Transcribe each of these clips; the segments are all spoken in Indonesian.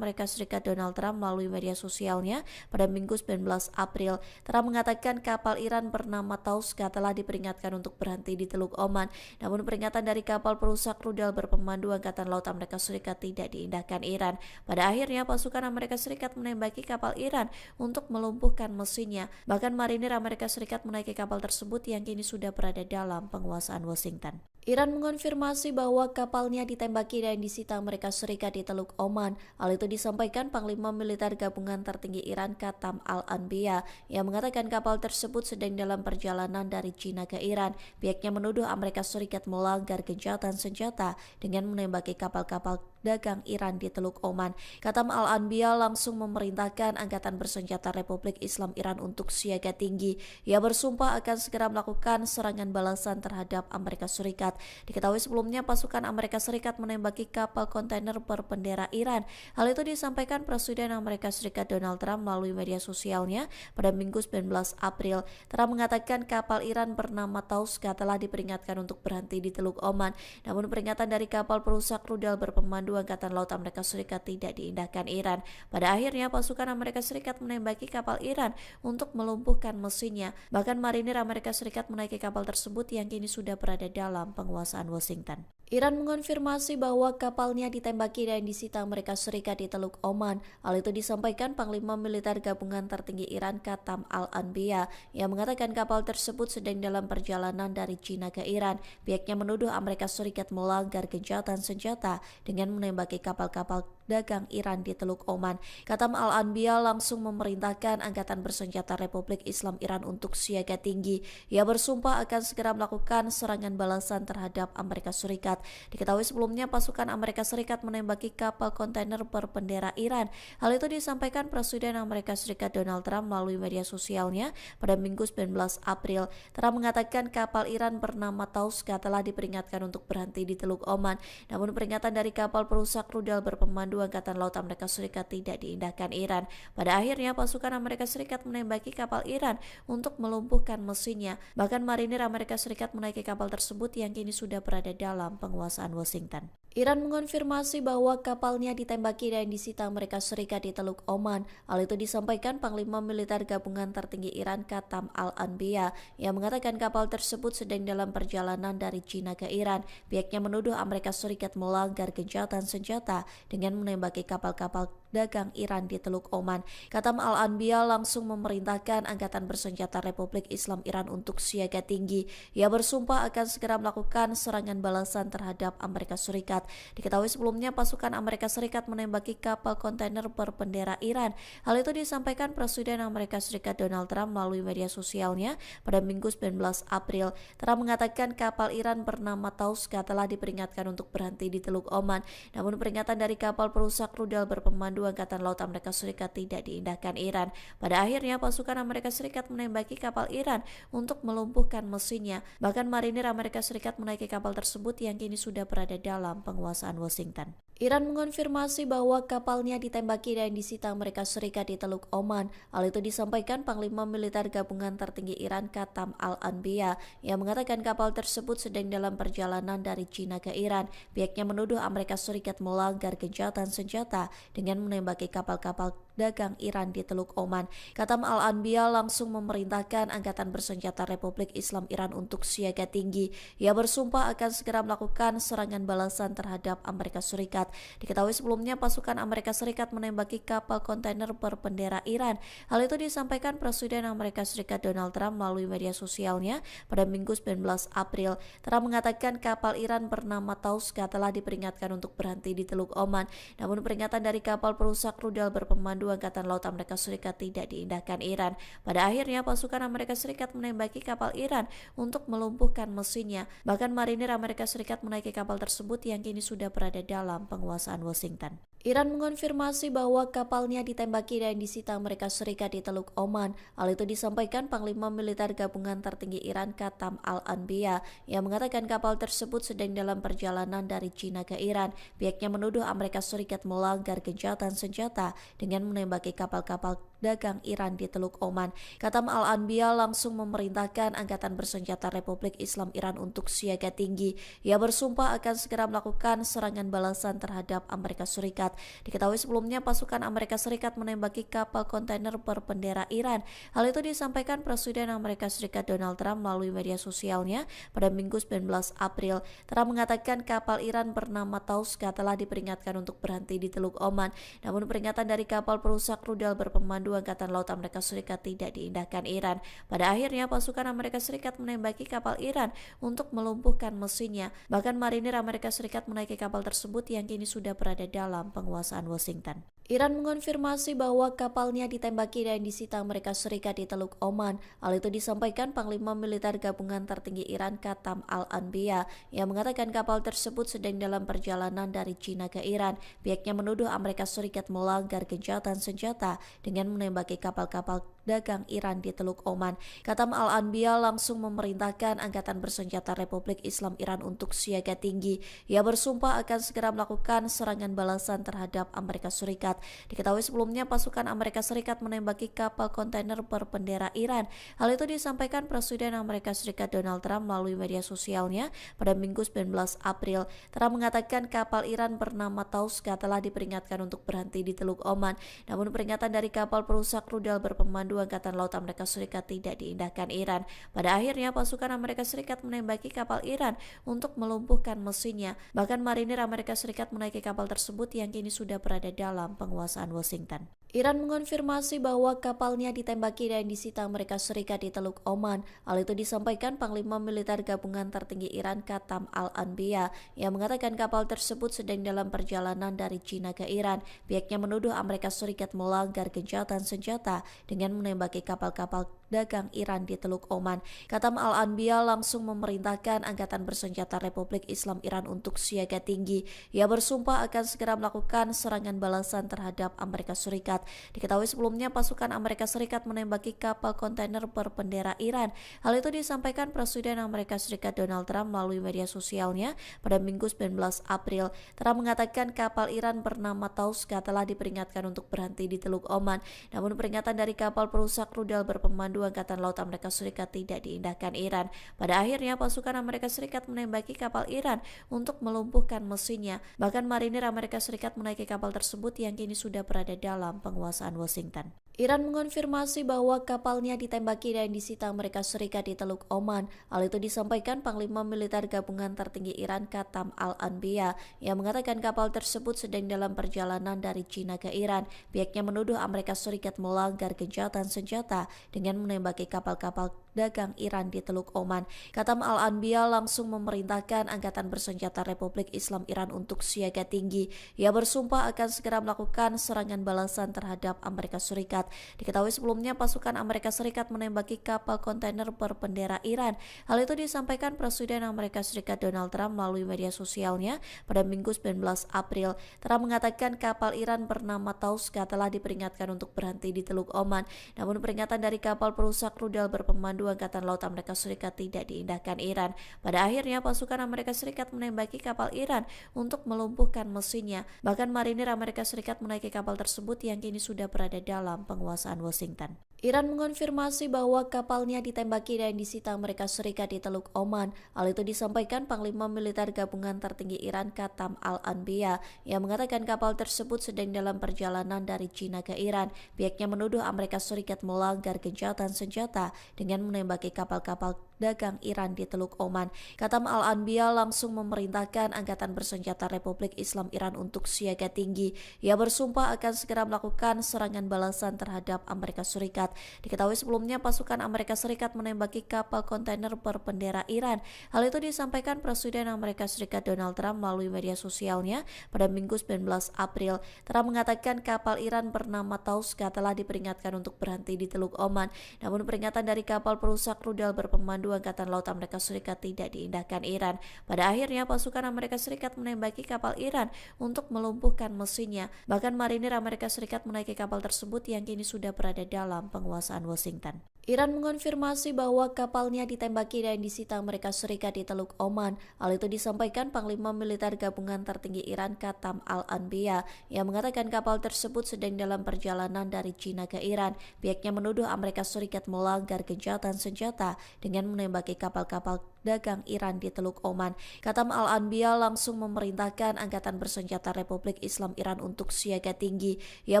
Amerika Serikat Donald Trump melalui media sosialnya pada Minggu 19 April. Trump mengatakan kapal Iran bernama Tauska telah diperingatkan untuk berhenti di Teluk Oman. Namun peringatan dari kapal perusak rudal berpemandu Angkatan Laut Amerika Serikat tidak diindahkan Iran. Pada akhirnya pasukan Amerika Serikat menembaki kapal Iran untuk melumpuhkan mesinnya. Bahkan marinir Amerika Serikat menaiki kapal tersebut yang kini sudah berada dalam penguasaan Washington. Iran mengonfirmasi bahwa kapalnya ditembaki dan disita Amerika Serikat di Teluk Oman. Hal itu disampaikan Panglima Militer Gabungan Tertinggi Iran Qatam Al-Anbiya yang mengatakan kapal tersebut sedang dalam perjalanan dari China ke Iran. Pihaknya menuduh Amerika Serikat melanggar gencatan senjata dengan menembaki kapal-kapal dagang Iran di Teluk Oman. Qatam Al-Anbiya langsung memerintahkan Angkatan Bersenjata Republik Islam Iran untuk siaga tinggi. Ia bersumpah akan segera melakukan serangan balasan terhadap Amerika Serikat. Diketahui sebelumnya pasukan Amerika Serikat menembaki kapal kontainer berbendera Iran. Hal itu disampaikan Presiden Amerika Serikat Donald Trump melalui media sosialnya pada Minggu 19 April. Trump mengatakan kapal Iran bernama Tauska telah diperingatkan untuk berhenti di Teluk Oman. Namun peringatan dari kapal perusak rudal berpemandu Angkatan Laut Amerika Serikat tidak diindahkan Iran. Pada akhirnya pasukan Amerika Serikat menembaki kapal Iran untuk melumpuhkan mesinnya. Bahkan marinir Amerika Serikat menaiki kapal tersebut yang kini sudah berada dalam penguasaan Washington. Iran mengonfirmasi bahwa kapalnya ditembaki dan disita Amerika Serikat di Teluk Oman. Hal itu disampaikan Panglima Militer Gabungan Tertinggi Iran Qatam Al-Anbiya yang mengatakan kapal tersebut sedang dalam perjalanan dari China ke Iran. Pihaknya menuduh Amerika Serikat melanggar gencatan senjata dengan menembaki kapal-kapal dagang Iran di Teluk Oman. Qatam Al-Anbiya langsung memerintahkan Angkatan Bersenjata Republik Islam Iran untuk siaga tinggi. Ia bersumpah akan segera melakukan serangan balasan terhadap Amerika Serikat. Diketahui sebelumnya pasukan Amerika Serikat menembaki kapal kontainer berbendera Iran. Hal itu disampaikan Presiden Amerika Serikat Donald Trump melalui media sosialnya pada Minggu 19 April. Trump mengatakan kapal Iran bernama Tauska telah diperingatkan untuk berhenti di Teluk Oman. Namun peringatan dari kapal perusak rudal berpemandu Angkatan Laut Amerika Serikat tidak diindahkan Iran. Pada akhirnya pasukan Amerika Serikat menembaki kapal Iran untuk melumpuhkan mesinnya. Bahkan marinir Amerika Serikat menaiki kapal tersebut yang kini sudah berada dalam penguasaan Washington. Iran mengonfirmasi bahwa kapalnya ditembaki dan disita Amerika Serikat di Teluk Oman. Hal itu disampaikan Panglima Militer Gabungan Tertinggi Iran Qatam Al-Anbiya yang mengatakan kapal tersebut sedang dalam perjalanan dari China ke Iran. Pihaknya menuduh Amerika Serikat melanggar gencatan senjata dengan menembaki kapal-kapal dagang Iran di Teluk Oman. Qatam Al-Anbiya langsung memerintahkan Angkatan Bersenjata Republik Islam Iran untuk siaga tinggi. Ia bersumpah akan segera melakukan serangan balasan terhadap Amerika Serikat. Diketahui sebelumnya pasukan Amerika Serikat menembaki kapal kontainer berbendera Iran. Hal itu disampaikan Presiden Amerika Serikat Donald Trump melalui media sosialnya pada Minggu 19 April. Trump mengatakan kapal Iran bernama Tauska telah diperingatkan untuk berhenti di Teluk Oman. Namun peringatan dari kapal perusak rudal berpemandu Angkatan Laut Amerika Serikat tidak diindahkan Iran. Pada akhirnya pasukan Amerika Serikat menembaki kapal Iran untuk melumpuhkan mesinnya. Bahkan marinir Amerika Serikat menaiki kapal tersebut yang kini sudah berada dalam penguasaan Washington. Iran mengonfirmasi bahwa kapalnya ditembaki dan disita Amerika Serikat di Teluk Oman. Hal itu disampaikan Panglima Militer Gabungan Tertinggi Iran Qatam Al-Anbiya yang mengatakan kapal tersebut sedang dalam perjalanan dari China ke Iran. Pihaknya menuduh Amerika Serikat melanggar gencatan senjata dengan menembaki kapal-kapal dagang Iran di Teluk Oman. Qatam Al-Anbiya langsung memerintahkan Angkatan Bersenjata Republik Islam Iran untuk siaga tinggi. Ia bersumpah akan segera melakukan serangan balasan terhadap Amerika Serikat. Diketahui sebelumnya pasukan Amerika Serikat menembaki kapal kontainer berbendera Iran. Hal itu disampaikan Presiden Amerika Serikat Donald Trump melalui media sosialnya pada Minggu 19 April. Trump mengatakan kapal Iran bernama Tauska telah diperingatkan untuk berhenti di Teluk Oman. Namun peringatan dari kapal perusak rudal berpemandu Angkatan Laut Amerika Serikat tidak diindahkan Iran. Pada akhirnya pasukan Amerika Serikat menembaki kapal Iran untuk melumpuhkan mesinnya. Bahkan marinir Amerika Serikat menaiki kapal tersebut yang kini sudah berada dalam penguasaan Washington. Iran mengonfirmasi bahwa kapalnya ditembaki dan disita Amerika Serikat di Teluk Oman. Hal itu disampaikan Panglima Militer Gabungan Tertinggi Iran Qatam Al-Anbiya yang mengatakan kapal tersebut sedang dalam perjalanan dari China ke Iran. Pihaknya menuduh Amerika Serikat melanggar gencatan senjata dengan menembaki kapal-kapal dagang Iran di Teluk Oman. Katam Al-Anbiya langsung memerintahkan Angkatan Bersenjata Republik Islam Iran untuk siaga tinggi. Ia bersumpah akan segera melakukan serangan balasan terhadap Amerika Serikat. Diketahui sebelumnya pasukan Amerika Serikat menembaki kapal kontainer berbendera Iran. Hal itu disampaikan Presiden Amerika Serikat Donald Trump melalui media sosialnya pada Minggu 19 April. Trump mengatakan kapal Iran bernama Tauska telah diperingatkan untuk berhenti di Teluk Oman. Namun peringatan dari kapal perusak rudal berpemandu Angkatan Laut Amerika Serikat tidak diindahkan Iran. Pada akhirnya pasukan Amerika Serikat menembaki kapal Iran untuk melumpuhkan mesinnya. Bahkan marinir Amerika Serikat menaiki kapal tersebut yang kini sudah berada dalam penguasaan Washington. Iran mengonfirmasi bahwa kapalnya ditembaki dan disita Amerika Serikat di Teluk Oman. Hal itu disampaikan Panglima Militer Gabungan Tertinggi Iran Katam Al-Anbiya yang mengatakan kapal tersebut sedang dalam perjalanan dari China ke Iran. Pihaknya menuduh Amerika Serikat melanggar gencatan senjata dengan menembaki kapal-kapal dagang Iran di Teluk Oman. Katam Al-Anbiya langsung memerintahkan Angkatan Bersenjata Republik Islam Iran untuk siaga tinggi. Ia bersumpah akan segera melakukan serangan balasan terhadap Amerika Serikat. Diketahui sebelumnya pasukan Amerika Serikat menembaki kapal kontainer berbendera Iran. Hal itu disampaikan Presiden Amerika Serikat Donald Trump melalui media sosialnya pada Minggu 19 April. Trump mengatakan kapal Iran bernama Tauska telah diperingatkan untuk berhenti di Teluk Oman. Namun peringatan dari kapal perusak rudal berpemandu Angkatan Laut Amerika Serikat tidak diindahkan Iran. Pada akhirnya pasukan Amerika Serikat menembaki kapal Iran untuk melumpuhkan mesinnya. Bahkan marinir Amerika Serikat menaiki kapal tersebut yang kini sudah berada dalam penguasaan Washington. Iran mengonfirmasi bahwa kapalnya ditembaki dan disita Amerika Serikat di Teluk Oman. Hal itu disampaikan Panglima Militer Gabungan Tertinggi Iran Katam Al-Anbiya yang mengatakan kapal tersebut sedang dalam perjalanan dari China ke Iran. Pihaknya menuduh Amerika Serikat melanggar gencatan senjata dengan menembaki kapal-kapal dagang Iran di Teluk Oman. Katam Al-Anbiya langsung memerintahkan Angkatan Bersenjata Republik Islam Iran untuk siaga tinggi. Ia bersumpah akan segera melakukan serangan balasan terhadap Amerika Serikat. Diketahui sebelumnya pasukan Amerika Serikat menembaki kapal kontainer berbendera Iran. Hal itu disampaikan Presiden Amerika Serikat Donald Trump melalui media sosialnya pada Minggu 19 April. Trump mengatakan kapal Iran bernama Tauska telah diperingatkan untuk berhenti di Teluk Oman. Namun peringatan dari kapal perusak rudal berpemandu Angkatan Laut Amerika Serikat tidak diindahkan Iran. Pada akhirnya pasukan Amerika Serikat menembaki kapal Iran untuk melumpuhkan mesinnya. Bahkan marinir Amerika Serikat menaiki kapal tersebut yang kini sudah berada dalam penguasaan Washington. Iran mengonfirmasi bahwa kapalnya ditembaki dan disita Amerika Serikat di Teluk Oman. Hal itu disampaikan Panglima Militer Gabungan Tertinggi Iran Katam Al-Anbiya yang mengatakan kapal tersebut sedang dalam perjalanan dari China ke Iran. Pihaknya menuduh Amerika Serikat melanggar gencatan senjata dengan menembaki kapal-kapal dagang Iran di Teluk Oman. Katam Al-Anbiya langsung memerintahkan Angkatan Bersenjata Republik Islam Iran untuk siaga tinggi. Ia bersumpah akan segera melakukan serangan balasan terhadap Amerika Serikat. Diketahui sebelumnya pasukan Amerika Serikat menembaki kapal kontainer berbendera Iran. Hal itu disampaikan Presiden Amerika Serikat Donald Trump melalui media sosialnya pada Minggu 19 April. Trump mengatakan kapal Iran bernama Tauska telah diperingatkan untuk berhenti di Teluk Oman. Namun peringatan dari kapal perusak rudal berpemandu Angkatan Laut Amerika Serikat tidak diindahkan Iran. Pada akhirnya pasukan Amerika Serikat menembaki kapal Iran untuk melumpuhkan mesinnya. Bahkan marinir Amerika Serikat menaiki kapal tersebut yang kini sudah berada dalam penguasaan Washington. Iran mengonfirmasi bahwa kapalnya ditembaki dan disita Amerika Serikat di Teluk Oman. Hal itu disampaikan Panglima Militer Gabungan Tertinggi Iran Katam Al-Anbiya yang mengatakan kapal tersebut sedang dalam perjalanan dari China ke Iran. Pihaknya menuduh Amerika Serikat melanggar gencatan senjata dengan menembaki kapal-kapal dagang Iran di Teluk Oman. Katam Al-Anbiya langsung memerintahkan Angkatan Bersenjata Republik Islam Iran untuk siaga tinggi. Ia bersumpah akan segera melakukan serangan balasan terhadap Amerika Serikat. Diketahui sebelumnya pasukan Amerika Serikat menembaki kapal kontainer berbendera Iran. Hal itu disampaikan Presiden Amerika Serikat Donald Trump melalui media sosialnya pada Minggu 19 April. Trump mengatakan kapal Iran bernama Tauska telah diperingatkan untuk berhenti di Teluk Oman. Namun peringatan dari kapal perusak rudal berpemandu Berpemandu Angkatan Laut Amerika Serikat tidak diindahkan Iran. Pada akhirnya pasukan Amerika Serikat menembaki kapal Iran untuk melumpuhkan mesinnya. Bahkan marinir Amerika Serikat menaiki kapal tersebut yang kini sudah berada dalam penguasaan Washington. Iran mengonfirmasi bahwa kapalnya ditembaki dan disita Amerika Serikat di Teluk Oman. Hal itu disampaikan Panglima Militer Gabungan Tertinggi Iran Qatam Al-Anbiya yang mengatakan kapal tersebut sedang dalam perjalanan dari China ke Iran. Pihaknya menuduh Amerika Serikat melanggar gencatan senjata dengan menembaki kapal-kapal dagang Iran di Teluk Oman. Qatam Al-Anbiya langsung memerintahkan Angkatan Bersenjata Republik Islam Iran untuk siaga tinggi. Ia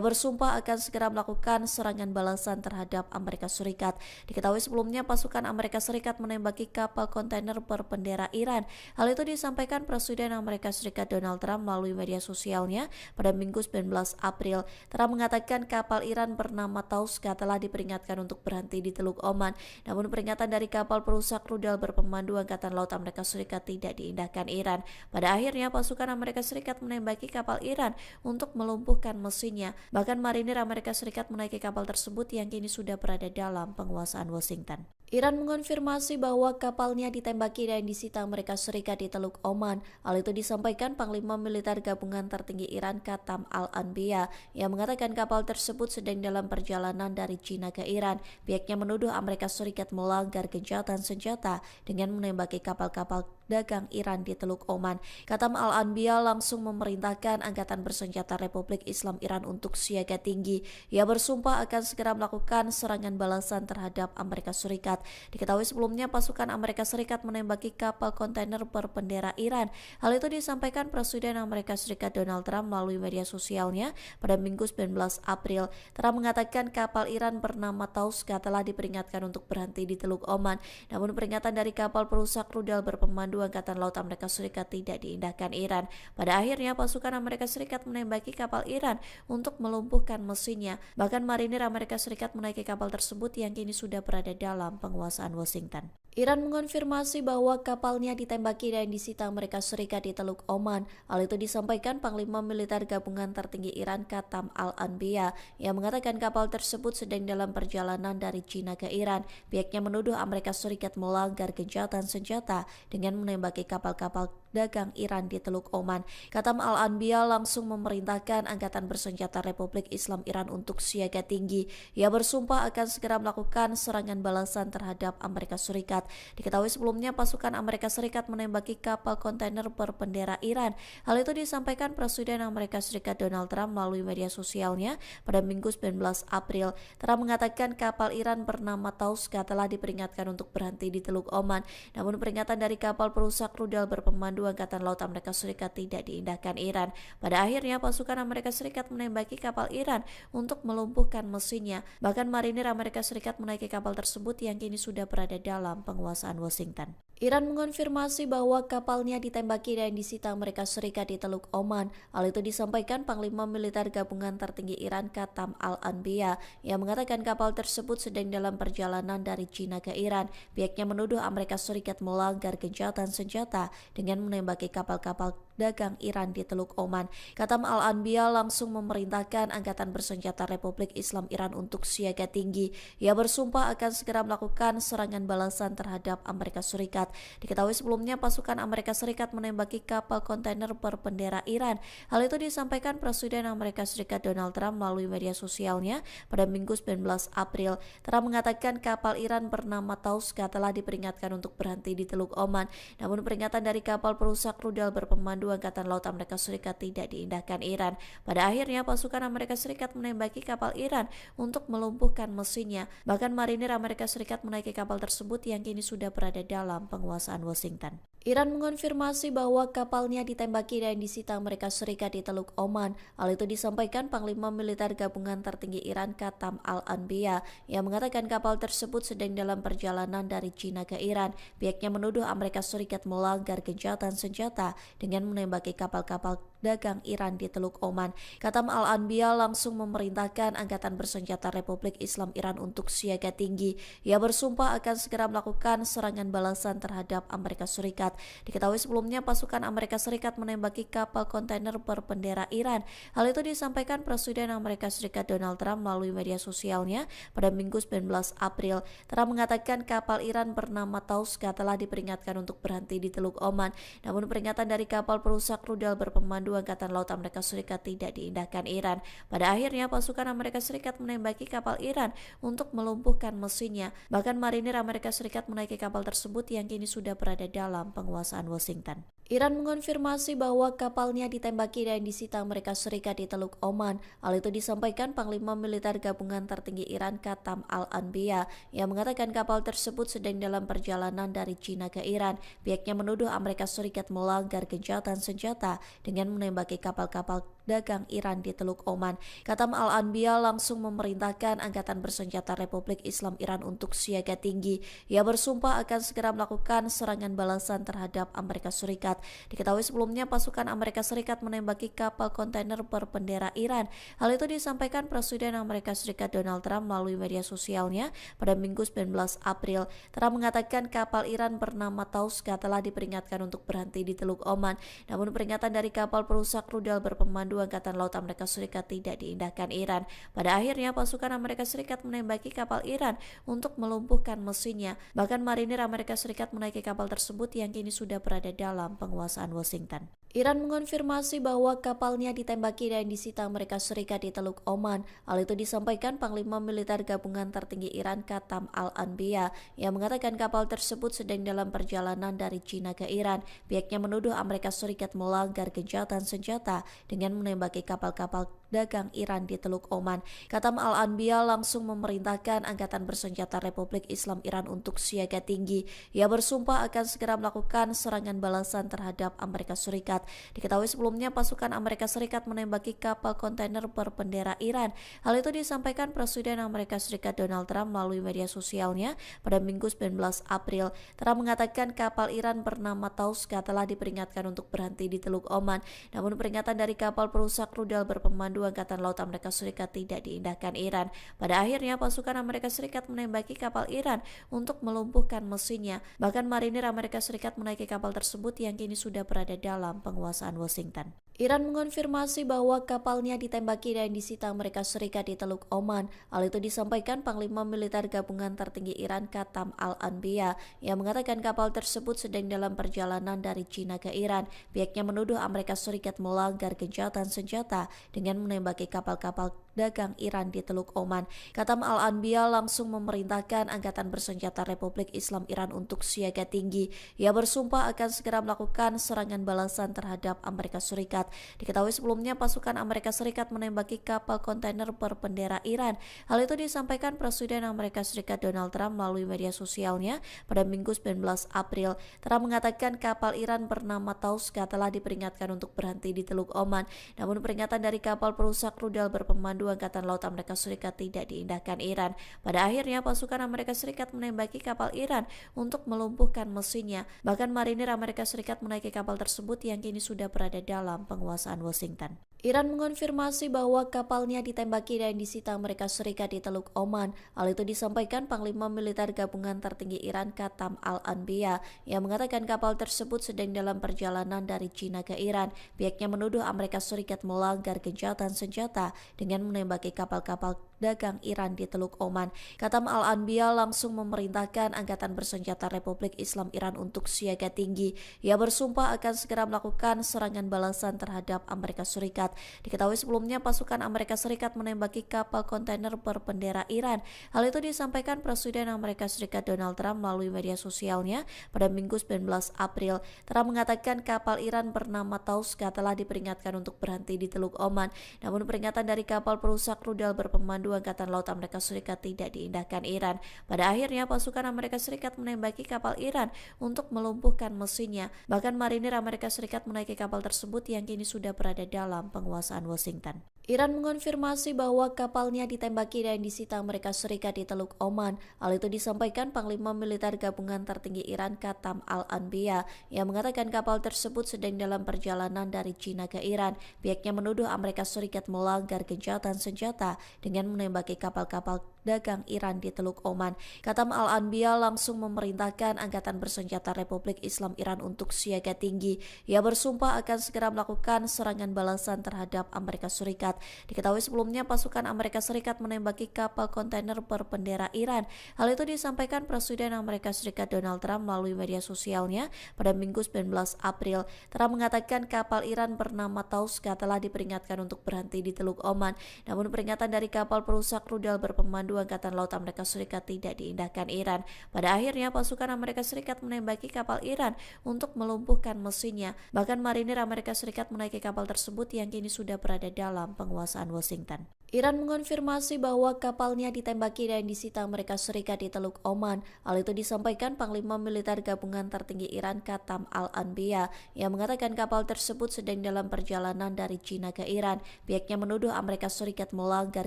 bersumpah akan segera melakukan serangan balasan terhadap Amerika Serikat. Diketahui sebelumnya pasukan Amerika Serikat menembaki kapal kontainer berbendera Iran. Hal itu disampaikan Presiden Amerika Serikat Donald Trump melalui media sosialnya pada Minggu 19 April. Trump mengatakan kapal Iran bernama Tauska telah diperingatkan untuk berhenti di Teluk Oman. Namun peringatan dari kapal perusak rudal berpemandu Angkatan Laut Amerika Serikat tidak diindahkan Iran. Pada akhirnya pasukan Amerika Serikat menembaki kapal Iran untuk melumpuhkan mesinnya. Bahkan marinir Amerika Serikat menaiki kapal tersebut yang kini sudah berada dalam penguasaan Washington. Iran mengonfirmasi bahwa kapalnya ditembaki dan disita Amerika Serikat di Teluk Oman. Hal itu disampaikan Panglima Militer Gabungan Tertinggi Iran Qatam Al-Anbiya yang mengatakan kapal tersebut sedang dalam perjalanan dari China ke Iran. Pihaknya menuduh Amerika Serikat melanggar gencatan senjata dengan menembaki kapal-kapal dagang Iran di Teluk Oman. Qatam Al-Anbiya langsung memerintahkan Angkatan Bersenjata Republik Islam Iran untuk siaga tinggi. Ia bersumpah akan segera melakukan serangan balasan terhadap Amerika Serikat. Diketahui sebelumnya pasukan Amerika Serikat menembaki kapal kontainer berbendera Iran. Hal itu disampaikan Presiden Amerika Serikat Donald Trump melalui media sosialnya pada Minggu 19 April. Trump mengatakan kapal Iran bernama Tauska telah diperingatkan untuk berhenti di Teluk Oman. Namun peringatan dari kapal perusak rudal berpemandu Angkatan Laut Amerika Serikat tidak diindahkan Iran. Pada akhirnya pasukan Amerika Serikat menembaki kapal Iran untuk melumpuhkan mesinnya. Bahkan marinir Amerika Serikat menaiki kapal tersebut yang kini sudah berada dalam penguasaan Washington. Iran mengonfirmasi bahwa kapalnya ditembaki dan disita Amerika Serikat di Teluk Oman. Hal itu disampaikan Panglima Militer Gabungan Tertinggi Iran Qatam Al-Anbiya yang mengatakan kapal tersebut sedang dalam perjalanan dari China ke Iran. Pihaknya menuduh Amerika Serikat melanggar gencatan senjata dengan menembaki kapal-kapal dagang Iran di Teluk Oman. Qatam Al-Anbiya langsung memerintahkan Angkatan Bersenjata Republik Islam Iran untuk siaga tinggi. Ia bersumpah akan segera melakukan serangan balasan terhadap Amerika Serikat. Diketahui sebelumnya pasukan Amerika Serikat menembaki kapal kontainer berbendera Iran. Hal itu disampaikan Presiden Amerika Serikat Donald Trump melalui media sosialnya pada Minggu 19 April. Trump mengatakan kapal Iran bernama Tauska telah diperingatkan untuk berhenti di Teluk Oman. Namun peringatan dari kapal perusak rudal berpemandu Angkatan Laut Amerika Serikat tidak diindahkan Iran. Pada akhirnya pasukan Amerika Serikat menembaki kapal Iran untuk melumpuhkan mesinnya. Bahkan marinir Amerika Serikat menaiki kapal tersebut yang kini sudah berada dalam penguasaan Washington. Iran mengonfirmasi bahwa kapalnya ditembaki dan disita Amerika Serikat di Teluk Oman. Hal itu disampaikan Panglima Militer Gabungan Tertinggi Iran Qatam Al-Anbiya yang mengatakan kapal tersebut sedang dalam perjalanan dari China ke Iran. Pihaknya menuduh Amerika Serikat melanggar gencatan senjata dengan menembaki kapal-kapal dagang Iran di Teluk Oman. Qatam Al-Anbiya langsung memerintahkan Angkatan Bersenjata Republik Islam Iran untuk siaga tinggi. Ia bersumpah akan segera melakukan serangan balasan terhadap Amerika Serikat. Diketahui sebelumnya pasukan Amerika Serikat menembaki kapal kontainer berbendera Iran. Hal itu disampaikan Presiden Amerika Serikat Donald Trump melalui media sosialnya pada Minggu 19 April. Trump mengatakan kapal Iran bernama Tauska telah diperingatkan untuk berhenti di Teluk Oman. Namun peringatan dari kapal perusak rudal berpemandu Angkatan Laut Amerika Serikat tidak diindahkan Iran. Pada akhirnya pasukan Amerika Serikat menembaki kapal Iran untuk melumpuhkan mesinnya. Bahkan marinir Amerika Serikat menaiki kapal tersebut yang kini sudah berada dalam penguasaan Washington. Iran mengonfirmasi bahwa kapalnya ditembaki dan disita Amerika Serikat di Teluk Oman. Hal itu disampaikan Panglima Militer Gabungan Tertinggi Iran Qatam Al-Anbiya yang mengatakan kapal tersebut sedang dalam perjalanan dari China ke Iran. Pihaknya menuduh Amerika Serikat melanggar gencatan senjata dengan menembaki kapal-kapal dagang Iran di Teluk Oman. Katam Al-Anbiya langsung memerintahkan Angkatan Bersenjata Republik Islam Iran untuk siaga tinggi. Ia bersumpah akan segera melakukan serangan balasan terhadap Amerika Serikat. Diketahui sebelumnya pasukan Amerika Serikat menembaki kapal kontainer berbendera Iran. Hal itu disampaikan Presiden Amerika Serikat Donald Trump melalui media sosialnya pada Minggu 19 April. Trump mengatakan kapal Iran bernama Tauska telah diperingatkan untuk berhenti di Teluk Oman. Namun peringatan dari kapal perusak rudal berpemandu Angkatan Laut Amerika Serikat tidak diindahkan Iran. Pada akhirnya pasukan Amerika Serikat menembaki kapal Iran untuk melumpuhkan mesinnya. Bahkan marinir Amerika Serikat menaiki kapal tersebut yang kini sudah berada dalam penguasaan Washington. Iran mengonfirmasi bahwa kapalnya ditembaki dan disita Amerika Serikat di Teluk Oman. Hal itu disampaikan Panglima Militer Gabungan Tertinggi Iran Katam Al-Anbiya yang mengatakan kapal tersebut sedang dalam perjalanan dari China ke Iran. Pihaknya menuduh Amerika Serikat melanggar gencatan senjata dengan menembaki kapal-kapal dagang Iran di Teluk Oman. Katam Al-Anbiya langsung memerintahkan Angkatan Bersenjata Republik Islam Iran untuk siaga tinggi. Ia bersumpah akan segera melakukan serangan balasan terhadap Amerika Serikat. Diketahui sebelumnya pasukan Amerika Serikat menembaki kapal kontainer berbendera Iran. Hal itu disampaikan Presiden Amerika Serikat Donald Trump melalui media sosialnya pada Minggu 19 April. Trump mengatakan kapal Iran bernama Tauska telah diperingatkan untuk berhenti di Teluk Oman. Namun peringatan dari kapal perusak rudal berpemandu Angkatan Laut Amerika Serikat tidak diindahkan Iran. Pada akhirnya pasukan Amerika Serikat menembaki kapal Iran untuk melumpuhkan mesinnya. Bahkan marinir Amerika Serikat menaiki kapal tersebut yang kini sudah berada dalam penguasaan Washington. Iran mengonfirmasi bahwa kapalnya ditembaki dan disita Amerika Serikat di Teluk Oman. Hal itu disampaikan Panglima Militer Gabungan Tertinggi Iran Katam Al-Anbiya yang mengatakan kapal tersebut sedang dalam perjalanan dari China ke Iran. Pihaknya menuduh Amerika Serikat melanggar gencatan senjata dengan menembaki kapal-kapal dagang Iran di Teluk Oman. Katam Al-Anbiya langsung memerintahkan Angkatan Bersenjata Republik Islam Iran untuk siaga tinggi. Ia bersumpah akan segera melakukan serangan balasan terhadap Amerika Serikat. Diketahui sebelumnya pasukan Amerika Serikat menembaki kapal kontainer berbendera Iran. Hal itu disampaikan Presiden Amerika Serikat Donald Trump melalui media sosialnya pada Minggu 19 April. Trump mengatakan kapal Iran bernama Tauska telah diperingatkan untuk berhenti di Teluk Oman. Namun peringatan dari kapal perusak rudal berpemandu Angkatan Laut Amerika Serikat tidak diindahkan Iran. Pada akhirnya pasukan Amerika Serikat menembaki kapal Iran untuk melumpuhkan mesinnya. Bahkan marinir Amerika Serikat menaiki kapal tersebut yang kini sudah berada dalam penguasaan Washington. Iran mengonfirmasi bahwa kapalnya ditembaki dan disita Amerika Serikat di Teluk Oman. Hal itu disampaikan Panglima Militer Gabungan Tertinggi Iran Katam Al-Anbiya yang mengatakan kapal tersebut sedang dalam perjalanan dari China ke Iran. Pihaknya menuduh Amerika Serikat melanggar gencatan senjata dengan menembaki kapal-kapal dagang Iran di Teluk Oman. Katam Al-Anbiya langsung memerintahkan Angkatan Bersenjata Republik Islam Iran untuk siaga tinggi. Ia bersumpah akan segera melakukan serangan balasan terhadap Amerika Serikat. Diketahui sebelumnya pasukan Amerika Serikat menembaki kapal kontainer berbendera Iran. Hal itu disampaikan Presiden Amerika Serikat Donald Trump melalui media sosialnya pada Minggu 19 April. Trump mengatakan kapal Iran bernama Tauska telah diperingatkan untuk berhenti di Teluk Oman. Namun peringatan dari kapal perusak rudal berpemandu Angkatan Laut Amerika Serikat tidak diindahkan Iran. Pada akhirnya pasukan Amerika Serikat menembaki kapal Iran untuk melumpuhkan mesinnya. Bahkan marinir Amerika Serikat menaiki kapal tersebut yang kini sudah berada dalam penguasaan Washington. Iran mengonfirmasi bahwa kapalnya ditembaki dan disita Amerika Serikat di Teluk Oman. Hal itu disampaikan Panglima Militer Gabungan Tertinggi Iran Katam Al-Anbiya yang mengatakan kapal tersebut sedang dalam perjalanan dari China ke Iran. Pihaknya menuduh Amerika Serikat melanggar gencatan senjata dengan menembaki kapal-kapal dagang Iran di Teluk Oman. Katam Al-Anbiya langsung memerintahkan Angkatan Bersenjata Republik Islam Iran untuk siaga tinggi. Ia bersumpah akan segera melakukan serangan balasan terhadap Amerika Serikat. Diketahui sebelumnya pasukan Amerika Serikat menembaki kapal kontainer berbendera Iran. Hal itu disampaikan Presiden Amerika Serikat Donald Trump melalui media sosialnya pada Minggu 19 April. Trump mengatakan kapal Iran bernama Tauska telah diperingatkan untuk berhenti di Teluk Oman. Namun peringatan dari kapal kapal perusak rudal berpemandu Angkatan Laut Amerika Serikat tidak diindahkan Iran. Pada akhirnya pasukan Amerika Serikat menembaki kapal Iran untuk melumpuhkan mesinnya. Bahkan marinir Amerika Serikat menaiki kapal tersebut yang kini sudah berada dalam penguasaan Washington. Iran mengonfirmasi bahwa kapalnya ditembaki dan disita Amerika Serikat di Teluk Oman. Hal itu disampaikan Panglima Militer Gabungan Tertinggi Iran Qatam Al-Anbiya yang mengatakan kapal tersebut sedang dalam perjalanan dari China ke Iran. Pihaknya menuduh Amerika Serikat melanggar gencatan senjata dengan menembaki kapal-kapal dagang Iran di Teluk Oman. Qatam Al-Anbiya langsung memerintahkan Angkatan Bersenjata Republik Islam Iran untuk siaga tinggi. Ia bersumpah akan segera melakukan serangan balasan terhadap Amerika Serikat. Diketahui sebelumnya pasukan Amerika Serikat menembaki kapal kontainer berbendera Iran. Hal itu disampaikan Presiden Amerika Serikat Donald Trump melalui media sosialnya pada Minggu 19 April. Trump mengatakan kapal Iran bernama Tauska telah diperingatkan untuk berhenti di Teluk Oman. Namun peringatan dari kapal perusak rudal berpemandu Angkatan Laut Amerika Serikat tidak diindahkan Iran. Pada akhirnya pasukan Amerika Serikat menembaki kapal Iran untuk melumpuhkan mesinnya. Bahkan marinir Amerika Serikat menaiki kapal tersebut yang kini sudah berada dalam penguasaan Washington. Iran mengonfirmasi bahwa kapalnya ditembaki dan disita Amerika Serikat di Teluk Oman. Hal itu disampaikan Panglima Militer Gabungan Tertinggi Iran Qatam Al-Anbiya yang mengatakan kapal tersebut sedang dalam perjalanan dari China ke Iran. Pihaknya menuduh Amerika Serikat melanggar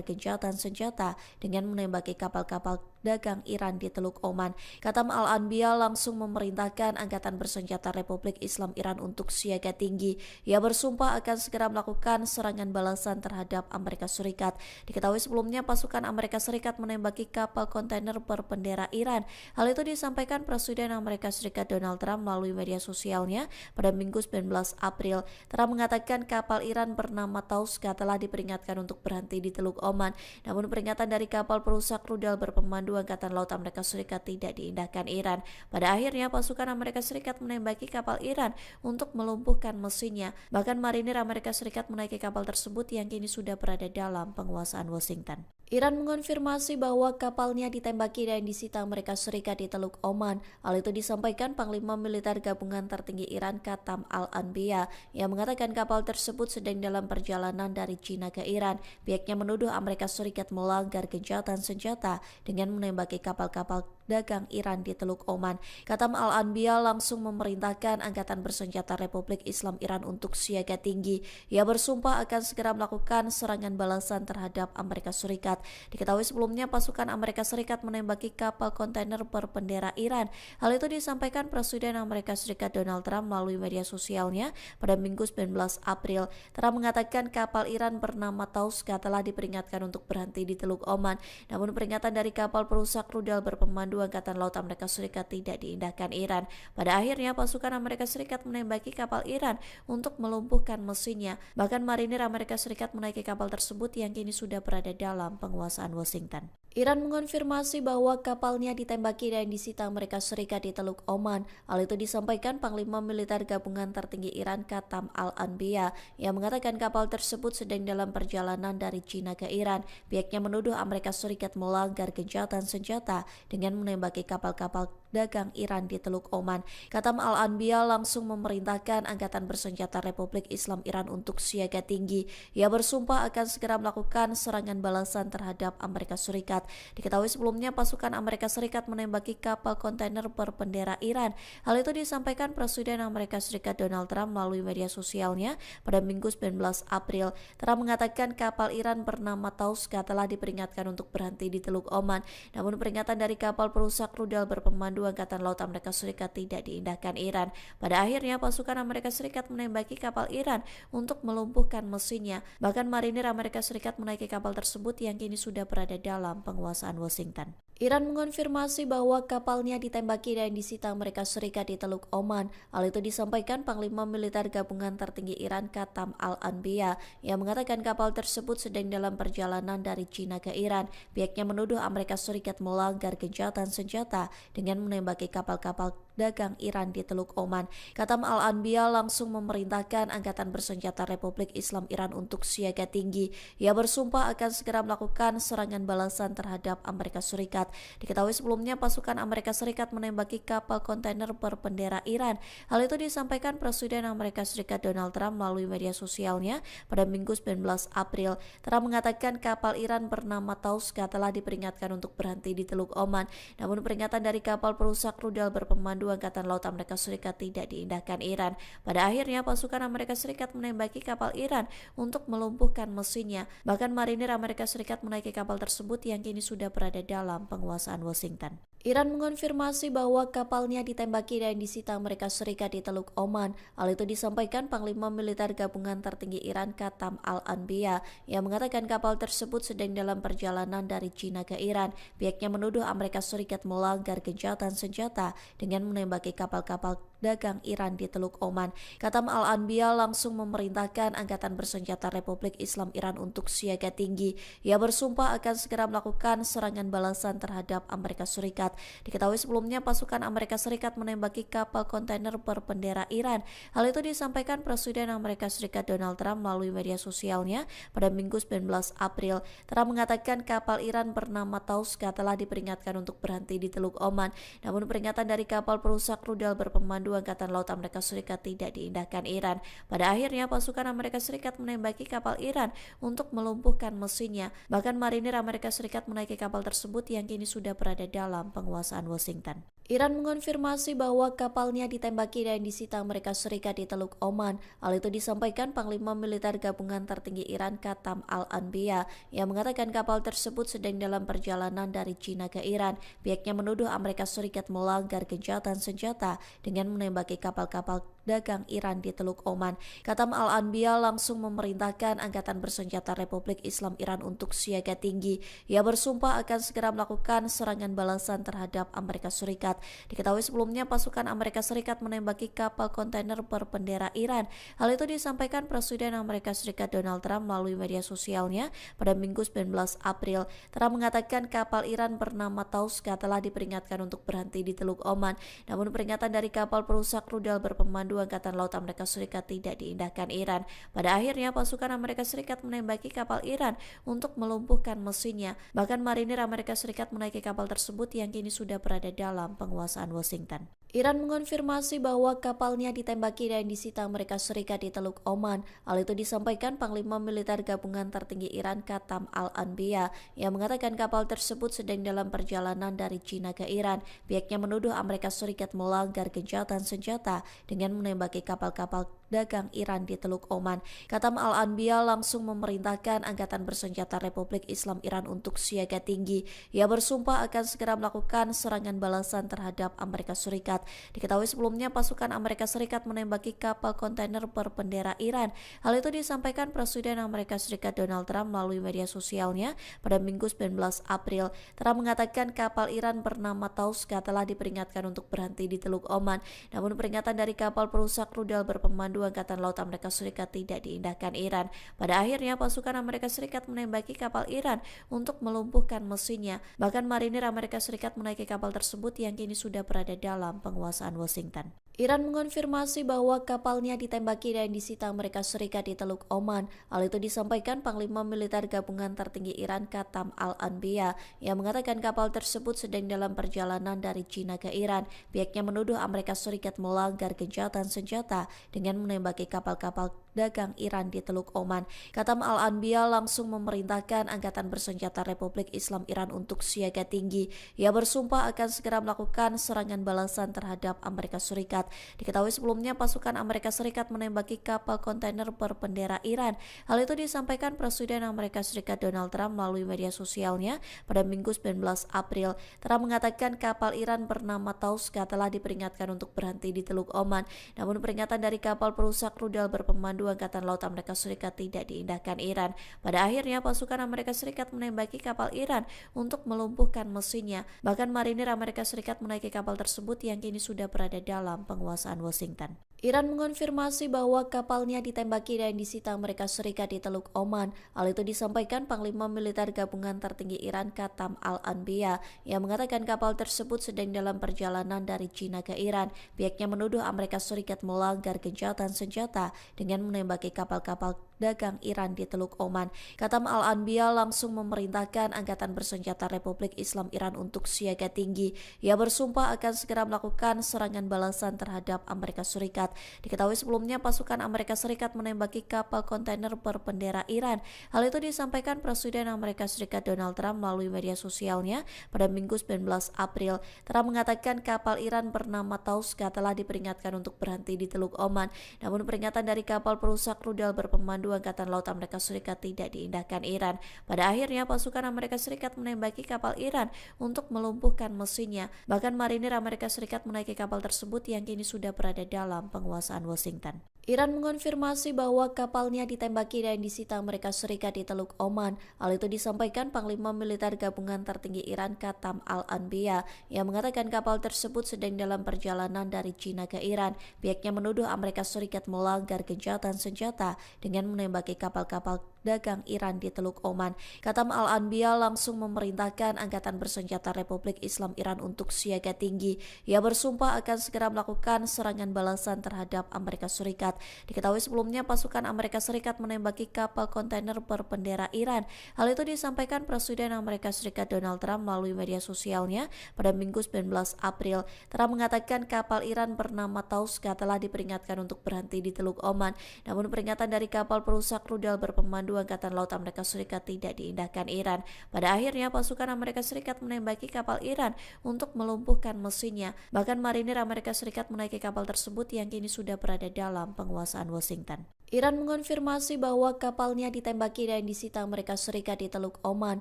gencatan senjata dengan menembaki kapal-kapal dagang Iran di Teluk Oman. Qatam Al-Anbiya langsung memerintahkan Angkatan Bersenjata Republik Islam Iran untuk siaga tinggi. Ia bersumpah akan segera melakukan serangan balasan terhadap Amerika Serikat. Diketahui sebelumnya pasukan Amerika Serikat menembaki kapal kontainer berbendera Iran. Hal itu disampaikan Presiden Amerika Serikat Donald Trump melalui media sosialnya pada Minggu 19 April. Trump mengatakan kapal Iran bernama Tauska telah diperingatkan untuk berhenti di Teluk Oman. Namun peringatan dari kapal perusak rudal berpemandu Angkatan Laut Amerika Serikat tidak diindahkan Iran. Pada akhirnya pasukan Amerika Serikat menembaki kapal Iran untuk melumpuhkan mesinnya. Bahkan marinir Amerika Serikat menaiki kapal tersebut yang kini sudah berada dalam penguasaan Washington. Iran mengonfirmasi bahwa kapalnya ditembaki dan disita Amerika Serikat di Teluk Oman. Hal itu disampaikan Panglima Militer Gabungan Tertinggi Iran Qatam Al-Anbiya yang mengatakan kapal tersebut sedang dalam perjalanan dari China ke Iran. Pihaknya menuduh Amerika Serikat melanggar gencatan senjata dengan menembaki kapal-kapal dagang Iran di Teluk Oman. Qatam Al-Anbiya langsung memerintahkan Angkatan Bersenjata Republik Islam Iran untuk siaga tinggi. Ia bersumpah akan segera melakukan serangan balasan terhadap Amerika Serikat. Diketahui sebelumnya pasukan Amerika Serikat menembaki kapal kontainer berbendera Iran. Hal itu disampaikan Presiden Amerika Serikat Donald Trump melalui media sosialnya pada Minggu 19 April. Trump mengatakan kapal Iran bernama Tauska telah diperingatkan untuk berhenti di Teluk Oman. Namun peringatan dari kapal perusak rudal berpemandu Angkatan Laut Amerika Serikat tidak diindahkan Iran. Pada akhirnya pasukan Amerika Serikat menembaki kapal Iran untuk melumpuhkan mesinnya. Bahkan marinir Amerika Serikat menaiki kapal tersebut yang kini sudah berada dalam penguasaan Washington. Iran mengonfirmasi bahwa kapalnya ditembaki dan disita Amerika Serikat di Teluk Oman. Hal itu disampaikan Panglima Militer Gabungan Tertinggi Iran Qatam Al-Anbiya yang mengatakan kapal tersebut sedang dalam perjalanan dari China ke Iran. Pihaknya menuduh Amerika Serikat melanggar gencatan senjata dengan menembaki kapal-kapal dagang Iran di Teluk Oman. Qatam Al-Anbiya langsung memerintahkan Angkatan Bersenjata Republik Islam Iran untuk siaga tinggi. Ia bersumpah akan segera melakukan serangan balasan terhadap Amerika Serikat. Diketahui sebelumnya pasukan Amerika Serikat menembaki kapal kontainer berbendera Iran. Hal itu disampaikan Presiden Amerika Serikat Donald Trump melalui media sosialnya pada Minggu 19 April. Trump mengatakan kapal Iran bernama Tauska telah diperingatkan untuk berhenti di Teluk Oman. Namun peringatan dari kapal perusak rudal berpemandu Angkatan Laut Amerika Serikat tidak diindahkan Iran. Pada akhirnya pasukan Amerika Serikat menembaki kapal Iran untuk melumpuhkan mesinnya. Bahkan marinir Amerika Serikat menaiki kapal tersebut yang kini sudah berada dalam penguasaan Washington. Iran mengonfirmasi bahwa kapalnya ditembaki dan disita Amerika Serikat di Teluk Oman. Hal itu disampaikan Panglima Militer Gabungan Tertinggi Iran Qatam Al-Anbiya yang mengatakan kapal tersebut sedang dalam perjalanan dari China ke Iran. Pihaknya menuduh Amerika Serikat melanggar gencatan senjata dengan menembaki kapal-kapal dagang Iran di Teluk Oman. Katam Al-Anbiya langsung memerintahkan Angkatan Bersenjata Republik Islam Iran untuk siaga tinggi. Ia bersumpah akan segera melakukan serangan balasan terhadap Amerika Serikat. Diketahui sebelumnya pasukan Amerika Serikat menembaki kapal kontainer berbendera Iran. Hal itu disampaikan Presiden Amerika Serikat Donald Trump melalui media sosialnya pada Minggu 19 April. Trump mengatakan kapal Iran bernama Tauska telah diperingatkan untuk berhenti di Teluk Oman. Namun peringatan dari kapal perusak rudal berpemandu Angkatan Laut Amerika Serikat tidak diindahkan Iran. Pada akhirnya pasukan Amerika Serikat menembaki kapal Iran untuk melumpuhkan mesinnya. Bahkan marinir Amerika Serikat menaiki kapal tersebut yang kini sudah berada dalam penguasaan Washington. Iran mengonfirmasi bahwa kapalnya ditembaki dan disita Amerika Serikat di Teluk Oman. Hal itu disampaikan Panglima Militer Gabungan Tertinggi Iran Katam Al-Anbiya yang mengatakan kapal tersebut sedang dalam perjalanan dari China ke Iran. Pihaknya menuduh Amerika Serikat melanggar gencatan senjata dengan menembaki kapal-kapal dagang Iran di Teluk Oman. Katam Al-Anbiya langsung memerintahkan Angkatan Bersenjata Republik Islam Iran untuk siaga tinggi. Ia bersumpah akan segera melakukan serangan balasan terhadap Amerika Serikat. Diketahui sebelumnya pasukan Amerika Serikat menembaki kapal kontainer berbendera Iran. Hal itu disampaikan Presiden Amerika Serikat Donald Trump melalui media sosialnya pada Minggu 19 April. Trump mengatakan kapal Iran bernama Tauska telah diperingatkan untuk berhenti di Teluk Oman. Namun peringatan dari kapal perusak rudal berpemandu Angkatan Laut Amerika Serikat tidak diindahkan Iran. Pada akhirnya pasukan Amerika Serikat menembaki kapal Iran untuk melumpuhkan mesinnya. Bahkan marinir Amerika Serikat menaiki kapal tersebut yang kini sudah berada dalam penguasaan Washington. Iran mengonfirmasi bahwa kapalnya ditembaki dan disita Amerika Serikat di Teluk Oman. Hal itu disampaikan Panglima Militer Gabungan Tertinggi Iran Katam Al-Anbiya yang mengatakan kapal tersebut sedang dalam perjalanan dari China ke Iran. Pihaknya menuduh Amerika Serikat melanggar gencatan senjata dengan menembaki kapal-kapal dagang Iran di Teluk Oman. Katam Al-Anbiya langsung memerintahkan Angkatan Bersenjata Republik Islam Iran untuk siaga tinggi. Ia bersumpah akan segera melakukan serangan balasan terhadap Amerika Serikat. Diketahui sebelumnya pasukan Amerika Serikat menembaki kapal kontainer berbendera Iran. Hal itu disampaikan Presiden Amerika Serikat Donald Trump melalui media sosialnya pada Minggu 19 April. Trump mengatakan kapal Iran bernama Tauska telah diperingatkan untuk berhenti di Teluk Oman. Namun peringatan dari kapal perusak rudal berpemandu Angkatan Laut Amerika Serikat tidak diindahkan Iran. Pada akhirnya pasukan Amerika Serikat menembaki kapal Iran untuk melumpuhkan mesinnya. Bahkan marinir Amerika Serikat menaiki kapal tersebut yang kini sudah berada dalam penguasaan Washington. Iran mengonfirmasi bahwa kapalnya ditembaki dan disita Amerika Serikat di Teluk Oman. Hal itu disampaikan Panglima Militer Gabungan Tertinggi Iran Katam Al-Anbiya yang mengatakan kapal tersebut sedang dalam perjalanan dari China ke Iran. Pihaknya menuduh Amerika Serikat melanggar gencatan senjata dengan menembaki kapal-kapal dagang Iran di Teluk Oman. Katam Al-Anbiya langsung memerintahkan Angkatan Bersenjata Republik Islam Iran untuk siaga tinggi. Ia bersumpah akan segera melakukan serangan balasan terhadap Amerika Serikat. Diketahui sebelumnya pasukan Amerika Serikat menembaki kapal kontainer berbendera Iran. Hal itu disampaikan Presiden Amerika Serikat Donald Trump melalui media sosialnya pada Minggu 19 April. Trump mengatakan kapal Iran bernama Tauska telah diperingatkan untuk berhenti di Teluk Oman. Namun peringatan dari kapal perusak rudal berpemandu Angkatan Laut Amerika Serikat tidak diindahkan Iran. Pada akhirnya pasukan Amerika Serikat menembaki kapal Iran untuk melumpuhkan mesinnya. Bahkan marinir Amerika Serikat menaiki kapal tersebut yang kini sudah berada dalam penguasaan Washington. Iran mengonfirmasi bahwa kapalnya ditembaki dan disita Amerika Serikat di Teluk Oman. Hal itu disampaikan Panglima Militer Gabungan Tertinggi Iran Katam Al-Anbiya yang mengatakan kapal tersebut sedang dalam perjalanan dari China ke Iran. Pihaknya menuduh Amerika Serikat melanggar gencatan senjata dengan menembaki kapal-kapal dagang Iran di Teluk Oman. Katam Al-Anbiya langsung memerintahkan Angkatan Bersenjata Republik Islam Iran untuk siaga tinggi. Ia bersumpah akan segera melakukan serangan balasan terhadap Amerika Serikat. Diketahui sebelumnya pasukan Amerika Serikat menembaki kapal kontainer berbendera Iran. Hal itu disampaikan Presiden Amerika Serikat Donald Trump melalui media sosialnya pada Minggu 19 April. Trump mengatakan kapal Iran bernama Tauska telah diperingatkan untuk berhenti di Teluk Oman. Namun peringatan dari kapal perusak rudal berpemandu Berpemandu Angkatan Laut Amerika Serikat tidak diindahkan Iran. Pada akhirnya pasukan Amerika Serikat menembaki kapal Iran untuk melumpuhkan mesinnya. Bahkan marinir Amerika Serikat menaiki kapal tersebut yang kini sudah berada dalam penguasaan Washington. Iran mengonfirmasi bahwa kapalnya ditembaki dan disita Amerika Serikat di Teluk Oman. Hal itu disampaikan Panglima Militer Gabungan Tertinggi Iran Qatam Al-Anbiya yang mengatakan kapal tersebut sedang dalam perjalanan dari China ke Iran. Pihaknya menuduh Amerika Serikat melanggar gencatan senjata dengan menembaki kapal-kapal dagang Iran di Teluk Oman. Qatam Al-Anbiya langsung memerintahkan Angkatan Bersenjata Republik Islam Iran untuk siaga tinggi. Ia bersumpah akan segera melakukan serangan balasan terhadap Amerika Serikat. Diketahui sebelumnya pasukan Amerika Serikat menembaki kapal kontainer berbendera Iran. Hal itu disampaikan Presiden Amerika Serikat Donald Trump melalui media sosialnya pada Minggu 19 April. Trump mengatakan kapal Iran bernama Tauska telah diperingatkan untuk berhenti di Teluk Oman. Namun peringatan dari kapal perusak rudal berpemandu Angkatan Laut Amerika Serikat tidak diindahkan Iran. Pada akhirnya pasukan Amerika Serikat menembaki kapal Iran untuk melumpuhkan mesinnya. Bahkan marinir Amerika Serikat menaiki kapal tersebut yang kini sudah berada dalam penguasaan Washington. Iran mengonfirmasi bahwa kapalnya ditembaki dan disita Amerika Serikat di Teluk Oman. Hal itu disampaikan Panglima Militer Gabungan Tertinggi Iran Qatam Al-Anbiya yang mengatakan kapal tersebut sedang dalam perjalanan dari China ke Iran. Pihaknya menuduh Amerika Serikat melanggar gencatan senjata dengan menembaki kapal-kapal dagang Iran di Teluk Oman. Qatam Al-Anbiya langsung memerintahkan Angkatan Bersenjata Republik Islam Iran untuk siaga tinggi. Ia bersumpah akan segera melakukan serangan balasan terhadap Amerika Serikat. Diketahui sebelumnya pasukan Amerika Serikat menembaki kapal kontainer berbendera Iran. Hal itu disampaikan Presiden Amerika Serikat Donald Trump melalui media sosialnya pada Minggu 19 April. Trump mengatakan kapal Iran bernama Tauska telah diperingatkan untuk berhenti di Teluk Oman. Namun peringatan dari kapal perusak rudal berpemandu Angkatan Laut Amerika Serikat tidak diindahkan Iran. Pada akhirnya pasukan Amerika Serikat menembaki kapal Iran untuk melumpuhkan mesinnya. Bahkan marinir Amerika Serikat menaiki kapal tersebut yang kini sudah berada dalam penguasaan Washington. Iran mengonfirmasi bahwa kapalnya ditembaki dan disita Amerika Serikat di Teluk Oman.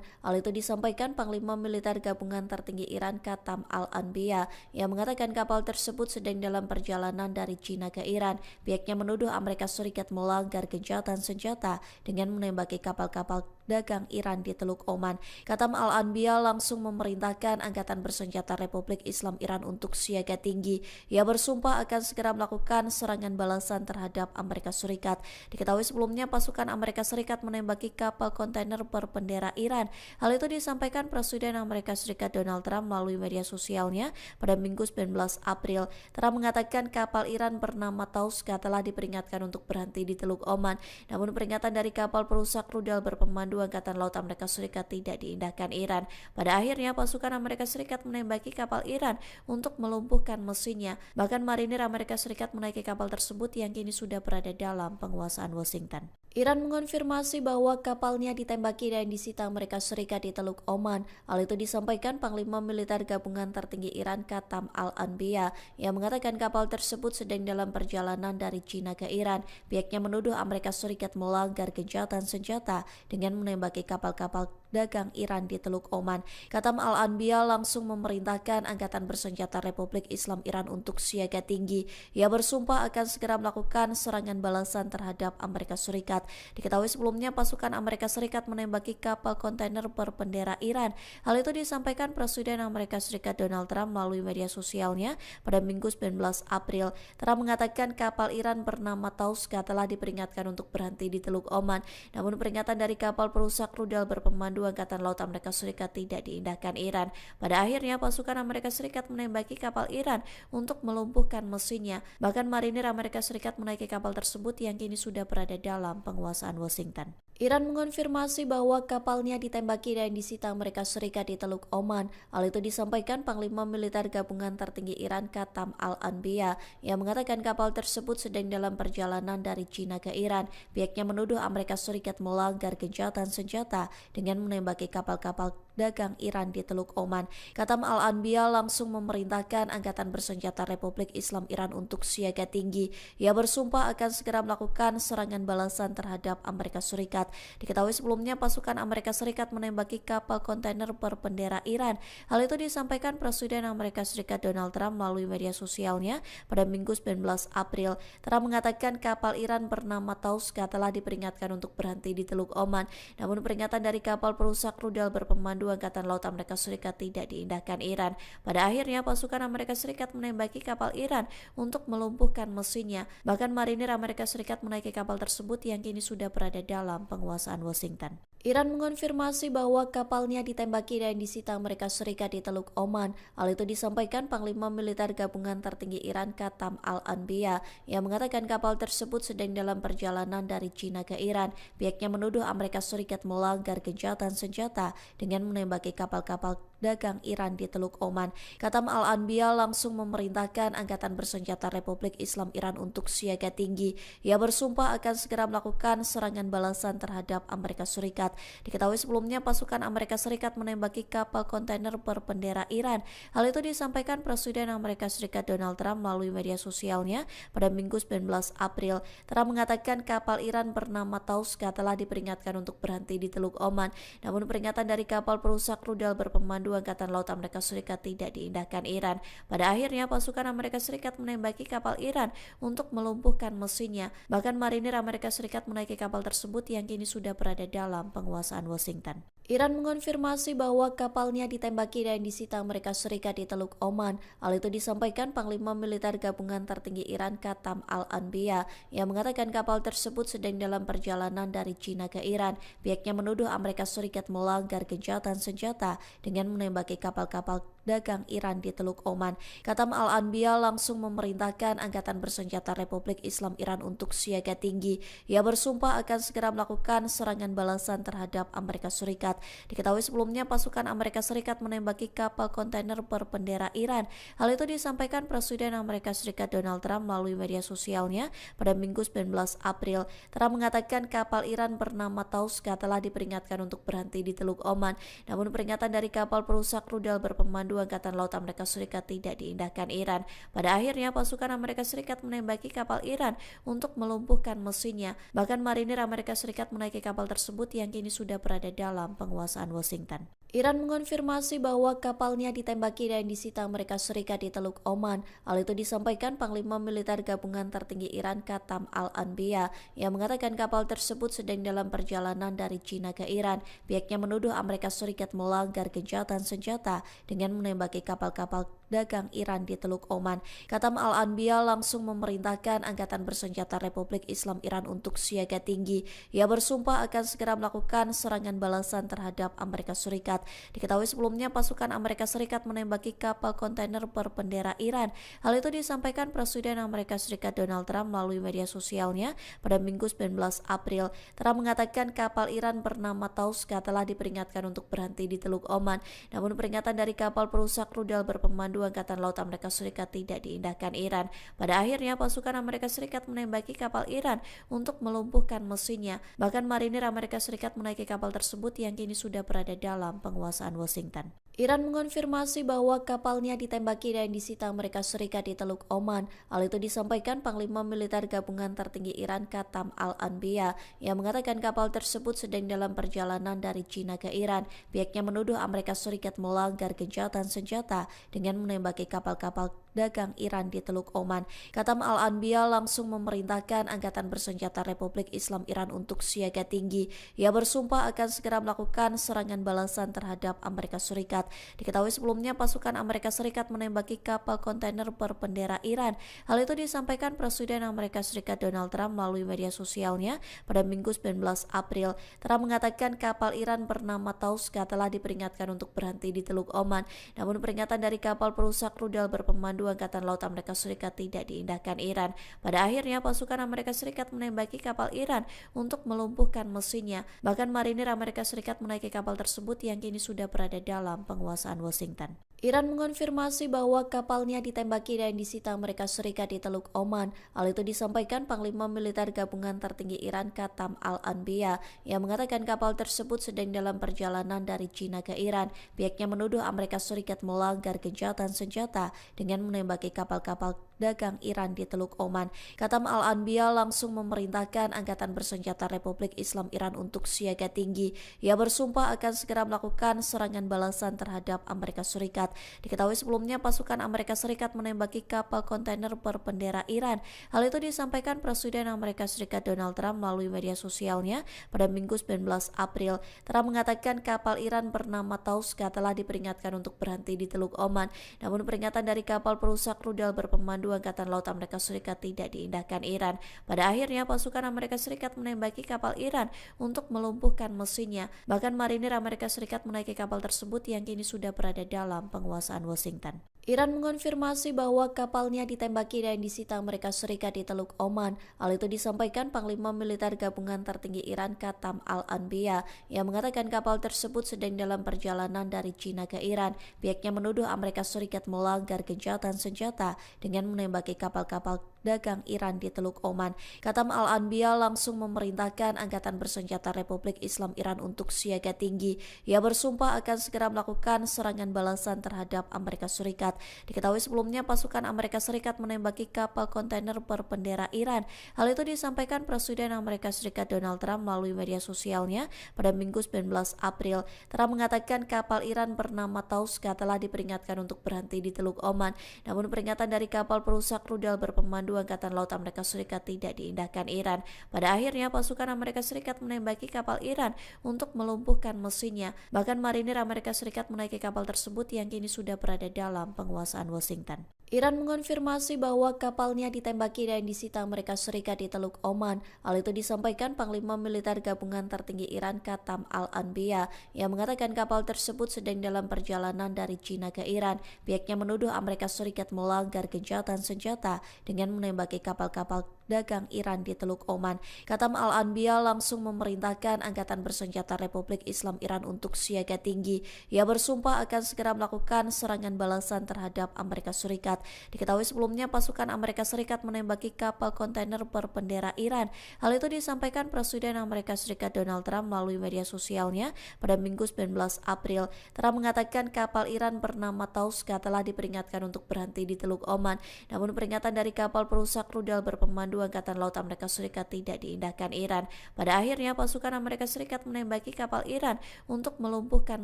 Hal itu disampaikan Panglima Militer Gabungan Tertinggi Iran Qatam Al-Anbiya yang mengatakan kapal tersebut sedang dalam perjalanan dari China ke Iran. Pihaknya menuduh Amerika Serikat melanggar gencatan senjata dengan menembaki kapal-kapal dagang Iran di Teluk Oman. Qatam Al-Anbiya langsung memerintahkan Angkatan Bersenjata Republik Islam Iran untuk siaga tinggi. Ia bersumpah akan segera melakukan serangan balasan terhadap Amerika Serikat. Diketahui sebelumnya pasukan Amerika Serikat menembaki kapal kontainer berbendera Iran. Hal itu disampaikan Presiden Amerika Serikat Donald Trump melalui media sosialnya pada Minggu 19 April. Trump mengatakan kapal Iran bernama Tauska telah diperingatkan untuk berhenti di Teluk Oman. Namun peringatan dari kapal perusak rudal berpemandu Angkatan Laut Amerika Serikat tidak diindahkan Iran. Pada akhirnya pasukan Amerika Serikat menembaki kapal Iran untuk melumpuhkan mesinnya. Bahkan marinir Amerika Serikat menaiki kapal tersebut yang kini sudah berada dalam penguasaan Washington. Iran mengonfirmasi bahwa kapalnya ditembaki dan disita Amerika Serikat di Teluk Oman. Hal itu disampaikan Panglima Militer Gabungan Tertinggi Iran Qatam Al-Anbiya yang mengatakan kapal tersebut sedang dalam perjalanan dari China ke Iran. Pihaknya menuduh Amerika Serikat melanggar gencatan senjata dengan menembaki kapal-kapal dagang Iran di Teluk Oman. Qatam Al-Anbiya langsung memerintahkan Angkatan Bersenjata Republik Islam Iran untuk siaga tinggi. Ia bersumpah akan segera melakukan serangan balasan terhadap Amerika Serikat. Diketahui sebelumnya pasukan Amerika Serikat menembaki kapal kontainer berbendera Iran. Hal itu disampaikan Presiden Amerika Serikat Donald Trump melalui media sosialnya pada Minggu 19 April. Trump mengatakan kapal Iran bernama Tauska telah diperingatkan untuk berhenti di Teluk Oman. Namun peringatan dari kapal perusak rudal berpemandu Angkatan Laut Amerika Serikat tidak diindahkan Iran. Pada akhirnya pasukan Amerika Serikat menembaki kapal Iran untuk melumpuhkan mesinnya. Bahkan marinir Amerika Serikat menaiki kapal tersebut yang kini sudah berada dalam penguasaan Washington. Iran mengonfirmasi bahwa kapalnya ditembaki dan disita Amerika Serikat di Teluk Oman. Hal itu disampaikan Panglima Militer Gabungan Tertinggi Iran Qatam Al-Anbiya yang mengatakan kapal tersebut sedang dalam perjalanan dari China ke Iran. Pihaknya menuduh Amerika Serikat melanggar gencatan senjata dengan menembaki kapal-kapal dagang Iran di Teluk Oman. Qatam Al-Anbiya langsung memerintahkan Angkatan Bersenjata Republik Islam Iran untuk siaga tinggi. Ia bersumpah akan segera melakukan serangan balasan terhadap Amerika Serikat. Diketahui sebelumnya pasukan Amerika Serikat menembaki kapal kontainer berbendera Iran. Hal itu disampaikan Presiden Amerika Serikat Donald Trump melalui media sosialnya pada Minggu 19 April. Trump mengatakan kapal Iran bernama Tauska telah diperingatkan untuk berhenti di Teluk Oman. Namun peringatan dari kapal perusak rudal berpemandu Angkatan Laut Amerika Serikat tidak diindahkan Iran. Pada akhirnya pasukan Amerika Serikat menembaki kapal Iran untuk melumpuhkan mesinnya. Bahkan marinir Amerika Serikat menaiki kapal tersebut yang kini sudah berada dalam penguasaan Washington. Iran mengonfirmasi bahwa kapalnya ditembaki dan disita Amerika Serikat di Teluk Oman. Hal itu disampaikan Panglima Militer Gabungan Tertinggi Iran Qatam Al-Anbiya yang mengatakan kapal tersebut sedang dalam perjalanan dari China ke Iran. Pihaknya menuduh Amerika Serikat melanggar gencatan senjata dengan menembaki kapal-kapal dagang Iran di Teluk Oman. Qatam Al-Anbiya langsung memerintahkan Angkatan Bersenjata Republik Islam Iran untuk siaga tinggi. Ia bersumpah akan segera melakukan serangan balasan terhadap Amerika Serikat. Diketahui sebelumnya pasukan Amerika Serikat menembaki kapal kontainer berbendera Iran. Hal itu disampaikan Presiden Amerika Serikat Donald Trump melalui media sosialnya pada Minggu 19 April. Trump mengatakan kapal Iran bernama Tauska telah diperingatkan untuk berhenti di Teluk Oman. Namun peringatan dari kapal perusak rudal berpemandu Angkatan Laut Amerika Serikat tidak diindahkan Iran. Pada akhirnya pasukan Amerika Serikat menembaki kapal Iran untuk melumpuhkan mesinnya. Bahkan marinir Amerika Serikat menaiki kapal tersebut yang kini sudah berada dalam penguasaan Washington. Iran mengonfirmasi bahwa kapalnya ditembaki dan disita Amerika Serikat di Teluk Oman. Hal itu disampaikan Panglima Militer Gabungan Tertinggi Iran Qatam Al-Anbiya yang mengatakan kapal tersebut sedang dalam perjalanan dari China ke Iran. Pihaknya menuduh Amerika Serikat melanggar gencatan senjata dengan menembaki kapal-kapal dagang Iran di Teluk Oman. Qatam Al-Anbiya langsung memerintahkan Angkatan Bersenjata Republik Islam Iran untuk siaga tinggi. Ia bersumpah akan segera melakukan serangan balasan terhadap Amerika Serikat. Diketahui sebelumnya pasukan Amerika Serikat menembaki kapal kontainer berbendera Iran. Hal itu disampaikan Presiden Amerika Serikat Donald Trump melalui media sosialnya pada Minggu 19 April. Trump mengatakan kapal Iran bernama Tauska telah diperingatkan untuk berhenti di Teluk Oman. Namun peringatan dari kapal perusak rudal berpemandu Angkatan Laut Amerika Serikat tidak diindahkan Iran. Pada akhirnya pasukan Amerika Serikat menembaki kapal Iran untuk melumpuhkan mesinnya. Bahkan marinir Amerika Serikat menaiki kapal tersebut yang kini sudah berada dalam penguasaan Washington. Iran mengonfirmasi bahwa kapalnya ditembaki dan disita Amerika Serikat di Teluk Oman. Hal itu disampaikan Panglima Militer Gabungan Tertinggi Iran Qatam Al-Anbiya yang mengatakan kapal tersebut sedang dalam perjalanan dari China ke Iran. Pihaknya menuduh Amerika Serikat melanggar gencatan senjata dengan menembaki kapal-kapal dagang Iran di Teluk Oman. Qatam Al-Anbiya langsung memerintahkan Angkatan Bersenjata Republik Islam Iran untuk siaga tinggi. Ia bersumpah akan segera melakukan serangan balasan terhadap Amerika Serikat. Diketahui sebelumnya pasukan Amerika Serikat menembaki kapal kontainer berbendera Iran. Hal itu disampaikan Presiden Amerika Serikat Donald Trump melalui media sosialnya pada Minggu 19 April. Trump mengatakan kapal Iran bernama Tauska telah diperingatkan untuk berhenti di Teluk Oman. Namun peringatan dari kapal perusak rudal berpemandu Angkatan Laut Amerika Serikat tidak diindahkan Iran. Pada akhirnya pasukan Amerika Serikat menembaki kapal Iran untuk melumpuhkan mesinnya. Bahkan marinir Amerika Serikat menaiki kapal tersebut yang kini sudah berada dalam penguasaan Washington. Iran mengonfirmasi bahwa kapalnya ditembaki dan disita Amerika Serikat di Teluk Oman. Hal itu disampaikan Panglima Militer Gabungan Tertinggi Iran Qatam Al-Anbiya yang mengatakan kapal tersebut sedang dalam perjalanan dari China ke Iran. Pihaknya menuduh Amerika Serikat melanggar gencatan senjata dengan menembaki kapal-kapal dagang Iran di Teluk Oman. Qatam Al-Anbiya langsung memerintahkan Angkatan Bersenjata Republik Islam Iran untuk siaga tinggi. Ia bersumpah akan segera melakukan serangan balasan terhadap Amerika Serikat. Diketahui sebelumnya pasukan Amerika Serikat menembaki kapal kontainer berbendera Iran. Hal itu disampaikan Presiden Amerika Serikat Donald Trump melalui media sosialnya pada Minggu 19 April. Trump mengatakan kapal Iran bernama Tauska telah diperingatkan untuk berhenti di Teluk Oman. Namun peringatan dari kapal perusak rudal berpemandu Angkatan Laut Amerika Serikat tidak diindahkan Iran. Pada akhirnya pasukan Amerika Serikat menembaki kapal Iran untuk melumpuhkan mesinnya. Bahkan marinir Amerika Serikat menaiki kapal tersebut yang kini sudah berada dalam penguasaan Washington. Iran mengonfirmasi bahwa kapalnya ditembaki dan disita Amerika Serikat di Teluk Oman. Hal itu disampaikan Panglima Militer Gabungan Tertinggi Iran Qatam Al-Anbiya yang mengatakan kapal tersebut sedang dalam perjalanan dari China ke Iran. Pihaknya menuduh Amerika Serikat melanggar gencatan senjata dengan menembaki kapal-kapal dagang Iran di Teluk Oman. Katam Al-Anbiya langsung memerintahkan Angkatan Bersenjata Republik Islam Iran untuk siaga tinggi. Ia bersumpah akan segera melakukan serangan balasan terhadap Amerika Serikat. Diketahui sebelumnya pasukan Amerika Serikat menembaki kapal kontainer berbendera Iran. Hal itu disampaikan Presiden Amerika Serikat Donald Trump melalui media sosialnya pada Minggu 19 April. Trump mengatakan kapal Iran bernama Tauska telah diperingatkan untuk berhenti di Teluk Oman. Namun peringatan dari kapal perusak rudal berpemandu Angkatan Laut Amerika Serikat tidak diindahkan Iran. Pada akhirnya pasukan Amerika Serikat menembaki kapal Iran untuk melumpuhkan mesinnya. Bahkan marinir Amerika Serikat menaiki kapal tersebut yang kini sudah berada dalam penguasaan Washington. Iran mengonfirmasi bahwa kapalnya ditembaki dan disita Amerika Serikat di Teluk Oman. Hal itu disampaikan Panglima Militer Gabungan Tertinggi Iran Katam Al-Anbiya yang mengatakan kapal tersebut sedang dalam perjalanan dari China ke Iran. Pihaknya menuduh Amerika Serikat melanggar gencatan senjata dengan menembaki kapal-kapal dagang Iran di Teluk Oman. Katam Al-Anbiya langsung memerintahkan Angkatan Bersenjata Republik Islam Iran untuk siaga tinggi. Ia bersumpah akan segera melakukan serangan balasan terhadap Amerika Serikat. Diketahui sebelumnya pasukan Amerika Serikat menembaki kapal kontainer berbendera Iran. Hal itu disampaikan Presiden Amerika Serikat Donald Trump melalui media sosialnya pada Minggu 19 April. Trump mengatakan kapal Iran bernama Tauska telah diperingatkan untuk berhenti di Teluk Oman. Namun peringatan dari kapal perusak rudal berpemandu Angkatan Laut Amerika Serikat tidak diindahkan Iran. Pada akhirnya pasukan Amerika Serikat menembaki kapal Iran untuk melumpuhkan mesinnya. Bahkan marinir Amerika Serikat menaiki kapal tersebut yang kini sudah berada dalam penguasaan Washington. Iran mengonfirmasi bahwa kapalnya ditembaki dan disita Amerika Serikat di Teluk Oman. Hal itu disampaikan Panglima Militer Gabungan Tertinggi Iran Katam Al-Anbiya yang mengatakan kapal tersebut sedang dalam perjalanan dari China ke Iran. Pihaknya menuduh Amerika Serikat melanggar gencatan senjata dengan menembaki kapal-kapal dagang Iran di Teluk Oman. Katam Al-Anbiya langsung memerintahkan Angkatan Bersenjata Republik Islam Iran untuk siaga tinggi. Ia bersumpah akan segera melakukan serangan balasan terhadap Amerika Serikat. Diketahui sebelumnya pasukan Amerika Serikat menembaki kapal kontainer berbendera Iran. Hal itu disampaikan Presiden Amerika Serikat Donald Trump melalui media sosialnya pada Minggu 19 April. Trump mengatakan kapal Iran bernama Tauska telah diperingatkan untuk berhenti di Teluk Oman. Namun peringatan dari kapal perusak rudal berpemandu Angkatan Laut Amerika Serikat tidak diindahkan Iran. Pada akhirnya pasukan Amerika Serikat menembaki kapal Iran untuk melumpuhkan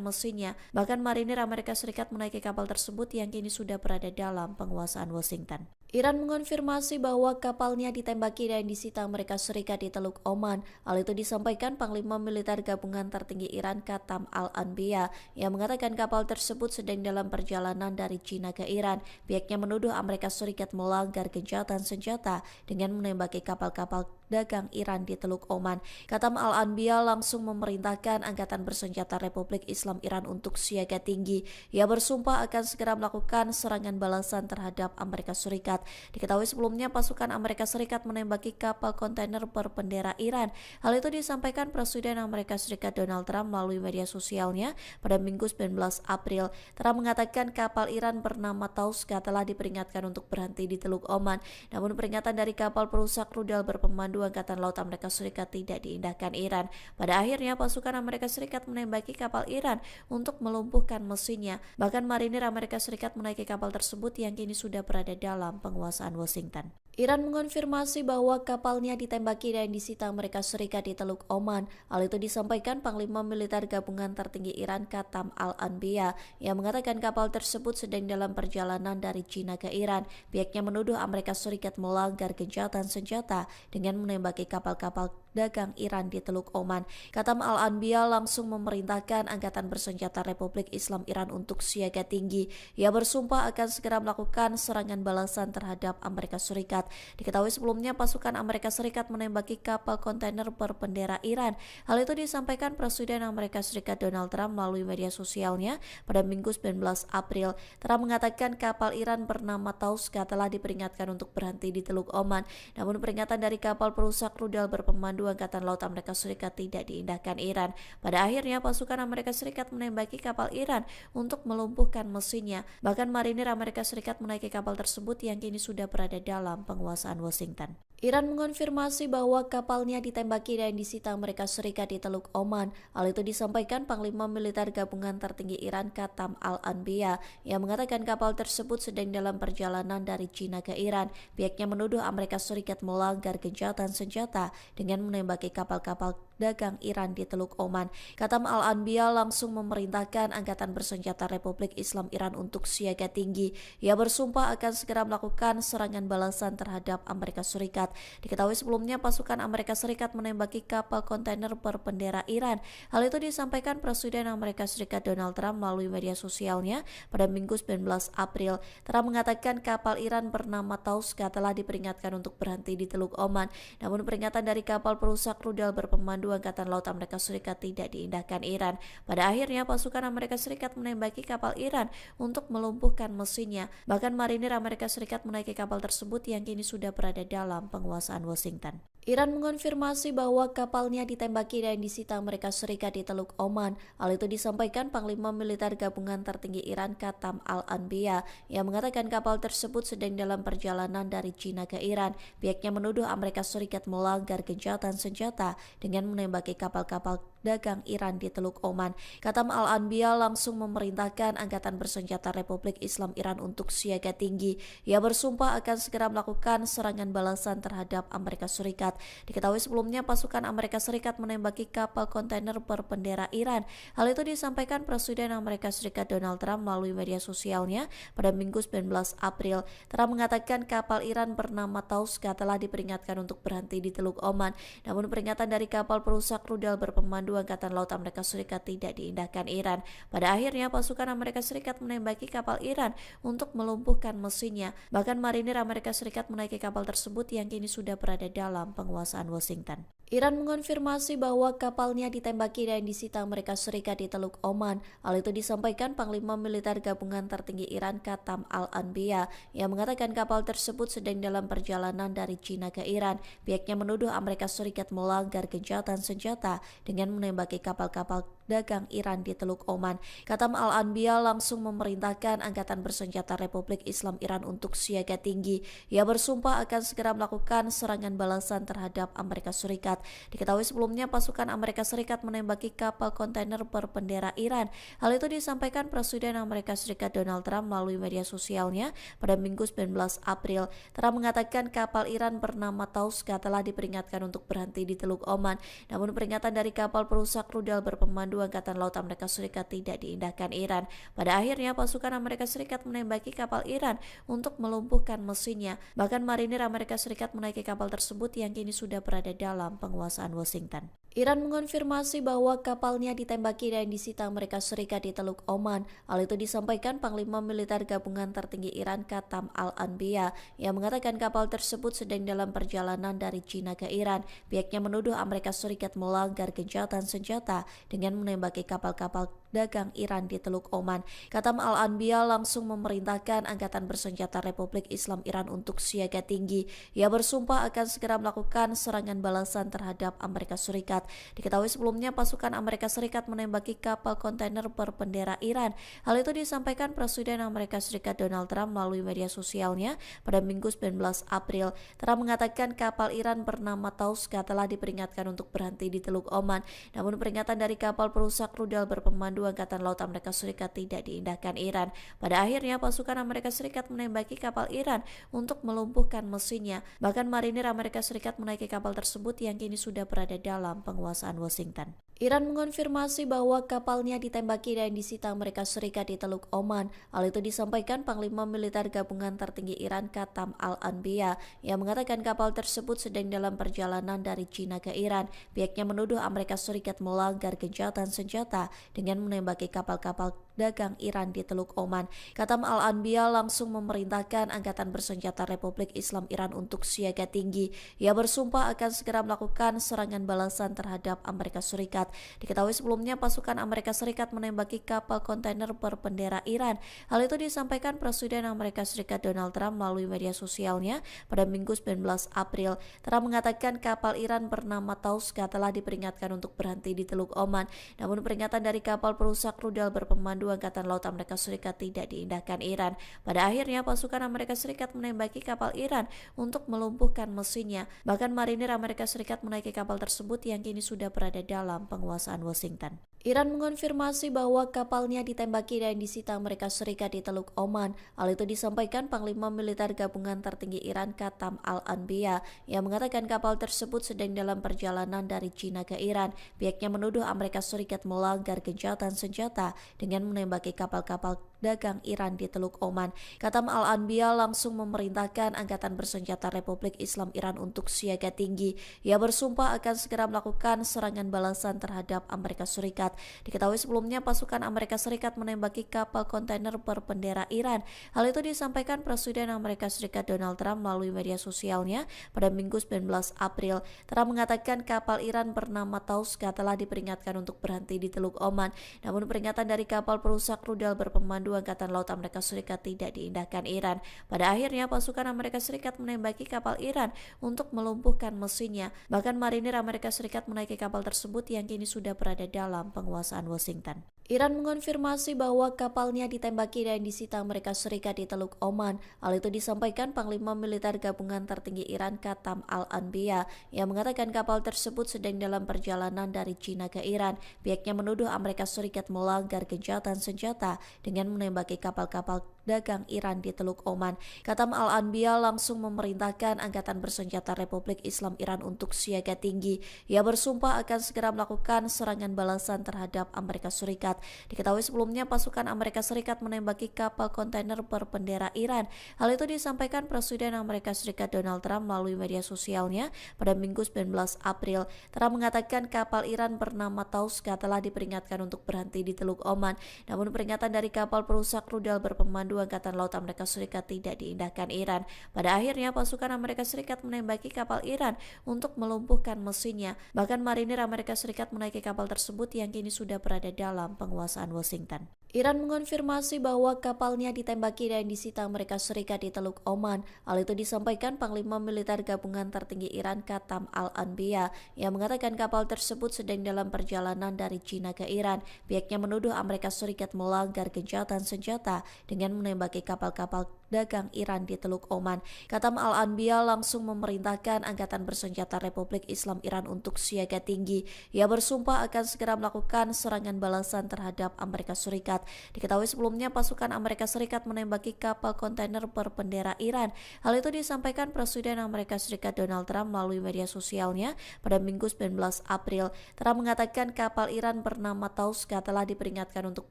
mesinnya. Bahkan marinir Amerika Serikat menaiki kapal tersebut yang kini sudah berada dalam penguasaan Washington. Iran mengonfirmasi bahwa kapalnya ditembaki dan disita Amerika Serikat di Teluk Oman. Hal itu disampaikan Panglima Militer Gabungan Tertinggi Iran Katam Al-Anbiya yang mengatakan kapal tersebut sedang dalam perjalanan dari China ke Iran. Pihaknya menuduh Amerika Serikat melanggar gencatan senjata dengan menembaki kapal-kapal dagang Iran di Teluk Oman. Katam Al-Anbiya langsung memerintahkan Angkatan Bersenjata Republik Islam Iran untuk siaga tinggi. Ia bersumpah akan segera melakukan serangan balasan terhadap Amerika Serikat. Diketahui sebelumnya pasukan Amerika Serikat menembaki kapal kontainer berbendera Iran. Hal itu disampaikan Presiden Amerika Serikat Donald Trump melalui media sosialnya pada Minggu 19 April. Trump mengatakan kapal Iran bernama Tauska telah diperingatkan untuk berhenti di Teluk Oman. Namun peringatan dari kapal perusak rudal berpemandu Angkatan Laut Amerika Serikat tidak diindahkan Iran. Pada akhirnya pasukan Amerika Serikat menembaki kapal Iran untuk melumpuhkan mesinnya. Bahkan marinir Amerika Serikat menaiki kapal tersebut yang kini sudah berada dalam penguasaan Washington. Iran mengonfirmasi bahwa kapalnya ditembaki dan disita Amerika Serikat di Teluk Oman. Hal itu disampaikan Panglima Militer Gabungan Tertinggi Iran Katam Al-Anbiya yang mengatakan kapal tersebut sedang dalam perjalanan dari China ke Iran. Pihaknya menuduh Amerika Serikat melanggar gencatan senjata dengan menembaki kapal-kapal dagang Iran di Teluk Oman. Katam Al-Anbiya langsung memerintahkan Angkatan Bersenjata Republik Islam Iran untuk siaga tinggi. Ia bersumpah akan segera melakukan serangan balasan terhadap Amerika Serikat. Diketahui sebelumnya pasukan Amerika Serikat menembaki kapal kontainer berbendera Iran. Hal itu disampaikan Presiden Amerika Serikat Donald Trump melalui media sosialnya pada Minggu 19 April. Trump mengatakan kapal Iran bernama Tauska telah diperingatkan untuk berhenti di Teluk Oman. Namun peringatan dari kapal perusak rudal berpemandu Berpemandu Angkatan Laut Amerika Serikat tidak diindahkan Iran. Pada akhirnya pasukan Amerika Serikat menembaki kapal Iran untuk melumpuhkan mesinnya. Bahkan marinir Amerika Serikat menaiki kapal tersebut yang kini sudah berada dalam penguasaan Washington. Iran mengonfirmasi bahwa kapalnya ditembaki dan disita Amerika Serikat di Teluk Oman. Hal itu disampaikan Panglima Militer Gabungan Tertinggi Iran Qatam Al-Anbiya yang mengatakan kapal tersebut sedang dalam perjalanan dari China ke Iran. Pihaknya menuduh Amerika Serikat melanggar gencatan senjata dengan menembaki kapal-kapal dagang Iran di Teluk Oman. Qatam Al-Anbiya langsung memerintahkan Angkatan Bersenjata Republik Islam Iran untuk siaga tinggi. Ia bersumpah akan segera melakukan serangan balasan terhadap Amerika Serikat. Diketahui sebelumnya pasukan Amerika Serikat menembaki kapal kontainer berbendera Iran. Hal itu disampaikan Presiden Amerika Serikat Donald Trump melalui media sosialnya pada Minggu 19 April. Trump mengatakan kapal Iran bernama Tauska telah diperingatkan untuk berhenti di Teluk Oman. Namun peringatan dari kapal perusak rudal berpemandu Angkatan Laut Amerika Serikat tidak diindahkan Iran. Pada akhirnya pasukan Amerika Serikat menembaki kapal Iran untuk melumpuhkan mesinnya. Bahkan marinir Amerika Serikat menaiki kapal tersebut yang kini sudah berada dalam penguasaan Washington. Iran mengonfirmasi bahwa kapalnya ditembaki dan disita Amerika Serikat di Teluk Oman. Hal itu disampaikan Panglima Militer Gabungan Tertinggi Iran Qatam Al-Anbiya yang mengatakan kapal tersebut sedang dalam perjalanan dari China ke Iran. Pihaknya menuduh Amerika Serikat melanggar gencatan senjata dengan menembaki kapal-kapal dagang Iran di Teluk Oman. Qatam Al-Anbiya langsung memerintahkan Angkatan Bersenjata Republik Islam Iran untuk siaga tinggi. Ia bersumpah akan segera melakukan serangan balasan terhadap Amerika Serikat. Diketahui sebelumnya pasukan Amerika Serikat menembaki kapal kontainer berbendera Iran. Hal itu disampaikan Presiden Amerika Serikat Donald Trump melalui media sosialnya pada Minggu 19 April. Trump mengatakan kapal Iran bernama Tauska telah diperingatkan untuk berhenti di Teluk Oman. Namun peringatan dari kapal perusak rudal berpemandu Angkatan Laut Amerika Serikat tidak diindahkan Iran. Pada akhirnya pasukan Amerika Serikat menembaki kapal Iran untuk melumpuhkan mesinnya. Bahkan marinir Amerika Serikat menaiki kapal tersebut yang kini sudah berada dalam penguasaan Washington. Iran mengonfirmasi bahwa kapalnya ditembaki dan disita Amerika Serikat di Teluk Oman. Hal itu disampaikan Panglima Militer Gabungan Tertinggi Iran Qatam Al-Anbiya yang mengatakan kapal tersebut sedang dalam perjalanan dari China ke Iran. Pihaknya menuduh Amerika Serikat melanggar gencatan senjata dengan menembaki kapal-kapal dagang Iran di Teluk Oman. Qatam Al-Anbiya langsung memerintahkan Angkatan Bersenjata Republik Islam Iran untuk siaga tinggi. Ia bersumpah akan segera melakukan serangan balasan terhadap Amerika Serikat. Diketahui sebelumnya pasukan Amerika Serikat menembaki kapal kontainer berbendera Iran. Hal itu disampaikan Presiden Amerika Serikat Donald Trump melalui media sosialnya pada Minggu 19 April. Trump mengatakan kapal Iran bernama Tauska telah diperingatkan untuk berhenti di Teluk Oman. Namun peringatan dari kapal perusak rudal berpemandu Angkatan Laut Amerika Serikat tidak diindahkan Iran. Pada akhirnya pasukan Amerika Serikat menembaki kapal Iran untuk melumpuhkan mesinnya. Bahkan marinir Amerika Serikat menaiki kapal tersebut yang kini sudah berada dalam penguasaan Washington. Iran mengonfirmasi bahwa kapalnya ditembaki dan disita Amerika Serikat di Teluk Oman. Hal itu disampaikan Panglima Militer Gabungan Tertinggi Iran Qatam Al-Anbiya yang mengatakan kapal tersebut sedang dalam perjalanan dari China ke Iran. Pihaknya menuduh Amerika Serikat melanggar gencatan senjata dengan menembaki kapal-kapal dagang Iran di Teluk Oman. Qatam Al-Anbiya langsung memerintahkan Angkatan Bersenjata Republik Islam Iran untuk siaga tinggi. Ia bersumpah akan segera melakukan serangan balasan terhadap Amerika Serikat. Diketahui sebelumnya pasukan Amerika Serikat menembaki kapal kontainer berbendera Iran. Hal itu disampaikan Presiden Amerika Serikat Donald Trump melalui media sosialnya pada Minggu 19 April. Trump mengatakan kapal Iran bernama Tauska telah diperingatkan untuk berhenti di Teluk Oman. Namun peringatan dari kapal perusak rudal berpemandu Angkatan Laut Amerika Serikat tidak diindahkan Iran. Pada akhirnya pasukan Amerika Serikat menembaki kapal Iran untuk melumpuhkan mesinnya. Bahkan marinir Amerika Serikat menaiki kapal tersebut yang kini sudah berada dalam penguasaan Washington. Iran mengonfirmasi bahwa kapalnya ditembaki dan disita Amerika Serikat di Teluk Oman. Hal itu disampaikan Panglima Militer Gabungan Tertinggi Iran Qatam Al-Anbiya yang mengatakan kapal tersebut sedang dalam perjalanan dari China ke Iran. Pihaknya menuduh Amerika Serikat melanggar gencatan senjata dengan menembaki kapal-kapal dagang Iran di Teluk Oman. Katam Al-Anbiya langsung memerintahkan Angkatan Bersenjata Republik Islam Iran untuk siaga tinggi. Ia bersumpah akan segera melakukan serangan balasan terhadap Amerika Serikat. Diketahui sebelumnya pasukan Amerika Serikat menembaki kapal kontainer berbendera Iran. Hal itu disampaikan Presiden Amerika Serikat Donald Trump melalui media sosialnya pada Minggu 19 April. Trump mengatakan kapal Iran bernama Tauska telah diperingatkan untuk berhenti di Teluk Oman. Namun peringatan dari kapal perusak rudal berpemandu Angkatan Laut Amerika Serikat tidak diindahkan Iran. Pada akhirnya pasukan Amerika Serikat menembaki kapal Iran untuk melumpuhkan mesinnya. Bahkan marinir Amerika Serikat menaiki kapal tersebut yang kini sudah berada dalam penguasaan Washington. Iran mengonfirmasi bahwa kapalnya ditembaki dan disita Amerika Serikat di Teluk Oman. Hal itu disampaikan Panglima Militer Gabungan Tertinggi Iran Katam Al-Anbiya yang mengatakan kapal tersebut sedang dalam perjalanan dari China ke Iran. Pihaknya menuduh Amerika Serikat melanggar gencatan senjata dengan menembaki kapal-kapal dagang Iran di Teluk Oman. Katam Al-Anbiya langsung memerintahkan Angkatan Bersenjata Republik Islam Iran untuk siaga tinggi. Ia bersumpah akan segera melakukan serangan balasan terhadap Amerika Serikat. Diketahui sebelumnya pasukan Amerika Serikat menembaki kapal kontainer berbendera Iran. Hal itu disampaikan Presiden Amerika Serikat Donald Trump melalui media sosialnya pada Minggu 19 April. Trump mengatakan kapal Iran bernama Tauska telah diperingatkan untuk berhenti di Teluk Oman. Namun peringatan dari kapal perusak rudal berpemandu Angkatan Laut Amerika Serikat tidak diindahkan Iran. Pada akhirnya pasukan Amerika Serikat menembaki kapal Iran untuk melumpuhkan mesinnya. Bahkan marinir Amerika Serikat menaiki kapal tersebut yang kini sudah berada dalam penguasaan Washington. Iran mengonfirmasi bahwa kapalnya ditembaki dan disita Amerika Serikat di Teluk Oman. Hal itu disampaikan Panglima Militer Gabungan Tertinggi Iran Katam Al-Anbiya yang mengatakan kapal tersebut sedang dalam perjalanan dari China ke Iran. Pihaknya menuduh Amerika Serikat melanggar gencatan senjata dengan menembaki kapal-kapal dagang Iran di Teluk Oman. Katam Al-Anbiya langsung memerintahkan Angkatan Bersenjata Republik Islam Iran untuk siaga tinggi. Ia bersumpah akan segera melakukan serangan balasan terhadap Amerika Serikat. Diketahui sebelumnya pasukan Amerika Serikat menembaki kapal kontainer berbendera Iran. Hal itu disampaikan Presiden Amerika Serikat Donald Trump melalui media sosialnya pada Minggu 19 April. Trump mengatakan kapal Iran bernama Tauska telah diperingatkan untuk berhenti di Teluk Oman. Namun peringatan dari kapal perusak rudal berpemandu Angkatan Laut Amerika Serikat tidak diindahkan Iran. Pada akhirnya pasukan Amerika Serikat menembaki kapal Iran untuk melumpuhkan mesinnya. Bahkan marinir Amerika Serikat menaiki kapal tersebut yang kini sudah berada dalam penguasaan Washington. Iran mengonfirmasi bahwa kapalnya ditembaki dan disita Amerika Serikat di Teluk Oman. Hal itu disampaikan Panglima Militer Gabungan Tertinggi Iran Katam Al-Anbiya yang mengatakan kapal tersebut sedang dalam perjalanan dari China ke Iran. Pihaknya menuduh Amerika Serikat melanggar gencatan senjata dengan menembaki kapal-kapal dagang Iran di Teluk Oman. Katam Al-Anbiya langsung memerintahkan Angkatan Bersenjata Republik Islam Iran untuk siaga tinggi. Ia bersumpah akan segera melakukan serangan balasan terhadap Amerika Serikat. Diketahui sebelumnya pasukan Amerika Serikat menembaki kapal kontainer berbendera Iran. Hal itu disampaikan Presiden Amerika Serikat Donald Trump melalui media sosialnya pada Minggu 19 April. Trump mengatakan kapal Iran bernama Tauska telah diperingatkan untuk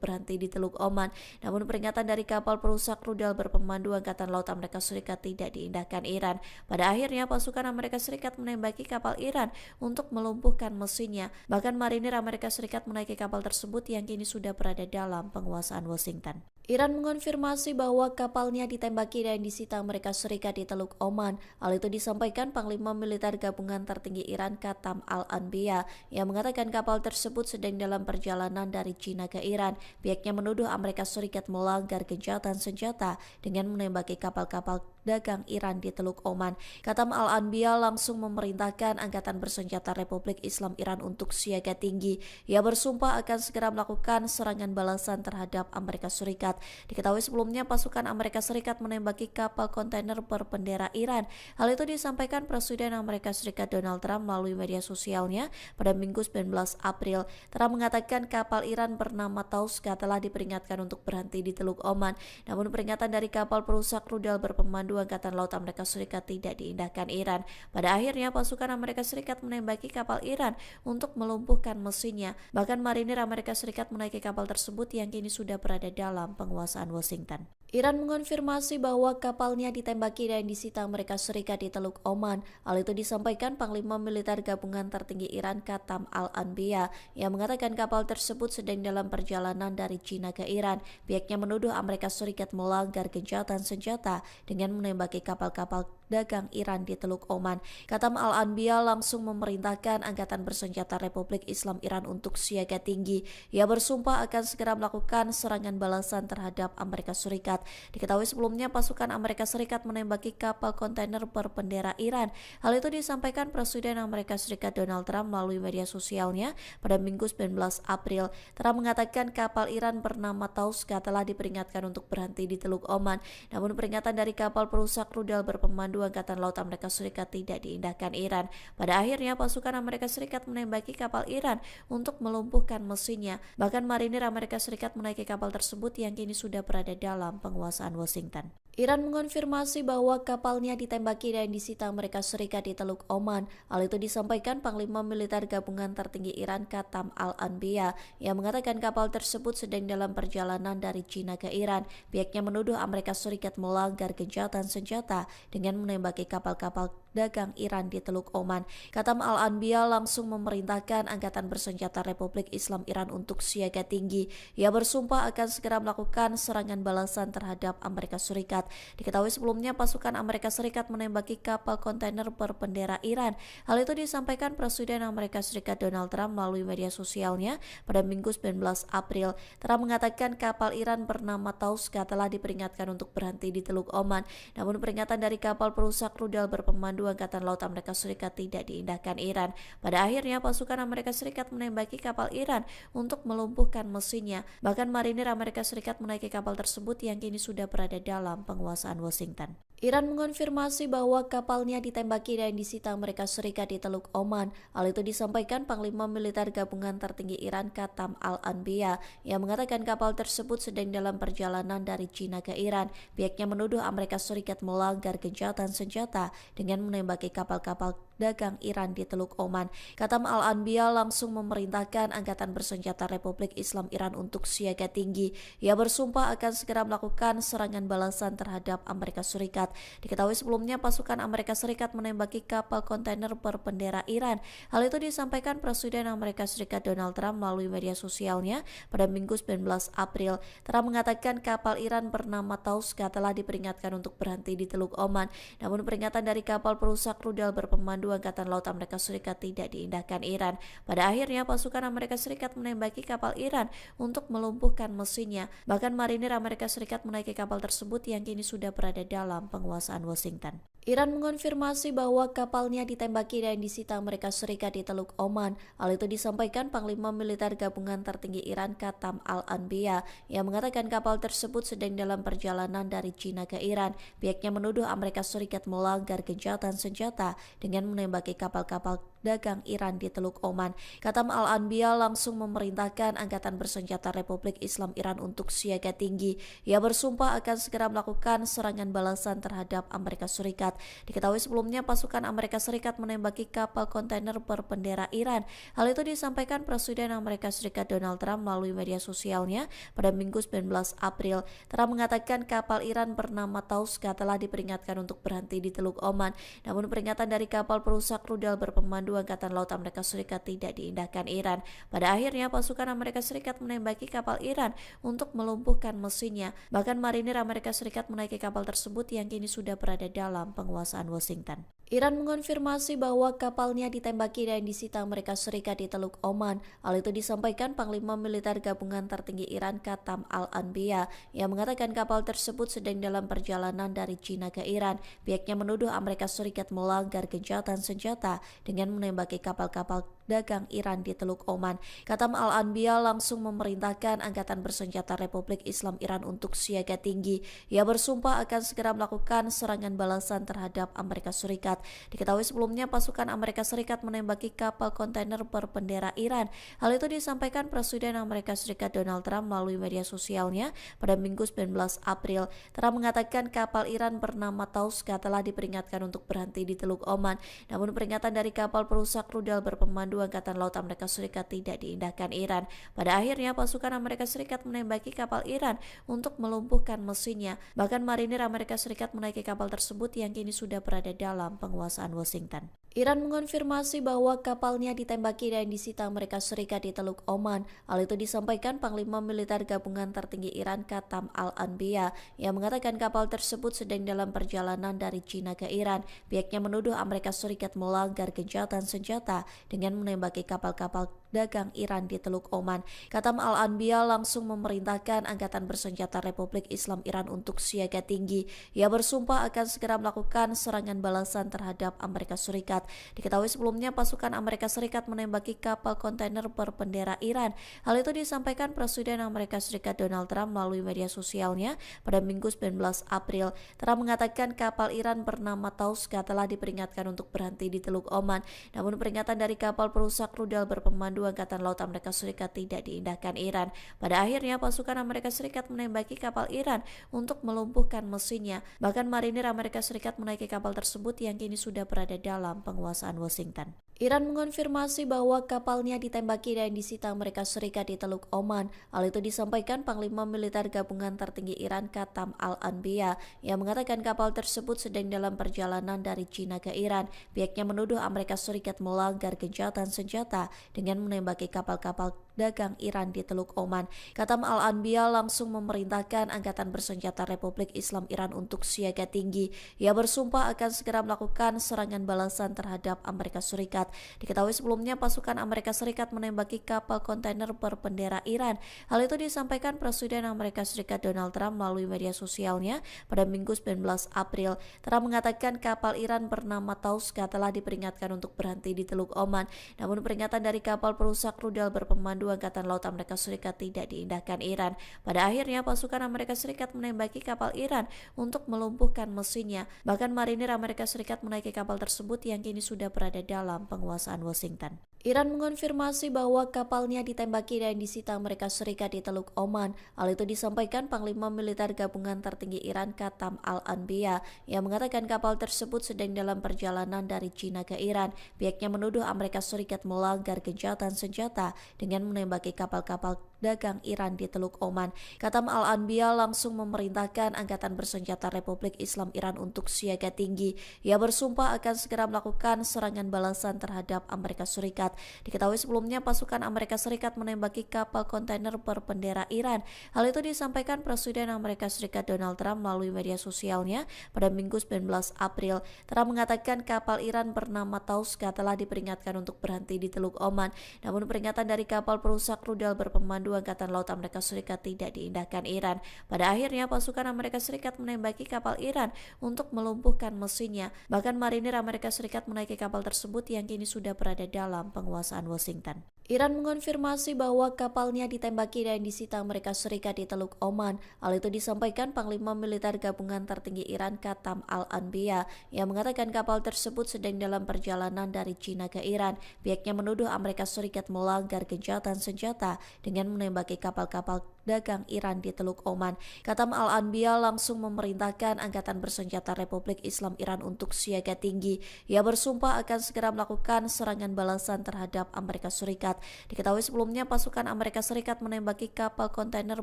berhenti di Teluk Oman. Namun peringatan dari kapal perusak rudal berpemandu Angkatan Laut Amerika Serikat tidak diindahkan Iran. Pada akhirnya pasukan Amerika Serikat menembaki kapal Iran untuk melumpuhkan mesinnya. Bahkan marinir Amerika Serikat menaiki kapal tersebut yang kini sudah berada dalam penguasaan Washington. Iran mengonfirmasi bahwa kapalnya ditembaki dan disita Amerika Serikat di Teluk Oman. Hal itu disampaikan Panglima Militer Gabungan Tertinggi Iran Katam Al-Anbiya yang mengatakan kapal tersebut sedang dalam perjalanan dari China ke Iran. Pihaknya menuduh Amerika Serikat melanggar gencatan senjata dengan menembaki kapal-kapal dagang Iran di Teluk Oman. Katam Al-Anbiya langsung memerintahkan Angkatan Bersenjata Republik Islam Iran untuk siaga tinggi. Ia bersumpah akan segera melakukan serangan balasan terhadap Amerika Serikat. Diketahui sebelumnya pasukan Amerika Serikat menembaki kapal kontainer berbendera Iran. Hal itu disampaikan Presiden Amerika Serikat Donald Trump melalui media sosialnya pada Minggu 19 April. Trump mengatakan kapal Iran bernama Tauska telah diperingatkan untuk berhenti di Teluk Oman. Namun peringatan dari kapal perusak rudal berpemandu Angkatan Laut Amerika Serikat tidak diindahkan Iran. Pada akhirnya pasukan Amerika Serikat menembaki kapal Iran untuk melumpuhkan mesinnya. Bahkan marinir Amerika Serikat menaiki kapal tersebut yang kini sudah berada dalam penguasaan Washington. Iran mengonfirmasi bahwa kapalnya ditembaki dan disita Amerika Serikat di Teluk Oman. Hal itu disampaikan Panglima Militer Gabungan Tertinggi Iran Qatam Al-Anbiya yang mengatakan kapal tersebut sedang dalam perjalanan dari China ke Iran. Pihaknya menuduh Amerika Serikat melanggar gencatan senjata dengan menembaki kapal-kapal dagang Iran di Teluk Oman. Qatam Al-Anbiya langsung memerintahkan Angkatan Bersenjata Republik Islam Iran untuk siaga tinggi. Ia bersumpah akan segera melakukan serangan balasan terhadap Amerika Serikat. Diketahui sebelumnya pasukan Amerika Serikat menembaki kapal kontainer berbendera Iran. Hal itu disampaikan Presiden Amerika Serikat Donald Trump melalui media sosialnya pada Minggu 19 April. Trump mengatakan kapal Iran bernama Tauska telah diperingatkan untuk berhenti di Teluk Oman. Namun peringatan dari kapal perusak rudal berpemandu Angkatan Laut Amerika Serikat tidak diindahkan Iran. Pada akhirnya pasukan Amerika Serikat menembaki kapal Iran untuk melumpuhkan mesinnya. Bahkan marinir Amerika Serikat menaiki kapal tersebut yang kini sudah berada dalam penguasaan Washington. Iran mengonfirmasi bahwa kapalnya ditembaki dan disita Amerika Serikat di Teluk Oman. Hal itu disampaikan Panglima Militer Gabungan Tertinggi Iran Qatam Al-Anbiya yang mengatakan kapal tersebut sedang dalam perjalanan dari China ke Iran. Pihaknya menuduh Amerika Serikat melanggar gencatan senjata dengan menembaki kapal-kapal dagang Iran di Teluk Oman. Qatam Al-Anbiya langsung memerintahkan Angkatan Bersenjata Republik Islam Iran untuk siaga tinggi. Ia bersumpah akan segera melakukan serangan balasan terhadap Amerika Serikat. Diketahui sebelumnya pasukan Amerika Serikat menembaki kapal kontainer berbendera Iran. Hal itu disampaikan Presiden Amerika Serikat Donald Trump melalui media sosialnya pada Minggu 19 April. Trump mengatakan kapal Iran bernama Tauska telah diperingatkan untuk berhenti di Teluk Oman. Namun peringatan dari kapal perusak rudal berpemandu Angkatan Laut Amerika Serikat tidak diindahkan Iran. Pada akhirnya pasukan Amerika Serikat menembaki kapal Iran untuk melumpuhkan mesinnya. Bahkan marinir Amerika Serikat menaiki kapal tersebut yang kini sudah berada dalam penguasaan Washington. Iran mengonfirmasi bahwa kapalnya ditembaki dan disita Amerika Serikat di Teluk Oman. Hal itu disampaikan Panglima Militer Gabungan Tertinggi Iran Qatam Al-Anbiya yang mengatakan kapal tersebut sedang dalam perjalanan dari China ke Iran. Pihaknya menuduh Amerika Serikat melanggar gencatan senjata dengan menembaki kapal-kapal dagang Iran di Teluk Oman. Qatam Al-Anbiya langsung memerintahkan Angkatan Bersenjata Republik Islam Iran untuk siaga tinggi. Ia bersumpah akan segera melakukan serangan balasan terhadap Amerika Serikat. Diketahui sebelumnya pasukan Amerika Serikat menembaki kapal kontainer berbendera Iran. Hal itu disampaikan Presiden Amerika Serikat Donald Trump melalui media sosialnya pada Minggu 19 April. Trump mengatakan kapal Iran bernama Tauska telah diperingatkan untuk berhenti di Teluk Oman. Namun peringatan dari kapal perusak rudal berpemandu Angkatan Laut Amerika Serikat tidak diindahkan Iran. Pada akhirnya pasukan Amerika Serikat menembaki kapal Iran untuk melumpuhkan mesinnya. Bahkan marinir Amerika Serikat menaiki kapal tersebut yang kini sudah berada dalam penguasaan Washington. Iran mengonfirmasi bahwa kapalnya ditembaki dan disita Amerika Serikat di Teluk Oman. Hal itu disampaikan Panglima Militer Gabungan Tertinggi Iran Qatam Al-Anbiya yang mengatakan kapal tersebut sedang dalam perjalanan dari China ke Iran. Pihaknya menuduh Amerika Serikat melanggar gencatan senjata dengan menembaki kapal-kapal dagang Iran di Teluk Oman. Qatam Al-Anbiya langsung memerintahkan Angkatan Bersenjata Republik Islam Iran untuk siaga tinggi. Ia bersumpah akan segera melakukan serangan balasan terhadap Amerika Serikat. Diketahui sebelumnya pasukan Amerika Serikat menembaki kapal kontainer berbendera Iran. Hal itu disampaikan Presiden Amerika Serikat Donald Trump melalui media sosialnya pada Minggu 19 April. Trump mengatakan kapal Iran bernama Tauska telah diperingatkan untuk berhenti di Teluk Oman. Namun peringatan dari kapal perusak rudal berpemandu Angkatan Laut Amerika Serikat tidak diindahkan Iran. Pada akhirnya pasukan Amerika Serikat menembaki kapal Iran untuk melumpuhkan mesinnya. Bahkan marinir Amerika Serikat menaiki kapal tersebut yang kini sudah berada dalam penguasaan Washington. Iran mengonfirmasi bahwa kapalnya ditembaki dan disita Amerika Serikat di Teluk Oman. Hal itu disampaikan Panglima Militer Gabungan Tertinggi Iran Qatam Al-Anbiya yang mengatakan kapal tersebut sedang dalam perjalanan dari China ke Iran. Pihaknya menuduh Amerika Serikat melanggar gencatan senjata dengan menembaki kapal-kapal dagang Iran di Teluk Oman. Qatam Al-Anbiya langsung memerintahkan Angkatan Bersenjata Republik Islam Iran untuk siaga tinggi. Ia bersumpah akan segera melakukan serangan balasan terhadap Amerika Serikat. Diketahui sebelumnya pasukan Amerika Serikat menembaki kapal kontainer berbendera Iran. Hal itu disampaikan Presiden Amerika Serikat Donald Trump melalui media sosialnya pada Minggu 19 April. Trump mengatakan kapal Iran bernama Tauska telah diperingatkan untuk berhenti di Teluk Oman. Namun peringatan dari kapal perusak rudal berpemandu Berpemandu Angkatan Laut Amerika Serikat tidak diindahkan Iran. Pada akhirnya pasukan Amerika Serikat menembaki kapal Iran untuk melumpuhkan mesinnya. Bahkan marinir Amerika Serikat menaiki kapal tersebut yang kini sudah berada dalam penguasaan Washington. Iran mengonfirmasi bahwa kapalnya ditembaki dan disita Amerika Serikat di Teluk Oman. Hal itu disampaikan Panglima Militer Gabungan Tertinggi Iran Qatam Al-Anbiya yang mengatakan kapal tersebut sedang dalam perjalanan dari China ke Iran. Pihaknya menuduh Amerika Serikat melanggar gencatan senjata dengan menembaki kapal-kapal dagang Iran di Teluk Oman. Qatam Al-Anbiya langsung memerintahkan Angkatan Bersenjata Republik Islam Iran untuk siaga tinggi. Ia bersumpah akan segera melakukan serangan balasan terhadap Amerika Serikat. Diketahui sebelumnya pasukan Amerika Serikat menembaki kapal kontainer berbendera Iran. Hal itu disampaikan Presiden Amerika Serikat Donald Trump melalui media sosialnya pada Minggu 19 April. Trump mengatakan kapal Iran bernama Tauska telah diperingatkan untuk berhenti di Teluk Oman. Namun peringatan dari kapal perusak rudal berpemandu Angkatan Laut Amerika Serikat tidak diindahkan Iran. Pada akhirnya pasukan Amerika Serikat menembaki kapal Iran untuk melumpuhkan mesinnya. Bahkan marinir Amerika Serikat menaiki kapal tersebut yang kini sudah berada dalam penguasaan Washington. Iran mengonfirmasi bahwa kapalnya ditembaki dan disita Amerika Serikat di Teluk Oman. Hal itu disampaikan Panglima Militer Gabungan Tertinggi Iran Qatam Al-Anbiya yang mengatakan kapal tersebut sedang dalam perjalanan dari China ke Iran. Pihaknya menuduh Amerika Serikat melanggar gencatan senjata dengan menembaki kapal-kapal dagang Iran di Teluk Oman. Qatam Al-Anbiya langsung memerintahkan Angkatan Bersenjata Republik Islam Iran untuk siaga tinggi. Ia bersumpah akan segera melakukan serangan balasan terhadap Amerika Serikat. Diketahui sebelumnya pasukan Amerika Serikat menembaki kapal kontainer berbendera Iran. Hal itu disampaikan Presiden Amerika Serikat Donald Trump melalui media sosialnya pada Minggu 19 April. Trump mengatakan kapal Iran bernama Tauska telah diperingatkan untuk berhenti di Teluk Oman. Namun peringatan dari kapal perusak rudal berpemandu Angkatan Laut Amerika Serikat tidak diindahkan Iran. Pada akhirnya pasukan Amerika Serikat menembaki kapal Iran untuk melumpuhkan mesinnya. Bahkan marinir Amerika Serikat menaiki kapal tersebut yang kini sudah berada dalam penguasaan Washington. Iran mengonfirmasi bahwa kapalnya ditembaki dan disita Amerika Serikat di Teluk Oman. Hal itu disampaikan Panglima Militer Gabungan Tertinggi Iran Qatam Al-Anbiya yang mengatakan kapal tersebut sedang dalam perjalanan dari China ke Iran. Pihaknya menuduh Amerika Serikat melanggar gencatan senjata dengan menembaki kapal-kapal dagang Iran di Teluk Oman. Qatam Al-Anbiya langsung memerintahkan Angkatan Bersenjata Republik Islam Iran untuk siaga tinggi. Ia bersumpah akan segera melakukan serangan balasan terhadap Amerika Serikat. Diketahui sebelumnya pasukan Amerika Serikat menembaki kapal kontainer berbendera Iran. Hal itu disampaikan Presiden Amerika Serikat Donald Trump melalui media sosialnya pada Minggu 19 April. Trump mengatakan kapal Iran bernama Tauska telah diperingatkan untuk berhenti di Teluk Oman. Namun peringatan dari kapal perusak rudal berpemandu Angkatan Laut Amerika Serikat tidak diindahkan Iran. Pada akhirnya pasukan Amerika Serikat menembaki kapal Iran untuk melumpuhkan mesinnya. Bahkan marinir Amerika Serikat menaiki kapal tersebut yang kini sudah berada dalam penguasaan Washington. Iran mengonfirmasi bahwa kapalnya ditembaki dan disita Amerika Serikat di Teluk Oman. Hal itu disampaikan Panglima Militer Gabungan Tertinggi Iran Qatam Al-Anbiya yang mengatakan kapal tersebut sedang dalam perjalanan dari China ke Iran. Pihaknya menuduh Amerika Serikat melanggar gencatan senjata dengan menembaki kapal-kapal dagang Iran di Teluk Oman. Qatam Al-Anbiya langsung memerintahkan Angkatan Bersenjata Republik Islam Iran untuk siaga tinggi. Ia bersumpah akan segera melakukan serangan balasan terhadap Amerika Serikat. Diketahui sebelumnya pasukan Amerika Serikat menembaki kapal kontainer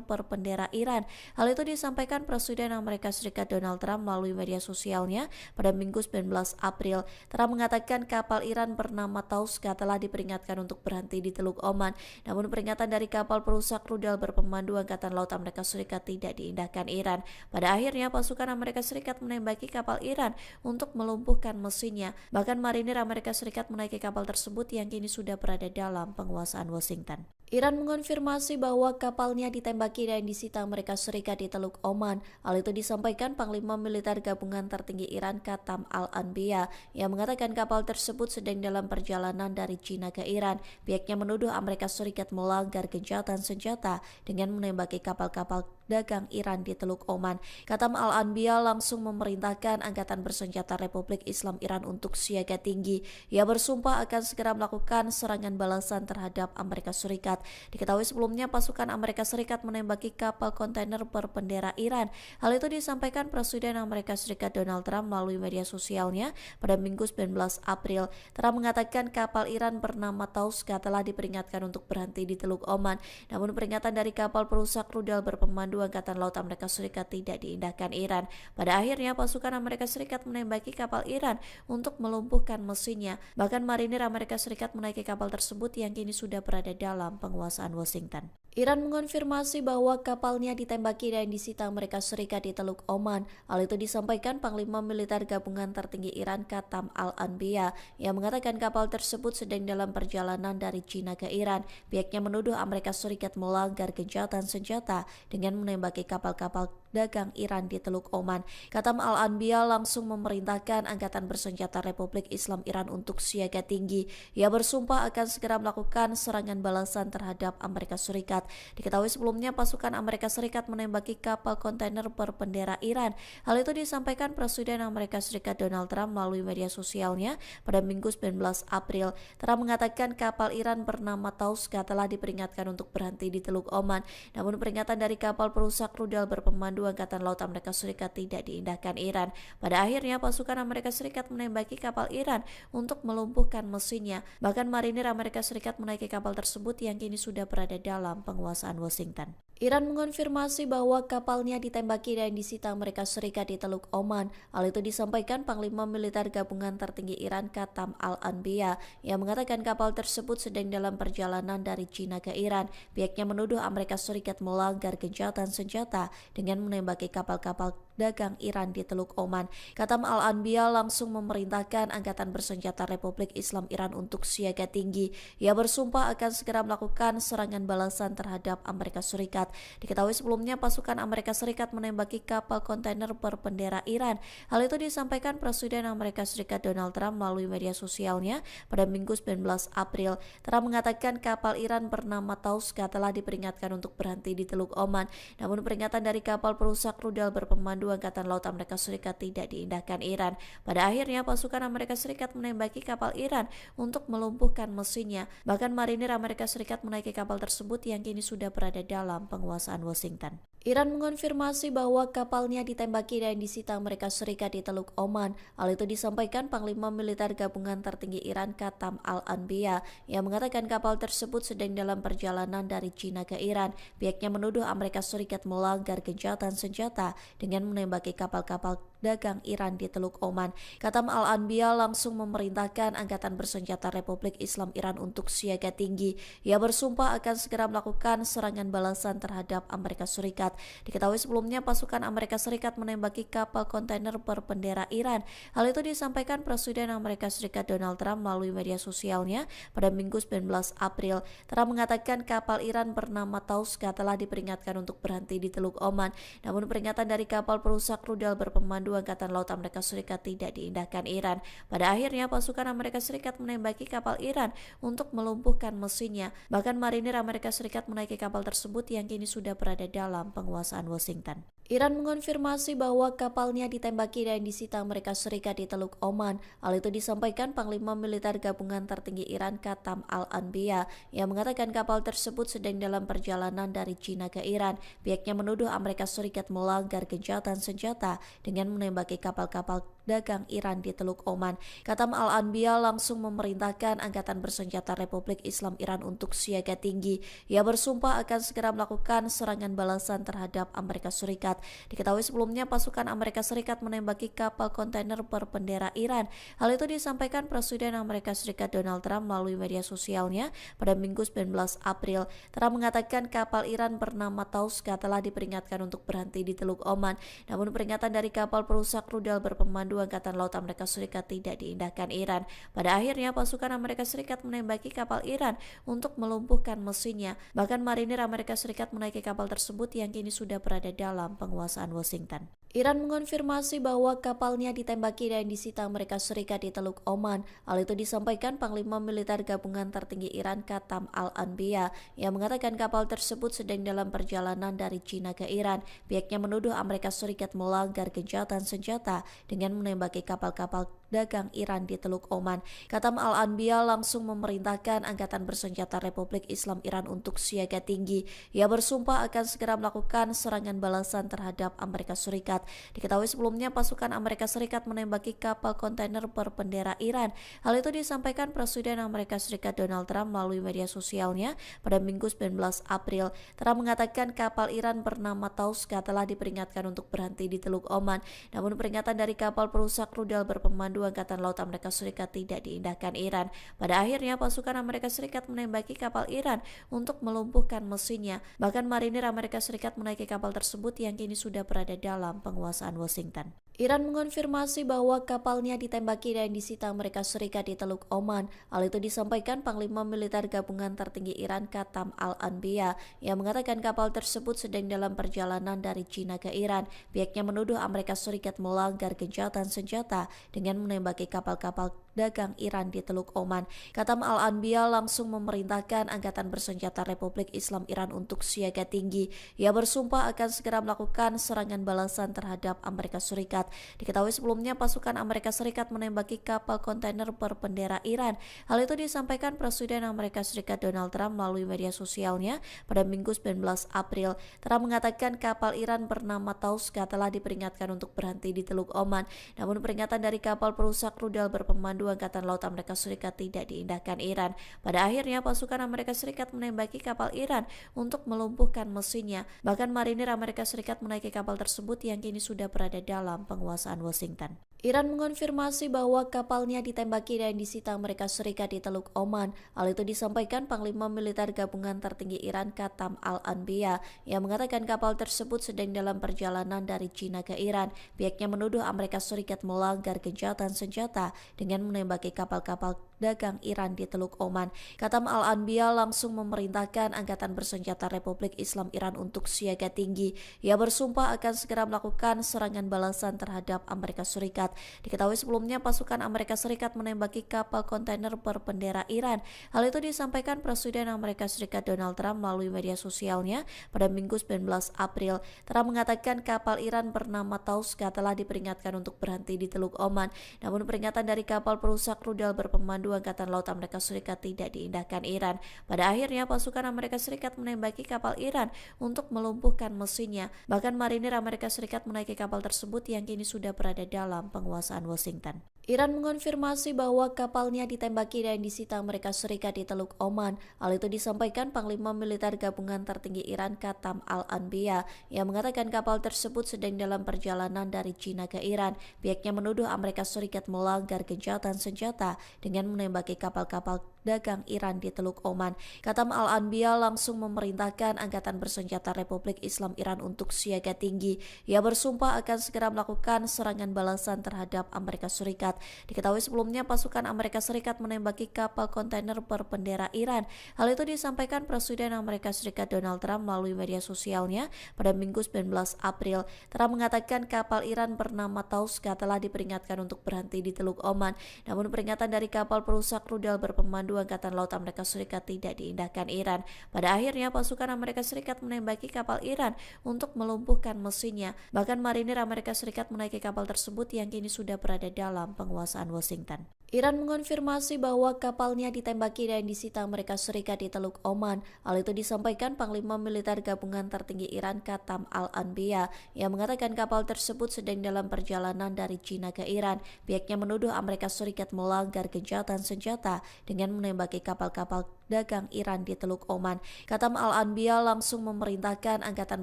berbendera Iran. Hal itu disampaikan Presiden Amerika Serikat Donald Trump melalui media sosialnya pada Minggu 19 April. Trump mengatakan kapal Iran bernama Tauska telah diperingatkan untuk berhenti di Teluk Oman. Namun peringatan dari kapal perusak rudal berpemandu Angkatan Laut Amerika Serikat tidak diindahkan Iran. Pada akhirnya pasukan Amerika Serikat menembaki kapal Iran untuk melumpuhkan mesinnya. Bahkan marinir Amerika Serikat menaiki kapal tersebut yang kini sudah berada dalam penguasaan Washington. Iran mengonfirmasi bahwa kapalnya ditembaki dan disita Amerika Serikat di Teluk Oman. Hal itu disampaikan Panglima Militer Gabungan Tertinggi Iran Qatam Al-Anbiya yang mengatakan kapal tersebut sedang dalam perjalanan dari China ke Iran. Pihaknya menuduh Amerika Serikat melanggar gencatan senjata dengan menembaki kapal-kapal dagang Iran di Teluk Oman. Katam Al-Anbiya langsung memerintahkan Angkatan Bersenjata Republik Islam Iran untuk siaga tinggi. Ia bersumpah akan segera melakukan serangan balasan terhadap Amerika Serikat. Diketahui sebelumnya pasukan Amerika Serikat menembaki kapal kontainer berbendera Iran. Hal itu disampaikan Presiden Amerika Serikat Donald Trump melalui media sosialnya pada Minggu 19 April. Trump mengatakan kapal Iran bernama Tauska telah diperingatkan untuk berhenti di Teluk Oman. Namun peringatan dari kapal perusak rudal berpemandu Angkatan Laut Amerika Serikat tidak diindahkan Iran. Pada akhirnya pasukan Amerika Serikat menembaki kapal Iran untuk melumpuhkan mesinnya. Bahkan marinir Amerika Serikat menaiki kapal tersebut yang kini sudah berada dalam penguasaan Washington. Iran mengonfirmasi bahwa kapalnya ditembaki dan disita Amerika Serikat di Teluk Oman. Hal itu disampaikan Panglima Militer Gabungan Tertinggi Iran Katam Al-Anbiya yang mengatakan kapal tersebut sedang dalam perjalanan dari China ke Iran. Pihaknya menuduh Amerika Serikat melanggar gencatan senjata dengan menembaki kapal-kapal dagang Iran di Teluk Oman. Katam Al-Anbiya langsung memerintahkan Angkatan Bersenjata Republik Islam Iran untuk siaga tinggi. Ia bersumpah akan segera melakukan serangan balasan terhadap Amerika Serikat. Diketahui sebelumnya pasukan Amerika Serikat menembaki kapal kontainer berbendera Iran. Hal itu disampaikan Presiden Amerika Serikat Donald Trump melalui media sosialnya pada Minggu 19 April. Trump mengatakan kapal Iran bernama Tauska telah diperingatkan untuk berhenti di Teluk Oman. Namun peringatan dari kapal perusak rudal berpemandu Angkatan Laut Amerika Serikat tidak diindahkan Iran. Pada akhirnya pasukan Amerika Serikat menembaki kapal Iran untuk melumpuhkan mesinnya. Bahkan marinir Amerika Serikat menaiki kapal tersebut yang kini sudah berada dalam penguasaan Washington. Iran mengonfirmasi bahwa kapalnya ditembaki dan disita Amerika Serikat di Teluk Oman. Hal itu disampaikan Panglima Militer Gabungan Tertinggi Iran Katam Al-Anbiya yang mengatakan kapal tersebut sedang dalam perjalanan dari China ke Iran. Pihaknya menuduh Amerika Serikat melanggar gencatan senjata dengan menembaki kapal-kapal dagang Iran di Teluk Oman. Katam Al-Anbiya langsung memerintahkan Angkatan Bersenjata Republik Islam Iran untuk siaga tinggi. Ia bersumpah akan segera melakukan serangan balasan terhadap Amerika Serikat. Diketahui sebelumnya pasukan Amerika Serikat menembaki kapal kontainer berbendera Iran. Hal itu disampaikan Presiden Amerika Serikat Donald Trump melalui media sosialnya pada Minggu 19 April. Trump mengatakan kapal Iran bernama Tauska telah diperingatkan untuk berhenti di Teluk Oman. Namun peringatan dari kapal perusak rudal berpemandu Angkatan Laut Amerika Serikat tidak diindahkan Iran. Pada akhirnya pasukan Amerika Serikat menembaki kapal Iran untuk melumpuhkan mesinnya. Bahkan marinir Amerika Serikat menaiki kapal tersebut yang kini sudah berada dalam penguasaan Washington. Iran mengonfirmasi bahwa kapalnya ditembaki dan disita Amerika Serikat di Teluk Oman. Hal itu disampaikan Panglima Militer Gabungan Tertinggi Iran Katam Al-Anbiya yang mengatakan kapal tersebut sedang dalam perjalanan dari China ke Iran. Pihaknya menuduh Amerika Serikat melanggar gencatan senjata dengan menembaki kapal-kapal dagang Iran di Teluk Oman. Katam Al-Anbiya langsung memerintahkan Angkatan Bersenjata Republik Islam Iran untuk siaga tinggi. Ia bersumpah akan segera melakukan serangan balasan terhadap Amerika Serikat. Diketahui sebelumnya pasukan Amerika Serikat menembaki kapal kontainer berbendera Iran. Hal itu disampaikan Presiden Amerika Serikat Donald Trump melalui media sosialnya pada Minggu 19 April. Trump mengatakan kapal Iran bernama Tauska telah diperingatkan untuk berhenti di Teluk Oman. Namun peringatan dari kapal perusak rudal berpemandu Angkatan Laut Amerika Serikat tidak diindahkan Iran. Pada akhirnya pasukan Amerika Serikat menembaki kapal Iran untuk melumpuhkan mesinnya. Bahkan marinir Amerika Serikat menaiki kapal tersebut yang kini sudah berada dalam penguasaan Washington. Iran mengonfirmasi bahwa kapalnya ditembaki dan disita Amerika Serikat di Teluk Oman. Hal itu disampaikan Panglima Militer Gabungan Tertinggi Iran Katam Al-Anbiya yang mengatakan kapal tersebut sedang dalam perjalanan dari China ke Iran. Pihaknya menuduh Amerika Serikat melanggar gencatan senjata dengan menembaki kapal-kapal dagang Iran di Teluk Oman. Katam Al-Anbiya langsung memerintahkan Angkatan Bersenjata Republik Islam Iran untuk siaga tinggi. Ia bersumpah akan segera melakukan serangan balasan terhadap Amerika Serikat. Diketahui sebelumnya pasukan Amerika Serikat menembaki kapal kontainer berbendera Iran. Hal itu disampaikan Presiden Amerika Serikat Donald Trump melalui media sosialnya pada Minggu 19 April. Trump mengatakan kapal Iran bernama Tauska telah diperingatkan untuk berhenti di Teluk Oman. Namun peringatan dari kapal perusak rudal berpemandu Angkatan Laut Amerika Serikat tidak diindahkan Iran. Pada akhirnya pasukan Amerika Serikat menembaki kapal Iran untuk melumpuhkan mesinnya. Bahkan marinir Amerika Serikat menaiki kapal tersebut yang kini sudah berada dalam penguasaan Washington. Iran mengonfirmasi bahwa kapalnya ditembaki dan disita Amerika Serikat di Teluk Oman. Hal itu disampaikan Panglima Militer Gabungan Tertinggi Iran Qatam Al-Anbiya yang mengatakan kapal tersebut sedang dalam perjalanan dari China ke Iran. Pihaknya menuduh Amerika Serikat melanggar gencatan senjata dengan menembaki kapal-kapal dagang Iran di Teluk Oman. Qatam Al-Anbiya langsung memerintahkan Angkatan Bersenjata Republik Islam Iran untuk siaga tinggi. Ia bersumpah akan segera melakukan serangan balasan terhadap Amerika Serikat. Diketahui sebelumnya pasukan Amerika Serikat menembaki kapal kontainer berbendera Iran. Hal itu disampaikan Presiden Amerika Serikat Donald Trump melalui media sosialnya pada Minggu 19 April. Trump mengatakan kapal Iran bernama Tauska telah diperingatkan untuk berhenti di Teluk Oman. Namun peringatan dari kapal perusak rudal berpemandu Angkatan Laut Amerika Serikat tidak diindahkan Iran. Pada akhirnya pasukan Amerika Serikat menembaki kapal Iran untuk melumpuhkan mesinnya. Bahkan marinir Amerika Serikat menaiki kapal tersebut yang kini sudah berada dalam penguasaan Washington. Iran mengonfirmasi bahwa kapalnya ditembaki dan disita Amerika Serikat di Teluk Oman. Hal itu disampaikan Panglima Militer Gabungan Tertinggi Iran Qatam Al-Anbiya yang mengatakan kapal tersebut sedang dalam perjalanan dari China ke Iran. Pihaknya menuduh Amerika Serikat melanggar gencatan senjata dengan menembaki kapal-kapal dagang Iran di Teluk Oman. Qatam Al-Anbiya langsung memerintahkan Angkatan Bersenjata Republik Islam Iran untuk siaga tinggi. Ia bersumpah akan segera melakukan serangan balasan terhadap Amerika Serikat. Diketahui sebelumnya pasukan Amerika Serikat menembaki kapal kontainer berbendera Iran. Hal itu disampaikan Presiden Amerika Serikat Donald Trump melalui media sosialnya pada Minggu 19 April. Trump mengatakan kapal Iran bernama Tauska telah diperingatkan untuk berhenti di Teluk Oman. Namun peringatan dari kapal perusak rudal berpemandu Angkatan Laut Amerika Serikat tidak diindahkan Iran. Pada akhirnya pasukan Amerika Serikat menembaki kapal Iran untuk melumpuhkan mesinnya. Bahkan marinir Amerika Serikat menaiki kapal tersebut yang kini sudah berada dalam penguasaan Washington. Iran mengonfirmasi bahwa kapalnya ditembaki dan disita Amerika Serikat di Teluk Oman. Hal itu disampaikan Panglima Militer Gabungan Tertinggi Iran Qatam Al-Anbiya yang mengatakan kapal tersebut sedang dalam perjalanan dari China ke Iran. Pihaknya menuduh Amerika Serikat melanggar gencatan senjata dengan menembaki kapal-kapal dagang Iran di Teluk Oman. Qatam Al-Anbiya langsung memerintahkan Angkatan Bersenjata Republik Islam Iran untuk siaga tinggi. Ia bersumpah akan segera melakukan serangan balasan terhadap Amerika Serikat. Diketahui sebelumnya pasukan Amerika Serikat menembaki kapal kontainer berbendera Iran. Hal itu disampaikan Presiden Amerika Serikat Donald Trump melalui media sosialnya pada Minggu 19 April. Trump mengatakan kapal Iran bernama Tauska telah diperingatkan untuk berhenti di Teluk Oman. Namun peringatan dari kapal perusak rudal berpemandu Angkatan Laut Amerika Serikat tidak diindahkan Iran. Pada akhirnya pasukan Amerika Serikat menembaki kapal Iran untuk melumpuhkan mesinnya. Bahkan marinir Amerika Serikat menaiki kapal tersebut yang kini sudah berada dalam penguasaan Washington. Iran mengonfirmasi bahwa kapalnya ditembaki dan disita Amerika Serikat di Teluk Oman. Hal itu disampaikan Panglima Militer Gabungan Tertinggi Iran Qatam Al-Anbiya yang mengatakan kapal tersebut sedang dalam perjalanan dari China ke Iran. Pihaknya menuduh Amerika Serikat melanggar gencatan senjata dengan menembaki kapal-kapal dagang Iran di Teluk Oman. Qatam Al-Anbiya langsung memerintahkan Angkatan Bersenjata Republik Islam Iran untuk siaga tinggi. Ia bersumpah akan segera melakukan serangan balasan terhadap Amerika Serikat. Diketahui sebelumnya pasukan Amerika Serikat menembaki kapal kontainer berbendera Iran. Hal itu disampaikan Presiden Amerika Serikat Donald Trump melalui media sosialnya pada Minggu 19 April. Trump mengatakan kapal Iran bernama Tauska telah diperingatkan untuk berhenti di Teluk Oman. Namun peringatan dari kapal perusak rudal berpemandu Angkatan Laut Amerika Serikat tidak diindahkan Iran. Pada akhirnya pasukan Amerika Serikat menembaki kapal Iran untuk melumpuhkan mesinnya. Bahkan marinir Amerika Serikat menaiki kapal tersebut yang kini sudah berada dalam penguasaan Washington. Iran mengonfirmasi bahwa kapalnya ditembaki dan disita Amerika Serikat di Teluk Oman. Hal itu disampaikan Panglima Militer Gabungan Tertinggi Iran Qatam Al-Anbiya yang mengatakan kapal tersebut sedang dalam perjalanan dari China ke Iran. Pihaknya menuduh Amerika Serikat melanggar gencatan senjata dengan menembaki kapal-kapal dagang Iran di Teluk Oman. Qatam Al-Anbiya langsung memerintahkan Angkatan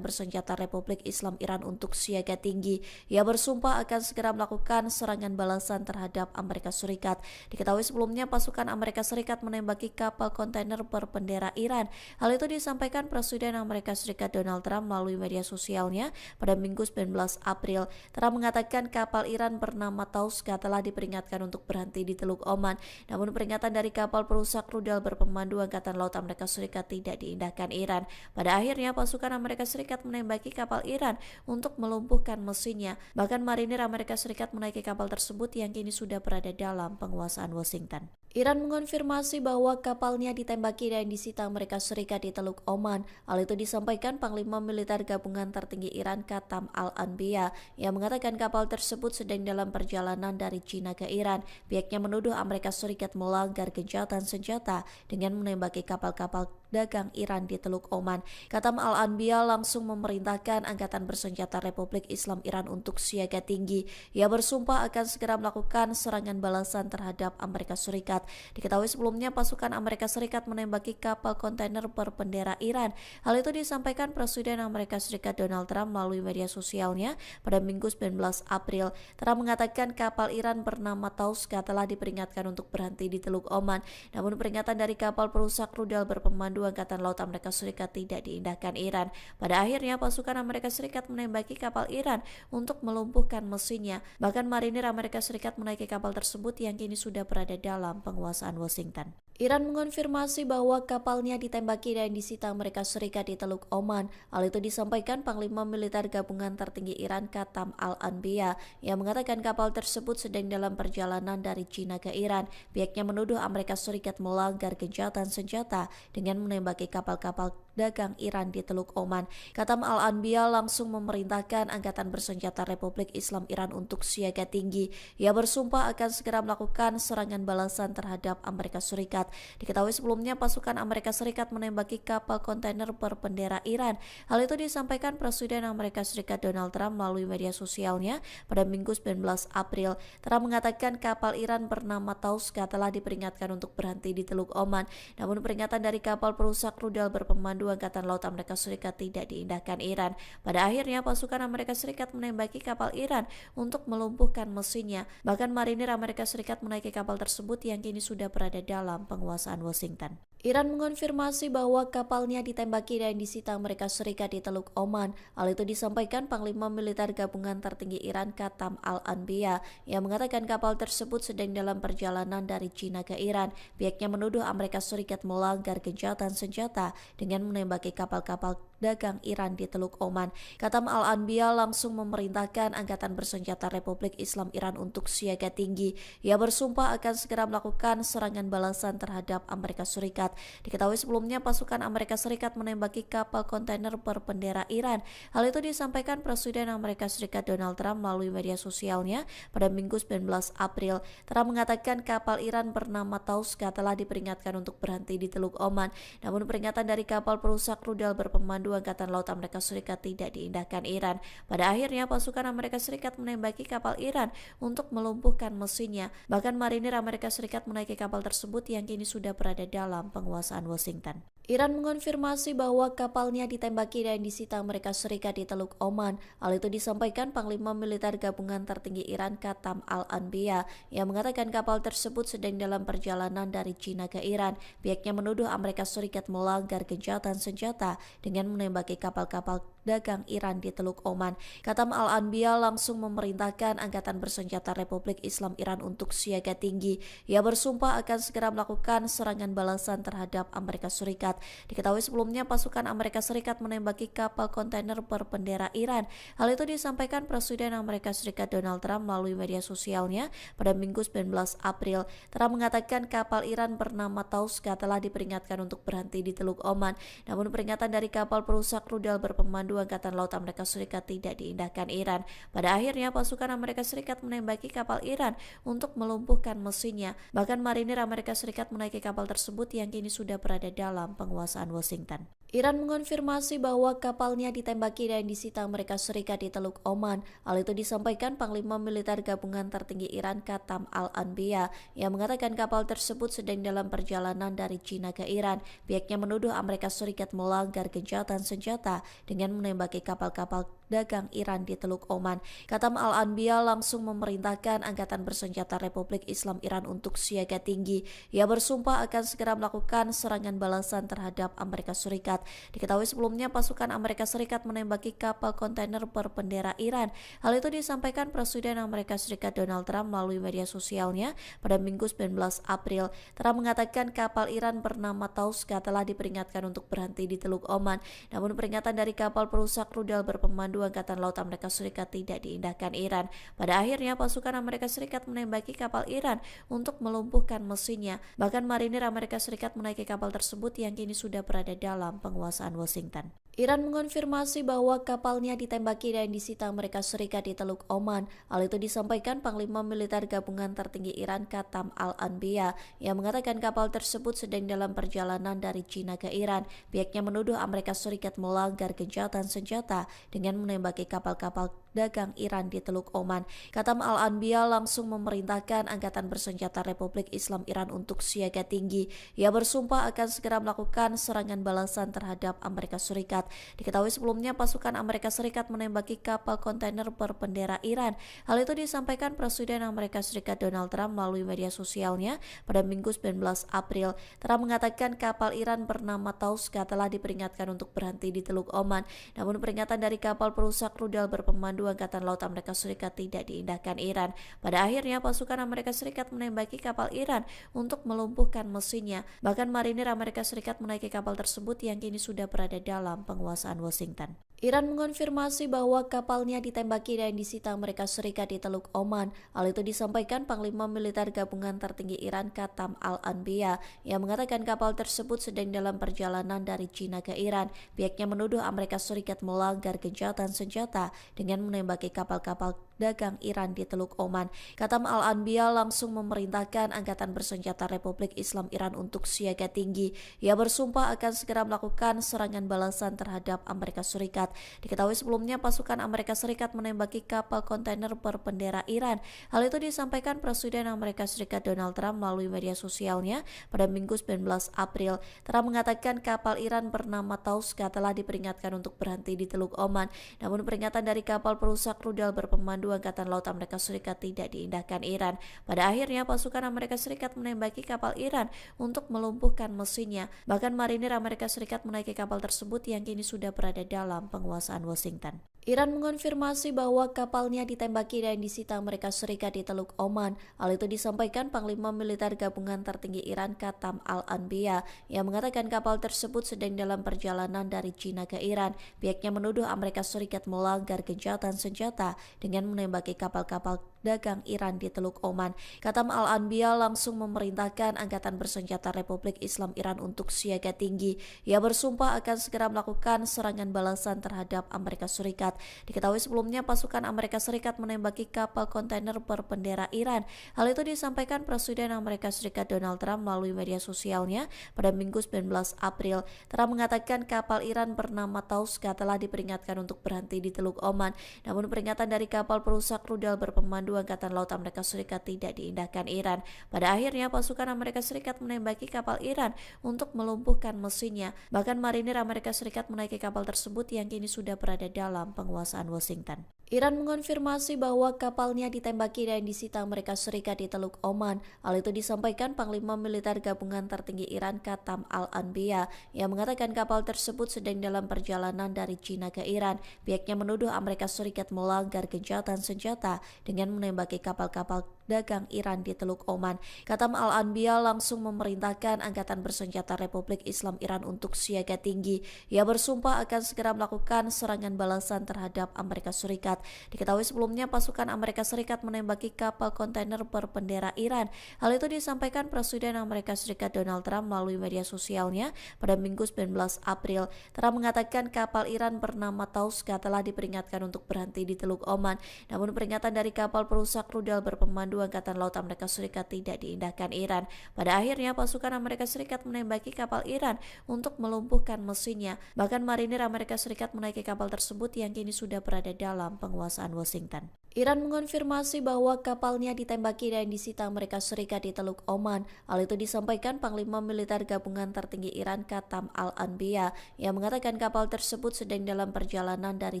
Bersenjata Republik Islam Iran untuk siaga tinggi. Ia bersumpah akan segera melakukan serangan balasan terhadap Amerika Serikat. Diketahui sebelumnya pasukan Amerika Serikat menembaki kapal kontainer berbendera Iran. Hal itu disampaikan Presiden Amerika Serikat Donald Trump melalui media sosialnya pada Minggu 19 April. Trump mengatakan kapal Iran bernama Tauska telah diperingatkan untuk berhenti di Teluk Oman. Namun peringatan dari kapal perusak rudal berpemandu Berpemandu Angkatan Laut Amerika Serikat tidak diindahkan Iran. Pada akhirnya pasukan Amerika Serikat menembaki kapal Iran untuk melumpuhkan mesinnya. Bahkan marinir Amerika Serikat menaiki kapal tersebut yang kini sudah berada dalam penguasaan Washington. Iran mengonfirmasi bahwa kapalnya ditembaki dan disita Amerika Serikat di Teluk Oman. Hal itu disampaikan Panglima Militer Gabungan Tertinggi Iran Qatam Al-Anbiya yang mengatakan kapal tersebut sedang dalam perjalanan dari China ke Iran. Pihaknya menuduh Amerika Serikat melanggar gencatan senjata dengan menembaki kapal-kapal dagang Iran di Teluk Oman. Qatam Al-Anbiya langsung memerintahkan Angkatan Bersenjata Republik Islam Iran untuk siaga tinggi. Ia bersumpah akan segera melakukan serangan balasan terhadap Amerika Serikat. Diketahui sebelumnya pasukan Amerika Serikat menembaki kapal kontainer berbendera Iran. Hal itu disampaikan Presiden Amerika Serikat Donald Trump melalui media sosialnya pada Minggu 19 April. Trump mengatakan kapal Iran bernama Tauska telah diperingatkan untuk berhenti di Teluk Oman. Namun peringatan dari kapal perusak rudal berpemandu Angkatan Laut Amerika Serikat tidak diindahkan Iran. Pada akhirnya pasukan Amerika Serikat menembaki kapal Iran untuk melumpuhkan mesinnya. Bahkan marinir Amerika Serikat menaiki kapal tersebut yang kini sudah berada dalam penguasaan Washington. Iran mengonfirmasi bahwa kapalnya ditembaki dan disita Amerika Serikat di Teluk Oman. Hal itu disampaikan Panglima Militer Gabungan Tertinggi Iran Qatam Al-Anbiya yang mengatakan kapal tersebut sedang dalam perjalanan dari China ke Iran. Pihaknya menuduh Amerika Serikat melanggar gencatan senjata dengan menembaki kapal-kapal dagang Iran di Teluk Oman. Qatam Al-Anbiya langsung memerintahkan Angkatan Bersenjata Republik Islam Iran untuk siaga tinggi. Ia bersumpah akan segera melakukan serangan balasan terhadap Amerika Serikat. Diketahui sebelumnya pasukan Amerika Serikat menembaki kapal kontainer berbendera Iran. Hal itu disampaikan Presiden Amerika Serikat Donald Trump melalui media sosialnya pada Minggu 19 April. Trump mengatakan kapal Iran bernama Tauska telah diperingatkan untuk berhenti di Teluk Oman. Namun peringatan dari kapal perusak rudal berpemandu Angkatan Laut Amerika Serikat tidak diindahkan Iran. Pada akhirnya pasukan Amerika Serikat menembaki kapal Iran untuk melumpuhkan mesinnya. Bahkan marinir Amerika Serikat menaiki kapal tersebut yang kini sudah berada dalam penguasaan Washington. Iran mengonfirmasi bahwa kapalnya ditembaki dan disita Amerika Serikat di Teluk Oman. Hal itu disampaikan Panglima Militer Gabungan Tertinggi Iran Qatam Al-Anbiya yang mengatakan kapal tersebut sedang dalam perjalanan dari China ke Iran. Pihaknya menuduh Amerika Serikat melanggar gencatan senjata dengan menembaki kapal-kapal dagang Iran di Teluk Oman. Qatam Al-Anbiya langsung memerintahkan Angkatan Bersenjata Republik Islam Iran untuk siaga tinggi. Ia bersumpah akan segera melakukan serangan balasan terhadap Amerika Serikat. Diketahui sebelumnya pasukan Amerika Serikat menembaki kapal kontainer berbendera Iran. Hal itu disampaikan Presiden Amerika Serikat Donald Trump melalui media sosialnya pada Minggu 19 April. Trump mengatakan kapal Iran bernama Tauska telah diperingatkan untuk berhenti di Teluk Oman. Namun peringatan dari kapal perusak rudal berpemandu Angkatan Laut Amerika Serikat tidak diindahkan Iran. Pada akhirnya pasukan Amerika Serikat menembaki kapal Iran untuk melumpuhkan mesinnya. Bahkan marinir Amerika Serikat menaiki kapal tersebut yang kini sudah berada dalam penguasaan Washington. Iran mengonfirmasi bahwa kapalnya ditembaki dan disita Amerika Serikat di Teluk Oman. Hal itu disampaikan Panglima Militer Gabungan Tertinggi Iran Qatam Al-Anbiya yang mengatakan kapal tersebut sedang dalam perjalanan dari China ke Iran. Pihaknya menuduh Amerika Serikat melanggar gencatan senjata dengan menembaki kapal-kapal dagang Iran di Teluk Oman. Qatam Al-Anbiya langsung memerintahkan Angkatan Bersenjata Republik Islam Iran untuk siaga tinggi. Ia bersumpah akan segera melakukan serangan balasan terhadap Amerika Serikat. Diketahui sebelumnya pasukan Amerika Serikat menembaki kapal kontainer berbendera Iran. Hal itu disampaikan Presiden Amerika Serikat Donald Trump melalui media sosialnya pada Minggu 19 April. Trump mengatakan kapal Iran bernama Tauska telah diperingatkan untuk berhenti di Teluk Oman. Namun peringatan dari kapal perusak rudal berpemandu Angkatan Laut Amerika Serikat tidak diindahkan Iran. Pada akhirnya pasukan Amerika Serikat menembaki kapal Iran untuk melumpuhkan mesinnya. Bahkan marinir Amerika Serikat menaiki kapal tersebut yang kini sudah berada dalam penguasaan Washington. Iran mengonfirmasi bahwa kapalnya ditembaki dan disita Amerika Serikat di Teluk Oman. Hal itu disampaikan Panglima Militer Gabungan Tertinggi Iran Qatam Al-Anbiya yang mengatakan kapal tersebut sedang dalam perjalanan dari China ke Iran. Pihaknya menuduh Amerika Serikat melanggar gencatan senjata dengan menembaki kapal-kapal dagang Iran di Teluk Oman. Katam Al-Anbiya langsung memerintahkan Angkatan Bersenjata Republik Islam Iran untuk siaga tinggi. Ia bersumpah akan segera melakukan serangan balasan terhadap Amerika Serikat. Diketahui sebelumnya pasukan Amerika Serikat menembaki kapal kontainer berbendera Iran. Hal itu disampaikan Presiden Amerika Serikat Donald Trump melalui media sosialnya pada Minggu 19 April. Trump mengatakan kapal Iran bernama Tauska telah diperingatkan untuk berhenti di Teluk Oman. Namun peringatan dari kapal perusak rudal berpemandu Angkatan Laut Amerika Serikat tidak diindahkan Iran. Pada akhirnya pasukan Amerika Serikat menembaki kapal Iran untuk melumpuhkan mesinnya. Bahkan marinir Amerika Serikat menaiki kapal tersebut yang kini sudah berada dalam penguasaan Washington. Iran mengonfirmasi bahwa kapalnya ditembaki dan disita Amerika Serikat di Teluk Oman. Hal itu disampaikan Panglima Militer Gabungan Tertinggi Iran Katam Al-Anbiya yang mengatakan kapal tersebut sedang dalam perjalanan dari China ke Iran. Pihaknya menuduh Amerika Serikat melanggar gencatan senjata dengan menembaki kapal-kapal dagang Iran di Teluk Oman. Katam Al-Anbiya langsung memerintahkan Angkatan Bersenjata Republik Islam Iran untuk siaga tinggi. Ia bersumpah akan segera melakukan serangan balasan terhadap Amerika Serikat. Diketahui sebelumnya pasukan Amerika Serikat menembaki kapal kontainer berbendera Iran. Hal itu disampaikan Presiden Amerika Serikat Donald Trump melalui media sosialnya pada Minggu 19 April. Trump mengatakan kapal Iran bernama Tauska telah diperingatkan untuk berhenti di Teluk Oman. Namun peringatan dari kapal perusak rudal berpemandu Angkatan Laut Amerika Serikat tidak diindahkan Iran. Pada akhirnya pasukan Amerika Serikat menembaki kapal Iran untuk melumpuhkan mesinnya. Bahkan marinir Amerika Serikat menaiki kapal tersebut yang kini sudah berada dalam penguasaan Washington. Iran mengonfirmasi bahwa kapalnya ditembaki dan disita Amerika Serikat di Teluk Oman. Hal itu disampaikan Panglima Militer Gabungan Tertinggi Iran Katam Al-Anbiya yang mengatakan kapal tersebut sedang dalam perjalanan dari China ke Iran. Pihaknya menuduh Amerika Serikat melanggar gencatan senjata dengan menembaki kapal-kapal dagang Iran di Teluk Oman. Katam Al-Anbiya langsung memerintahkan Angkatan Bersenjata Republik Islam Iran untuk siaga tinggi. Ia bersumpah akan segera melakukan serangan balasan terhadap Amerika Serikat. Diketahui sebelumnya pasukan Amerika Serikat menembaki kapal kontainer berbendera Iran. Hal itu disampaikan Presiden Amerika Serikat Donald Trump melalui media sosialnya pada Minggu 19 April. Trump mengatakan kapal Iran bernama Tauska telah diperingatkan untuk berhenti di Teluk Oman. Namun peringatan dari kapal perusak rudal berpemandu Angkatan Laut Amerika Serikat tidak diindahkan Iran. Pada akhirnya pasukan Amerika Serikat menembaki kapal Iran untuk melumpuhkan mesinnya. Bahkan marinir Amerika Serikat menaiki kapal tersebut yang kini sudah berada dalam penguasaan Washington. Iran mengonfirmasi bahwa kapalnya ditembaki dan disita Amerika Serikat di Teluk Oman. Hal itu disampaikan Panglima Militer Gabungan Tertinggi Iran Katam Al-Anbiya yang mengatakan kapal tersebut sedang dalam perjalanan dari China ke Iran. Pihaknya menuduh Amerika Serikat melanggar gencatan senjata dengan menembaki kapal-kapal dagang Iran di Teluk Oman. Katam Al-Anbiya langsung memerintahkan Angkatan Bersenjata Republik Islam Iran untuk siaga tinggi. Ia bersumpah akan segera melakukan serangan balasan terhadap Amerika Serikat. Diketahui sebelumnya pasukan Amerika Serikat menembaki kapal kontainer berbendera Iran. Hal itu disampaikan Presiden Amerika Serikat Donald Trump melalui media sosialnya pada Minggu 19 April. Trump mengatakan kapal Iran bernama Tauska telah diperingatkan untuk berhenti di Teluk Oman. Namun peringatan dari kapal perusak rudal berpemandu Angkatan Laut Amerika Serikat tidak diindahkan Iran. Pada akhirnya pasukan Amerika Serikat menembaki kapal Iran untuk melumpuhkan mesinnya. Bahkan marinir Amerika Serikat menaiki kapal tersebut yang kini sudah berada dalam penguasaan Washington. Iran mengonfirmasi bahwa kapalnya ditembaki dan disita Amerika Serikat di Teluk Oman. Hal itu disampaikan Panglima Militer Gabungan Tertinggi Iran Katam Al-Anbiya yang mengatakan kapal tersebut sedang dalam perjalanan dari China ke Iran. Pihaknya menuduh Amerika Serikat melanggar gencatan senjata dengan menembaki kapal-kapal dagang Iran di Teluk Oman. Katam Al-Anbiya langsung memerintahkan Angkatan Bersenjata Republik Islam Iran untuk siaga tinggi. Ia bersumpah akan segera melakukan serangan balasan terhadap Amerika Serikat. Diketahui sebelumnya pasukan Amerika Serikat menembaki kapal kontainer berbendera Iran. Hal itu disampaikan Presiden Amerika Serikat Donald Trump melalui media sosialnya pada Minggu 19 April. Trump mengatakan kapal Iran bernama Tauska telah diperingatkan untuk berhenti di Teluk Oman. Namun peringatan dari kapal perusak rudal berpemandu Berpemandu Angkatan Laut Amerika Serikat tidak diindahkan Iran. Pada akhirnya pasukan Amerika Serikat menembaki kapal Iran untuk melumpuhkan mesinnya. Bahkan marinir Amerika Serikat menaiki kapal tersebut yang kini sudah berada dalam penguasaan Washington. Iran mengonfirmasi bahwa kapalnya ditembaki dan disita Amerika Serikat di Teluk Oman. Hal itu disampaikan Panglima Militer Gabungan Tertinggi Iran Qatam Al-Anbiya yang mengatakan kapal tersebut sedang dalam perjalanan dari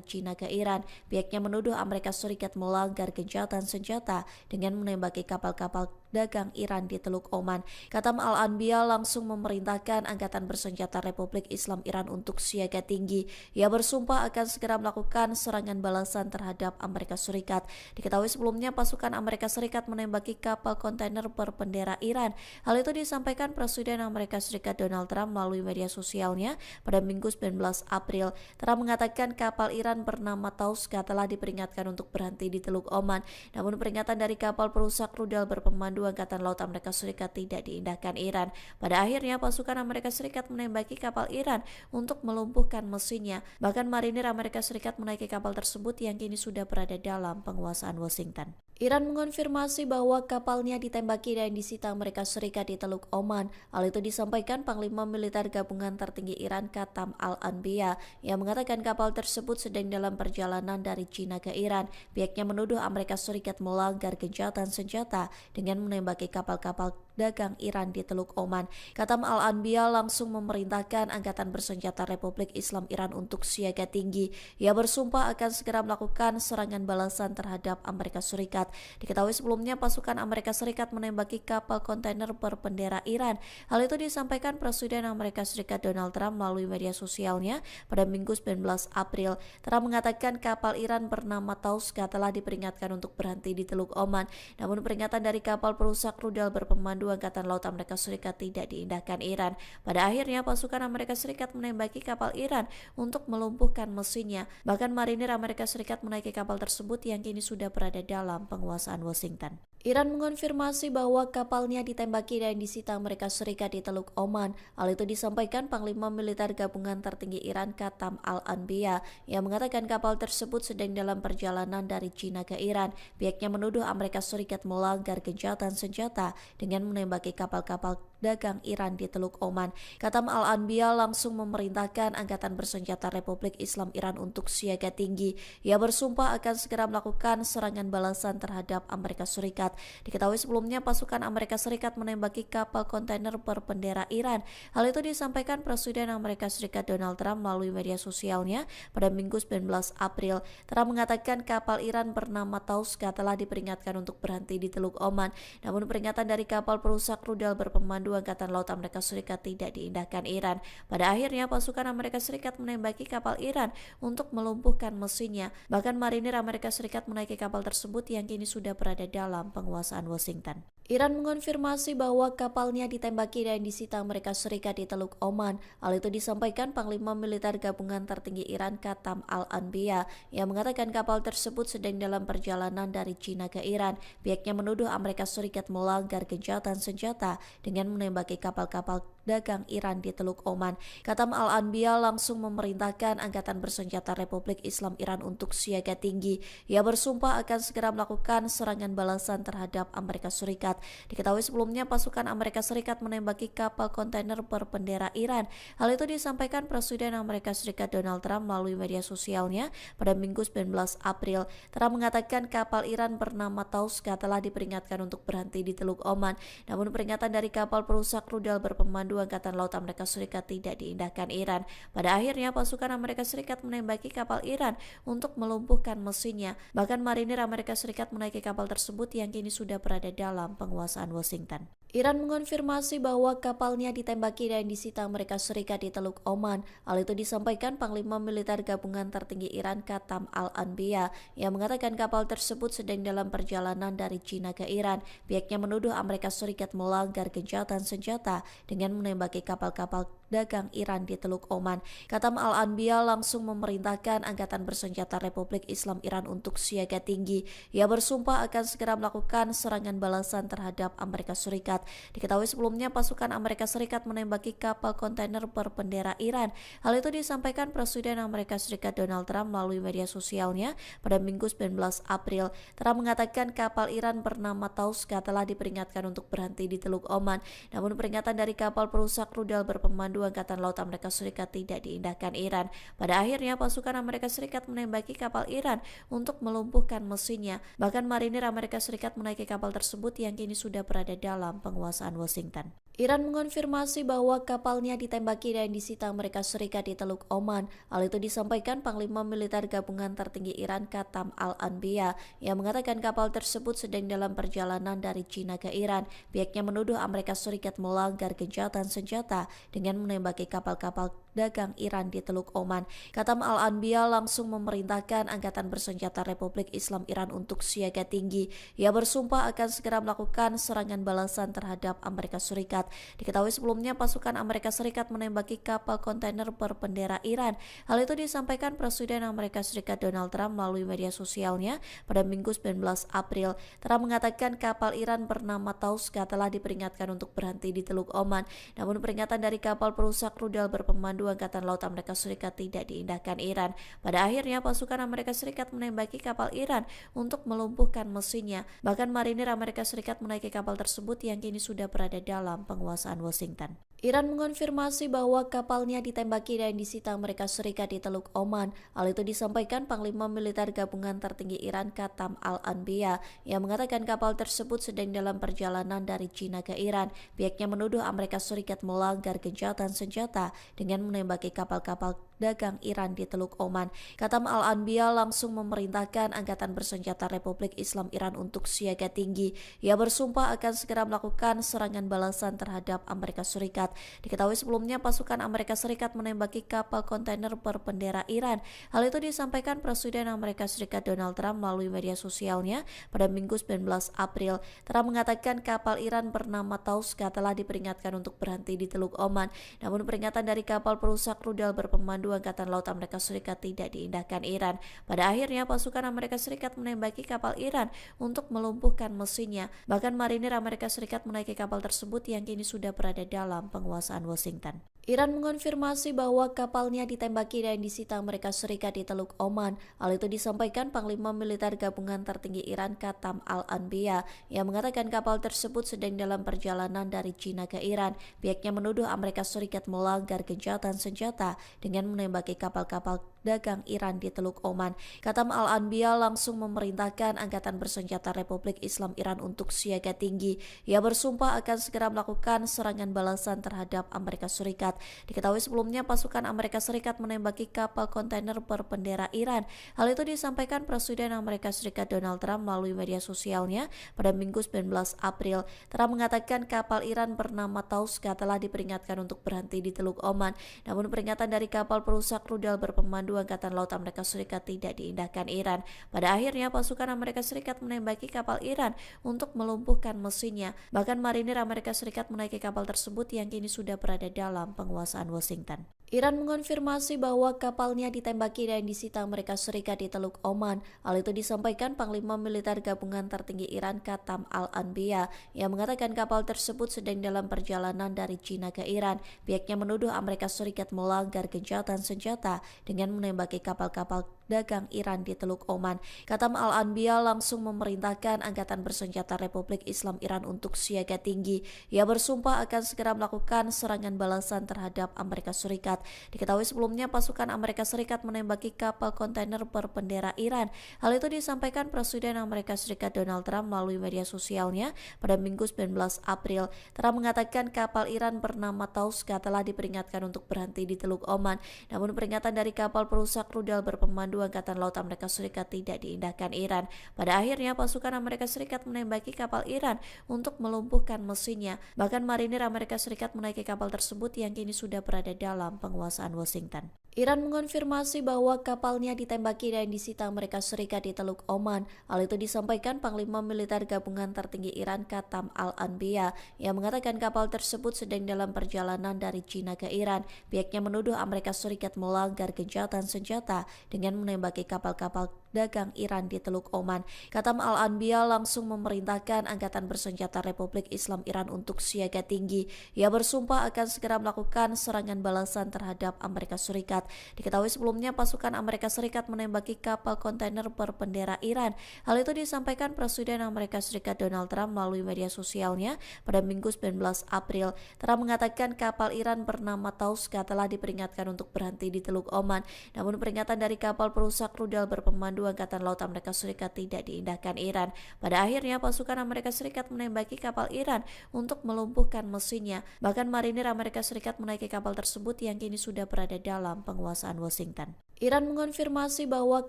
China ke Iran. Pihaknya menuduh Amerika Serikat melanggar gencatan senjata dengan menembaki kapal-kapal dagang Iran di Teluk Oman. Qatam Al-Anbiya langsung memerintahkan Angkatan Bersenjata Republik Islam Iran untuk siaga tinggi. Ia bersumpah akan segera melakukan serangan balasan terhadap Amerika Serikat. Diketahui sebelumnya pasukan Amerika Serikat menembaki kapal kontainer berbendera Iran. Hal itu disampaikan Presiden Amerika Serikat Donald Trump melalui media sosialnya pada Minggu 19 April. Trump mengatakan kapal Iran bernama Tauska telah diperingatkan untuk berhenti di Teluk Oman. Namun peringatan dari kapal perusak rudal berpemandu Angkatan Laut Amerika Serikat tidak diindahkan Iran. Pada akhirnya pasukan Amerika Serikat menembaki kapal Iran untuk melumpuhkan mesinnya. Bahkan marinir Amerika Serikat menaiki kapal tersebut yang kini sudah berada dalam penguasaan Washington. Iran mengonfirmasi bahwa kapalnya ditembaki dan disita Amerika Serikat di Teluk Oman. Hal itu disampaikan Panglima Militer Gabungan Tertinggi Iran Qatam Al-Anbiya yang mengatakan kapal tersebut sedang dalam perjalanan dari China ke Iran. Pihaknya menuduh Amerika Serikat melanggar gencatan senjata dengan menembaki kapal-kapal dagang Iran di Teluk Oman. Qatam Al-Anbiya langsung memerintahkan Angkatan Bersenjata Republik Islam Iran untuk siaga tinggi. Ia bersumpah akan segera melakukan serangan balasan terhadap Amerika Serikat. Diketahui sebelumnya pasukan Amerika Serikat menembaki kapal kontainer berbendera Iran. Hal itu disampaikan Presiden Amerika Serikat Donald Trump melalui media sosialnya pada Minggu 19 April. Trump mengatakan kapal Iran bernama Tauska telah diperingatkan untuk berhenti di Teluk Oman. Namun peringatan dari kapal perusak rudal berpemandu Angkatan Laut Amerika Serikat tidak diindahkan Iran. Pada akhirnya pasukan Amerika Serikat menembaki kapal Iran untuk melumpuhkan mesinnya. Bahkan marinir Amerika Serikat menaiki kapal tersebut yang kini sudah berada dalam penguasaan Washington. Iran mengonfirmasi bahwa kapalnya ditembaki dan disita Amerika Serikat di Teluk Oman. Hal itu disampaikan Panglima Militer Gabungan Tertinggi Iran Qatam Al-Anbiya yang mengatakan kapal tersebut sedang dalam perjalanan dari China ke Iran. Pihaknya menuduh Amerika Serikat melanggar gencatan senjata dengan menembaki kapal-kapal dagang Iran di Teluk Oman. Qatam Al-Anbiya langsung memerintahkan Angkatan Bersenjata Republik Islam Iran untuk siaga tinggi. Ia bersumpah akan segera melakukan serangan balasan terhadap Amerika Serikat. Diketahui sebelumnya pasukan Amerika Serikat menembaki kapal kontainer berbendera Iran. Hal itu disampaikan Presiden Amerika Serikat Donald Trump melalui media sosialnya pada Minggu 19 April. Trump mengatakan kapal Iran bernama Tauska telah diperingatkan untuk berhenti di Teluk Oman. Namun peringatan dari kapal perusak rudal berpemandu Angkatan Laut Amerika Serikat tidak diindahkan Iran. Pada akhirnya pasukan Amerika Serikat menembaki kapal Iran untuk melumpuhkan mesinnya. Bahkan marinir Amerika Serikat menaiki kapal tersebut yang kini sudah berada dalam penguasaan Washington. Iran mengonfirmasi bahwa kapalnya ditembaki dan disita Amerika Serikat di Teluk Oman. Hal itu disampaikan Panglima Militer Gabungan Tertinggi Iran Qatam Al-Anbiya yang mengatakan kapal tersebut sedang dalam perjalanan dari China ke Iran. Pihaknya menuduh Amerika Serikat melanggar gencatan senjata dengan menembaki kapal-kapal dagang Iran di Teluk Oman. Qatam Al-Anbiya langsung memerintahkan Angkatan Bersenjata Republik Islam Iran untuk siaga tinggi. Ia bersumpah akan segera melakukan serangan balasan terhadap Amerika Serikat. Diketahui sebelumnya pasukan Amerika Serikat menembaki kapal kontainer berbendera Iran. Hal itu disampaikan Presiden Amerika Serikat Donald Trump melalui media sosialnya pada Minggu 19 April. Trump mengatakan kapal Iran bernama Tauska telah diperingatkan untuk berhenti di Teluk Oman. Namun peringatan dari kapal perusak rudal berpemandu Angkatan Laut Amerika Serikat tidak diindahkan Iran. Pada akhirnya pasukan Amerika Serikat menembaki kapal Iran untuk melumpuhkan mesinnya. Bahkan marinir Amerika Serikat menaiki kapal tersebut yang kini sudah berada dalam penguasaan Washington. Iran mengonfirmasi bahwa kapalnya ditembaki dan disita Amerika Serikat di Teluk Oman. Hal itu disampaikan Panglima Militer Gabungan Tertinggi Iran Qatam Al-Anbiya yang mengatakan kapal tersebut sedang dalam perjalanan dari China ke Iran. Pihaknya menuduh Amerika Serikat melanggar gencatan senjata dengan menembaki kapal-kapal dagang Iran di Teluk Oman. Katam Al-Anbiya langsung memerintahkan Angkatan Bersenjata Republik Islam Iran untuk siaga tinggi. Ia bersumpah akan segera melakukan serangan balasan terhadap Amerika Serikat. Diketahui sebelumnya pasukan Amerika Serikat menembaki kapal kontainer berbendera Iran. Hal itu disampaikan Presiden Amerika Serikat Donald Trump melalui media sosialnya pada Minggu 19 April. Trump mengatakan kapal Iran bernama Tauska telah diperingatkan untuk berhenti di Teluk Oman. Namun peringatan dari kapal perusak rudal berpemandu Angkatan Laut Amerika Serikat tidak diindahkan Iran. Pada akhirnya pasukan Amerika Serikat menembaki kapal Iran untuk melumpuhkan mesinnya. Bahkan marinir Amerika Serikat menaiki kapal tersebut yang kini sudah berada dalam penguasaan Washington. Iran mengonfirmasi bahwa kapalnya ditembaki dan disita Amerika Serikat di Teluk Oman. Hal itu disampaikan Panglima Militer Gabungan Tertinggi Iran Katam Al-Anbiya yang mengatakan kapal tersebut sedang dalam perjalanan dari China ke Iran. Pihaknya menuduh Amerika Serikat melanggar gencatan senjata dengan menembaki kapal-kapal dagang Iran di Teluk Oman. Katam Al-Anbiya langsung memerintahkan Angkatan Bersenjata Republik Islam Iran untuk siaga tinggi. Ia bersumpah akan segera melakukan serangan balasan terhadap Amerika Serikat. Diketahui sebelumnya pasukan Amerika Serikat menembaki kapal kontainer berbendera Iran. Hal itu disampaikan Presiden Amerika Serikat Donald Trump melalui media sosialnya pada Minggu 19 April. Trump mengatakan kapal Iran bernama Tauska telah diperingatkan untuk berhenti di Teluk Oman. Namun peringatan dari kapal perusak rudal berpemandu Angkatan Laut Amerika Serikat tidak diindahkan Iran. Pada akhirnya pasukan Amerika Serikat menembaki kapal Iran untuk melumpuhkan mesinnya. Bahkan marinir Amerika Serikat menaiki kapal tersebut yang kini sudah berada dalam penguasaan Washington. Iran mengonfirmasi bahwa kapalnya ditembaki dan disita Amerika Serikat di Teluk Oman. Hal itu disampaikan Panglima Militer Gabungan Tertinggi Iran Katam Al-Anbiya yang mengatakan kapal tersebut sedang dalam perjalanan dari China ke Iran. Pihaknya menuduh Amerika Serikat melanggar gencatan senjata dengan menembaki kapal-kapal dagang Iran di Teluk Oman. Katam Al-Anbiya langsung memerintahkan Angkatan Bersenjata Republik Islam Iran untuk siaga tinggi. Ia bersumpah akan segera melakukan serangan balasan terhadap Amerika Serikat. Diketahui sebelumnya pasukan Amerika Serikat menembaki kapal kontainer berbendera Iran. Hal itu disampaikan Presiden Amerika Serikat Donald Trump melalui media sosialnya pada Minggu 19 April. Trump mengatakan kapal Iran bernama Tauska telah diperingatkan untuk berhenti di Teluk Oman. Namun peringatan dari kapal perusak rudal berpemandu Angkatan Laut Amerika Serikat tidak diindahkan Iran. Pada akhirnya pasukan Amerika Serikat menembaki kapal Iran untuk melumpuhkan mesinnya. Bahkan marinir Amerika Serikat menaiki kapal tersebut yang kini sudah berada dalam penguasaan Washington. Iran mengonfirmasi bahwa kapalnya ditembaki dan disita Amerika Serikat di Teluk Oman. Hal itu disampaikan Panglima Militer Gabungan Tertinggi Iran Katam Al-Anbiya yang mengatakan kapal tersebut sedang dalam perjalanan dari China ke Iran. Pihaknya menuduh Amerika Serikat melanggar gencatan senjata dengan menembaki kapal-kapal dagang Iran di Teluk Oman. Katam Al-Anbiya langsung memerintahkan Angkatan Bersenjata Republik Islam Iran untuk siaga tinggi. Ia bersumpah akan segera melakukan serangan balasan terhadap Amerika Serikat. Diketahui sebelumnya pasukan Amerika Serikat menembaki kapal kontainer berbendera Iran. Hal itu disampaikan Presiden Amerika Serikat Donald Trump melalui media sosialnya pada Minggu 19 April. Trump mengatakan kapal Iran bernama Tauska telah diperingatkan untuk berhenti di Teluk Oman. Namun peringatan dari kapal perusak rudal berpemandu Angkatan Laut Amerika Serikat tidak diindahkan Iran. Pada akhirnya pasukan Amerika Serikat menembaki kapal Iran untuk melumpuhkan mesinnya. Bahkan marinir Amerika Serikat menaiki kapal tersebut yang kini sudah berada dalam penguasaan Washington. Iran mengonfirmasi bahwa kapalnya ditembaki dan disita Amerika Serikat di Teluk Oman. Hal itu disampaikan Panglima Militer Gabungan Tertinggi Iran Katam Al-Anbiya yang mengatakan kapal tersebut sedang dalam perjalanan dari China ke Iran. Pihaknya menuduh Amerika Serikat melanggar gencatan senjata dengan menembaki kapal-kapal dagang Iran di Teluk Oman. Katam Al-Anbiya langsung memerintahkan Angkatan Bersenjata Republik Islam Iran untuk siaga tinggi. Ia bersumpah akan segera melakukan serangan balasan terhadap Amerika Serikat. Diketahui sebelumnya pasukan Amerika Serikat menembaki kapal kontainer berbendera Iran. Hal itu disampaikan Presiden Amerika Serikat Donald Trump melalui media sosialnya pada Minggu 19 April. Trump mengatakan kapal Iran bernama Tauska telah diperingatkan untuk berhenti di Teluk Oman. Namun peringatan dari kapal perusak rudal berpemandu Berpemandu Angkatan Laut Amerika Serikat tidak diindahkan Iran. Pada akhirnya pasukan Amerika Serikat menembaki kapal Iran untuk melumpuhkan mesinnya. Bahkan marinir Amerika Serikat menaiki kapal tersebut yang kini sudah berada dalam penguasaan Washington. Iran mengonfirmasi bahwa kapalnya ditembaki dan disita Amerika Serikat di Teluk Oman. Hal itu disampaikan Panglima Militer Gabungan Tertinggi Iran Qatam Al-Anbiya yang mengatakan kapal tersebut sedang dalam perjalanan dari China ke Iran. Pihaknya menuduh Amerika Serikat melanggar gencatan senjata dengan menembaki kapal-kapal dagang Iran di Teluk Oman. Qatam Al-Anbiya langsung memerintahkan Angkatan Bersenjata Republik Islam Iran untuk siaga tinggi. Ia bersumpah akan segera melakukan serangan balasan terhadap Amerika Serikat. Diketahui sebelumnya pasukan Amerika Serikat menembaki kapal kontainer berbendera Iran. Hal itu disampaikan Presiden Amerika Serikat Donald Trump melalui media sosialnya pada Minggu 19 April. Trump mengatakan kapal Iran bernama Tauska telah diperingatkan untuk berhenti di Teluk Oman. Namun peringatan dari kapal perusak rudal berpemandu Angkatan Laut Amerika Serikat tidak diindahkan Iran. Pada akhirnya pasukan Amerika Serikat menembaki kapal Iran untuk melumpuhkan mesinnya. Bahkan marinir Amerika Serikat menaiki kapal tersebut yang kini sudah berada dalam penguasaan Washington. Iran mengonfirmasi bahwa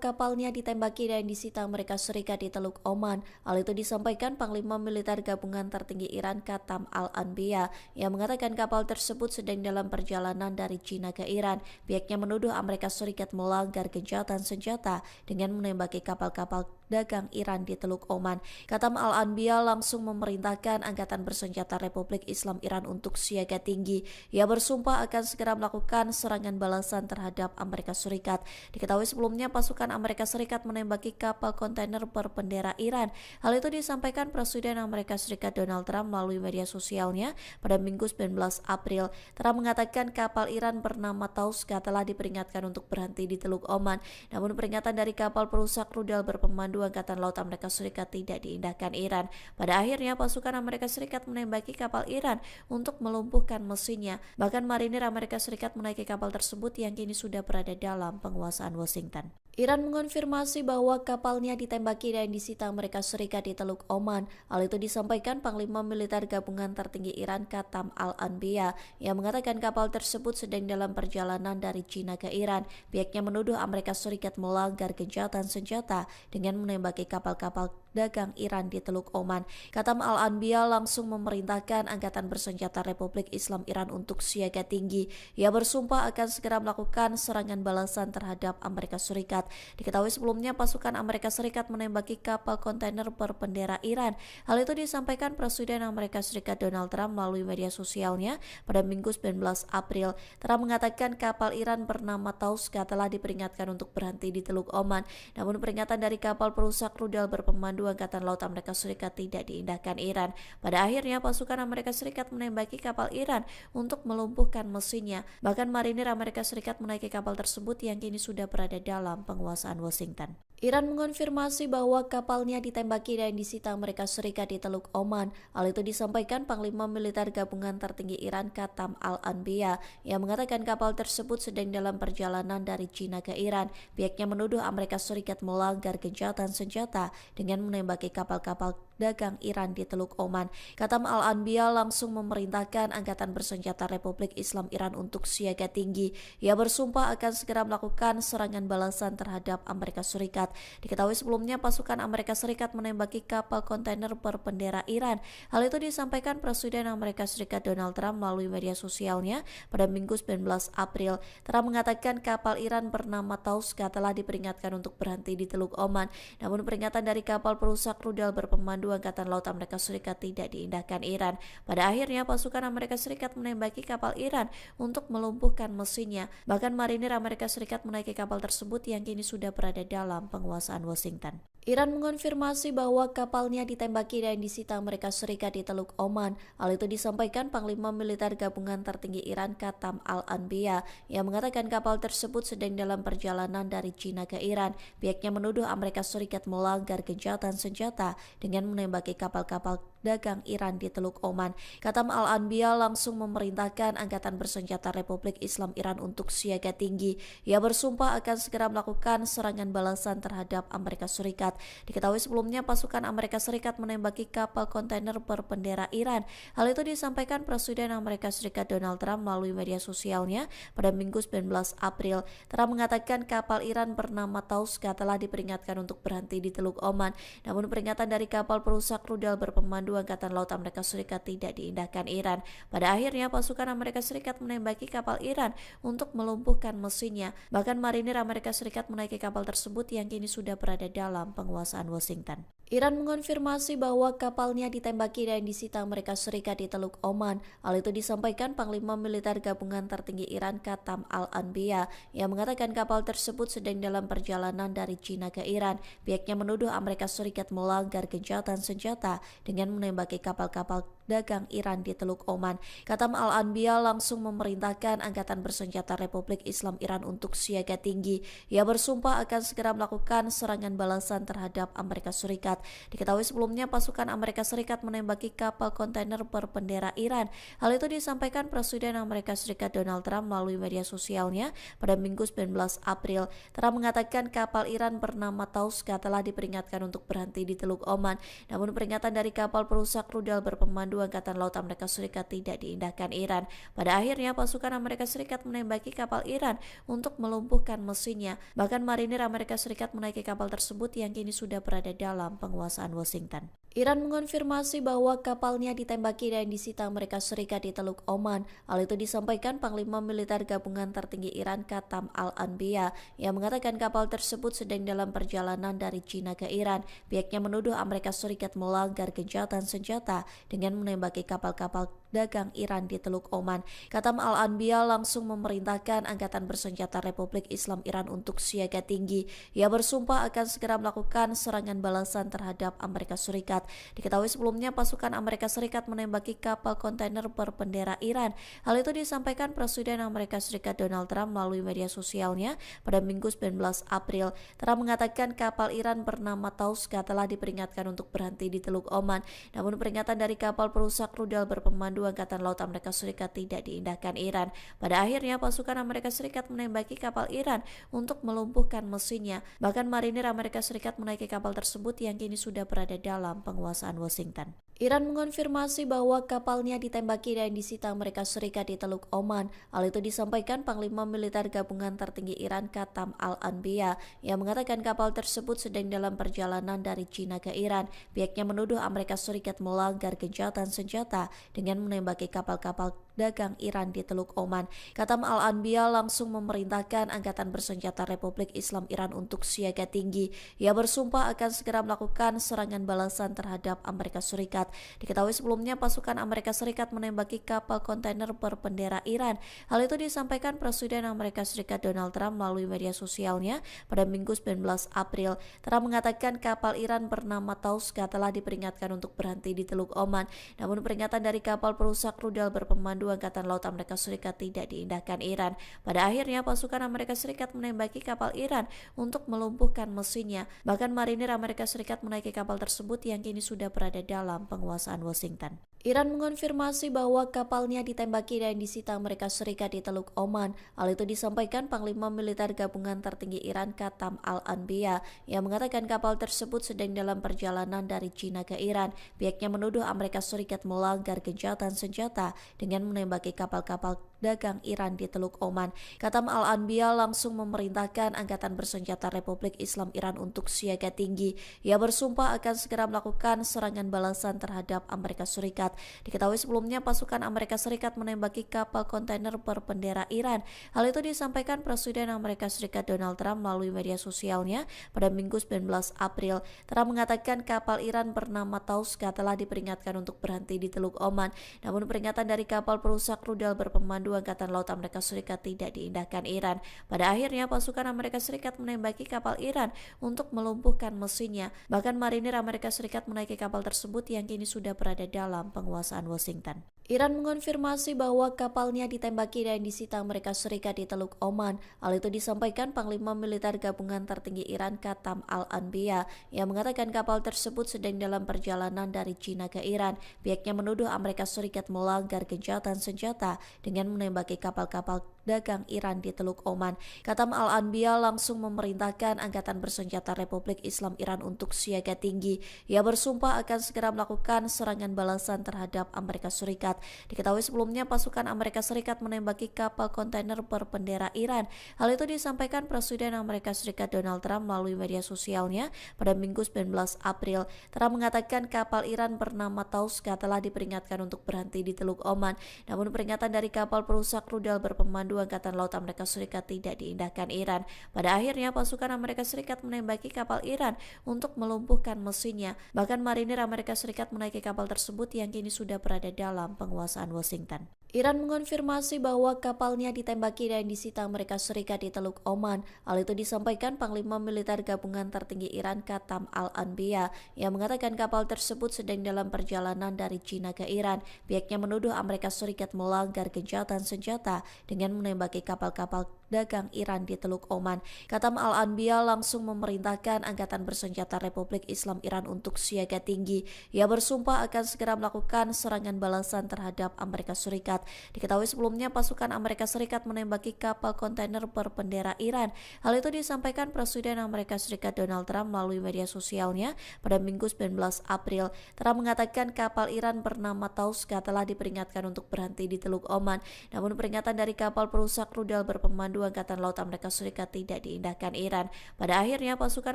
kapalnya ditembaki dan disita Amerika Serikat di Teluk Oman. Hal itu disampaikan Panglima Militer Gabungan Tertinggi Iran Qatam Al-Anbiya yang mengatakan kapal tersebut sedang dalam perjalanan dari China ke Iran. Pihaknya menuduh Amerika Serikat melanggar gencatan senjata dengan menembaki kapal-kapal dagang Iran di Teluk Oman. Qatam Al-Anbiya langsung memerintahkan Angkatan Bersenjata Republik Islam Iran untuk siaga tinggi. Ia bersumpah akan segera melakukan serangan balasan terhadap Amerika Serikat. Diketahui sebelumnya pasukan Amerika Serikat menembaki kapal kontainer berbendera Iran. Hal itu disampaikan Presiden Amerika Serikat Donald Trump melalui media sosialnya pada Minggu 19 April. Trump mengatakan kapal Iran bernama Tauska telah diperingatkan untuk berhenti di Teluk Oman. Namun peringatan dari kapal perusak rudal berpemandu Angkatan Laut Amerika Serikat tidak diindahkan Iran. Pada akhirnya pasukan Amerika Serikat menembaki kapal Iran untuk melumpuhkan mesinnya. Bahkan marinir Amerika Serikat menaiki kapal tersebut yang kini sudah berada dalam penguasaan Washington. Iran mengonfirmasi bahwa kapalnya ditembaki dan disita Amerika Serikat di Teluk Oman. Hal itu disampaikan Panglima Militer Gabungan Tertinggi Iran Qatam Al-Anbiya yang mengatakan kapal tersebut sedang dalam perjalanan dari China ke Iran. Pihaknya menuduh Amerika Serikat melanggar gencatan senjata dengan menembaki kapal-kapal dagang Iran di Teluk Oman. Qatam Al-Anbiya langsung memerintahkan Angkatan Bersenjata Republik Islam Iran untuk siaga tinggi. Ia bersumpah akan segera melakukan serangan balasan terhadap Amerika Serikat. Diketahui sebelumnya pasukan Amerika Serikat menembaki kapal kontainer berbendera Iran. Hal itu disampaikan Presiden Amerika Serikat Donald Trump melalui media sosialnya pada Minggu 19 April. Trump mengatakan kapal Iran bernama Tauska telah diperingatkan untuk berhenti di Teluk Oman. Namun peringatan dari kapal perusak rudal berpemandu Angkatan Laut Amerika Serikat tidak diindahkan Iran. Pada akhirnya pasukan Amerika Serikat menembaki kapal Iran untuk melumpuhkan mesinnya. Bahkan marinir Amerika Serikat menaiki kapal tersebut yang kini sudah berada dalam penguasaan Washington. Iran mengonfirmasi bahwa kapalnya ditembaki dan disita Amerika Serikat di Teluk Oman. Hal itu disampaikan Panglima Militer Gabungan Tertinggi Iran Qatam Al-Anbiya yang mengatakan kapal tersebut sedang dalam perjalanan dari China ke Iran. Pihaknya menuduh Amerika Serikat melanggar gencatan senjata dengan menembaki kapal-kapal dagang Iran di Teluk Oman. Qatam Al-Anbiya langsung memerintahkan Angkatan Bersenjata Republik Islam Iran untuk siaga tinggi. Ia bersumpah akan segera melakukan serangan balasan terhadap Amerika Serikat. Diketahui sebelumnya pasukan Amerika Serikat menembaki kapal kontainer berbendera Iran. Hal itu disampaikan Presiden Amerika Serikat Donald Trump melalui media sosialnya pada Minggu 19 April. Trump mengatakan kapal Iran bernama Tauska telah diperingatkan untuk berhenti di Teluk Oman. Namun peringatan dari kapal perusak rudal berpemandu Angkatan Laut Amerika Serikat tidak diindahkan Iran. Pada akhirnya pasukan Amerika Serikat menembaki kapal Iran untuk melumpuhkan mesinnya. Bahkan marinir Amerika Serikat menaiki kapal tersebut yang kini sudah berada dalam penguasaan Washington. Iran mengonfirmasi bahwa kapalnya ditembaki dan disita Amerika Serikat di Teluk Oman. Hal itu disampaikan Panglima Militer Gabungan Tertinggi Iran Qatam Al-Anbiya yang mengatakan kapal tersebut sedang dalam perjalanan dari China ke Iran. Pihaknya menuduh Amerika Serikat melanggar gencatan senjata dengan menembaki kapal-kapal dagang Iran di Teluk Oman. Khatam Al-Anbiya langsung memerintahkan Angkatan Bersenjata Republik Islam Iran untuk siaga tinggi. Ia bersumpah akan segera melakukan serangan balasan terhadap Amerika Serikat. Diketahui sebelumnya pasukan Amerika Serikat menembaki kapal kontainer berbendera Iran. Hal itu disampaikan Presiden Amerika Serikat Donald Trump melalui media sosialnya pada Minggu 19 April. Trump mengatakan kapal Iran bernama Tauska telah diperingatkan untuk berhenti di Teluk Oman. Namun peringatan dari kapal perusak rudal berpemandu Angkatan Laut Amerika Serikat tidak diindahkan Iran. Pada akhirnya pasukan Amerika Serikat menembaki kapal Iran untuk melumpuhkan mesinnya. Bahkan marinir Amerika Serikat menaiki kapal tersebut yang kini sudah berada dalam penguasaan Washington. Iran mengonfirmasi bahwa kapalnya ditembaki dan disita Amerika Serikat di Teluk Oman. Hal itu disampaikan Panglima Militer Gabungan Tertinggi Iran Khatam Al-Anbiya yang mengatakan kapal tersebut sedang dalam perjalanan dari China ke Iran. Pihaknya menuduh Amerika Serikat melanggar gencatan senjata dengan menembaki kapal-kapal dagang Iran di Teluk Oman. Khatam Al-Anbiya langsung memerintahkan Angkatan Bersenjata Republik Islam Iran untuk siaga tinggi. Ia bersumpah akan segera melakukan serangan balasan terhadap Amerika Serikat. Diketahui sebelumnya pasukan Amerika Serikat menembaki kapal kontainer berbendera Iran. Hal itu disampaikan Presiden Amerika Serikat Donald Trump melalui media sosialnya pada Minggu 19 April. Trump mengatakan kapal Iran bernama Tauska telah diperingatkan untuk berhenti di Teluk Oman. Namun peringatan dari kapal perusak rudal berpemandu Angkatan Laut Amerika Serikat tidak diindahkan Iran. Pada akhirnya pasukan Amerika Serikat menembaki kapal Iran untuk melumpuhkan mesinnya. Bahkan marinir Amerika Serikat menaiki kapal tersebut yang kini sudah berada dalam penguasaan Washington. Iran mengonfirmasi bahwa kapalnya ditembaki dan disita Amerika Serikat di Teluk Oman. Hal itu disampaikan Panglima Militer Gabungan Tertinggi Iran Khatam Al-Anbiya yang mengatakan kapal tersebut sedang dalam perjalanan dari China ke Iran. Pihaknya menuduh Amerika Serikat melanggar gencatan senjata dengan menembaki kapal-kapal dagang Iran di Teluk Oman. Khatam Al-Anbiya langsung memerintahkan Angkatan Bersenjata Republik Islam Iran untuk siaga tinggi. Ia bersumpah akan segera melakukan serangan balasan terhadap Amerika Serikat. Diketahui sebelumnya pasukan Amerika Serikat menembaki kapal kontainer berbendera Iran. Hal itu disampaikan Presiden Amerika Serikat Donald Trump melalui media sosialnya pada Minggu 19 April. Trump mengatakan kapal Iran bernama Tauska telah diperingatkan untuk berhenti di Teluk Oman. Namun peringatan dari kapal perusak rudal berpemandu Angkatan Laut Amerika Serikat tidak diindahkan Iran. Pada akhirnya pasukan Amerika Serikat menembaki kapal Iran untuk melumpuhkan mesinnya. Bahkan marinir Amerika Serikat menaiki kapal tersebut yang kini sudah berada dalam penguasaan Washington. Iran mengonfirmasi bahwa kapalnya ditembaki dan disita Amerika Serikat di Teluk Oman. Hal itu disampaikan Panglima Militer Gabungan Tertinggi Iran Khatam Al-Anbiya yang mengatakan kapal tersebut sedang dalam perjalanan dari China ke Iran. Pihaknya menuduh Amerika Serikat melanggar gencatan senjata dengan menembaki kapal-kapal dagang Iran di Teluk Oman. Khatam Al-Anbiya langsung memerintahkan Angkatan Bersenjata Republik Islam Iran untuk siaga tinggi. Ia bersumpah akan segera melakukan serangan balasan terhadap Amerika Serikat. Diketahui sebelumnya pasukan Amerika Serikat menembaki kapal kontainer berbendera Iran. Hal itu disampaikan Presiden Amerika Serikat Donald Trump melalui media sosialnya pada Minggu 19 April. Trump mengatakan kapal Iran bernama Tauska telah diperingatkan untuk berhenti di Teluk Oman. Namun peringatan dari kapal perusak rudal berpemandu Angkatan Laut Amerika Serikat tidak diindahkan Iran. Pada akhirnya pasukan Amerika Serikat menembaki kapal Iran untuk melumpuhkan mesinnya. Bahkan marinir Amerika Serikat menaiki kapal tersebut yang kini sudah berada dalam penguasaan Washington. Iran mengonfirmasi bahwa kapalnya ditembaki dan disita Amerika Serikat di Teluk Oman. Hal itu disampaikan Panglima Militer Gabungan Tertinggi Iran Khatam Al-Anbiya yang mengatakan kapal tersebut sedang dalam perjalanan dari China ke Iran. Pihaknya menuduh Amerika Serikat melanggar gencatan senjata dengan menembaki kapal-kapal dagang Iran di Teluk Oman. Khatam Al-Anbiya langsung memerintahkan Angkatan Bersenjata Republik Islam Iran untuk siaga tinggi. Ia bersumpah akan segera melakukan serangan balasan terhadap Amerika Serikat. Diketahui sebelumnya pasukan Amerika Serikat menembaki kapal kontainer berbendera Iran. Hal itu disampaikan Presiden Amerika Serikat Donald Trump melalui media sosialnya pada Minggu 19 April. Trump mengatakan kapal Iran bernama Tauska telah diperingatkan untuk berhenti di Teluk Oman. Namun peringatan dari kapal perusak rudal berpemandu Berpemandu Angkatan Laut Amerika Serikat tidak diindahkan Iran. Pada akhirnya pasukan Amerika Serikat menembaki kapal Iran untuk melumpuhkan mesinnya. Bahkan marinir Amerika Serikat menaiki kapal tersebut yang kini sudah berada dalam penguasaan Washington. Iran mengonfirmasi bahwa kapalnya ditembaki dan disita Amerika Serikat di Teluk Oman. Hal itu disampaikan Panglima Militer Gabungan Tertinggi Iran Qatam Al-Anbiya yang mengatakan kapal tersebut sedang dalam perjalanan dari China ke Iran. Pihaknya menuduh Amerika Serikat melanggar gencatan senjata dengan menembaki kapal-kapal dagang Iran di Teluk Oman. Qatam Al-Anbiya langsung memerintahkan Angkatan Bersenjata Republik Islam Iran untuk siaga tinggi. Ia bersumpah akan segera melakukan serangan balasan terhadap Amerika Serikat. Diketahui sebelumnya pasukan Amerika Serikat menembaki kapal kontainer berbendera Iran. Hal itu disampaikan Presiden Amerika Serikat Donald Trump melalui media sosialnya pada Minggu 19 April. Trump mengatakan kapal Iran bernama Tauska telah diperingatkan untuk berhenti di Teluk Oman. Namun peringatan dari kapal perusak rudal berpemandu Angkatan Laut Amerika Serikat tidak diindahkan Iran. Pada akhirnya pasukan Amerika Serikat menembaki kapal Iran untuk melumpuhkan mesinnya. Bahkan marinir Amerika Serikat menaiki kapal tersebut yang kini sudah berada dalam penguasaan Washington. Iran mengonfirmasi bahwa kapalnya ditembaki dan disita Amerika Serikat di Teluk Oman. Hal itu disampaikan Panglima Militer Gabungan Tertinggi Iran Qatam Al-Anbiya yang mengatakan kapal tersebut sedang dalam perjalanan dari China ke Iran. Pihaknya menuduh Amerika Serikat melanggar gencatan senjata dengan menembaki kapal-kapal dagang Iran di Teluk Oman. Qatam Al-Anbiya langsung memerintahkan Angkatan Bersenjata Republik Islam Iran untuk siaga tinggi. Ia bersumpah akan segera melakukan serangan balasan terhadap Amerika Serikat. Diketahui sebelumnya pasukan Amerika Serikat menembaki kapal kontainer berbendera Iran. Hal itu disampaikan Presiden Amerika Serikat Donald Trump melalui media sosialnya pada Minggu 19 April. Trump mengatakan kapal Iran bernama Tauska telah diperingatkan untuk berhenti di Teluk Oman. Namun peringatan dari kapal perusak rudal berpemandu Angkatan Laut Amerika Serikat tidak diindahkan Iran. Pada akhirnya pasukan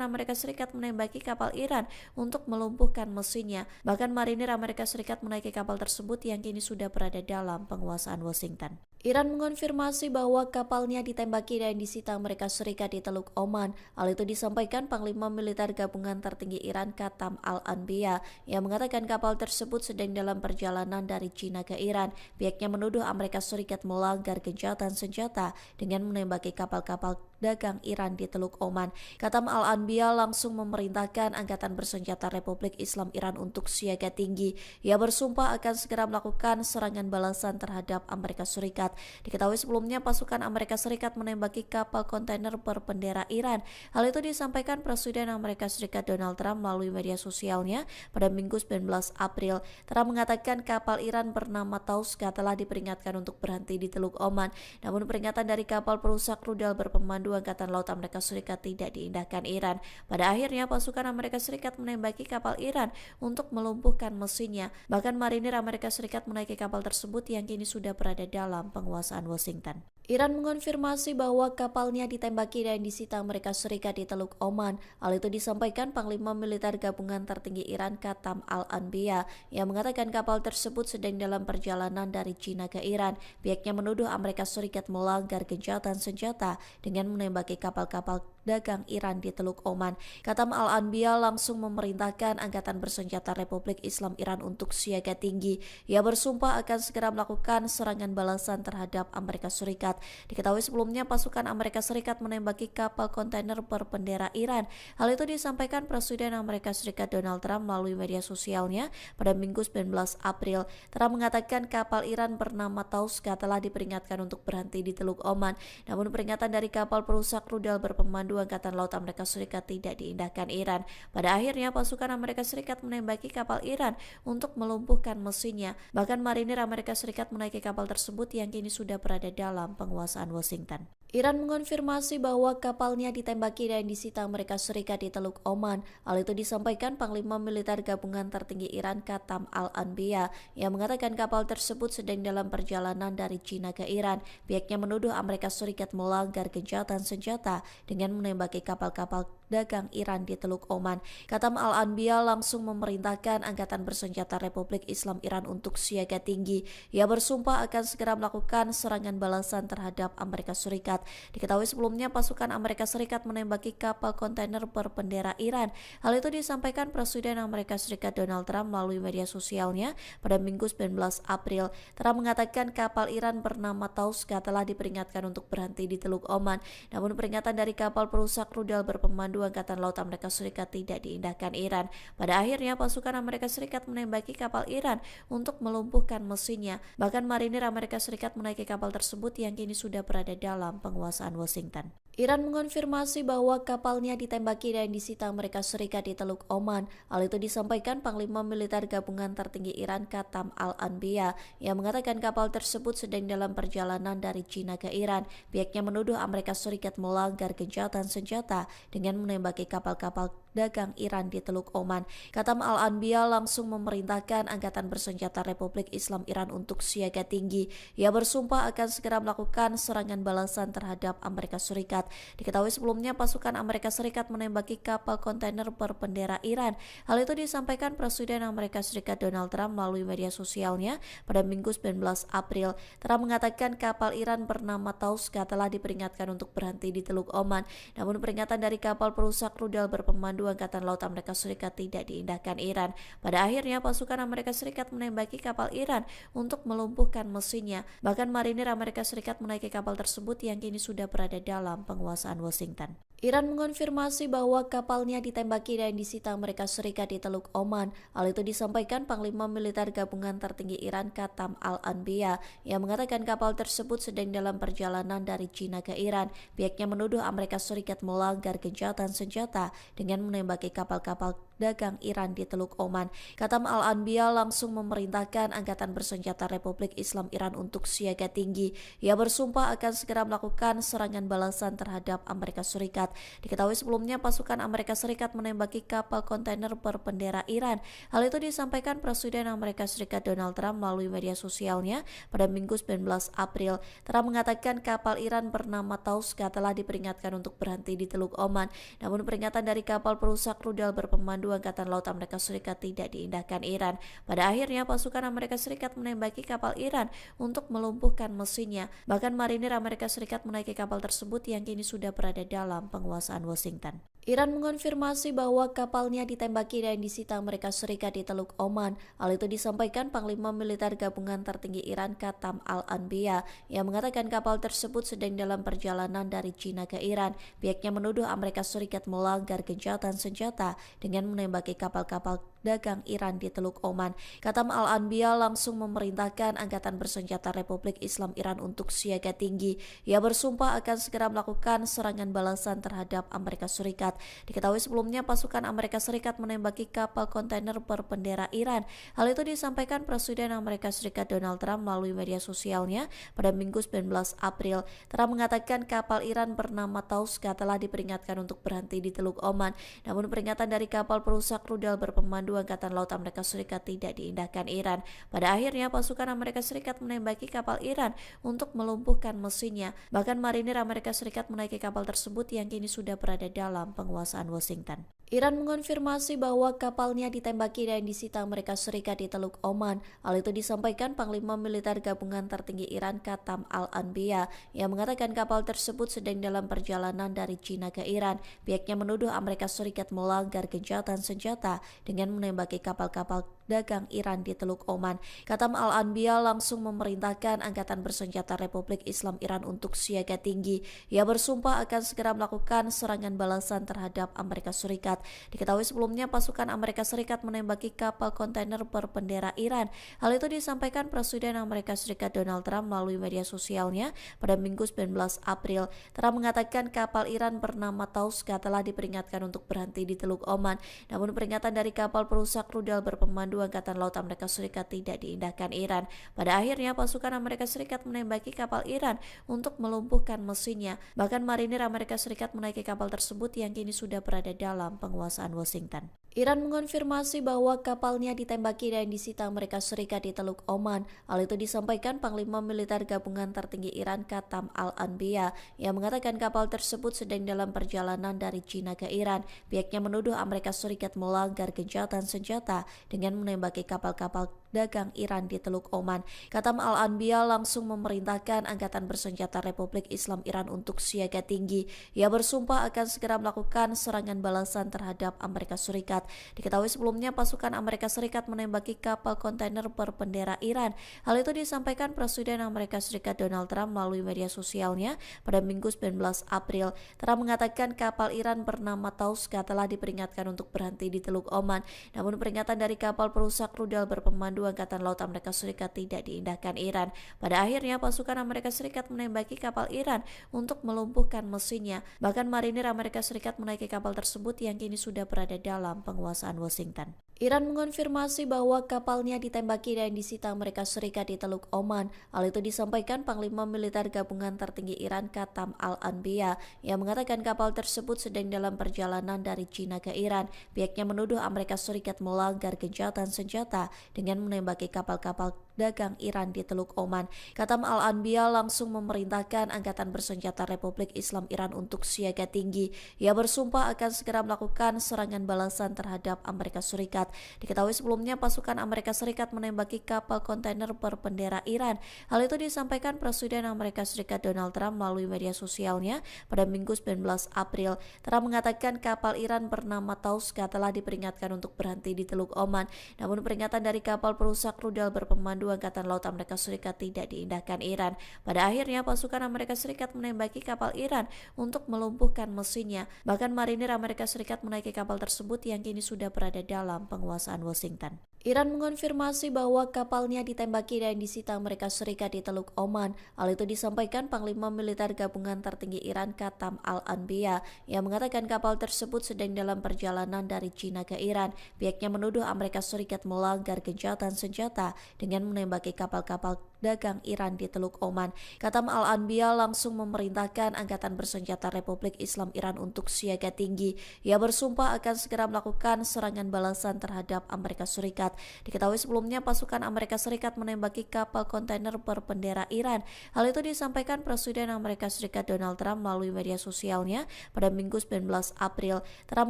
Amerika Serikat menembaki kapal Iran untuk melumpuhkan mesinnya. Bahkan marinir Amerika Serikat menaiki kapal tersebut yang kini sudah berada dalam penguasaan Washington. Iran mengonfirmasi bahwa kapalnya ditembaki dan disita Amerika Serikat di Teluk Oman. Hal itu disampaikan Panglima Militer Gabungan Tertinggi Iran Qatam Al-Anbiya yang mengatakan kapal tersebut sedang dalam perjalanan dari China ke Iran. Pihaknya menuduh Amerika Serikat melanggar gencatan senjata dengan menembaki kapal-kapal dagang Iran di Teluk Oman. Qatam Al-Anbiya langsung memerintahkan Angkatan Bersenjata Republik Islam Iran untuk siaga tinggi. Ia bersumpah akan segera melakukan serangan balasan terhadap Amerika Serikat. Diketahui sebelumnya pasukan Amerika Serikat menembaki kapal kontainer berbendera Iran. Hal itu disampaikan Presiden Amerika Serikat Donald Trump melalui media sosialnya pada Minggu 19 April. Trump mengatakan kapal Iran bernama Tauska telah diperingatkan untuk berhenti di Teluk Oman. Namun peringatan dari kapal perusak rudal berpemandu Angkatan Laut Amerika Serikat tidak diindahkan Iran. Pada akhirnya pasukan Amerika Serikat menembaki kapal Iran untuk melumpuhkan mesinnya. Bahkan marinir Amerika Serikat menaiki kapal tersebut yang kini sudah berada dalam penguasaan Washington. Iran mengonfirmasi bahwa kapalnya ditembaki dan disita Amerika Serikat di Teluk Oman. Hal itu disampaikan Panglima Militer Gabungan Tertinggi Iran Qatam Al-Anbiya yang mengatakan kapal tersebut sedang dalam perjalanan dari China ke Iran. Pihaknya menuduh Amerika Serikat melanggar gencatan senjata dengan menembaki kapal-kapal dagang Iran di Teluk Oman. Qatam Al-Anbiya langsung memerintahkan Angkatan Bersenjata Republik Islam Iran untuk siaga tinggi. Ia bersumpah akan segera melakukan serangan balasan terhadap Amerika Serikat. Diketahui sebelumnya pasukan Amerika Serikat menembaki kapal kontainer berbendera Iran. Hal itu disampaikan Presiden Amerika Serikat Donald Trump melalui media sosialnya pada Minggu 19 April. Trump mengatakan kapal Iran bernama Tauska telah diperingatkan untuk berhenti di Teluk Oman. Namun peringatan dari kapal perusak rudal berpemandu Angkatan Laut Amerika Serikat tidak diindahkan Iran. Pada akhirnya pasukan Amerika Serikat menembaki kapal Iran untuk melumpuhkan mesinnya. Bahkan marinir Amerika Serikat menaiki kapal tersebut yang kini sudah berada dalam penguasaan Washington. Iran mengonfirmasi bahwa kapalnya ditembaki dan disita Amerika Serikat di Teluk Oman. Hal itu disampaikan Panglima Militer Gabungan Tertinggi Iran Qatam Al-Anbiya yang mengatakan kapal tersebut sedang dalam perjalanan dari China ke Iran. Pihaknya menuduh Amerika Serikat melanggar gencatan senjata dengan menembaki kapal-kapal dagang Iran di Teluk Oman. Katam Al-Anbiya langsung memerintahkan Angkatan Bersenjata Republik Islam Iran untuk siaga tinggi. Ia bersumpah akan segera melakukan serangan balasan terhadap Amerika Serikat. Diketahui sebelumnya pasukan Amerika Serikat menembaki kapal kontainer berbendera Iran. Hal itu disampaikan Presiden Amerika Serikat Donald Trump melalui media sosialnya pada Minggu 19 April. Trump mengatakan kapal Iran bernama Tauska telah diperingatkan untuk berhenti di Teluk Oman. Namun peringatan dari kapal perusak rudal berpemandu Angkatan Laut Amerika Serikat tidak diindahkan Iran. Pada akhirnya pasukan Amerika Serikat menembaki kapal Iran untuk melumpuhkan mesinnya. Bahkan marinir Amerika Serikat menaiki kapal tersebut yang kini sudah berada dalam penguasaan Washington. Iran mengonfirmasi bahwa kapalnya ditembaki dan disita Amerika Serikat di Teluk Oman. Hal itu disampaikan Panglima Militer Gabungan Tertinggi Iran Katam Al-Anbiya yang mengatakan kapal tersebut sedang dalam perjalanan dari China ke Iran. Pihaknya menuduh Amerika Serikat melanggar gencatan senjata dengan menembaki kapal-kapal dagang Iran di Teluk Oman. Katam Al-Anbiya langsung memerintahkan Angkatan Bersenjata Republik Islam Iran untuk siaga tinggi. Ia bersumpah akan segera melakukan serangan balasan terhadap Amerika Serikat. Diketahui sebelumnya pasukan Amerika Serikat menembaki kapal kontainer berbendera Iran. Hal itu disampaikan Presiden Amerika Serikat Donald Trump melalui media sosialnya pada Minggu 19 April. Trump mengatakan kapal Iran bernama Tauska telah diperingatkan untuk berhenti di Teluk Oman. Namun peringatan dari kapal perusak rudal berpemandu Angkatan Laut Amerika Serikat tidak diindahkan Iran. Pada akhirnya pasukan Amerika Serikat menembaki kapal Iran untuk melumpuhkan mesinnya. Bahkan marinir Amerika Serikat menaiki kapal tersebut yang kini sudah berada dalam penguasaan Washington. Iran mengonfirmasi bahwa kapalnya ditembaki dan disita Amerika Serikat di Teluk Oman. Hal itu disampaikan Panglima Militer Gabungan Tertinggi Iran Katam Al-Anbiya yang mengatakan kapal tersebut sedang dalam perjalanan dari China ke Iran. Pihaknya menuduh Amerika Serikat melanggar gencatan senjata dengan menembaki kapal-kapal dagang Iran di Teluk Oman. Katam Al-Anbiya langsung memerintahkan Angkatan Bersenjata Republik Islam Iran untuk siaga tinggi. Ia bersumpah akan segera melakukan serangan balasan terhadap Amerika Serikat. Diketahui sebelumnya pasukan Amerika Serikat menembaki kapal kontainer berbendera Iran. Hal itu disampaikan Presiden Amerika Serikat Donald Trump melalui media sosialnya pada Minggu 19 April. Trump mengatakan kapal Iran bernama Tauska telah diperingatkan untuk berhenti di Teluk Oman. Namun peringatan dari kapal perusak rudal berpemandu Angkatan Laut Amerika Serikat tidak diindahkan Iran. Pada akhirnya pasukan Amerika Serikat menembaki kapal Iran untuk melumpuhkan mesinnya. Bahkan marinir Amerika Serikat menaiki kapal tersebut yang kini sudah berada dalam penguasaan Washington. Iran mengonfirmasi bahwa kapalnya ditembaki dan disita Amerika Serikat di Teluk Oman. Hal itu disampaikan Panglima Militer Gabungan Tertinggi Iran Katam Al-Anbiya yang mengatakan kapal tersebut sedang dalam perjalanan dari China ke Iran. Pihaknya menuduh Amerika Serikat melanggar gencatan senjata dengan menembaki kapal-kapal dagang Iran di Teluk Oman. Katam Al-Anbiya langsung memerintahkan Angkatan Bersenjata Republik Islam Iran untuk siaga tinggi. Ia bersumpah akan segera melakukan serangan balasan terhadap Amerika Serikat. Diketahui sebelumnya pasukan Amerika Serikat menembaki kapal kontainer berbendera Iran. Hal itu disampaikan Presiden Amerika Serikat Donald Trump melalui media sosialnya pada Minggu 19 April. Trump mengatakan kapal Iran bernama Tauska telah diperingatkan untuk berhenti di Teluk Oman. Namun peringatan dari kapal perusak rudal berpemandu Angkatan Laut Amerika Serikat tidak diindahkan Iran. Pada akhirnya pasukan Amerika Serikat menembaki kapal Iran untuk melumpuhkan mesinnya. Bahkan marinir Amerika Serikat menaiki kapal tersebut yang kini sudah berada dalam penguasaan Washington. Iran mengonfirmasi bahwa kapalnya ditembaki dan disita Amerika Serikat di Teluk Oman. Hal itu disampaikan Panglima Militer Gabungan Tertinggi Iran Katam Al-Anbiya yang mengatakan kapal tersebut sedang dalam perjalanan dari China ke Iran. Pihaknya menuduh Amerika Serikat melanggar gencatan senjata dengan menembaki kapal-kapal dagang Iran di Teluk Oman. Katam Al-Anbiya langsung memerintahkan Angkatan Bersenjata Republik Islam Iran untuk siaga tinggi. Ia bersumpah akan segera melakukan serangan balasan terhadap Amerika Serikat. Diketahui sebelumnya pasukan Amerika Serikat menembaki kapal kontainer berbendera Iran. Hal itu disampaikan Presiden Amerika Serikat Donald Trump melalui media sosialnya pada Minggu 19 April. Trump mengatakan kapal Iran bernama Tauska telah diperingatkan untuk berhenti di Teluk Oman. Namun peringatan dari kapal perusak rudal berpemandu Berpemandu Angkatan Laut Amerika Serikat tidak diindahkan Iran. Pada akhirnya pasukan Amerika Serikat menembaki kapal Iran untuk melumpuhkan mesinnya. Bahkan marinir Amerika Serikat menaiki kapal tersebut yang kini sudah berada dalam penguasaan Washington. Iran mengonfirmasi bahwa kapalnya ditembaki dan disita Amerika Serikat di Teluk Oman. Hal itu disampaikan Panglima Militer Gabungan Tertinggi Iran Qatam Al-Anbiya yang mengatakan kapal tersebut sedang dalam perjalanan dari China ke Iran. Pihaknya menuduh Amerika Serikat melanggar gencatan senjata dengan menembaki kapal-kapal dagang Iran di Teluk Oman. Qatam Al-Anbiya langsung memerintahkan Angkatan Bersenjata Republik Islam Iran untuk siaga tinggi. Ia bersumpah akan segera melakukan serangan balasan terhadap Amerika Serikat. Diketahui sebelumnya pasukan Amerika Serikat menembaki kapal kontainer berbendera Iran. Hal itu disampaikan Presiden Amerika Serikat Donald Trump melalui media sosialnya pada Minggu 19 April. Trump mengatakan kapal Iran bernama Tauska telah diperingatkan untuk berhenti di Teluk Oman. Namun peringatan dari kapal perusak rudal berpemandu Angkatan Laut Amerika Serikat tidak diindahkan Iran. Pada akhirnya pasukan Amerika Serikat menembaki kapal Iran untuk melumpuhkan mesinnya. Bahkan marinir Amerika Serikat menaiki kapal tersebut yang kini sudah berada dalam penguasaan Washington. Iran mengonfirmasi bahwa kapalnya ditembaki dan disita Amerika Serikat di Teluk Oman. Hal itu disampaikan Panglima Militer Gabungan Tertinggi Iran Qatam Al-Anbiya yang mengatakan kapal tersebut sedang dalam perjalanan dari China ke Iran. Pihaknya menuduh Amerika Serikat melanggar gencatan senjata dengan menembaki kapal-kapal dagang Iran di Teluk Oman. Qatam Al-Anbiya langsung memerintahkan Angkatan Bersenjata Republik Islam Iran untuk siaga tinggi. Ia bersumpah akan segera melakukan serangan balasan terhadap Amerika Serikat. Diketahui sebelumnya pasukan Amerika Serikat menembaki kapal kontainer berbendera Iran. Hal itu disampaikan Presiden Amerika Serikat Donald Trump melalui media sosialnya pada Minggu 19 April. Trump mengatakan kapal Iran bernama Tauska telah diperingatkan untuk berhenti di Teluk Oman. Namun peringatan dari kapal perusak rudal berpemandu Angkatan Laut Amerika Serikat tidak diindahkan Iran. Pada akhirnya pasukan Amerika Serikat menembaki kapal Iran untuk melumpuhkan mesinnya. Bahkan marinir Amerika Serikat menaiki kapal tersebut yang kini sudah berada dalam penguasaan Washington. Iran mengonfirmasi bahwa kapalnya ditembaki dan disita Amerika Serikat di Teluk Oman. Hal itu disampaikan Panglima Militer Gabungan Tertinggi Iran Qatam Al-Anbiya yang mengatakan kapal tersebut sedang dalam perjalanan dari China ke Iran. Pihaknya menuduh Amerika Serikat melanggar gencatan senjata dengan menembaki kapal-kapal dagang Iran di Teluk Oman. Qatam Al-Anbiya langsung memerintahkan Angkatan Bersenjata Republik Islam Iran untuk siaga tinggi. Ia bersumpah akan segera melakukan serangan balasan terhadap Amerika Serikat. Diketahui sebelumnya pasukan Amerika Serikat menembaki kapal kontainer berbendera Iran. Hal itu disampaikan Presiden Amerika Serikat Donald Trump melalui media sosialnya pada Minggu 19 April. Trump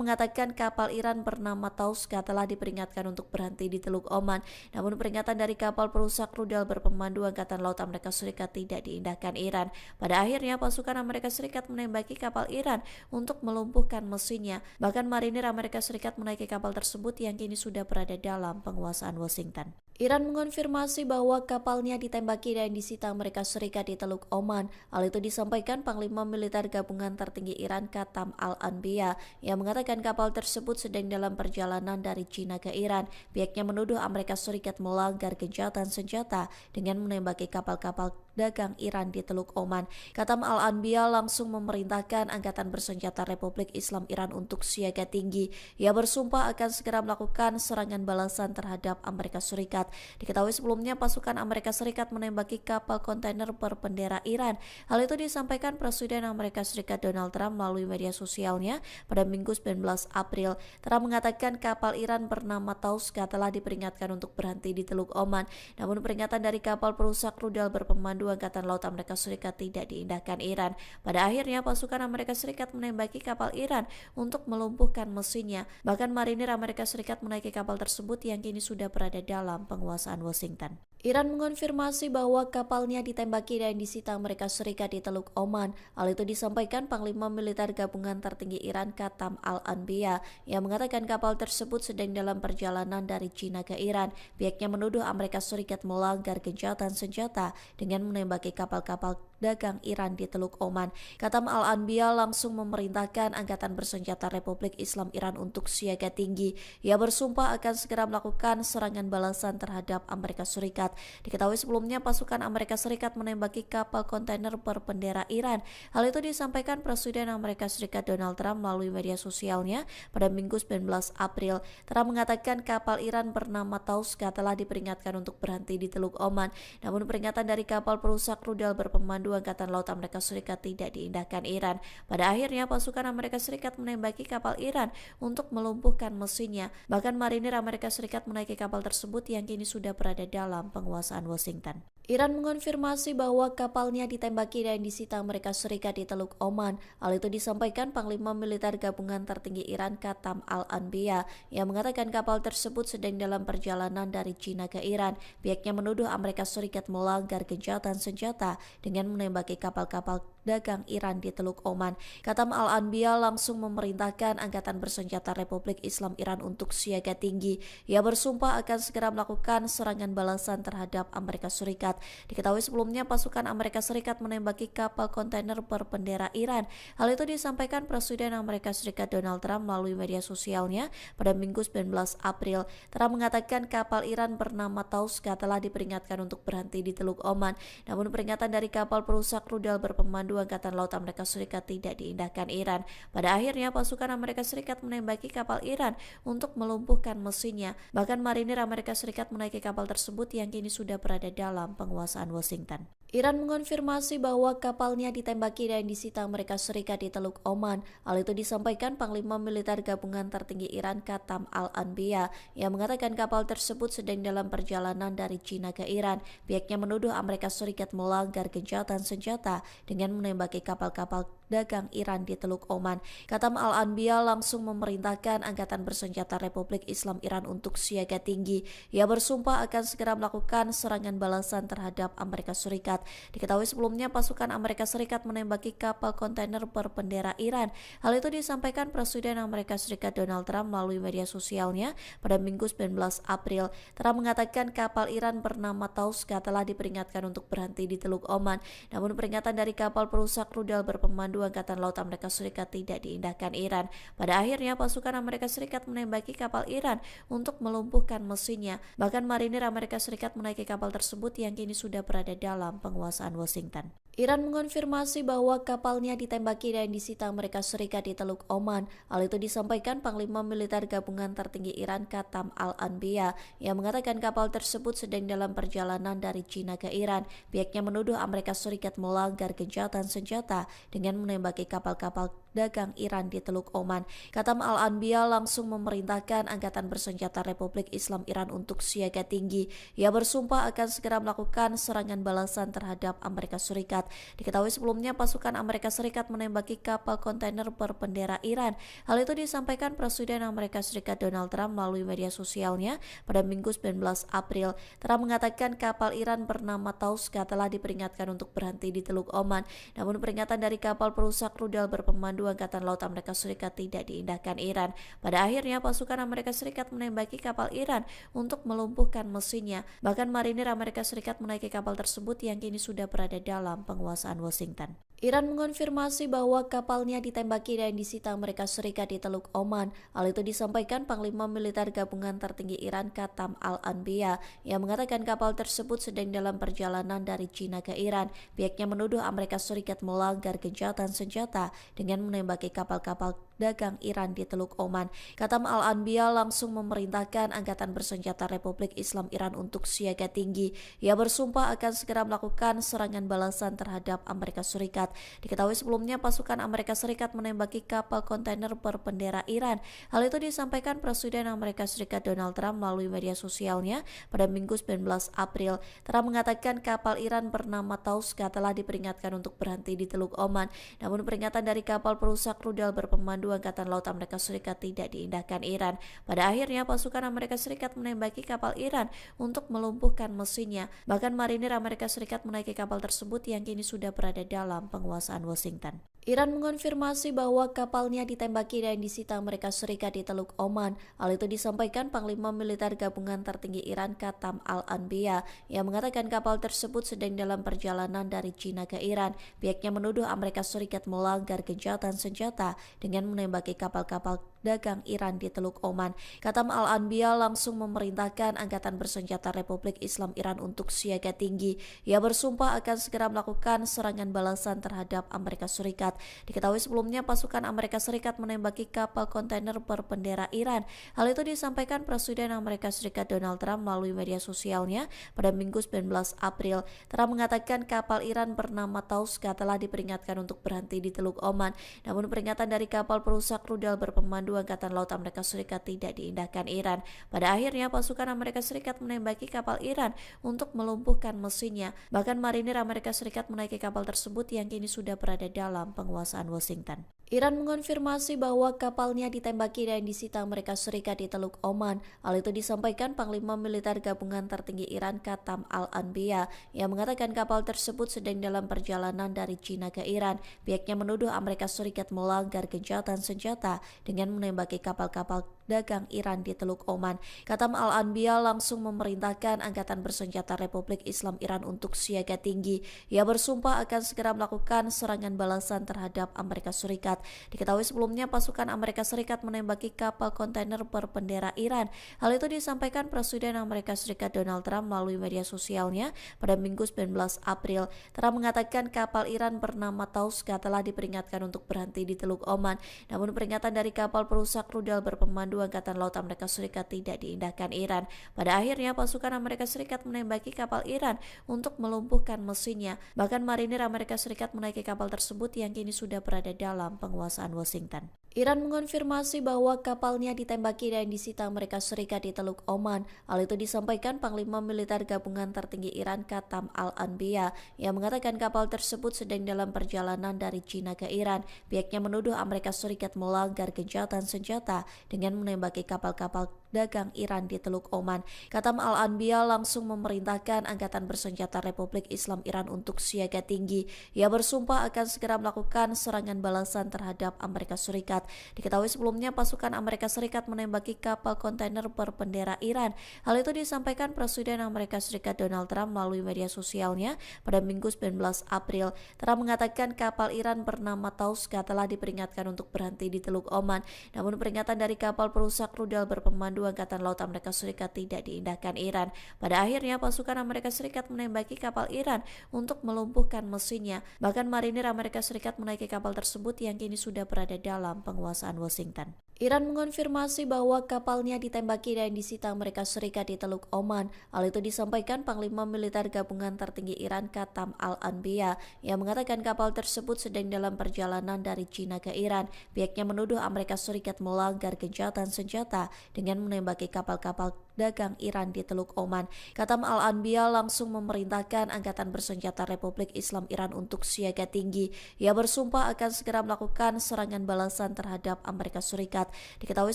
mengatakan kapal Iran bernama Tauska telah diperingatkan untuk berhenti di Teluk Oman. Namun peringatan dari kapal perusak rudal berpemandu Angkatan Laut Amerika Serikat tidak diindahkan Iran. Pada akhirnya pasukan Amerika Serikat menembaki kapal Iran untuk melumpuhkan mesinnya. Bahkan marinir Amerika Serikat menaiki kapal tersebut yang kini sudah berada dalam penguasaan Washington. Iran mengonfirmasi bahwa kapalnya ditembaki dan disita Amerika Serikat di Teluk Oman. Hal itu disampaikan Panglima Militer Gabungan Tertinggi Iran Qatam Al-Anbiya yang mengatakan kapal tersebut sedang dalam perjalanan dari China ke Iran. Pihaknya menuduh Amerika Serikat melanggar gencatan senjata dengan menembaki kapal-kapal dagang Iran di Teluk Oman. Qatam Al-Anbiya langsung memerintahkan Angkatan Bersenjata Republik Islam Iran untuk siaga tinggi. Ia bersumpah akan segera melakukan serangan balasan terhadap Amerika Serikat. Diketahui sebelumnya pasukan Amerika Serikat menembaki kapal kontainer berbendera Iran. Hal itu disampaikan Presiden Amerika Serikat Donald Trump melalui media sosialnya pada Minggu 19 April. Trump mengatakan kapal Iran bernama Tauska telah diperingatkan untuk berhenti di Teluk Oman. Namun peringatan dari kapal perusak rudal berpemandu Angkatan Laut Amerika Serikat tidak diindahkan Iran. Pada akhirnya pasukan Amerika Serikat menembaki kapal Iran untuk melumpuhkan mesinnya. Bahkan marinir Amerika Serikat menaiki kapal tersebut yang kini sudah berada dalam penguasaan Washington. Iran mengonfirmasi bahwa kapalnya ditembaki dan disita Amerika Serikat di Teluk Oman. Hal itu disampaikan Panglima Militer Gabungan Tertinggi Iran Qatam Al-Anbiya yang mengatakan kapal tersebut sedang dalam perjalanan dari China ke Iran. Pihaknya menuduh Amerika Serikat melanggar gencatan senjata dengan menembaki kapal-kapal dagang Iran di Teluk Oman. Katam Al-Anbiya langsung memerintahkan Angkatan Bersenjata Republik Islam Iran untuk siaga tinggi. Ia bersumpah akan segera melakukan serangan balasan terhadap Amerika Serikat. Diketahui sebelumnya pasukan Amerika Serikat menembaki kapal kontainer berbendera Iran. Hal itu disampaikan Presiden Amerika Serikat Donald Trump melalui media sosialnya pada Minggu 19 April. Trump mengatakan kapal Iran bernama Tauska telah diperingatkan untuk berhenti di Teluk Oman. Namun peringatan dari kapal perusak rudal berpemandu Angkatan Laut Amerika Serikat tidak diindahkan Iran. Pada akhirnya pasukan Amerika Serikat menembaki kapal Iran untuk melumpuhkan mesinnya. Bahkan marinir Amerika Serikat menaiki kapal tersebut yang kini sudah berada dalam penguasaan Washington. Iran mengonfirmasi bahwa kapalnya ditembaki dan disita Amerika Serikat di Teluk Oman. Hal itu disampaikan Panglima Militer Gabungan Tertinggi Iran Katam Al-Anbiya yang mengatakan kapal tersebut sedang dalam perjalanan dari China ke Iran. Pihaknya menuduh Amerika Serikat melanggar gencatan senjata dengan menembaki kapal-kapal dagang Iran di Teluk Oman. Katam Al-Anbiya langsung memerintahkan Angkatan Bersenjata Republik Islam Iran untuk siaga tinggi. Ia bersumpah akan segera melakukan serangan balasan terhadap Amerika Serikat. Diketahui sebelumnya pasukan Amerika Serikat menembaki kapal kontainer berbendera Iran. Hal itu disampaikan Presiden Amerika Serikat Donald Trump melalui media sosialnya pada Minggu 19 April. Trump mengatakan kapal Iran bernama Tauska telah diperingatkan untuk berhenti di Teluk Oman. Namun peringatan dari kapal perusak rudal berpemandu Angkatan Laut Amerika Serikat tidak diindahkan Iran. Pada akhirnya pasukan Amerika Serikat menembaki kapal Iran untuk melumpuhkan mesinnya. Bahkan marinir Amerika Serikat menaiki kapal tersebut yang kini sudah berada dalam penguasaan Washington. Iran mengonfirmasi bahwa kapalnya ditembaki dan disita Amerika Serikat di Teluk Oman. Hal itu disampaikan Panglima Militer Gabungan Tertinggi Iran Katam Al-Anbiya yang mengatakan kapal tersebut sedang dalam perjalanan dari China ke Iran. Pihaknya menuduh Amerika Serikat melanggar gencatan senjata dengan menembaki kapal-kapal dagang Iran di Teluk Oman. Katam Al-Anbiya langsung memerintahkan Angkatan Bersenjata Republik Islam Iran untuk siaga tinggi. Ia bersumpah akan segera melakukan serangan balasan terhadap Amerika Serikat. Diketahui sebelumnya pasukan Amerika Serikat menembaki kapal kontainer berbendera Iran. Hal itu disampaikan Presiden Amerika Serikat Donald Trump melalui media sosialnya pada Minggu 19 April. Trump mengatakan kapal Iran bernama Tauska telah diperingatkan untuk berhenti di Teluk Oman. Namun peringatan dari kapal perusak rudal berpemandu Angkatan Laut Amerika Serikat tidak diindahkan Iran. Pada akhirnya pasukan Amerika Serikat menembaki kapal Iran untuk melumpuhkan mesinnya. Bahkan marinir Amerika Serikat menaiki kapal tersebut yang kini sudah berada dalam penguasaan Washington. Iran mengonfirmasi bahwa kapalnya ditembaki dan disita Amerika Serikat di Teluk Oman. Hal itu disampaikan Panglima Militer Gabungan Tertinggi Iran Katam Al-Anbiya yang mengatakan kapal tersebut sedang dalam perjalanan dari China ke Iran. Pihaknya menuduh Amerika Serikat melanggar gencatan senjata dengan menembaki kapal-kapal dagang Iran di Teluk Oman. Katam Al-Anbiya langsung memerintahkan Angkatan Bersenjata Republik Islam Iran untuk siaga tinggi. Ia bersumpah akan segera melakukan serangan balasan terhadap Amerika Serikat. Diketahui sebelumnya pasukan Amerika Serikat menembaki kapal kontainer berbendera Iran. Hal itu disampaikan Presiden Amerika Serikat Donald Trump melalui media sosialnya pada Minggu 19 April. Trump mengatakan kapal Iran bernama Tauska telah diperingatkan untuk berhenti di Teluk Oman. Namun peringatan dari kapal perusak rudal berpemandu Angkatan Laut Amerika Serikat tidak diindahkan Iran. Pada akhirnya pasukan Amerika Serikat menembaki kapal Iran untuk melumpuhkan mesinnya. Bahkan marinir Amerika Serikat menaiki kapal tersebut yang kini sudah berada dalam penguasaan Washington. Iran mengonfirmasi bahwa kapalnya ditembaki dan disita Amerika Serikat di Teluk Oman. Hal itu disampaikan Panglima Militer Gabungan Tertinggi Iran Katam Al-Anbiya yang mengatakan kapal tersebut sedang dalam perjalanan dari China ke Iran. Pihaknya menuduh Amerika Serikat melanggar gencatan senjata dengan menembaki kapal-kapal dagang Iran di Teluk Oman. Katam Al-Anbiya langsung memerintahkan Angkatan Bersenjata Republik Islam Iran untuk siaga tinggi. Ia bersumpah akan segera melakukan serangan balasan terhadap Amerika Serikat. Diketahui sebelumnya pasukan Amerika Serikat menembaki kapal kontainer berbendera Iran. Hal itu disampaikan Presiden Amerika Serikat Donald Trump melalui media sosialnya pada Minggu 19 April. Trump mengatakan kapal Iran bernama Tauska telah diperingatkan untuk berhenti di Teluk Oman. Namun peringatan dari kapal perusak rudal berpemandu Angkatan Laut Amerika Serikat tidak diindahkan Iran. Pada akhirnya pasukan Amerika Serikat menembaki kapal Iran untuk melumpuhkan mesinnya. Bahkan marinir Amerika Serikat menaiki kapal tersebut yang kini sudah berada dalam penguasaan Washington. Iran mengonfirmasi bahwa kapalnya ditembaki dan disita Amerika Serikat di Teluk Oman. Hal itu disampaikan Panglima Militer Gabungan Tertinggi Iran Qatam Al-Anbiya yang mengatakan kapal tersebut sedang dalam perjalanan dari China ke Iran. Pihaknya menuduh Amerika Serikat melanggar gencatan senjata dengan menembaki kapal-kapal dagang Iran di Teluk Oman. Qatam Al-Anbiya langsung memerintahkan Angkatan Bersenjata Republik Islam Iran untuk siaga tinggi. Ia bersumpah akan segera melakukan serangan balasan terhadap Amerika Serikat. Diketahui sebelumnya pasukan Amerika Serikat menembaki kapal kontainer berbendera Iran. Hal itu disampaikan Presiden Amerika Serikat Donald Trump melalui media sosialnya pada Minggu 19 April. Trump mengatakan kapal Iran bernama Tauska telah diperingatkan untuk berhenti di Teluk Oman. Namun peringatan dari kapal perusak rudal berpemandu Angkatan Laut Amerika Serikat tidak diindahkan Iran. Pada akhirnya pasukan Amerika Serikat menembaki kapal Iran untuk melumpuhkan mesinnya. Bahkan marinir Amerika Serikat menaiki kapal tersebut yang kini sudah berada dalam penguasaan Washington. Iran mengonfirmasi bahwa kapalnya ditembaki dan disita Amerika Serikat di Teluk Oman. Hal itu disampaikan Panglima Militer Gabungan Tertinggi Iran Qatam Al-Anbiya yang mengatakan kapal tersebut sedang dalam perjalanan dari China ke Iran. Pihaknya menuduh Amerika Serikat melanggar gencatan senjata dengan menembaki kapal-kapal dagang Iran di Teluk Oman. Qatam Al-Anbiya langsung memerintahkan Angkatan Bersenjata Republik Islam Iran untuk siaga tinggi. Ia bersumpah akan segera melakukan serangan balasan terhadap Amerika Serikat. Diketahui sebelumnya pasukan Amerika Serikat menembaki kapal kontainer berbendera Iran. Hal itu disampaikan Presiden Amerika Serikat Donald Trump melalui media sosialnya pada Minggu 19 April. Trump mengatakan kapal Iran bernama Tauska telah diperingatkan untuk berhenti di Teluk Oman. Namun peringatan dari kapal perusak rudal berpemandu Angkatan Laut Amerika Serikat tidak diindahkan Iran. Pada akhirnya pasukan Amerika Serikat menembaki kapal Iran untuk melumpuhkan mesinnya. Bahkan marinir Amerika Serikat menaiki kapal tersebut yang kini sudah berada dalam penguasaan Washington. Iran mengonfirmasi bahwa kapalnya ditembaki dan disita Amerika Serikat di Teluk Oman. Hal itu disampaikan Panglima Militer Gabungan Tertinggi Iran Qatam Al-Anbiya yang mengatakan kapal tersebut sedang dalam perjalanan dari China ke Iran. Pihaknya menuduh Amerika Serikat melanggar gencatan senjata dengan menembaki kapal-kapal dagang Iran di Teluk Oman. Qatam Al-Anbiya langsung memerintahkan Angkatan Bersenjata Republik Islam Iran untuk siaga tinggi. Ia bersumpah akan segera melakukan serangan balasan terhadap Amerika Serikat. Diketahui sebelumnya pasukan Amerika Serikat menembaki kapal kontainer berbendera Iran. Hal itu disampaikan Presiden Amerika Serikat Donald Trump melalui media sosialnya pada Minggu 19 April. Trump mengatakan kapal Iran bernama Tauska telah diperingatkan untuk berhenti di Teluk Oman. Namun peringatan dari kapal perusak rudal berpemandu Angkatan Laut Amerika Serikat tidak diindahkan Iran. Pada akhirnya pasukan Amerika Serikat menembaki kapal Iran untuk melumpuhkan mesinnya. Bahkan marinir Amerika Serikat menaiki kapal tersebut yang kini sudah berada dalam penguasaan Washington. Iran mengonfirmasi bahwa kapalnya ditembaki dan disita Amerika Serikat di Teluk Oman. Hal itu disampaikan Panglima Militer Gabungan Tertinggi Iran Qatam Al-Anbiya yang mengatakan kapal tersebut sedang dalam perjalanan dari China ke Iran. Pihaknya menuduh Amerika Serikat melanggar gencatan senjata dengan menembaki kapal-kapal dagang Iran di Teluk Oman. Qatam Al-Anbiya langsung memerintahkan Angkatan Bersenjata Republik Islam Iran untuk siaga tinggi. Ia bersumpah akan segera melakukan serangan balasan terhadap Amerika Serikat. Diketahui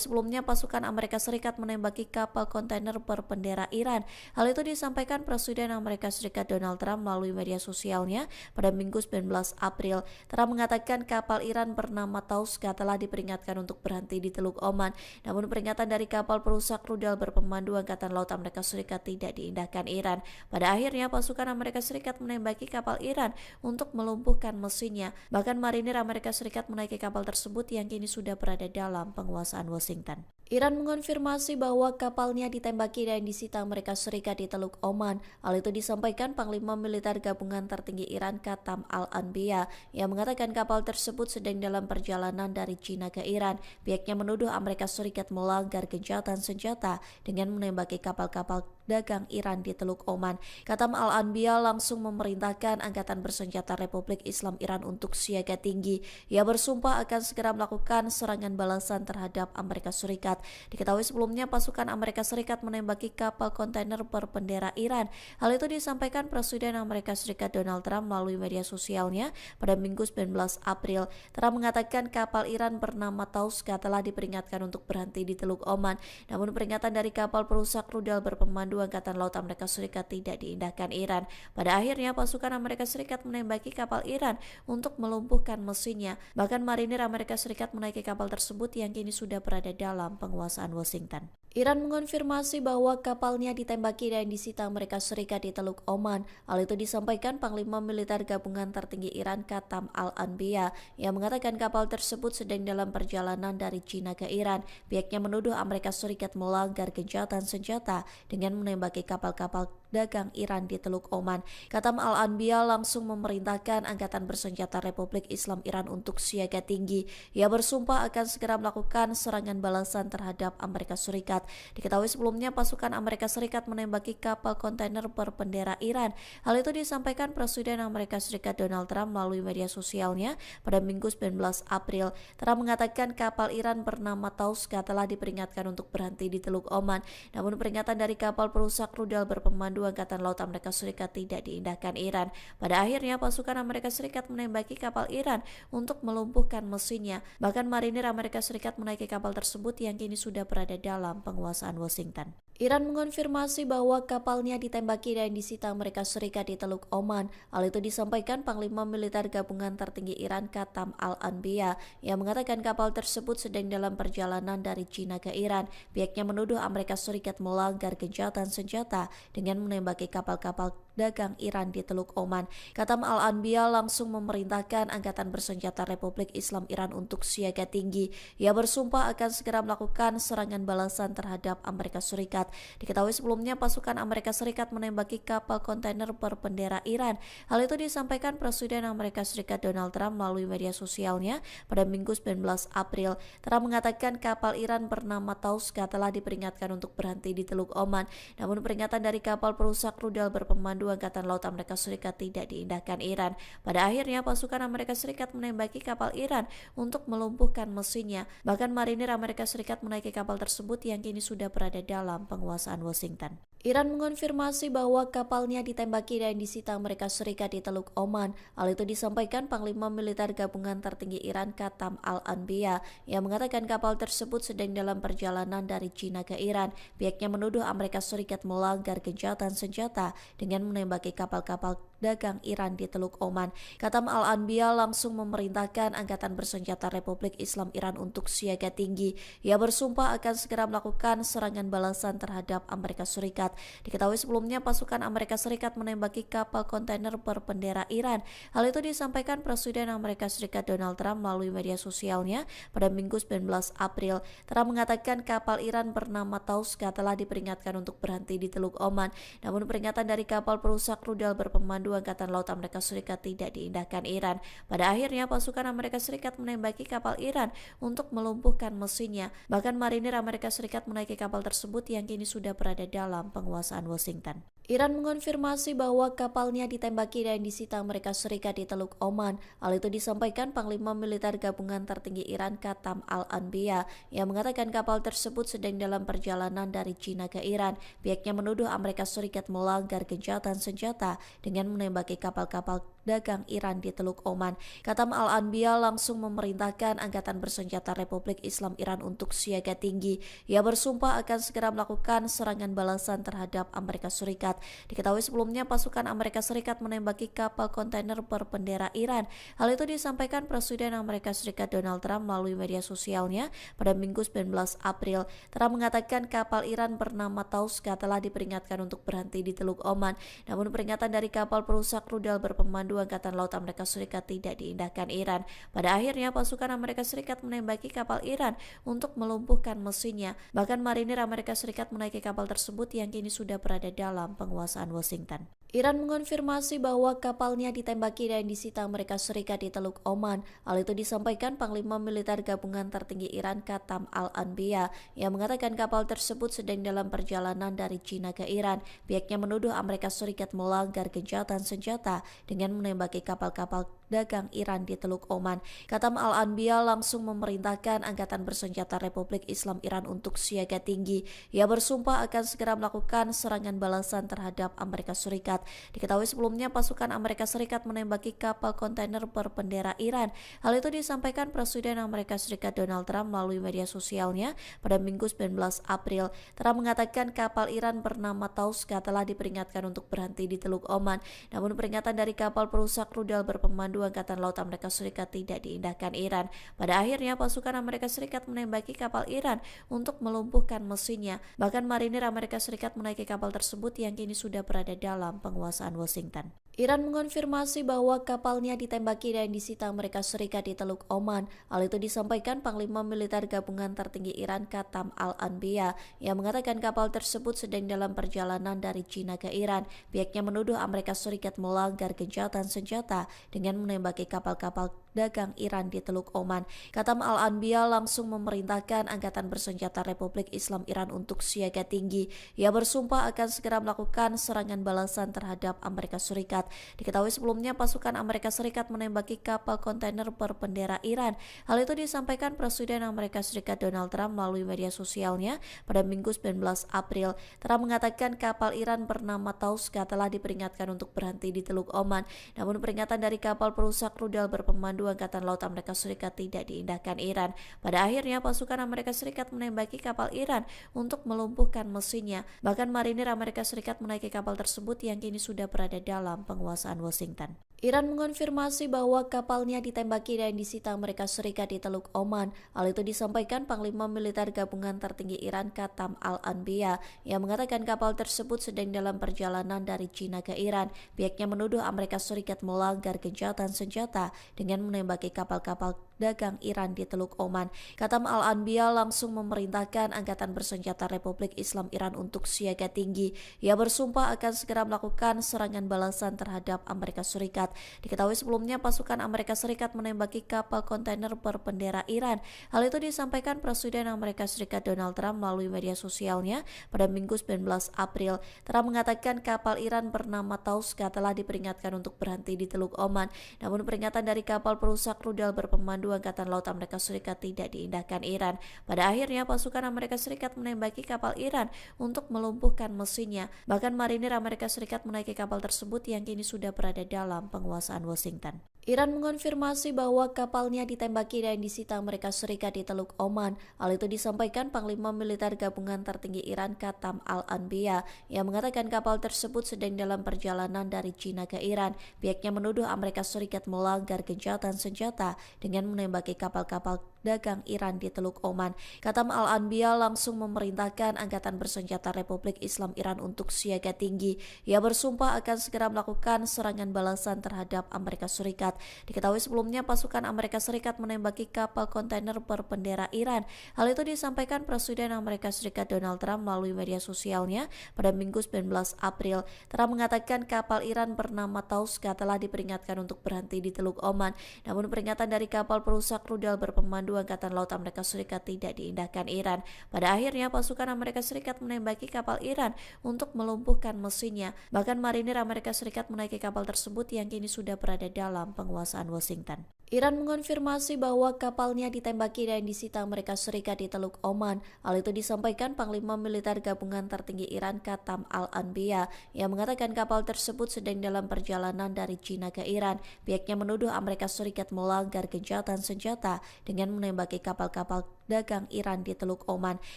sebelumnya pasukan Amerika Serikat menembaki kapal kontainer berbendera Iran. Hal itu disampaikan Presiden Amerika Serikat Donald Trump melalui media sosialnya pada Minggu 19 April. Trump mengatakan kapal Iran bernama Tauska telah diperingatkan untuk berhenti di Teluk Oman. Namun peringatan dari kapal perusak rudal berpemandu Angkatan Laut Amerika Serikat tidak diindahkan Iran. Pada akhirnya pasukan Amerika Serikat menembaki kapal Iran untuk melumpuhkan mesinnya. Bahkan marinir Amerika Serikat menaiki kapal tersebut yang kini sudah berada dalam penguasaan Washington. Iran mengonfirmasi bahwa kapalnya ditembaki dan disita Amerika Serikat di Teluk Oman. Hal itu disampaikan Panglima Militer Gabungan Tertinggi Iran Qatam Al-Anbiya yang mengatakan kapal tersebut sedang dalam perjalanan dari China ke Iran. Pihaknya menuduh Amerika Serikat melanggar gencatan senjata dengan menembaki kapal-kapal dagang Iran di Teluk Oman. Katam Al-Anbiya langsung memerintahkan Angkatan Bersenjata Republik Islam Iran untuk siaga tinggi. Ia bersumpah akan segera melakukan serangan balasan terhadap Amerika Serikat. Diketahui sebelumnya pasukan Amerika Serikat menembaki kapal kontainer berbendera Iran. Hal itu disampaikan Presiden Amerika Serikat Donald Trump melalui media sosialnya pada Minggu 19 April. Trump mengatakan kapal Iran bernama Tauska telah diperingatkan untuk berhenti di Teluk Oman. Namun peringatan dari kapal perusak rudal berpemandu Angkatan Laut Amerika Serikat tidak diindahkan Iran. Pada akhirnya pasukan Amerika Serikat menembaki kapal Iran untuk melumpuhkan mesinnya. Bahkan marinir Amerika Serikat menaiki kapal tersebut yang kini sudah berada dalam penguasaan Washington. Iran mengonfirmasi bahwa kapalnya ditembaki dan disita Amerika Serikat di Teluk Oman. Hal itu disampaikan Panglima Militer Gabungan Tertinggi Iran Katam Al-Anbiya yang mengatakan kapal tersebut sedang dalam perjalanan dari China ke Iran. Pihaknya menuduh Amerika Serikat melanggar gencatan senjata dengan menembaki kapal-kapal dagang Iran di Teluk Oman. Katam Al-Anbiya langsung memerintahkan Angkatan Bersenjata Republik Islam Iran untuk siaga tinggi. Ia bersumpah akan segera melakukan serangan balasan terhadap Amerika Serikat. Diketahui sebelumnya pasukan Amerika Serikat menembaki kapal kontainer berbendera Iran. Hal itu disampaikan Presiden Amerika Serikat Donald Trump melalui media sosialnya pada Minggu 19 April. Trump mengatakan kapal Iran bernama Tauska telah diperingatkan untuk berhenti di Teluk Oman. Namun peringatan dari kapal perusak rudal berpemandu Angkatan Laut Amerika Serikat tidak diindahkan Iran. Pada akhirnya pasukan Amerika Serikat menembaki kapal Iran untuk melumpuhkan mesinnya. Bahkan marinir Amerika Serikat menaiki kapal tersebut yang kini sudah berada dalam penguasaan Washington. Iran mengonfirmasi bahwa kapalnya ditembaki dan disita Amerika Serikat di Teluk Oman. Hal itu disampaikan Panglima Militer Gabungan Tertinggi Iran Katam Al-Anbiya yang mengatakan kapal tersebut sedang dalam perjalanan dari China ke Iran. Pihaknya menuduh Amerika Serikat melanggar gencatan senjata dengan menembaki kapal-kapal dagang Iran di Teluk Oman. Katam Al-Anbiya langsung memerintahkan Angkatan Bersenjata Republik Islam Iran untuk siaga tinggi. Ia bersumpah akan segera melakukan serangan balasan terhadap Amerika Serikat. Diketahui sebelumnya pasukan Amerika Serikat menembaki kapal kontainer berbendera Iran. Hal itu disampaikan Presiden Amerika Serikat Donald Trump melalui media sosialnya pada Minggu 19 April. Trump mengatakan kapal Iran bernama Tauska telah diperingatkan untuk berhenti di Teluk Oman. Namun peringatan dari kapal perusak rudal berpemandu Angkatan Laut Amerika Serikat tidak diindahkan Iran. Pada akhirnya pasukan Amerika Serikat menembaki kapal Iran untuk melumpuhkan mesinnya. Bahkan marinir Amerika Serikat menaiki kapal tersebut yang kini sudah berada dalam penguasaan Washington. Iran mengonfirmasi bahwa kapalnya ditembaki dan disita Amerika Serikat di Teluk Oman. Hal itu disampaikan Panglima Militer Gabungan Tertinggi Iran Katam Al-Anbiya yang mengatakan kapal tersebut sedang dalam perjalanan dari China ke Iran. Pihaknya menuduh Amerika Serikat melanggar gencatan senjata dengan menembaki kapal-kapal dagang Iran di Teluk Oman. Katam Al-Anbiya langsung memerintahkan Angkatan Bersenjata Republik Islam Iran untuk siaga tinggi. Ia bersumpah akan segera melakukan serangan balasan terhadap Amerika Serikat. Diketahui sebelumnya pasukan Amerika Serikat menembaki kapal kontainer berbendera Iran. Hal itu disampaikan Presiden Amerika Serikat Donald Trump melalui media sosialnya pada Minggu 19 April. Trump mengatakan kapal Iran bernama Tauska telah diperingatkan untuk berhenti di Teluk Oman. Namun peringatan dari kapal perusak rudal berpemandu Angkatan Laut Amerika Serikat tidak diindahkan Iran. Pada akhirnya pasukan Amerika Serikat menembaki kapal Iran untuk melumpuhkan mesinnya. Bahkan marinir Amerika Serikat menaiki kapal tersebut yang kini sudah berada dalam penguasaan Washington. Iran mengonfirmasi bahwa kapalnya ditembaki dan disita Amerika Serikat di Teluk Oman. Hal itu disampaikan Panglima Militer Gabungan Tertinggi Iran Katam Al-Anbiya yang mengatakan kapal tersebut sedang dalam perjalanan dari China ke Iran. Pihaknya menuduh Amerika Serikat melanggar gencatan senjata dengan menembaki kapal-kapal dagang Iran di Teluk Oman. Katam Al-Anbiya langsung memerintahkan Angkatan Bersenjata Republik Islam Iran untuk siaga tinggi. Ia bersumpah akan segera melakukan serangan balasan terhadap Amerika Serikat. Diketahui sebelumnya pasukan Amerika Serikat menembaki kapal kontainer berbendera Iran. Hal itu disampaikan Presiden Amerika Serikat Donald Trump melalui media sosialnya pada Minggu 19 April. Trump mengatakan kapal Iran bernama Tauska telah diperingatkan untuk berhenti di Teluk Oman. Namun peringatan dari kapal perusak rudal berpemandu Angkatan Laut Amerika Serikat tidak diindahkan Iran. Pada akhirnya pasukan Amerika Serikat menembaki kapal Iran untuk melumpuhkan mesinnya. Bahkan marinir Amerika Serikat menaiki kapal tersebut yang kini sudah berada dalam penguasaan Washington. Iran mengonfirmasi bahwa kapalnya ditembaki dan disita Amerika Serikat di Teluk Oman. Hal itu disampaikan Panglima Militer Gabungan Tertinggi Iran Qatam Al-Anbiya yang mengatakan kapal tersebut sedang dalam perjalanan dari China ke Iran. Pihaknya menuduh Amerika Serikat melanggar gencatan senjata dengan menembaki kapal-kapal dagang Iran di Teluk Oman. Qatam Al-Anbiya langsung memerintahkan Angkatan Bersenjata Republik Islam Iran untuk siaga tinggi. Ia bersumpah akan segera melakukan serangan balasan terhadap Amerika Serikat. Diketahui sebelumnya pasukan Amerika Serikat menembaki kapal kontainer berbendera Iran. Hal itu disampaikan Presiden Amerika Serikat Donald Trump melalui media sosialnya pada Minggu 19 April. Trump mengatakan kapal Iran bernama Tauska telah diperingatkan untuk berhenti di Teluk Oman. Namun peringatan dari kapal perusak rudal berpemandu Angkatan Laut Amerika Serikat tidak diindahkan Iran. Pada akhirnya pasukan Amerika Serikat menembaki kapal Iran untuk melumpuhkan mesinnya. Bahkan marinir Amerika Serikat menaiki kapal tersebut yang kini sudah berada dalam penguasaan Washington. Iran mengonfirmasi bahwa kapalnya ditembaki dan disita Amerika Serikat di Teluk Oman. Hal itu disampaikan Panglima Militer Gabungan Tertinggi Iran Qatam Al-Anbiya yang mengatakan kapal tersebut sedang dalam perjalanan dari China ke Iran. Pihaknya menuduh Amerika Serikat melanggar gencatan senjata dengan menembaki kapal-kapal dagang Iran di Teluk Oman. Qatam Al-Anbiya langsung memerintahkan Angkatan Bersenjata Republik Islam Iran untuk siaga tinggi. Ia bersumpah akan segera melakukan serangan balasan terhadap Amerika Serikat. Diketahui sebelumnya pasukan Amerika Serikat menembaki kapal kontainer berbendera Iran. Hal itu disampaikan Presiden Amerika Serikat Donald Trump melalui media sosialnya pada Minggu 19 April. Trump mengatakan kapal Iran bernama Tauska telah diperingatkan untuk berhenti di Teluk Oman. Namun peringatan dari kapal perusak rudal berpemandu Angkatan Laut Amerika Serikat tidak diindahkan Iran. Pada akhirnya pasukan Amerika Serikat menembaki kapal Iran untuk melumpuhkan mesinnya. Bahkan marinir Amerika Serikat menaiki kapal tersebut yang kini sudah berada dalam penguasaan Washington. Iran mengonfirmasi bahwa kapalnya ditembaki dan disita Amerika Serikat di Teluk Oman. Hal itu disampaikan Panglima Militer Gabungan Tertinggi Iran Qatam Al-Anbiya yang mengatakan kapal tersebut sedang dalam perjalanan dari China ke Iran. Pihaknya menuduh Amerika Serikat melanggar gencatan senjata dengan menembaki kapal-kapal dagang Iran di Teluk Oman. Qatam Al-Anbiya langsung memerintahkan Angkatan Bersenjata Republik Islam Iran untuk siaga tinggi. Ia bersumpah akan segera melakukan serangan balasan terhadap Amerika Serikat. Diketahui sebelumnya pasukan Amerika Serikat menembaki kapal kontainer berbendera Iran. Hal itu disampaikan Presiden Amerika Serikat Donald Trump melalui media sosialnya pada Minggu 19 April. Trump mengatakan kapal Iran bernama Tauska telah diperingatkan untuk berhenti di Teluk Oman. Namun peringatan dari kapal perusak rudal berpemandu Angkatan Laut Amerika Serikat tidak diindahkan Iran. Pada akhirnya pasukan Amerika Serikat menembaki kapal Iran untuk melumpuhkan mesinnya. Bahkan marinir Amerika Serikat menaiki kapal tersebut yang kini sudah berada dalam penguasaan Washington. Iran mengonfirmasi bahwa kapalnya ditembaki dan disita Amerika Serikat di Teluk Oman. Hal itu disampaikan Panglima Militer Gabungan Tertinggi Iran Qatam Al-Anbiya yang mengatakan kapal tersebut sedang dalam perjalanan dari China ke Iran. Pihaknya menuduh Amerika Serikat melanggar gencatan senjata dengan menembaki kapal-kapal dagang Iran di Teluk Oman. Qatam Al-Anbiya langsung memerintahkan Angkatan Bersenjata Republik Islam Iran untuk siaga tinggi. Ia bersumpah akan segera melakukan serangan balasan terhadap Amerika Serikat. Diketahui sebelumnya pasukan Amerika Serikat menembaki kapal kontainer berbendera Iran. Hal itu disampaikan Presiden Amerika Serikat Donald Trump melalui media sosialnya pada Minggu 19 April. Trump mengatakan kapal Iran bernama Tauska telah diperingatkan untuk berhenti di Teluk Oman. Namun peringatan dari kapal perusak rudal berpemandu Angkatan Laut Amerika Serikat tidak diindahkan Iran. Pada akhirnya pasukan Amerika Serikat menembaki kapal Iran untuk melumpuhkan mesinnya. Bahkan marinir Amerika Serikat menaiki kapal tersebut yang kini sudah berada dalam penguasaan Washington. Iran mengonfirmasi bahwa kapalnya ditembaki dan disita Amerika Serikat di Teluk Oman. Hal itu disampaikan Panglima Militer Gabungan Tertinggi Iran Qatam Al-Anbiya yang mengatakan kapal tersebut sedang dalam perjalanan dari China ke Iran. Pihaknya menuduh Amerika Serikat melanggar gencatan senjata dengan menembaki kapal-kapal dagang Iran di Teluk Oman.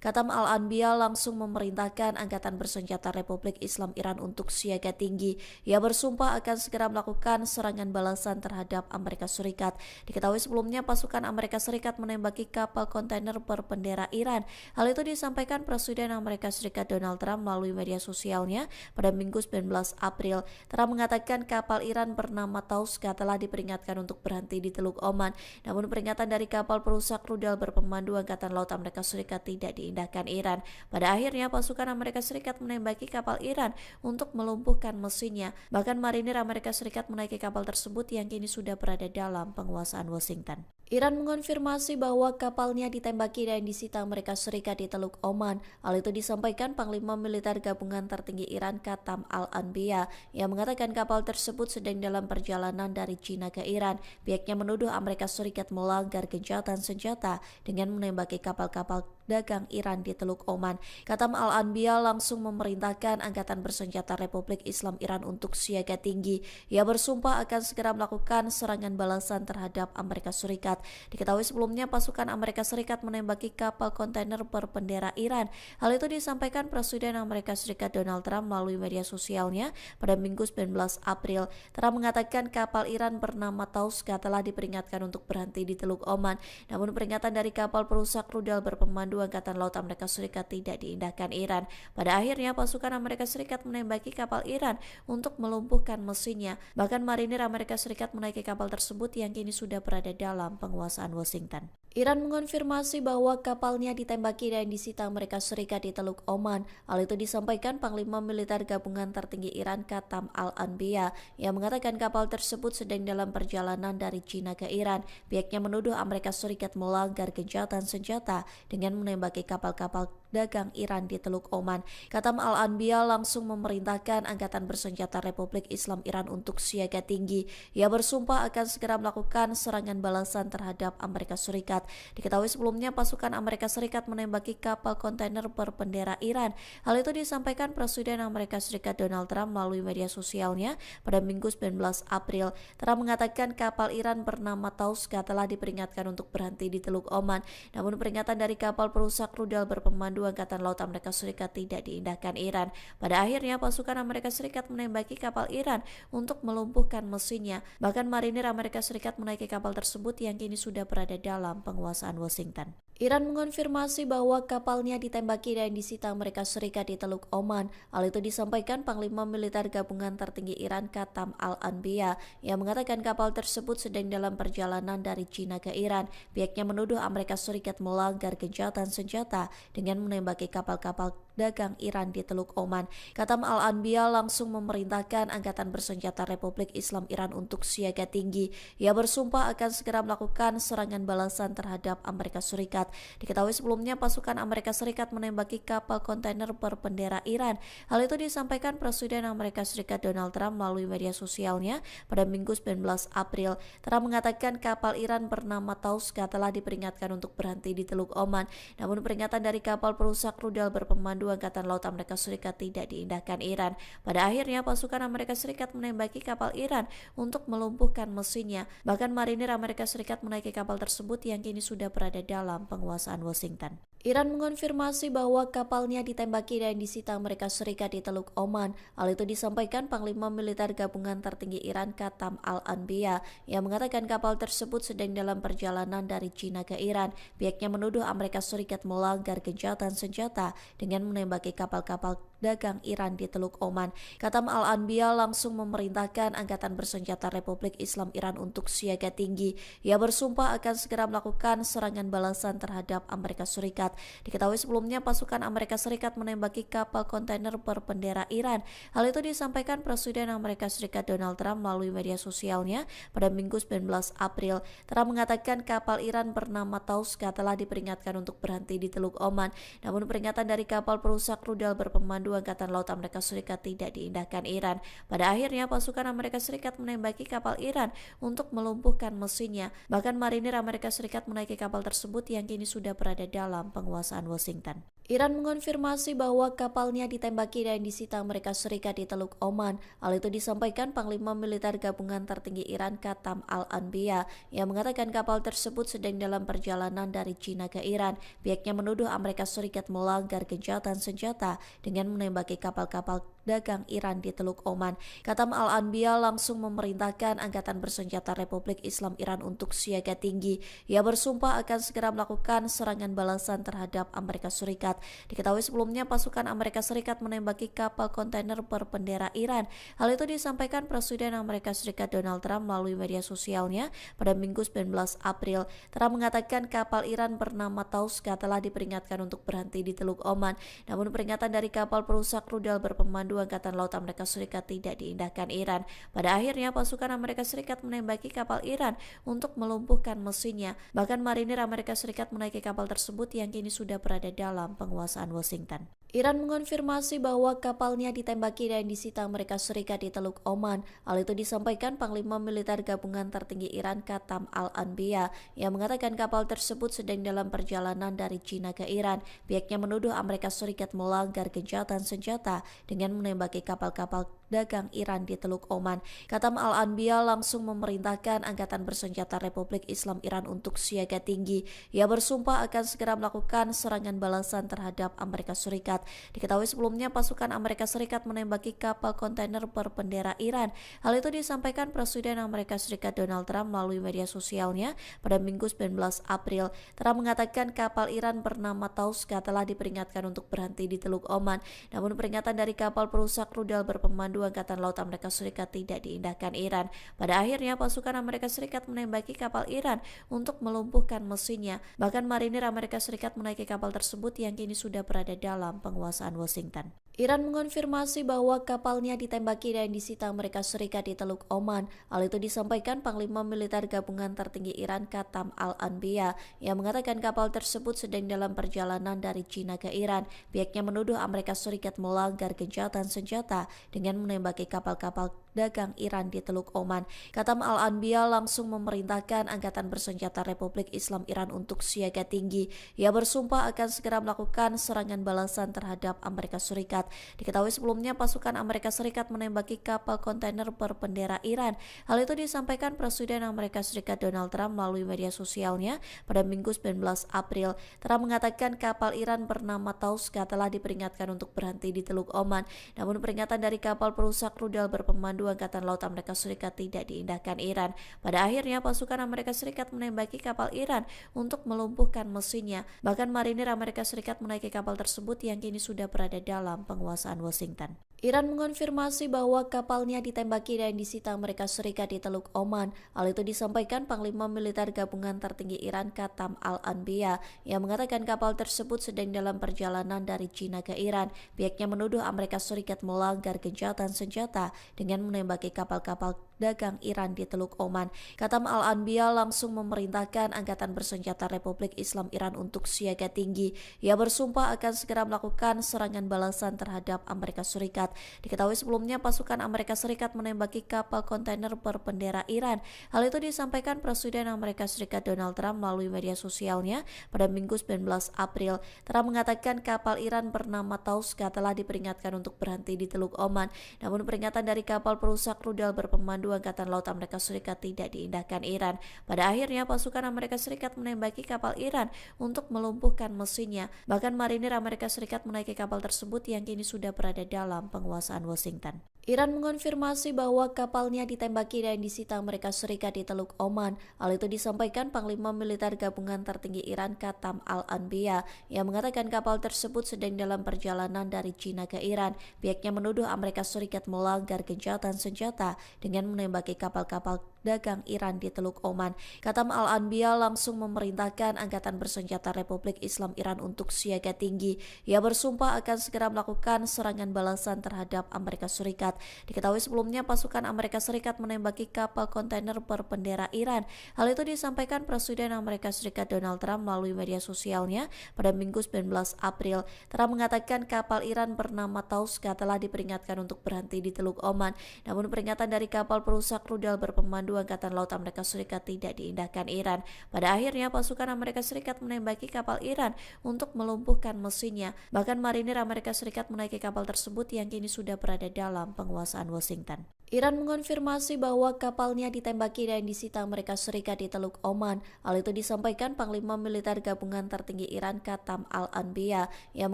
Katam Al-Anbiya langsung memerintahkan Angkatan Bersenjata Republik Islam Iran untuk siaga tinggi. Ia bersumpah akan segera melakukan serangan balasan terhadap Amerika Serikat. Diketahui sebelumnya pasukan Amerika Serikat menembaki kapal kontainer berbendera Iran. Hal itu disampaikan Presiden Amerika Serikat Donald Trump melalui media sosialnya pada Minggu 19 April. Trump mengatakan kapal Iran bernama Tauska telah diperingatkan untuk berhenti di Teluk Oman. Namun peringatan dari kapal perusak rudal berpemandu Angkatan Laut Amerika Serikat tidak diindahkan Iran. Pada akhirnya pasukan Amerika Serikat menembaki kapal Iran untuk melumpuhkan mesinnya. Bahkan marinir Amerika Serikat menaiki kapal tersebut yang kini sudah berada dalam penguasaan Washington. Iran mengonfirmasi bahwa kapalnya ditembaki dan disita Amerika Serikat di Teluk Oman. Hal itu disampaikan Panglima Militer Gabungan Tertinggi Iran Katam Al-Anbiya yang mengatakan kapal tersebut sedang dalam perjalanan dari China ke Iran. Pihaknya menuduh Amerika Serikat melanggar gencatan senjata dengan menembaki kapal-kapal dagang Iran di Teluk Oman. Katam Al-Anbiya langsung memerintahkan Angkatan Bersenjata Republik Islam Iran untuk siaga tinggi. Ia bersumpah akan segera melakukan serangan balasan terhadap Amerika Serikat. Diketahui sebelumnya pasukan Amerika Serikat menembaki kapal kontainer berbendera Iran. Hal itu disampaikan Presiden Amerika Serikat Donald Trump melalui media sosialnya pada Minggu 19 April. Trump mengatakan kapal Iran bernama Tauska telah diperingatkan untuk berhenti di Teluk Oman. Namun peringatan dari kapal perusak rudal berpemandu Angkatan Laut Amerika Serikat tidak diindahkan Iran. Pada akhirnya pasukan Amerika Serikat menembaki kapal Iran untuk melumpuhkan mesinnya. Bahkan marinir Amerika Serikat menaiki kapal tersebut yang kini sudah berada dalam penguasaan Washington. Iran mengonfirmasi bahwa kapalnya ditembaki dan disita Amerika Serikat di Teluk Oman. Hal itu disampaikan Panglima Militer Gabungan Tertinggi Iran Katam Al-Anbiya yang mengatakan kapal tersebut sedang dalam perjalanan dari China ke Iran. Pihaknya menuduh Amerika Serikat melanggar gencatan senjata dengan menembaki kapal-kapal dagang Iran di Teluk Oman. Katam Al-Anbiya langsung memerintahkan Angkatan Bersenjata Republik Islam Iran untuk siaga tinggi. Ia bersumpah akan segera melakukan serangan balasan terhadap Amerika Serikat. Diketahui sebelumnya pasukan Amerika Serikat menembaki kapal kontainer berbendera Iran. Hal itu disampaikan Presiden Amerika Serikat Donald Trump melalui media sosialnya pada Minggu 19 April. Trump mengatakan kapal Iran bernama Tauska telah diperingatkan untuk berhenti di Teluk Oman. Namun peringatan dari kapal perusak rudal berpemandu Angkatan Laut Amerika Serikat tidak diindahkan Iran. Pada akhirnya pasukan Amerika Serikat menembaki kapal Iran untuk melumpuhkan mesinnya. Bahkan marinir Amerika Serikat menaiki kapal tersebut yang kini sudah berada dalam penguasaan Washington. Iran mengonfirmasi bahwa kapalnya ditembaki dan disita Amerika Serikat di Teluk Oman. Hal itu disampaikan Panglima Militer Gabungan Tertinggi Iran Katam Al-Anbiya yang mengatakan kapal tersebut sedang dalam perjalanan dari China ke Iran. Pihaknya menuduh Amerika Serikat melanggar gencatan senjata dengan menembaki kapal-kapal dagang Iran di Teluk Oman. Katam Al-Anbiya langsung memerintahkan Angkatan Bersenjata Republik Islam Iran untuk siaga tinggi. Ia bersumpah akan segera melakukan serangan balasan terhadap Amerika Serikat. Diketahui sebelumnya pasukan Amerika Serikat menembaki kapal kontainer berbendera Iran. Hal itu disampaikan Presiden Amerika Serikat Donald Trump melalui media sosialnya pada Minggu 19 April. Trump mengatakan kapal Iran bernama Tauska telah diperingatkan untuk berhenti di Teluk Oman. Namun peringatan dari kapal perusak rudal berpemandu Angkatan Laut Amerika Serikat tidak diindahkan Iran. Pada akhirnya pasukan Amerika Serikat menembaki kapal Iran untuk melumpuhkan mesinnya. Bahkan marinir Amerika Serikat menaiki kapal tersebut yang kini sudah berada dalam penguasaan Washington. Iran mengonfirmasi bahwa kapalnya ditembaki dan disita Amerika Serikat di Teluk Oman. Hal itu disampaikan Panglima Militer Gabungan Tertinggi Iran Katam Al-Anbiya yang mengatakan kapal tersebut sedang dalam perjalanan dari China ke Iran. Pihaknya menuduh Amerika Serikat melanggar gencatan senjata dengan menembaki kapal-kapal dagang Iran di Teluk Oman. Katam Al-Anbiya langsung memerintahkan Angkatan Bersenjata Republik Islam Iran untuk siaga tinggi. Ia bersumpah akan segera melakukan serangan balasan terhadap Amerika Serikat. Diketahui sebelumnya pasukan Amerika Serikat menembaki kapal kontainer berbendera Iran. Hal itu disampaikan Presiden Amerika Serikat Donald Trump melalui media sosialnya pada Minggu 19 April. Trump mengatakan kapal Iran bernama Tauska telah diperingatkan untuk berhenti di Teluk Oman. Namun peringatan dari kapal perusak rudal berpemandu Angkatan Laut Amerika Serikat tidak diindahkan Iran. Pada akhirnya pasukan Amerika Serikat menembaki kapal Iran untuk melumpuhkan mesinnya. Bahkan marinir Amerika Serikat menaiki kapal tersebut yang kini sudah berada dalam penguasaan Washington. Iran mengonfirmasi bahwa kapalnya ditembaki dan disita Amerika Serikat di Teluk Oman. Hal itu disampaikan Panglima Militer Gabungan Tertinggi Iran Qatam Al-Anbiya yang mengatakan kapal tersebut sedang dalam perjalanan dari China ke Iran. Pihaknya menuduh Amerika Serikat melanggar gencatan senjata dengan menembaki kapal-kapal dagang Iran di Teluk Oman. Qatam Al-Anbiya langsung memerintahkan Angkatan Bersenjata Republik Islam Iran untuk siaga tinggi. Ia bersumpah akan segera melakukan serangan balasan terhadap Amerika Serikat. Diketahui sebelumnya pasukan Amerika Serikat menembaki kapal kontainer berbendera Iran. Hal itu disampaikan Presiden Amerika Serikat Donald Trump melalui media sosialnya pada Minggu 19 April. Trump mengatakan kapal Iran bernama Tauska telah diperingatkan untuk berhenti di Teluk Oman. Namun peringatan dari kapal perusak rudal berpemandu Angkatan Laut Amerika Serikat tidak diindahkan Iran. Pada akhirnya pasukan Amerika Serikat menembaki kapal Iran untuk melumpuhkan mesinnya. Bahkan marinir Amerika Serikat menaiki kapal tersebut yang kini sudah berada dalam penguasaan Washington. Iran mengonfirmasi bahwa kapalnya ditembaki dan disita Amerika Serikat di Teluk Oman. Hal itu disampaikan Panglima Militer Gabungan Tertinggi Iran Qatam Al-Anbiya yang mengatakan kapal tersebut sedang dalam perjalanan dari China ke Iran. Pihaknya menuduh Amerika Serikat melanggar gencatan senjata dengan menembaki kapal-kapal dagang Iran di Teluk Oman. Qatam Al-Anbiya langsung memerintahkan Angkatan Bersenjata Republik Islam Iran untuk siaga tinggi. Ia bersumpah akan segera melakukan serangan balasan terhadap Amerika Serikat. Diketahui sebelumnya pasukan Amerika Serikat menembaki kapal kontainer berbendera Iran. Hal itu disampaikan Presiden Amerika Serikat Donald Trump melalui media sosialnya pada Minggu 19 April. Trump mengatakan kapal Iran bernama Tauska telah diperingatkan untuk berhenti di Teluk Oman. Namun peringatan dari kapal perusak rudal berpemandu Angkatan Laut Amerika Serikat tidak diindahkan Iran. Pada akhirnya pasukan Amerika Serikat menembaki kapal Iran untuk melumpuhkan mesinnya. Bahkan marinir Amerika Serikat menaiki kapal tersebut yang kini sudah berada dalam penguasaan Washington. Iran mengonfirmasi bahwa kapalnya ditembaki dan disita Amerika Serikat di Teluk Oman. Hal itu disampaikan Panglima Militer Gabungan Tertinggi Iran Qatam Al-Anbiya yang mengatakan kapal tersebut sedang dalam perjalanan dari China ke Iran. Pihaknya menuduh Amerika Serikat melanggar gencatan senjata dengan menembaki kapal-kapal dagang Iran di Teluk Oman. Qatam Al-Anbiya langsung memerintahkan Angkatan Bersenjata Republik Islam Iran untuk siaga tinggi. Ia bersumpah akan segera melakukan serangan balasan terhadap Amerika Serikat. Diketahui sebelumnya pasukan Amerika Serikat menembaki kapal kontainer berbendera Iran. Hal itu disampaikan Presiden Amerika Serikat Donald Trump melalui media sosialnya pada Minggu 19 April. Trump mengatakan kapal Iran bernama Tauska telah diperingatkan untuk berhenti di Teluk Oman. Namun peringatan dari kapal perusak rudal berpemandu Angkatan Laut Amerika Serikat tidak diindahkan Iran. Pada akhirnya pasukan Amerika Serikat menembaki kapal Iran untuk melumpuhkan mesinnya. Bahkan marinir Amerika Serikat menaiki kapal tersebut yang kini sudah berada dalam penguasaan Washington. Iran mengonfirmasi bahwa kapalnya ditembaki dan disita Amerika Serikat di Teluk Oman. Hal itu disampaikan Panglima Militer Gabungan Tertinggi Iran Qatam Al-Anbiya yang mengatakan kapal tersebut sedang dalam perjalanan dari China ke Iran. Pihaknya menuduh Amerika Serikat melanggar gencatan senjata dengan menembaki kapal-kapal dagang Iran di Teluk Oman. Qatam Al-Anbiya langsung memerintahkan Angkatan Bersenjata Republik Islam Iran untuk siaga tinggi. Ia bersumpah akan segera melakukan serangan balasan terhadap Amerika Serikat. Diketahui sebelumnya pasukan Amerika Serikat menembaki kapal kontainer berbendera Iran. Hal itu disampaikan Presiden Amerika Serikat Donald Trump melalui media sosialnya pada Minggu 19 April. Trump mengatakan kapal Iran bernama Tauska telah diperingatkan untuk berhenti di Teluk Oman. Namun peringatan dari kapal perusak rudal berpemandu Angkatan Laut Amerika Serikat tidak diindahkan Iran. Pada akhirnya pasukan Amerika Serikat menembaki kapal Iran untuk melumpuhkan mesinnya. Bahkan marinir Amerika Serikat menaiki kapal tersebut yang kini sudah berada dalam penguasaan Washington. Iran mengonfirmasi bahwa kapalnya ditembaki dan disita Amerika Serikat di Teluk Oman. Hal itu disampaikan Panglima Militer Gabungan Tertinggi Iran Qatam Al-Anbiya yang mengatakan kapal tersebut sedang dalam perjalanan dari China ke Iran. Pihaknya menuduh Amerika Serikat melanggar gencatan senjata dengan menembaki kapal-kapal dagang Iran di Teluk Oman. Khatam Al-Anbiya langsung memerintahkan Angkatan Bersenjata Republik Islam Iran untuk siaga tinggi. Ia bersumpah akan segera melakukan serangan balasan terhadap Amerika Serikat. Diketahui sebelumnya pasukan Amerika Serikat menembaki kapal kontainer berbendera Iran. Hal itu disampaikan Presiden Amerika Serikat Donald Trump melalui media sosialnya pada Minggu 19 April. Trump mengatakan kapal Iran bernama Tauska telah diperingatkan untuk berhenti di Teluk Oman. Namun peringatan dari kapal perusak rudal berpemandu Angkatan Laut Amerika Serikat tidak diindahkan Iran. Pada akhirnya pasukan Amerika Serikat menembaki kapal Iran untuk melumpuhkan mesinnya. Bahkan marinir Amerika Serikat menaiki kapal tersebut yang kini sudah berada dalam penguasaan Washington. Iran mengonfirmasi bahwa kapalnya ditembaki dan disita Amerika Serikat di Teluk Oman. Hal itu disampaikan Panglima Militer Gabungan Tertinggi Iran Khatam Al-Anbiya yang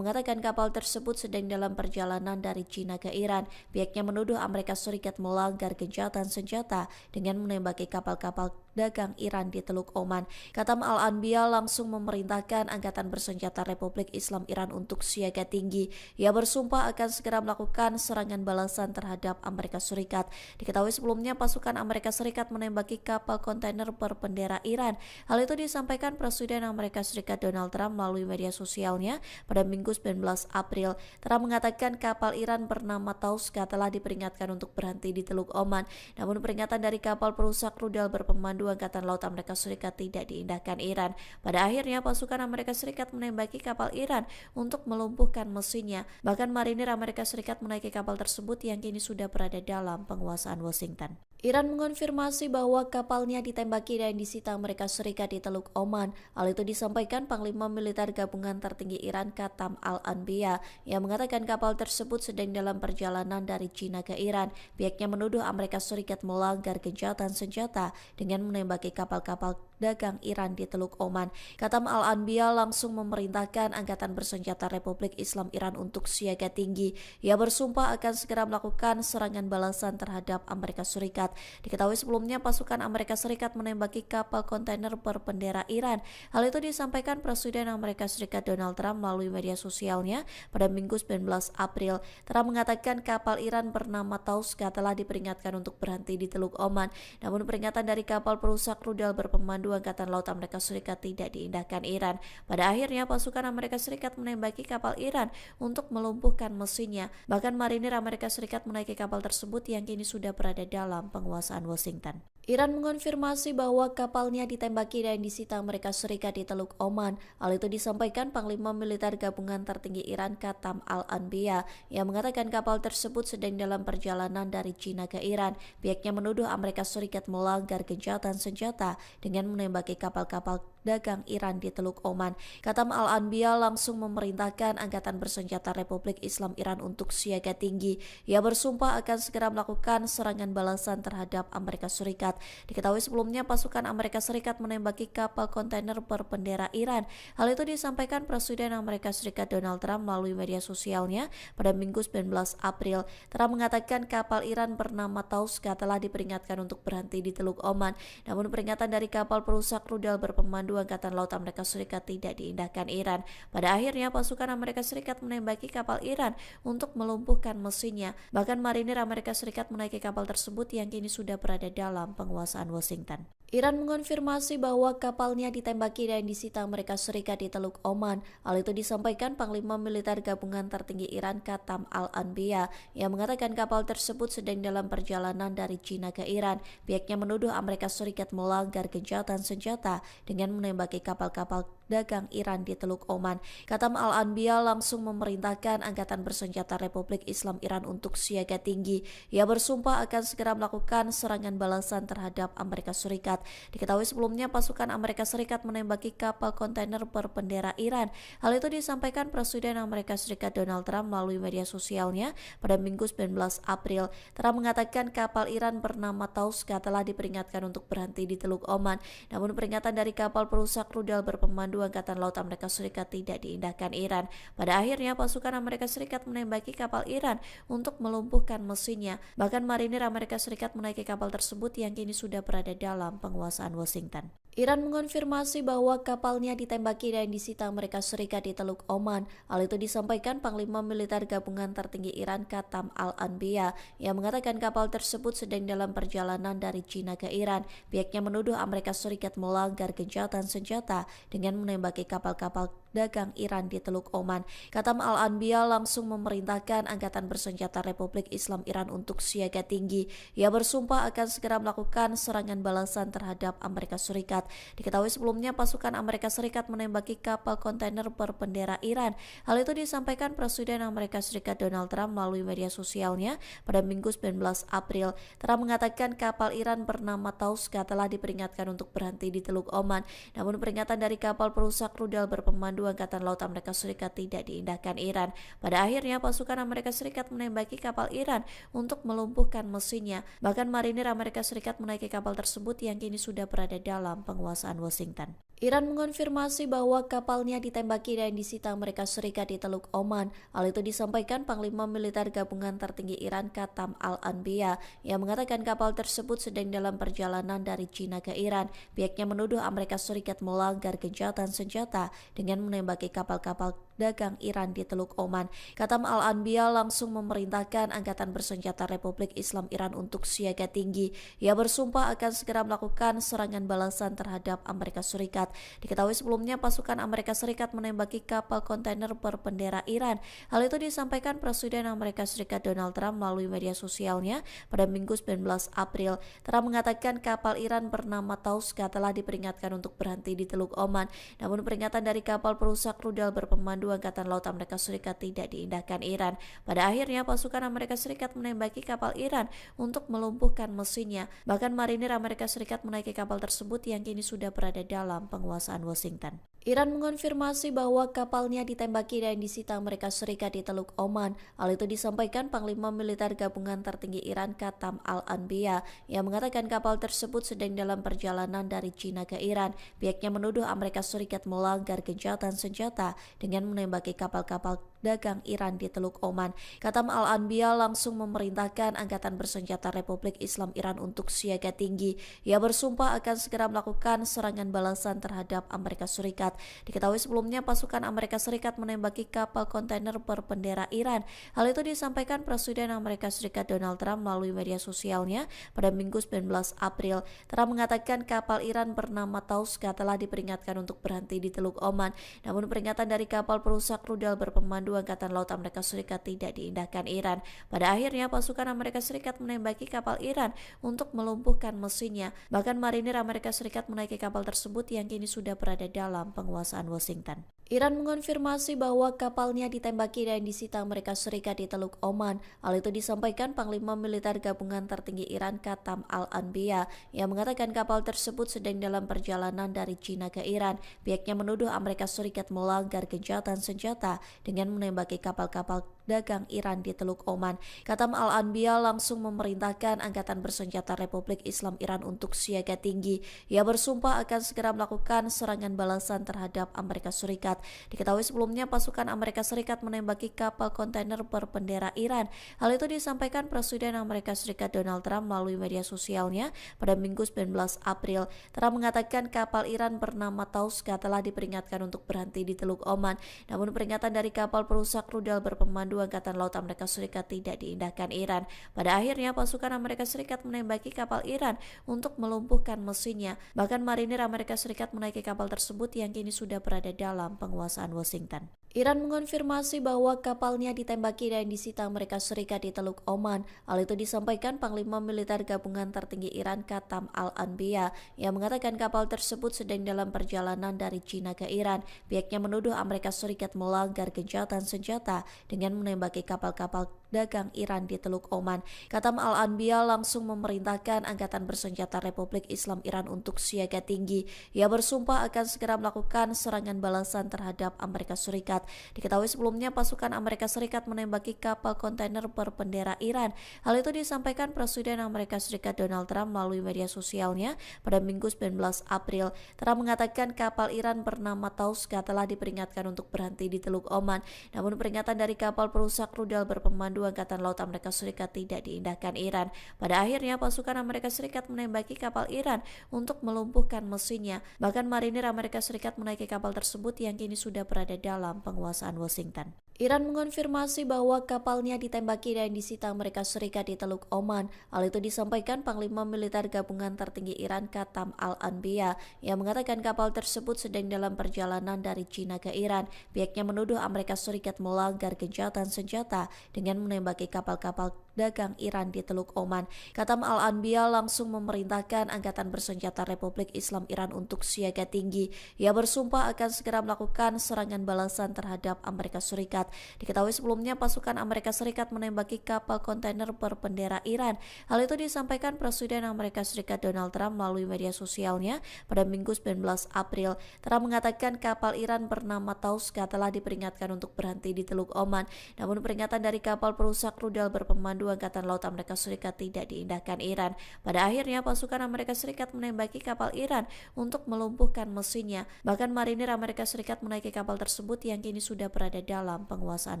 mengatakan kapal tersebut sedang dalam perjalanan dari China ke Iran. Pihaknya menuduh Amerika Serikat melanggar gencatan senjata dengan menembaki kapal-kapal dagang Iran di Teluk Oman. Khatam Al-Anbiya langsung memerintahkan Angkatan Bersenjata Republik Islam Iran untuk siaga tinggi. Ia bersumpah akan segera melakukan serangan balasan terhadap Amerika Serikat. Diketahui sebelumnya pasukan Amerika Serikat menembaki kapal kontainer berbendera Iran. Hal itu disampaikan Presiden Amerika Serikat Donald Trump melalui media sosialnya pada Minggu 19 April. Trump mengatakan kapal Iran bernama Tauska telah diperingatkan untuk berhenti di Teluk Oman. Namun peringatan dari kapal perusak rudal berpemandu Angkatan Laut Amerika Serikat tidak diindahkan Iran. Pada akhirnya pasukan Amerika Serikat menembaki kapal Iran untuk melumpuhkan mesinnya. Bahkan marinir Amerika Serikat menaiki kapal tersebut yang kini sudah berada dalam penguasaan Washington. Iran mengonfirmasi bahwa kapalnya ditembaki dan disita Amerika Serikat di Teluk Oman. Hal itu disampaikan Panglima Militer Gabungan Tertinggi Iran Khatam Al-Anbiya yang mengatakan kapal tersebut sedang dalam perjalanan dari China ke Iran. Pihaknya menuduh Amerika Serikat melanggar gencatan senjata dengan menembaki kapal-kapal dagang Iran di Teluk Oman. Khatam Al-Anbiya langsung memerintahkan Angkatan Bersenjata Republik Islam Iran untuk siaga tinggi. Ia bersumpah akan segera melakukan serangan balasan terhadap Amerika Serikat. Diketahui sebelumnya pasukan Amerika Serikat menembaki kapal kontainer berbendera Iran. Hal itu disampaikan Presiden Amerika Serikat Donald Trump melalui media sosialnya pada Minggu 19 April. Trump mengatakan kapal Iran bernama Tauska telah diperingatkan untuk berhenti di Teluk Oman. Namun peringatan dari kapal perusak rudal berpemandu Angkatan Laut Amerika Serikat tidak diindahkan Iran. Pada akhirnya pasukan Amerika Serikat menembaki kapal Iran untuk melumpuhkan mesinnya. Bahkan marinir Amerika Serikat menaiki kapal tersebut yang kini sudah berada dalam penguasaan Washington. Iran mengonfirmasi bahwa kapalnya ditembaki dan disita Amerika Serikat di Teluk Oman. Hal itu disampaikan Panglima Militer Gabungan Tertinggi Iran Khatam Al-Anbiya yang mengatakan kapal tersebut sedang dalam perjalanan dari China ke Iran. Pihaknya menuduh Amerika Serikat melanggar gencatan senjata dengan menembaki kapal-kapal dagang Iran di Teluk Oman. Khatam Al-Anbiya langsung memerintahkan Angkatan Bersenjata Republik Islam Iran untuk siaga tinggi. Ia bersumpah akan segera melakukan serangan balasan terhadap Amerika Serikat. Diketahui sebelumnya pasukan Amerika Serikat menembaki kapal kontainer berbendera Iran. Hal itu disampaikan Presiden Amerika Serikat Donald Trump melalui media sosialnya pada Minggu 19 April. Trump mengatakan kapal Iran bernama Tauska telah diperingatkan untuk berhenti di Teluk Oman. Namun peringatan dari kapal perusak rudal berpemandu Angkatan Laut Amerika Serikat tidak diindahkan Iran. Pada akhirnya pasukan Amerika Serikat menembaki kapal Iran untuk melumpuhkan mesinnya. Bahkan marinir Amerika Serikat menaiki kapal tersebut yang kini sudah berada dalam penguasaan Washington. Iran mengonfirmasi bahwa kapalnya ditembaki dan disita Amerika Serikat di Teluk Oman. Hal itu disampaikan Panglima Militer Gabungan Tertinggi Iran Khatam Al-Anbiya yang mengatakan kapal tersebut sedang dalam perjalanan dari China ke Iran. Pihaknya menuduh Amerika Serikat melanggar gencatan senjata dengan menembaki kapal-kapal dagang Iran di Teluk Oman. Khatam Al-Anbiya langsung memerintahkan Angkatan Bersenjata Republik Islam Iran untuk siaga tinggi. Ia bersumpah akan segera melakukan serangan balasan terhadap Amerika Serikat. Diketahui sebelumnya pasukan Amerika Serikat menembaki kapal kontainer berbendera Iran. Hal itu disampaikan Presiden Amerika Serikat Donald Trump melalui media sosialnya pada Minggu 19 April. Trump mengatakan kapal Iran bernama Tauska telah diperingatkan untuk berhenti di Teluk Oman. Namun peringatan dari kapal perusak rudal berpemandu Angkatan Laut Amerika Serikat tidak diindahkan Iran. Pada akhirnya pasukan Amerika Serikat menembaki kapal Iran untuk melumpuhkan mesinnya. Bahkan marinir Amerika Serikat menaiki kapal tersebut yang kini sudah berada dalam penguasaan Washington. Iran mengonfirmasi bahwa kapalnya ditembaki dan disita Amerika Serikat di Teluk Oman. Hal itu disampaikan Panglima Militer Gabungan Tertinggi Iran Qatam Al-Anbiya yang mengatakan kapal tersebut sedang dalam perjalanan dari China ke Iran. Pihaknya menuduh Amerika Serikat melanggar gencatan senjata dengan menembaki kapal-kapal dagang Iran di Teluk Oman. Qatam Al-Anbiya langsung memerintahkan Angkatan Bersenjata Republik Islam Iran untuk siaga tinggi. Ia bersumpah akan segera melakukan serangan balasan terhadap Amerika Serikat. Diketahui sebelumnya pasukan Amerika Serikat menembaki kapal kontainer berbendera Iran. Hal itu disampaikan Presiden Amerika Serikat Donald Trump melalui media sosialnya pada Minggu 19 April. Trump mengatakan kapal Iran bernama Tauska telah diperingatkan untuk berhenti di Teluk Oman. Namun peringatan dari kapal perusak rudal berpemandu Angkatan Laut Amerika Serikat tidak diindahkan Iran. Pada akhirnya pasukan Amerika Serikat menembaki kapal Iran untuk melumpuhkan mesinnya. Bahkan marinir Amerika Serikat menaiki kapal tersebut yang kini sudah berada dalam penguasaan Washington. Iran mengonfirmasi bahwa kapalnya ditembaki dan disita Amerika Serikat di Teluk Oman. Hal itu disampaikan Panglima Militer Gabungan Tertinggi Iran Qatam Al-Anbiya yang mengatakan kapal tersebut sedang dalam perjalanan dari China ke Iran. Pihaknya menuduh Amerika Serikat melanggar gencatan senjata dengan menembaki kapal-kapal dagang Iran di Teluk Oman. Qatam Al-Anbiya langsung memerintahkan Angkatan Bersenjata Republik Islam Iran untuk siaga tinggi. Ia bersumpah akan segera melakukan serangan balasan terhadap Amerika Serikat. Diketahui sebelumnya pasukan Amerika Serikat menembaki kapal kontainer berbendera Iran. Hal itu disampaikan Presiden Amerika Serikat Donald Trump melalui media sosialnya pada Minggu 19 April. Trump mengatakan kapal Iran bernama Tauska telah diperingatkan untuk berhenti di Teluk Oman. Namun peringatan dari kapal perusak rudal berpemandu Angkatan Laut Amerika Serikat tidak diindahkan Iran. Pada akhirnya pasukan Amerika Serikat menembaki kapal Iran untuk melumpuhkan mesinnya. Bahkan marinir Amerika Serikat menaiki kapal tersebut yang kini sudah berada dalam penguasaan Washington. Iran mengonfirmasi bahwa kapalnya ditembaki dan disita Amerika Serikat di Teluk Oman. Hal itu disampaikan Panglima Militer Gabungan Tertinggi Iran Qatam Al-Anbiya yang mengatakan kapal tersebut sedang dalam perjalanan dari China ke Iran. Pihaknya menuduh Amerika Serikat melanggar gencatan senjata dengan menembaki kapal-kapal dagang Iran di Teluk Oman. Qatam Al-Anbiya langsung memerintahkan Angkatan Bersenjata Republik Islam Iran untuk siaga tinggi. Ia bersumpah akan segera melakukan serangan balasan terhadap Amerika Serikat. Diketahui sebelumnya pasukan Amerika Serikat menembaki kapal kontainer berbendera Iran. Hal itu disampaikan Presiden Amerika Serikat Donald Trump melalui media sosialnya pada Minggu 19 April. Trump mengatakan kapal Iran bernama Tauska telah diperingatkan untuk berhenti di Teluk Oman. Namun peringatan dari kapal perusak rudal berpemandu Angkatan Laut Amerika Serikat tidak diindahkan Iran. Pada akhirnya pasukan Amerika Serikat menembaki kapal Iran untuk melumpuhkan mesinnya. Bahkan marinir Amerika Serikat menaiki kapal tersebut yang kini sudah berada dalam penguasaan Washington. Iran mengonfirmasi bahwa kapalnya ditembaki dan disita Amerika Serikat di Teluk Oman. Hal itu disampaikan Panglima Militer Gabungan Tertinggi Iran Qatam Al-Anbiya yang mengatakan kapal tersebut sedang dalam perjalanan dari China ke Iran. Pihaknya menuduh Amerika Serikat melanggar gencatan senjata dengan menembaki kapal-kapal dagang Iran di Teluk Oman. Qatam Al-Anbiya langsung memerintahkan Angkatan Bersenjata Republik Islam Iran untuk siaga tinggi. Ia bersumpah akan segera melakukan serangan balasan terhadap Amerika Serikat. Diketahui sebelumnya pasukan Amerika Serikat menembaki kapal kontainer berbendera Iran. Hal itu disampaikan Presiden Amerika Serikat Donald Trump melalui media sosialnya pada Minggu 19 April. Trump mengatakan kapal Iran bernama Tauska telah diperingatkan untuk berhenti di Teluk Oman. Namun peringatan dari kapal perusak rudal berpemandu Angkatan Laut Amerika Serikat tidak diindahkan Iran. Pada akhirnya pasukan Amerika Serikat menembaki kapal Iran untuk melumpuhkan mesinnya. Bahkan marinir Amerika Serikat menaiki kapal tersebut yang kini sudah berada dalam penguasaan Washington. Iran mengonfirmasi bahwa kapalnya ditembaki dan disita Amerika Serikat di Teluk Oman. Hal itu disampaikan Panglima Militer Gabungan Tertinggi Iran Qatam Al-Anbiya yang mengatakan kapal tersebut sedang dalam perjalanan dari China ke Iran. Pihaknya menuduh Amerika Serikat melanggar gencatan senjata dengan menembaki kapal-kapal dagang Iran di Teluk Oman. Katam Al-Anbiya langsung memerintahkan Angkatan Bersenjata Republik Islam Iran untuk siaga tinggi. Ia bersumpah akan segera melakukan serangan balasan terhadap Amerika Serikat. Diketahui sebelumnya pasukan Amerika Serikat menembaki kapal kontainer berbendera Iran. Hal itu disampaikan Presiden Amerika Serikat Donald Trump melalui media sosialnya pada Minggu 19 April. Trump mengatakan kapal Iran bernama Tauska telah diperingatkan untuk berhenti di Teluk Oman. Namun peringatan dari kapal perusak rudal berpemandu Angkatan Laut Amerika Serikat tidak diindahkan Iran. Pada akhirnya pasukan Amerika Serikat menembaki kapal Iran untuk melumpuhkan mesinnya. Bahkan marinir Amerika Serikat menaiki kapal tersebut yang kini sudah berada dalam penguasaan Washington. Iran mengonfirmasi bahwa kapalnya ditembaki dan disita Amerika Serikat di Teluk Oman. Hal itu disampaikan Panglima Militer Gabungan Tertinggi Iran Katam Al-Anbiya yang mengatakan kapal tersebut sedang dalam perjalanan dari China ke Iran. Pihaknya menuduh Amerika Serikat melanggar gencatan senjata dengan menembaki kapal-kapal dagang Iran di Teluk Oman. Katam Al-Anbiya langsung memerintahkan Angkatan Bersenjata Republik Islam Iran untuk siaga tinggi. Ia bersumpah akan segera melakukan serangan balasan terhadap Amerika Serikat. Diketahui sebelumnya pasukan Amerika Serikat menembaki kapal kontainer berbendera Iran. Hal itu disampaikan Presiden Amerika Serikat Donald Trump melalui media sosialnya pada Minggu 19 April. Trump mengatakan kapal Iran bernama Tauska telah diperingatkan untuk berhenti di Teluk Oman. Namun peringatan dari kapal perusak rudal berpemandu Angkatan Laut Amerika Serikat tidak diindahkan Iran. Pada akhirnya pasukan Amerika Serikat menembaki kapal Iran untuk melumpuhkan mesinnya. Bahkan marinir Amerika Serikat menaiki kapal tersebut yang kini sudah berada dalam penguasaan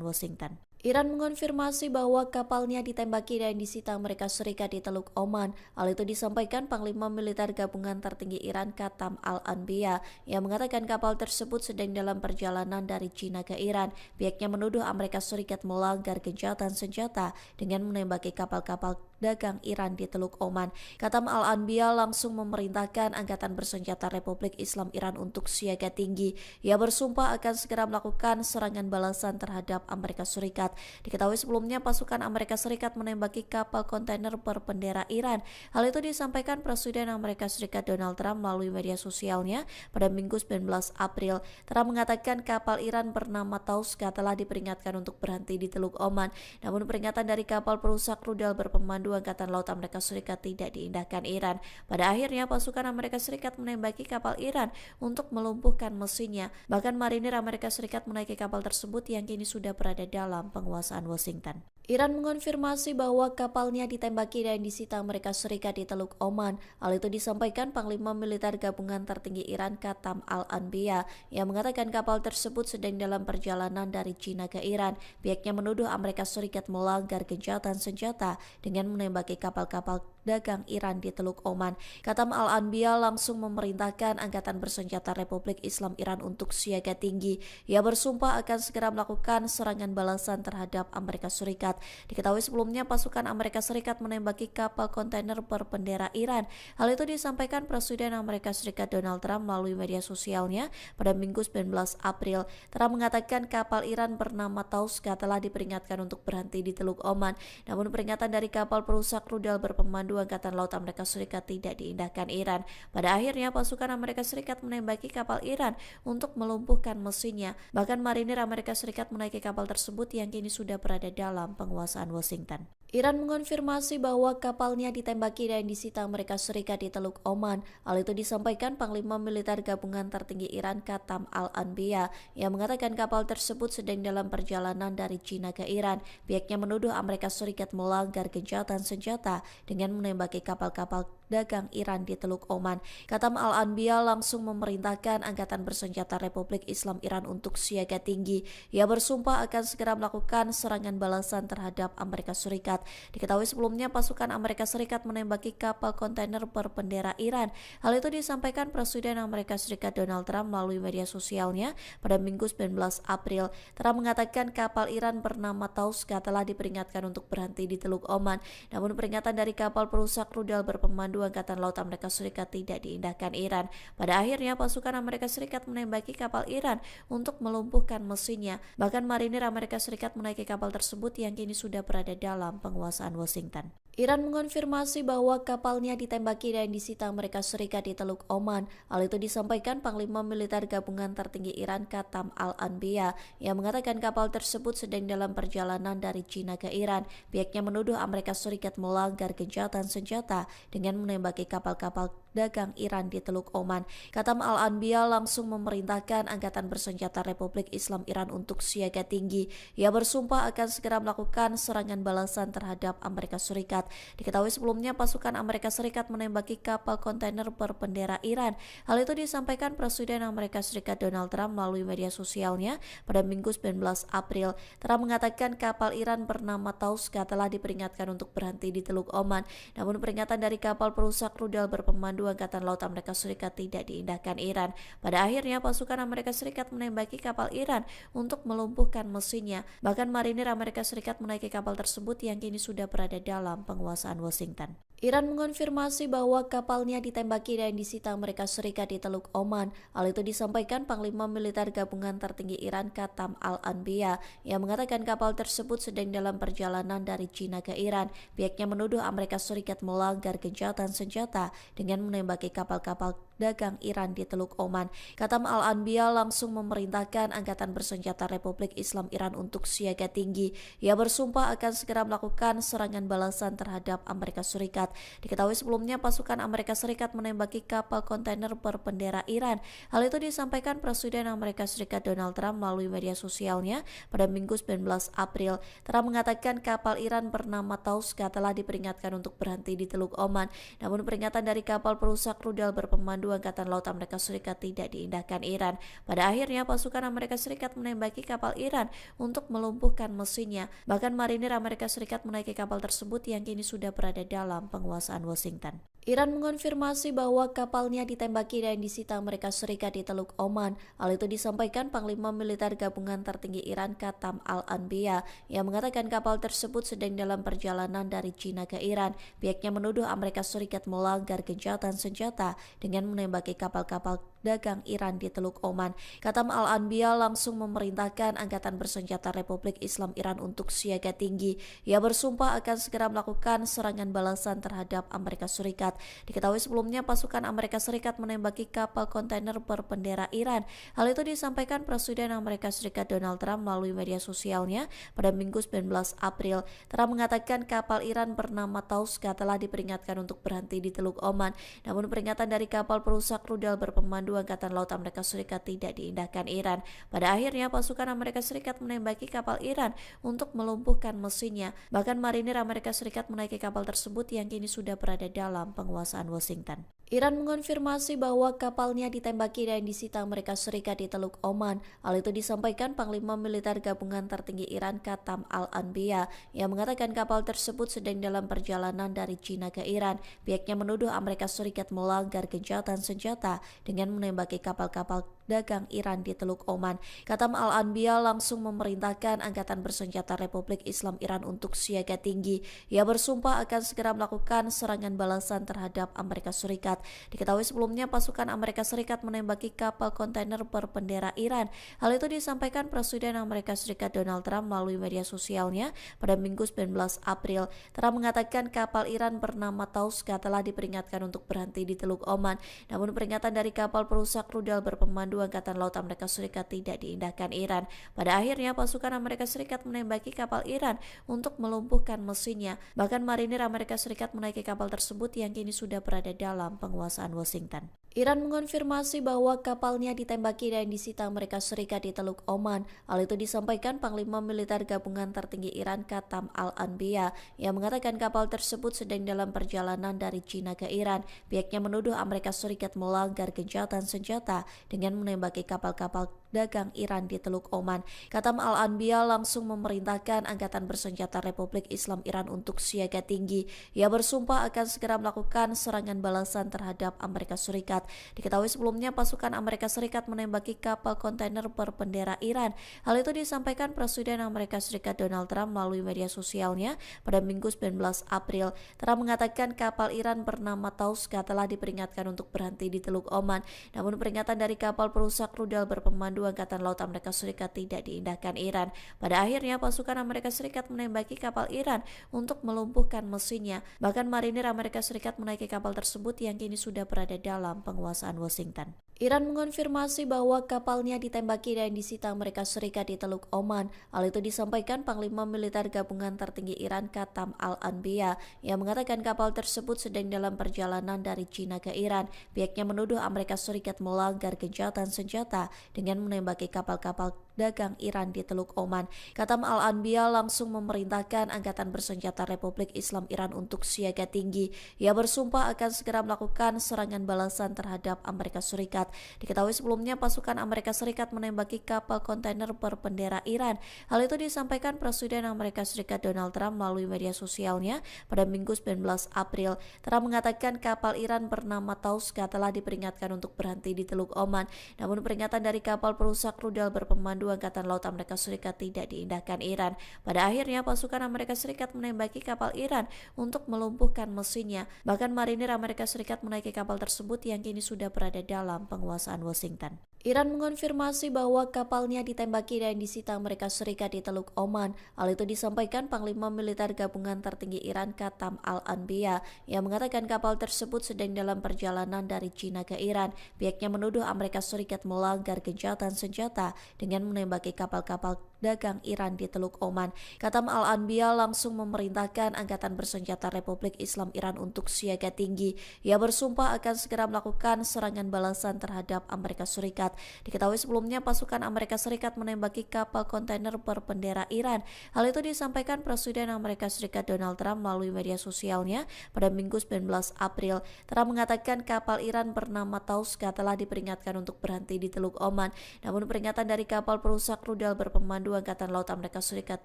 Washington. Iran mengonfirmasi bahwa kapalnya ditembaki dan disita Amerika Serikat di Teluk Oman. Hal itu disampaikan Panglima Militer Gabungan Tertinggi Iran Katam Al-Anbiya yang mengatakan kapal tersebut sedang dalam perjalanan dari China ke Iran. Pihaknya menuduh Amerika Serikat melanggar gencatan senjata dengan menembaki kapal-kapal dagang Iran di Teluk Oman. Katam Al-Anbiya langsung memerintahkan Angkatan Bersenjata Republik Islam Iran untuk siaga tinggi. Ia bersumpah akan segera melakukan serangan balasan terhadap Amerika Serikat. Diketahui sebelumnya pasukan Amerika Serikat menembaki kapal kontainer berbendera Iran. Hal itu disampaikan Presiden Amerika Serikat Donald Trump melalui media sosialnya pada Minggu 19 April. Trump mengatakan kapal Iran bernama Tauska telah diperingatkan untuk berhenti di Teluk Oman. Namun peringatan dari kapal perusak rudal berpemandu Angkatan Laut Amerika Serikat tidak diindahkan Iran. Pada akhirnya pasukan Amerika Serikat menembaki kapal Iran untuk melumpuhkan mesinnya. Bahkan marinir Amerika Serikat menaiki kapal tersebut yang kini sudah berada dalam penguasaan Washington. Iran mengonfirmasi bahwa kapalnya ditembaki dan disita Amerika Serikat di Teluk Oman. Hal itu disampaikan Panglima Militer Gabungan Tertinggi Iran Katam Al-Anbiya yang mengatakan kapal tersebut sedang dalam perjalanan dari China ke Iran. Pihaknya menuduh Amerika Serikat melanggar gencatan senjata dengan menembaki kapal-kapal dagang Iran di Teluk Oman. Katam Al-Anbiya langsung memerintahkan Angkatan Bersenjata Republik Islam Iran untuk siaga tinggi. Ia bersumpah akan segera melakukan serangan balasan terhadap Amerika Serikat. Diketahui sebelumnya pasukan Amerika Serikat menembaki kapal kontainer berbendera Iran. Hal itu disampaikan Presiden Amerika Serikat Donald Trump melalui media sosialnya pada Minggu 19 April. Trump mengatakan kapal Iran bernama Tauska telah diperingatkan untuk berhenti di Teluk Oman. Namun peringatan dari kapal perusak rudal berpemandu Angkatan Laut Amerika Serikat tidak diindahkan Iran. Pada akhirnya pasukan Amerika Serikat menembaki kapal Iran untuk melumpuhkan mesinnya. Bahkan marinir Amerika Serikat menaiki kapal tersebut yang kini sudah berada dalam penguasaan Washington. Iran mengonfirmasi bahwa kapalnya ditembaki dan disita Amerika Serikat di Teluk Oman. Hal itu disampaikan Panglima Militer Gabungan Tertinggi Iran Katam Al-Anbiya yang mengatakan kapal tersebut sedang dalam perjalanan dari China ke Iran. Pihaknya menuduh Amerika Serikat melanggar gencatan senjata dengan menembaki kapal-kapal dagang Iran di Teluk Oman. Katam Al-Anbiya langsung memerintahkan Angkatan Bersenjata Republik Islam Iran untuk siaga tinggi. Ia bersumpah akan segera melakukan serangan balasan terhadap Amerika Serikat. Diketahui sebelumnya pasukan Amerika Serikat menembaki kapal kontainer berbendera Iran. Hal itu disampaikan Presiden Amerika Serikat Donald Trump melalui media sosialnya pada Minggu 19 April. Trump mengatakan kapal Iran bernama Tauska telah diperingatkan untuk berhenti di Teluk Oman. Namun peringatan dari kapal perusak rudal berpemandu Angkatan Laut Amerika Serikat tidak diindahkan Iran. Pada akhirnya pasukan Amerika Serikat menembaki kapal Iran untuk melumpuhkan mesinnya. Bahkan marinir Amerika Serikat menaiki kapal tersebut yang kini sudah berada dalam penguasaan Washington. Iran mengonfirmasi bahwa kapalnya ditembaki dan disita Amerika Serikat di Teluk Oman. Hal itu disampaikan Panglima Militer Gabungan Tertinggi Iran Qatam Al-Anbiya yang mengatakan kapal tersebut sedang dalam perjalanan dari China ke Iran. Pihaknya menuduh Amerika Serikat melanggar gencatan senjata dengan menembaki kapal-kapal dagang Iran di Teluk Oman. Qatam Al-Anbiya langsung memerintahkan Angkatan Bersenjata Republik Islam Iran untuk siaga tinggi. Ia bersumpah akan segera melakukan serangan balasan terhadap Amerika Serikat. Diketahui sebelumnya pasukan Amerika Serikat menembaki kapal kontainer berbendera Iran. Hal itu disampaikan Presiden Amerika Serikat Donald Trump melalui media sosialnya pada Minggu 19 April. Trump mengatakan kapal Iran bernama Tauska telah diperingatkan untuk berhenti di Teluk Oman. Namun peringatan dari kapal perusak rudal berpemandu Angkatan Laut Amerika Serikat tidak diindahkan Iran. Pada akhirnya pasukan Amerika Serikat menembaki kapal Iran untuk melumpuhkan mesinnya. Bahkan marinir Amerika Serikat menaiki kapal tersebut yang kini sudah berada dalam penguasaan Washington. Iran mengonfirmasi bahwa kapalnya ditembaki dan disita Amerika Serikat di Teluk Oman. Hal itu disampaikan Panglima Militer Gabungan Tertinggi Iran Qatam Al-Anbiya yang mengatakan kapal tersebut sedang dalam perjalanan dari China ke Iran. Pihaknya menuduh Amerika Serikat melanggar gencatan senjata dengan menembaki kapal-kapal dagang Iran di Teluk Oman. Qatam Al-Anbiya langsung memerintahkan Angkatan Bersenjata Republik Islam Iran untuk siaga tinggi. Ia bersumpah akan segera melakukan serangan balasan terhadap Amerika Serikat. Diketahui sebelumnya pasukan Amerika Serikat menembaki kapal kontainer berbendera Iran. Hal itu disampaikan Presiden Amerika Serikat Donald Trump melalui media sosialnya pada Minggu 19 April. Trump mengatakan kapal Iran bernama Tauska telah diperingatkan untuk berhenti di Teluk Oman. Namun peringatan dari kapal perusak rudal berpemandu Angkatan Laut Amerika Serikat tidak diindahkan Iran. Pada akhirnya pasukan Amerika Serikat menembaki kapal Iran untuk melumpuhkan mesinnya. Bahkan marinir Amerika Serikat menaiki kapal tersebut yang kini sudah berada dalam penguasaan Washington. Iran mengonfirmasi bahwa kapalnya ditembaki dan disita Amerika Serikat di Teluk Oman. Hal itu disampaikan Panglima Militer Gabungan Tertinggi Iran Qatam Al-Anbiya yang mengatakan kapal tersebut sedang dalam perjalanan dari China ke Iran. Pihaknya menuduh Amerika Serikat melanggar gencatan senjata dengan menembaki kapal-kapal dagang Iran di Teluk Oman. Qatam Al-Anbiya langsung memerintahkan Angkatan Bersenjata Republik Islam Iran untuk siaga tinggi. Ia bersumpah akan segera melakukan serangan balasan terhadap Amerika Serikat. Diketahui sebelumnya pasukan Amerika Serikat menembaki kapal kontainer berbendera Iran. Hal itu disampaikan Presiden Amerika Serikat Donald Trump melalui media sosialnya pada Minggu 19 April. Trump mengatakan kapal Iran bernama Tauska telah diperingatkan untuk berhenti di Teluk Oman. Namun peringatan dari kapal perusak rudal berpemandu Angkatan Laut Amerika Serikat tidak diindahkan Iran. Pada akhirnya pasukan Amerika Serikat menembaki kapal Iran untuk melumpuhkan mesinnya. Bahkan marinir Amerika Serikat menaiki kapal tersebut yang kini sudah berada dalam penguasaan Washington. Iran mengonfirmasi bahwa kapalnya ditembaki dan disita Amerika Serikat di Teluk Oman. Hal itu disampaikan Panglima Militer Gabungan Tertinggi Iran Qatam Al-Anbiya yang mengatakan kapal tersebut sedang dalam perjalanan dari China ke Iran. Pihaknya menuduh Amerika Serikat melanggar gencatan senjata dengan menembaki kapal-kapal dagang Iran di Teluk Oman. Qatam Al-Anbiya langsung memerintahkan Angkatan Bersenjata Republik Islam Iran untuk siaga tinggi. Ia bersumpah akan segera melakukan serangan balasan terhadap Amerika Serikat. Diketahui sebelumnya pasukan Amerika Serikat menembaki kapal kontainer berbendera Iran. Hal itu disampaikan Presiden Amerika Serikat Donald Trump melalui media sosialnya pada Minggu 19 April. Trump mengatakan kapal Iran bernama Tauska telah diperingatkan untuk berhenti di Teluk Oman. Namun peringatan dari kapal perusak rudal berpemandu Angkatan Laut Amerika Serikat tidak diindahkan Iran. Pada akhirnya pasukan Amerika Serikat menembaki kapal Iran untuk melumpuhkan mesinnya. Bahkan marinir Amerika Serikat menaiki kapal tersebut yang kini sudah berada dalam penguasaan Washington. Iran mengonfirmasi bahwa kapalnya ditembaki dan disita Amerika Serikat di Teluk Oman. Hal itu disampaikan Panglima Militer Gabungan Tertinggi Iran Qatam Al-Anbiya yang mengatakan kapal tersebut sedang dalam perjalanan dari China ke Iran. Pihaknya menuduh Amerika Serikat melanggar gencatan senjata dengan menembaki kapal-kapal dagang Iran di Teluk Oman. Qatam Al-Anbiya langsung memerintahkan Angkatan Bersenjata Republik Islam Iran untuk siaga tinggi. Ia bersumpah akan segera melakukan serangan balasan terhadap Amerika Serikat. Diketahui sebelumnya pasukan Amerika Serikat menembaki kapal kontainer berbendera Iran. Hal itu disampaikan Presiden Amerika Serikat Donald Trump melalui media sosialnya pada Minggu 19 April. Trump mengatakan kapal Iran bernama Tauska telah diperingatkan untuk berhenti di Teluk Oman. Namun peringatan dari kapal perusak rudal berpemandu Berpemandu Angkatan Laut Amerika Serikat tidak diindahkan Iran. Pada akhirnya pasukan Amerika Serikat menembaki kapal Iran untuk melumpuhkan mesinnya. Bahkan marinir Amerika Serikat menaiki kapal tersebut yang kini sudah berada dalam penguasaan Washington. Iran mengonfirmasi bahwa kapalnya ditembaki dan disita Amerika Serikat di Teluk Oman. Hal itu disampaikan Panglima Militer Gabungan Tertinggi Iran Qatam Al-Anbiya yang mengatakan kapal tersebut sedang dalam perjalanan dari China ke Iran. Pihaknya menuduh Amerika Serikat melanggar gencatan senjata dengan menembaki kapal-kapal dagang Iran di Teluk Oman. Qatam Al-Anbiya langsung memerintahkan Angkatan Bersenjata Republik Islam Iran untuk siaga tinggi. Ia bersumpah akan segera melakukan serangan balasan terhadap Amerika Serikat. Diketahui sebelumnya pasukan Amerika Serikat menembaki kapal kontainer berbendera Iran. Hal itu disampaikan Presiden Amerika Serikat Donald Trump melalui media sosialnya pada Minggu 19 April. Trump mengatakan kapal Iran bernama Tauska telah diperingatkan untuk berhenti di Teluk Oman. Namun peringatan dari kapal perusak rudal berpemandu Angkatan Laut Amerika Serikat tidak diindahkan Iran. Pada akhirnya pasukan Amerika Serikat menembaki kapal Iran untuk melumpuhkan mesinnya. Bahkan marinir Amerika Serikat menaiki kapal tersebut yang kini sudah berada dalam penguasaan Washington. Iran mengonfirmasi bahwa kapalnya ditembaki dan disita Amerika Serikat di Teluk Oman. Hal itu disampaikan Panglima Militer Gabungan Tertinggi Iran Qatam Al-Anbiya yang mengatakan kapal tersebut sedang dalam perjalanan dari China ke Iran. Pihaknya menuduh Amerika Serikat melanggar gencatan senjata dengan menembaki kapal-kapal dagang Iran di Teluk Oman. Qatam Al-Anbiya langsung memerintahkan Angkatan Bersenjata Republik Islam Iran untuk siaga tinggi. Ia bersumpah akan segera melakukan serangan balasan terhadap Amerika Serikat. Diketahui sebelumnya pasukan Amerika Serikat menembaki kapal kontainer berbendera Iran. Hal itu disampaikan Presiden Amerika Serikat Donald Trump melalui media sosialnya pada Minggu 19 April. Trump mengatakan kapal Iran bernama Tauska telah diperingatkan untuk berhenti di Teluk Oman. Namun peringatan dari kapal perusak rudal berpemandu Angkatan Laut Amerika Serikat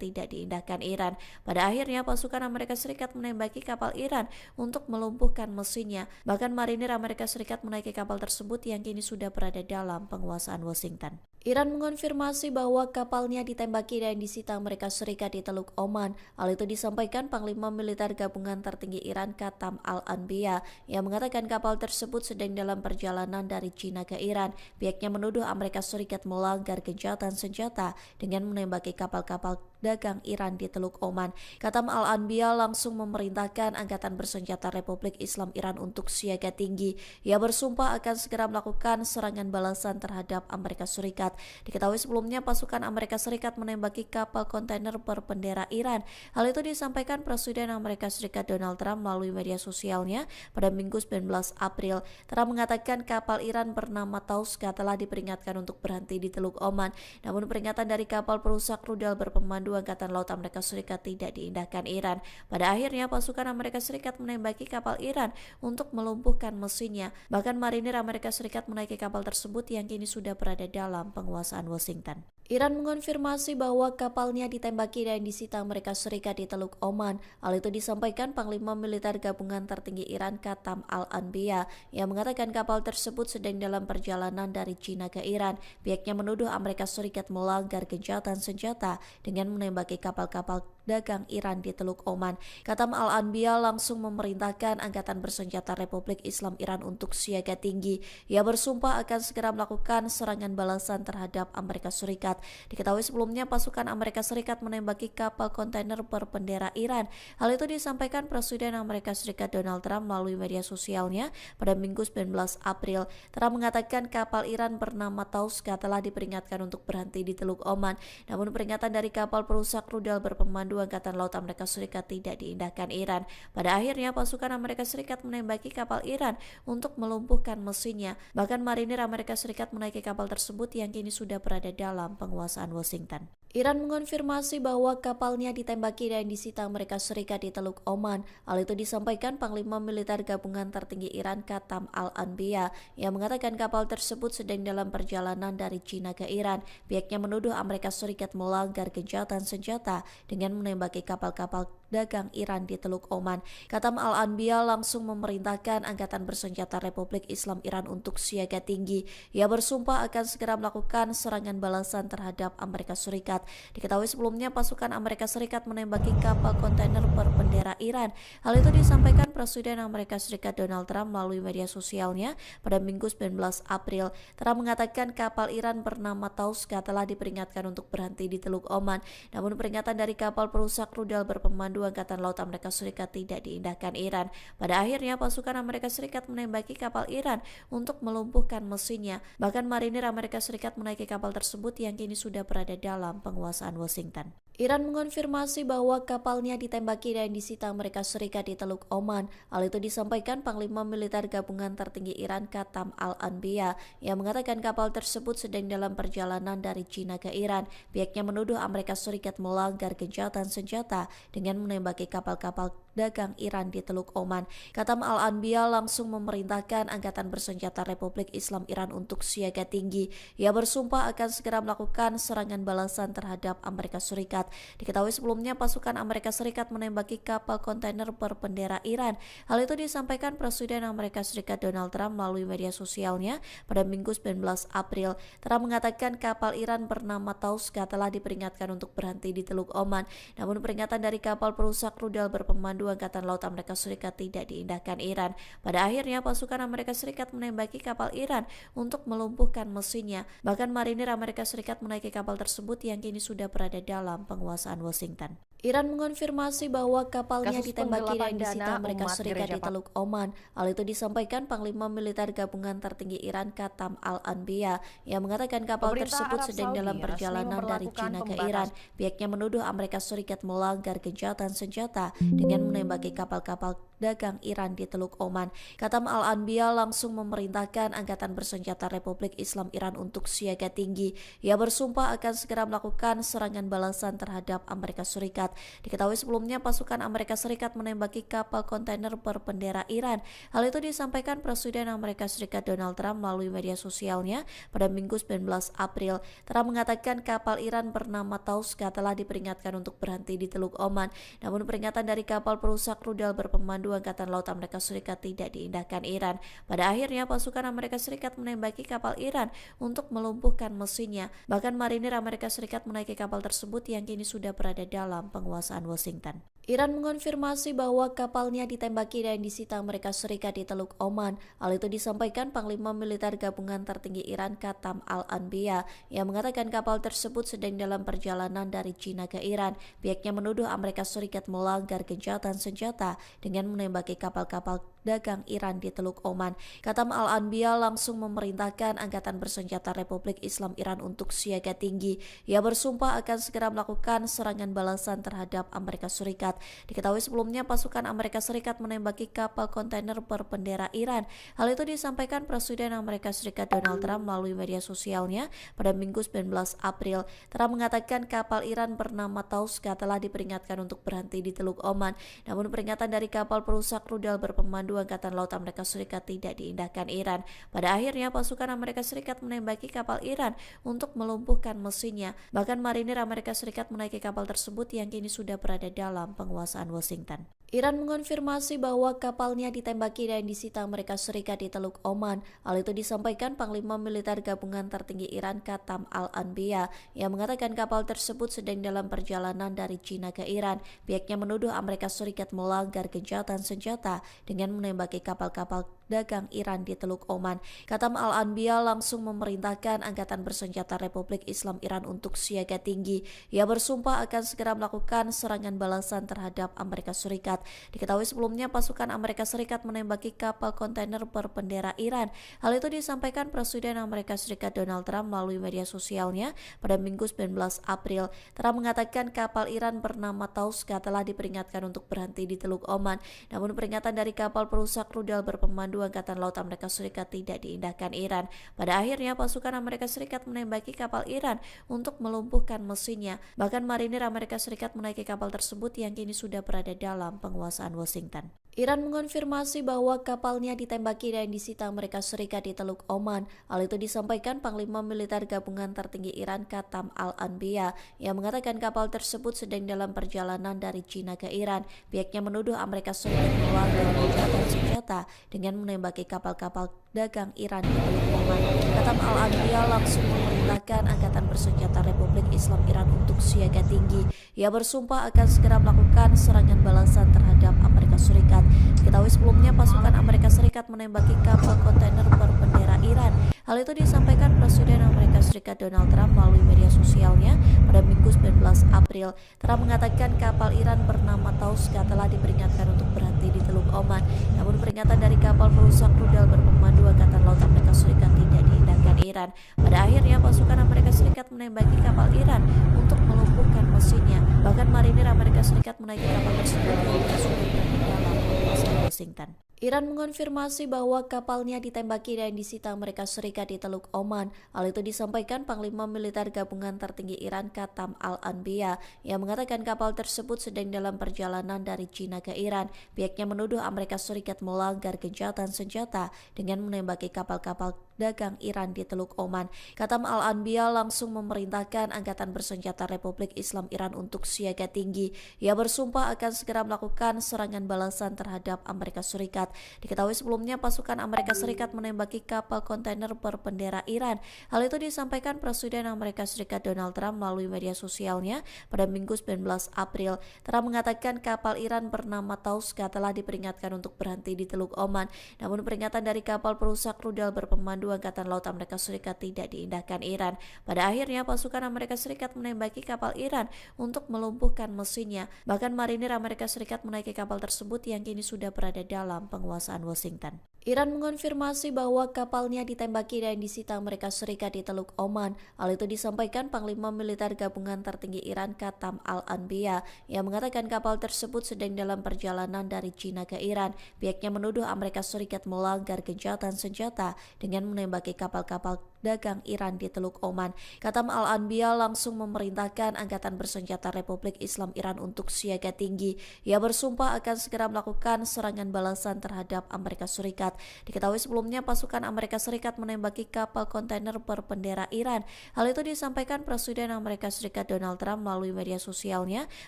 tidak diindahkan Iran. Pada akhirnya pasukan Amerika Serikat menembaki kapal Iran untuk melumpuhkan mesinnya. Bahkan marinir Amerika Serikat menaiki kapal tersebut yang kini sudah berada dalam penguasaan Washington. Iran mengonfirmasi bahwa kapalnya ditembaki dan disita Amerika Serikat di Teluk Oman. Hal itu disampaikan Panglima Militer Gabungan Tertinggi Iran Qatam Al-Anbiya yang mengatakan kapal tersebut sedang dalam perjalanan dari China ke Iran. Pihaknya menuduh Amerika Serikat melanggar gencatan senjata dengan menembaki kapal-kapal dagang Iran di Teluk Oman. Qatam Al-Anbiya langsung memerintahkan Angkatan Bersenjata Republik Islam Iran untuk siaga tinggi. Ia bersumpah akan segera melakukan serangan balasan terhadap Amerika Serikat. Diketahui sebelumnya pasukan Amerika Serikat menembaki kapal kontainer berbendera Iran. Hal itu disampaikan Presiden Amerika Serikat Donald Trump melalui media sosialnya pada Minggu 19 April. Trump mengatakan kapal Iran bernama Tauska telah diperingatkan untuk berhenti di Teluk Oman. Namun peringatan dari kapal perusak rudal berpemandu Angkatan Laut Amerika Serikat tidak diindahkan Iran. Pada akhirnya pasukan Amerika Serikat menembaki kapal Iran untuk melumpuhkan mesinnya. Bahkan marinir Amerika Serikat menaiki kapal tersebut yang kini sudah berada dalam penguasaan Washington. Iran mengonfirmasi bahwa kapalnya ditembaki dan disita Amerika Serikat di Teluk Oman. Hal itu disampaikan Panglima Militer Gabungan Tertinggi Iran Qatam Al-Anbiya yang mengatakan kapal tersebut sedang dalam perjalanan dari China ke Iran. Pihaknya menuduh Amerika Serikat melanggar gencatan senjata dengan menembaki kapal-kapal dagang Iran di Teluk Oman. Qatam Al-Anbiya langsung memerintahkan Angkatan Bersenjata Republik Islam Iran untuk siaga tinggi. Ia bersumpah akan segera melakukan serangan balasan terhadap Amerika Serikat. Diketahui sebelumnya pasukan Amerika Serikat menembaki kapal kontainer berbendera Iran. Hal itu disampaikan Presiden Amerika Serikat Donald Trump melalui media sosialnya pada Minggu 19 April. Trump mengatakan kapal Iran bernama Tauska telah diperingatkan untuk berhenti di Teluk Oman. Namun peringatan dari kapal perusak rudal berpemandu Angkatan Laut Amerika Serikat tidak diindahkan Iran. Pada akhirnya pasukan Amerika Serikat menembaki kapal Iran untuk melumpuhkan mesinnya. Bahkan marinir Amerika Serikat menaiki kapal tersebut yang kini sudah berada dalam penguasaan Washington. Iran mengonfirmasi bahwa kapalnya ditembaki dan disita Amerika Serikat di Teluk Oman. Hal itu disampaikan Panglima Militer Gabungan Tertinggi Iran Qatam Al-Anbiya yang mengatakan kapal tersebut sedang dalam perjalanan dari China ke Iran. Pihaknya menuduh Amerika Serikat melanggar gencatan senjata dengan menembaki kapal-kapal dagang Iran di Teluk Oman. Katam Al-Anbiya langsung memerintahkan Angkatan Bersenjata Republik Islam Iran untuk siaga tinggi. Ia bersumpah akan segera melakukan serangan balasan terhadap Amerika Serikat. Diketahui sebelumnya pasukan Amerika Serikat menembaki kapal kontainer berbendera Iran. Hal itu disampaikan Presiden Amerika Serikat Donald Trump melalui media sosialnya pada Minggu 19 April. Trump mengatakan kapal Iran bernama Tauska telah diperingatkan untuk berhenti di Teluk Oman. Namun peringatan dari kapal perusak rudal berpemandu Angkatan Laut Amerika Serikat tidak diindahkan Iran. Pada akhirnya pasukan Amerika Serikat menembaki kapal Iran untuk melumpuhkan mesinnya. Bahkan marinir Amerika Serikat menaiki kapal tersebut yang kini sudah berada dalam penguasaan Washington. Iran mengonfirmasi bahwa kapalnya ditembaki dan disita Amerika Serikat di Teluk Oman. Hal itu disampaikan Panglima Militer Gabungan Tertinggi Iran Katam Al-Anbiya yang mengatakan kapal tersebut sedang dalam perjalanan dari China ke Iran. Pihaknya menuduh Amerika Serikat melanggar gencatan senjata dengan menembaki kapal-kapal dagang Iran di Teluk Oman. Katam Al-Anbiya langsung memerintahkan Angkatan Bersenjata Republik Islam Iran untuk siaga tinggi. Ia bersumpah akan segera melakukan serangan balasan terhadap Amerika Serikat. Diketahui sebelumnya pasukan Amerika Serikat menembaki kapal kontainer berbendera Iran. Hal itu disampaikan Presiden Amerika Serikat Donald Trump melalui media sosialnya pada Minggu 19 April. Trump mengatakan kapal Iran bernama Tauska telah diperingatkan untuk berhenti di Teluk Oman. Namun peringatan dari kapal perusak rudal berpemandu Angkatan Laut Amerika Serikat tidak diindahkan Iran. Pada akhirnya pasukan Amerika Serikat menembaki kapal Iran untuk melumpuhkan mesinnya. Bahkan marinir Amerika Serikat menaiki kapal tersebut yang kini sudah berada dalam penguasaan Washington. Iran mengonfirmasi bahwa kapalnya ditembaki dan disita Amerika Serikat di Teluk Oman. Hal itu disampaikan Panglima Militer Gabungan Tertinggi Iran Katam Al-Anbiya yang mengatakan kapal tersebut sedang dalam perjalanan dari China ke Iran. Pihaknya menuduh Amerika Serikat melanggar gencatan senjata dengan menembaki kapal-kapal dagang Iran di Teluk Oman. Katam Al-Anbiya langsung memerintahkan Angkatan Bersenjata Republik Islam Iran untuk siaga tinggi. Ia bersumpah akan segera melakukan serangan balasan terhadap Amerika Serikat. Diketahui sebelumnya pasukan Amerika Serikat menembaki kapal kontainer berbendera Iran. Hal itu disampaikan Presiden Amerika Serikat Donald Trump melalui media sosialnya pada Minggu 19 April. Trump mengatakan kapal Iran bernama Tauska telah diperingatkan untuk berhenti di Teluk Oman. Namun peringatan dari kapal perusak rudal berpemandu Angkatan Laut Amerika Serikat tidak diindahkan Iran. Pada akhirnya pasukan Amerika Serikat menembaki kapal Iran untuk melumpuhkan mesinnya. Bahkan marinir Amerika Serikat menaiki kapal tersebut yang kini sudah berada dalam penguasaan Washington. Iran mengonfirmasi bahwa kapalnya ditembaki dan disita Amerika Serikat di Teluk Oman. Hal itu disampaikan Panglima Militer Gabungan Tertinggi Iran Katam Al-Anbiya yang mengatakan kapal tersebut sedang dalam perjalanan dari China ke Iran. Pihaknya menuduh Amerika Serikat melanggar gencatan senjata dengan menembaki kapal-kapal dagang Iran di Teluk Oman. Katam Al-Anbiya langsung memerintahkan Angkatan Bersenjata Republik Islam Iran untuk siaga tinggi. Ia bersumpah akan segera melakukan serangan balasan terhadap Amerika Serikat. Diketahui sebelumnya pasukan Amerika Serikat menembaki kapal kontainer berbendera Iran. Hal itu disampaikan Presiden Amerika Serikat Donald Trump melalui media sosialnya pada Minggu 19 April. Trump mengatakan kapal Iran bernama Tauska telah diperingatkan untuk berhenti di Teluk Oman. Namun peringatan dari kapal perusak rudal berpemandu Angkatan Laut Amerika Serikat tidak diindahkan Iran. Pada akhirnya pasukan Amerika Serikat menembaki kapal Iran untuk melumpuhkan mesinnya. Bahkan marinir Amerika Serikat menaiki kapal tersebut yang kini sudah berada dalam penguasaan Washington. Iran mengonfirmasi bahwa kapalnya ditembaki dan disita Amerika Serikat di Teluk Oman. Hal itu disampaikan Panglima Militer Gabungan Tertinggi Iran Katam Al-Anbiya yang mengatakan kapal tersebut sedang dalam perjalanan dari China ke Iran. Pihaknya menuduh Amerika Serikat melanggar gencatan senjata dengan menembaki kapal-kapal dagang Iran di Teluk Oman. Katam Al-Anbiya langsung memerintahkan Angkatan Bersenjata Republik Islam Iran untuk siaga tinggi. Ia bersumpah akan segera melakukan serangan balasan terhadap Amerika Serikat. Diketahui sebelumnya pasukan Amerika Serikat menembaki kapal kontainer berbendera Iran. Hal itu disampaikan Presiden Amerika Serikat Donald Trump melalui media sosialnya pada Minggu 19 April. Trump mengatakan kapal Iran bernama Tauska telah diperingatkan untuk berhenti di Teluk Oman. Namun peringatan dari kapal perusak rudal berpemandu Angkatan Laut Amerika Serikat tidak diindahkan Iran. Pada akhirnya pasukan Amerika Serikat menembaki kapal Iran untuk melumpuhkan mesinnya. Bahkan marinir Amerika Serikat menaiki kapal tersebut yang kini sudah berada dalam penguasaan Washington. Iran mengonfirmasi bahwa kapalnya ditembaki dan disita Amerika Serikat di Teluk Oman. Hal itu disampaikan Panglima Militer Gabungan Tertinggi Iran Qatam Al-Anbiya yang mengatakan kapal tersebut sedang dalam perjalanan dari China ke Iran. Pihaknya menuduh Amerika Serikat melanggar gencatan senjata dengan menembaki kapal-kapal dagang Iran di Teluk Oman. Qatam Al-Anbiya langsung memerintahkan Angkatan Bersenjata Republik Islam Iran untuk siaga tinggi. Ia bersumpah akan segera melakukan serangan balasan terhadap Amerika Serikat. Diketahui sebelumnya pasukan Amerika Serikat menembaki kapal kontainer berbendera Iran. Hal itu disampaikan Presiden Amerika Serikat Donald Trump melalui media sosialnya pada Minggu 19 April. Trump mengatakan kapal Iran bernama Tauska telah diperingatkan untuk berhenti di Teluk Oman. Namun peringatan dari kapal perusak rudal berpemandu Angkatan Laut Amerika Serikat tidak diindahkan Iran. Pada akhirnya pasukan Amerika Serikat menembaki kapal Iran untuk melumpuhkan mesinnya. Bahkan marinir Amerika Serikat menaiki kapal tersebut yang sudah berada dalam penguasaan Washington. Iran mengonfirmasi bahwa kapalnya ditembaki dan disita Amerika Serikat di Teluk Oman. Hal itu disampaikan Panglima Militer Gabungan Tertinggi Iran Qatam Al-Anbiya yang mengatakan kapal tersebut sedang dalam perjalanan dari China ke Iran. Pihaknya menuduh Amerika Serikat melanggar gencatan senjata dengan menembaki kapal-kapal dagang Iran di Teluk Oman. Qatam Al-Anbiya langsung memerintahkan Angkatan Bersenjata Republik Islam Iran untuk siaga tinggi. Ia bersumpah akan segera melakukan serangan balasan terhadap Amerika Serikat. Diketahui sebelumnya pasukan Amerika Serikat menembaki kapal kontainer berbendera Iran. Hal itu disampaikan Presiden Amerika Serikat Donald Trump melalui media sosialnya pada Minggu 19 April. Trump mengatakan kapal Iran bernama Tauska telah diperingatkan untuk berhenti di Teluk Oman. Namun peringatan dari kapal perusak rudal berpemandu Angkatan Laut Amerika Serikat tidak diindahkan Iran. Pada akhirnya pasukan Amerika Serikat menembaki kapal Iran untuk melumpuhkan mesinnya. Bahkan marinir Amerika Serikat menaiki kapal tersebut yang kini sudah berada dalam penguasaan Washington. Iran mengonfirmasi bahwa kapalnya ditembaki dan disita Amerika Serikat di Teluk Oman. Hal itu disampaikan Panglima Militer Gabungan Tertinggi Iran Qatam Al-Anbiya yang mengatakan kapal tersebut sedang dalam perjalanan dari China ke Iran. Pihaknya menuduh Amerika Serikat melanggar gencatan senjata dengan menembaki kapal-kapal dagang Iran di Teluk Oman. Qatam Al-Anbiya langsung memerintahkan Angkatan Bersenjata Republik Islam Iran untuk siaga tinggi. Ia bersumpah akan segera melakukan serangan balasan terhadap Amerika Serikat. Diketahui sebelumnya pasukan Amerika Serikat menembaki kapal kontainer berbendera Iran. Hal itu disampaikan Presiden Amerika Serikat Donald Trump melalui media sosialnya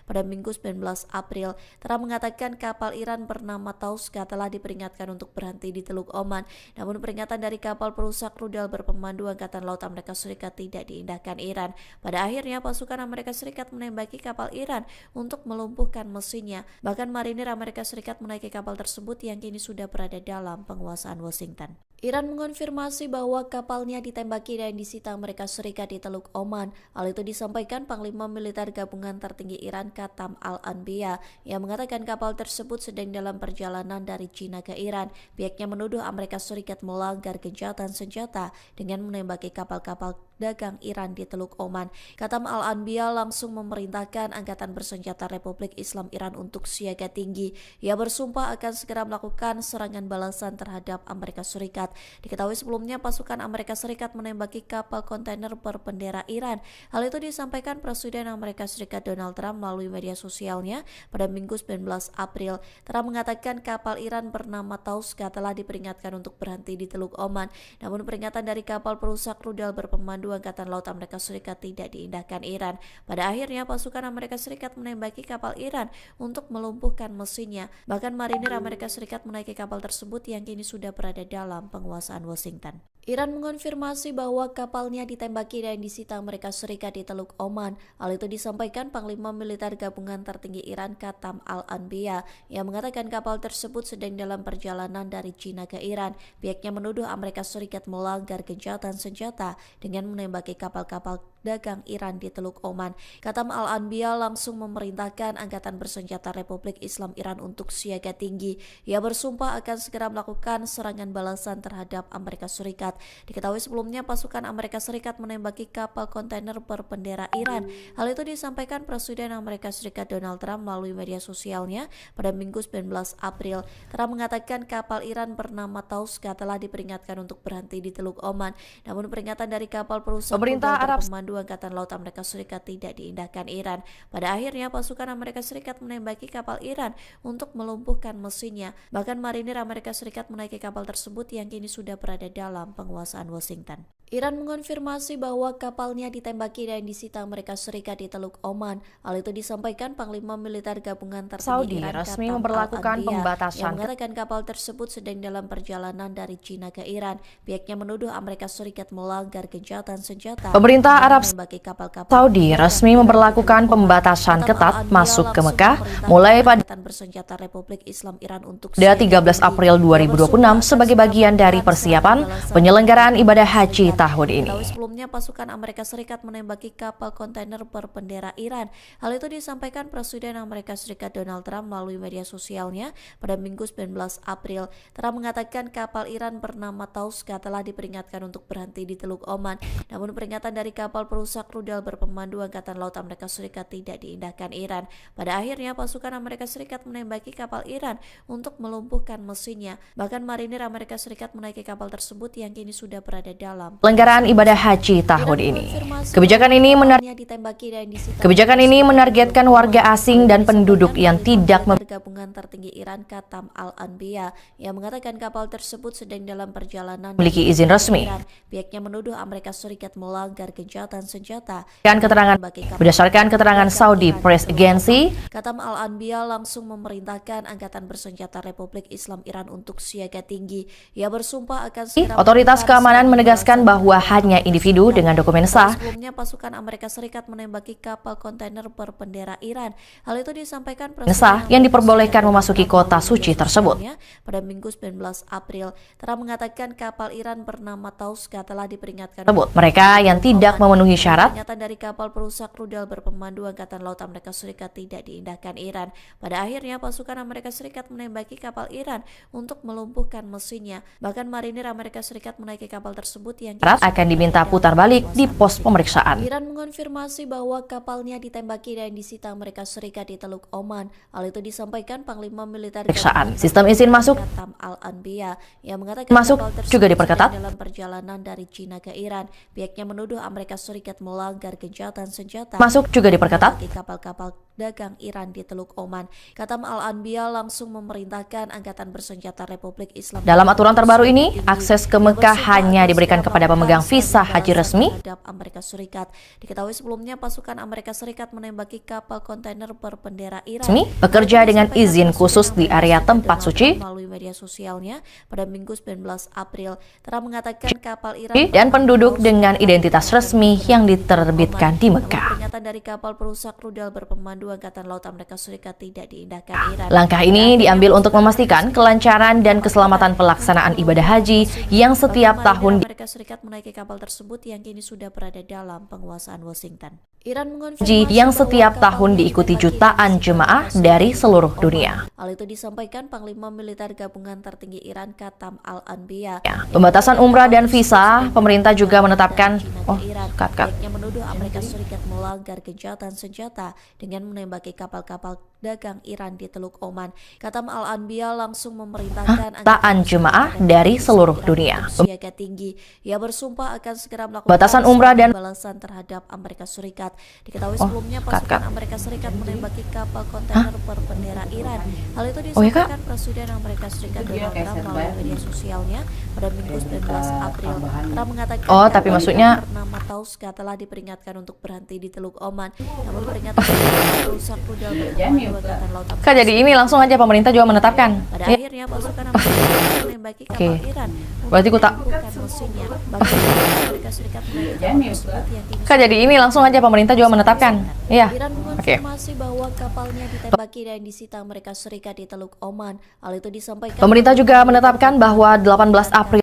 pada Minggu 19 April. Trump mengatakan kapal Iran bernama Tauska telah diperingatkan untuk berhenti di Teluk Oman. Namun peringatan dari kapal perusak rudal berpemandu Angkatan Laut Amerika Serikat tidak diindahkan Iran. Pada akhirnya pasukan Amerika Serikat menembaki kapal Iran untuk melumpuhkan mesinnya. Bahkan marinir Amerika Serikat menaiki kapal tersebut yang kini sudah berada dalam penguasaan Washington. Iran mengonfirmasi bahwa kapalnya ditembaki dan disita Amerika Serikat di Teluk Oman. Hal itu disampaikan Panglima Militer Gabungan Tertinggi Iran Qatam Al-Anbiya yang mengatakan kapal tersebut sedang dalam perjalanan dari China ke Iran. Pihaknya menuduh Amerika Serikat melanggar gencatan senjata dengan menembaki kapal-kapal dagang Iran di Teluk Oman. Qatam Al-Anbiya langsung memerintahkan Angkatan Bersenjata Republik Islam Iran untuk siaga tinggi. Ia bersumpah akan segera melakukan serangan balasan terhadap Amerika Serikat. Diketahui sebelumnya pasukan Amerika Serikat menembaki kapal kontainer berbendera Iran. Hal itu disampaikan Presiden Amerika Serikat Donald Trump melalui media sosialnya pada Minggu 19 April. Trump mengatakan kapal Iran bernama Tauska telah diperingatkan untuk berhenti di Teluk Oman. Namun peringatan dari kapal perusak rudal berpemandu Angkatan Laut Amerika Serikat tidak diindahkan Iran. Pada akhirnya pasukan Amerika Serikat menembaki kapal Iran untuk melumpuhkan mesinnya. Bahkan marinir Amerika Serikat menaiki kapal tersebut yang kini sudah berada dalam penguasaan Washington. Iran mengonfirmasi bahwa kapalnya ditembaki dan disita Amerika Serikat di Teluk Oman. Hal itu disampaikan Panglima Militer Gabungan Tertinggi Iran Qatam Al-Anbiya yang mengatakan kapal tersebut sedang dalam perjalanan dari China ke Iran. Pihaknya menuduh Amerika Serikat melanggar gencatan senjata dengan menembaki kapal-kapal dagang Iran di Teluk Oman. Qatam Al-Anbiya langsung memerintahkan Angkatan Bersenjata Republik Islam Iran untuk siaga tinggi. Ia bersumpah akan segera melakukan serangan balasan terhadap Amerika Serikat. Diketahui sebelumnya pasukan Amerika Serikat menembaki kapal kontainer berbendera Iran. Hal itu disampaikan Presiden Amerika Serikat Donald Trump melalui media sosialnya pada Minggu 19 April. Trump mengatakan kapal Iran bernama Tauska telah diperingatkan untuk berhenti di Teluk Oman. Namun peringatan dari kapal perusak rudal berpemandu Berpemandu Angkatan Laut Amerika Serikat tidak diindahkan Iran. Pada akhirnya pasukan Amerika Serikat menembaki kapal Iran untuk melumpuhkan mesinnya. Bahkan marinir Amerika Serikat menaiki kapal tersebut yang kini sudah berada dalam penguasaan Washington. Iran mengonfirmasi bahwa kapalnya ditembaki dan disita Amerika Serikat di Teluk Oman. Hal itu disampaikan Panglima Militer Gabungan Tertinggi Saudi Iran resmi Qatam memberlakukan Al-Anbiya pembatasan yang mengatakan kapal tersebut sedang dalam perjalanan dari Cina ke Iran. Pihaknya menuduh Amerika Serikat melanggar gencatan senjata. Pemerintah Arab kapal-kapal Saudi resmi memberlakukan pembatasan ketat masuk ke Mekah mulai pada bersenjata Republik Islam Iran untuk 13 April 2026 sebagai bagian dari persiapan penyelenggaraan ibadah haji tahun ini. Sebelumnya pasukan Amerika Serikat menembaki kapal kontainer berbendera Iran. Hal itu disampaikan Presiden Amerika Serikat Donald Trump melalui media sosialnya pada Minggu 19 April. Trump mengatakan kapal Iran bernama Tauska telah diperingatkan untuk berhenti di Teluk Oman. Namun peringatan dari kapal perusak rudal berpemandu Angkatan Laut Amerika Serikat tidak diindahkan Iran. Pada akhirnya pasukan Amerika Serikat menembaki kapal Iran untuk melumpuhkan mesinnya. Bahkan marinir Amerika Serikat menaiki kapal tersebut yang kini sudah berada dalam Pelanggaran ibadah haji tahun ini. Kebijakan ini menargetkan warga asing dan penduduk yang tidak Gabungan Tertinggi Iran Qatam Al-Anbiya yang mengatakan kapal tersebut sedang dalam perjalanan memiliki izin resmi. Pihaknya menuduh Amerika Serikat melanggar gencatan senjata. Berdasarkan keterangan Saudi Press Agency, Qatam Al-Anbiya langsung memerintahkan Angkatan Bersenjata Republik Islam Iran untuk siaga tinggi. Ia bersumpah akan segera otoritas keamanan menegaskan bahwa hanya individu dengan dokumen sah. Sebelumnya pasukan Amerika Serikat menembaki kapal kontainer berbendera Iran. Hal itu disampaikan Presiden yang diperbolehkan memasuki kota suci tersebut. Pada Minggu 19 April, Trump mengatakan kapal Iran bernama Tauska telah diperingatkan. Mereka yang tidak memenuhi syarat Peringatan dari kapal perusak rudal berpemandu Angkatan Laut Amerika Serikat tidak diindahkan Iran. Pada akhirnya pasukan Amerika Serikat menembaki kapal Iran untuk melumpuhkan mesinnya. Bahkan marinir Amerika Serikat menaiki kapal tersebut yang akan diminta putar balik di pos pemeriksaan. Iran mengonfirmasi bahwa kapalnya ditembaki dan disita Amerika Serikat di Teluk Oman. Hal itu disampaikan Panglima Militer Sistem izin masuk Qatam Al-Anbiya yang mengatakan kapal juga diperketat dalam perjalanan dari Cina ke Iran. Pihaknya menuduh Amerika Serikat melanggar gencatan senjata. Kapal-kapal dagang Iran di Teluk Oman. Qatam Al-Anbiya langsung memerintahkan Angkatan Bersenjata Republik Islam. Dalam aturan terbaru ini, akses ke Mekah hanya diberikan kepada pemegang visa haji resmi Amerika Serikat. Diketahui sebelumnya pasukan Amerika Serikat menembaki kapal kontainer berbendera Iran bekerja dengan izin khusus di area tempat suci melalui media sosialnya pada Minggu 19 April. Trump mengatakan kapal Iran dan penduduk dengan identitas resmi yang diterbitkan di Mekah. Peringatan dari kapal perusak rudal berpemandu Angkatan Laut Amerika Serikat tidak diindahkan Iran. Langkah ini diambil untuk memastikan kelancaran dan keselamatan pelaksanaan ibadah haji yang setiap tahun Amerika Serikat menaiki kapal tersebut yang kini sudah berada dalam penguasaan Washington. Iran yang setiap tahun diikuti jutaan jemaah dari seluruh dunia. Hal itu disampaikan Panglima Militer Gabungan Tertinggi Iran Qatam Al-Anbiya. Pembatasan umrah dan visa, pemerintah juga menetapkan Pihaknya menuduh Amerika Serikat melanggar gencatan senjata dengan menembaki kapal-kapal dagang Iran di Teluk Oman. Qatam Al-Anbiya langsung memerintahkan jutaan jemaah dari seluruh dunia. Siaga tinggi. Ia bersumpah akan segera melakukan batasan umrah dan balasan terhadap Amerika Serikat. Diketahui sebelumnya pasukan Amerika Serikat menembaki kapal kontainer berbendera Iran. Hal itu disampaikan Presiden Amerika Serikat Donald Trump melalui media sosialnya pada Minggu 19 April. Trump mengatakan tapi maksudnya bernama Tauska telah diperingatkan untuk berhenti di Teluk Oman. Namun peringatan dari rusak rudal berpemandu Angkatan Laut Kak, jadi ini langsung aja pemerintah juga menetapkan. Pada akhirnya pasukan Amerika Serikat menembaki kapal Iran. Berarti ku tak. Kak, jadi ini langsung aja pemerintah juga menetapkan. Iya. Iran mengonfirmasi bahwa kapalnya ditembaki dan disita Amerika Serikat di Teluk Oman. Hal itu disampaikan pemerintah juga menetapkan bahwa 18 April.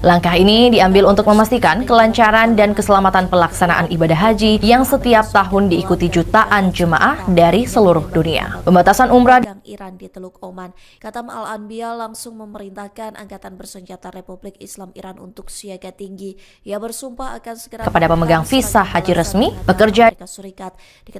Langkah ini diambil untuk memastikan kelancaran dan keselamatan pelaksanaan ibadah haji yang setiap tahun diikuti jutaan jemaah dari seluruh dunia. Pembatasan umrah Iran di Teluk Oman. Katam Al-Anbiya langsung memerintahkan Angkatan Bersenjata Republik Islam Iran untuk siaga tinggi. Ia bersumpah akan segera kepada pemegang visa haji resmi bekerja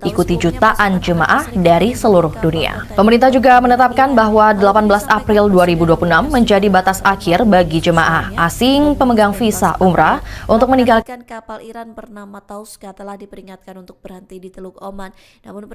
ikuti jutaan jemaah dari seluruh dunia. Pemerintah juga menetapkan bahwa 18 April 2026 menjadi batas akhir bagi jemaah asing pemegang visa umrah untuk meninggalkan kapal Iran bernama Tauska telah diperingatkan untuk berhenti di Teluk Oman. Namun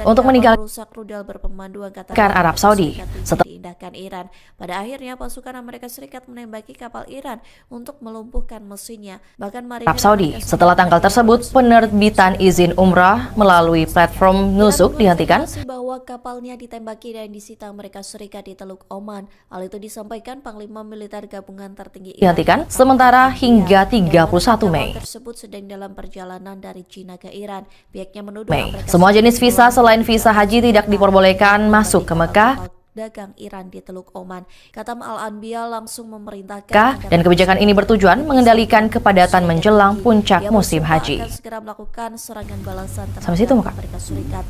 untuk meninggalkan rusak rudal berpemandu Angkatan Arab Saudi setelah diindahkan Iran. Pada akhirnya pasukan Amerika Serikat menembaki kapal Iran untuk melumpuhkan mesinnya. Bahkan Arab Saudi. Setelah tanggal tersebut, penerbitan izin umrah melalui platform Nusuk dihentikan bahwa kapalnya ditembaki dan disita Amerika Serikat di Teluk Oman. Hal itu disampaikan Panglima Militer Gabungan Tertinggi dihentikan sementara hingga 31 Mei. Tersebut sedang dalam perjalanan dari China ke Iran. Pihaknya menuduh semua jenis visa selain visa haji tidak diperbolehkan masuk ke Mekah dagang Iran di Teluk Oman. Katam Al-Anbiya langsung memerintahkan dan kebijakan ini bertujuan mengendalikan kepadatan menjelang puncak musim haji. Segera melakukan serangan balasan Sampai situ, Amerika Serikat.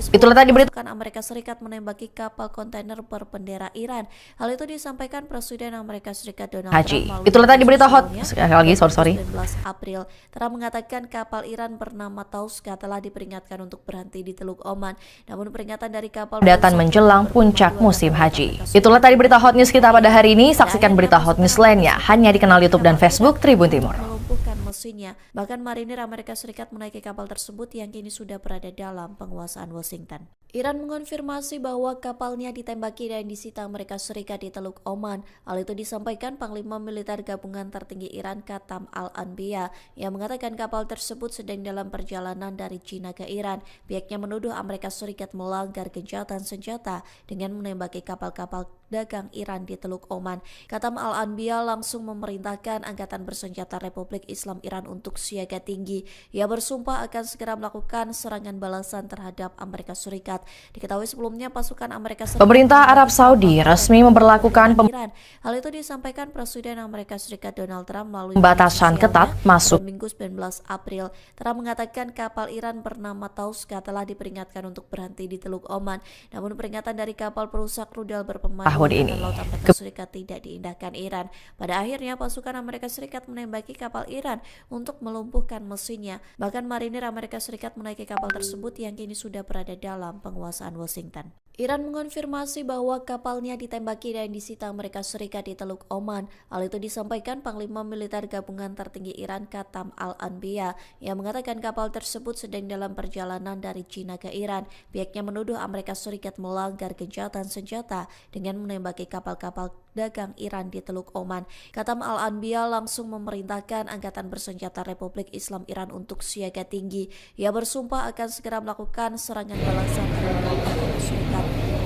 Itulah tadi berita Amerika Serikat menembaki kapal kontainer berbendera Iran. Hal itu disampaikan Presiden Amerika Serikat Donald Trump. Itulah tadi berita hot. Sekali lagi, sorry. 19 April, Trump mengatakan kapal Iran bernama Tauska telah diperingatkan untuk berhenti di Teluk Oman. Namun peringatan dari kapal kepadatan menjelang puncak musim haji. Itulah tadi berita hot news kita pada hari ini. Saksikan berita hot news lainnya hanya di kanal YouTube dan Facebook Tribun Timur. Melumpuhkan mesinnya. Bahkan marinir Amerika Serikat menaiki kapal tersebut yang kini sudah berada dalam penguasaan Washington. Iran mengonfirmasi bahwa kapalnya ditembaki dan disita Amerika Serikat di Teluk Oman. Hal itu disampaikan Panglima Militer Gabungan Tertinggi Iran Katam Al-Anbiya yang mengatakan kapal tersebut sedang dalam perjalanan dari China ke Iran. Pihaknya menuduh Amerika Serikat melanggar gencatan senjata dengan menembaki kapal-kapal dagang Iran di Teluk Oman. Katam Al-Anbiya langsung memerintahkan Angkatan Bersenjata Republik Islam Iran untuk siaga tinggi. Ia bersumpah akan segera melakukan serangan balasan terhadap Amerika Serikat. Diketahui sebelumnya pasukan Amerika Serikat Pemerintah Arab Saudi resmi memberlakukan Iran. Hal itu disampaikan Presiden Amerika Serikat Donald Trump melalui pembatasan ketat masuk Minggu 19 April. Trump mengatakan kapal Iran bernama Tauska telah diperingatkan untuk berhenti di Teluk Oman. Namun peringatan dari kapal perusak rudal berpemandu tahun ini Laut Amerika Serikat tidak diindahkan Iran. Pada akhirnya pasukan Amerika Serikat menembaki kapal Iran untuk melumpuhkan mesinnya. Bahkan marinir Amerika Serikat menaiki kapal tersebut yang kini sudah berada dalam penguasaan Washington. Iran mengonfirmasi bahwa kapalnya ditembaki dan disita Amerika Serikat di Teluk Oman. Hal itu disampaikan Panglima Militer Gabungan Tertinggi Iran Katam Al-Anbiya yang mengatakan kapal tersebut sedang dalam perjalanan dari China ke Iran. Pihaknya menuduh Amerika Serikat melanggar gencatan senjata dengan menembaki kapal-kapal dagang Iran di Teluk Oman. Katam Al-Anbiya langsung memerintahkan Angkatan Bersenjata Republik Islam Iran untuk siaga tinggi. Ia bersumpah akan segera melakukan serangan balasan terhadap Amerika Serikat.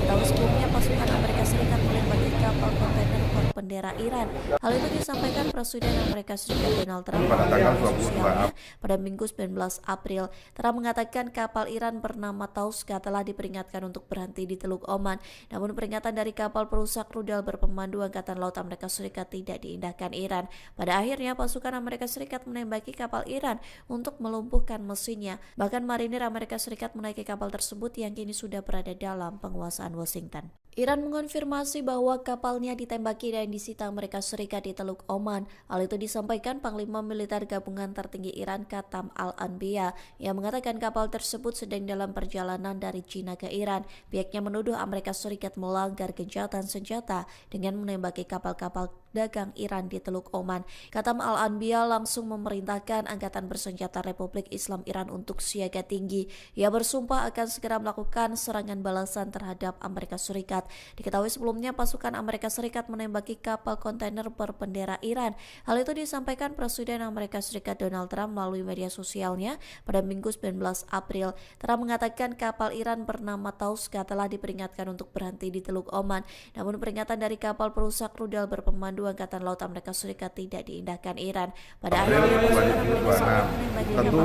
Tahun sebelumnya pasukan Amerika Serikat menembaki kapal kontainer berbendera Iran. Hal itu disampaikan Presiden Amerika Serikat Donald Trump pada tanggal 22 pada Minggu 19 April. Trump mengatakan kapal Iran bernama Tauska telah diperingatkan untuk berhenti di Teluk Oman. Namun peringatan dari kapal perusak rudal berpemandu Angkatan Laut Amerika Serikat tidak diindahkan Iran. Pada akhirnya pasukan Amerika Serikat menembaki kapal Iran untuk melumpuhkan mesinnya. Bahkan marinir Amerika Serikat menaiki kapal tersebut yang kini sudah berada dalam penguasaan Washington. Iran mengonfirmasi bahwa kapalnya ditembaki dan disita Amerika Serikat di Teluk Oman. Hal itu disampaikan Panglima Militer Gabungan Tertinggi Iran Katam Al-Anbiya yang mengatakan kapal tersebut sedang dalam perjalanan dari China ke Iran. Pihaknya menuduh Amerika Serikat melanggar gencatan senjata dengan menembaki kapal-kapal dagang Iran di Teluk Oman. Katam Al-Anbiya langsung memerintahkan Angkatan Bersenjata Republik Islam Iran untuk siaga tinggi. Ia bersumpah akan segera melakukan serangan balasan terhadap Amerika Serikat. Diketahui sebelumnya pasukan Amerika Serikat menembaki kapal kontainer berbendera Iran. Hal itu disampaikan Presiden Amerika Serikat Donald Trump melalui media sosialnya pada Minggu 19 April. Trump mengatakan kapal Iran bernama Tauska telah diperingatkan untuk berhenti di Teluk Oman. Namun peringatan dari kapal perusak rudal berpemandu Angkatan Laut Amerika Serikat tidak diindahkan Iran. Pada akhirnya tentu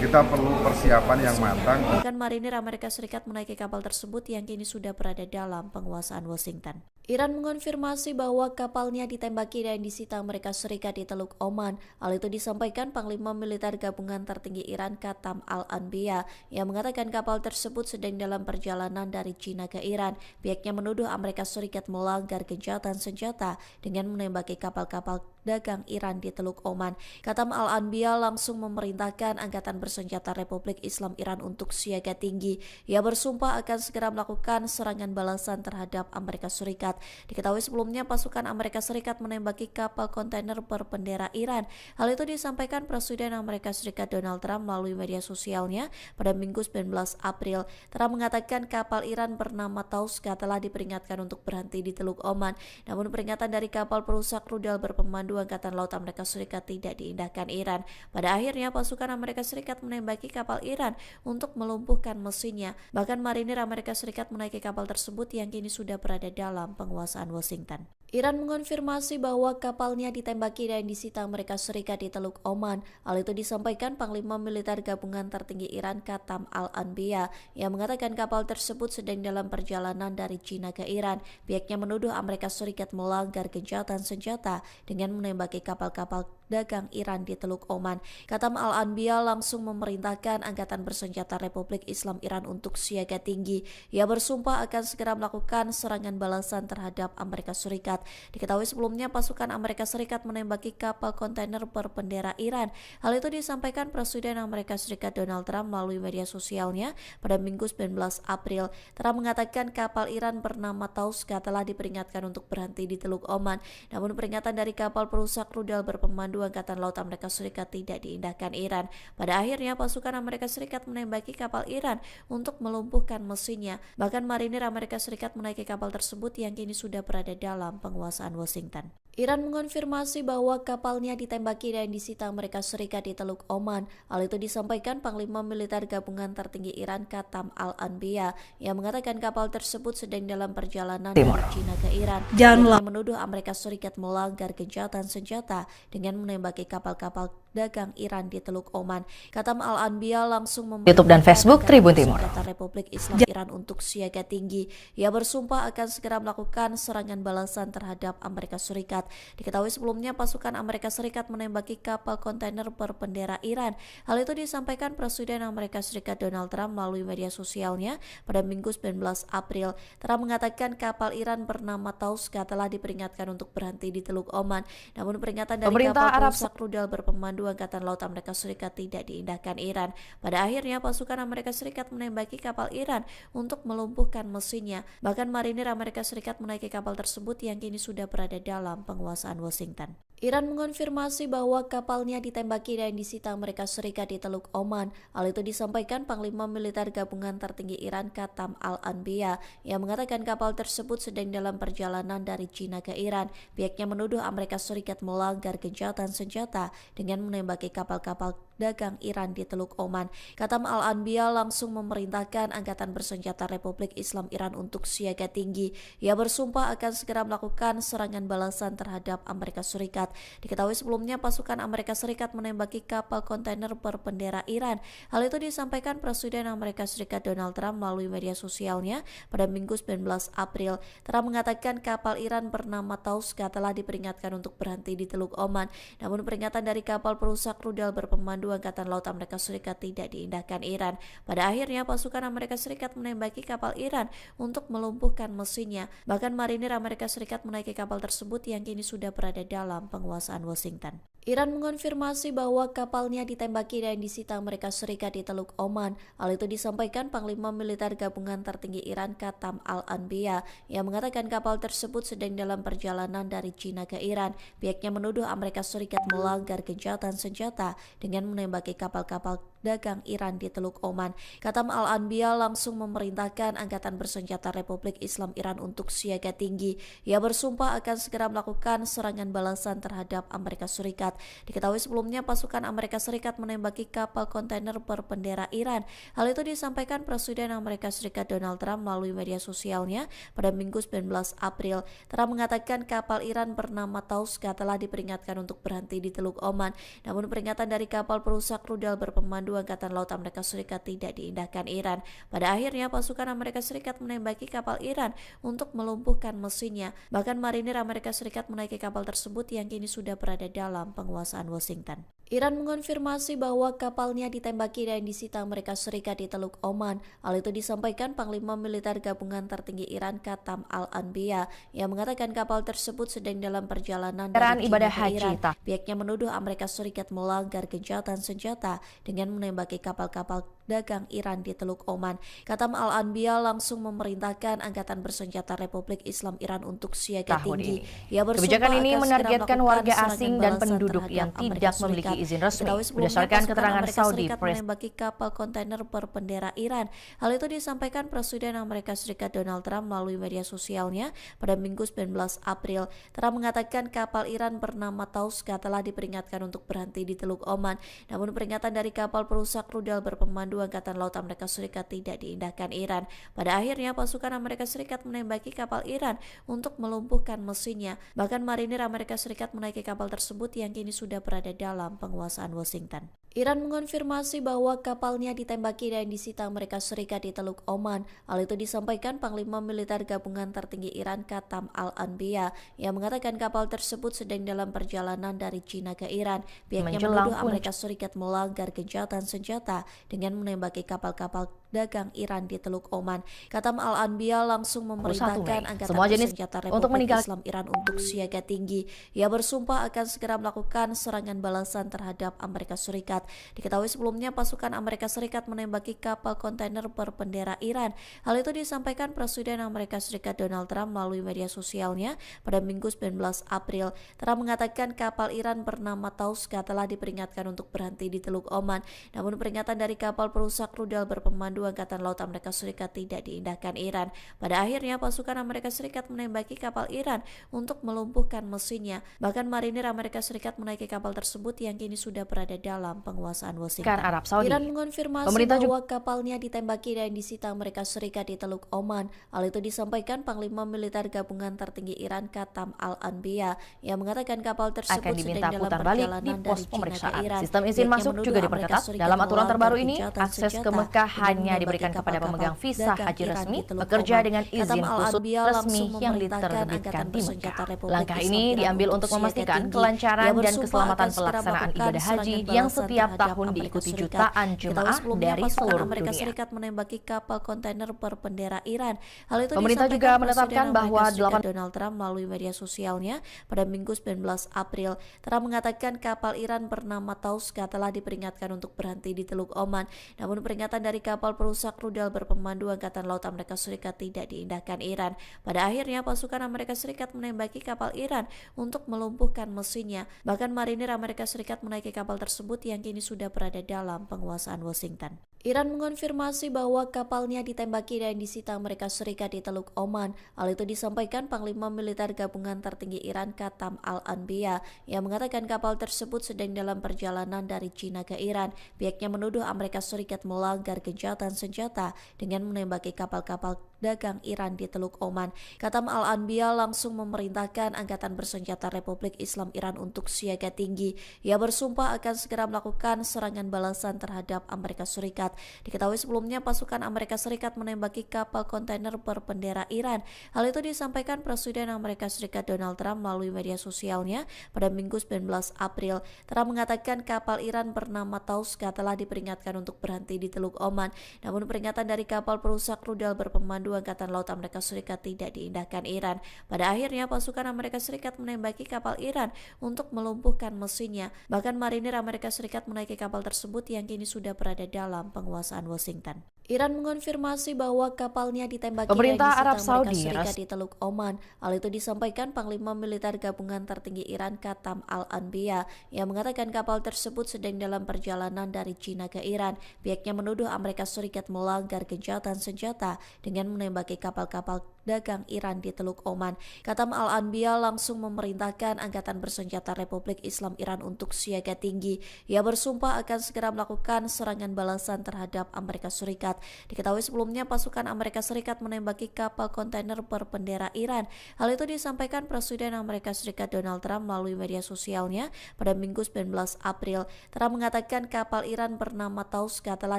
kita perlu persiapan yang matang. Bahkan marinir Amerika Serikat menaiki kapal tersebut yang kini sudah berada dalam penguasaan Washington. Iran mengonfirmasi bahwa kapalnya ditembaki dan disita Amerika Serikat di Teluk Oman. Hal itu disampaikan Panglima Militer Gabungan Tertinggi Iran Qatam Al-Anbiya yang mengatakan kapal tersebut sedang dalam perjalanan dari China ke Iran. Pihaknya menuduh Amerika Serikat melanggar gencatan senjata dengan menembaki kapal-kapal dagang Iran di Teluk Oman. Qatam Al-Anbiya langsung memerintahkan Angkatan Bersenjata Republik Islam Iran untuk siaga tinggi. Ia bersumpah akan segera melakukan serangan balasan terhadap Amerika Serikat. Diketahui sebelumnya pasukan Amerika Serikat menembaki kapal kontainer berbendera Iran. Hal itu disampaikan Presiden Amerika Serikat Donald Trump melalui media sosialnya pada Minggu 19 April. Trump mengatakan kapal Iran bernama Tauska telah diperingatkan untuk berhenti di Teluk Oman. Namun peringatan dari kapal perusak rudal berpemandu Angkatan Laut Amerika Serikat tidak diindahkan Iran. Pada akhirnya pasukan Amerika Serikat menembaki kapal Iran untuk melumpuhkan mesinnya. Bahkan marinir Amerika Serikat menaiki kapal tersebut yang kini sudah berada dalam penguasaan Washington. Iran mengonfirmasi bahwa kapalnya ditembaki dan disita Amerika Serikat di Teluk Oman. Hal itu disampaikan Panglima Militer Gabungan Tertinggi Iran Qatam Al-Anbiya yang mengatakan kapal tersebut sedang dalam perjalanan dari China ke Iran. Pihaknya menuduh Amerika Serikat melanggar gencatan senjata dengan menembaki kapal-kapal dagang Iran di Teluk Oman. Qatam Al-Anbiya langsung memerintahkan Angkatan Bersenjata Republik Islam Iran untuk siaga tinggi. Ia bersumpah akan segera melakukan serangan balasan terhadap Amerika Serikat. Diketahui sebelumnya pasukan Amerika Serikat menembaki kapal kontainer berbendera Iran. Hal itu disampaikan Presiden Amerika Serikat Donald Trump melalui media sosialnya pada Minggu 19 April. Trump mengatakan kapal Iran bernama Tauska telah diperingatkan untuk berhenti di Teluk Oman. Namun peringatan dari kapal perusak rudal berpemandu Angkatan Laut Amerika Serikat tidak diindahkan Iran. Pada akhirnya pasukan Amerika Serikat menembaki kapal Iran untuk melumpuhkan mesinnya. Bahkan marinir Amerika Serikat menaiki kapal tersebut yang kini sudah berada dalam penguasaan Washington. Iran mengonfirmasi bahwa kapalnya ditembaki dan disita Amerika Serikat di Teluk Oman. Hal itu disampaikan Panglima Militer Gabungan Tertinggi Iran Qatam Al-Anbiya yang mengatakan kapal tersebut sedang dalam perjalanan dari China ke Iran. Yang menuduh Amerika Serikat melanggar gencatan senjata dengan menembaki kapal-kapal dagang Iran di Teluk Oman. Qatam Al-Anbiya langsung YouTube dan Facebook Tribun Timur. Republik Islam Iran untuk siaga tinggi. Ia bersumpah akan segera melakukan serangan balasan terhadap Amerika Serikat. Diketahui sebelumnya pasukan Amerika Serikat menembaki kapal kontainer berbendera Iran. Hal itu disampaikan Presiden Amerika Serikat Donald Trump melalui media sosialnya pada Minggu 19 April. Trump mengatakan kapal Iran bernama Tauska telah diperingatkan untuk berhenti di Teluk Oman. Namun peringatan dari kapal perusak rudal berpemandu Angkatan Laut Amerika Serikat tidak diindahkan Iran. Pada akhirnya pasukan Amerika Serikat menembaki kapal Iran untuk melumpuhkan mesinnya. Bahkan marinir Amerika Serikat menaiki kapal tersebut yang kini sudah berada dalam penguasaan Washington. Iran mengonfirmasi bahwa kapalnya ditembaki dan disita Amerika Serikat di Teluk Oman. Hal itu disampaikan Panglima Militer Gabungan Tertinggi Iran Qatam Al-Anbiya yang mengatakan kapal tersebut sedang dalam perjalanan dari China ke Iran. Pihaknya menuduh Amerika Serikat melanggar gencatan senjata dengan menembaki kapal-kapal dagang Iran di Teluk Oman. Qatam Al-Anbiya langsung memerintahkan Angkatan Bersenjata Republik Islam Iran untuk siaga tinggi. Ia bersumpah akan segera melakukan serangan balasan terhadap Amerika Serikat. Diketahui sebelumnya pasukan Amerika Serikat menembaki kapal kontainer berbendera Iran. Hal itu disampaikan Presiden Amerika Serikat Donald Trump melalui media sosialnya pada Minggu 19 April. Trump mengatakan kapal Iran bernama Tauska telah diperingatkan untuk berhenti di Teluk Oman. Namun peringatan dari kapal perusak rudal berpemandu Angkatan Laut Amerika Serikat tidak diindahkan Iran. Pada akhirnya pasukan Amerika Serikat menembaki kapal Iran untuk melumpuhkan mesinnya. Bahkan marinir Amerika Serikat menaiki kapal tersebut yang kini sudah berada dalam penguasaan Washington. Iran mengonfirmasi bahwa kapalnya ditembaki dan disita Amerika Serikat di Teluk Oman. Hal itu disampaikan Panglima Militer Gabungan Tertinggi Iran Qatam Al-Anbiya yang mengatakan kapal tersebut sedang dalam perjalanan dari China ke Iran. Pihaknya menuduh Amerika Serikat melanggar gencatan senjata dengan menembaki kapal-kapal dagang Iran di Teluk Oman. Qatam Al-Anbiya langsung memerintahkan Angkatan Bersenjata Republik Islam Iran untuk siaga tinggi. Ia bersumpah akan segera melakukan serangan balasan terhadap Amerika Serikat. Diketahui sebelumnya pasukan Amerika Serikat menembaki kapal kontainer berbendera Iran. Hal itu disampaikan Presiden Amerika Serikat Donald Trump melalui media sosialnya pada Minggu 19 April. Trump mengatakan kapal Iran bernama Tauska telah diperingatkan untuk berhenti di Teluk Oman. Namun peringatan dari kapal perusak rudal berpemandu Berpemandu Angkatan Laut Amerika Serikat tidak diindahkan Iran. Pada akhirnya pasukan Amerika Serikat menembaki kapal Iran untuk melumpuhkan mesinnya. Bahkan marinir Amerika Serikat menaiki kapal tersebut yang kini sudah berada dalam penguasaan Washington. Iran mengonfirmasi bahwa kapalnya ditembaki dan disita Amerika Serikat di Teluk Oman. Hal itu disampaikan Panglima Militer Gabungan Tertinggi Iran Katam Al-Anbiya yang mengatakan kapal tersebut sedang dalam perjalanan dari China ke Iran. Pihaknya menuduh Amerika Serikat melanggar gencatan senjata dengan menembaki kapal-kapal dagang Iran di Teluk Oman. Katam Al-Anbiya langsung memerintahkan Angkatan Bersenjata Republik Islam Iran untuk siaga tinggi. Kebijakan ini menargetkan warga asing dan penduduk yang tidak memiliki izin resmi berdasarkan keterangan Saudi Press. Menembaki kapal kontainer berbendera Iran. Hal itu disampaikan Presiden Amerika Serikat Donald Trump melalui media sosialnya pada Minggu 19 April. Trump mengatakan kapal Iran bernama Tauska telah diperingatkan untuk berhenti di Teluk Oman. Namun peringatan dari kapal perusak rudal berpemandu Angkatan Laut Amerika Serikat tidak diindahkan Iran. Pada akhirnya pasukan Amerika Serikat menembaki kapal Iran untuk melumpuhkan mesinnya. Bahkan marinir Amerika Serikat menaiki kapal tersebut yang kini sudah berada dalam penguasaan Washington. Iran mengonfirmasi bahwa kapalnya ditembaki dan disita Amerika Serikat di Teluk Oman. Hal itu disampaikan Panglima Militer Gabungan Tertinggi Iran Katam Al-Anbiya yang mengatakan kapal tersebut sedang dalam perjalanan dari China ke Iran. Pihaknya menuduh Amerika Serikat melanggar gencatan senjata dengan menembaki kapal-kapal dagang Iran di Teluk Oman. Katam Al-Anbiya langsung memerintahkan Angkatan Bersenjata Republik Islam Iran untuk siaga tinggi. Ia bersumpah akan segera melakukan serangan balasan terhadap Amerika Serikat. Diketahui sebelumnya pasukan Amerika Serikat menembaki kapal kontainer berbendera Iran. Hal itu disampaikan Presiden Amerika Serikat Donald Trump melalui media sosialnya pada Minggu 19 April. Trump mengatakan kapal Iran bernama Tauska telah diperingatkan untuk berhenti di Teluk Oman. Namun peringatan dari kapal perusak rudal berpemandu Angkatan Laut Amerika Serikat tidak diindahkan Iran. Pada akhirnya pasukan Amerika Serikat menembaki kapal Iran untuk melumpuhkan mesinnya. Bahkan marinir Amerika Serikat menaiki kapal tersebut yang kini sudah berada dalam penguasaan Washington. Arab Saudi. Iran mengonfirmasi bahwa kapalnya ditembaki dan disita Amerika Serikat di Teluk Oman. Hal itu disampaikan Panglima Militer Gabungan Tertinggi Iran Katam Al-Anbiya yang mengatakan kapal tersebut akan diminta sedang putar dalam balik di perjalanan pos dari pemeriksaan. China ke Iran. Sistem izin masuk juga diperketat. Dalam aturan terbaru ini, akses ke Mekah hanya diberikan kepada pemegang visa haji resmi, bekerja dengan izin khusus resmi yang diterbitkan di Mekah. Langkah ini diambil untuk memastikan kelancaran dan keselamatan pelaksanaan ibadah haji yang setiap tahun diikuti jutaan jemaah dari seluruh Amerika dunia. Serikat menembaki kapal kontainer berbendera Iran. Hal itu Pemerintah juga menetapkan bahwa Donald Trump melalui media sosialnya pada Minggu 19 April. Trump mengatakan kapal Iran bernama Tauska telah diperingatkan untuk berhenti di Teluk Oman. Namun peringatan dari kapal perusak rudal berpemandu Angkatan Laut Amerika Serikat tidak diindahkan Iran. Pada akhirnya pasukan Amerika Serikat menembaki kapal Iran untuk melumpuhkan mesinnya. Bahkan marinir Amerika Serikat menaiki kapal tersebut yang kini sudah berada dalam penguasaan Washington. Iran mengonfirmasi bahwa kapalnya ditembaki dan disita Amerika Serikat di Teluk Oman. Hal itu disampaikan Panglima Militer Gabungan Tertinggi Iran Katam Al-Anbiya yang mengatakan kapal tersebut sedang dalam perjalanan dari China ke Iran. Pihaknya menuduh Amerika Serikat melanggar gencatan senjata dengan menembaki kapal-kapal dagang Iran di Teluk Oman. Katam Al-Anbiya langsung memerintahkan Angkatan Bersenjata Republik Islam Iran untuk siaga tinggi. Ia bersumpah akan segera melakukan serangan balasan terhadap Amerika Serikat. Diketahui sebelumnya pasukan Amerika Serikat menembaki kapal kontainer berbendera Iran. Hal itu disampaikan Presiden Amerika Serikat Donald Trump melalui media sosialnya pada Minggu 19 April. Trump mengatakan kapal Iran bernama Tauska telah diperingatkan untuk berhenti di Teluk Oman. Namun peringatan dari kapal perusak rudal berpemandu Angkatan Laut Amerika Serikat tidak diindahkan Iran. Pada akhirnya pasukan Amerika Serikat menembaki kapal Iran untuk melumpuhkan mesinnya. Bahkan marinir Amerika Serikat menaiki kapal tersebut yang kini sudah berada dalam penguasaan Washington. Iran mengonfirmasi bahwa kapalnya ditembaki Pemerintah dan disita Arab Saudi Amerika Serikat di Teluk Oman. Hal itu disampaikan Panglima Militer Gabungan Tertinggi Iran Katam Al-Anbiya yang mengatakan kapal tersebut sedang dalam perjalanan dari China ke Iran. Pihaknya menuduh Amerika Serikat melanggar gencatan senjata dengan menembaki kapal-kapal dagang Iran di Teluk Oman. Khatam Al-Anbiya langsung memerintahkan Angkatan Bersenjata Republik Islam Iran untuk siaga tinggi. Ia bersumpah akan segera melakukan serangan balasan terhadap Amerika Serikat. Diketahui sebelumnya pasukan Amerika Serikat menembaki kapal kontainer berbendera Iran. Hal itu disampaikan Presiden Amerika Serikat Donald Trump melalui media sosialnya pada Minggu 19 April. Trump mengatakan kapal Iran bernama Tauska telah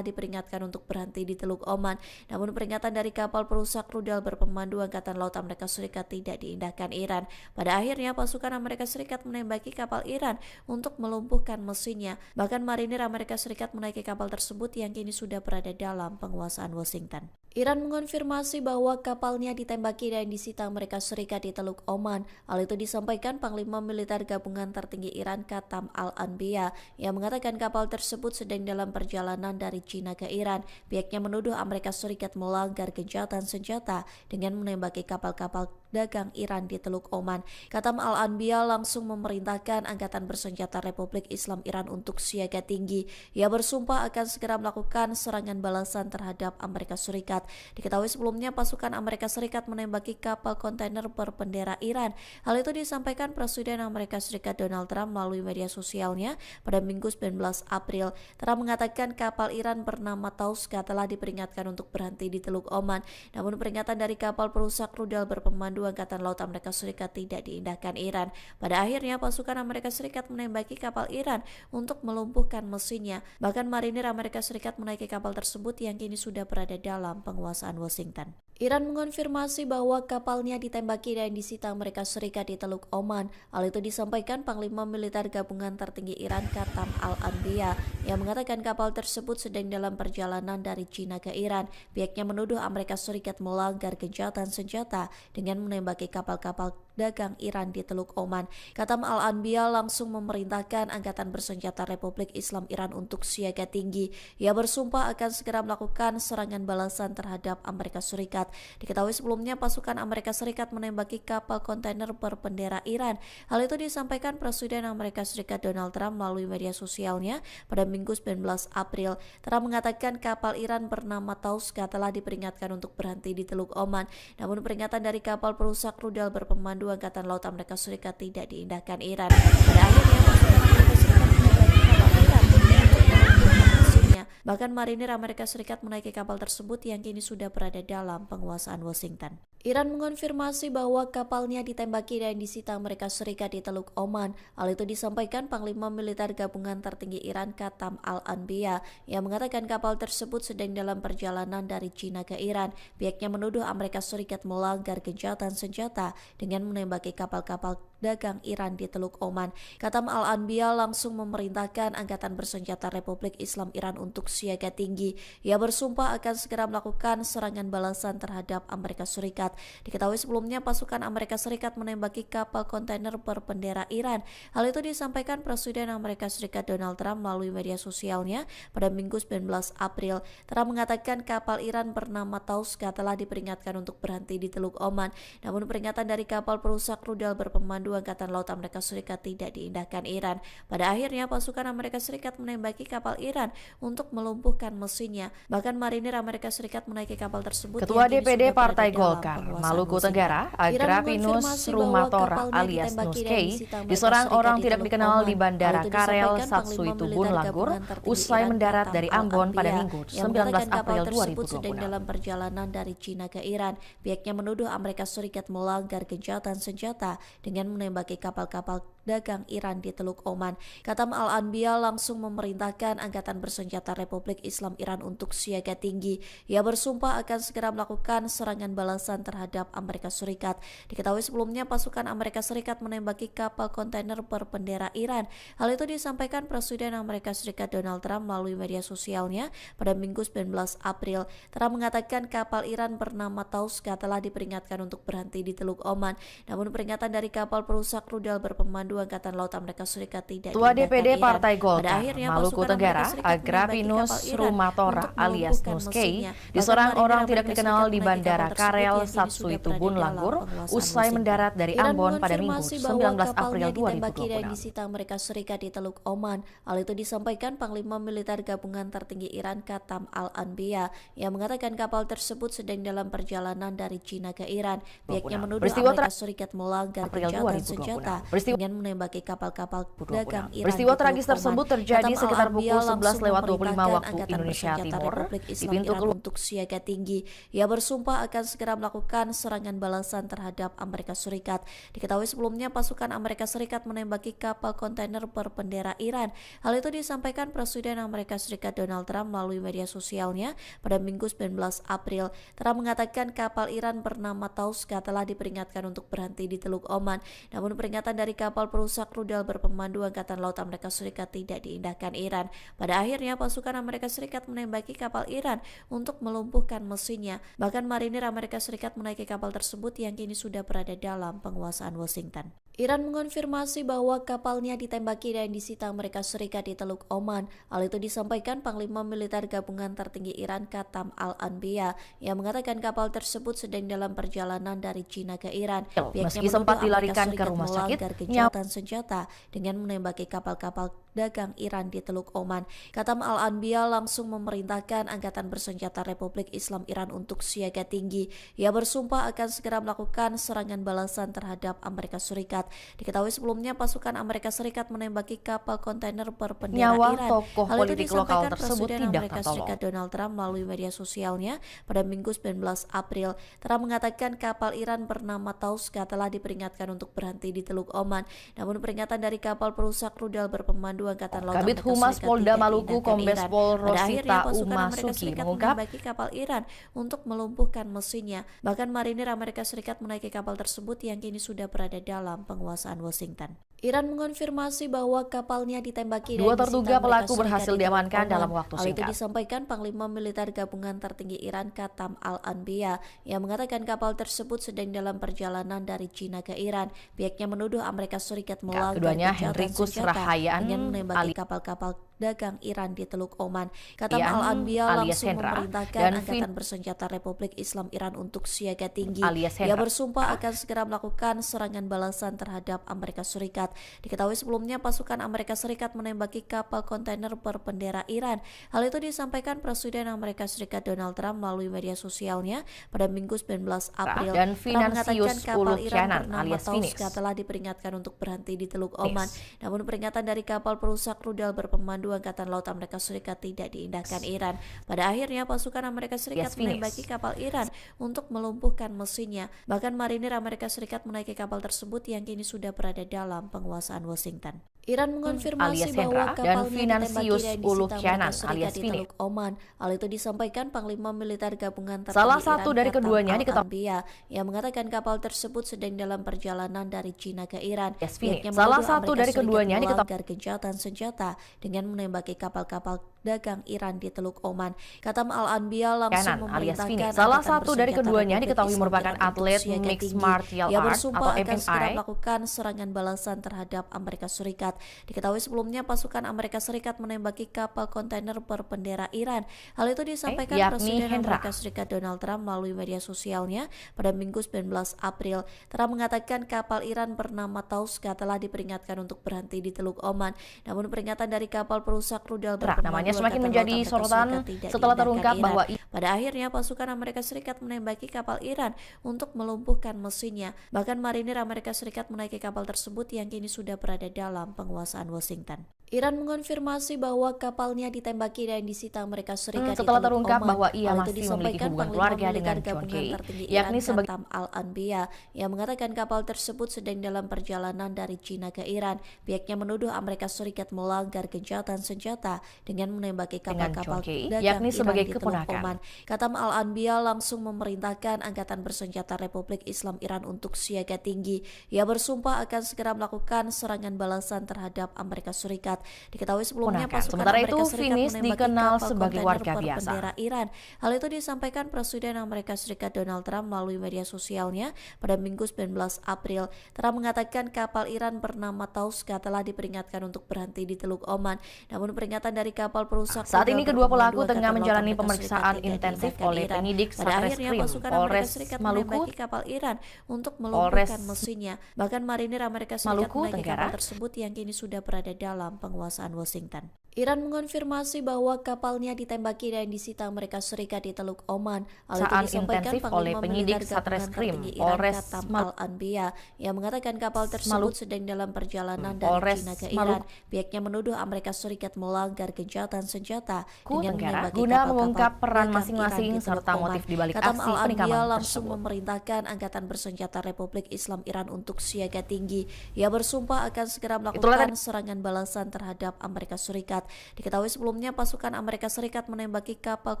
diperingatkan untuk berhenti di Teluk Oman. Namun peringatan dari kapal perusak rudal berpemandu Angkatan Laut Amerika Serikat tidak diindahkan Iran. Pada akhirnya pasukan Amerika Serikat menembaki kapal Iran untuk melumpuhkan mesinnya. Bahkan marinir Amerika Serikat menaiki kapal tersebut yang kini sudah berada dalam penguasaan Washington. Iran mengonfirmasi bahwa kapalnya ditembaki dan disita Amerika Serikat di Teluk Oman. Hal itu disampaikan Panglima Militer Gabungan Tertinggi Iran Khatam Al-Anbiya yang mengatakan kapal tersebut sedang dalam perjalanan dari China ke Iran. Pihaknya menuduh Amerika Serikat melanggar gencatan senjata dengan menembaki kapal-kapal dagang Iran di Teluk Oman. Khatam Al-Anbiya langsung memerintahkan Angkatan Bersenjata Republik Islam Iran untuk siaga tinggi. Ia bersumpah akan segera melakukan serangan balasan terhadap Amerika Serikat. Diketahui sebelumnya pasukan Amerika Serikat menembaki kapal kontainer berbendera Iran. Hal itu disampaikan Presiden Amerika Serikat Donald Trump melalui media sosialnya pada Minggu 19 April. Trump mengatakan kapal Iran bernama Tauska telah diperingatkan untuk berhenti di Teluk Oman. Namun peringatan dari kapal perusak rudal berpemandu Angkatan Laut Amerika Serikat tidak diindahkan Iran. Pada akhirnya pasukan Amerika Serikat menembaki kapal Iran untuk melumpuhkan mesinnya. Bahkan marinir Amerika Serikat menaiki kapal tersebut yang kini sudah berada dalam penguasaan Washington. Iran mengonfirmasi bahwa kapalnya ditembaki dan disita Amerika Serikat di Teluk Oman. Hal itu disampaikan Panglima Militer Gabungan Tertinggi Iran Khatam Al-Anbiya yang mengatakan kapal tersebut sedang dalam perjalanan dari China ke Iran. Pihaknya menuduh Amerika Serikat melanggar gencatan senjata dengan menembaki kapal-kapal dagang Iran di Teluk Oman. Khatam Al-Anbiya langsung memerintahkan Angkatan Bersenjata Republik Islam Iran untuk siaga tinggi. Ia bersumpah akan segera melakukan serangan balasan terhadap Amerika Serikat. Diketahui sebelumnya pasukan Amerika Serikat menembaki kapal kontainer berbendera Iran. Hal itu disampaikan Presiden Amerika Serikat Donald Trump melalui media sosialnya pada Minggu 19 April. Trump mengatakan kapal Iran bernama Tauska telah diperingatkan untuk berhenti di Teluk Oman. Namun peringatan dari kapal perusak rudal berpemandu Angkatan Laut Amerika Serikat tidak diindahkan Iran. Pada akhirnya pasukan Amerika Serikat menembaki kapal Iran untuk melumpuhkan mesinnya. Bahkan marinir Amerika Serikat menaiki kapal tersebut yang kini sudah berada dalam penguasaan Washington. Iran mengonfirmasi bahwa kapalnya ditembaki dan disita Amerika Serikat di Teluk Oman. Hal itu disampaikan Panglima Militer Gabungan Tertinggi Iran Khatam Al-Anbiya yang mengatakan kapal tersebut sedang dalam perjalanan dari China ke Iran. Pihaknya menuduh Amerika Serikat melanggar gencatan senjata dengan menembaki kapal-kapal dagang Iran di Teluk Oman. Khatam Al-Anbiya langsung memerintahkan Angkatan Bersenjata Republik Islam Iran untuk siaga tinggi. Ia bersumpah akan segera melakukan serangan balasan terhadap Amerika Serikat. Diketahui sebelumnya pasukan Amerika Serikat menembaki kapal kontainer berbendera Iran. Hal itu disampaikan Presiden Amerika Serikat Donald Trump melalui media sosialnya pada Minggu 19 April. Trump mengatakan kapal Iran bernama Tauska telah diperingatkan untuk berhenti di Teluk Oman. Namun peringatan dari kapal perusak rudal berpemandu Angkatan Laut Amerika Serikat tidak diindahkan Iran. Pada akhirnya pasukan Amerika Serikat menembaki kapal Iran untuk melumpuhkan mesinnya. Bahkan marinir Amerika Serikat menaiki kapal tersebut. Ketua DPD Partai Golkar Maluku Tenggara, Agrapinus Rumatora alias Nuskei, diserang orang tidak dikenal di Bandara Karel Satsui Tubun Langgur usai mendarat dari Ambon pada Minggu 19 April 2020. Sedang dalam perjalanan dari China ke Iran. Pihaknya menuduh Amerika Serikat melanggar gencatan senjata dengan menembaki kapal-kapal dagang Iran di Teluk Oman. Khatam Al-Anbiya langsung memerintahkan Angkatan Bersenjata Republik Islam Iran untuk siaga tinggi. Ia bersumpah akan segera melakukan serangan balasan terhadap Amerika Serikat. Diketahui sebelumnya pasukan Amerika Serikat menembaki kapal kontainer berbendera Iran. Hal itu disampaikan Presiden Amerika Serikat Donald Trump melalui media sosialnya pada Minggu 19 April. Trump mengatakan kapal Iran bernama Tauska telah diperingatkan untuk berhenti di Teluk Oman. Namun peringatan dari kapal perusak rudal berpemandu Berpemandu Angkatan Laut Amerika Serikat tidak Ketua diindahkan DPD Iran. Partai Pada Golkar akhirnya, Maluku pasukan Tenggara, Amerika Serikat Agrapinus menembaki kapal Iran Rumatora untuk alias melumpuhkan Nuskei, mesinnya. diserang Bahkan orang marinir tidak Amerika dikenal Serikat di menaiki Bandara kapal tersebut Karel yang kini sudah Satsui berada Tubun dalam Langgur penguasaan usai Washington. mendarat dari Iran Ambon pada Minggu mengonfirmasi 19 bahwa April kapalnya ditembaki dan 2026. disita Amerika Serikat di Teluk Oman. Hal itu disampaikan Panglima Militer Gabungan Tertinggi Iran Qatam Al-Anbiya yang mengatakan kapal tersebut sedang dalam perjalanan dari China ke Iran. Pihaknya menuduh Peristiwa Amerika Serikat melanggar April gencatan 2026. senjata dengan menembaki kapal-kapal dagang Iran. Peristiwa di Teluk tragis Oman. tersebut terjadi Qatam sekitar Al-Anbiya pukul langsung 11:25 waktu memerintahkan Indonesia Angkatan Bersenjata Timur Republik di Islam pintu Iran keluar. untuk siaga tinggi. Ia bersumpah akan segera melakukan serangan balasan terhadap Amerika Serikat. Diketahui sebelumnya pasukan Amerika Serikat menembaki kapal kontainer berbendera Iran. Hal itu disampaikan Presiden Amerika Serikat Donald Trump melalui media sosialnya pada Minggu 19 April. Trump mengatakan kapal Iran bernama Tauska telah diperingatkan untuk berhenti di Teluk Oman. Namun peringatan dari kapal perusak rudal berpemandu Angkatan Laut Amerika Serikat tidak diindahkan Iran. Pada akhirnya pasukan Amerika Serikat menembaki kapal Iran untuk melumpuhkan mesinnya. Bahkan marinir Amerika Serikat menaiki kapal tersebut yang kini sudah berada dalam penguasaan Washington. Iran mengonfirmasi bahwa kapalnya ditembaki dan disita Amerika Serikat di Teluk Oman. Hal itu disampaikan Panglima Militer Gabungan Tertinggi Iran Qatam Al-Anbiya yang mengatakan kapal tersebut sedang dalam perjalanan dari China ke Iran. Meski sempat dilarikan ke rumah sakit, gencatan senjata dengan menembaki kapal-kapal dagang Iran di Teluk Oman. Qatam Al-Anbiya langsung memerintahkan Angkatan Bersenjata Republik Islam Iran untuk siaga tinggi. Ia bersumpah akan segera melakukan serangan balasan terhadap Amerika Serikat. Diketahui sebelumnya pasukan Amerika Serikat menembaki kapal kontainer berbendera Nyawa Iran. tokoh Hal itu politik lokal disampaikan tersebut Presiden tidak Amerika tertolong. Serikat Donald Trump melalui media sosialnya pada Minggu 19 April. Trump mengatakan kapal Iran bernama Tauska telah diperingatkan untuk berhenti di Teluk Oman. Namun peringatan dari kapal perusak rudal berpemandu Angkatan Laut Kabid Amerika Humas Serikat Polda tidak Maluku diindahkan Kombes Iran. Pol Pada akhirnya Rosita pasukan Amerika Umasuki Serikat mengungkap menembaki kapal Iran untuk melumpuhkan mesinnya. Bahkan marinir Amerika Serikat menaiki kapal tersebut yang kini sudah berada dalam penguasaan Washington. Iran mengonfirmasi bahwa kapalnya ditembaki Dua dan terduga disita Amerika pelaku Serikat berhasil di Teluk diamankan Oman. dalam waktu Hal itu singkat. disampaikan Panglima Militer Gabungan Tertinggi Iran Qatam Al-Anbiya yang mengatakan kapal tersebut sedang dalam perjalanan dari China ke Iran. Pihaknya menuduh Amerika Serikat melanggar keduanya gencatan Henrikus senjata Rahayaan dengan menembaki kapal-kapal dagang Iran di Teluk Oman. Qatam Al-Anbiya alias langsung Hendra memerintahkan dan Angkatan Bersenjata Republik Islam Iran untuk siaga tinggi. alias Ia Hendra bersumpah akan segera melakukan serangan balasan terhadap Amerika Serikat. Diketahui sebelumnya pasukan Amerika Serikat menembaki kapal kontainer berbendera Iran. Hal itu disampaikan Presiden Amerika Serikat Donald Trump melalui media sosialnya pada Minggu 19 April. dan Trump mengatakan Financius kapal Iran Ulukyanan bernama alias Finis Tauska telah diperingatkan untuk berhenti di Teluk Oman. Namun peringatan dari kapal perusak rudal berpemandu Angkatan Laut Amerika Serikat tidak diindahkan Iran. Pada akhirnya pasukan Amerika Serikat menembaki kapal Iran untuk melumpuhkan mesinnya. Bahkan marinir Amerika Serikat menaiki kapal tersebut yang kini sudah berada dalam penguasaan Washington. Iran mengonfirmasi bahwa kapalnya ditembaki dan disita Amerika Serikat di Teluk Oman. Hal itu disampaikan Panglima Militer Gabungan Tertinggi Salah satu Iran dari keduanya Qatam Al-Anbiya yang mengatakan kapal tersebut sedang dalam perjalanan dari China ke Iran. Pihaknya Salah menuduh satu Amerika dari Serikat keduanya melanggar gencatan senjata dengan menembaki kapal-kapal dagang Iran di Teluk Oman. Qatam Al-Anbiya langsung memerintahkan Salah satu dari keduanya diketahui merupakan atlet mixed martial Ia arts bersumpah atau akan segera MMI. melakukan serangan balasan terhadap Amerika Serikat. Diketahui sebelumnya pasukan Amerika Serikat menembaki kapal kontainer berbendera Iran. Hal itu disampaikan Presiden Amerika Serikat Donald Trump melalui media sosialnya pada Minggu 19 April. Trump mengatakan kapal Iran bernama Tauska telah diperingatkan untuk berhenti di Teluk Oman. Namun peringatan dari kapal perusak rudal berpemandu semakin Angkatan menjadi Laut Amerika sorotan Serikat setelah tidak terungkap diindahkan bahwa Iran. Pada akhirnya pasukan Amerika Serikat menembaki kapal Iran untuk melumpuhkan mesinnya. Bahkan marinir Amerika Serikat menaiki kapal tersebut yang kini sudah berada dalam penguasaan Washington. Iran mengonfirmasi bahwa kapalnya ditembaki dan disita Amerika Serikat setelah di Teluk terungkap Oman. bahwa ia Hal itu masih memiliki disampaikan hubungan Panglima keluarga dengan Militer John Gabungan Kay, Tertinggi yakni Iran sebagai Qatam Al-Anbiya yang mengatakan kapal tersebut sedang dalam perjalanan dari China ke Iran. Pihaknya menuduh Amerika Serikat melanggar gencatan senjata dengan menembaki dengan kapal-kapal John Key, dagang yakni Iran sebagai di Teluk keponakan. Oman. Katam Al-Anbiya langsung memerintahkan Angkatan Bersenjata Republik Islam Iran untuk siaga tinggi. Ia bersumpah akan segera melakukan serangan balasan terhadap Amerika Serikat. Diketahui sebelumnya pasukan Sementara Amerika itu, Serikat Finis menembaki dikenal kapal sebagai kontainer warga biasa. berbendera Iran. Hal itu disampaikan Presiden Amerika Serikat Donald Trump melalui media sosialnya pada Minggu 19 April. Trump mengatakan kapal Iran bernama Tauska telah diperingatkan untuk berhenti di Teluk Oman. Namun peringatan dari kapal perusak Saat ini kedua pelaku tengah menjalani Amerika pemeriksaan Serikat tidak intensif diindahkan oleh Iran. penyidik Pada akhirnya Satreskrim pasukan Amerika Polres Serikat Maluku, menembaki kapal Iran untuk melumpuhkan mesinnya. Bahkan marinir Amerika Serikat Maluku menaiki Tenggara kapal tersebut yang kini sudah berada dalam penguasaan Washington. Iran mengonfirmasi bahwa kapalnya ditembaki dan disita Amerika Serikat di Teluk Oman. Hal itu disampaikan oleh Panglima penyidik Militer Gabungan Satreskrim Tertinggi Iran Polres Katam Al-Anbiya yang mengatakan kapal tersebut sedang dalam perjalanan dari China ke Iran. Pihaknya menuduh Amerika Serikat melanggar gencatan senjata dengan menembaki guna kapal-kapal mengungkap peran dagang masing-masing Iran di Teluk serta Oman. motif dibalik Katam aksi Al-Anbiya penikaman langsung tersebut. memerintahkan Angkatan Bersenjata Republik Islam Iran untuk siaga tinggi. Ia bersumpah akan segera melakukan serangan balasan terhadap Amerika Serikat. Diketahui sebelumnya pasukan Amerika Serikat menembaki kapal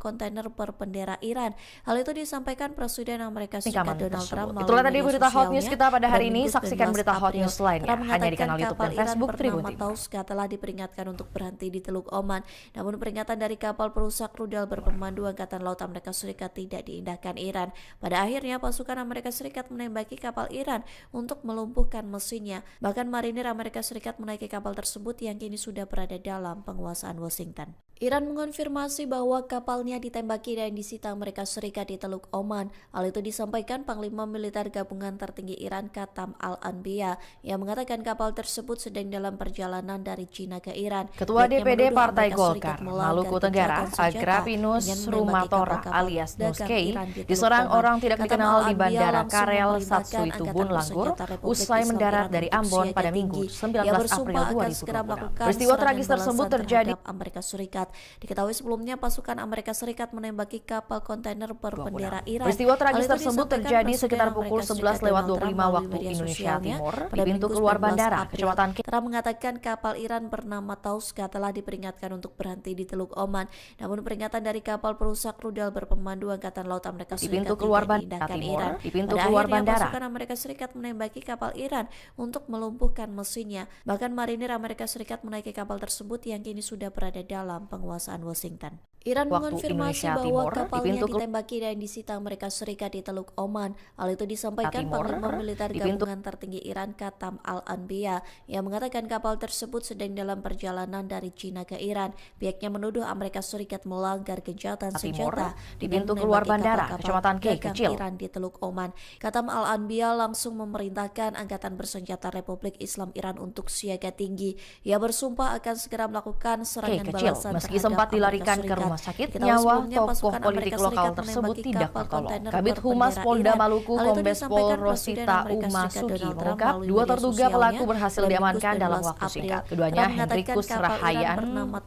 kontainer berbendera Iran. Hal itu disampaikan Presiden Amerika Serikat Donald Trump melalui Itulah tadi berita hot news kita pada hari ini. Minggu Saksikan berita hot news lainnya hanya di kanal YouTube dan Facebook Tribun Timur. Timur. Tauska telah diperingatkan untuk berhenti di Teluk Oman. Namun peringatan dari kapal perusak rudal berpemandu Angkatan Laut Amerika Serikat tidak diindahkan Iran. Pada akhirnya pasukan Amerika Serikat menembaki kapal Iran untuk melumpuhkan mesinnya. Bahkan marinir Amerika Serikat menaiki kapal tersebut yang kini sudah berada dalam penguasaan Washington. Iran mengonfirmasi bahwa kapalnya ditembaki dan disita Amerika Serikat di Teluk Oman. Hal itu disampaikan Panglima Militer Gabungan Tertinggi Iran Katam Al-Anbiya yang mengatakan kapal tersebut sedang dalam perjalanan dari China ke Iran. Ketua DPD Partai Amerika Golkar Maluku Tenggara, Agrapinus Rumatora alias Nuskei, diserang orang tidak dikenal di Bandara Karel Satsui Tubun Langgur usai mendarat dari Ambon pada Minggu 19 April 2020. Peristiwa tragis tersebut terjadi Amerika Serikat. Diketahui sebelumnya pasukan Amerika Serikat menembaki kapal kontainer berbendera Iran. Peristiwa tragis tersebut terjadi sekitar pukul 11:25 waktu Indonesia Timur di pintu keluar bandara Kecamatan Trump mengatakan kapal Iran bernama Tauska telah diperingatkan untuk berhenti di Teluk Oman. Namun peringatan dari kapal perusak rudal berpemandu Angkatan Laut Amerika Serikat di pintu keluar bandara Timur, di pintu keluar bandara. Pasukan Amerika Serikat menembaki kapal Iran untuk melumpuhkan mesinnya. Bahkan marinir Amerika Serikat menaiki kapal tersebut yang kini sudah berada dalam penguasaan Washington. Iran mengonfirmasi bahwa kapalnya ditembaki dan disita Amerika Serikat di Teluk Oman. Hal itu disampaikan Panglima Militer Gabungan Tertinggi Iran Katam Al-Anbiya yang mengatakan kapal tersebut sedang dalam perjalanan dari China ke Iran. Pihaknya menuduh Amerika Serikat melanggar gencatan senjata di pintu keluar bandara Kecamatan Kecil Iran di Teluk Oman. Katam Al-Anbiya langsung memerintahkan Angkatan Bersenjata Republik Islam Iran untuk siaga tinggi. Ia bersumpah akan segera melakukan serangan balasan meski sempat dilarikan ke rumah sakit, nyawa tokoh politik lokal tersebut tidak tertolong. Kabid Humas Polda Maluku Kombes Pol Rosita Umasuki mengungkap 2 terduga pelaku berhasil diamankan dalam waktu singkat. Keduanya Hendrikus Rahayan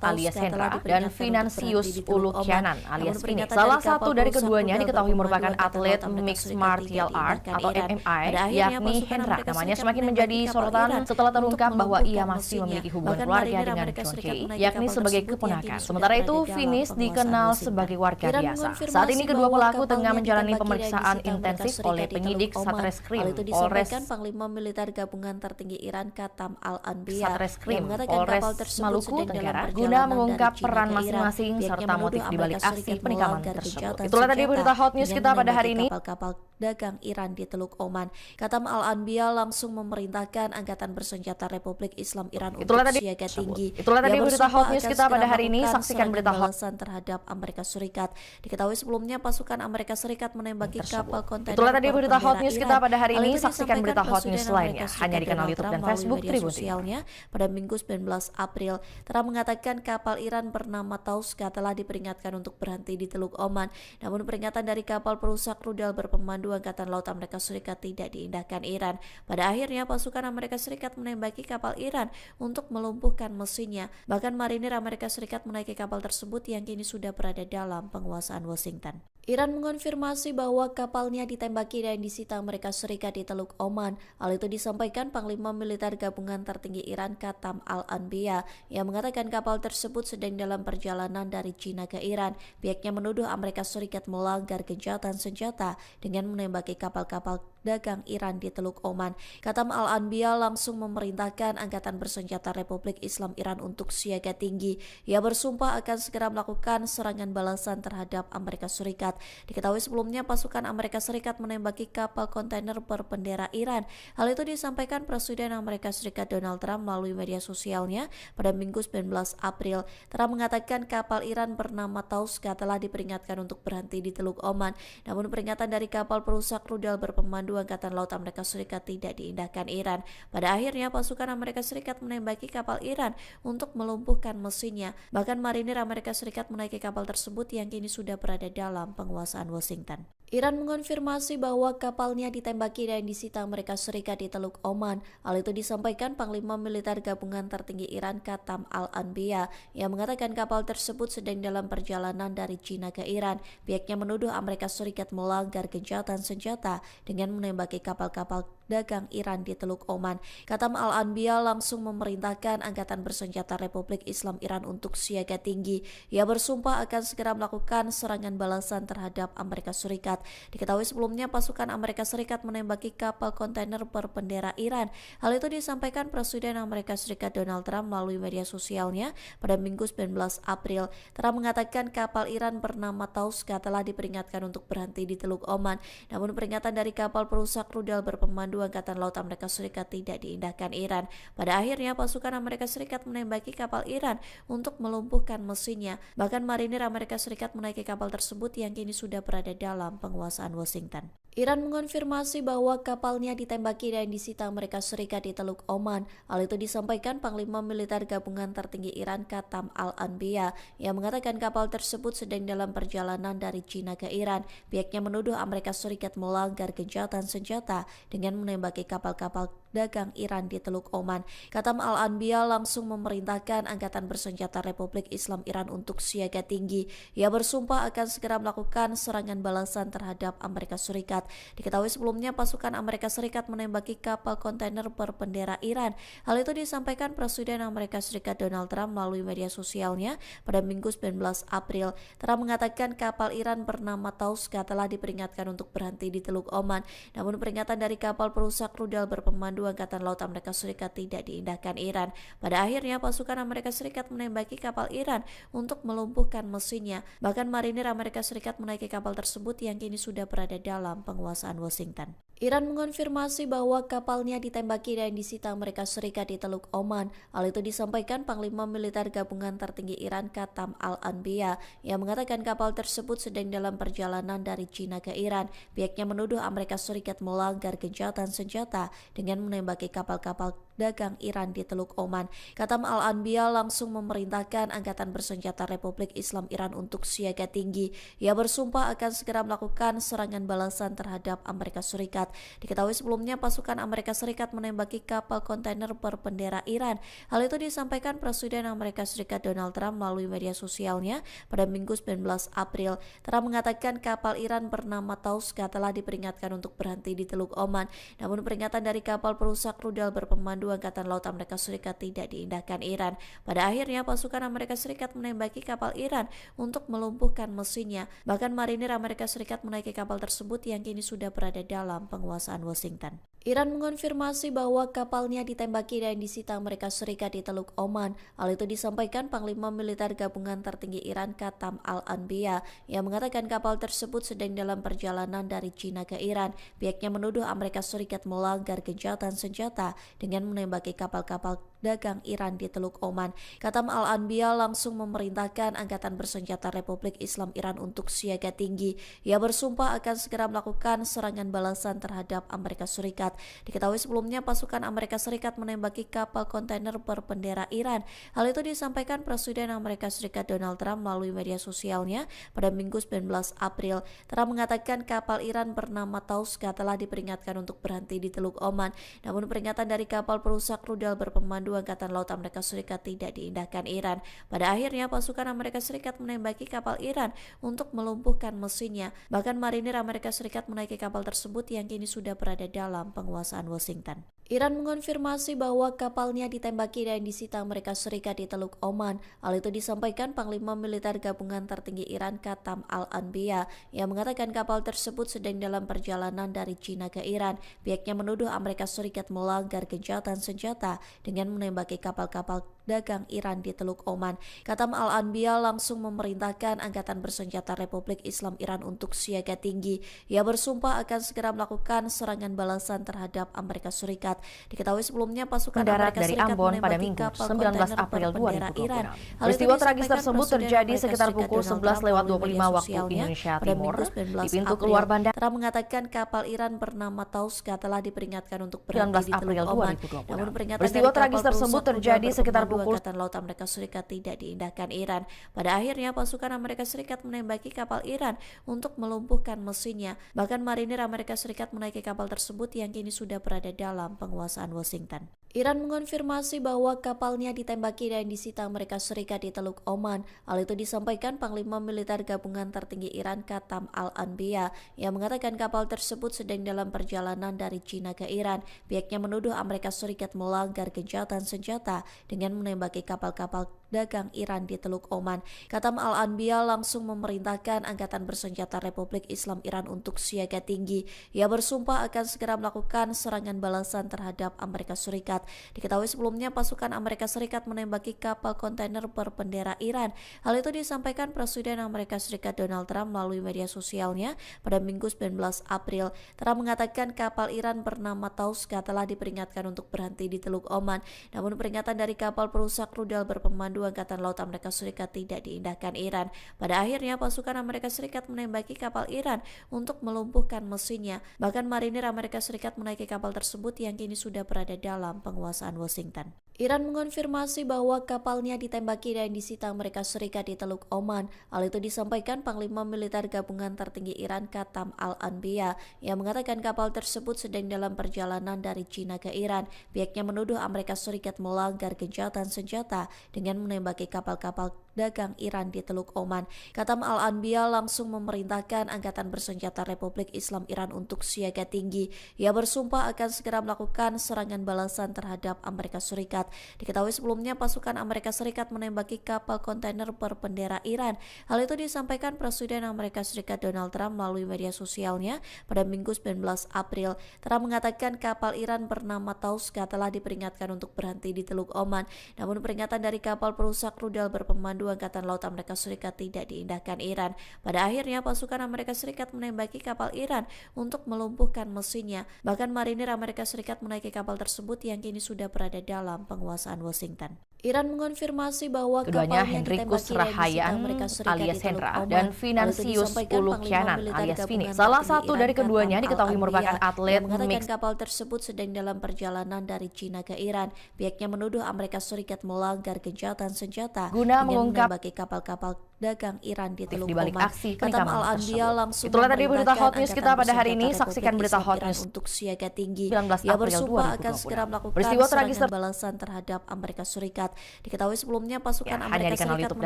alias Hendra dan Finansius Ulukianan alias Vini. Salah satu dari keduanya diketahui merupakan atlet Mixed Martial Art atau MMA, yakni Hendra. Namanya semakin menjadi sorotan setelah terungkap bahwa ia masih memiliki hubungan keluarga dengan John Key, yakni sebagai keponakan. Sementara itu, Finis dikenal sebagai warga biasa. Saat ini kedua pelaku tengah menjalani pemeriksaan intensif oleh penyidik Satreskrim Polres Panglima Militer Gabungan Tertinggi Iran Katam Al-Anbiya Satreskrim Polres Maluku Tenggara guna mengungkap peran masing-masing serta motif dibalik aksi penikaman tersebut. Itulah tadi berita hot news kita pada hari ini. Kapal dagang Iran di Teluk Oman. Katam Al-Anbiya langsung memerintahkan Angkatan Bersenjata Republik Islam Iran untuk siaga tinggi. Itulah tadi berita hot news kita pada hari ini. Saksikan berita hot terhadap Amerika Serikat. Diketahui sebelumnya pasukan Amerika Serikat menembaki kapal kontainer. Itulah tadi berita hot news kita pada hari ini. Saksikan berita hot news lainnya hanya di kanal YouTube dan Facebook Tribun Timur. Pada Minggu 19 April, Trump mengatakan kapal Iran bernama Tauska telah diperingatkan untuk berhenti di Teluk Oman. Namun peringatan dari kapal perusak rudal berpemandu Angkatan Laut Amerika Serikat tidak diindahkan Iran. Pada akhirnya pasukan Amerika Serikat menembaki kapal Iran untuk melumpuhkan mesinnya. Bahkan marinir Amerika Serikat menaiki kapal tersebut yang kini sudah berada dalam penguasaan Washington. Iran mengonfirmasi bahwa kapalnya ditembaki dan disita Amerika Serikat di Teluk Oman. Hal itu disampaikan Panglima Militer Gabungan Tertinggi Iran Qatam Al-Anbiya yang mengatakan kapal tersebut sedang dalam perjalanan dari China ke Iran. Pihaknya menuduh Amerika Serikat melanggar gencatan senjata dengan menembaki kapal-kapal dagang Iran di Teluk Oman. Qatam Al-Anbiya langsung memerintahkan Angkatan Bersenjata Republik Islam Iran untuk siaga tinggi. Ia bersumpah akan segera melakukan serangan balasan terhadap Amerika Serikat. Diketahui sebelumnya pasukan Amerika Serikat menembaki kapal kontainer berbendera Iran. Hal itu disampaikan Presiden Amerika Serikat Donald Trump melalui media sosialnya pada Minggu 19 April. Trump mengatakan kapal Iran bernama Tauska telah diperingatkan untuk berhenti di Teluk Oman. Namun peringatan dari kapal perusak rudal berpemandu Angkatan Laut Amerika Serikat tidak diindahkan Iran. Pada akhirnya pasukan Amerika Serikat menembaki kapal Iran untuk melumpuhkan mesinnya. Bahkan marinir Amerika Serikat menaiki kapal tersebut yang kini sudah berada dalam penguasaan Washington. Iran mengonfirmasi bahwa kapalnya ditembaki dan disita Amerika Serikat di Teluk Oman. Hal itu disampaikan Panglima Militer Gabungan Tertinggi Iran Qatam Al-Anbiya yang mengatakan kapal tersebut sedang dalam perjalanan dari China ke Iran. Pihaknya menuduh Amerika Serikat melanggar gencatan senjata dengan menembaki kapal-kapal dagang Iran di Teluk Oman. Qatam Al-Anbiya langsung memerintahkan Angkatan Bersenjata Republik Islam Iran untuk siaga tinggi. Ia bersumpah akan segera melakukan serangan balasan terhadap Amerika Serikat. Diketahui sebelumnya pasukan Amerika Serikat menembaki kapal kontainer berbendera Iran. Hal itu disampaikan Presiden Amerika Serikat Donald Trump melalui media sosialnya pada Minggu 19 April. Trump mengatakan kapal Iran bernama Tauska telah diperingatkan untuk berhenti di Teluk Oman. Namun peringatan dari kapal perusak rudal berpemandu Angkatan Laut Amerika Serikat tidak diindahkan Iran. Pada akhirnya pasukan Amerika Serikat menembaki kapal Iran untuk melumpuhkan mesinnya. Bahkan marinir Amerika Serikat menaiki kapal tersebut yang kini sudah berada dalam penguasaan Washington. Iran mengonfirmasi bahwa kapalnya ditembaki dan disita Amerika Serikat di Teluk Oman. Hal itu disampaikan Panglima Militer Gabungan Tertinggi Iran Qatam Al-Anbiya yang mengatakan kapal tersebut sedang dalam perjalanan dari China ke Iran. Pihaknya menuduh Amerika Serikat melanggar gencatan senjata dengan menembaki kapal-kapal dagang Iran di Teluk Oman. Qatam Al-Anbiya langsung memerintahkan Angkatan Bersenjata Republik Islam Iran untuk siaga tinggi. Ia bersumpah akan segera melakukan serangan balasan terhadap Amerika Serikat. Diketahui sebelumnya pasukan Amerika Serikat menembaki kapal kontainer berbendera Iran. Hal itu disampaikan Presiden Amerika Serikat Donald Trump melalui media sosialnya pada Minggu 19 April. Trump mengatakan kapal Iran bernama Tauska telah diperingatkan untuk berhenti di Teluk Oman. Namun peringatan dari kapal perusak rudal berpemandu Angkatan Laut Amerika Serikat tidak diindahkan Iran. Pada akhirnya pasukan Amerika Serikat menembaki kapal Iran untuk melumpuhkan mesinnya. Bahkan marinir Amerika Serikat menaiki kapal tersebut yang kini sudah berada dalam penguasaan Washington. Iran mengonfirmasi bahwa kapalnya ditembaki dan disita Amerika Serikat di Teluk Oman. Hal itu disampaikan Panglima Militer Gabungan Tertinggi Iran Qatam Al-Anbiya yang mengatakan kapal tersebut sedang dalam perjalanan dari China ke Iran. Pihaknya menuduh Amerika Serikat melanggar gencatan senjata dengan menembaki kapal-kapal dagang Iran di Teluk Oman. Qatam Al-Anbiya langsung memerintahkan Angkatan Bersenjata Republik Islam Iran untuk siaga tinggi. Ia bersumpah akan segera melakukan serangan balasan terhadap Amerika Serikat. Diketahui sebelumnya pasukan Amerika Serikat menembaki kapal kontainer berbendera Iran. Hal itu disampaikan Presiden Amerika Serikat Donald Trump melalui media sosialnya pada Minggu 19 April. Trump mengatakan kapal Iran bernama Tauska telah diperingatkan untuk berhenti di Teluk Oman. Namun peringatan dari kapal perusak rudal berpemandu Angkatan Laut Amerika Serikat tidak diindahkan Iran. Pada akhirnya pasukan Amerika Serikat menembaki kapal Iran untuk melumpuhkan mesinnya. Bahkan marinir Amerika Serikat menaiki kapal tersebut yang kini sudah berada dalam penguasaan Washington. Iran mengonfirmasi bahwa kapalnya ditembaki dan disita Amerika Serikat di Teluk Oman. Hal itu disampaikan Panglima Militer Gabungan Tertinggi Iran Qatam Al-Anbiya yang mengatakan kapal tersebut sedang dalam perjalanan dari China ke Iran. Pihaknya menuduh Amerika Serikat melanggar gencatan senjata dengan menembaki kapal-kapal dagang Iran di Teluk Oman. Qatam Al-Anbiya langsung memerintahkan Angkatan Bersenjata Republik Islam Iran untuk siaga tinggi. Ia bersumpah akan segera melakukan serangan balasan terhadap Amerika Serikat. Diketahui sebelumnya pasukan Amerika Serikat menembaki kapal kontainer berbendera Iran. Hal itu disampaikan Presiden Amerika Serikat Donald Trump melalui media sosialnya pada Minggu 19 April. Trump mengatakan kapal Iran bernama Tauska telah diperingatkan untuk berhenti di Teluk Oman. Namun peringatan dari kapal perusak rudal berpemandu Berpemandu Angkatan Laut Amerika Serikat tidak diindahkan Iran. Pada akhirnya pasukan Amerika Serikat menembaki kapal Iran untuk melumpuhkan mesinnya. Bahkan marinir Amerika Serikat menaiki kapal tersebut yang kini sudah berada dalam penguasaan Washington. Iran mengonfirmasi bahwa kapalnya ditembaki dan disita Amerika Serikat di Teluk Oman. Hal itu disampaikan Panglima Militer Gabungan Tertinggi Iran Qatam Al-Anbiya yang mengatakan kapal tersebut sedang dalam perjalanan dari China ke Iran. Pihaknya menuduh Amerika Serikat melanggar gencatan senjata dengan menembaki kapal-kapal dagang Iran di Teluk Oman. Qatam Al-Anbiya langsung memerintahkan Angkatan Bersenjata Republik Islam Iran untuk siaga tinggi. Ia bersumpah akan segera melakukan serangan balasan terhadap Amerika Serikat. Diketahui sebelumnya pasukan mendarat Amerika dari Serikat Ambon pada menembaki Minggu kapal 19 kontainer April berbendera 2026. Iran. Peristiwa tragis tersebut terjadi sekitar pukul 11:25 waktu Indonesia Timur di pintu keluar bandara. Trump mengatakan kapal Iran bernama Tauska telah diperingatkan untuk berhenti 19 di April Teluk Oman. 2026. Namun peringatan Peristiwa dari tragis kapal tersebut perusak terjadi rudal sekitar berpemandu pukul Angkatan Laut Amerika Serikat tidak diindahkan Iran. Pada akhirnya pasukan Amerika Serikat menembaki kapal Iran untuk melumpuhkan mesinnya. Bahkan marinir Amerika Serikat menaiki kapal tersebut yang kini sudah berada dalam penguasaan Washington. Iran mengonfirmasi bahwa kapalnya ditembaki dan disita Amerika Serikat di Teluk Oman. Hal itu disampaikan Panglima Militer Gabungan Tertinggi Iran Qatam Al-Anbiya yang mengatakan kapal tersebut sedang dalam perjalanan dari China ke Iran. Pihaknya menuduh Amerika Serikat melanggar gencatan senjata dengan menembaki kapal-kapal dagang Iran di Teluk Oman. Qatam Al-Anbiya langsung memerintahkan Angkatan Bersenjata Republik Islam Iran untuk siaga tinggi. Ia bersumpah akan segera melakukan serangan balasan terhadap Amerika Serikat. Diketahui sebelumnya pasukan Amerika Serikat menembaki kapal kontainer berbendera Iran. Hal itu disampaikan Presiden Amerika Serikat Donald Trump melalui media sosialnya pada Minggu 19 April. Trump mengatakan kapal Iran bernama Tauska telah diperingatkan untuk berhenti di Teluk Oman. Namun peringatan dari kapal perusak rudal berpemandu Angkatan Laut Amerika Serikat tidak diindahkan Iran. Pada akhirnya pasukan Amerika Serikat menembaki kapal Iran untuk melumpuhkan mesinnya. Bahkan marinir Amerika Serikat menaiki kapal tersebut yang kini sudah berada dalam penguasaan Washington. Iran mengonfirmasi bahwa kapalnya ditembaki dan disita Amerika Serikat di Teluk Oman. Hal itu disampaikan Panglima Militer Gabungan Tertinggi Iran Qatam Al-Anbiya yang mengatakan kapal tersebut sedang dalam perjalanan dari China ke Iran. Pihaknya menuduh Amerika Serikat melanggar gencatan senjata dengan menembaki kapal-kapal dagang Iran di Teluk Oman. Qatam Al-Anbiya langsung memerintahkan Angkatan Bersenjata Republik Islam Iran untuk siaga tinggi. Ia bersumpah akan segera melakukan serangan balasan terhadap Amerika Serikat. Diketahui sebelumnya pasukan Amerika Serikat menembaki kapal kontainer berbendera Iran. Hal itu disampaikan Presiden Amerika Serikat Donald Trump melalui media sosialnya pada Minggu 19 April. Trump mengatakan kapal Iran bernama Tauska telah diperingatkan untuk berhenti di Teluk Oman. Namun peringatan dari kapal perusak rudal berpemandu Angkatan Laut Amerika Serikat tidak diindahkan Iran. Pada akhirnya pasukan Amerika Serikat menembaki kapal Iran untuk melumpuhkan mesinnya. Bahkan marinir Amerika Serikat menaiki kapal tersebut yang kini sudah berada dalam penguasaan Washington. Iran mengonfirmasi bahwa keduanya kapalnya Hendrikus ditembaki dan disita Rahayaan Amerika Serikat alias di Teluk Hendra Oman. dan Hal itu Finansius disampaikan Ulukianan Panglima alias Militer Vini. Gabungan Salah Tertinggi satu Iran dari keduanya Qatam diketahui merupakan Al-Anbiya atlet yang mengatakan mixed. kapal tersebut sedang dalam perjalanan dari China ke Iran. Pihaknya menuduh Amerika Serikat melanggar gencatan senjata Guna dengan mengungkap menembaki kapal-kapal dagang Iran di Teluk di balik Oman. aksi Qatam penikaman Al-Anbiya tersebut. langsung Itulah tadi berita memerintahkan hot news kita Angkatan pada hari ini. Bersenjata Saksikan Republik berita Islam hot Iran news untuk siaga tinggi. 19 Ia April bersumpah akan segera 2026. melakukan Peristiwa tragis serangan balasan terhadap Amerika Serikat. Diketahui sebelumnya pasukan hanya Amerika di kanal Serikat YouTube dan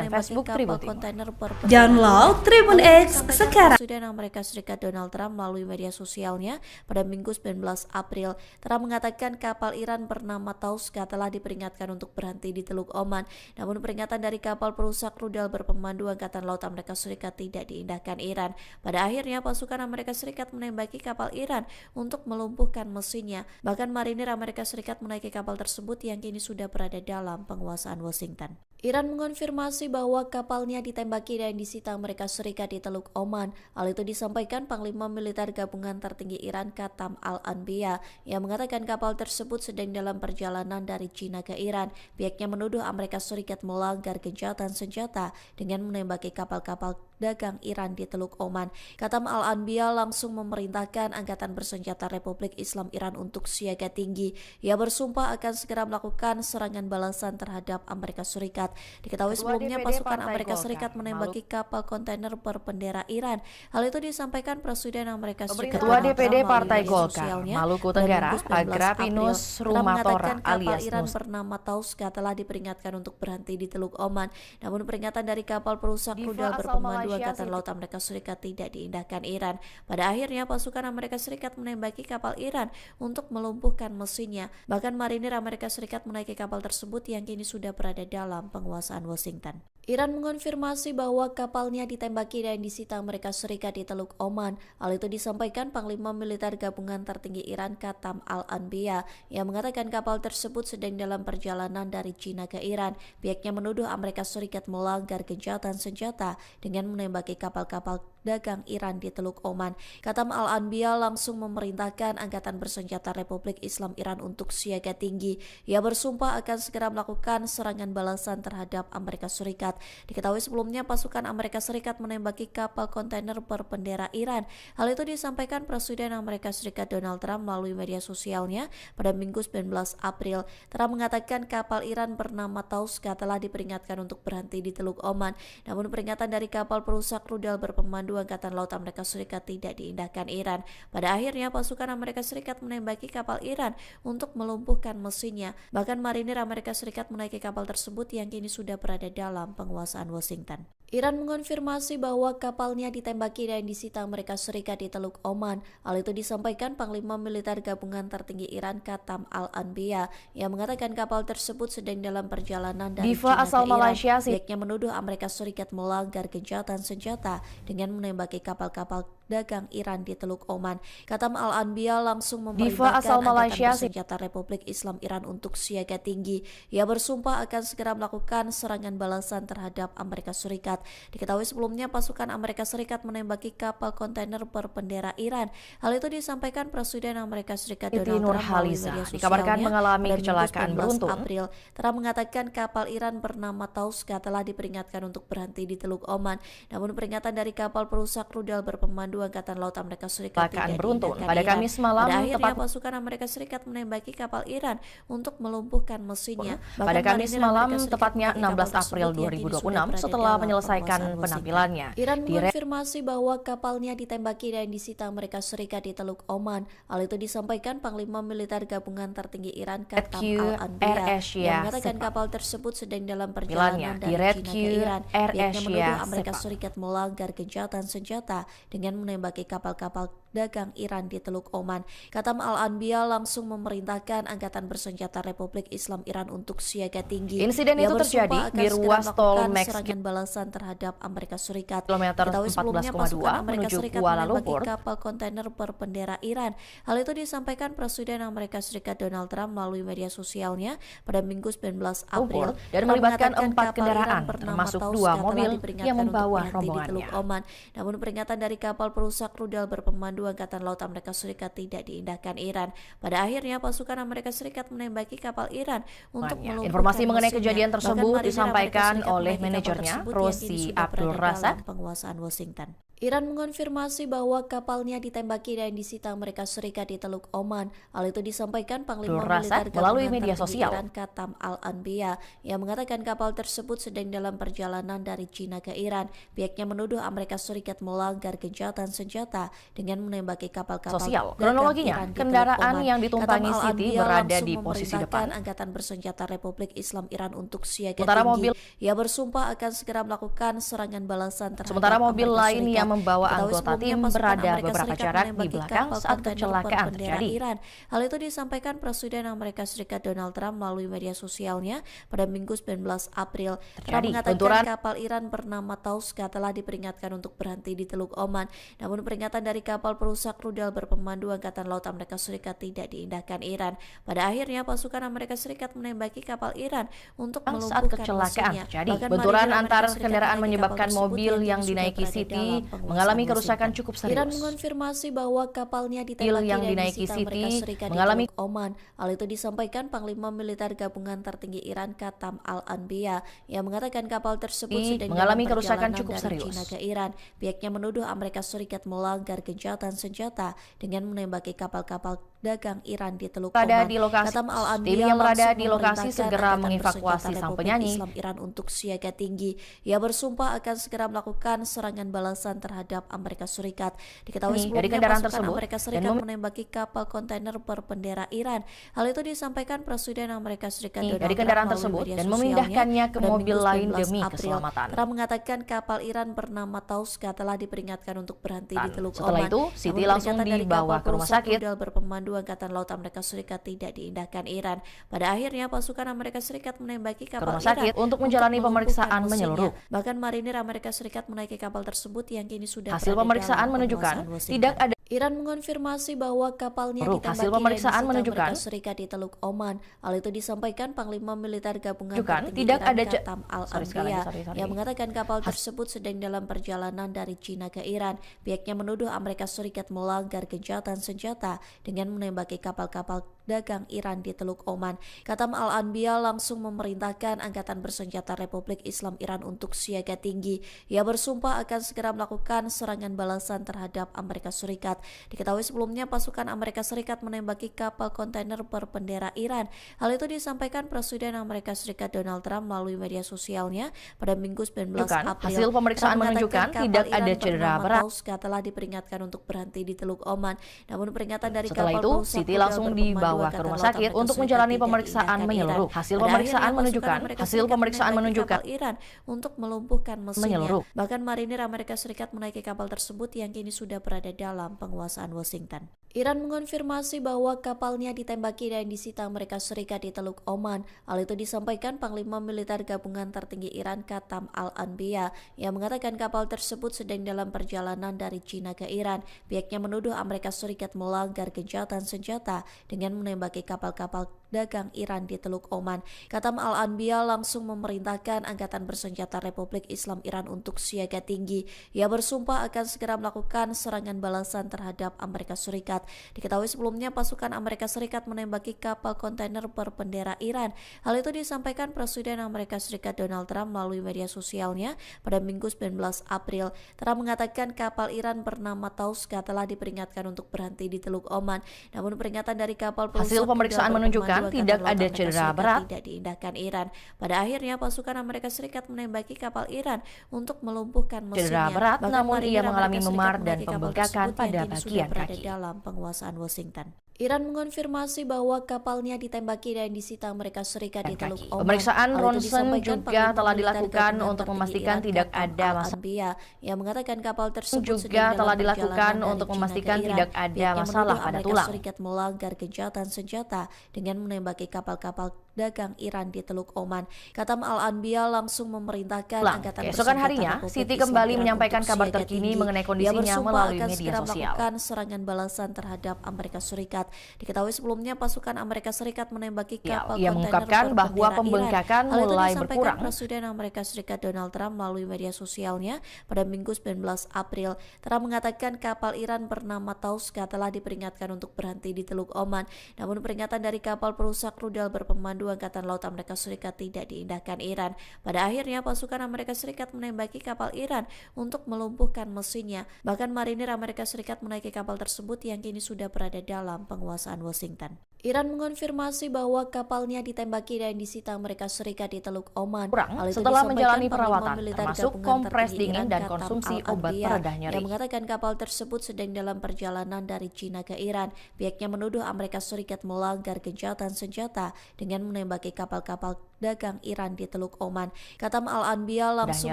menembaki Facebook kapal Tribun Timur. kontainer berbendera Download Tribun X sekarang. Presiden Amerika Serikat Donald Trump melalui media sosialnya pada Minggu 19 April. Trump mengatakan kapal Iran bernama Tauska telah diperingatkan untuk berhenti di Teluk Oman. Namun peringatan dari kapal perusak rudal berpemandu Angkatan Laut Amerika Serikat tidak diindahkan Iran. Pada akhirnya pasukan Amerika Serikat menembaki kapal Iran untuk melumpuhkan mesinnya. Bahkan marinir Amerika Serikat menaiki kapal tersebut yang kini sudah berada dalam penguasaan Washington. Iran mengonfirmasi bahwa kapalnya ditembaki dan disita Amerika Serikat di Teluk Oman. Hal itu disampaikan Panglima Militer Gabungan Tertinggi Iran Qatam Al-Anbiya yang mengatakan kapal tersebut sedang dalam perjalanan dari China ke Iran. Pihaknya menuduh Amerika Serikat melanggar gencatan senjata dengan menembaki kapal-kapal dagang Iran di Teluk Oman. Katam Al-Anbiya langsung memerintahkan Angkatan Bersenjata Republik Islam Iran untuk siaga tinggi. Ia bersumpah akan segera melakukan serangan balasan terhadap Amerika Serikat. Diketahui sebelumnya pasukan Amerika Serikat menembaki kapal kontainer berbendera Iran. Hal itu disampaikan Presiden Amerika Serikat Ketua Donald DPD Trump Partai melalui Golkar sosialnya Maluku pada Tenggara, Minggu 19 Agrapinus April. Trump Rumatora mengatakan kapal alias Iran Nus bernama Tauska telah diperingatkan untuk berhenti di Teluk Oman. Namun peringatan dari kapal perusak rudal berpemandu Angkatan Laut Amerika Serikat tidak diindahkan Iran. Pada akhirnya pasukan Amerika Serikat menembaki kapal Iran untuk melumpuhkan mesinnya. Bahkan marinir Amerika Serikat menaiki kapal tersebut yang kini sudah berada dalam penguasaan Washington. Iran mengonfirmasi bahwa kapalnya ditembaki dan disita Amerika Serikat di Teluk Oman. Hal itu disampaikan Panglima Militer Gabungan Tertinggi Iran Katam Al-Anbiya yang mengatakan kapal tersebut sedang dalam perjalanan dari China ke Iran. Pihaknya menuduh Amerika Serikat melanggar gencatan senjata dengan menembaki kapal-kapal dagang Iran di Teluk Oman. Katam Al-Anbiya langsung memerintahkan Angkatan Bersenjata Republik Islam Iran untuk siaga tinggi. Ia bersumpah akan segera melakukan serangan balasan terhadap Amerika Serikat. Diketahui sebelumnya pasukan Amerika Serikat menembaki kapal kontainer berbendera Iran. Hal itu disampaikan Presiden Amerika Serikat Donald Trump melalui media sosialnya pada Minggu 19 April. Trump mengatakan kapal Iran bernama Tauska telah diperingatkan untuk berhenti di Teluk Oman. Namun peringatan dari kapal perusak rudal berpemandu Angkatan Laut Amerika Serikat tidak diindahkan Iran. Pada akhirnya pasukan Amerika Serikat menembaki kapal Iran untuk melumpuhkan mesinnya. Bahkan marinir Amerika Serikat menaiki kapal tersebut yang kini sudah berada dalam penguasaan Washington. Iran mengonfirmasi bahwa kapalnya ditembaki dan disita Amerika Serikat di Teluk Oman. Hal itu disampaikan Panglima Militer Gabungan Tertinggi Iran Katam Al-Anbiya yang mengatakan kapal tersebut sedang dalam perjalanan dari Diva China asal ke Iran. Malaysia Pihaknya menuduh Amerika Serikat melanggar gencatan senjata dengan menembaki kapal-kapal dagang Iran di Teluk Oman. Katam Al-Anbiya langsung memerintahkan Angkatan Bersenjata Republik Islam Iran untuk siaga tinggi. Ia bersumpah akan segera melakukan serangan balasan terhadap Amerika Serikat. Diketahui sebelumnya pasukan Amerika Serikat menembaki kapal kontainer berbendera Iran. Hal itu disampaikan Presiden Amerika Serikat Donald Trump melalui media sosialnya. Dikabarkan mengalami pada kecelakaan Minggu 19 beruntun. April. Trump mengatakan kapal Iran bernama Tauska telah diperingatkan untuk berhenti di Teluk Oman. Namun peringatan dari kapal perusak rudal berpemandu Angkatan Laut Amerika Serikat tidak beruntun diindahkan pada Iran. Kamis malam Pada akhirnya pasukan Amerika Serikat menembaki kapal Iran untuk melumpuhkan mesinnya. pada Kamis malam tepatnya 16 menaiki kapal April tersebut yang kini 2026 sudah berada setelah dalam menyelesaikan penguasaan penampilannya. Iran mengonfirmasi bahwa kapalnya ditembaki dan disita Amerika Serikat di Teluk Oman. Hal itu disampaikan Panglima Militer Gabungan Tertinggi Iran Katam Al-Anbiya yang mengatakan kapal tersebut sedang dalam perjalanan dari China ke Iran. Pihaknya menuduh Amerika Serikat melanggar gencatan senjata dengan menembaki kapal-kapal dagang Iran di Teluk Oman. Katam Al-Anbiya langsung memerintahkan Angkatan Bersenjata Republik Islam Iran untuk siaga tinggi. Insiden itu terjadi di ruas tol serangan balasan terhadap Amerika Serikat. Kilometer Diketahui sebelumnya 14,2 pasukan Amerika menuju Serikat Kuala menembaki Lumpur. kapal kontainer berbendera Iran. Hal itu disampaikan Presiden Amerika Serikat Donald Trump melalui media sosialnya pada Minggu 19 April. Dan melibatkan 4 kapal kendaraan, Iran bernama termasuk Tauska 2 telah mobil diperingatkan yang untuk membawa berhenti di Teluk rombongannya. Oman. Namun peringatan dari kapal perusak rudal berpemandu Angkatan Laut Amerika Serikat tidak diindahkan Iran. Pada akhirnya pasukan Amerika Serikat menembaki kapal Iran untuk melumpuhkan Informasi mengenai mesinnya. kejadian Bahkan tersebut marinir disampaikan Amerika Serikat oleh menaiki kapal manajernya, tersebut yang kini Rosi sudah Abdul berada Razak. dalam penguasaan Washington. Iran mengonfirmasi bahwa kapalnya ditembaki dan disita Amerika Serikat di Teluk Oman. Hal itu disampaikan Panglima Militer melalui Gabungan media Tertinggi sosial. Iran Katam Al-Anbiya yang mengatakan kapal tersebut sedang dalam perjalanan dari China ke Iran. Pihaknya menuduh Amerika Serikat melanggar gencatan senjata dengan menembaki kapal-kapal dagang Kronologinya, Iran di kendaraan Teluk Oman. yang ditumpangi Katam Siti Al-Anbiya berada langsung di posisi memerintahkan depan. Angkatan Bersenjata Republik Islam Iran untuk siaga Sementara tinggi. Ia bersumpah akan segera melakukan serangan balasan terhadap Sementara mobil Amerika lain Serikat. yang membawa Diketahui anggota sebelumnya tim pasukan berada Amerika beberapa Serikat jarak di menembaki belakang kapal saat kontainer kecelakaan berbendera terjadi. Iran. Hal itu disampaikan Presiden Amerika Serikat Donald Trump melalui media sosialnya pada Minggu 19 April. Trump mengatakan kapal Iran bernama Tauska telah diperingatkan untuk berhenti di Teluk Oman. Namun peringatan dari kapal kapal perusak rudal berpemandu Angkatan Laut Amerika Serikat tidak diindahkan Iran. Pada akhirnya pasukan Amerika Serikat menembaki kapal Iran untuk Saat melumpuhkan kecelakaan mesinnya. terjadi, Bahkan benturan marinir antar Amerika Serikat kendaraan menaiki menyebabkan kapal tersebut mobil yang sudah dinaiki berada Siti dalam penguasaan mengalami kerusakan Washington. cukup Iran serius. mengonfirmasi bahwa kapalnya Mobil ditembaki yang dan dinaiki disita Amerika Siti Serikat mengalami di Teluk Oman. Hal itu disampaikan Panglima Militer Gabungan Tertinggi Iran Qatam Al-Anbiya yang mengatakan kapal tersebut sedang mengalami dalam kerusakan perjalanan cukup dari serius. China ke Iran. Pihaknya menuduh Amerika Serikat melanggar gencatan senjata dengan menembaki kapal-kapal dagang Iran di Teluk Berada Oman. di lokasi, Qatam tim Al-Anbiya yang berada langsung di lokasi memerintahkan segera Angkatan mengevakuasi Bersenjata sang Republik penyanyi. Islam Iran untuk siaga tinggi. Ia bersumpah akan segera melakukan serangan balasan terhadap Amerika Serikat. Diketahui Dari sebelumnya kendaraan pasukan tersebut Amerika dan Serikat menembaki kapal kontainer berbendera Iran. Hal itu disampaikan Presiden Amerika Serikat Donald dari Trump kendaraan melalui tersebut media dan sosialnya memindahkannya ke pada mobil Minggu lain 19 demi April. keselamatan. Trump mengatakan kapal Iran bernama Tauska telah diperingatkan untuk berhenti di Teluk Setelah Oman. itu, Siti Namun langsung peringatan dari dibawa kapal ke rumah perusak sakit. rudal berpemandu Angkatan Laut Amerika Serikat tidak diindahkan Iran. Pada akhirnya pasukan Amerika Serikat menembaki kapal rumah sakit Iran untuk menjalani melumpuhkan pemeriksaan mesinnya. menyeluruh. Bahkan marinir Amerika Serikat menaiki kapal tersebut yang kini sudah Hasil berada pemeriksaan dalam menunjukkan penguasaan Washington. tidak ada Iran mengonfirmasi bahwa kapalnya ditembaki Hasil pemeriksaan dan disita menunjukkan Amerika Serikat di Teluk Oman. Hal itu disampaikan Panglima Militer Gabungan Menunjukkan Tertinggi tidak Iran ada Qatam Al-Anbiya yang mengatakan kapal tersebut sedang dalam perjalanan dari China ke Iran. Pihaknya menuduh Amerika Serikat melanggar gencatan senjata dengan menembaki kapal-kapal dagang Iran di Teluk Oman. Qatam Al-Anbiya langsung memerintahkan Angkatan Bersenjata Republik Islam Iran untuk siaga tinggi. Ia bersumpah akan segera melakukan serangan balasan terhadap Amerika Serikat. Diketahui sebelumnya pasukan Amerika Serikat menembaki kapal kontainer berbendera Iran. Hal itu disampaikan Presiden Amerika Serikat Donald Trump melalui media sosialnya pada Minggu 19 April. Hasil pemeriksaan Trump menunjukkan mengatakan tidak kapal ada Iran cedera bernama berat. Tauska telah diperingatkan untuk berhenti di Teluk Oman. Namun peringatan dari Setelah kapal itu, perusak Siti rudal langsung berpemandu dibawa ke Angkatan rumah Laut sakit Amerika untuk Serikat menjalani tidak pemeriksaan diindahkan menyeluruh. Iran. Hasil Pada pemeriksaan akhirnya, menunjukkan pasukan Amerika Serikat menembaki kapal Iran untuk melumpuhkan mesinnya. menyeluruh. Bahkan marinir Amerika Serikat menaiki kapal tersebut yang kini sudah berada dalam penguasaan Washington. Iran mengonfirmasi bahwa kapalnya ditembaki dan disita Amerika Serikat di Teluk Oman. Hal itu disampaikan Panglima Militer Gabungan Tertinggi Iran Qatam Al-Anbiya yang mengatakan kapal tersebut sedang dalam perjalanan dari China ke Iran. Pihaknya menuduh Amerika Serikat melanggar gencatan senjata dengan menembaki kapal-kapal dagang Iran di Teluk Oman. Qatam Al-Anbiya langsung memerintahkan Angkatan Bersenjata Republik Islam Iran untuk siaga tinggi. Ia bersumpah akan segera melakukan serangan balasan terhadap Amerika Serikat. Diketahui sebelumnya pasukan Amerika Serikat menembaki kapal kontainer berbendera Iran. Hal itu disampaikan Presiden Amerika Serikat Donald Trump melalui media sosialnya pada Minggu 19 April. Trump mengatakan kapal Iran bernama Tauska telah diperingatkan untuk berhenti di Teluk Oman. Namun peringatan dari kapal perusak Hasil pemeriksaan rudal menunjukkan berpemandu tidak Angkatan Laut ada Amerika cedera Serikat berat. tidak diindahkan Iran. Pada akhirnya pasukan Amerika Serikat menembaki kapal Iran untuk melumpuhkan mesinnya. Cedera berat, Bahkan namun ia marinir mengalami Amerika memar Serikat dan menaiki kapal pembengkakan tersebut pada yang kini sudah bagian berada kaki. dalam penguasaan Washington. Iran mengonfirmasi bahwa kapalnya ditembaki dan disita Amerika Serikat di Teluk Oman. Pemeriksaan Hal itu ronsen disampaikan juga Panglima telah Militer dilakukan Gabungan untuk Tertinggi memastikan Iran tidak Qatam ada masalah. Al-Anbiya yang mengatakan kapal tersebut Juga sedang dalam telah dilakukan perjalanan dari untuk China memastikan ke Iran. tidak ada Pihaknya masalah menuduh pada Amerika tulang. Serikat melanggar gencatan senjata dengan menembaki kapal-kapal dagang Iran di Teluk Oman. Qatam Al-Anbiya langsung memerintahkan Angkatan Keesokan Bersenjata harinya, Republik Siti Islam kembali Iran menyampaikan untuk kabar siaga terkini tinggi. mengenai Ia kondisinya bersumpah melalui akan media segera sosial. melakukan serangan balasan terhadap Amerika Serikat. Diketahui sebelumnya pasukan Amerika Serikat menembaki kapal ia kontainer mengungkapkan bahwa berbendera pembengkakan Iran. Hal itu mulai disampaikan berkurang. Presiden Amerika Serikat Donald Trump melalui media sosialnya pada Minggu 19 April. Trump mengatakan kapal Iran bernama Tauska telah diperingatkan untuk berhenti di Teluk Oman. Namun peringatan dari kapal perusak rudal berpemandu Angkatan Laut Amerika Serikat tidak diindahkan Iran. Pada akhirnya pasukan Amerika Serikat menembaki kapal Iran untuk melumpuhkan mesinnya. Bahkan marinir Amerika Serikat menaiki kapal tersebut yang kini sudah berada dalam penguasaan Washington. Iran mengonfirmasi bahwa kapalnya ditembaki dan disita Amerika Serikat di Teluk Oman. Hal itu setelah disampaikan menjalani Panglima perawatan, Militer termasuk Gabungan kompres Tertinggi dingin Iran dan Qatam konsumsi obat Al-Anbiya pereda nyeri. yang mengatakan kapal tersebut sedang dalam perjalanan dari China ke Iran. Pihaknya menuduh Amerika Serikat melanggar gencatan senjata dengan menembaki kapal-kapal dagang Iran di Teluk Oman. Katam Al-Anbiya langsung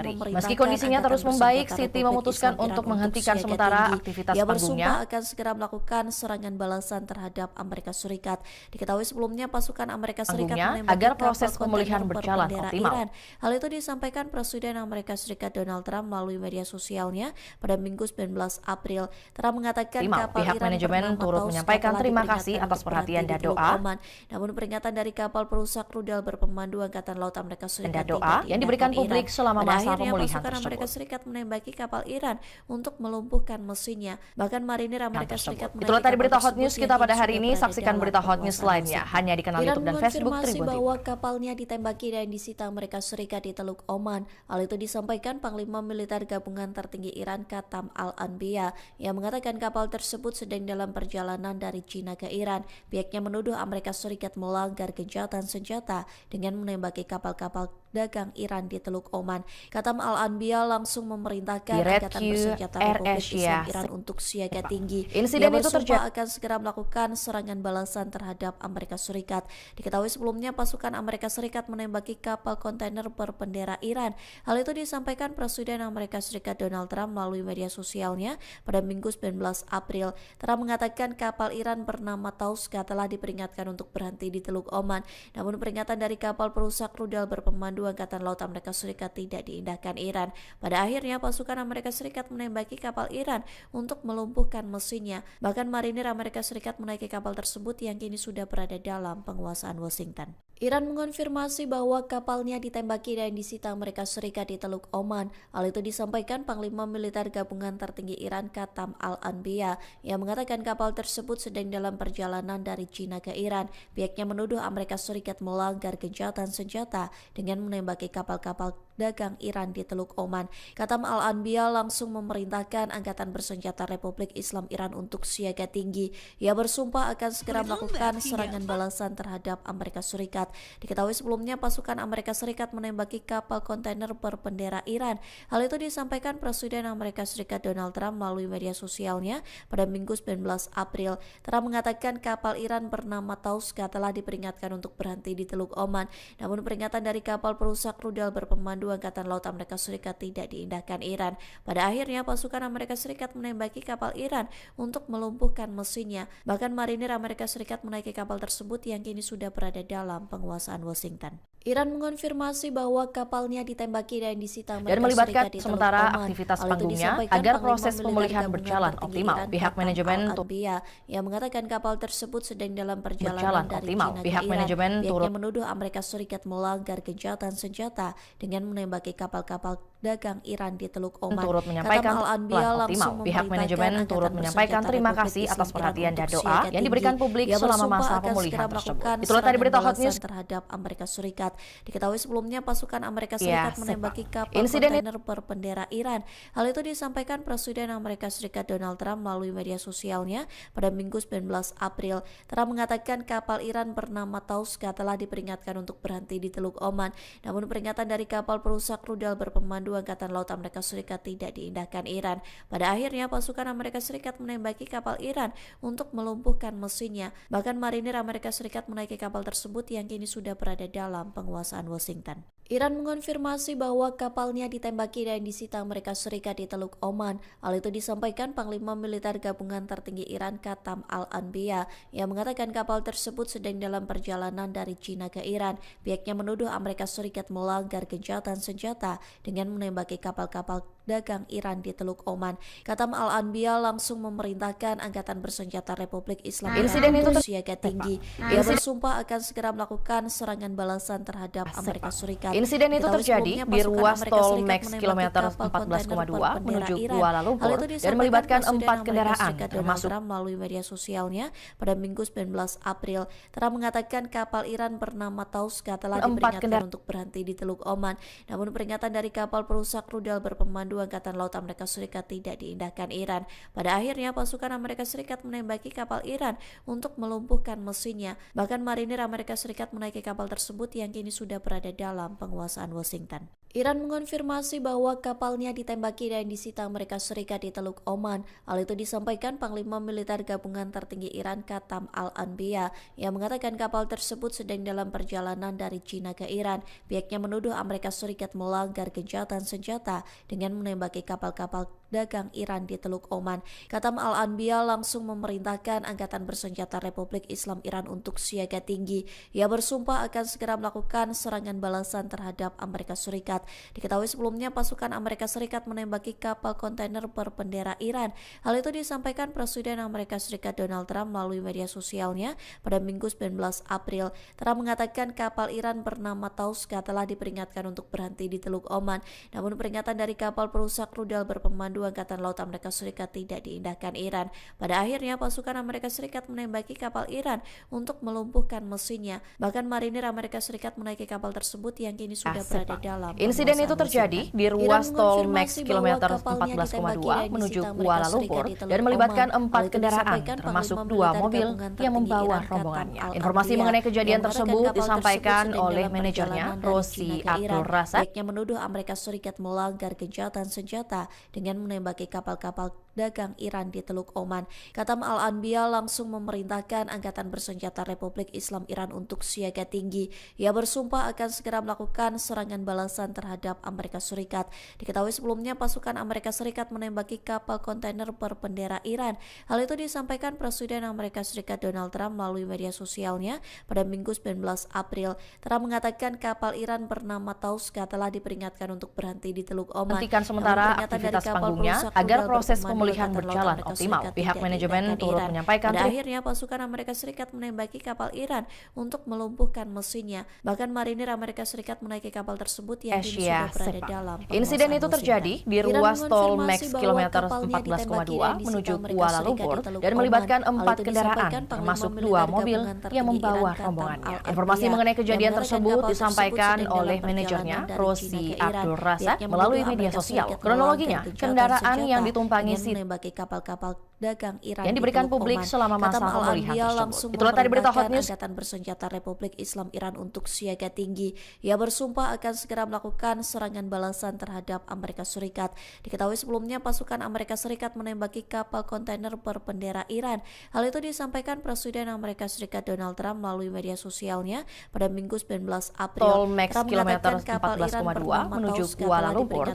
memerintahkan meski kondisinya terus membaik, Siti memutuskan Islam untuk Iran menghentikan sementara tinggi. aktivitas Ia panggungnya. bersumpah akan segera melakukan serangan balasan terhadap Amerika Serikat. Diketahui sebelumnya pasukan Amerika Serikat menembaki agar kapal proses pemulihan kontainer berjalan berbendera optimal. Iran. Hal itu disampaikan Presiden Amerika Serikat Donald Trump melalui media sosialnya pada Minggu 19 April. Trump mengatakan kapal pihak Iran manajemen bernama turut Taus menyampaikan telah terima diperingatkan kasih atas untuk perhatian berhenti dan di Teluk doa. Oman. Namun peringatan dari kapal perusak rudal berpemandu Angkatan Laut Amerika Serikat Dan doa tidak yang diberikan diindahkan publik Iran. selama Pada masa akhirnya pemulihan pasukan Amerika tersebut. Serikat menembaki kapal Iran untuk melumpuhkan mesinnya. Bahkan marinir Amerika Serikat Itulah tadi berita hot news kita pada hari ini. sudah Saksikan berada berita dalam hot news penguasaan lainnya Washington. hanya di kanal Iran YouTube dan Facebook mengonfirmasi Tribun bahwa TV. kapalnya ditembaki dan disita Amerika Serikat di Teluk Oman. Hal itu disampaikan Panglima Militer Gabungan Tertinggi Iran Katam Al-Anbiya yang mengatakan kapal tersebut sedang dalam perjalanan dari China ke Iran. Pihaknya menuduh Amerika Serikat melanggar gencatan senjata dengan menembaki kapal-kapal dagang Iran di Teluk Oman. Katam Al-Anbiya langsung memerintahkan Angkatan Bersenjata Republik Islam Iran untuk siaga tinggi. Insiden Ia itu bersumpah akan segera melakukan serangan balasan terhadap Amerika Serikat. Diketahui sebelumnya pasukan Amerika Serikat menembaki kapal kontainer berbendera Iran. Hal itu disampaikan Presiden Amerika Serikat Donald Trump melalui media sosialnya pada Minggu 19 April. Trump mengatakan kapal Iran bernama Tauska telah diperingatkan untuk berhenti di Teluk Oman. Namun peringatan dari kapal perusak rudal berpemandu Angkatan Laut Amerika Serikat tidak diindahkan Iran. Pada akhirnya pasukan Amerika Serikat menembaki kapal Iran untuk melumpuhkan mesinnya. Bahkan marinir Amerika Serikat menaiki kapal tersebut yang kini sudah berada dalam penguasaan Washington. Iran mengonfirmasi bahwa kapalnya ditembaki dan disita Amerika Serikat di Teluk Oman. Hal itu disampaikan Panglima Militer Gabungan Tertinggi Iran Katam Al-Anbiya yang mengatakan kapal tersebut sedang dalam perjalanan dari China ke Iran. Pihaknya menuduh Amerika Serikat melanggar gencatan senjata dengan menembaki kapal-kapal dagang Iran di Teluk Oman. Katam Al-Anbiya langsung memerintahkan Angkatan Bersenjata Republik Islam Iran untuk siaga tinggi. Ia bersumpah akan segera melakukan serangan balasan terhadap Amerika Serikat. Diketahui sebelumnya pasukan Amerika Serikat menembaki kapal kontainer berbendera Iran. Hal itu disampaikan Presiden Amerika Serikat Donald Trump melalui media sosialnya pada Minggu 19 April. Trump mengatakan kapal Iran bernama Tauska telah diperingatkan untuk berhenti di Teluk Oman. Namun peringatan dari kapal perusak rudal berpemandu Angkatan Laut Amerika Serikat tidak diindahkan Iran. Pada akhirnya pasukan Amerika Serikat menembaki kapal Iran untuk melumpuhkan mesinnya. Bahkan marinir Amerika Serikat menaiki kapal tersebut yang kini sudah berada dalam penguasaan Washington. Iran mengonfirmasi bahwa kapalnya ditembaki dan disita Amerika dan melibatkan Serikat di Teluk sementara Oman. aktivitas Hal itu panggungnya disampaikan agar Panglima proses Militer pemulihan Gabungan berjalan Tertinggi optimal. Iran Pihak Katam manajemen Al-Anbiya yang mengatakan kapal tersebut sedang dalam perjalanan berjalan dari optimal. China Pihak ke Iran. manajemen Pihaknya menuduh Amerika Serikat melanggar gencatan senjata dengan menembaki kapal-kapal dagang Iran di Teluk Oman. turut menyampaikan Katam Al-Anbiya langsung pihak manajemen memerintahkan turut Angkatan menyampaikan Bersenjata terima Republik kasih Islam atas Iran perhatian dan untuk doa siaga yang diberikan tinggi. publik Ia selama bersumpah masa akan pemulihan segera tersebut. melakukan Itulah tadi berita hot serangan news. balasan terhadap Amerika Serikat. Diketahui sebelumnya pasukan Amerika Serikat menembaki kapal Insiden kontainer berbendera Iran. Hal itu disampaikan Presiden Amerika Serikat Donald Trump melalui media sosialnya pada Minggu 19 April. Trump mengatakan kapal Iran bernama Tauska telah diperingatkan untuk berhenti di Teluk Oman. Namun peringatan dari kapal perusak rudal berpemandu Angkatan Laut Amerika Serikat tidak diindahkan Iran. Pada akhirnya pasukan Amerika Serikat menembaki kapal Iran untuk melumpuhkan mesinnya. Bahkan marinir Amerika Serikat menaiki kapal tersebut yang kini sudah berada dalam penguasaan Washington. Iran mengonfirmasi bahwa kapalnya ditembaki dan disita Amerika Serikat di Teluk Oman. Hal itu disampaikan Panglima Militer Gabungan Tertinggi Iran Katam Al-Anbiya yang mengatakan kapal tersebut sedang dalam perjalanan dari China ke Iran. Pihaknya menuduh Amerika Serikat melanggar gencatan senjata dengan menembaki kapal-kapal dagang Iran di Teluk Oman. Katam Al-Anbiya langsung memerintahkan Angkatan Bersenjata Republik Islam Iran untuk siaga tinggi. Ia bersumpah akan segera melakukan serangan balasan terhadap Amerika Serikat. Insiden itu Diketahui terjadi sebelumnya di pasukan ruas Amerika tol Serikat Max menembaki kilometer kapal kontainer 14,2 berbendera menuju Iran. Kuala Hal Lumpur itu dan disampaikan melibatkan Presiden 4 Amerika kendaraan Serikat Donald termasuk Trump melalui media sosialnya pada Minggu 19 April. Trump mengatakan kapal Iran bernama Tauska telah diperingatkan untuk berhenti di Teluk Oman. Namun peringatan dari kapal perusak rudal berpemandu Angkatan Laut Amerika Serikat tidak diindahkan Iran. Pada akhirnya pasukan Amerika Serikat menembaki kapal Iran untuk melumpuhkan mesinnya. Bahkan marinir Amerika Serikat menaiki kapal tersebut yang kini sudah berada dalam penguasaan Washington. Iran mengonfirmasi bahwa kapalnya ditembaki dan disita Amerika Serikat di Teluk Oman. Hal itu disampaikan Panglima Militer Gabungan Tertinggi Iran Qatam Al-Anbiya yang mengatakan kapal tersebut sedang dalam perjalanan dari China ke Iran. Pihaknya menuduh Amerika Serikat melanggar gencatan senjata dengan menembaki kapal-kapal dagang Iran di Teluk Oman. Qatam Al-Anbiya langsung memerintahkan Angkatan Bersenjata Republik Islam Iran untuk siaga tinggi. Ia bersumpah akan segera melakukan serangan balasan terhadap Amerika Serikat. Diketahui sebelumnya pasukan Amerika Serikat menembaki kapal kontainer berbendera Iran. Hal itu disampaikan Presiden Amerika Serikat Donald Trump melalui media sosialnya pada Minggu 19 April. Trump mengatakan kapal Iran bernama Tauska telah diperingatkan untuk berhenti di Teluk Oman. Namun peringatan dari kapal perusak rudal berpemandu Angkatan Laut Amerika Serikat tidak diindahkan Iran. Pada akhirnya pasukan Amerika Serikat menembaki kapal Iran untuk melumpuhkan mesinnya. Bahkan marinir Amerika Serikat menaiki kapal tersebut yang kini sudah berada dalam. Insiden itu terjadi di ruas tol Max kilometer 14,2 menuju Kuala Lumpur dan melibatkan 4 kendaraan, termasuk 2 mobil yang membawa rombongannya. Informasi mengenai kejadian tersebut disampaikan oleh manajernya, Rosi Abdul Razak. Pihaknya menuduh Amerika Serikat melanggar gencatan senjata dengan menembaki kapal-kapal dagang Iran di Teluk Oman. Qatam Al-Anbiya langsung memerintahkan Angkatan Bersenjata Republik Islam Iran untuk siaga tinggi. Ia bersumpah akan segera melakukan serangan balasan terhadap Amerika Serikat. Diketahui sebelumnya pasukan Amerika Serikat menembaki kapal kontainer berbendera Iran. Hal itu disampaikan Presiden Amerika Serikat Donald Trump melalui media sosialnya pada Minggu 19 April. Trump mengatakan kapal Iran bernama Tauska telah diperingatkan untuk berhenti di Teluk Oman. Hentikan sementara aktivitas panggungnya agar proses pemulihan berjalan optimal. Pihak manajemen turut menyampaikan pada akhirnya pasukan Amerika Serikat menembaki kapal Iran untuk melumpuhkan mesinnya. Bahkan marinir Amerika Serikat menaiki kapal tersebut yang sudah berada dalam. Insiden itu terjadi di ruas tol Max kilometer 14,2 menuju Kuala Lumpur dan melibatkan 4 kendaraan, termasuk 2 mobil yang membawa rombongannya. Informasi mengenai kejadian tersebut disampaikan oleh manajernya, Rosi Abdul Razak, melalui media sosial. Kronologinya, kendaraan yang ditumpangi menembaki kapal-kapal dagang Iran yang diberikan publik selama masa pemulihan tersebut. Itulah tadi berita Hot News. Angkatan Bersenjata Republik Islam Iran untuk siaga tinggi. Ia bersumpah akan segera melakukan serangan balasan terhadap Amerika Serikat. Diketahui sebelumnya pasukan Amerika Serikat menembaki kapal kontainer berbendera Iran. Hal itu disampaikan Presiden Amerika Serikat Donald Trump melalui media sosialnya pada Minggu 19 April. Tol Max kilometer 14,2 menuju Kuala Lumpur.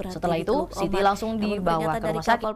Setelah itu, Siti langsung dibawa ke rumah sakit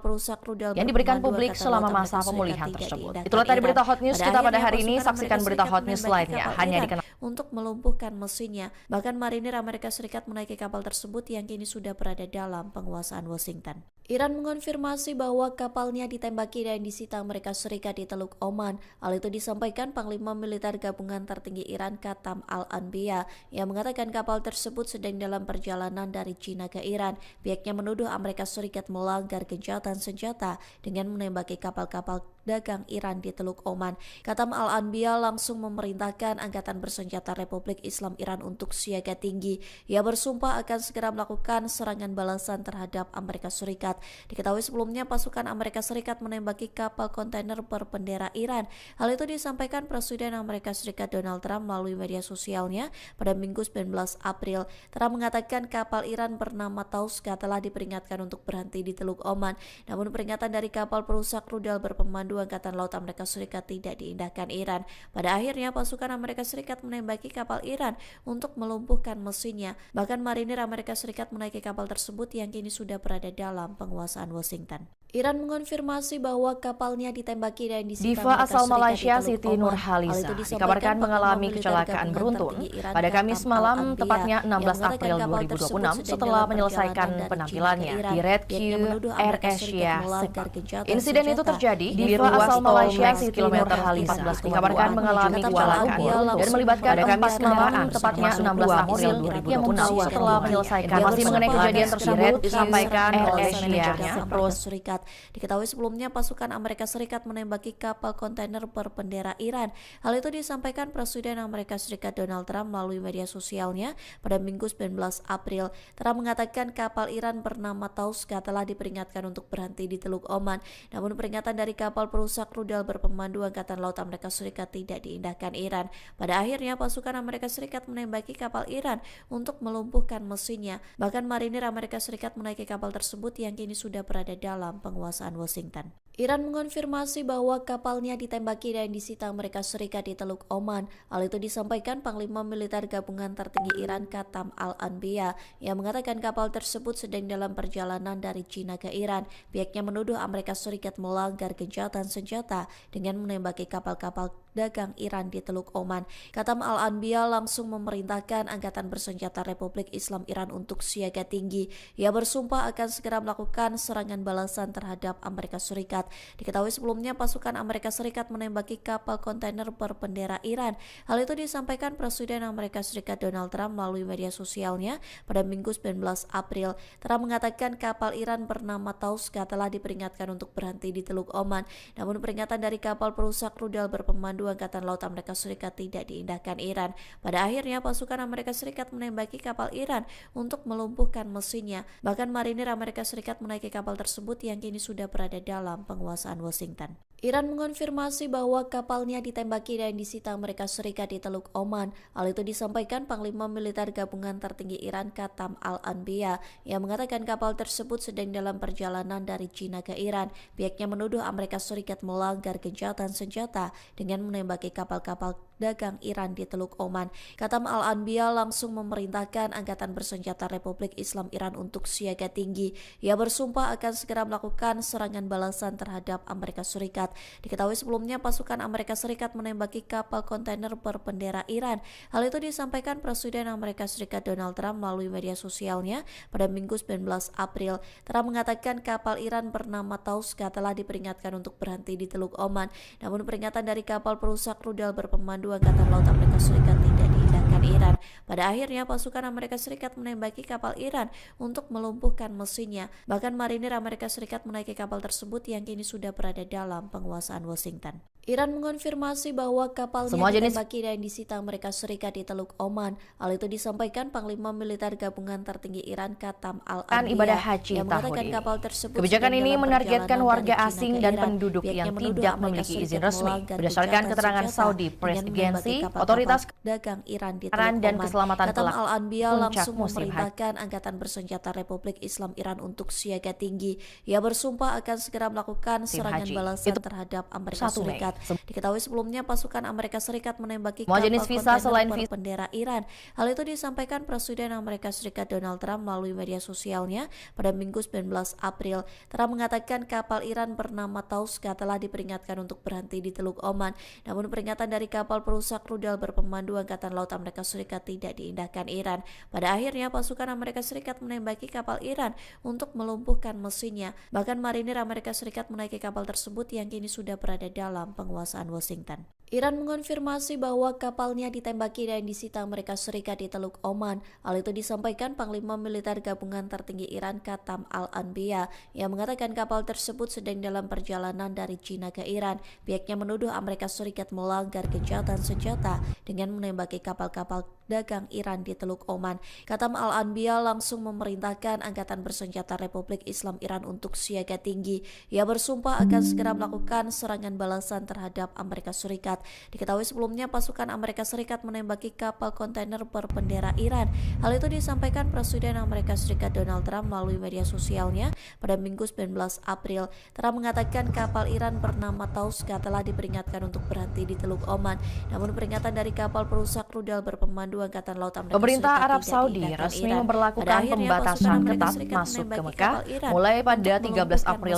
yang diberikan publik selama masa pemulihan tersebut. Itulah tadi berita Hot News kita pada hari ini. Saksikan berita Hot News lainnya hanya di kanal untuk melumpuhkan mesinnya. Bahkan marinir Amerika Serikat menaiki kapal tersebut yang kini sudah berada dalam penguasaan Washington. Iran mengonfirmasi bahwa kapalnya ditembaki dan disita Amerika Serikat di Teluk Oman. Hal itu disampaikan Panglima Militer Gabungan Tertinggi Iran Qatam Al-Anbiya yang mengatakan kapal tersebut sedang dalam perjalanan dari China ke Iran. Pihaknya menuduh Amerika Serikat melanggar gencatan senjata dengan menembaki kapal-kapal dagang Iran di Teluk Oman. Qatam Al-Anbiya langsung memerintahkan Angkatan Bersenjata Republik Islam Iran untuk siaga tinggi. Ia bersumpah akan segera melakukan serangan balasan terhadap Amerika Serikat. Diketahui sebelumnya pasukan Amerika Serikat menembaki kapal kontainer berbendera Iran. Hal itu disampaikan Presiden Amerika Serikat Donald Trump melalui media sosialnya pada Minggu 19 April. Trump mengatakan kapal Iran bernama Tauska telah diperingatkan untuk berhenti di Teluk Oman. Namun peringatan dari kapal perusak rudal berpemandu Angkatan Laut Amerika Serikat tidak diindahkan Iran. Pada akhirnya pasukan Amerika Serikat menembaki kapal Iran untuk melumpuhkan mesinnya. Bahkan marinir Amerika Serikat menaiki kapal tersebut yang kini sudah berada dalam penguasaan Washington. Iran mengonfirmasi bahwa kapalnya ditembaki dan disita Diva asal Malaysia Siti Nurhaliza dikabarkan mengalami kecelakaan beruntun pada Kamis malam tepatnya 16 April 2026 setelah menyelesaikan penampilannya di Red Q Air Asia Sepang. Insiden itu terjadi di ruas tol Malaysia kilometer 14 dikabarkan mengalami kecelakaan dan melibatkan pada Kamis malam tepatnya 16 April 2026 setelah menyelesaikan. Informasi mengenai kejadian tersebut disampaikan oleh manajernya, Rosi Serikat. Diketahui sebelumnya pasukan Amerika Serikat menembaki kapal kontainer berbendera Iran. Hal itu disampaikan Presiden Amerika Serikat Donald Trump melalui media sosialnya pada Minggu 19 April. Trump mengatakan kapal Iran bernama Tauska telah diperingatkan untuk berhenti di Teluk Oman. Namun peringatan dari kapal perusak rudal berpemandu Angkatan Laut Amerika Serikat tidak diindahkan Iran. Pada akhirnya pasukan Amerika Serikat menembaki kapal Iran untuk melumpuhkan mesinnya. Bahkan marinir Amerika Serikat menaiki kapal tersebut yang kini sudah berada dalam penguasaan Washington. Iran mengonfirmasi bahwa kapalnya ditembaki dan disita Amerika Serikat di Teluk Oman. Hal itu disampaikan Panglima Militer Gabungan Tertinggi Iran Qatam Al-Anbiya yang mengatakan kapal tersebut sedang dalam perjalanan dari China ke Iran. Pihaknya menuduh Amerika Serikat melanggar gencatan senjata dengan menembaki kapal-kapal dagang Iran di Teluk Oman. Qatam Al-Anbiya langsung memerintahkan Angkatan Bersenjata Republik Islam Iran untuk siaga tinggi. Ia bersumpah akan segera melakukan serangan balasan terhadap Amerika Serikat. Diketahui sebelumnya pasukan Amerika Serikat menembaki kapal kontainer berbendera Iran. Hal itu disampaikan Presiden Amerika Serikat Donald Trump melalui media sosialnya pada Minggu 19 April. Trump mengatakan kapal Iran bernama Tauska telah diperingatkan untuk berhenti di Teluk Oman. Namun peringatan dari kapal perusak rudal berpemandu Angkatan Laut Amerika Serikat tidak diindahkan Iran. Pada akhirnya pasukan Amerika Serikat menembaki kapal Iran untuk melumpuhkan mesinnya. Bahkan marinir Amerika Serikat menaiki kapal tersebut yang kini sudah berada dalam penguasaan Washington. Iran mengonfirmasi bahwa kapalnya ditembaki dan disita Amerika Serikat di Teluk Oman. Hal itu disampaikan Panglima Militer Gabungan Tertinggi Iran Qatam Al-Anbiya yang mengatakan kapal tersebut sedang dalam perjalanan dari China ke Iran. Pihaknya menuduh Amerika Serikat melanggar gencatan senjata dengan menembaki kapal-kapal dagang Iran di Teluk Oman. Qatam Al-Anbiya langsung memerintahkan Angkatan Bersenjata Republik Islam Iran untuk siaga tinggi. Ia bersumpah akan segera melakukan serangan balasan terhadap Amerika Serikat. Diketahui sebelumnya pasukan Amerika Serikat menembaki kapal kontainer berbendera Iran. Hal itu disampaikan Presiden Amerika Serikat Donald Trump melalui media sosialnya pada Minggu 19 April. Trump mengatakan kapal Iran bernama Tauska telah diperingatkan untuk berhenti di Teluk Oman. Namun peringatan dari kapal perusak rudal berpemandu Angkatan Laut Amerika Serikat tidak diindahkan Iran. Pada akhirnya pasukan Amerika Serikat menembaki kapal Iran untuk melumpuhkan mesinnya. Bahkan marinir Amerika Serikat menaiki kapal tersebut yang kini sudah berada dalam penguasaan Washington. Iran mengonfirmasi bahwa kapalnya ditembaki dan disita Amerika Serikat di Teluk Oman. Hal itu disampaikan Panglima Militer Gabungan Tertinggi Iran Qatam Al-Anbiya ibadah haji yang mengatakan tahun kapal tersebut kebijakan ini menargetkan warga asing dan Iran. penduduk yang tidak memiliki izin resmi. Berdasarkan keterangan senjata Saudi Press dengan Agency, menembaki otoritas kapal dagang Iran di keamanan Teluk dan Oman. keselamatan Qatam kelak Al-Anbiya puncak langsung musim haji. memerintahkan Angkatan Bersenjata Republik Islam Iran untuk siaga tinggi. Ia bersumpah akan segera melakukan serangan balasan terhadap Amerika Serikat. Diketahui sebelumnya pasukan Amerika Serikat menembaki kapal kontainer berbendera Iran. Hal itu disampaikan Presiden Amerika Serikat Donald Trump melalui media sosialnya pada Minggu 19 April. Trump mengatakan kapal Iran bernama Tauska telah diperingatkan untuk berhenti di Teluk Oman. Namun peringatan dari kapal perusak rudal berpemandu Angkatan Laut Amerika Serikat tidak diindahkan Iran. Pada akhirnya pasukan Amerika Serikat menembaki kapal Iran untuk melumpuhkan mesinnya. Bahkan marinir Amerika Serikat menaiki kapal tersebut yang kini sudah berada dalam penguasaan Washington. Iran mengonfirmasi bahwa kapalnya ditembaki dan disita Amerika Serikat di Teluk Oman. Hal itu disampaikan Panglima Militer Gabungan Tertinggi Iran Qatam Al-Anbiya yang mengatakan kapal tersebut sedang dalam perjalanan dari China ke Iran. Pihaknya menuduh Amerika Serikat melanggar gencatan senjata dengan menembaki kapal-kapal dagang Iran di Teluk Oman. Qatam Al-Anbiya langsung memerintahkan Angkatan Bersenjata Republik Islam Iran untuk siaga tinggi. Ia bersumpah akan segera melakukan serangan balasan terhadap Amerika Serikat. Diketahui sebelumnya pasukan Amerika Serikat menembaki kapal kontainer berbendera Iran. Hal itu disampaikan Presiden Amerika Serikat Donald Trump melalui media sosialnya pada Minggu 19 April. Trump mengatakan kapal Iran bernama Tauska telah diperingatkan untuk berhenti di Teluk Oman. Namun peringatan dari kapal perusak rudal berpemandu Angkatan Laut Amerika Pemerintah Serikat Arab tidak Saudi diindahkan resmi Iran. memberlakukan pembatasan ketat masuk ke Mekah mulai pada 13 April.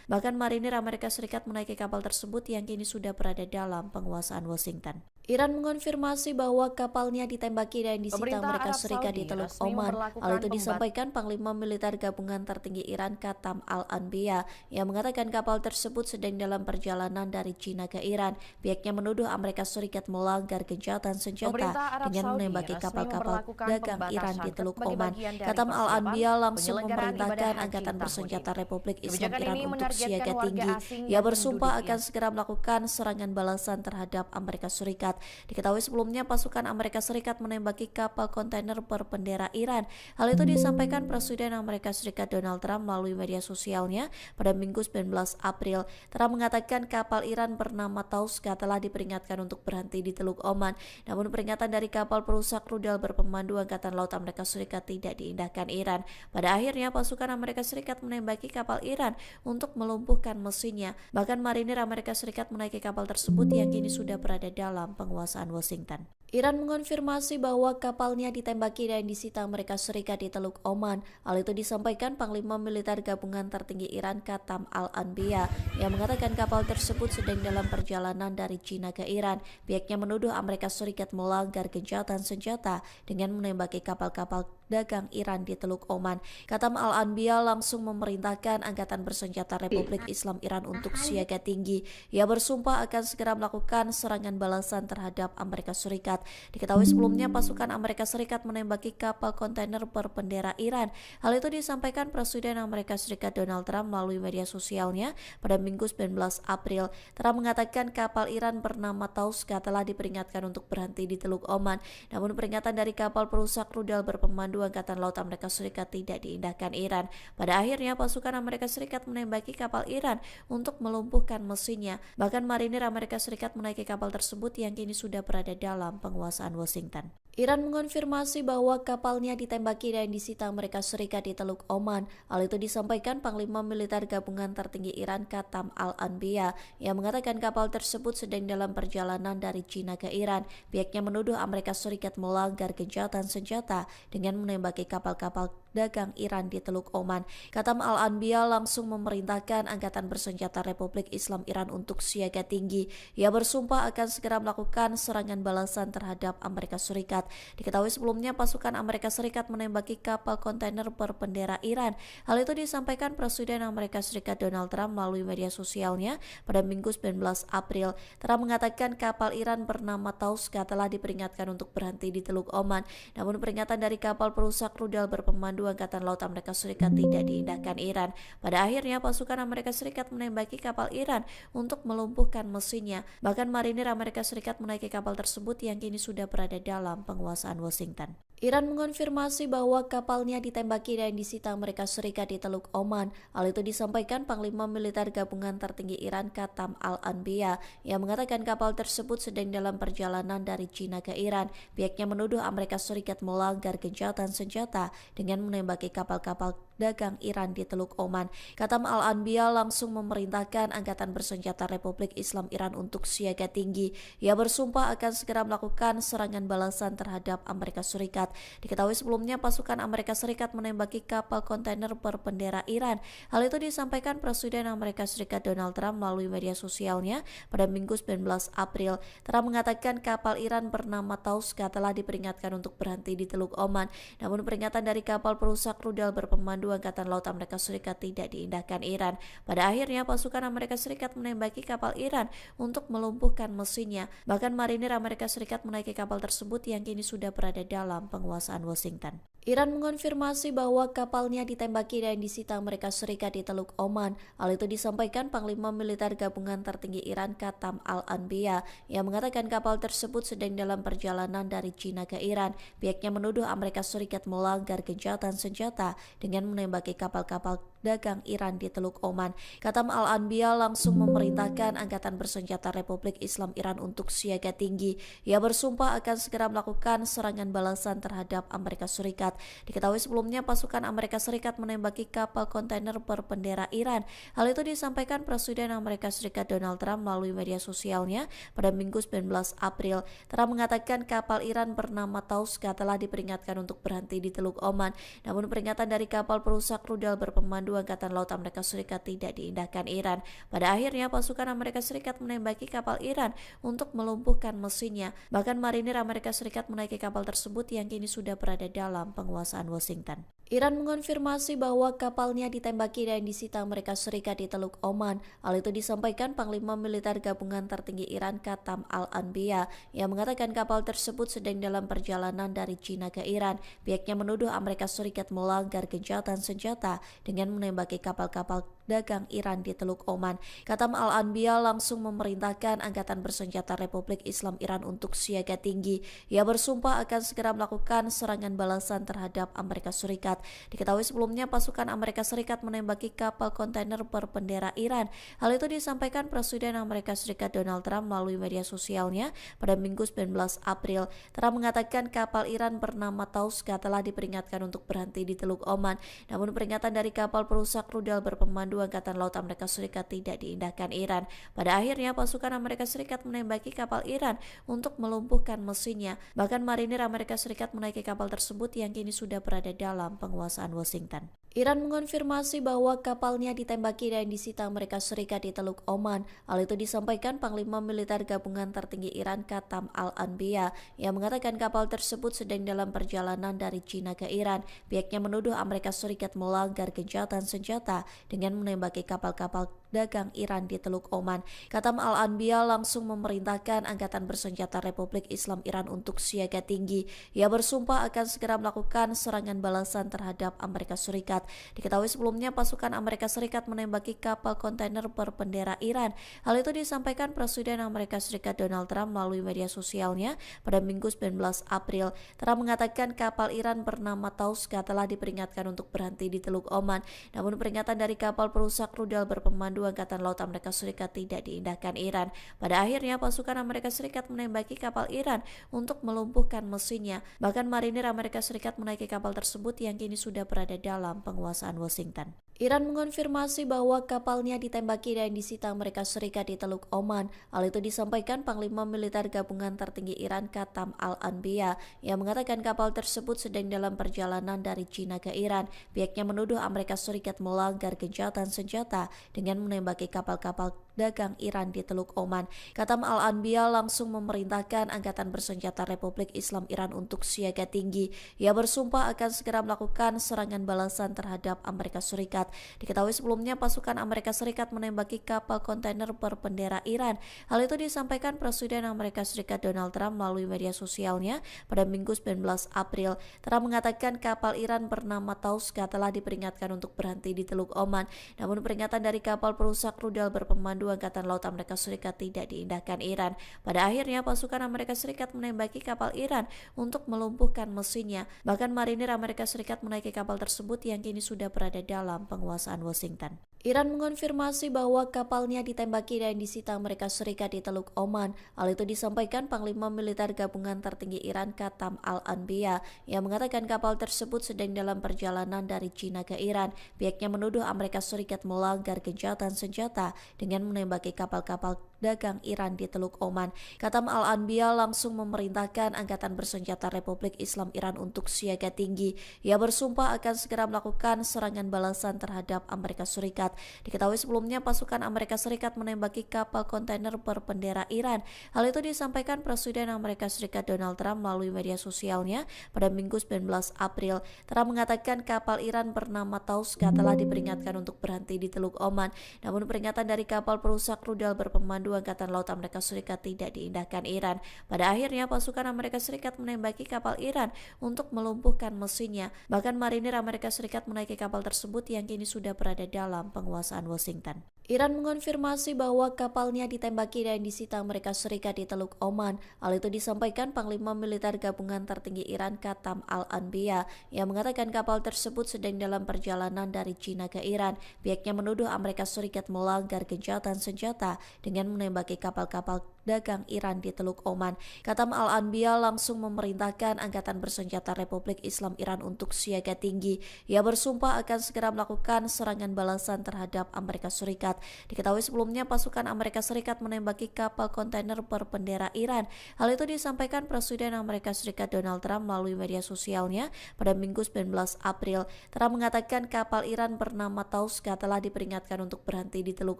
Bahkan marinir Amerika Serikat menaiki kapal tersebut yang kini sudah berada dalam penguasaan Washington. Iran mengonfirmasi bahwa kapalnya ditembaki dan disita Amerika Serikat di Teluk Oman. Hal itu disampaikan Panglima Militer Gabungan Tertinggi Iran Qatam Al-Anbiya yang mengatakan kapal tersebut sedang dalam perjalanan dari China ke Iran. Pihaknya menuduh Amerika Serikat melanggar gencatan senjata dengan menembaki kapal-kapal dagang Iran di Teluk Oman. Qatam Al-Anbiya langsung memerintahkan Angkatan Bersenjata Republik Islam Iran untuk siaga tinggi. Ia bersumpah akan segera melakukan serangan balasan terhadap Amerika Serikat. Diketahui sebelumnya pasukan Amerika Serikat menembaki kapal kontainer berbendera Iran. Hal itu disampaikan Presiden Amerika Serikat Donald Trump melalui media sosialnya pada Minggu 19 April. Trump mengatakan kapal Iran bernama Tauska telah diperingatkan untuk berhenti di Teluk Oman. Namun peringatan dari kapal perusak rudal berpemandu Angkatan Laut Amerika Serikat tidak diindahkan Iran. Pada akhirnya pasukan Amerika Serikat menembaki kapal Iran untuk melumpuhkan mesinnya. Bahkan marinir Amerika Serikat menaiki kapal tersebut yang kini sudah berada dalam penguasaan Washington. Iran mengonfirmasi bahwa kapalnya ditembaki dan disita Amerika Serikat di Teluk Oman. Hal itu disampaikan Panglima Militer Gabungan Tertinggi Iran Qatam Al-Anbiya yang mengatakan kapal tersebut sedang dalam perjalanan dari China ke Iran. Pihaknya menuduh Amerika Serikat melanggar gencatan senjata dengan menembaki kapal-kapal dagang Iran di Teluk Oman. Qatam Al-Anbiya langsung memerintahkan Angkatan Bersenjata Republik Islam Iran untuk siaga tinggi. Ia bersumpah akan segera melakukan serangan balasan terhadap Amerika Serikat. Diketahui sebelumnya pasukan Amerika Serikat menembaki kapal kontainer berbendera Iran. Hal itu disampaikan Presiden Amerika Serikat Donald Trump melalui media sosialnya pada Minggu 19 April. Trump mengatakan kapal Iran bernama Tauska telah diperingatkan untuk berhenti di Teluk Oman. Namun peringatan dari kapal perusak rudal berpemandu Angkatan Laut Amerika Serikat tidak diindahkan Iran. Pada akhirnya pasukan Amerika Serikat menembaki kapal Iran untuk melumpuhkan mesinnya. Bahkan marinir Amerika Serikat menaiki kapal tersebut yang kini sudah berada dalam penguasaan Washington. Iran mengonfirmasi bahwa kapalnya ditembaki dan disita Amerika Serikat di Teluk Oman. Hal itu disampaikan Panglima Militer Gabungan Tertinggi Iran Qatam Al-Anbiya yang mengatakan kapal tersebut sedang dalam perjalanan dari China ke Iran. Pihaknya menuduh Amerika Serikat melanggar gencatan senjata dengan menembaki kapal-kapal dagang Iran di Teluk Oman. Qatam Al-Anbiya langsung memerintahkan Angkatan Bersenjata Republik Islam Iran untuk siaga tinggi. Ia bersumpah akan segera melakukan serangan balasan terhadap Amerika Serikat. Diketahui sebelumnya pasukan Amerika Serikat menembaki kapal kontainer berbendera Iran. Hal itu disampaikan Presiden Amerika Serikat Donald Trump melalui media sosialnya pada Minggu 19 April. Trump mengatakan kapal Iran bernama Tauska telah diperingatkan untuk berhenti di Teluk Oman. Namun peringatan dari kapal perusak rudal berpemandu Angkatan Laut Amerika Serikat tidak diindahkan Iran. Pada akhirnya pasukan Amerika Serikat menembaki kapal Iran untuk melumpuhkan mesinnya. Bahkan marinir Amerika Serikat menaiki kapal tersebut yang kini sudah berada dalam penguasaan Washington. Iran mengonfirmasi bahwa kapalnya ditembaki dan disita Amerika Serikat di Teluk Oman. Hal itu disampaikan Panglima Militer Gabungan Tertinggi Iran Qatam Al-Anbiya yang mengatakan kapal tersebut sedang dalam perjalanan dari China ke Iran. Pihaknya menuduh Amerika Serikat melanggar gencatan senjata dengan menembaki kapal-kapal dagang Iran di Teluk Oman. Qatam Al-Anbiya langsung memerintahkan Angkatan Bersenjata Republik Islam Iran untuk siaga tinggi. Ia bersumpah akan segera melakukan serangan balasan terhadap Amerika Serikat. Diketahui sebelumnya pasukan Amerika Serikat menembaki kapal kontainer berbendera Iran. Hal itu disampaikan Presiden Amerika Serikat Donald Trump melalui media sosialnya pada Minggu 19 April. Trump mengatakan kapal Iran bernama Tauska telah diperingatkan untuk berhenti di Teluk Oman. Namun peringatan dari kapal perusak rudal berpemandu Angkatan Laut Amerika Serikat tidak diindahkan Iran. Pada akhirnya pasukan Amerika Serikat menembaki kapal Iran untuk melumpuhkan mesinnya. Bahkan marinir Amerika Serikat menaiki kapal tersebut yang kini sudah berada dalam penguasaan Washington. Iran mengonfirmasi bahwa kapalnya ditembaki dan disita Amerika Serikat di Teluk Oman. Hal itu disampaikan Panglima Militer Gabungan Tertinggi Iran Qatam Al-Anbiya yang mengatakan kapal tersebut sedang dalam perjalanan dari China ke Iran. Pihaknya menuduh Amerika Serikat melanggar gencatan senjata dengan menembaki kapal-kapal dagang Iran di Teluk Oman. Qatam Al-Anbiya langsung memerintahkan Angkatan Bersenjata Republik Islam Iran untuk siaga tinggi. Ia bersumpah akan segera melakukan serangan balasan terhadap Amerika Serikat. Diketahui sebelumnya pasukan Amerika Serikat menembaki kapal kontainer berbendera Iran. Hal itu disampaikan Presiden Amerika Serikat Donald Trump melalui media sosialnya pada Minggu 19 April. Trump mengatakan kapal Iran bernama Tauska telah diperingatkan untuk berhenti di Teluk Oman. Namun peringatan dari kapal perusak rudal berpemandu Berpemandu Angkatan Laut Amerika Serikat tidak diindahkan Iran. Pada akhirnya pasukan Amerika Serikat menembaki kapal Iran untuk melumpuhkan mesinnya. Bahkan marinir Amerika Serikat menaiki kapal tersebut yang kini sudah berada dalam penguasaan Washington. Iran mengonfirmasi bahwa kapalnya ditembaki dan disita Amerika Serikat di Teluk Oman. Hal itu disampaikan Panglima Militer Gabungan Tertinggi Iran Qatam Al-Anbiya yang mengatakan kapal tersebut sedang dalam perjalanan dari China ke Iran. Pihaknya menuduh Amerika Serikat melanggar gencatan senjata dengan menembaki kapal-kapal dagang Iran di Teluk Oman. Qatam Al-Anbiya langsung memerintahkan Angkatan Bersenjata Republik Islam Iran untuk siaga tinggi. Ia bersumpah akan segera melakukan serangan balasan terhadap Amerika Serikat. Diketahui sebelumnya pasukan Amerika Serikat menembaki kapal kontainer berbendera Iran. Hal itu disampaikan Presiden Amerika Serikat Donald Trump melalui media sosialnya pada Minggu 19 April. Trump mengatakan kapal Iran bernama Tauska telah diperingatkan untuk berhenti di Teluk Oman. Namun peringatan dari kapal perusak rudal berpemandu Angkatan Laut Amerika Serikat tidak diindahkan Iran. Pada akhirnya pasukan Amerika Serikat menembaki kapal Iran untuk melumpuhkan mesinnya. Bahkan marinir Amerika Serikat menaiki kapal tersebut yang kini sudah berada dalam penguasaan Washington. Iran mengonfirmasi bahwa kapalnya ditembaki dan disita Amerika Serikat di Teluk Oman. Hal itu disampaikan Panglima Militer Gabungan Tertinggi Iran Qatam Al-Anbiya yang mengatakan kapal tersebut sedang dalam perjalanan dari China ke Iran. Pihaknya menuduh Amerika Serikat melanggar gencatan senjata dengan menembaki kapal-kapal dagang Iran di Teluk Oman. Qatam Al-Anbiya langsung memerintahkan Angkatan Bersenjata Republik Islam Iran untuk siaga tinggi. Ia bersumpah akan segera melakukan serangan balasan terhadap Amerika Serikat. Diketahui sebelumnya pasukan Amerika Serikat menembaki kapal kontainer berbendera Iran. Hal itu disampaikan Presiden Amerika Serikat Donald Trump melalui media sosialnya pada Minggu 19 April. Trump mengatakan kapal Iran bernama Tauska telah diperingatkan untuk berhenti di Teluk Oman. Namun peringatan dari kapal perusak rudal berpemandu Angkatan Laut Amerika Serikat tidak diindahkan Iran. Pada akhirnya pasukan Amerika Serikat menembaki kapal Iran untuk melumpuhkan mesinnya. Bahkan marinir Amerika Serikat menaiki kapal tersebut yang kini sudah berada dalam penguasaan Washington. Iran mengonfirmasi bahwa kapalnya ditembaki dan disita Amerika Serikat di Teluk Oman. Hal itu disampaikan Panglima Militer Gabungan Tertinggi Iran Qatam Al-Anbiya yang mengatakan kapal tersebut sedang dalam perjalanan dari China ke Iran. Pihaknya menuduh Amerika Serikat melanggar gencatan senjata dengan menembaki kapal-kapal dagang Iran di Teluk Oman. Qatam Al-Anbiya langsung memerintahkan Angkatan Bersenjata Republik Islam Iran untuk siaga tinggi. Ia bersumpah akan segera melakukan serangan balasan terhadap Amerika Serikat. Diketahui sebelumnya pasukan Amerika Serikat menembaki kapal kontainer berbendera Iran. Hal itu disampaikan Presiden Amerika Serikat Donald Trump melalui media sosialnya pada Minggu 19 April. Trump mengatakan kapal Iran bernama Tauska telah diperingatkan untuk berhenti di Teluk Oman. Namun peringatan dari kapal perusak rudal berpemandu Angkatan Laut Amerika Serikat tidak diindahkan Iran. Pada akhirnya pasukan Amerika Serikat menembaki kapal Iran untuk melumpuhkan mesinnya. Bahkan marinir Amerika Serikat menaiki kapal tersebut yang kini sudah berada dalam penguasaan Washington. Iran mengonfirmasi bahwa kapalnya ditembaki dan disita Amerika Serikat di Teluk Oman. Hal itu disampaikan Panglima Militer Gabungan Tertinggi Iran Qatam Al-Anbiya yang mengatakan kapal tersebut sedang dalam perjalanan dari China ke Iran. Pihaknya menuduh Amerika Serikat melanggar gencatan senjata dengan menembaki kapal-kapal dagang Iran di Teluk Oman. Qatam Al-Anbiya langsung memerintahkan Angkatan Bersenjata Republik Islam Iran untuk siaga tinggi. Ia bersumpah akan segera melakukan serangan balasan terhadap Amerika Serikat. Diketahui sebelumnya pasukan Amerika Serikat menembaki kapal kontainer berbendera Iran. Hal itu disampaikan Presiden Amerika Serikat Donald Trump melalui media sosialnya pada Minggu 19 April. Trump mengatakan kapal Iran bernama Tauska telah diperingatkan untuk berhenti di Teluk Oman. Namun peringatan dari kapal perusak rudal berpemandu Angkatan Laut Amerika Serikat tidak diindahkan Iran. Pada akhirnya pasukan Amerika Serikat menembaki kapal Iran untuk melumpuhkan mesinnya. Bahkan marinir Amerika Serikat menaiki kapal tersebut yang kini sudah berada dalam penguasaan Washington. Iran mengonfirmasi bahwa kapalnya ditembaki dan disita Amerika Serikat di Teluk Oman. Hal itu disampaikan Panglima Militer Gabungan Tertinggi Iran Qatam Al-Anbiya yang mengatakan kapal tersebut sedang dalam perjalanan dari China ke Iran. Pihaknya menuduh Amerika Serikat melanggar gencatan senjata dengan menembaki kapal-kapal dagang Iran di Teluk Oman. Katam Al-Anbiya langsung memerintahkan Angkatan Bersenjata Republik Islam Iran untuk siaga tinggi. Ia bersumpah akan segera melakukan serangan balasan terhadap Amerika Serikat. Diketahui sebelumnya pasukan Amerika Serikat menembaki kapal kontainer berbendera Iran. Hal itu disampaikan Presiden Amerika Serikat Donald Trump melalui media sosialnya pada Minggu 19 April. Trump mengatakan kapal Iran bernama Tauska telah diperingatkan untuk berhenti di Teluk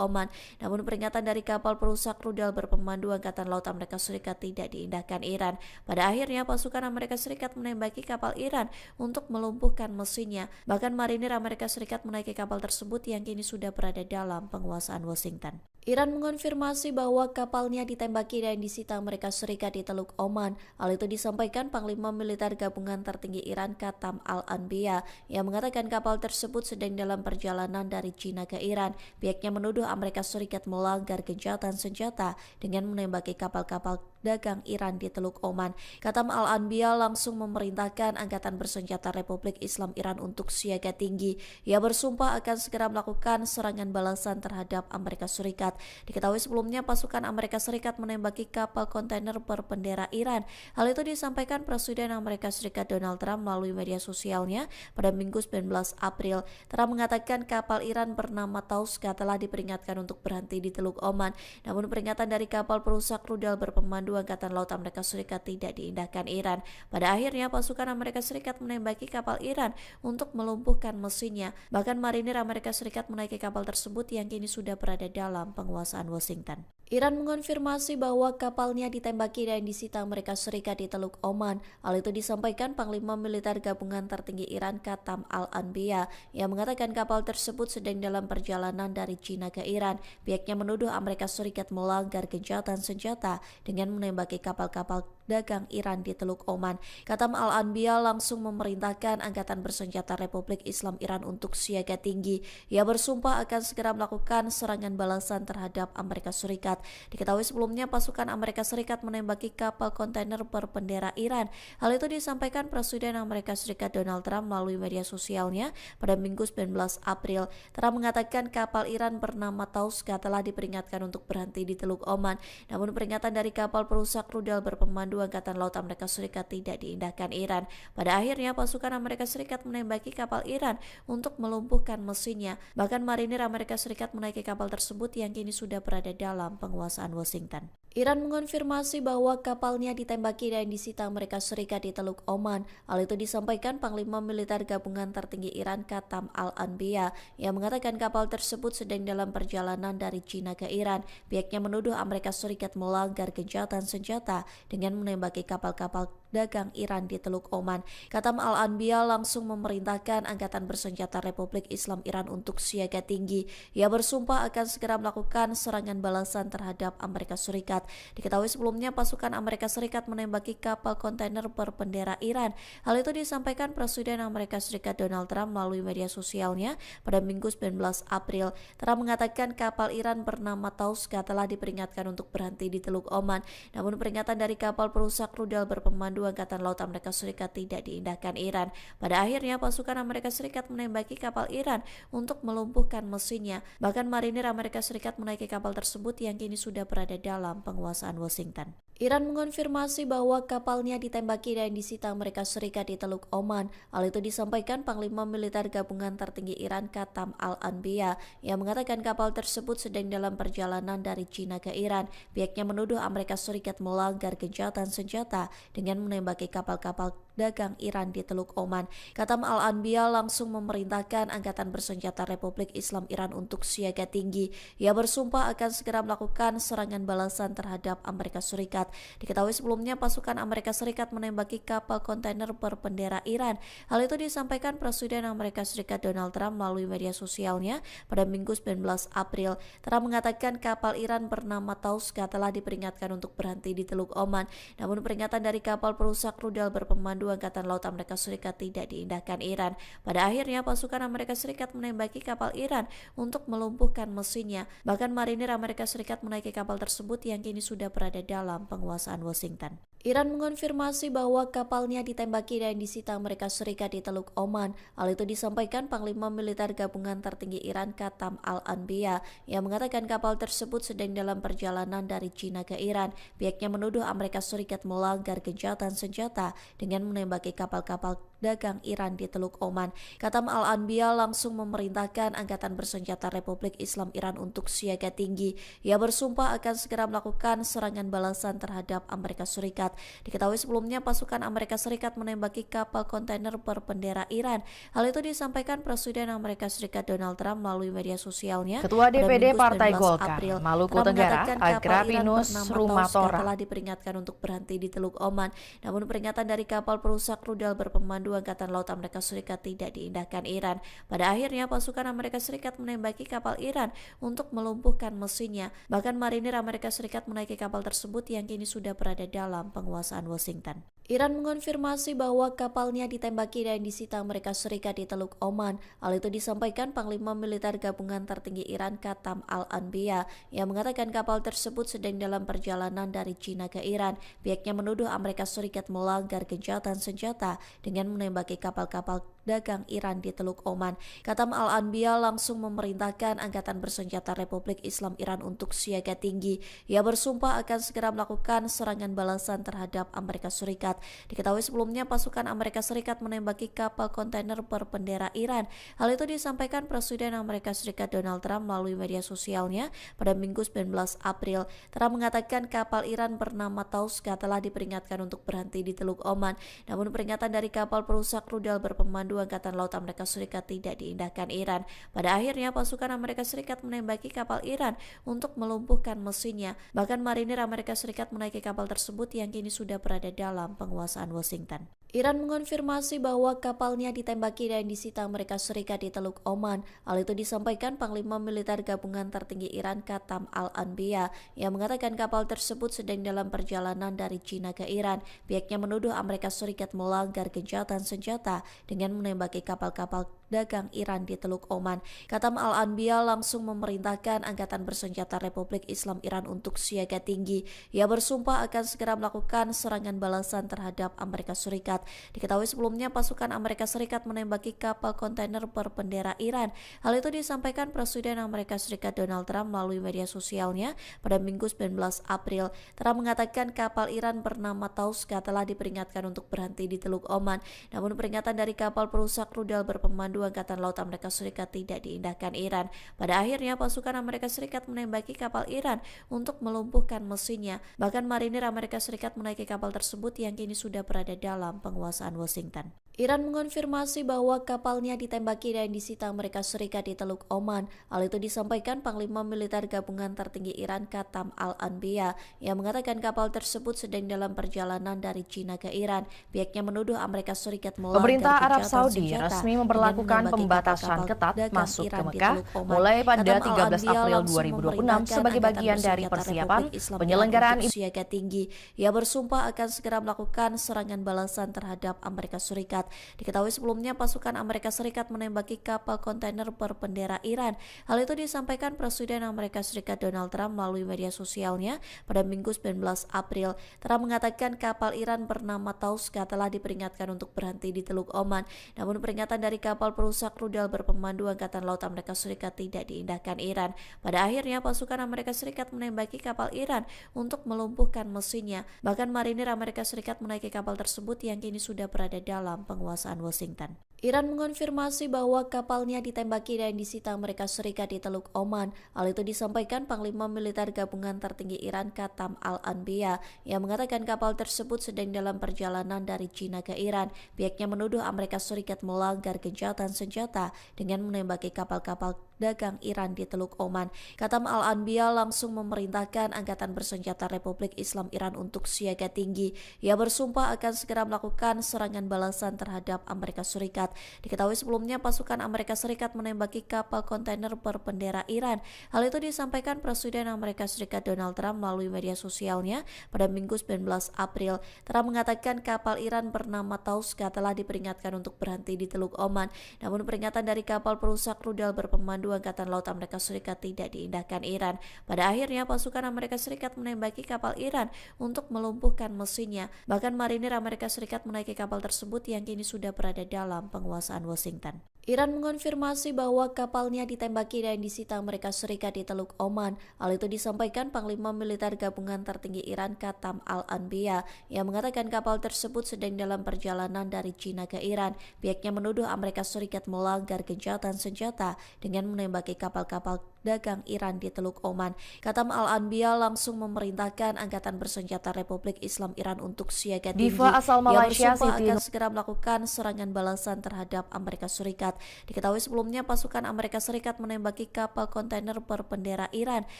Oman. Namun peringatan dari kapal perusak rudal berpemandu Angkatan Laut Amerika Serikat tidak diindahkan Iran. Pada akhirnya pasukan Amerika Serikat menembaki kapal Iran untuk melumpuhkan mesinnya. Bahkan marinir Amerika Serikat menaiki kapal tersebut yang kini sudah berada dalam penguasaan Washington. Iran mengonfirmasi bahwa kapalnya ditembaki dan disita Amerika Serikat di Teluk Oman. Hal itu disampaikan Panglima Militer Gabungan Tertinggi Iran Katam Al-Anbiya yang mengatakan kapal tersebut sedang dalam perjalanan dari China ke Iran. Pihaknya menuduh Amerika Serikat melanggar gencatan senjata dengan menembaki kapal-kapal dagang Iran di Teluk Oman. Katam Al-Anbiya langsung memerintahkan Angkatan Bersenjata Republik Islam Iran untuk siaga tinggi. Ia bersumpah akan segera melakukan serangan balasan terhadap Amerika Serikat. Diketahui sebelumnya pasukan Amerika Serikat menembaki kapal kontainer berbendera Iran. Hal itu disampaikan Presiden Amerika Serikat Donald Trump melalui media sosialnya pada Minggu 19 April. Trump mengatakan kapal Iran bernama Tauska telah diperingatkan untuk berhenti di Teluk Oman. Namun peringatan dari kapal perusak rudal berpemandu Angkatan Laut Amerika Serikat tidak diindahkan Iran. Pada akhirnya pasukan Amerika Serikat menembaki kapal Iran untuk melumpuhkan mesinnya. Bahkan marinir Amerika Serikat menaiki kapal tersebut yang kini sudah berada dalam penguasaan Washington. Iran mengonfirmasi bahwa kapalnya ditembaki dan disita Amerika Serikat di Teluk Oman. Hal itu disampaikan Panglima Militer Gabungan Tertinggi Iran Katam Al-Anbiya yang mengatakan kapal tersebut sedang dalam perjalanan dari China ke Iran. Pihaknya menuduh Amerika Serikat melanggar gencatan senjata dengan menembaki kapal-kapal dagang Iran di Teluk Oman. Katam Al-Anbiya langsung memerintahkan Angkatan Bersenjata Republik Islam Iran untuk siaga tinggi. Ia bersumpah akan segera melakukan serangan balasan terhadap Amerika Serikat. Diketahui sebelumnya pasukan Amerika Serikat menembaki kapal kontainer berbendera Iran. Hal itu disampaikan Presiden Amerika Serikat Donald Trump melalui media sosialnya pada Minggu 19 April. Trump mengatakan kapal Iran bernama Tauska telah diperingatkan untuk berhenti di Teluk Oman. Namun peringatan dari kapal perusak rudal berpemandu Angkatan Laut Amerika Serikat tidak diindahkan Iran. Pada akhirnya pasukan Amerika Serikat menembaki kapal Iran untuk melumpuhkan mesinnya. Bahkan marinir Amerika Serikat menaiki kapal tersebut yang kini sudah berada dalam penguasaan Washington. Iran mengonfirmasi bahwa kapalnya ditembaki dan disita Amerika Serikat di Teluk Oman. Hal itu disampaikan Panglima Militer Gabungan Tertinggi Iran Katam Al-Anbiya yang mengatakan kapal tersebut sedang dalam perjalanan dari China ke Iran. Pihaknya menuduh Amerika Serikat melanggar gencatan senjata dengan menembaki kapal-kapal dagang Iran di Teluk Oman. Katam Al-Anbiya langsung memerintahkan Angkatan Bersenjata Republik Islam Iran untuk siaga tinggi. Ia bersumpah akan segera melakukan serangan balasan terhadap Amerika Serikat. Diketahui sebelumnya pasukan Amerika Serikat menembaki kapal kontainer berbendera Iran. Hal itu disampaikan Presiden Amerika Serikat Donald Trump melalui media sosialnya pada Minggu 19 April. Trump mengatakan kapal Iran bernama Tauska telah diperingatkan untuk berhenti di Teluk Oman. Namun peringatan dari kapal perusak rudal berpemandu Angkatan Laut Amerika Serikat tidak diindahkan Iran. Pada akhirnya pasukan Amerika Serikat menembaki kapal Iran untuk melumpuhkan mesinnya. Bahkan marinir Amerika Serikat menaiki kapal tersebut yang kini sudah berada dalam penguasaan Washington. Iran mengonfirmasi bahwa kapalnya ditembaki dan disita Amerika Serikat di Teluk Oman. Hal itu disampaikan Panglima Militer Gabungan Tertinggi Iran Katam Al-Anbiya yang mengatakan kapal tersebut sedang dalam perjalanan dari China ke Iran. Pihaknya menuduh Amerika Serikat melanggar gencatan senjata dengan menembaki kapal-kapal dagang Iran di Teluk Oman. Katam Al-Anbiya langsung memerintahkan Angkatan Bersenjata Republik Islam Iran untuk siaga tinggi. Ia bersumpah akan segera melakukan serangan balasan terhadap Amerika Serikat. Diketahui sebelumnya pasukan Amerika Serikat menembaki kapal kontainer berbendera Iran. Hal itu disampaikan Presiden Amerika Serikat Donald Trump melalui media sosialnya pada Minggu 19 April. Trump mengatakan kapal Iran bernama Tauska telah diperingatkan untuk berhenti di Teluk Oman. Namun peringatan dari kapal perusak rudal berpemandu Angkatan Laut Amerika Serikat tidak diindahkan Iran. Pada akhirnya pasukan Amerika Serikat menembaki kapal Iran untuk melumpuhkan mesinnya. Bahkan marinir Amerika Serikat menaiki kapal tersebut yang kini sudah berada dalam penguasaan Washington. Iran mengonfirmasi bahwa kapalnya ditembaki dan disita Amerika Serikat di Teluk Oman. Hal itu disampaikan Panglima Militer Gabungan Tertinggi Iran Qatam Al-Anbiya yang mengatakan kapal tersebut sedang dalam perjalanan dari China ke Iran. Pihaknya menuduh Amerika Serikat melanggar gencatan senjata dengan menembaki kapal-kapal dagang Iran di Teluk Oman. Qatam Al-Anbiya langsung memerintahkan Angkatan Bersenjata Republik Islam Iran untuk siaga tinggi. Ia bersumpah akan segera melakukan serangan balasan terhadap Amerika Serikat. Diketahui sebelumnya pasukan Amerika Serikat menembaki kapal kontainer berbendera Iran. Hal itu disampaikan Presiden Amerika Serikat Donald Trump melalui media sosialnya. Ketua DPD Partai Golkar April, Maluku Tenggara, Agrapinus Rumatora, telah diperingatkan untuk berhenti di Teluk Oman. Namun peringatan dari kapal perusak rudal berpemandu Angkatan Laut Amerika Serikat tidak diindahkan Iran. Pada akhirnya pasukan Amerika Serikat menembaki kapal Iran untuk melumpuhkan mesinnya. Bahkan marinir Amerika Serikat menaiki kapal tersebut yang kini sudah berada dalam penguasaan Washington. Iran mengonfirmasi bahwa kapalnya ditembaki dan disita Amerika Serikat di Teluk Oman. Hal itu disampaikan Panglima Militer Gabungan Tertinggi Iran Qatam Al-Anbiya yang mengatakan kapal tersebut sedang dalam perjalanan dari China ke Iran. Pihaknya menuduh Amerika Serikat melanggar gencatan senjata dengan menembaki kapal-kapal dagang Iran di Teluk Oman. Qatam Al-Anbiya langsung memerintahkan Angkatan Bersenjata Republik Islam Iran untuk siaga tinggi. Ia bersumpah akan segera melakukan serangan balasan terhadap Amerika Serikat. Diketahui sebelumnya pasukan Amerika Serikat menembaki kapal kontainer berbendera Iran. Hal itu disampaikan Presiden Amerika Serikat Donald Trump melalui media sosialnya pada Minggu 19 April. Trump mengatakan kapal Iran bernama Tauska telah diperingatkan untuk berhenti di Teluk Oman. Namun peringatan dari kapal perusak rudal berpemandu Angkatan Laut Amerika Serikat tidak diindahkan Iran. Pada akhirnya pasukan Amerika Serikat menembaki kapal Iran untuk melumpuhkan mesinnya. Bahkan marinir Amerika Serikat menaiki kapal tersebut yang kini sudah berada dalam penguasaan Washington. Iran mengonfirmasi bahwa kapalnya ditembaki dan disita Amerika Serikat di Teluk Oman. Hal itu disampaikan Panglima Militer Gabungan Tertinggi Iran Qatam Al-Anbiya yang mengatakan kapal tersebut sedang dalam perjalanan dari China ke Iran. Pihaknya menuduh Amerika Serikat melanggar gencatan senjata dengan menembaki kapal-kapal dagang Iran di Teluk Oman. Qatam Al-Anbiya langsung memerintahkan Angkatan Bersenjata Republik Islam Iran untuk siaga tinggi. Ia bersumpah akan segera melakukan serangan balasan terhadap Amerika Serikat. Diketahui sebelumnya pasukan Amerika Serikat menembaki kapal kontainer berbendera Iran. Hal itu disampaikan Presiden Amerika Serikat Donald Trump melalui media sosialnya pada Minggu 19 April. Trump mengatakan kapal Iran bernama Tauska telah diperingatkan untuk berhenti di Teluk Oman. Namun peringatan dari kapal perusak rudal berpemandu Angkatan Laut Amerika Serikat tidak diindahkan Iran. Pada akhirnya pasukan Amerika Serikat menembaki kapal Iran untuk melumpuhkan mesinnya. Bahkan marinir Amerika Serikat menaiki kapal tersebut yang kini sudah berada dalam penguasaan Washington. Iran mengonfirmasi bahwa kapalnya ditembaki dan disita Amerika Serikat di Teluk Oman. Hal itu disampaikan Panglima Militer Gabungan Tertinggi Iran Qatam Al-Anbiya yang mengatakan kapal tersebut sedang dalam perjalanan dari China ke Iran. Pihaknya menuduh Amerika Serikat melanggar Pemerintah Arab gencatan Saudi senjata resmi memperlakukan pembatasan ketat masuk ke Mekah mulai pada 13 April 2026 sebagai bagian dari persiapan penyelenggaraan siaga tinggi. Ia bersumpah akan segera melakukan serangan balasan terhadap Amerika Serikat. Diketahui sebelumnya pasukan Amerika Serikat menembaki kapal kontainer berbendera Iran. Hal itu disampaikan Presiden Amerika Serikat Donald Trump melalui media sosialnya pada Minggu 19 April. Trump mengatakan kapal Iran bernama Tauska telah diperingatkan untuk berhenti di Teluk Oman. Namun peringatan dari kapal perusak rudal berpemandu Angkatan Laut Amerika Serikat tidak diindahkan Iran. Pada akhirnya pasukan Amerika Serikat menembaki kapal Iran untuk melumpuhkan mesinnya. Bahkan marinir Amerika Serikat menaiki kapal tersebut yang kini sudah berada dalam penguasaan Washington. Iran mengonfirmasi bahwa kapalnya ditembaki dan disita Amerika Serikat di Teluk Oman. Hal itu disampaikan Panglima Militer Gabungan Tertinggi Iran Qatam Al-Anbiya yang mengatakan kapal tersebut sedang dalam perjalanan dari China ke Iran. Pihaknya menuduh Amerika Serikat melanggar gencatan senjata dengan menembaki kapal-kapal dagang Iran di Teluk Oman. Qatam Al-Anbiya langsung memerintahkan Angkatan Bersenjata Republik Islam Iran untuk siaga tinggi. Ia bersumpah akan segera melakukan serangan balasan terhadap Amerika Serikat. Diketahui sebelumnya pasukan Amerika Serikat menembaki kapal kontainer berbendera Iran. Hal itu disampaikan Presiden Amerika Serikat Donald Trump melalui media sosialnya pada Minggu 19 April. Trump mengatakan kapal Iran bernama Tauska telah diperingatkan untuk berhenti di Teluk Oman. Namun peringatan dari kapal perusak rudal berpemandu Berpemandu Angkatan Laut Amerika Serikat tidak diindahkan Iran. Pada akhirnya pasukan Amerika Serikat menembaki kapal Iran untuk melumpuhkan mesinnya. Bahkan marinir Amerika Serikat menaiki kapal tersebut yang kini sudah berada dalam penguasaan Washington. Iran mengonfirmasi bahwa kapalnya ditembaki dan disita Amerika Serikat di Teluk Oman. Hal itu disampaikan Panglima Militer Gabungan Tertinggi Iran Qatam Al-Anbiya yang mengatakan kapal tersebut sedang dalam perjalanan dari China ke Iran. Pihaknya menuduh Amerika Serikat melanggar gencatan senjata dengan menembaki kapal-kapal dagang Iran di Teluk Oman. Qatam Al-Anbiya langsung memerintahkan Angkatan Bersenjata Republik Islam Iran untuk siaga tinggi. Diva asal Malaysia, Ia bersumpah akan segera melakukan serangan balasan terhadap Amerika Serikat. Diketahui sebelumnya pasukan Amerika Serikat menembaki kapal kontainer berbendera Iran.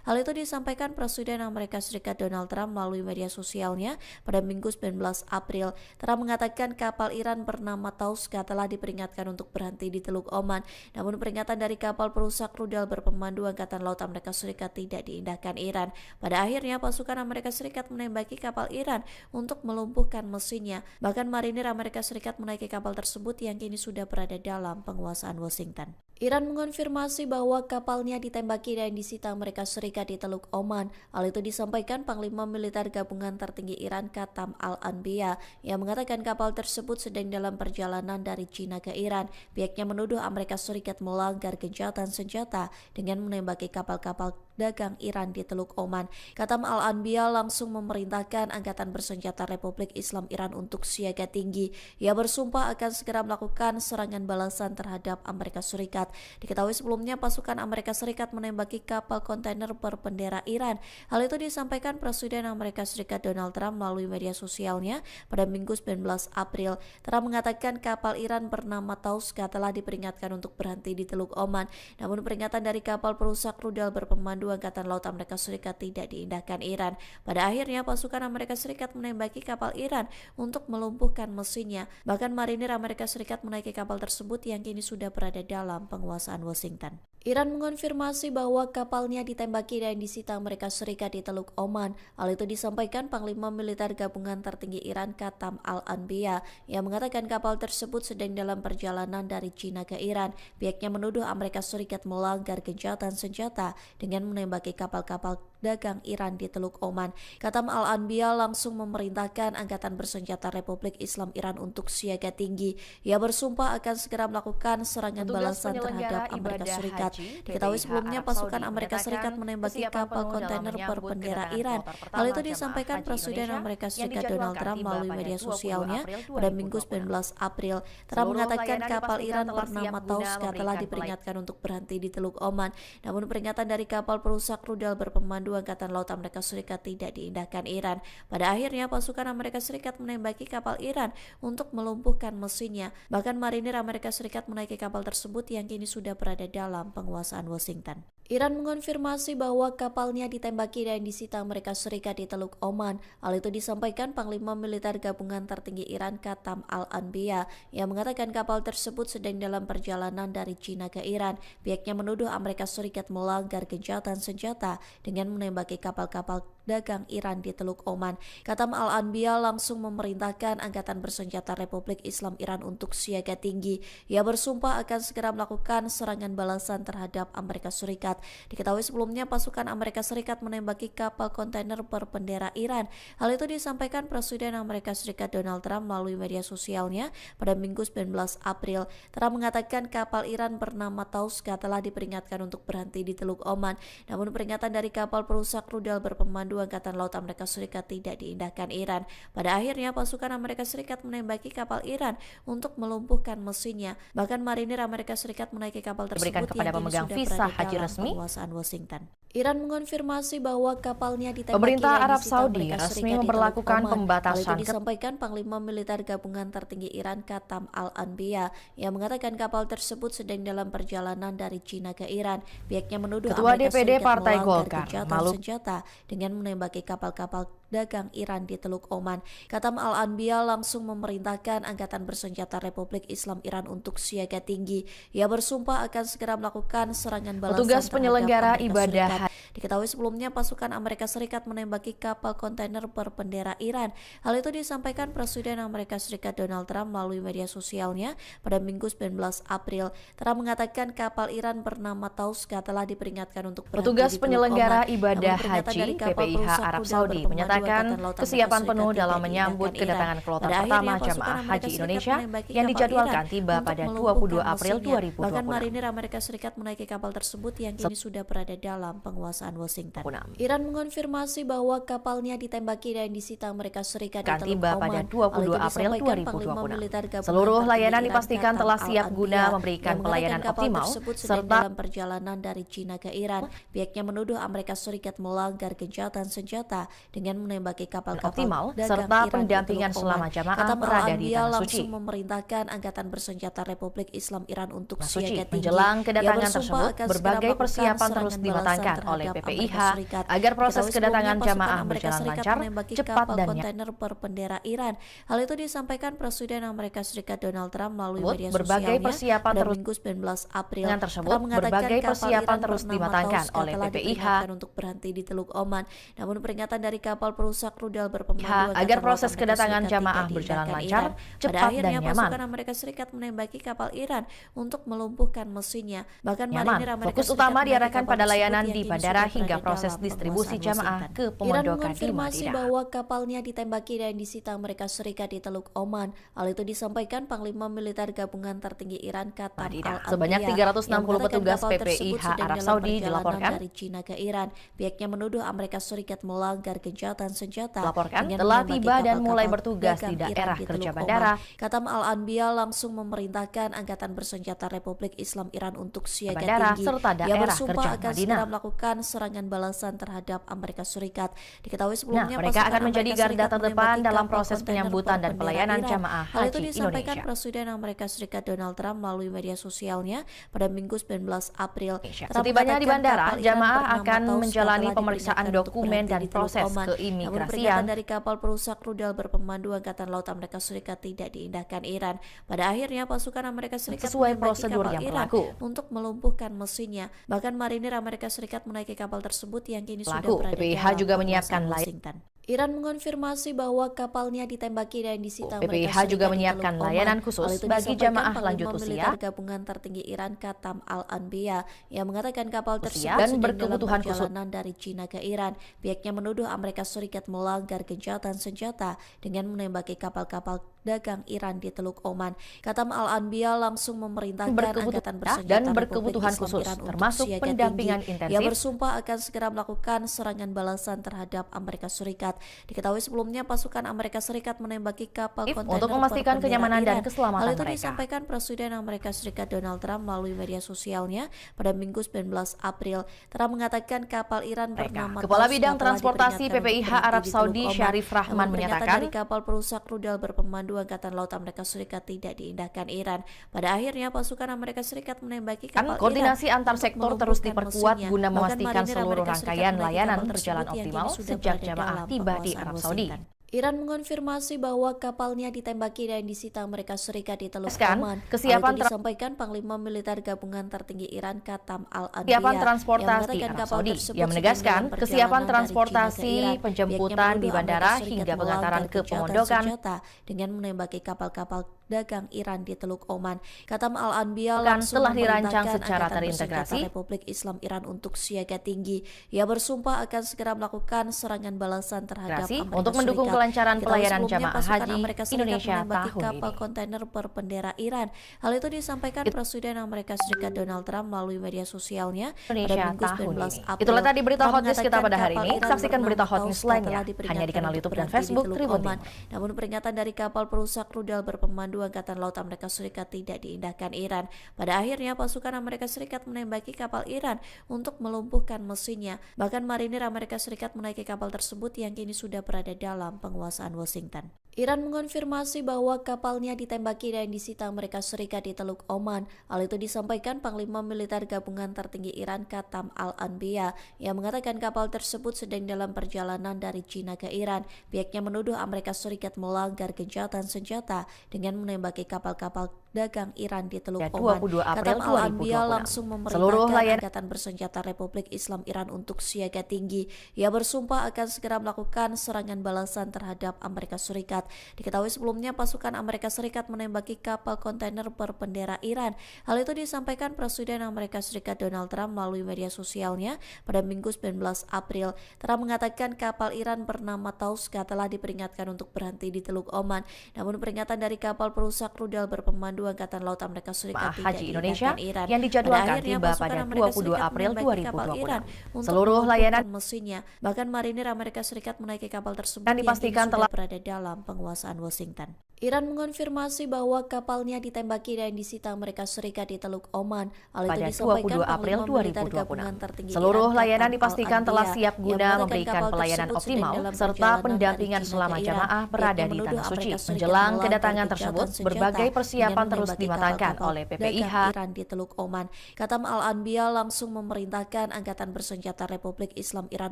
Hal itu disampaikan Presiden Amerika Serikat Donald Trump melalui media sosialnya pada Minggu 19 April. Trump mengatakan kapal Iran bernama Tauska telah diperingatkan untuk berhenti di Teluk Oman. Namun peringatan dari kapal perusak rudal berpemandu Angkatan Laut Amerika Serikat tidak diindahkan Iran. Pada akhirnya pasukan Amerika Serikat menembaki kapal Iran untuk melumpuhkan mesinnya. Bahkan marinir Amerika Serikat menaiki kapal tersebut yang kini sudah berada dalam penguasaan Washington. Iran mengonfirmasi bahwa kapalnya ditembaki dan disita Amerika Serikat di Teluk Oman. Hal itu disampaikan Panglima Militer Gabungan Tertinggi Iran Qatam Al-Anbiya yang mengatakan kapal tersebut sedang dalam perjalanan dari China ke Iran. Pihaknya menuduh Amerika Serikat melanggar gencatan senjata dengan menembaki kapal-kapal dagang Iran di Teluk Oman. Qatam Al-Anbiya langsung memerintahkan Angkatan Bersenjata Republik Islam Iran untuk siaga tinggi. Ia bersumpah akan segera melakukan serangan balasan terhadap Amerika Serikat. Diketahui sebelumnya pasukan Amerika Serikat menembaki kapal kontainer berbendera Iran. Hal itu disampaikan Presiden Amerika Serikat Donald Trump melalui media sosialnya pada Minggu 19 April. Trump mengatakan kapal Iran bernama Tauska telah diperingatkan untuk berhenti di Teluk Oman. Namun peringatan dari kapal perusak rudal berpemandu Angkatan Laut Amerika Serikat tidak diindahkan Iran. Pada akhirnya pasukan Amerika Serikat menembaki kapal Iran untuk melumpuhkan mesinnya. Bahkan marinir Amerika Serikat menaiki kapal tersebut yang kini sudah berada dalam penguasaan Washington. Iran mengonfirmasi bahwa kapalnya ditembaki dan disita Amerika Serikat di Teluk Oman. Hal itu disampaikan Panglima Militer Gabungan Tertinggi Iran Qatam Al-Anbiya yang mengatakan kapal tersebut sedang dalam perjalanan dari China ke Iran. Pihaknya menuduh Amerika Serikat melanggar gencatan senjata dengan menembaki kapal-kapal dagang Iran di Teluk Oman. Qatam Al-Anbiya langsung memerintahkan Angkatan Bersenjata Republik Islam Iran untuk siaga tinggi. Ia bersumpah akan segera melakukan serangan balasan terhadap Amerika Serikat. Diketahui sebelumnya pasukan Amerika Serikat menembaki kapal kontainer berbendera Iran. Hal itu disampaikan Presiden Amerika Serikat Donald Trump melalui media sosialnya pada Minggu 19 April. Trump mengatakan kapal Iran bernama Tauska telah diperingatkan untuk berhenti di Teluk Oman. Namun peringatan dari kapal perusak rudal berpemandu Angkatan Laut Amerika Serikat tidak diindahkan Iran. Pada akhirnya pasukan Amerika Serikat menembaki kapal Iran untuk melumpuhkan mesinnya. Bahkan marinir Amerika Serikat menaiki kapal tersebut yang kini sudah berada dalam penguasaan Washington. Iran mengonfirmasi bahwa kapalnya ditembaki dan disita Amerika Serikat di Teluk Oman. Hal itu disampaikan Panglima Militer Gabungan Tertinggi Iran Qatam Al-Anbiya yang mengatakan kapal tersebut sedang dalam perjalanan dari China ke Iran. Pihaknya menuduh Amerika Serikat melanggar gencatan senjata dengan menembaki kapal-kapal dagang Iran di Teluk Oman. Qatam Al-Anbiya langsung memerintahkan Angkatan Bersenjata Republik Islam Iran untuk siaga tinggi. Ia bersumpah akan segera melakukan serangan balasan terhadap Amerika Serikat. Diketahui sebelumnya pasukan Amerika Serikat menembaki kapal kontainer berbendera Iran. Hal itu disampaikan Presiden Amerika Serikat Donald Trump melalui media sosialnya pada Minggu 19 April. Trump mengatakan kapal Iran bernama Tauska telah diperingatkan untuk berhenti di Teluk Oman. Namun peringatan dari kapal perusak rudal berpemandu Angkatan Laut Amerika Serikat tidak diindahkan Iran. Pada akhirnya pasukan Amerika Serikat menembaki kapal Iran untuk melumpuhkan mesinnya. Bahkan marinir Amerika Serikat menaiki kapal tersebut diberikan kepada pemegang visa haji resmi penguasaan Washington. Iran mengonfirmasi bahwa kapalnya ditembaki Pemerintah dan Arab disita Saudi Amerika resmi Serikat di memberlakukan Teluk Oman. pembatasan Hal itu disampaikan Panglima Militer Gabungan Tertinggi Iran Qatam Al-Anbiya yang mengatakan kapal tersebut sedang dalam perjalanan dari China ke Iran. Pihaknya menuduh Ketua Amerika DPD Serikat Partai melanggar Golkar, gencatan senjata dengan menembaki kapal-kapal dagang Iran di Teluk Oman. Katam Al-Anbiya langsung memerintahkan Angkatan Bersenjata Republik Islam Iran untuk siaga tinggi. Ia bersumpah akan segera melakukan serangan balasan Petugas penyelenggara ibadah. Diketahui sebelumnya pasukan Amerika Serikat menembaki kapal kontainer berbendera Iran. Hal itu disampaikan Presiden Amerika Serikat Donald Trump melalui media sosialnya pada Minggu 19 April. Trump mengatakan kapal Iran bernama Tauska telah diperingatkan untuk berhenti Petugas di Teluk penyelenggara Oman. ibadah Namun peringatan haji dari kapal PPIH perusak Arab rudal Saudi berpemandu menyatakan Angkatan Laut kesiapan Amerika penuh Serikat dalam tidak menyambut diindahkan kedatangan Iran. kloter Pada pertama akhirnya, pasukan jamaah Amerika haji Serikat Indonesia menembaki yang kapal dijadwalkan Iran tiba untuk pada melumpuhkan 22 April mesinnya. Bahkan 2026. marinir Amerika Serikat menaiki kapal tersebut yang kini sudah berada dalam penguasaan Washington. 26. Iran mengonfirmasi bahwa kapalnya ditembaki dan disita Amerika Serikat di akan Teluk tiba Oman. pada Hal 22 itu April disampaikan Panglima 2026. Militer Gabungan Seluruh Tertinggi layanan Iran dipastikan Katam telah siap guna Al-Anbiya memberikan yang pelayanan mengatakan kapal optimal tersebut sedang serta dalam perjalanan dari Cina ke Iran. Pihaknya menuduh Amerika Serikat melanggar gencatan senjata dengan menembaki kapal-kapal optimal dagang serta Iran di pendampingan Teluk selama Oman. jamaah Katam berada di Al-Anbiya Tanah Suci. langsung memerintahkan Angkatan Bersenjata Republik Islam Iran untuk Tanah Suci. siaga tinggi. Menjelang Ia kedatangan bersumpah tersebut, akan segera berbagai melakukan persiapan terus serangan dimatangkan balasan oleh terhadap PPIH Amerika Serikat. agar proses Diketahui kedatangan sebelumnya jamaah pasukan Amerika berjalan Serikat lancar, menembaki cepat kapal dan kontainer berbendera Iran. Hal itu disampaikan Presiden Amerika Serikat Donald Trump melalui media berbagai sosialnya persiapan pada terus Minggu 19 April. dengan tersebut, Trump mengatakan berbagai kapal persiapan Iran terus bernama dimatangkan Tauska oleh telah PPIH diperingatkan untuk berhenti di Teluk Oman. Namun peringatan dari kapal perusak rudal berpemandu Angkatan agar Laut proses Amerika kedatangan Serikat jamaah tidak berjalan diindahkan lancar, Iran. Pada cepat dan akhirnya nyaman. pasukan Amerika Serikat menembaki kapal Iran untuk melumpuhkan mesinnya. Bahkan marinir Amerika Fokus Serikat utama menaiki diarahkan kapal pada tersebut layanan yang di kini bandara sudah hingga berada proses dalam distribusi penguasaan jamaah Washington. ke Iran pemondokan di mengonfirmasi Madinah. bahwa kapalnya ditembaki dan disita Amerika Serikat di Teluk Oman. Hal itu disampaikan Panglima Militer Gabungan Tertinggi Iran Katam Madinah. Al-Anbiya Sebanyak 360 yang mengatakan petugas kapal tersebut PPIH sedang Arab dalam Saudi perjalanan dilaporkan dari Cina ke Iran. Pihaknya menuduh Amerika Serikat melanggar gencatan senjata dengan telah menembaki tiba dan mulai kapal-kapal bertugas di dagang daerah Iran di kerja Teluk bandara. Oman. Katam Al-Anbiya langsung memerintahkan Angkatan Bersenjata Republik Islam Iran untuk siaga bandara tinggi. serta Ia daerah bersumpah kerja akan Madinah. segera melakukan serangan balasan terhadap Amerika Serikat. Diketahui sebelumnya mereka pasukan akan menjadi Amerika garda Serikat terdepan menembaki dalam kapal proses kontainer penyambutan dan berbendera pelayanan Iran. jamaah Hal itu haji disampaikan Indonesia. Presiden Amerika Serikat Donald Trump melalui media sosialnya pada Minggu 19 April. Trump Setibanya di mengatakan bandara, kapal Iran jamaah bernama akan Tauska menjalani telah pemeriksaan diperingatkan untuk dokumen berhenti dan di Teluk proses Oman. Namun keimigrasian. peringatan dari kapal perusak rudal berpemandu Angkatan Laut Amerika Serikat tidak diindahkan Iran. Pada akhirnya pasukan Amerika Serikat Sesuai menembaki prosedur kapal yang Iran berlaku. untuk melumpuhkan mesinnya. Bahkan marinir Amerika Serikat menaiki kapal tersebut yang kini sudah berada PPIH dalam juga penguasaan menyiapkan Washington. Iran mengonfirmasi bahwa kapalnya ditembaki dan disita Amerika PPIH Serikat juga di menyiapkan Teluk Oman. layanan khusus Hal itu bagi disampaikan jamaah Panglima lanjut usia Militer Gabungan Tertinggi Iran Katam Al-Anbiya yang mengatakan kapal tersebut dan sedang dalam berkebutuhan khusus. perjalanan dari Cina ke Iran. Pihaknya menuduh Amerika Serikat melanggar gencatan senjata dengan menembaki kapal-kapal dagang Iran di Teluk Oman. Katam Al-Anbiya langsung memerintahkan Angkatan Bersenjata dan Republik berkebutuhan Islam khusus, Iran untuk termasuk siaga pendampingan tinggi. intensif. Ia bersumpah akan segera melakukan serangan balasan terhadap Amerika Serikat. Diketahui sebelumnya pasukan Amerika Serikat menembaki kapal kontainer untuk memastikan berbendera kenyamanan dan Iran. keselamatan Hal itu mereka. disampaikan Presiden Amerika Serikat Donald Trump melalui media sosialnya pada Minggu 19 April. Trump mengatakan kapal Iran bernama Kepala Tauska Bidang telah Transportasi diperingatkan PPIH untuk Arab berhenti di Saudi Teluk Oman. Syarif Rahman Namun peringatan menyatakan dari kapal perusak rudal berpemandu Angkatan Laut Amerika Serikat tidak diindahkan Iran. Pada akhirnya pasukan Amerika Serikat menembaki kapal koordinasi Iran antar untuk sektor terus melumpuhkan diperkuat mesinnya. guna Bahkan memastikan marinir seluruh Amerika Serikat rangkaian menaiki layanan kapal berjalan tersebut yang optimal kini sudah sejak berada jamaah dalam tiba di penguasaan Arab Saudi. Washington. Iran mengonfirmasi bahwa kapalnya ditembaki dan disita Amerika Serikat di Teluk Oman. Kesiapan Hal itu disampaikan Panglima Militer Gabungan Tertinggi Iran Katam Al-Anbiya kesiapan transportasi yang Arab Saudi. tersebut Ia menegaskan sedang dalam kesiapan perjalanan dari Cina ke transportasi Iran. penjemputan Pihaknya di menuduh bandara Amerika hingga Serikat pengantaran melanggar ke gencatan pemondokan senjata dengan menembaki kapal-kapal dagang Iran di Teluk Oman. Katam Al-Anbiya telah langsung dirancang memerintahkan secara Angkatan terintegrasi. Bersenjata Republik Islam Iran untuk siaga tinggi. Ia bersumpah akan segera melakukan serangan balasan terhadap Amerika untuk mendukung Serikat. kelancaran Diketahui pelayanan sebelumnya jamaah pasukan haji Amerika Serikat Indonesia menembaki tahun kapal ini. kontainer berbendera Iran. Hal itu disampaikan Presiden Amerika Serikat Donald Trump melalui media sosialnya pada Indonesia Minggu tahun 19 ini. April. Itulah tadi berita Trump hot news kita pada hari mengatakan ini. kapal Saksikan Iran berita hot bernama news Tauska lainnya telah hanya di diperingatkan kanal untuk YouTube dan berhenti di Facebook Teluk Tribun Oman. Timur. Namun peringatan dari kapal perusak rudal berpemandu Angkatan Laut Amerika Serikat tidak diindahkan Iran. Pada akhirnya pasukan Amerika Serikat menembaki kapal Iran untuk melumpuhkan mesinnya. Bahkan marinir Amerika Serikat menaiki kapal tersebut yang kini sudah berada dalam penguasaan Washington. Iran mengonfirmasi bahwa kapalnya ditembaki dan disita Amerika Serikat di Teluk Oman. Hal itu disampaikan Panglima Militer Gabungan Tertinggi Iran Qatam Al-Anbiya yang mengatakan kapal tersebut sedang dalam perjalanan dari China ke Iran. Pihaknya menuduh Amerika Serikat melanggar gencatan senjata dengan menembaki kapal-kapal dagang Iran di Teluk Oman. 22 April Qatam Al-Anbiya langsung memerintahkan Angkatan Bersenjata Republik Islam Iran untuk siaga tinggi. Ia bersumpah akan segera melakukan serangan balasan terhadap Amerika Serikat. Diketahui sebelumnya pasukan Amerika Serikat menembaki kapal kontainer berbendera Iran. Hal itu disampaikan Presiden Amerika Serikat Donald Trump melalui media sosialnya pada Minggu 19 April. Trump mengatakan kapal Iran bernama Tauska telah diperingatkan untuk berhenti di Teluk Oman. Namun peringatan dari kapal perusak rudal berpemandu Angkatan Laut Amerika Serikat tidak Haji Indonesia Iran. yang dijadwalkan tiba pada 22 April 2020. Seluruh layanan mesinnya, bahkan marinir Amerika Serikat menaiki kapal tersebut yang dipastikan telah berada dalam penguasaan Washington. Iran mengonfirmasi bahwa kapalnya ditembaki dan disita Amerika Serikat di Teluk Oman. Hal itu disampaikan 22 April Panglima Militer Gabungan Tertinggi Seluruh Iran, layanan Qatam dipastikan telah Al-Anbiya siap guna yang memberikan kapal pelayanan tersebut sedang optimal dalam serta perjalanan pendampingan dari China selama ke Iran. jamaah berada Pihaknya di menuduh Tanah Suci. Amerika Serikat Menjelang melanggar kedatangan gencatan tersebut, senjata berbagai persiapan dengan terus menembaki dimatangkan kapal-kapal oleh dagang PPIH. Iran di Teluk Oman. Qatam Al-Anbiya langsung memerintahkan Angkatan Bersenjata Republik Islam Iran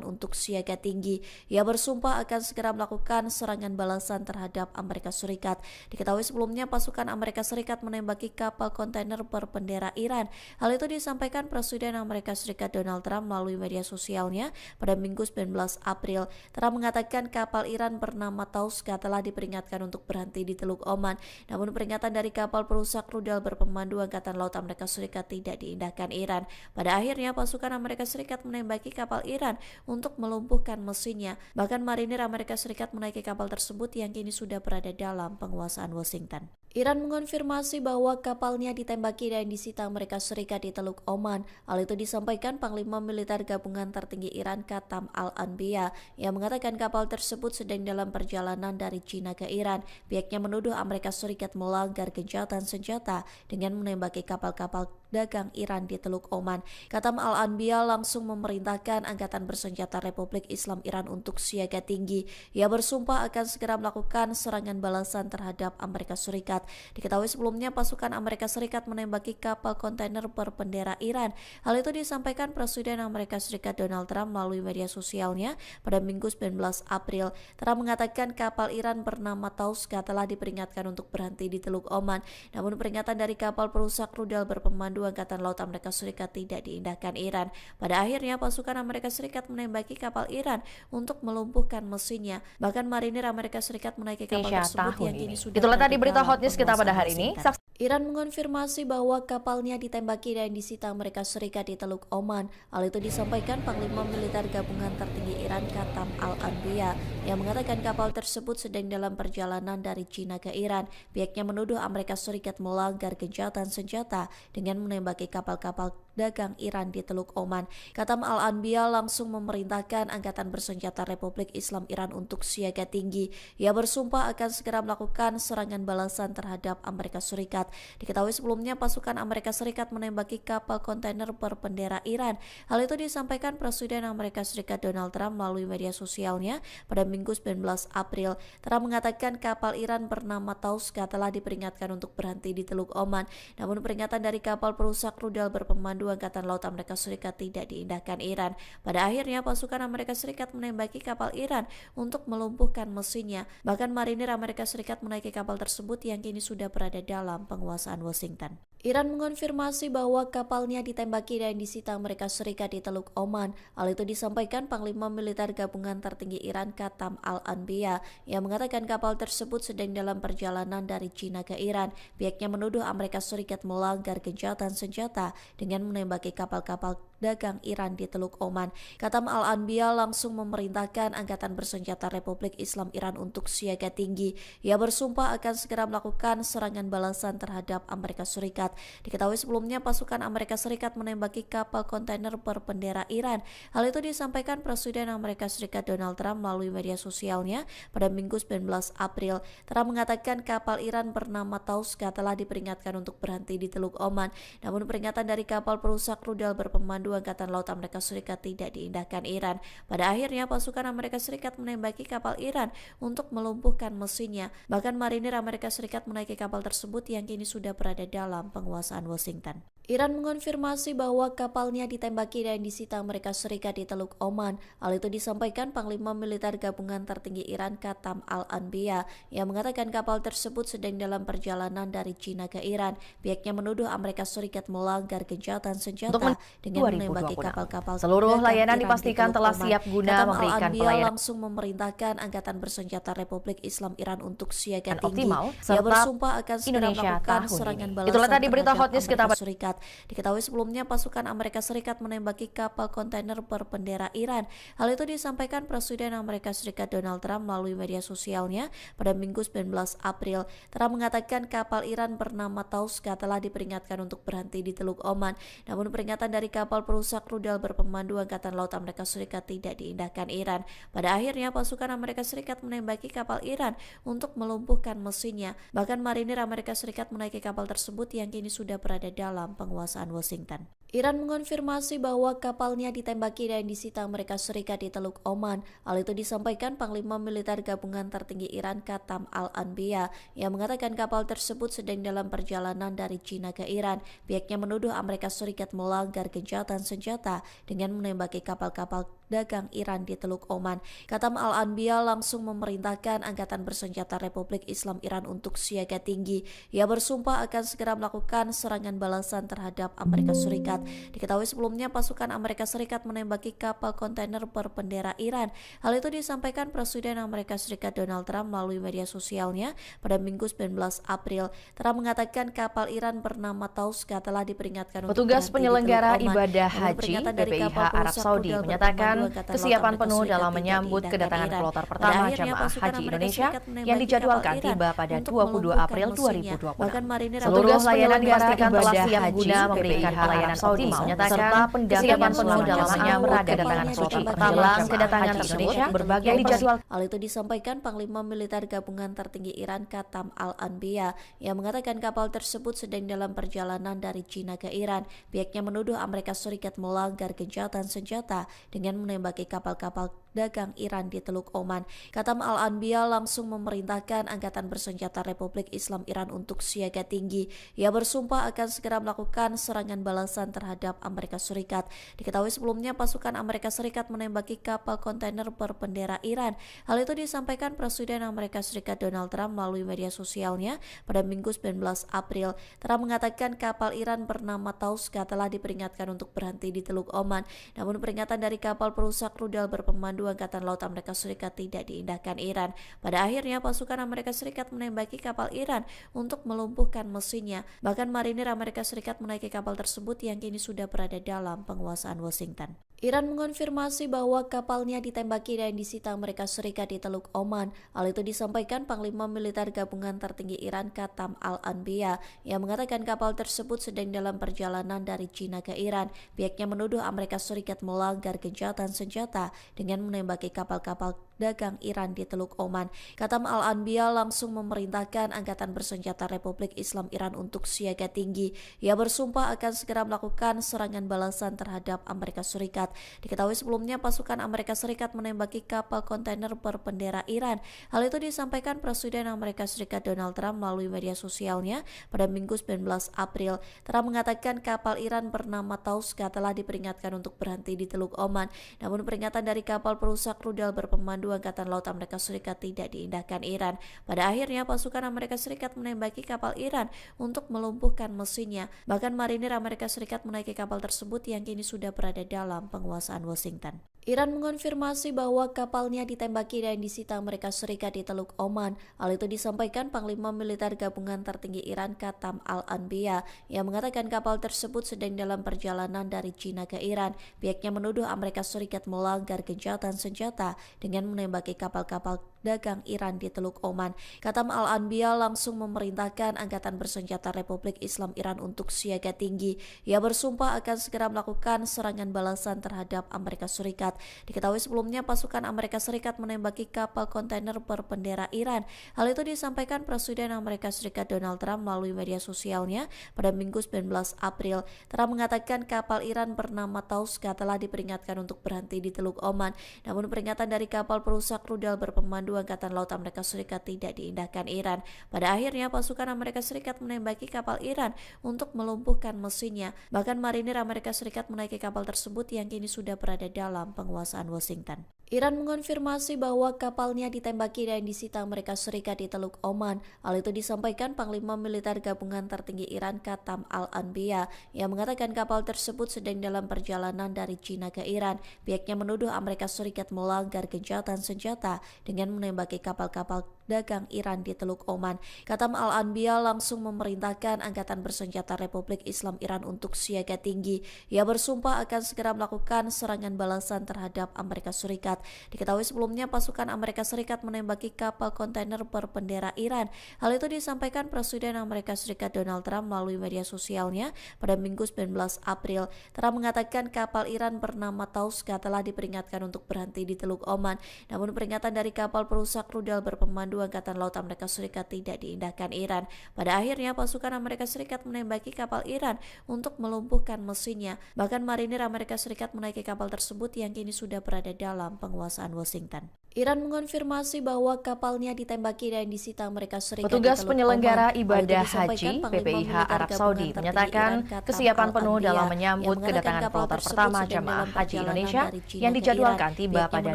untuk siaga tinggi. Ia bersumpah akan segera melakukan serangan balasan terhadap Amerika Serikat. Diketahui sebelumnya pasukan Amerika Serikat menembaki kapal kontainer berbendera Iran. Hal itu disampaikan Presiden Amerika Serikat Donald Trump melalui media sosialnya pada Minggu 19 April. Trump mengatakan kapal Iran bernama Tauska telah diperingatkan untuk berhenti di Teluk Oman. Namun peringatan dari kapal perusak rudal berpemandu Angkatan Laut Amerika Serikat tidak diindahkan Iran. Pada akhirnya pasukan Amerika Serikat menembaki kapal Iran untuk melumpuhkan mesinnya. Bahkan marinir Amerika Serikat menaiki kapal tersebut yang kini sudah berada dalam penguasaan Washington. Iran mengonfirmasi bahwa kapalnya ditembaki dan disita Amerika Serikat di Teluk Oman. Hal itu disampaikan Panglima Militer Gabungan Tertinggi Iran Qatam Al-Anbiya yang mengatakan kapal tersebut sedang dalam perjalanan dari China ke Iran. Pihaknya menuduh Amerika Serikat melanggar gencatan senjata dengan menembaki kapal-kapal dagang Iran di Teluk Oman. Qatam Al-Anbiya langsung memerintahkan Angkatan Bersenjata Republik Islam Iran untuk siaga tinggi. Ia bersumpah akan segera melakukan serangan balasan terhadap Amerika Serikat. Diketahui sebelumnya pasukan Amerika Serikat menembaki kapal kontainer berbendera Iran. Hal itu disampaikan Presiden Amerika Serikat Donald Trump melalui media sosialnya pada Minggu 19 April. Trump mengatakan kapal Iran bernama Tauska telah diperingatkan untuk berhenti di Teluk Oman. Namun peringatan dari kapal perusak rudal berpemandu Angkatan Laut Amerika Serikat tidak diindahkan Iran. Pada akhirnya pasukan Amerika Serikat menembaki kapal Iran untuk melumpuhkan mesinnya. Bahkan marinir Amerika Serikat menaiki kapal tersebut yang kini sudah Itulah tadi berita hot news kita pada hari ini. Iran mengonfirmasi bahwa kapalnya ditembaki dan disita Amerika Serikat di Teluk Oman. Hal itu disampaikan Panglima Militer Gabungan Tertinggi Iran Qatam Al-Anbiya yang mengatakan kapal tersebut sedang dalam perjalanan dari China ke Iran. Pihaknya menuduh Amerika Serikat melanggar gencatan senjata dengan menembaki kapal-kapal dagang Iran di Teluk Oman. Qatam Al-Anbiya langsung memerintahkan Angkatan Bersenjata Republik Islam Iran untuk siaga tinggi. Ia bersumpah akan segera melakukan serangan balasan terhadap Amerika Serikat. Diketahui sebelumnya pasukan Amerika Serikat menembaki kapal kontainer berbendera Iran. Hal itu disampaikan Presiden Amerika Serikat Donald Trump melalui media sosialnya pada Minggu 19 April. Trump mengatakan kapal Iran bernama Tauska telah diperingatkan untuk berhenti di Teluk Oman. Namun peringatan dari kapal perusak rudal berpemandu Angkatan Laut Amerika Serikat tidak diindahkan Iran. Pada akhirnya pasukan Amerika Serikat menembaki kapal Iran untuk melumpuhkan mesinnya. Bahkan marinir Amerika Serikat menaiki kapal tersebut yang kini sudah berada dalam penguasaan Washington. Iran mengonfirmasi bahwa kapalnya ditembaki dan disita Amerika Serikat di Teluk Oman. Hal itu disampaikan Panglima Militer Gabungan Tertinggi Iran Qatam Al-Anbiya yang mengatakan kapal tersebut sedang dalam perjalanan dari China ke Iran. Pihaknya menuduh Amerika Serikat melanggar gencatan senjata dengan menembaki kapal-kapal dagang Iran di Teluk Oman. Qatam Al-Anbiya langsung memerintahkan Angkatan Bersenjata Republik Islam Iran untuk siaga tinggi. Ia bersumpah akan segera melakukan serangan balasan terhadap Amerika Serikat. Diketahui sebelumnya pasukan Amerika Serikat menembaki kapal kontainer berbendera Iran. Hal itu disampaikan Presiden Amerika Serikat Donald Trump melalui media sosialnya pada Minggu 19 April. Trump mengatakan kapal Iran bernama Tauska telah diperingatkan untuk berhenti di Teluk Oman. Namun peringatan dari kapal perusak rudal berpemandu Berpemandu Angkatan Laut Amerika Serikat tidak diindahkan Iran. Pada akhirnya pasukan Amerika Serikat menembaki kapal Iran untuk melumpuhkan mesinnya. Bahkan marinir Amerika Serikat menaiki kapal tersebut yang kini sudah berada dalam penguasaan Washington. Iran mengonfirmasi bahwa kapalnya ditembaki dan disita Amerika Serikat di Teluk Oman. Hal itu disampaikan Panglima Militer Gabungan Tertinggi Iran Qatam Al-Anbiya yang mengatakan kapal tersebut sedang dalam perjalanan dari China ke Iran. Pihaknya menuduh Amerika Serikat melanggar gencatan senjata dengan menembaki kapal-kapal seluruh layanan Iran dipastikan telah siap guna memberikan pelayanan. Langsung memerintahkan Angkatan Bersenjata Republik Islam Iran untuk siaga tinggi. Optimal, Ia bersumpah akan segera melakukan serangan balasan Itulah tadi berita hot news kita. Serikat. Diketahui sebelumnya pasukan Amerika Serikat menembaki kapal kontainer berbendera Iran. Hal itu disampaikan Presiden Amerika Serikat Donald Trump melalui media sosialnya pada Minggu 19 April. Trump mengatakan kapal Iran bernama Tauska telah diperingatkan untuk berhenti di Teluk Oman. Namun peringatan dari kapal perusak rudal berpemandu Angkatan Laut Amerika Serikat tidak diindahkan Iran. Pada akhirnya pasukan Amerika Serikat menembaki kapal Iran untuk melumpuhkan mesinnya. Bahkan marinir Amerika Serikat menaiki kapal tersebut yang kini sudah berada dalam penguasaan Washington. Iran mengonfirmasi bahwa kapalnya ditembaki dan disita Amerika Serikat di Teluk Oman. Hal itu disampaikan Panglima Militer Gabungan Tertinggi Iran Qatam Al-Anbiya yang mengatakan kapal tersebut sedang dalam perjalanan dari China ke Iran. Pihaknya menuduh Amerika Serikat melanggar gencatan senjata dengan menembaki kapal-kapal dagang Iran di Teluk Oman. Qatam Al-Anbiya langsung memerintahkan Angkatan Bersenjata Republik Islam Iran untuk siaga tinggi. Ia bersumpah akan segera melakukan serangan balasan terhadap Amerika Serikat. Diketahui sebelumnya pasukan Amerika Serikat menembaki kapal kontainer berbendera Iran. Hal itu disampaikan Presiden Amerika Serikat Donald Trump melalui media sosialnya pada Minggu 19 April. Trump mengatakan kapal Iran bernama Tauska telah diperingatkan untuk petugas penyelenggara ibadah haji BPIH Arab Saudi menyatakan kesiapan penuh dalam menyambut kedatangan kloter pertama jamaah haji Indonesia yang dijadwalkan tiba pada 22 April 2020. Seluruh layanan dipastikan telah siap guna memberikan pelayanan optimal, menyatakan kesiapan penuh dalam menyambut kedatangan suci menjelang kedatangan Indonesia berbagai dijadwal. Hal itu disampaikan Panglima Militer Gabungan Tertinggi Iran Qatam Al-Anbiya yang mengatakan kapal tersebut sedang dalam perjalanan dari China ke Iran. Pihaknya menuduh Amerika Serikat melanggar gencatan senjata dengan menembaki kapal-kapal dagang Iran di Teluk Oman. Qatam Al-Anbiya langsung memerintahkan Angkatan Bersenjata Republik Islam Iran untuk siaga tinggi. Ia bersumpah akan segera melakukan serangan balasan terhadap Amerika Serikat. Diketahui sebelumnya pasukan Amerika Serikat menembaki kapal kontainer berbendera Iran. Hal itu disampaikan Presiden Amerika Serikat Donald Trump melalui media sosialnya pada Minggu 19 April. Trump mengatakan kapal Iran bernama Tauska telah diperingatkan untuk berhenti di Teluk Oman. Namun peringatan dari kapal perusak rudal berpemandu Angkatan Laut Amerika Serikat tidak diindahkan Iran. Pada akhirnya pasukan Amerika Serikat menembaki kapal Iran untuk melumpuhkan mesinnya. Bahkan marinir Amerika Serikat menaiki kapal tersebut yang kini sudah berada dalam penguasaan Washington. Iran mengonfirmasi bahwa kapalnya ditembaki dan disita Amerika Serikat di Teluk Oman. Hal itu disampaikan Panglima Militer Gabungan Tertinggi Iran Qatam Al-Anbiya yang mengatakan kapal tersebut sedang dalam perjalanan dari China ke Iran. Pihaknya menuduh Amerika Serikat melanggar gencatan senjata dengan menembaki kapal-kapal dagang Iran di Teluk Oman. Qatam Al-Anbiya langsung memerintahkan Angkatan Bersenjata Republik Islam Iran untuk siaga tinggi. Ia bersumpah akan segera melakukan serangan balasan terhadap Amerika Serikat. Diketahui sebelumnya pasukan Amerika Serikat menembaki kapal kontainer berbendera Iran. Hal itu disampaikan Presiden Amerika Serikat Donald Trump melalui media sosialnya pada Minggu 19 April. Trump mengatakan kapal Iran bernama Tauska telah diperingatkan untuk berhenti di Teluk Oman. Namun peringatan dari kapal perusak rudal berpemandu Angkatan Laut Amerika Serikat tidak diindahkan Iran. Pada akhirnya pasukan Amerika Serikat menembaki kapal Iran untuk melumpuhkan mesinnya. Bahkan marinir Amerika Serikat menaiki kapal tersebut yang kini sudah berada dalam penguasaan Washington. Iran mengonfirmasi bahwa kapalnya ditembaki dan disita Amerika Serikat di Teluk Oman. Hal itu disampaikan Panglima Militer Gabungan Tertinggi Iran Qatam Al-Anbiya yang mengatakan kapal tersebut sedang dalam perjalanan dari China ke Iran. Pihaknya menuduh Amerika Serikat melanggar gencatan senjata dengan menembaki kapal-kapal dagang Iran di Teluk Oman. Katam Al-Anbiya langsung memerintahkan Angkatan Bersenjata Republik Islam Iran untuk siaga tinggi. Ia bersumpah akan segera melakukan serangan balasan terhadap Amerika Serikat. Diketahui sebelumnya pasukan Amerika Serikat menembaki kapal kontainer berbendera Iran. Hal itu disampaikan Presiden Amerika Serikat Donald Trump melalui media sosialnya pada Minggu 19 April. Trump mengatakan kapal Iran bernama Tauska telah diperingatkan untuk berhenti di Teluk Oman. Namun peringatan dari kapal perusak rudal berpemandu Angkatan Laut Amerika Serikat tidak diindahkan Iran. Pada akhirnya pasukan Amerika Serikat menembaki kapal Iran untuk melumpuhkan mesinnya. Bahkan marinir Amerika Serikat menaiki kapal tersebut yang kini sudah berada dalam penguasaan Washington. Iran mengonfirmasi bahwa kapalnya ditembaki dan disita Amerika Serikat di Teluk Oman. Hal itu disampaikan Panglima Militer Gabungan Tertinggi Iran Katam Al-Anbiya yang mengatakan kapal tersebut sedang dalam perjalanan dari China ke Iran. Pihaknya menuduh Amerika Serikat melanggar gencatan senjata dengan menembaki kapal-kapal dagang Iran di Teluk Oman. Katam Al-Anbiya langsung memerintahkan Angkatan Bersenjata Republik Islam Iran untuk siaga tinggi. Ia bersumpah akan segera melakukan serangan balasan terhadap Amerika Serikat. Diketahui sebelumnya pasukan Amerika Serikat menembaki kapal kontainer berbendera Iran. Hal itu disampaikan Presiden Amerika Serikat Donald Trump melalui media sosialnya pada Minggu 19 April. Trump mengatakan kapal Iran bernama Tauska telah diperingatkan untuk berhenti di Teluk Oman. Namun peringatan dari kapal perusak rudal berpemandu Angkatan Laut Amerika Serikat tidak diindahkan Iran. Pada akhirnya pasukan Amerika Serikat menembaki kapal Iran untuk melumpuhkan mesinnya. Bahkan marinir Amerika Serikat menaiki kapal tersebut yang kini sudah berada dalam penguasaan Washington. Iran mengonfirmasi bahwa kapalnya ditembaki dan disita Amerika Serikat. Petugas penyelenggara ibadah haji PPIH Arab Saudi menyatakan kesiapan penuh dalam menyambut kedatangan kloter pertama jamaah haji Indonesia yang dijadwalkan tiba pada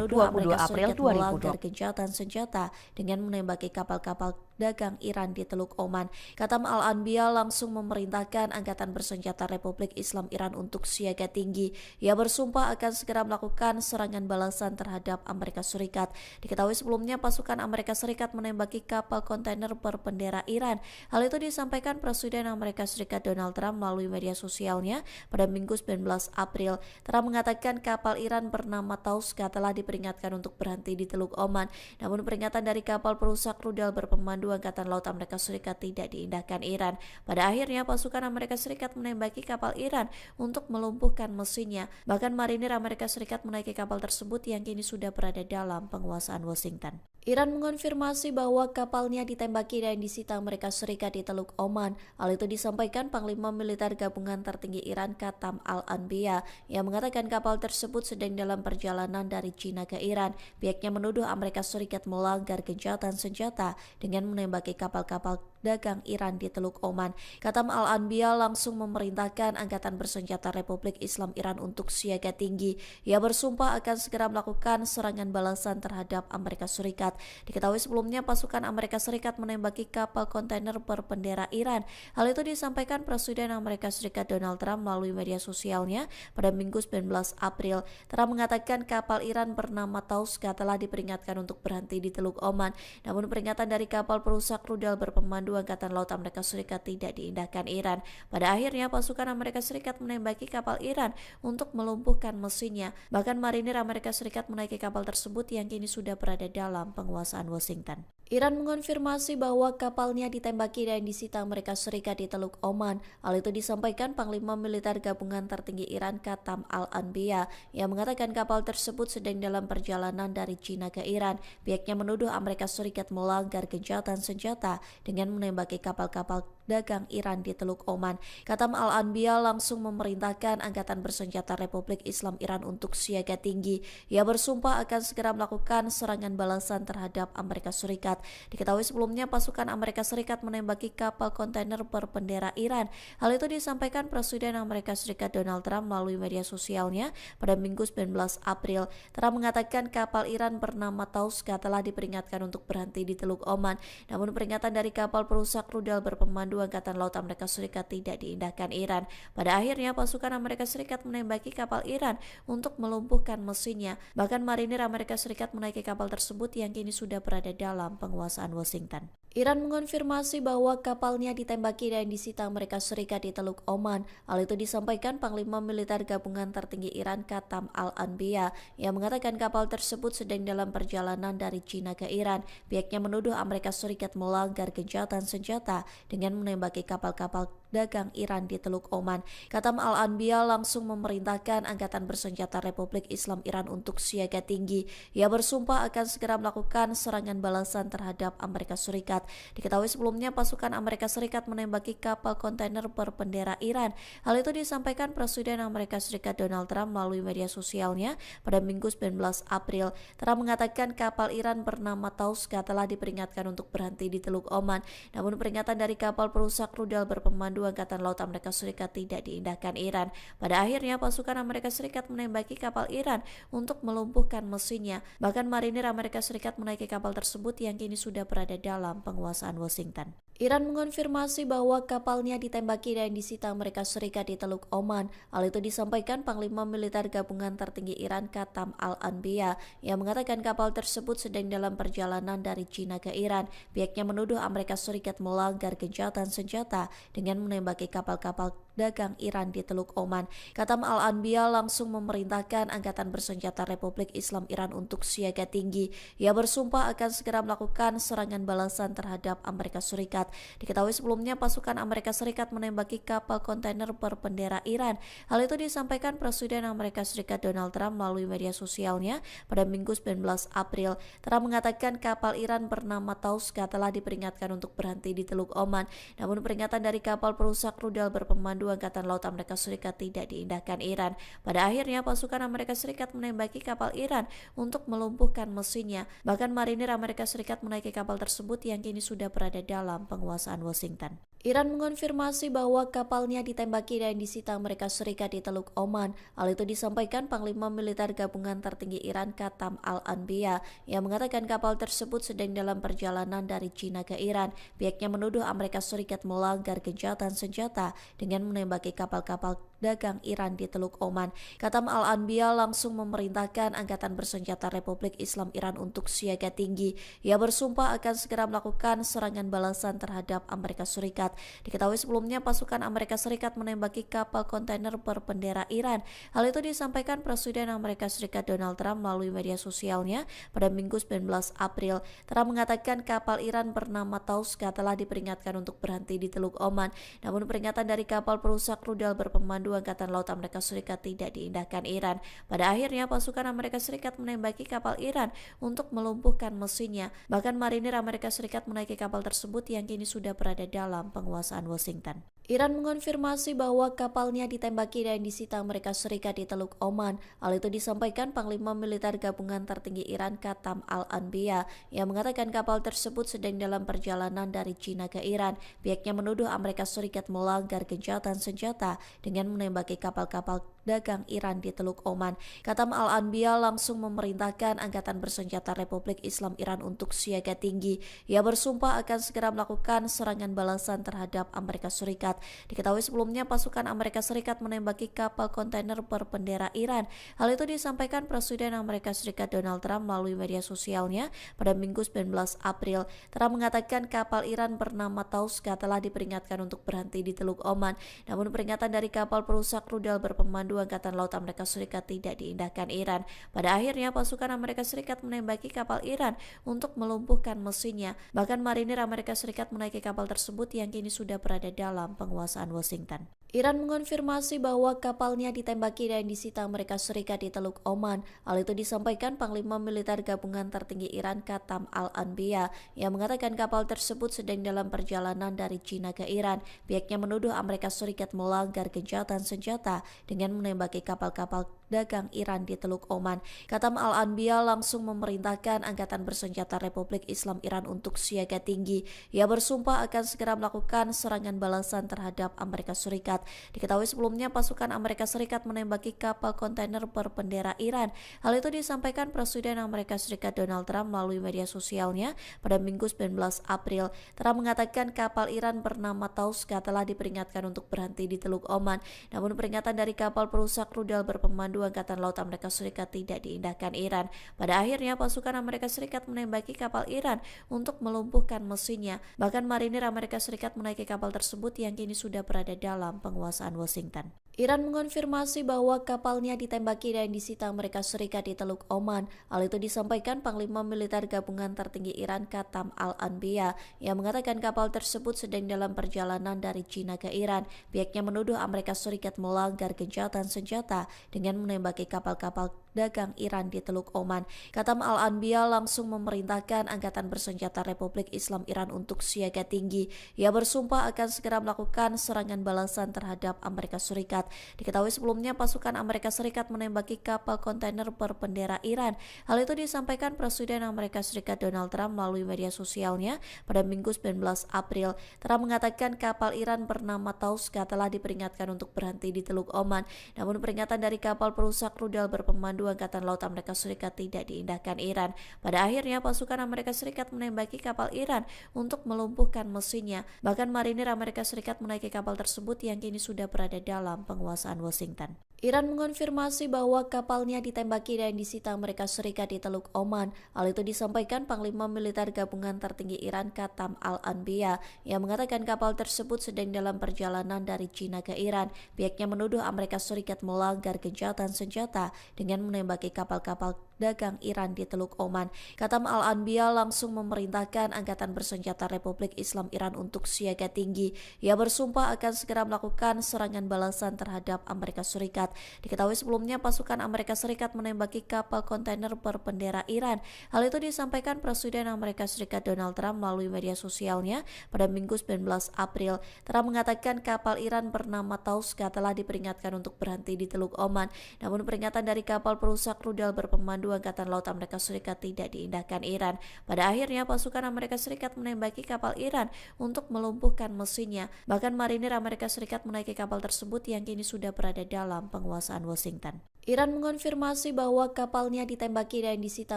22 April 2020. Gencatan senjata dengan menembaki kapal-kapal dagang Iran di Teluk Oman. Katam Al-Anbiya langsung memerintahkan Angkatan Bersenjata Republik Islam Iran untuk siaga tinggi. Ia bersumpah akan segera melakukan serangan balasan terhadap Amerika Serikat. Diketahui sebelumnya pasukan Amerika Serikat menembaki kapal kontainer berbendera Iran. Hal itu disampaikan Presiden Amerika Serikat Donald Trump melalui media sosialnya pada Minggu 19 April. Trump mengatakan kapal Iran bernama Tauska telah diperingatkan untuk berhenti di Teluk Oman. Namun peringatan dari kapal perusak rudal berpemandu Angkatan Laut Amerika Serikat tidak diindahkan Iran. Pada akhirnya pasukan Amerika Serikat menembaki kapal Iran untuk melumpuhkan mesinnya. Bahkan marinir Amerika Serikat menaiki kapal tersebut yang kini sudah berada dalam penguasaan Washington. Iran mengonfirmasi bahwa kapalnya ditembaki dan disita Amerika Serikat di Teluk Oman. Hal itu disampaikan Panglima Militer Gabungan Tertinggi Iran Katam Al-Anbiya yang mengatakan kapal tersebut sedang dalam perjalanan dari China ke Iran. Pihaknya menuduh Amerika Serikat melanggar gencatan senjata dengan menembaki kapal-kapal dagang Iran di Teluk Oman. Katam Al-Anbiya langsung memerintahkan Angkatan Bersenjata Republik Islam Iran untuk siaga tinggi. Ia bersumpah akan segera melakukan serangan balasan terhadap Amerika Serikat. Diketahui sebelumnya pasukan Amerika Serikat menembaki kapal kontainer berbendera Iran. Hal itu disampaikan Presiden Amerika Serikat Donald Trump melalui media sosialnya pada Minggu 19 April. Trump mengatakan kapal Iran bernama Tauska telah diperingatkan untuk berhenti di Teluk Oman. Namun peringatan dari kapal perusak rudal berpemandu Angkatan Laut Amerika Serikat tidak diindahkan Iran. Pada akhirnya pasukan Amerika Serikat menembaki kapal Iran untuk melumpuhkan mesinnya. Bahkan marinir Amerika Serikat menaiki kapal tersebut yang kini sudah berada dalam penguasaan Washington. Iran mengonfirmasi bahwa kapalnya ditembaki dan disita Amerika Serikat di Teluk Oman. Hal itu disampaikan Panglima Militer Gabungan Tertinggi Iran Katam Al-Anbiya yang mengatakan kapal tersebut sedang dalam perjalanan dari China ke Iran. Pihaknya menuduh Amerika Serikat melanggar gencatan senjata dengan menembaki kapal-kapal dagang Iran di Teluk Oman. Katam Al-Anbiya langsung memerintahkan Angkatan Bersenjata Republik Islam Iran untuk siaga tinggi. Ia bersumpah akan segera melakukan serangan balasan terhadap Amerika Serikat. Diketahui sebelumnya pasukan Amerika Serikat menembaki kapal kontainer berbendera Iran. Hal itu disampaikan Presiden Amerika Serikat Donald Trump melalui media sosialnya pada Minggu 19 April. Trump mengatakan kapal Iran bernama Tauska telah diperingatkan untuk berhenti di Teluk Oman. Namun peringatan dari kapal perusak rudal berpemandu Angkatan Laut Amerika Serikat tidak diindahkan Iran. Pada akhirnya pasukan Amerika Serikat menembaki kapal Iran untuk melumpuhkan mesinnya. Bahkan marinir Amerika Serikat menaiki kapal tersebut yang kini sudah berada dalam penguasaan Washington. Iran mengonfirmasi bahwa kapalnya ditembaki dan disita Amerika Serikat di Teluk Oman. Hal itu disampaikan Panglima Militer Gabungan Tertinggi Iran Qatam Al-Anbiya yang mengatakan kapal tersebut sedang dalam perjalanan dari China ke Iran. Pihaknya menuduh Amerika Serikat melanggar gencatan senjata dengan menembaki kapal-kapal dagang Iran di Teluk Oman. Qatam Al-Anbiya langsung memerintahkan Angkatan Bersenjata Republik Islam Iran untuk siaga tinggi. Ia bersumpah akan segera melakukan serangan balasan terhadap Amerika Serikat. Diketahui sebelumnya pasukan Amerika Serikat menembaki kapal kontainer berbendera Iran. Hal itu disampaikan Presiden Amerika Serikat Donald Trump melalui media sosialnya pada Minggu 19 April. Trump mengatakan kapal Iran bernama Tauska telah diperingatkan untuk berhenti di Teluk Oman. Namun peringatan dari kapal perusak rudal berpemandu Angkatan Laut Amerika Serikat tidak diindahkan Iran. Pada akhirnya pasukan Amerika Serikat menembaki kapal Iran untuk melumpuhkan mesinnya. Bahkan marinir Amerika Serikat menaiki kapal tersebut yang kini sudah berada dalam penguasaan Washington. Iran mengonfirmasi bahwa kapalnya ditembaki dan disita Amerika Serikat di Teluk Oman. Hal itu disampaikan Panglima Militer Gabungan Tertinggi Iran Qatam Al-Anbiya yang mengatakan kapal tersebut sedang dalam perjalanan dari China ke Iran. Pihaknya menuduh Amerika Serikat melanggar gencatan senjata dengan menembaki kapal-kapal dagang Iran di Teluk Oman. Qatam Al-Anbiya langsung memerintahkan Angkatan Bersenjata Republik Islam Iran untuk siaga tinggi. Ia bersumpah akan segera melakukan serangan balasan terhadap Amerika Serikat. Diketahui sebelumnya pasukan Amerika Serikat menembaki kapal kontainer berbendera Iran. Hal itu disampaikan Presiden Amerika Serikat Donald Trump melalui media sosialnya pada Minggu 19 April. Trump mengatakan kapal Iran bernama Tauska telah diperingatkan untuk berhenti di Teluk Oman. Namun peringatan dari kapal perusak rudal berpemandu Angkatan Laut Amerika Serikat tidak diindahkan Iran. Pada akhirnya pasukan Amerika Serikat menembaki kapal Iran untuk melumpuhkan mesinnya. Bahkan marinir Amerika Serikat menaiki kapal tersebut yang kini sudah berada dalam penguasaan Washington. Iran mengonfirmasi bahwa kapalnya ditembaki dan disita Amerika Serikat di Teluk Oman. Hal itu disampaikan Panglima Militer Gabungan Tertinggi Iran Qatam Al-Anbiya yang mengatakan kapal tersebut sedang dalam perjalanan dari China ke Iran. Pihaknya menuduh Amerika Serikat melanggar gencatan senjata dengan menembaki kapal-kapal dagang Iran di Teluk Oman. Qatam Al-Anbiya langsung memerintahkan Angkatan Bersenjata Republik Islam Iran untuk siaga tinggi. Ia bersumpah akan segera melakukan serangan balasan terhadap Amerika Serikat. Diketahui sebelumnya pasukan Amerika Serikat menembaki kapal kontainer berbendera Iran. Hal itu disampaikan Presiden Amerika Serikat Donald Trump melalui media sosialnya pada Minggu 19 April. Trump mengatakan kapal Iran bernama Tauska telah diperingatkan untuk berhenti di Teluk Oman. Namun peringatan dari kapal perusak rudal berpemandu Angkatan Laut Amerika Serikat tidak diindahkan Iran. Pada akhirnya pasukan Amerika Serikat menembaki kapal Iran untuk melumpuhkan mesinnya. Bahkan marinir Amerika Serikat menaiki kapal tersebut yang kini sudah berada dalam penguasaan Washington. Iran mengonfirmasi bahwa kapalnya ditembaki dan disita Amerika Serikat di Teluk Oman. Hal itu disampaikan Panglima Militer Gabungan Tertinggi Iran Qatam Al-Anbiya yang mengatakan kapal tersebut sedang dalam perjalanan dari China ke Iran. Pihaknya menuduh Amerika Serikat melanggar gencatan senjata dengan menembaki kapal-kapal dagang Iran di Teluk Oman. Qatam Al-Anbiya langsung memerintahkan Angkatan Bersenjata Republik Islam Iran untuk siaga tinggi. Ia bersumpah akan segera melakukan serangan balasan terhadap Amerika Serikat. Diketahui sebelumnya pasukan Amerika Serikat menembaki kapal kontainer berbendera Iran. Hal itu disampaikan Presiden Amerika Serikat Donald Trump melalui media sosialnya pada Minggu 19 April. Trump mengatakan kapal Iran bernama Tauska telah diperingatkan untuk berhenti di Teluk Oman. Namun peringatan dari kapal perusak rudal berpemandu Angkatan Laut Amerika Serikat tidak diindahkan Iran. Pada akhirnya pasukan Amerika Serikat menembaki kapal Iran untuk melumpuhkan mesinnya. Bahkan marinir Amerika Serikat menaiki kapal tersebut yang kini sudah berada dalam penguasaan Washington. Iran mengonfirmasi bahwa kapalnya ditembaki dan disita Amerika Serikat di Teluk Oman. Hal itu disampaikan Panglima Militer Gabungan Tertinggi Iran Qatam Al-Anbiya yang mengatakan kapal tersebut sedang dalam perjalanan dari China ke Iran. Pihaknya menuduh Amerika Serikat melanggar gencatan senjata dengan menembaki kapal-kapal dagang Iran di Teluk Oman. Katam Al-Anbiya langsung memerintahkan Angkatan Bersenjata Republik Islam Iran untuk siaga tinggi. Ia bersumpah akan segera melakukan serangan balasan terhadap Amerika Serikat. Diketahui sebelumnya pasukan Amerika Serikat menembaki kapal kontainer berbendera Iran. Hal itu disampaikan Presiden Amerika Serikat Donald Trump melalui media sosialnya pada Minggu 19 April. Trump mengatakan kapal Iran bernama Tauska telah diperingatkan untuk berhenti di Teluk Oman. Namun peringatan dari kapal perusak rudal berpemandu Angkatan Laut Amerika Serikat tidak diindahkan Iran. Pada akhirnya pasukan Amerika Serikat menembaki kapal Iran untuk melumpuhkan mesinnya. Bahkan marinir Amerika Serikat menaiki kapal tersebut yang kini sudah berada dalam penguasaan Washington. Iran mengonfirmasi bahwa kapalnya ditembaki dan disita Amerika Serikat di Teluk Oman. Hal itu disampaikan Panglima Militer Gabungan Tertinggi Iran Katam Al-Anbiya yang mengatakan kapal tersebut sedang dalam perjalanan dari China ke Iran. Pihaknya menuduh Amerika Serikat melanggar gencatan senjata dengan menembaki kapal-kapal dagang Iran di Teluk Oman. Katam Al-Anbiya langsung memerintahkan Angkatan Bersenjata Republik Islam Iran untuk siaga tinggi. Ia bersumpah akan segera melakukan serangan balasan terhadap Amerika Serikat. Diketahui sebelumnya pasukan Amerika Serikat menembaki kapal kontainer berbendera Iran. Hal itu disampaikan Presiden Amerika Serikat Donald Trump melalui media sosialnya pada Minggu 19 April. Trump mengatakan kapal Iran bernama Tauska telah diperingatkan untuk berhenti di Teluk Oman. Namun peringatan dari kapal perusak rudal berpemandu Angkatan Laut Amerika Serikat tidak diindahkan Iran. Pada akhirnya pasukan Amerika Serikat menembaki kapal Iran untuk melumpuhkan mesinnya. Bahkan marinir Amerika Serikat menaiki kapal tersebut yang kini sudah berada dalam penguasaan Washington. Iran mengonfirmasi bahwa kapalnya ditembaki dan disita Amerika Serikat di Teluk Oman. Hal itu disampaikan Panglima Militer Gabungan Tertinggi Iran Katam Al-Anbiya yang mengatakan kapal tersebut sedang dalam perjalanan dari China ke Iran. Pihaknya menuduh Amerika Serikat melanggar gencatan senjata dengan menembaki kapal-kapal dagang Iran di Teluk Oman. Katam Al-Anbiya langsung memerintahkan Angkatan Bersenjata Republik Islam Iran untuk siaga tinggi. Ia bersumpah akan segera melakukan serangan balasan terhadap Amerika Serikat. Diketahui sebelumnya pasukan Amerika Serikat menembaki kapal kontainer berbendera Iran. Hal itu disampaikan Presiden Amerika Serikat Donald Trump melalui media sosialnya pada Minggu 19 April. Trump mengatakan kapal Iran bernama Tauska telah diperingatkan untuk berhenti di Teluk Oman. Namun peringatan dari kapal perusak rudal berpemandu Angkatan Laut Amerika Serikat tidak diindahkan Iran. Pada akhirnya pasukan Amerika Serikat menembaki kapal Iran untuk melumpuhkan mesinnya. Bahkan marinir Amerika Serikat menaiki kapal tersebut yang kini sudah berada dalam penguasaan Washington. Iran mengonfirmasi bahwa kapalnya ditembaki dan disita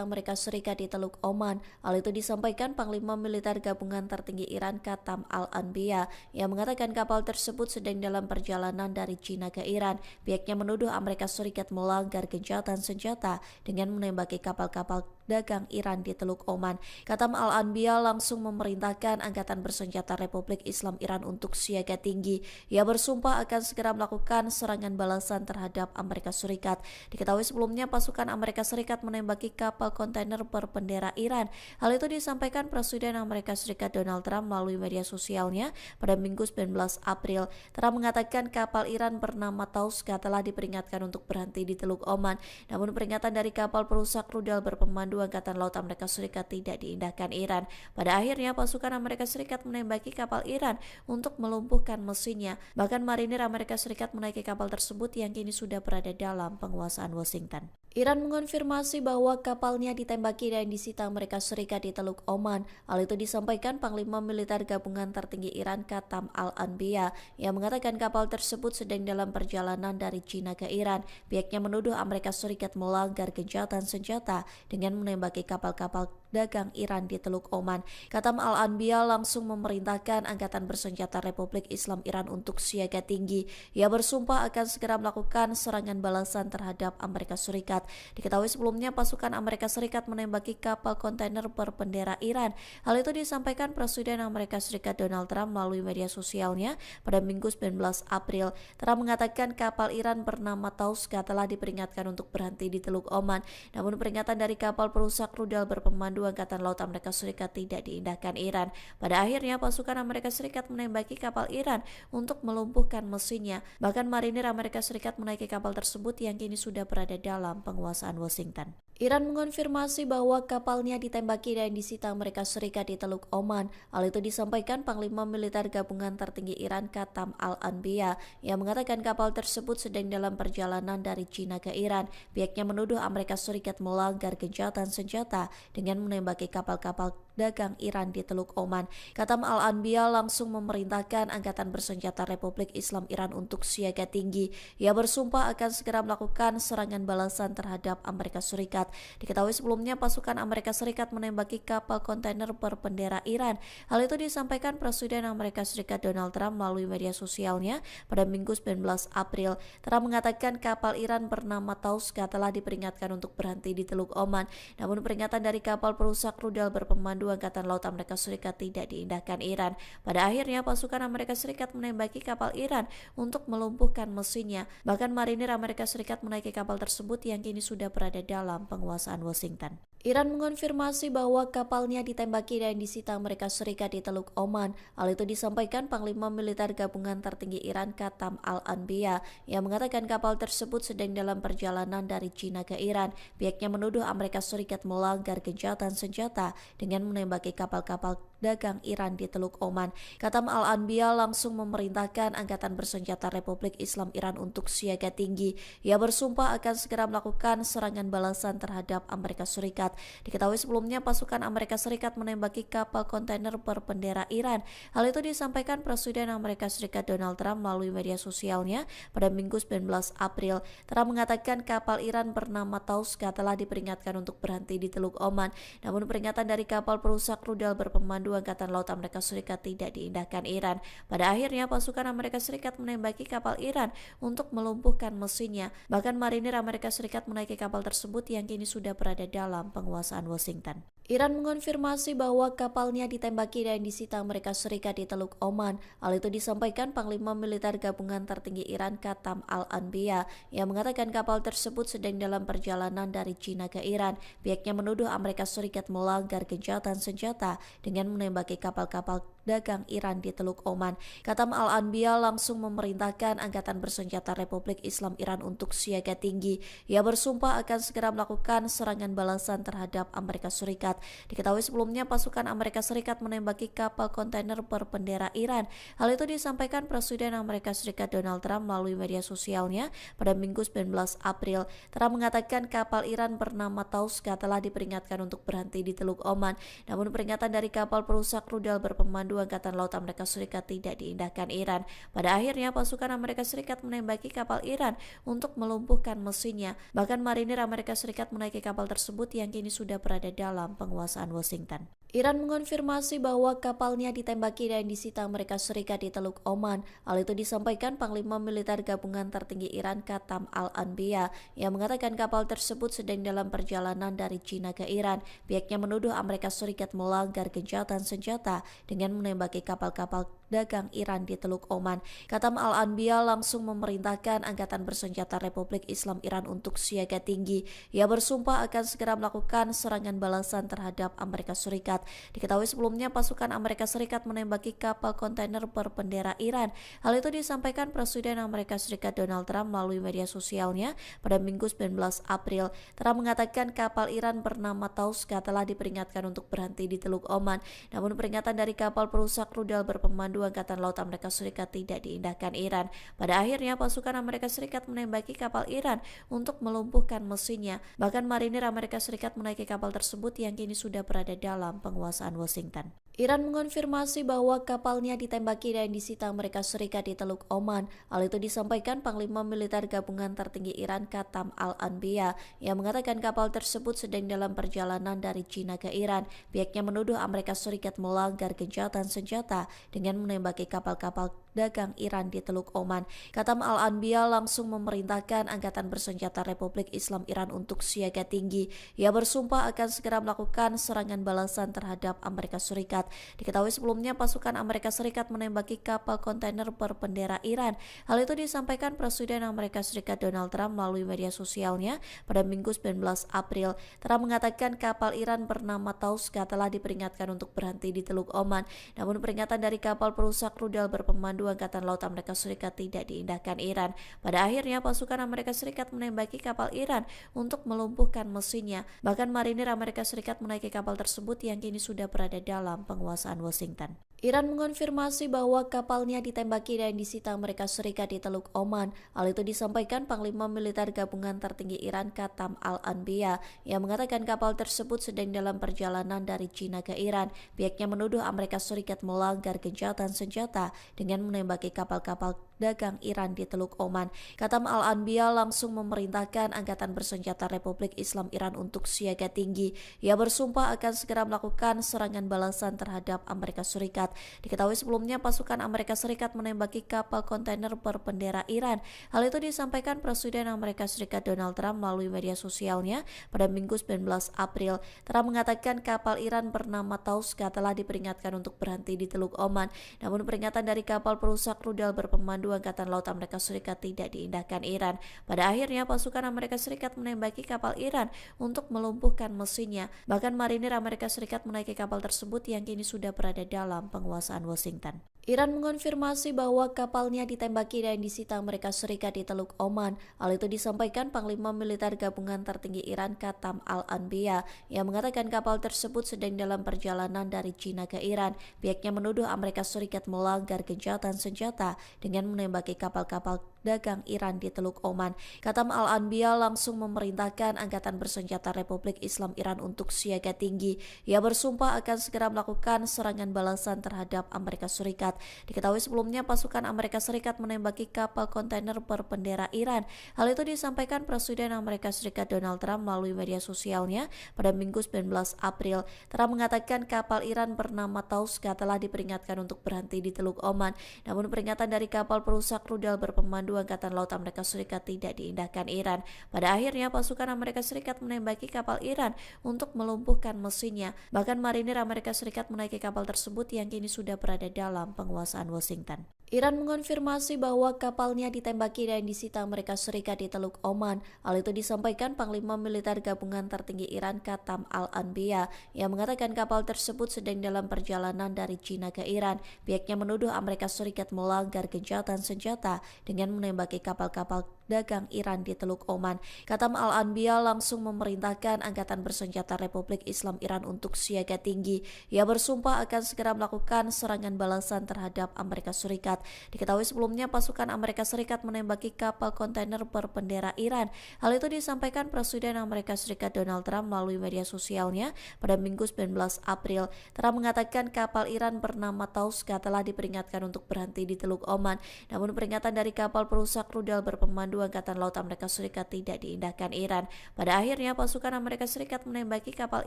Amerika Serikat di Teluk Oman. Hal itu disampaikan Panglima Militer Gabungan Tertinggi Iran Katam Al-Anbiya yang mengatakan kapal tersebut sedang dalam perjalanan dari China ke Iran. Pihaknya menuduh Amerika Serikat melanggar gencatan senjata dengan menembaki kapal-kapal dagang Iran di Teluk Oman. Katam Al-Anbiya langsung memerintahkan Angkatan Bersenjata Republik Islam Iran untuk siaga tinggi. Ia bersumpah akan segera melakukan serangan balasan terhadap Amerika Serikat. Diketahui sebelumnya pasukan Amerika Serikat menembaki kapal kontainer berbendera Iran. Hal itu disampaikan Presiden Amerika Serikat Donald Trump melalui media sosialnya pada Minggu 19 April. Trump mengatakan kapal Iran bernama Tauska telah diperingatkan untuk berhenti di Teluk Oman. Namun peringatan dari kapal perusak rudal berpemandu Angkatan Laut Amerika Serikat tidak diindahkan Iran. Pada akhirnya pasukan Amerika Serikat menembaki kapal Iran untuk melumpuhkan mesinnya. Bahkan marinir Amerika Serikat menaiki kapal tersebut yang kini sudah berada dalam penguasaan Washington. Iran mengonfirmasi bahwa kapalnya ditembaki dan disita Amerika Serikat di Teluk Oman. Hal itu disampaikan Panglima Militer Gabungan Tertinggi Iran Katam Al-Anbiya yang mengatakan kapal tersebut sedang dalam perjalanan dari China ke Iran. Pihaknya menuduh Amerika Serikat melanggar gencatan senjata dengan menembaki kapal-kapal dagang Iran di Teluk Oman. Katam Al-Anbiya langsung memerintahkan Angkatan Bersenjata Republik Islam Iran untuk siaga tinggi. Ia bersumpah akan segera melakukan serangan balasan terhadap Amerika Serikat. Diketahui sebelumnya pasukan Amerika Serikat menembaki kapal kontainer berbendera Iran. Hal itu disampaikan Presiden Amerika Serikat Donald Trump melalui media sosialnya pada Minggu 19 April. Trump mengatakan kapal Iran bernama Tauska telah diperingatkan untuk berhenti di Teluk Oman. Namun peringatan dari kapal perusak rudal berpemandu Angkatan Laut Amerika Serikat tidak diindahkan Iran. Pada akhirnya pasukan Amerika Serikat menembaki kapal Iran untuk melumpuhkan mesinnya. Bahkan marinir Amerika Serikat menaiki kapal tersebut yang kini sudah berada dalam penguasaan Washington. Iran mengonfirmasi bahwa kapalnya ditembaki dan disita Amerika Serikat di Teluk Oman. Hal itu disampaikan Panglima Militer Gabungan Tertinggi Iran Qatam Al-Anbiya yang mengatakan kapal tersebut sedang dalam perjalanan dari China ke Iran. Pihaknya menuduh Amerika Serikat melanggar gencatan senjata dengan menembaki kapal-kapal dagang Iran di Teluk Oman. Qatam Al-Anbiya langsung memerintahkan Angkatan Bersenjata Republik Islam Iran untuk siaga tinggi. Ia bersumpah akan segera melakukan serangan balasan terhadap Amerika Serikat. Diketahui sebelumnya pasukan Amerika Serikat menembaki kapal kontainer berbendera Iran. Hal itu disampaikan Presiden Amerika Serikat Donald Trump melalui media sosialnya pada Minggu 19 April. Trump mengatakan kapal Iran bernama Tauska telah diperingatkan untuk berhenti di Teluk Oman. Namun peringatan dari kapal perusak rudal berpemandu Angkatan Laut Amerika Serikat tidak diindahkan Iran. Pada akhirnya pasukan Amerika Serikat menembaki kapal Iran untuk melumpuhkan mesinnya. Bahkan marinir Amerika Serikat menaiki kapal tersebut yang kini sudah berada dalam penguasaan Washington. Iran mengonfirmasi bahwa kapalnya ditembaki dan disita Amerika Serikat di Teluk Oman. Hal itu disampaikan Panglima Militer Gabungan Tertinggi Iran Qatam Al-Anbiya yang mengatakan kapal tersebut sedang dalam perjalanan dari China ke Iran. Pihaknya menuduh Amerika Serikat melanggar gencatan senjata dengan menembaki kapal-kapal dagang Iran di Teluk Oman. Qatam Al-Anbiya langsung memerintahkan Angkatan Bersenjata Republik Islam Iran untuk siaga tinggi. Ia bersumpah akan segera melakukan serangan balasan terhadap Amerika Serikat. Diketahui sebelumnya pasukan Amerika Serikat menembaki kapal kontainer berbendera Iran. Hal itu disampaikan Presiden Amerika Serikat Donald Trump melalui media sosialnya pada Minggu 19 April. Trump mengatakan kapal Iran bernama Tauska telah diperingatkan untuk berhenti di Teluk Oman. Namun peringatan dari kapal perusak rudal berpemandu Angkatan Laut Amerika Serikat tidak diindahkan Iran. Pada akhirnya pasukan Amerika Serikat menembaki kapal Iran untuk melumpuhkan mesinnya. Bahkan marinir Amerika Serikat menaiki kapal tersebut yang kini sudah berada dalam penguasaan Washington. Iran mengonfirmasi bahwa kapalnya ditembaki dan disita Amerika Serikat di Teluk Oman. Hal itu disampaikan Panglima Militer Gabungan Tertinggi Iran Qatam Al-Anbiya yang mengatakan kapal tersebut sedang dalam perjalanan dari China ke Iran. Pihaknya menuduh Amerika Serikat melanggar gencatan senjata dengan menembaki kapal-kapal dagang Iran di Teluk Oman. Qatam Al-Anbiya langsung memerintahkan Angkatan Bersenjata Republik Islam Iran untuk siaga tinggi. Ia bersumpah akan segera melakukan serangan balasan terhadap Amerika Serikat. Diketahui sebelumnya pasukan Amerika Serikat menembaki kapal kontainer berbendera Iran. Hal itu disampaikan Presiden Amerika Serikat Donald Trump melalui media sosialnya pada Minggu 19 April. Trump mengatakan kapal Iran bernama Tauska telah diperingatkan untuk berhenti di Teluk Oman. Namun peringatan dari kapal perusak rudal berpemandu Angkatan Laut Amerika Serikat tidak diindahkan Iran. Pada akhirnya pasukan Amerika Serikat menembaki kapal Iran untuk melumpuhkan mesinnya. Bahkan marinir Amerika Serikat menaiki kapal tersebut yang kini sudah berada dalam penguasaan Washington. Iran mengonfirmasi bahwa kapalnya ditembaki dan disita Amerika Serikat di Teluk Oman. Hal itu disampaikan Panglima Militer Gabungan Tertinggi Iran Qatam Al-Anbiya yang mengatakan kapal tersebut sedang dalam perjalanan dari China ke Iran. Pihaknya menuduh Amerika Serikat melanggar gencatan senjata dengan menembaki kapal-kapal dagang Iran di Teluk Oman. Qatam Al-Anbiya langsung memerintahkan Angkatan Bersenjata Republik Islam Iran untuk siaga tinggi. Ia bersumpah akan segera melakukan serangan balasan terhadap Amerika Serikat. Diketahui sebelumnya pasukan Amerika Serikat menembaki kapal kontainer berbendera Iran. Hal itu disampaikan Presiden Amerika Serikat Donald Trump melalui media sosialnya pada Minggu 19 April. Trump mengatakan kapal Iran bernama Tauska telah diperingatkan untuk berhenti di Teluk Oman. Namun peringatan dari kapal perusak rudal berpemandu Angkatan Laut Amerika Serikat tidak diindahkan Iran. Pada akhirnya pasukan Amerika Serikat menembaki kapal Iran untuk melumpuhkan mesinnya. Bahkan marinir Amerika Serikat menaiki kapal tersebut yang kini sudah berada dalam penguasaan Washington. Iran mengonfirmasi bahwa kapalnya ditembaki dan disita Amerika Serikat di Teluk Oman. Hal itu disampaikan Panglima Militer Gabungan Tertinggi Iran Qatam Al-Anbiya yang mengatakan kapal tersebut sedang dalam perjalanan dari China ke Iran. Pihaknya menuduh Amerika Serikat melanggar gencatan senjata dengan menembaki kapal-kapal dagang Iran di Teluk Oman. Katam Al-Anbiya langsung memerintahkan Angkatan Bersenjata Republik Islam Iran untuk siaga tinggi. Ia bersumpah akan segera melakukan serangan balasan terhadap Amerika Serikat. Diketahui sebelumnya pasukan Amerika Serikat menembaki kapal kontainer berbendera Iran. Hal itu disampaikan Presiden Amerika Serikat Donald Trump melalui media sosialnya pada Minggu 19 April. Trump mengatakan kapal Iran bernama Tauska telah diperingatkan untuk berhenti di Teluk Oman. Namun peringatan dari kapal perusak rudal berpemandu Angkatan Laut Amerika Serikat tidak diindahkan Iran. Pada akhirnya pasukan Amerika Serikat menembaki kapal Iran untuk melumpuhkan mesinnya. Bahkan marinir Amerika Serikat menaiki kapal tersebut yang kini sudah berada dalam penguasaan Washington. Iran mengonfirmasi bahwa kapalnya ditembaki dan disita Amerika Serikat di Teluk Oman. Hal itu disampaikan Panglima Militer Gabungan Tertinggi Iran Katam Al-Anbiya yang mengatakan kapal tersebut sedang dalam perjalanan dari China ke Iran. Pihaknya menuduh Amerika Serikat melanggar gencatan senjata dengan menembaki kapal-kapal dagang Iran di Teluk Oman. Katam Al-Anbiya langsung memerintahkan Angkatan Bersenjata Republik Islam Iran untuk siaga tinggi. Ia bersumpah akan segera melakukan serangan balasan terhadap Amerika Serikat. Diketahui sebelumnya pasukan Amerika Serikat menembaki kapal kontainer berbendera Iran. Hal itu disampaikan Presiden Amerika Serikat Donald Trump melalui media sosialnya pada Minggu 19 April. Trump mengatakan kapal Iran bernama Tauska telah diperingatkan untuk berhenti di Teluk Oman. Namun peringatan dari kapal perusak rudal berpemandu Angkatan Laut Amerika Serikat tidak diindahkan Iran. Pada akhirnya pasukan Amerika Serikat menembaki kapal Iran untuk melumpuhkan mesinnya. Bahkan marinir Amerika Serikat menaiki kapal tersebut yang kini sudah berada dalam penguasaan Washington. Iran mengonfirmasi bahwa kapalnya ditembaki dan disita Amerika Serikat di Teluk Oman. Hal itu disampaikan Panglima Militer Gabungan Tertinggi Iran Katam Al-Anbiya yang mengatakan kapal tersebut sedang dalam perjalanan dari China ke Iran. Pihaknya menuduh Amerika Serikat melanggar gencatan senjata dengan menembaki kapal-kapal dagang Iran di Teluk Oman. Katam Al-Anbiya langsung memerintahkan Angkatan Bersenjata Republik Islam Iran untuk siaga tinggi. Ia bersumpah akan segera melakukan serangan balasan terhadap Amerika Serikat. Diketahui sebelumnya pasukan Amerika Serikat menembaki kapal kontainer berbendera Iran. Hal itu disampaikan Presiden Amerika Serikat Donald Trump melalui media sosialnya pada Minggu 19 April. Trump mengatakan kapal Iran bernama Tauska telah diperingatkan untuk berhenti di Teluk Oman. Namun peringatan dari kapal perusak rudal berpemandu Angkatan Laut Amerika Serikat tidak diindahkan Iran. Pada akhirnya pasukan Amerika Serikat menembaki kapal Iran untuk melumpuhkan mesinnya. Bahkan marinir Amerika Serikat menaiki kapal tersebut yang kini sudah berada dalam penguasaan Washington. Iran mengonfirmasi bahwa kapalnya ditembaki dan disita Amerika Serikat di Teluk Oman. Hal itu disampaikan Panglima Militer Gabungan Tertinggi Iran Katam Al-Anbiya yang mengatakan kapal tersebut sedang dalam perjalanan dari China ke Iran. Pihaknya menuduh Amerika Serikat melanggar gencatan senjata dengan menembaki kapal-kapal dagang Iran di Teluk Oman. Katam Al-Anbiya langsung memerintahkan Angkatan Bersenjata Republik Islam Iran untuk siaga tinggi. Ia bersumpah akan segera melakukan serangan balasan terhadap Amerika Serikat. Diketahui sebelumnya pasukan Amerika Serikat menembaki kapal kontainer berbendera Iran. Hal itu disampaikan Presiden Amerika Serikat Donald Trump melalui media sosialnya pada Minggu 19 April. Trump mengatakan kapal Iran bernama Tauska telah diperingatkan untuk berhenti di Teluk Oman. Namun peringatan dari kapal perusak rudal berpemandu Angkatan Laut Amerika Serikat tidak diindahkan Iran. Pada akhirnya pasukan Amerika Serikat menembaki kapal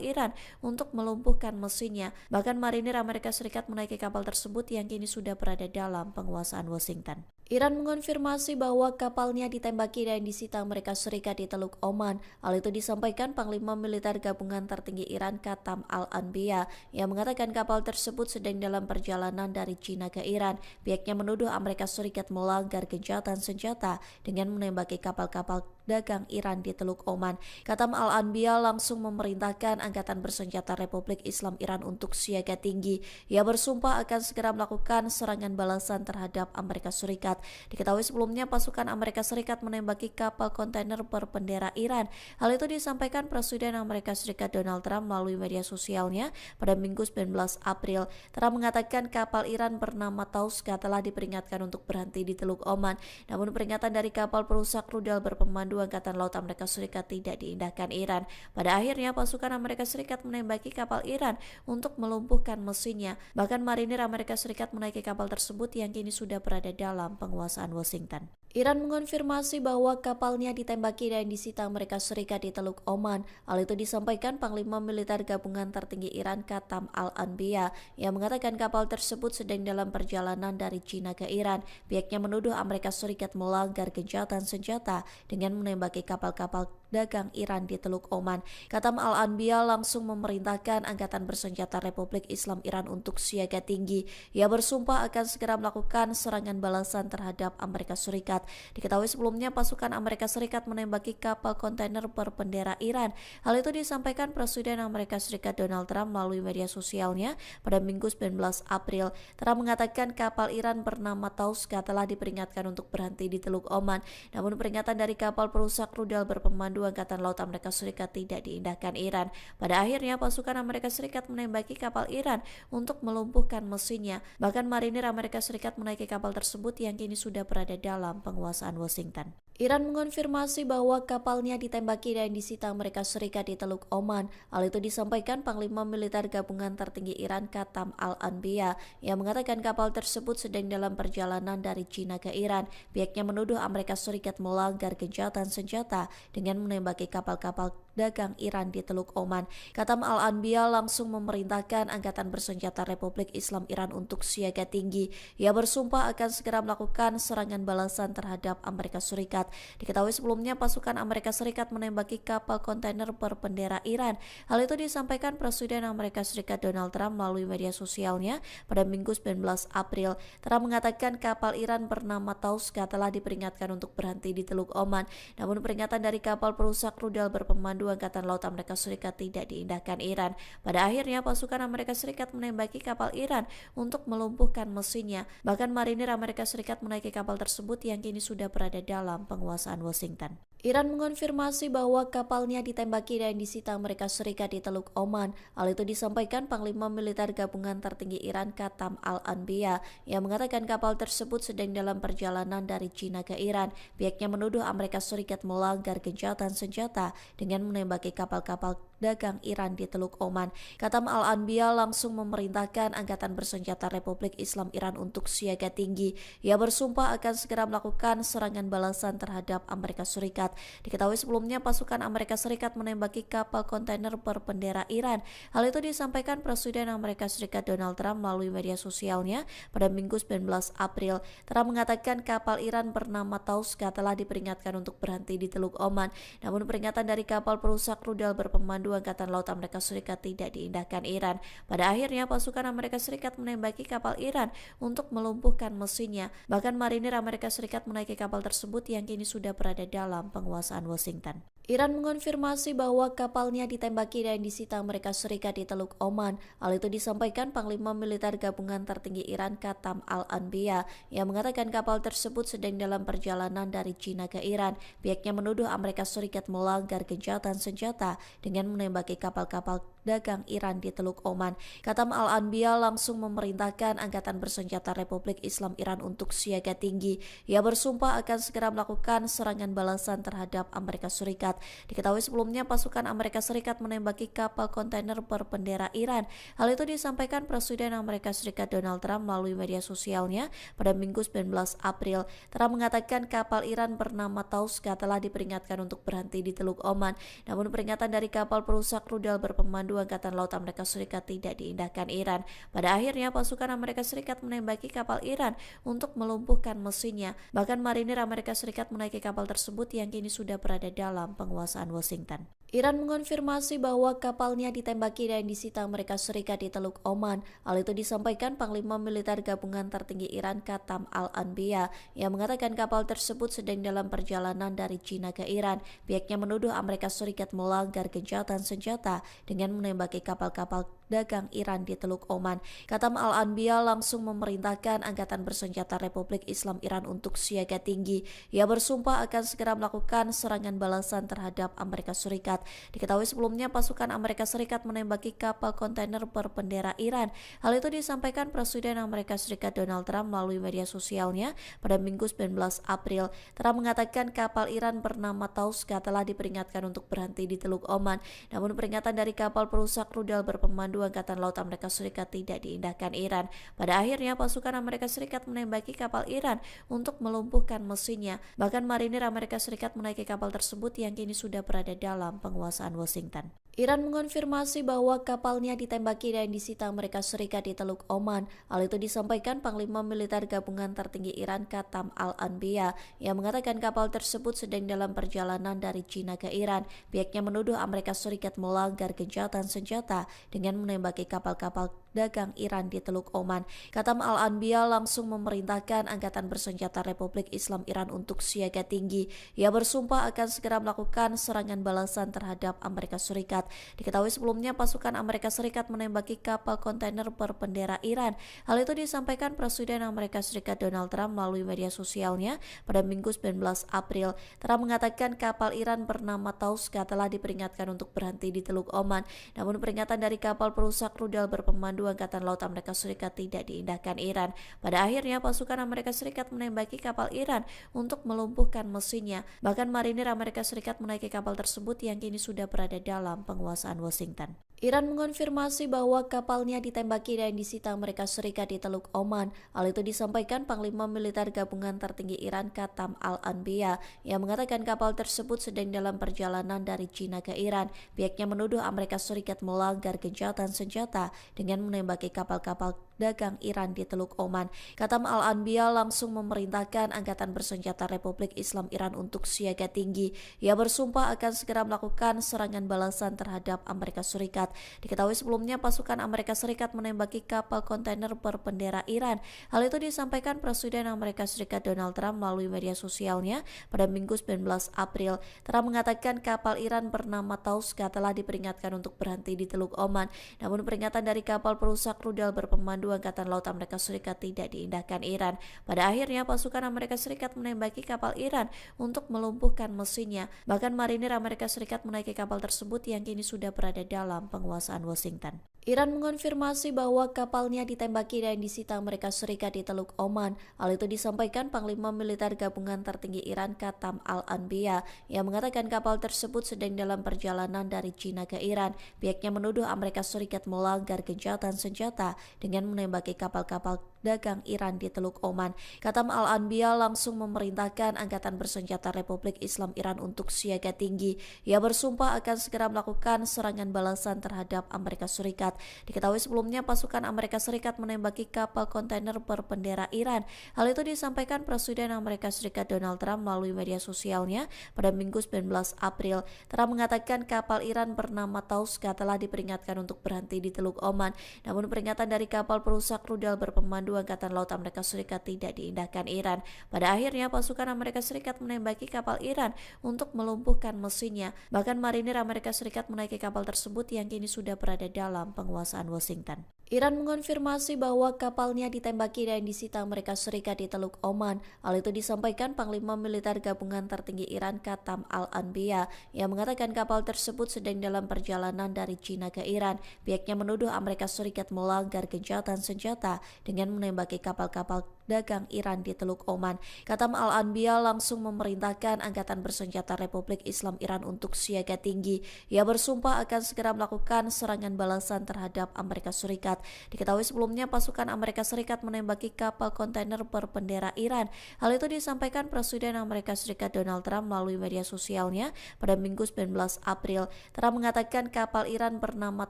Iran untuk melumpuhkan mesinnya. Bahkan marinir Amerika Serikat menaiki kapal tersebut yang kini sudah berada dalam penguasaan Washington. Iran mengonfirmasi bahwa kapalnya ditembaki dan disita Amerika Serikat di Teluk Oman. Hal itu disampaikan Panglima Militer Gabungan Tertinggi Iran Katam Al-Anbiya yang mengatakan kapal tersebut sedang dalam perjalanan dari China ke Iran. Pihaknya menuduh Amerika Serikat melanggar gencatan senjata dengan menembaki kapal-kapal dagang Iran di Teluk Oman. Katam Al-Anbiya langsung memerintahkan Angkatan Bersenjata Republik Islam Iran untuk siaga tinggi. Ia bersumpah akan segera melakukan serangan balasan terhadap Amerika Serikat. Diketahui sebelumnya pasukan Amerika Serikat menembaki kapal kontainer berbendera Iran. Hal itu disampaikan Presiden Amerika Serikat Donald Trump melalui media sosialnya pada Minggu 19 April. Trump mengatakan kapal Iran bernama Tauska telah diperingatkan untuk berhenti di Teluk Oman. Namun peringatan dari kapal perusak rudal berpemandu Angkatan Laut Amerika Serikat tidak diindahkan Iran. Pada akhirnya pasukan Amerika Serikat menembaki kapal Iran untuk melumpuhkan mesinnya. Bahkan marinir Amerika Serikat menaiki kapal tersebut yang kini kini sudah berada dalam penguasaan Washington. Iran mengonfirmasi bahwa kapalnya ditembaki dan disita Amerika Serikat di Teluk Oman. Hal itu disampaikan Panglima Militer Gabungan Tertinggi Iran Qatam Al-Anbiya yang mengatakan kapal tersebut sedang dalam perjalanan dari China ke Iran. Pihaknya menuduh Amerika Serikat melanggar gencatan senjata dengan menembaki kapal-kapal dagang Iran di Teluk Oman. Qatam Al-Anbiya langsung memerintahkan Angkatan Bersenjata Republik Islam Iran untuk siaga tinggi. Ia bersumpah akan segera melakukan serangan balasan terhadap Amerika Serikat. Diketahui sebelumnya pasukan Amerika Serikat menembaki kapal kontainer berbendera Iran. Hal itu disampaikan Presiden Amerika Serikat Donald Trump melalui media sosialnya pada Minggu 19 April. Trump mengatakan kapal Iran bernama Tauska telah diperingatkan untuk berhenti di Teluk Oman. Namun peringatan dari kapal perusak rudal berpemandu Angkatan Laut Amerika Serikat tidak diindahkan Iran. Pada akhirnya pasukan Amerika Serikat menembaki kapal Iran untuk melumpuhkan mesinnya. Bahkan marinir Amerika Serikat menaiki kapal tersebut yang kini sudah berada dalam penguasaan Washington. Iran mengonfirmasi bahwa kapalnya ditembaki dan disita Amerika Serikat di Teluk Oman. Hal itu disampaikan Panglima Militer Gabungan Tertinggi Iran Qatam Al-Anbiya yang mengatakan kapal tersebut sedang dalam perjalanan dari China ke Iran. Pihaknya menuduh Amerika Serikat melanggar gencatan senjata dengan menembaki kapal-kapal dagang Iran di Teluk Oman. Qatam Al-Anbiya langsung memerintahkan Angkatan Bersenjata Republik Islam Iran untuk siaga tinggi. Ia bersumpah akan segera melakukan serangan balasan terhadap Amerika Serikat. Diketahui sebelumnya pasukan Amerika Serikat menembaki kapal kontainer berbendera Iran. Hal itu disampaikan Presiden Amerika Serikat Donald Trump melalui media sosialnya pada Minggu 19 April. Trump mengatakan kapal Iran bernama Tauska telah diperingatkan untuk berhenti di Teluk Oman. Namun peringatan dari kapal perusak rudal berpemandu Angkatan Laut Amerika Serikat tidak diindahkan Iran. Pada akhirnya pasukan Amerika Serikat menembaki kapal Iran untuk melumpuhkan mesinnya. Bahkan marinir Amerika Serikat menaiki kapal tersebut yang kini sudah berada dalam penguasaan Washington. Iran mengonfirmasi bahwa kapalnya ditembaki dan disita Amerika Serikat di Teluk Oman. Hal itu disampaikan Panglima Militer Gabungan Tertinggi Iran Qatam Al-Anbiya yang mengatakan kapal tersebut sedang dalam perjalanan dari China ke Iran. Pihaknya menuduh Amerika Serikat melanggar gencatan senjata dengan menembaki kapal-kapal dagang Iran di Teluk Oman. Qatam Al-Anbiya langsung memerintahkan Angkatan Bersenjata Republik Islam Iran untuk siaga tinggi. Ia bersumpah akan segera melakukan serangan balasan terhadap Amerika Serikat. Diketahui sebelumnya pasukan Amerika Serikat menembaki kapal kontainer berbendera Iran. Hal itu disampaikan Presiden Amerika Serikat Donald Trump melalui media sosialnya pada Minggu 19 April. Trump mengatakan kapal Iran bernama Tauska telah diperingatkan untuk berhenti di Teluk Oman. Namun peringatan dari kapal perusak rudal berpemandu Angkatan Laut Amerika Serikat tidak diindahkan Iran. Pada akhirnya pasukan Amerika Serikat menembaki kapal Iran untuk melumpuhkan mesinnya. Bahkan marinir Amerika Serikat menaiki kapal tersebut yang kini sudah berada dalam penguasaan Washington. Iran mengonfirmasi bahwa kapalnya ditembaki dan disita Amerika Serikat di Teluk Oman. Hal itu disampaikan Panglima Militer Gabungan Tertinggi Iran Qatam Al-Anbiya yang mengatakan kapal tersebut sedang dalam perjalanan dari China ke Iran. Pihaknya menuduh Amerika Serikat melanggar gencatan senjata dengan menembaki kapal-kapal dagang Iran di Teluk Oman. Qatam Al-Anbiya langsung memerintahkan Angkatan Bersenjata Republik Islam Iran untuk siaga tinggi. Ia bersumpah akan segera melakukan serangan balasan terhadap Amerika Serikat. Diketahui sebelumnya pasukan Amerika Serikat menembaki kapal kontainer berbendera Iran. Hal itu disampaikan Presiden Amerika Serikat Donald Trump melalui media sosialnya pada Minggu 19 April. Trump mengatakan kapal Iran bernama Tauska telah diperingatkan untuk berhenti di Teluk Oman. Namun peringatan dari kapal perusak rudal berpemandu Angkatan Laut Amerika Serikat tidak diindahkan Iran. Pada akhirnya pasukan Amerika Serikat menembaki kapal Iran untuk melumpuhkan mesinnya. Bahkan marinir Amerika Serikat menaiki kapal tersebut yang kini sudah berada dalam penguasaan Washington. Iran mengonfirmasi bahwa kapalnya ditembaki dan disita Amerika Serikat di Teluk Oman. Hal itu disampaikan Panglima Militer Gabungan Tertinggi Iran Qatam Al-Anbiya yang mengatakan kapal tersebut sedang dalam perjalanan dari China ke Iran. Pihaknya menuduh Amerika Serikat melanggar gencatan senjata dengan menembaki kapal-kapal dagang Iran di Teluk Oman. Qatam Al-Anbiya langsung memerintahkan Angkatan Bersenjata Republik Islam Iran untuk siaga tinggi. Ia bersumpah akan segera melakukan serangan balasan terhadap Amerika Serikat. Diketahui sebelumnya pasukan Amerika Serikat menembaki kapal kontainer berbendera Iran. Hal itu disampaikan Presiden Amerika Serikat Donald Trump melalui media sosialnya pada Minggu 19 April. Trump mengatakan kapal Iran bernama Tauska telah diperingatkan untuk berhenti di Teluk Oman. Namun peringatan dari kapal perusak rudal berpemandu Berpemandu Angkatan Laut Amerika Serikat tidak diindahkan Iran. Pada akhirnya pasukan Amerika Serikat menembaki kapal Iran untuk melumpuhkan mesinnya. Bahkan marinir Amerika Serikat menaiki kapal tersebut yang kini sudah berada dalam penguasaan Washington. Iran mengonfirmasi bahwa kapalnya ditembaki dan disita Amerika Serikat di Teluk Oman. Hal itu disampaikan Panglima Militer Gabungan Tertinggi Iran Qatam Al-Anbiya yang mengatakan kapal tersebut sedang dalam perjalanan dari China ke Iran. Pihaknya menuduh Amerika Serikat melanggar gencatan senjata dengan menembaki kapal-kapal dagang Iran di Teluk Oman. Qatam Al-Anbiya langsung memerintahkan Angkatan Bersenjata Republik Islam Iran untuk siaga tinggi. Ia bersumpah akan segera melakukan serangan balasan terhadap Amerika Serikat. Diketahui sebelumnya pasukan Amerika Serikat menembaki kapal kontainer berbendera Iran. Hal itu disampaikan Presiden Amerika Serikat Donald Trump melalui media sosialnya pada Minggu 19 April. Trump mengatakan kapal Iran bernama Tauska telah diperingatkan untuk berhenti di Teluk Oman. Namun peringatan dari kapal perusak rudal berpemandu Angkatan Laut Amerika Serikat tidak diindahkan Iran. Pada akhirnya pasukan Amerika Serikat menembaki kapal Iran untuk melumpuhkan mesinnya. Bahkan marinir Amerika Serikat menaiki kapal tersebut yang kini sudah berada dalam penguasaan Washington. Iran mengonfirmasi bahwa kapalnya ditembaki dan disita Amerika Serikat di Teluk Oman. Hal itu disampaikan Panglima Militer Gabungan Tertinggi Iran Qatam Al-Anbiya yang mengatakan kapal tersebut sedang dalam perjalanan dari China ke Iran. Pihaknya menuduh Amerika Serikat melanggar gencatan senjata dengan menembaki kapal-kapal dagang Iran di Teluk Oman. Qatam Al-Anbiya langsung memerintahkan Angkatan Bersenjata Republik Islam Iran untuk siaga tinggi. Ia bersumpah akan segera melakukan serangan balasan terhadap Amerika Serikat. Diketahui sebelumnya pasukan Amerika Serikat menembaki kapal kontainer berbendera Iran. Hal itu disampaikan Presiden Amerika Serikat Donald Trump melalui media sosialnya pada Minggu 19 April. Trump mengatakan kapal Iran bernama Tauska telah diperingatkan untuk berhenti di Teluk Oman. Namun peringatan dari kapal perusak rudal berpemandu Angkatan Laut Amerika Serikat tidak diindahkan Iran. Pada akhirnya pasukan Amerika Serikat menembaki kapal Iran untuk melumpuhkan mesinnya. Bahkan marinir Amerika Serikat menaiki kapal tersebut yang kini sudah berada dalam penguasaan Washington. Iran mengonfirmasi bahwa kapalnya ditembaki dan disita Amerika Serikat di Teluk Oman. Hal itu disampaikan Panglima Militer Gabungan Tertinggi Iran Qatam Al-Anbiya yang mengatakan kapal tersebut sedang dalam perjalanan dari China ke Iran. Pihaknya menuduh Amerika Serikat melanggar gencatan senjata dengan menembaki kapal-kapal dagang Iran di Teluk Oman. Qatam Al-Anbiya langsung memerintahkan Angkatan Bersenjata Republik Islam Iran untuk siaga tinggi. Ia bersumpah akan segera melakukan serangan balasan terhadap Amerika Serikat. Diketahui sebelumnya pasukan Amerika Serikat menembaki kapal kontainer berbendera Iran. Hal itu disampaikan Presiden Amerika Serikat Donald Trump melalui media sosialnya pada Minggu 19 April. Trump mengatakan kapal Iran bernama Tauska telah diperingatkan untuk berhenti di Teluk Oman. Namun peringatan dari kapal perusak rudal berpemandu Angkatan Laut Amerika Serikat tidak diindahkan Iran. Pada akhirnya pasukan Amerika Serikat menembaki kapal Iran untuk melumpuhkan mesinnya. Bahkan marinir Amerika Serikat menaiki kapal tersebut yang kini sudah berada dalam penguasaan Washington. Iran mengonfirmasi bahwa kapalnya ditembaki dan disita Amerika Serikat di Teluk Oman. Hal itu disampaikan Panglima Militer Gabungan Tertinggi Iran Qatam Al-Anbiya yang mengatakan kapal tersebut sedang dalam perjalanan dari China ke Iran. Pihaknya menuduh Amerika Serikat melanggar gencatan senjata dengan menembaki kapal-kapal dagang Iran di Teluk Oman. Qatam Al-Anbiya langsung memerintahkan Angkatan Bersenjata Republik Islam Iran untuk siaga tinggi. Ia bersumpah akan segera melakukan serangan balasan terhadap Amerika Serikat. Diketahui sebelumnya pasukan Amerika Serikat menembaki kapal kontainer berbendera Iran. Hal itu disampaikan Presiden Amerika Serikat Donald Trump melalui media sosialnya pada Minggu 19 April. Trump mengatakan kapal Iran bernama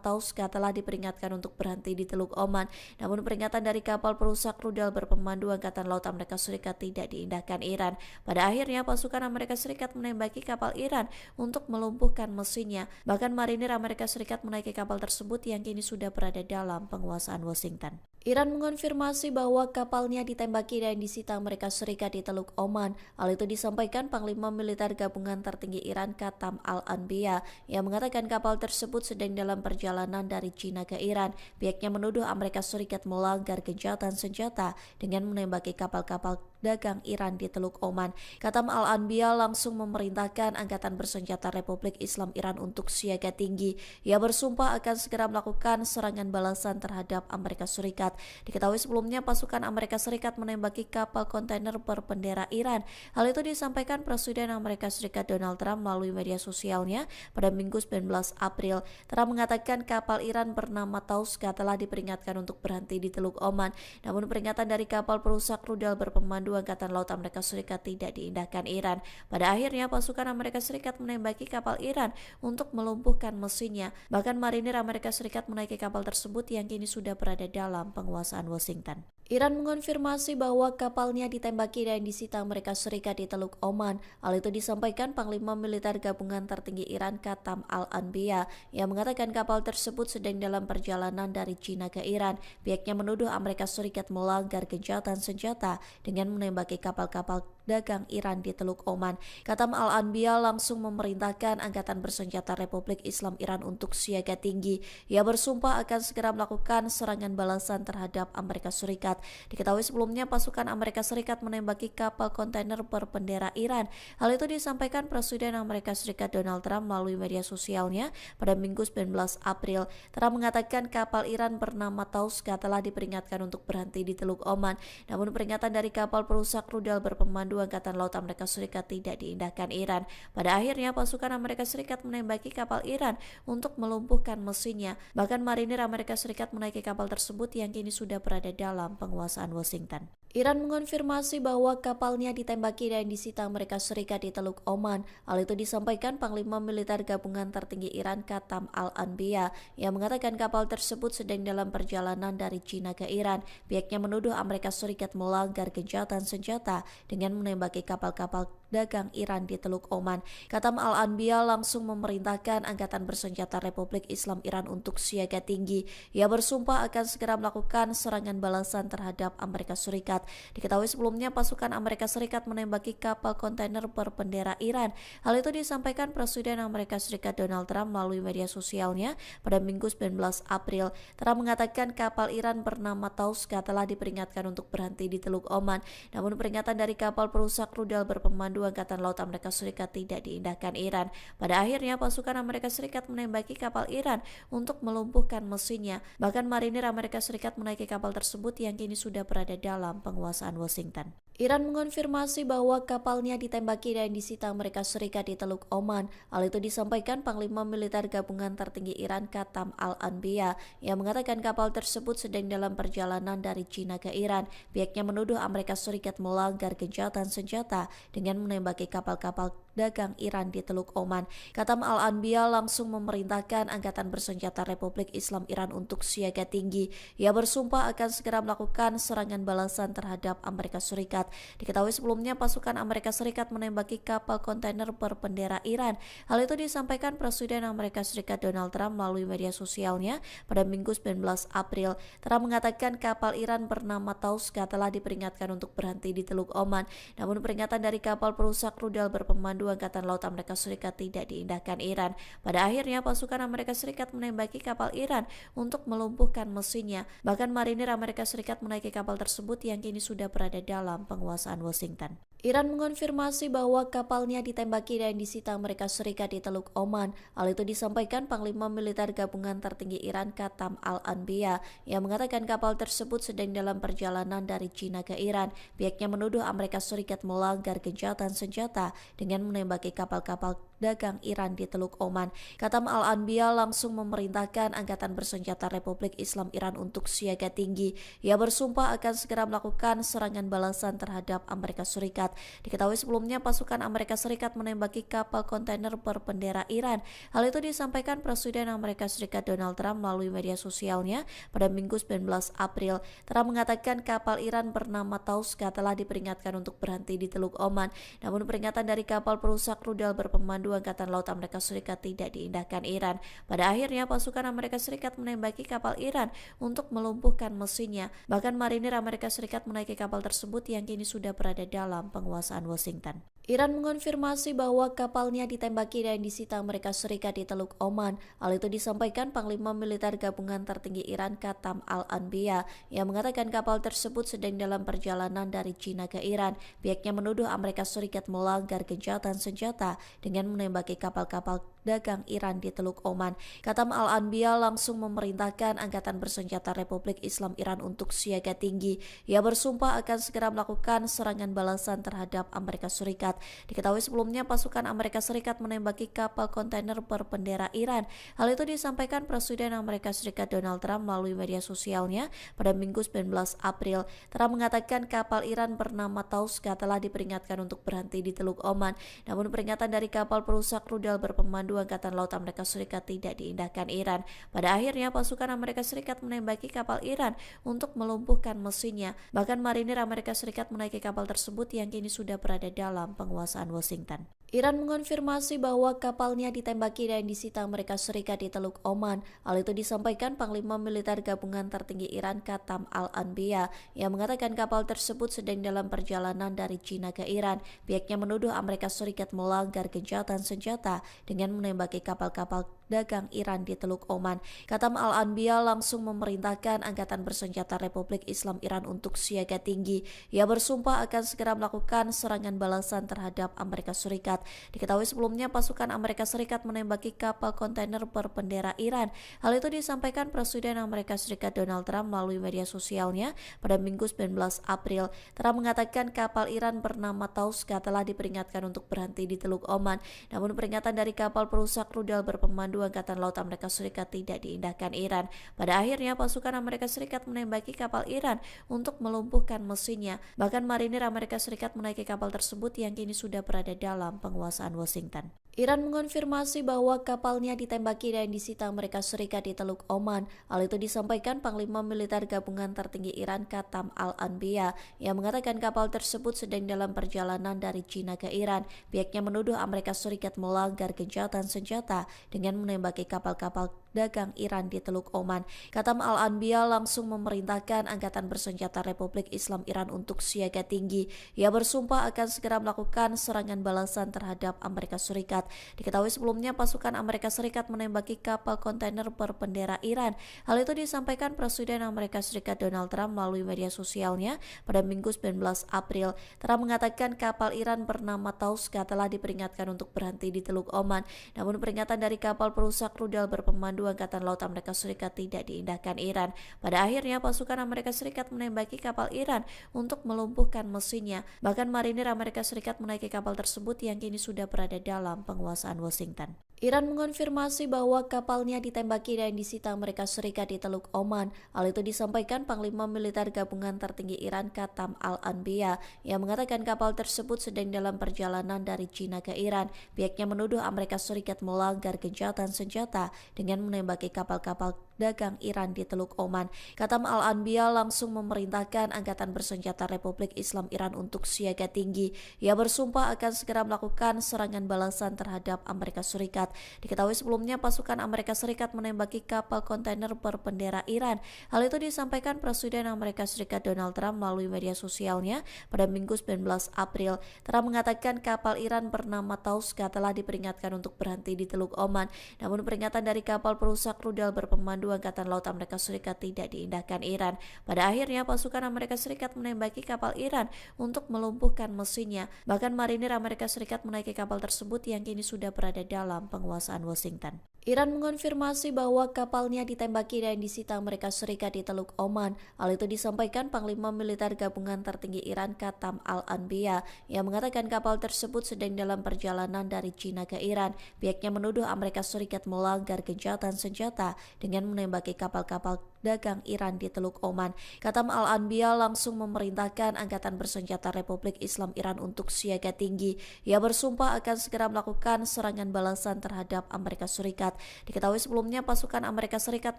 Tauska telah diperingatkan untuk berhenti di Teluk Oman. Namun peringatan dari kapal perusak rudal berpemandu Angkatan Laut Amerika Serikat tidak diindahkan Iran. Pada akhirnya pasukan Amerika Serikat menembaki kapal Iran untuk melumpuhkan mesinnya. Bahkan marinir Amerika Serikat menaiki kapal tersebut yang kini sudah berada dalam penguasaan Washington. Iran mengonfirmasi bahwa kapalnya ditembaki dan disita Amerika Serikat di Teluk Oman. Hal itu disampaikan Panglima Militer Gabungan Tertinggi Iran Qatam Al-Anbiya yang mengatakan kapal tersebut sedang dalam perjalanan dari China ke Iran. Pihaknya menuduh Amerika Serikat melanggar gencatan senjata dengan menembaki kapal-kapal dagang Iran di Teluk Oman. Katam Al-Anbiya langsung memerintahkan Angkatan Bersenjata Republik Islam Iran untuk siaga tinggi. Ia bersumpah akan segera melakukan serangan balasan terhadap Amerika Serikat. Diketahui sebelumnya pasukan Amerika Serikat menembaki kapal kontainer berbendera Iran. Hal itu disampaikan Presiden Amerika Serikat Donald Trump melalui media sosialnya pada Minggu 19 April. Trump mengatakan kapal Iran bernama Tauska telah diperingatkan untuk berhenti di Teluk Oman. Namun peringatan dari kapal perusak rudal berpemandu Angkatan Laut Amerika Serikat tidak diindahkan Iran. Pada akhirnya pasukan Amerika Serikat menembaki kapal Iran untuk melumpuhkan mesinnya. Bahkan marinir Amerika Serikat menaiki kapal tersebut yang kini sudah berada dalam penguasaan Washington. Iran mengonfirmasi bahwa kapalnya ditembaki dan disita Amerika Serikat di Teluk Oman. Hal itu disampaikan Panglima Militer Gabungan Tertinggi Iran Katam Al-Anbiya yang mengatakan kapal tersebut sedang dalam perjalanan dari China ke Iran. Pihaknya menuduh Amerika Serikat melanggar gencatan senjata dengan menembaki kapal-kapal dagang Iran di Teluk Oman. Katam Al-Anbiya langsung memerintahkan Angkatan Bersenjata Republik Islam Iran untuk siaga tinggi. Ia bersumpah akan segera melakukan serangan balasan terhadap Amerika Serikat. Diketahui sebelumnya pasukan Amerika Serikat menembaki kapal kontainer berbendera Iran. Hal itu disampaikan Presiden Amerika Serikat Donald Trump melalui media sosialnya pada Minggu 19 April. Trump mengatakan kapal Iran bernama Tauska telah diperingatkan untuk berhenti di Teluk Oman. Namun peringatan dari kapal perusak rudal berpemandu Angkatan Laut Amerika Serikat tidak diindahkan Iran. Pada akhirnya pasukan Amerika Serikat menembaki kapal Iran untuk melumpuhkan mesinnya. Bahkan marinir Amerika Serikat menaiki kapal tersebut yang kini sudah berada dalam penguasaan Washington. Iran mengonfirmasi bahwa kapalnya ditembaki dan disita Amerika Serikat di Teluk Oman. Hal itu disampaikan Panglima Militer Gabungan Tertinggi Iran Katam Al-Anbiya yang mengatakan kapal tersebut sedang dalam perjalanan dari China ke Iran. Pihaknya menuduh Amerika Serikat melanggar gencatan senjata dengan menembaki kapal-kapal dagang Iran di Teluk Oman. Katam Al-Anbiya langsung memerintahkan Angkatan Bersenjata Republik Islam Iran untuk siaga tinggi. Ia bersumpah akan segera melakukan serangan balasan terhadap Amerika Serikat. Diketahui sebelumnya pasukan Amerika Serikat menembaki kapal kontainer berbendera Iran. Hal itu disampaikan Presiden Amerika Serikat Donald Trump melalui media sosialnya pada Minggu 19 April. Trump mengatakan kapal Iran bernama Tauska telah diperingatkan untuk berhenti di Teluk Oman. Namun peringatan dari kapal perusak rudal berpemandu Angkatan Laut Amerika Serikat tidak diindahkan Iran. Pada akhirnya pasukan Amerika Serikat menembaki kapal Iran untuk melumpuhkan mesinnya. Bahkan marinir Amerika Serikat menaiki kapal tersebut yang kini sudah berada dalam penguasaan Washington. Iran mengonfirmasi bahwa kapalnya ditembaki dan disita Amerika Serikat di Teluk Oman. Hal itu disampaikan Panglima Militer Gabungan Tertinggi Iran Katam Al-Anbiya yang mengatakan kapal tersebut sedang dalam perjalanan dari China ke Iran. Pihaknya menuduh Amerika Serikat melanggar gencatan senjata dengan menembaki kapal-kapal dagang Iran di Teluk Oman. Katam Al-Anbiya langsung memerintahkan Angkatan Bersenjata Republik Islam Iran untuk siaga tinggi. Ia bersumpah akan segera melakukan serangan balasan terhadap Amerika Serikat. Diketahui sebelumnya pasukan Amerika Serikat menembaki kapal kontainer berbendera Iran. Hal itu disampaikan Presiden Amerika Serikat Donald Trump melalui media sosialnya pada Minggu 19 April. Trump mengatakan kapal Iran bernama Tauska telah diperingatkan untuk berhenti di Teluk Oman. Namun peringatan dari kapal perusak rudal berpemandu Angkatan Laut Amerika Serikat tidak diindahkan Iran. Pada akhirnya pasukan Amerika Serikat menembaki kapal Iran untuk melumpuhkan mesinnya. Bahkan marinir Amerika Serikat menaiki kapal tersebut yang kini sudah berada dalam penguasaan Washington. Iran mengonfirmasi bahwa kapalnya ditembaki dan disita Amerika Serikat di Teluk Oman. Hal itu disampaikan Panglima Militer Gabungan Tertinggi Iran Katam Al-Anbiya yang mengatakan kapal tersebut sedang dalam perjalanan dari China ke Iran. Pihaknya menuduh Amerika Serikat melanggar gencatan senjata dengan menembaki kapal-kapal dagang Iran di Teluk Oman. Katam Al-Anbiya langsung memerintahkan Angkatan Bersenjata Republik Islam Iran untuk siaga tinggi. Ia bersumpah akan segera melakukan serangan balasan terhadap Amerika Serikat. Diketahui sebelumnya pasukan Amerika Serikat menembaki kapal kontainer berbendera Iran. Hal itu disampaikan Presiden Amerika Serikat Donald Trump melalui media sosialnya pada Minggu 19 April. Trump mengatakan kapal Iran bernama Tauska telah diperingatkan untuk berhenti di Teluk Oman. Namun peringatan dari kapal perusak rudal berpemandu Berpemandu Angkatan Laut Amerika Serikat tidak diindahkan Iran. Pada akhirnya pasukan Amerika Serikat menembaki kapal Iran untuk melumpuhkan mesinnya. Bahkan marinir Amerika Serikat menaiki kapal tersebut yang kini sudah berada dalam penguasaan Washington. Iran mengonfirmasi bahwa kapalnya ditembaki dan disita Amerika Serikat di Teluk Oman. Hal itu disampaikan Panglima Militer Gabungan Tertinggi Iran Qatam Al-Anbiya yang mengatakan kapal tersebut sedang dalam perjalanan dari China ke Iran. Pihaknya menuduh Amerika Serikat melanggar gencatan senjata dengan menembaki kapal-kapal dagang Iran di Teluk Oman. Qatam Al-Anbiya langsung memerintahkan Angkatan Bersenjata Republik Islam Iran untuk siaga tinggi. Ia bersumpah akan segera melakukan serangan balasan terhadap Amerika Serikat. Diketahui sebelumnya pasukan Amerika Serikat menembaki kapal kontainer berbendera Iran. Hal itu disampaikan Presiden Amerika Serikat Donald Trump melalui media sosialnya pada Minggu 19 April. Trump mengatakan kapal Iran bernama Tauska telah diperingatkan untuk berhenti di Teluk Oman. Namun peringatan dari kapal perusak rudal berpemandu Angkatan Laut Amerika Serikat tidak diindahkan Iran. Pada akhirnya pasukan Amerika Serikat menembaki kapal Iran untuk melumpuhkan mesinnya. Bahkan marinir Amerika Serikat menaiki kapal tersebut yang kini sudah berada dalam penguasaan Washington. Iran mengonfirmasi bahwa kapalnya ditembaki dan disita Amerika Serikat di Teluk Oman. Hal itu disampaikan Panglima Militer Gabungan Tertinggi Iran Qatam Al-Anbiya yang mengatakan kapal tersebut sedang dalam perjalanan dari China ke Iran. Pihaknya menuduh Amerika Serikat melanggar gencatan senjata dengan menembaki kapal-kapal dagang Iran di Teluk Oman. Qatam Al-Anbiya langsung memerintahkan Angkatan Bersenjata Republik Islam Iran untuk siaga tinggi. Ia bersumpah akan segera melakukan serangan balasan terhadap Amerika Serikat. Diketahui sebelumnya pasukan Amerika Serikat menembaki kapal kontainer berbendera Iran. Hal itu disampaikan Presiden Amerika Serikat Donald Trump melalui media sosialnya pada Minggu 19 April. Trump mengatakan kapal Iran bernama Tauska telah diperingatkan untuk berhenti di Teluk Oman. Namun peringatan dari kapal perusak rudal berpemandu Angkatan Laut Amerika Serikat tidak diindahkan Iran. Pada akhirnya pasukan Amerika Serikat menembaki kapal Iran untuk melumpuhkan mesinnya. Bahkan marinir Amerika Serikat menaiki kapal tersebut yang kini sudah berada dalam penguasaan Washington. Iran mengonfirmasi bahwa kapalnya ditembaki dan disita Amerika Serikat di Teluk Oman. Hal itu disampaikan Panglima Militer Gabungan Tertinggi Iran Qatam Al-Anbiya yang mengatakan kapal tersebut sedang dalam perjalanan dari China ke Iran. Pihaknya menuduh Amerika Serikat melanggar gencatan senjata dengan menembaki kapal-kapal dagang Iran di Teluk Oman. Qatam Al-Anbiya langsung memerintahkan Angkatan Bersenjata Republik Islam Iran untuk siaga tinggi. Ia bersumpah akan segera melakukan serangan balasan terhadap Amerika Serikat. Diketahui sebelumnya pasukan Amerika Serikat menembaki kapal kontainer berbendera Iran. Hal itu disampaikan Presiden Amerika Serikat Donald Trump melalui media sosialnya pada Minggu 19 April. Trump mengatakan kapal Iran bernama Tauska telah diperingatkan untuk berhenti di Teluk Oman. Namun peringatan dari kapal perusak rudal berpemandu Angkatan Laut Amerika Serikat tidak diindahkan Iran. Pada akhirnya pasukan Amerika Serikat menembaki kapal Iran untuk melumpuhkan mesinnya. Bahkan marinir Amerika Serikat menaiki kapal tersebut yang kini sudah berada dalam penguasaan Washington. Iran mengonfirmasi bahwa kapalnya ditembaki dan disita Amerika Serikat di Teluk Oman. Hal itu disampaikan Panglima Militer Gabungan Tertinggi Iran Qatam Al-Anbiya yang mengatakan kapal tersebut sedang dalam perjalanan dari China ke Iran. Pihaknya menuduh Amerika Serikat melanggar gencatan senjata dengan menembaki kapal-kapal dagang Iran di Teluk Oman. Qatam Al-Anbiya langsung memerintahkan Angkatan Bersenjata Republik Islam Iran untuk siaga tinggi. Ia bersumpah akan segera melakukan serangan balasan terhadap Amerika Serikat. Diketahui sebelumnya pasukan Amerika Serikat menembaki kapal kontainer berbendera Iran. Hal itu disampaikan Presiden Amerika Serikat Donald Trump melalui media sosialnya pada Minggu 19 April. Trump mengatakan kapal Iran bernama Tauska telah diperingatkan untuk berhenti di Teluk Oman. Namun peringatan dari kapal perusak rudal berpemandu Angkatan Laut Amerika Serikat tidak diindahkan Iran. Pada akhirnya pasukan Amerika Serikat menembaki kapal Iran untuk melumpuhkan mesinnya. Bahkan marinir Amerika Serikat menaiki kapal tersebut yang kini sudah berada dalam penguasaan Washington. Iran mengonfirmasi bahwa kapalnya ditembaki dan disita Amerika Serikat di Teluk Oman. Hal itu disampaikan Panglima Militer Gabungan Tertinggi Iran Qatam Al-Anbiya yang mengatakan kapal tersebut sedang dalam perjalanan dari China ke Iran. Pihaknya menuduh Amerika Serikat melanggar gencatan senjata dengan menembaki kapal-kapal dagang Iran di Teluk Oman. Katam Al-Anbiya langsung memerintahkan Angkatan Bersenjata Republik Islam Iran untuk siaga tinggi. Ia bersumpah akan segera melakukan serangan balasan terhadap Amerika Serikat. Diketahui sebelumnya pasukan Amerika Serikat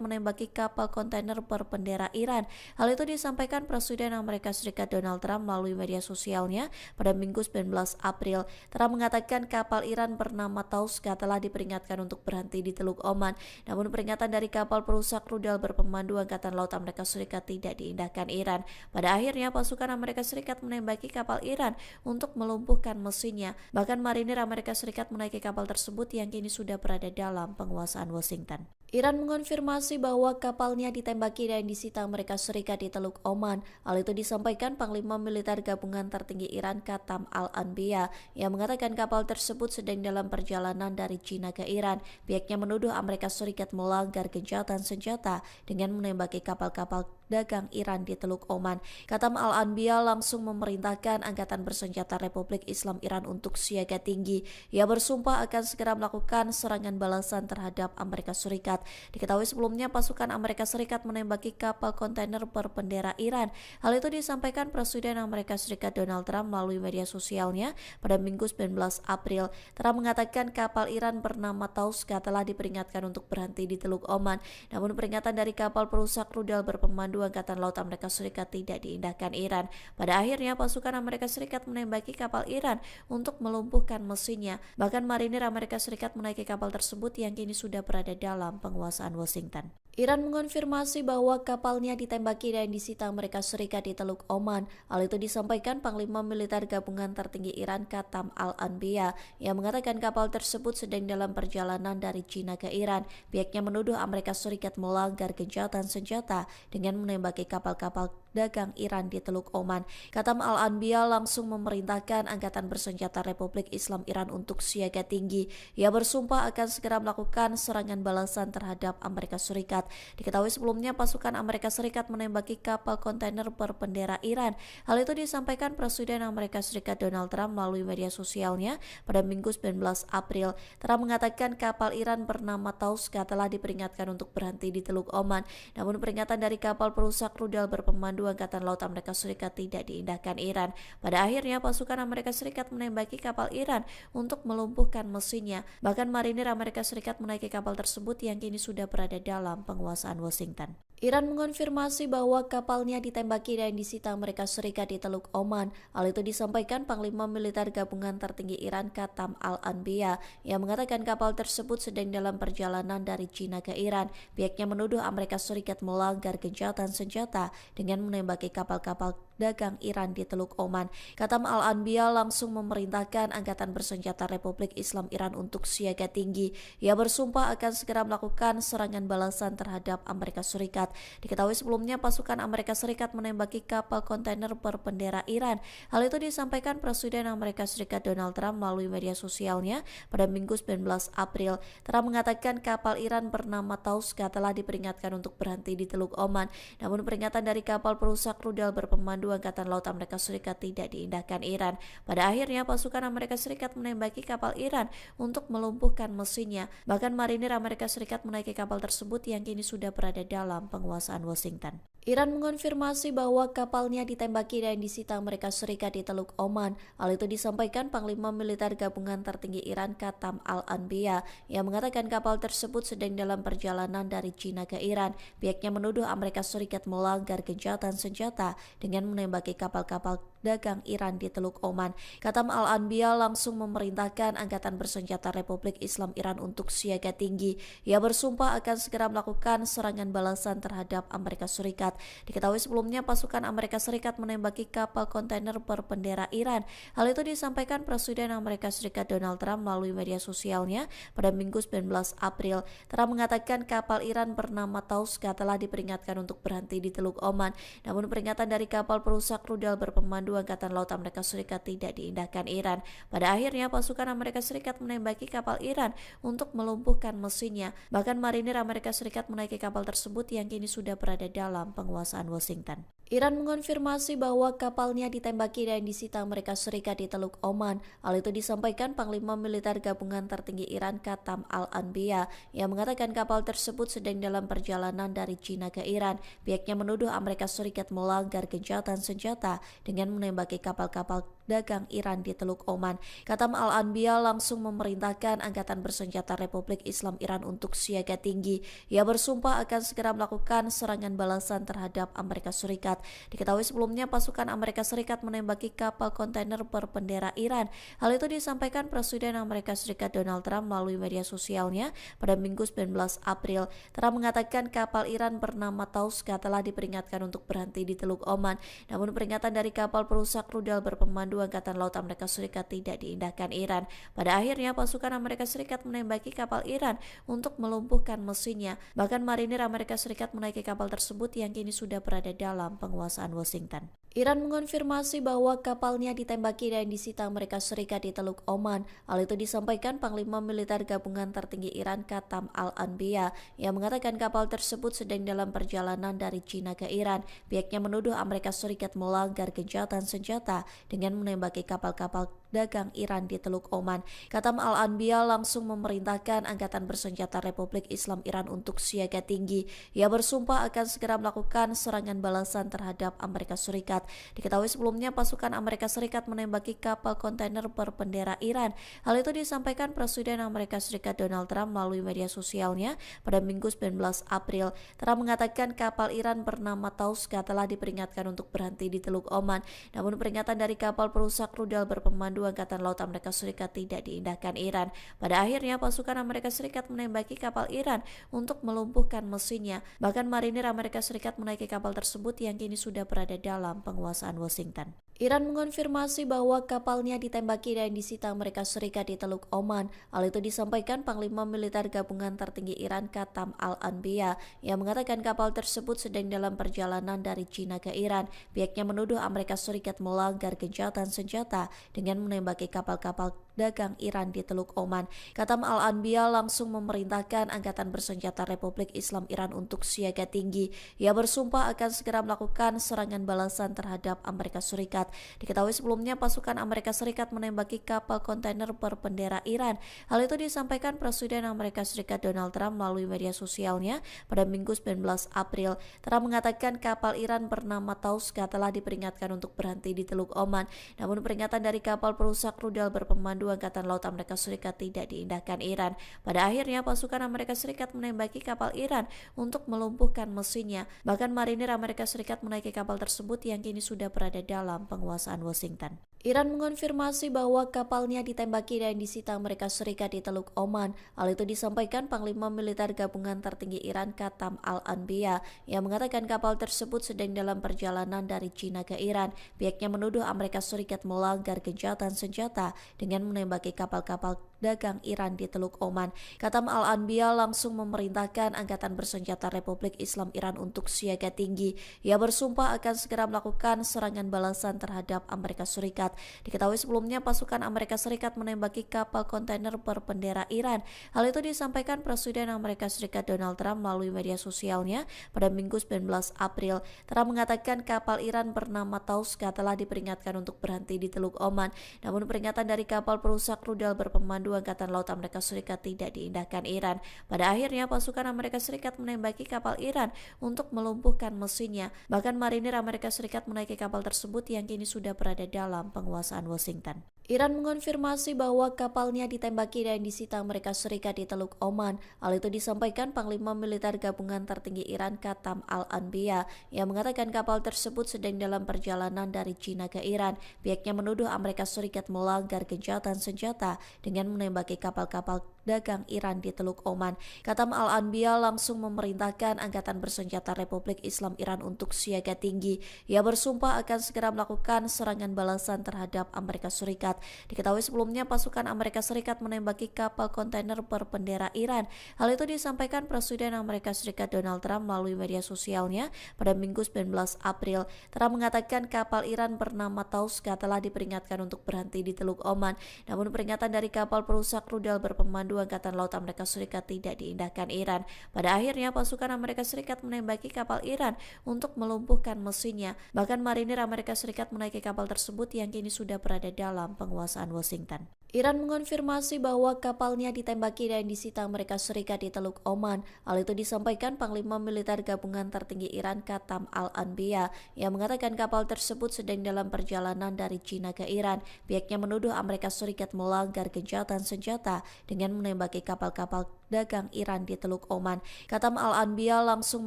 menembaki kapal kontainer berbendera Iran. Hal itu disampaikan Presiden Amerika Serikat Donald Trump melalui media sosialnya pada Minggu 19 April. Trump mengatakan kapal Iran bernama Tauska telah diperingatkan untuk berhenti di Teluk Oman. Namun peringatan dari kapal perusak rudal berpemandu Angkatan Laut Amerika Serikat tidak diindahkan Iran. Pada akhirnya pasukan Amerika Serikat menembaki kapal Iran untuk melumpuhkan mesinnya. Bahkan marinir Amerika Serikat menaiki kapal tersebut yang kini sudah berada dalam penguasaan Washington. Iran mengonfirmasi bahwa kapalnya ditembaki dan disita Amerika Serikat di Teluk Oman. Hal itu disampaikan Panglima Militer Gabungan Tertinggi Iran Katam Al-Anbiya yang mengatakan kapal tersebut sedang dalam perjalanan dari China ke Iran. Pihaknya menuduh Amerika Serikat melanggar gencatan senjata dengan menembaki kapal-kapal dagang Iran di Teluk Oman. Katam Al-Anbiya langsung memerintahkan Angkatan Bersenjata Republik Islam Iran untuk siaga tinggi. Ia bersumpah akan segera melakukan serangan balasan terhadap Amerika Serikat. Diketahui sebelumnya pasukan Amerika Serikat menembaki kapal kontainer berbendera Iran. Hal itu disampaikan Presiden Amerika Serikat Donald Trump melalui media sosialnya pada Minggu 19 April. Trump mengatakan kapal Iran bernama Tauska telah diperingatkan untuk berhenti di Teluk Oman. Namun peringatan dari kapal perusak rudal berpemandu Angkatan Laut Amerika Serikat tidak diindahkan Iran. Pada akhirnya pasukan Amerika Serikat menembaki kapal Iran untuk melumpuhkan mesinnya. Bahkan marinir Amerika Serikat menaiki kapal tersebut yang kini sudah berada dalam penguasaan Washington. Iran mengonfirmasi bahwa kapalnya ditembaki dan disita Amerika Serikat di Teluk Oman. Hal itu disampaikan Panglima Militer Gabungan Tertinggi Iran Katam Al-Anbiya yang mengatakan kapal tersebut sedang dalam perjalanan dari China ke Iran. Pihaknya menuduh Amerika Serikat melanggar gencatan senjata dengan menembaki kapal-kapal dagang Iran di Teluk Oman. Katam Al-Anbiya langsung memerintahkan Angkatan Bersenjata Republik Islam Iran untuk siaga tinggi. Ia bersumpah akan segera melakukan serangan balasan terhadap Amerika Serikat. Diketahui sebelumnya pasukan Amerika Serikat menembaki kapal kontainer berbendera Iran. Hal itu disampaikan Presiden Amerika Serikat Donald Trump melalui media sosialnya pada Minggu 19 April. Trump mengatakan kapal Iran bernama Tauska telah diperingatkan untuk berhenti di Teluk Oman. Namun peringatan dari kapal perusak rudal berpemandu Angkatan Laut Amerika Serikat tidak diindahkan Iran. Pada akhirnya pasukan Amerika Serikat menembaki kapal Iran untuk melumpuhkan mesinnya. Bahkan marinir Amerika Serikat menaiki kapal tersebut yang kini sudah berada dalam penguasaan Washington. Iran mengonfirmasi bahwa kapalnya ditembaki dan disita Amerika Serikat di Teluk Oman. Hal itu disampaikan Panglima Militer Gabungan Tertinggi Iran Katam Al-Anbiya yang mengatakan kapal tersebut sedang dalam perjalanan dari China ke Iran. Pihaknya menuduh Amerika Serikat melanggar gencatan senjata dengan menembaki kapal-kapal dagang Iran di Teluk Oman. Katam Al-Anbiya langsung memerintahkan Angkatan Bersenjata Republik Islam Iran untuk siaga tinggi. Ia bersumpah akan segera melakukan serangan balasan terhadap Amerika Serikat. Diketahui sebelumnya pasukan Amerika Serikat menembaki kapal kontainer berbendera Iran. Hal itu disampaikan Presiden Amerika Serikat Donald Trump melalui media sosialnya pada Minggu 19 April. Trump mengatakan kapal Iran bernama Tauska telah diperingatkan untuk berhenti di Teluk Oman. Namun peringatan dari kapal perusak rudal berpemandu Angkatan Laut Amerika Serikat tidak diindahkan Iran. Pada akhirnya pasukan Amerika Serikat menembaki kapal Iran untuk melumpuhkan mesinnya. Bahkan marinir Amerika Serikat menaiki kapal tersebut yang kini sudah berada dalam penguasaan Washington. Iran mengonfirmasi bahwa kapalnya ditembaki dan disita Amerika Serikat di Teluk Oman. Hal itu disampaikan Panglima Militer Gabungan Tertinggi Iran Katam Al-Anbiya yang mengatakan kapal tersebut sedang dalam perjalanan dari China ke Iran. Pihaknya menuduh Amerika Serikat melanggar gencatan senjata dengan menembaki kapal-kapal dagang Iran di Teluk Oman. Katam Al-Anbiya langsung memerintahkan Angkatan Bersenjata Republik Islam Iran untuk siaga tinggi. Ia bersumpah akan segera melakukan serangan balasan terhadap Amerika Serikat. Diketahui sebelumnya pasukan Amerika Serikat menembaki kapal kontainer berbendera Iran. Hal itu disampaikan Presiden Amerika Serikat Donald Trump melalui media sosialnya pada Minggu 19 April. Trump mengatakan kapal Iran bernama Tauska telah diperingatkan untuk berhenti di Teluk Oman. Namun peringatan dari kapal perusak rudal berpemandu Berpemandu Angkatan Laut Amerika Serikat tidak diindahkan Iran. Pada akhirnya pasukan Amerika Serikat menembaki kapal Iran untuk melumpuhkan mesinnya. Bahkan marinir Amerika Serikat menaiki kapal tersebut yang kini sudah berada dalam penguasaan Washington. Iran mengonfirmasi bahwa kapalnya ditembaki dan disita Amerika Serikat di Teluk Oman. Hal itu disampaikan Panglima Militer Gabungan Tertinggi Iran Qatam Al-Anbiya yang mengatakan kapal tersebut sedang dalam perjalanan dari China ke Iran. Pihaknya menuduh Amerika Serikat melanggar gencatan senjata dengan menembaki kapal-kapal dagang Iran di Teluk Oman. Qatam Al-Anbiya langsung memerintahkan Angkatan Bersenjata Republik Islam Iran untuk siaga tinggi. Ia bersumpah akan segera melakukan serangan balasan terhadap Amerika Serikat. Diketahui sebelumnya pasukan Amerika Serikat menembaki kapal kontainer berbendera Iran. Hal itu disampaikan Presiden Amerika Serikat Donald Trump melalui media sosialnya pada Minggu 19 April. Trump mengatakan kapal Iran bernama Tauska telah diperingatkan untuk berhenti di Teluk Oman. Namun peringatan dari kapal perusak rudal berpemandu Angkatan Laut Amerika Serikat tidak diindahkan Iran. Pada akhirnya pasukan Amerika Serikat menembaki kapal Iran untuk melumpuhkan mesinnya. Bahkan marinir Amerika Serikat menaiki kapal tersebut yang kini sudah berada dalam penguasaan Washington. Iran mengonfirmasi bahwa kapalnya ditembaki dan disita Amerika Serikat di Teluk Oman. Hal itu disampaikan Panglima Militer Gabungan Tertinggi Iran Qatam Al-Anbiya yang mengatakan kapal tersebut sedang dalam perjalanan dari China ke Iran. Pihaknya menuduh Amerika Serikat melanggar gencatan senjata dengan menembaki kapal-kapal dagang Iran di Teluk Oman. Qatam Al-Anbiya langsung memerintahkan Angkatan Bersenjata Republik Islam Iran untuk siaga tinggi. Ia bersumpah akan segera melakukan serangan balasan terhadap Amerika Serikat. Diketahui sebelumnya pasukan Amerika Serikat menembaki kapal kontainer berbendera Iran. Hal itu disampaikan Presiden Amerika Serikat Donald Trump melalui media sosialnya pada Minggu 19 April. Trump mengatakan kapal Iran bernama Tauska telah diperingatkan untuk berhenti di Teluk Oman. Namun peringatan dari kapal perusak rudal berpemandu Angkatan Laut Amerika Serikat tidak diindahkan Iran. Pada akhirnya pasukan Amerika Serikat menembaki kapal Iran untuk melumpuhkan mesinnya. Bahkan marinir Amerika Serikat menaiki kapal tersebut yang kini sudah berada dalam penguasaan Washington. Iran mengonfirmasi bahwa kapalnya ditembaki dan disita Amerika Serikat di Teluk Oman. Hal itu disampaikan Panglima Militer Gabungan Tertinggi Iran Qatam Al-Anbiya yang mengatakan kapal tersebut sedang dalam perjalanan dari China ke Iran. Pihaknya menuduh Amerika Serikat melanggar gencatan senjata dengan menembaki kapal-kapal dagang Iran di Teluk Oman. Qatam Al-Anbiya langsung memerintahkan Angkatan Bersenjata Republik Islam Iran untuk siaga tinggi. Ia bersumpah akan segera melakukan serangan balasan terhadap Amerika Serikat. Diketahui sebelumnya pasukan Amerika Serikat menembaki kapal kontainer berbendera Iran. Hal itu disampaikan Presiden Amerika Serikat Donald Trump melalui media sosialnya pada Minggu 19 April. Trump mengatakan kapal Iran bernama Tauska telah diperingatkan untuk berhenti di Teluk Oman. Namun peringatan dari kapal perusak rudal berpemandu Angkatan Laut Amerika Serikat tidak diindahkan Iran. Pada akhirnya pasukan Amerika Serikat menembaki kapal Iran untuk melumpuhkan mesinnya. Bahkan marinir Amerika Serikat menaiki kapal tersebut yang kini sudah berada dalam penguasaan Washington. Iran mengonfirmasi bahwa kapalnya ditembaki dan disita Amerika Serikat di Teluk Oman. Hal itu disampaikan Panglima Militer Gabungan Tertinggi Iran Qatam Al-Anbiya yang mengatakan kapal tersebut sedang dalam perjalanan dari China ke Iran. Pihaknya menuduh Amerika Serikat melanggar gencatan senjata dengan menembaki kapal-kapal dagang Iran di Teluk Oman. Qatam Al-Anbiya langsung memerintahkan Angkatan Bersenjata Republik Islam Iran untuk siaga tinggi. Ia bersumpah akan segera melakukan serangan balasan terhadap Amerika Serikat. Diketahui sebelumnya pasukan Amerika Serikat menembaki kapal kontainer berbendera Iran. Hal itu disampaikan Presiden Amerika Serikat Donald Trump melalui media sosialnya pada Minggu 19 April. Trump mengatakan kapal Iran bernama Tauska telah diperingatkan untuk berhenti di Teluk Oman. Namun peringatan dari kapal perusak rudal berpemandu Angkatan Laut Amerika Serikat tidak diindahkan Iran. Pada akhirnya pasukan Amerika Serikat menembaki kapal Iran untuk melumpuhkan mesinnya. Bahkan marinir Amerika Serikat menaiki kapal tersebut yang kini sudah berada dalam penguasaan Washington. Iran mengonfirmasi bahwa kapalnya ditembaki dan disita Amerika Serikat di Teluk Oman. Hal itu disampaikan Panglima Militer Gabungan Tertinggi Iran Qatam Al-Anbiya yang mengatakan kapal tersebut sedang dalam perjalanan dari China ke Iran. Pihaknya menuduh Amerika Serikat melanggar gencatan senjata dengan menembaki kapal-kapal dagang Iran di Teluk Oman. Katam Al-Anbiya langsung memerintahkan Angkatan Bersenjata Republik Islam Iran untuk siaga tinggi. Ia bersumpah akan segera melakukan serangan balasan terhadap Amerika Serikat. Diketahui sebelumnya pasukan Amerika Serikat menembaki kapal kontainer berbendera Iran. Hal itu disampaikan Presiden Amerika Serikat Donald Trump melalui media sosialnya pada Minggu 19 April. Trump mengatakan kapal Iran bernama Tauska telah diperingatkan untuk berhenti di Teluk Oman. Namun peringatan dari kapal perusak rudal berpemandu Angkatan Laut Amerika Serikat tidak diindahkan Iran. Pada akhirnya pasukan Amerika Serikat menembaki kapal Iran untuk melumpuhkan mesinnya. Bahkan marinir Amerika Serikat menaiki kapal tersebut yang kini sudah berada dalam penguasaan Washington. Iran mengonfirmasi bahwa kapalnya ditembaki dan disita Amerika Serikat di Teluk Oman. Hal itu disampaikan Panglima Militer Gabungan Tertinggi Iran Katam Al-Anbiya yang mengatakan kapal tersebut sedang dalam perjalanan dari China ke Iran. Pihaknya menuduh Amerika Serikat melanggar gencatan senjata dengan menembaki kapal-kapal dagang Iran di Teluk Oman. Katam Al-Anbiya langsung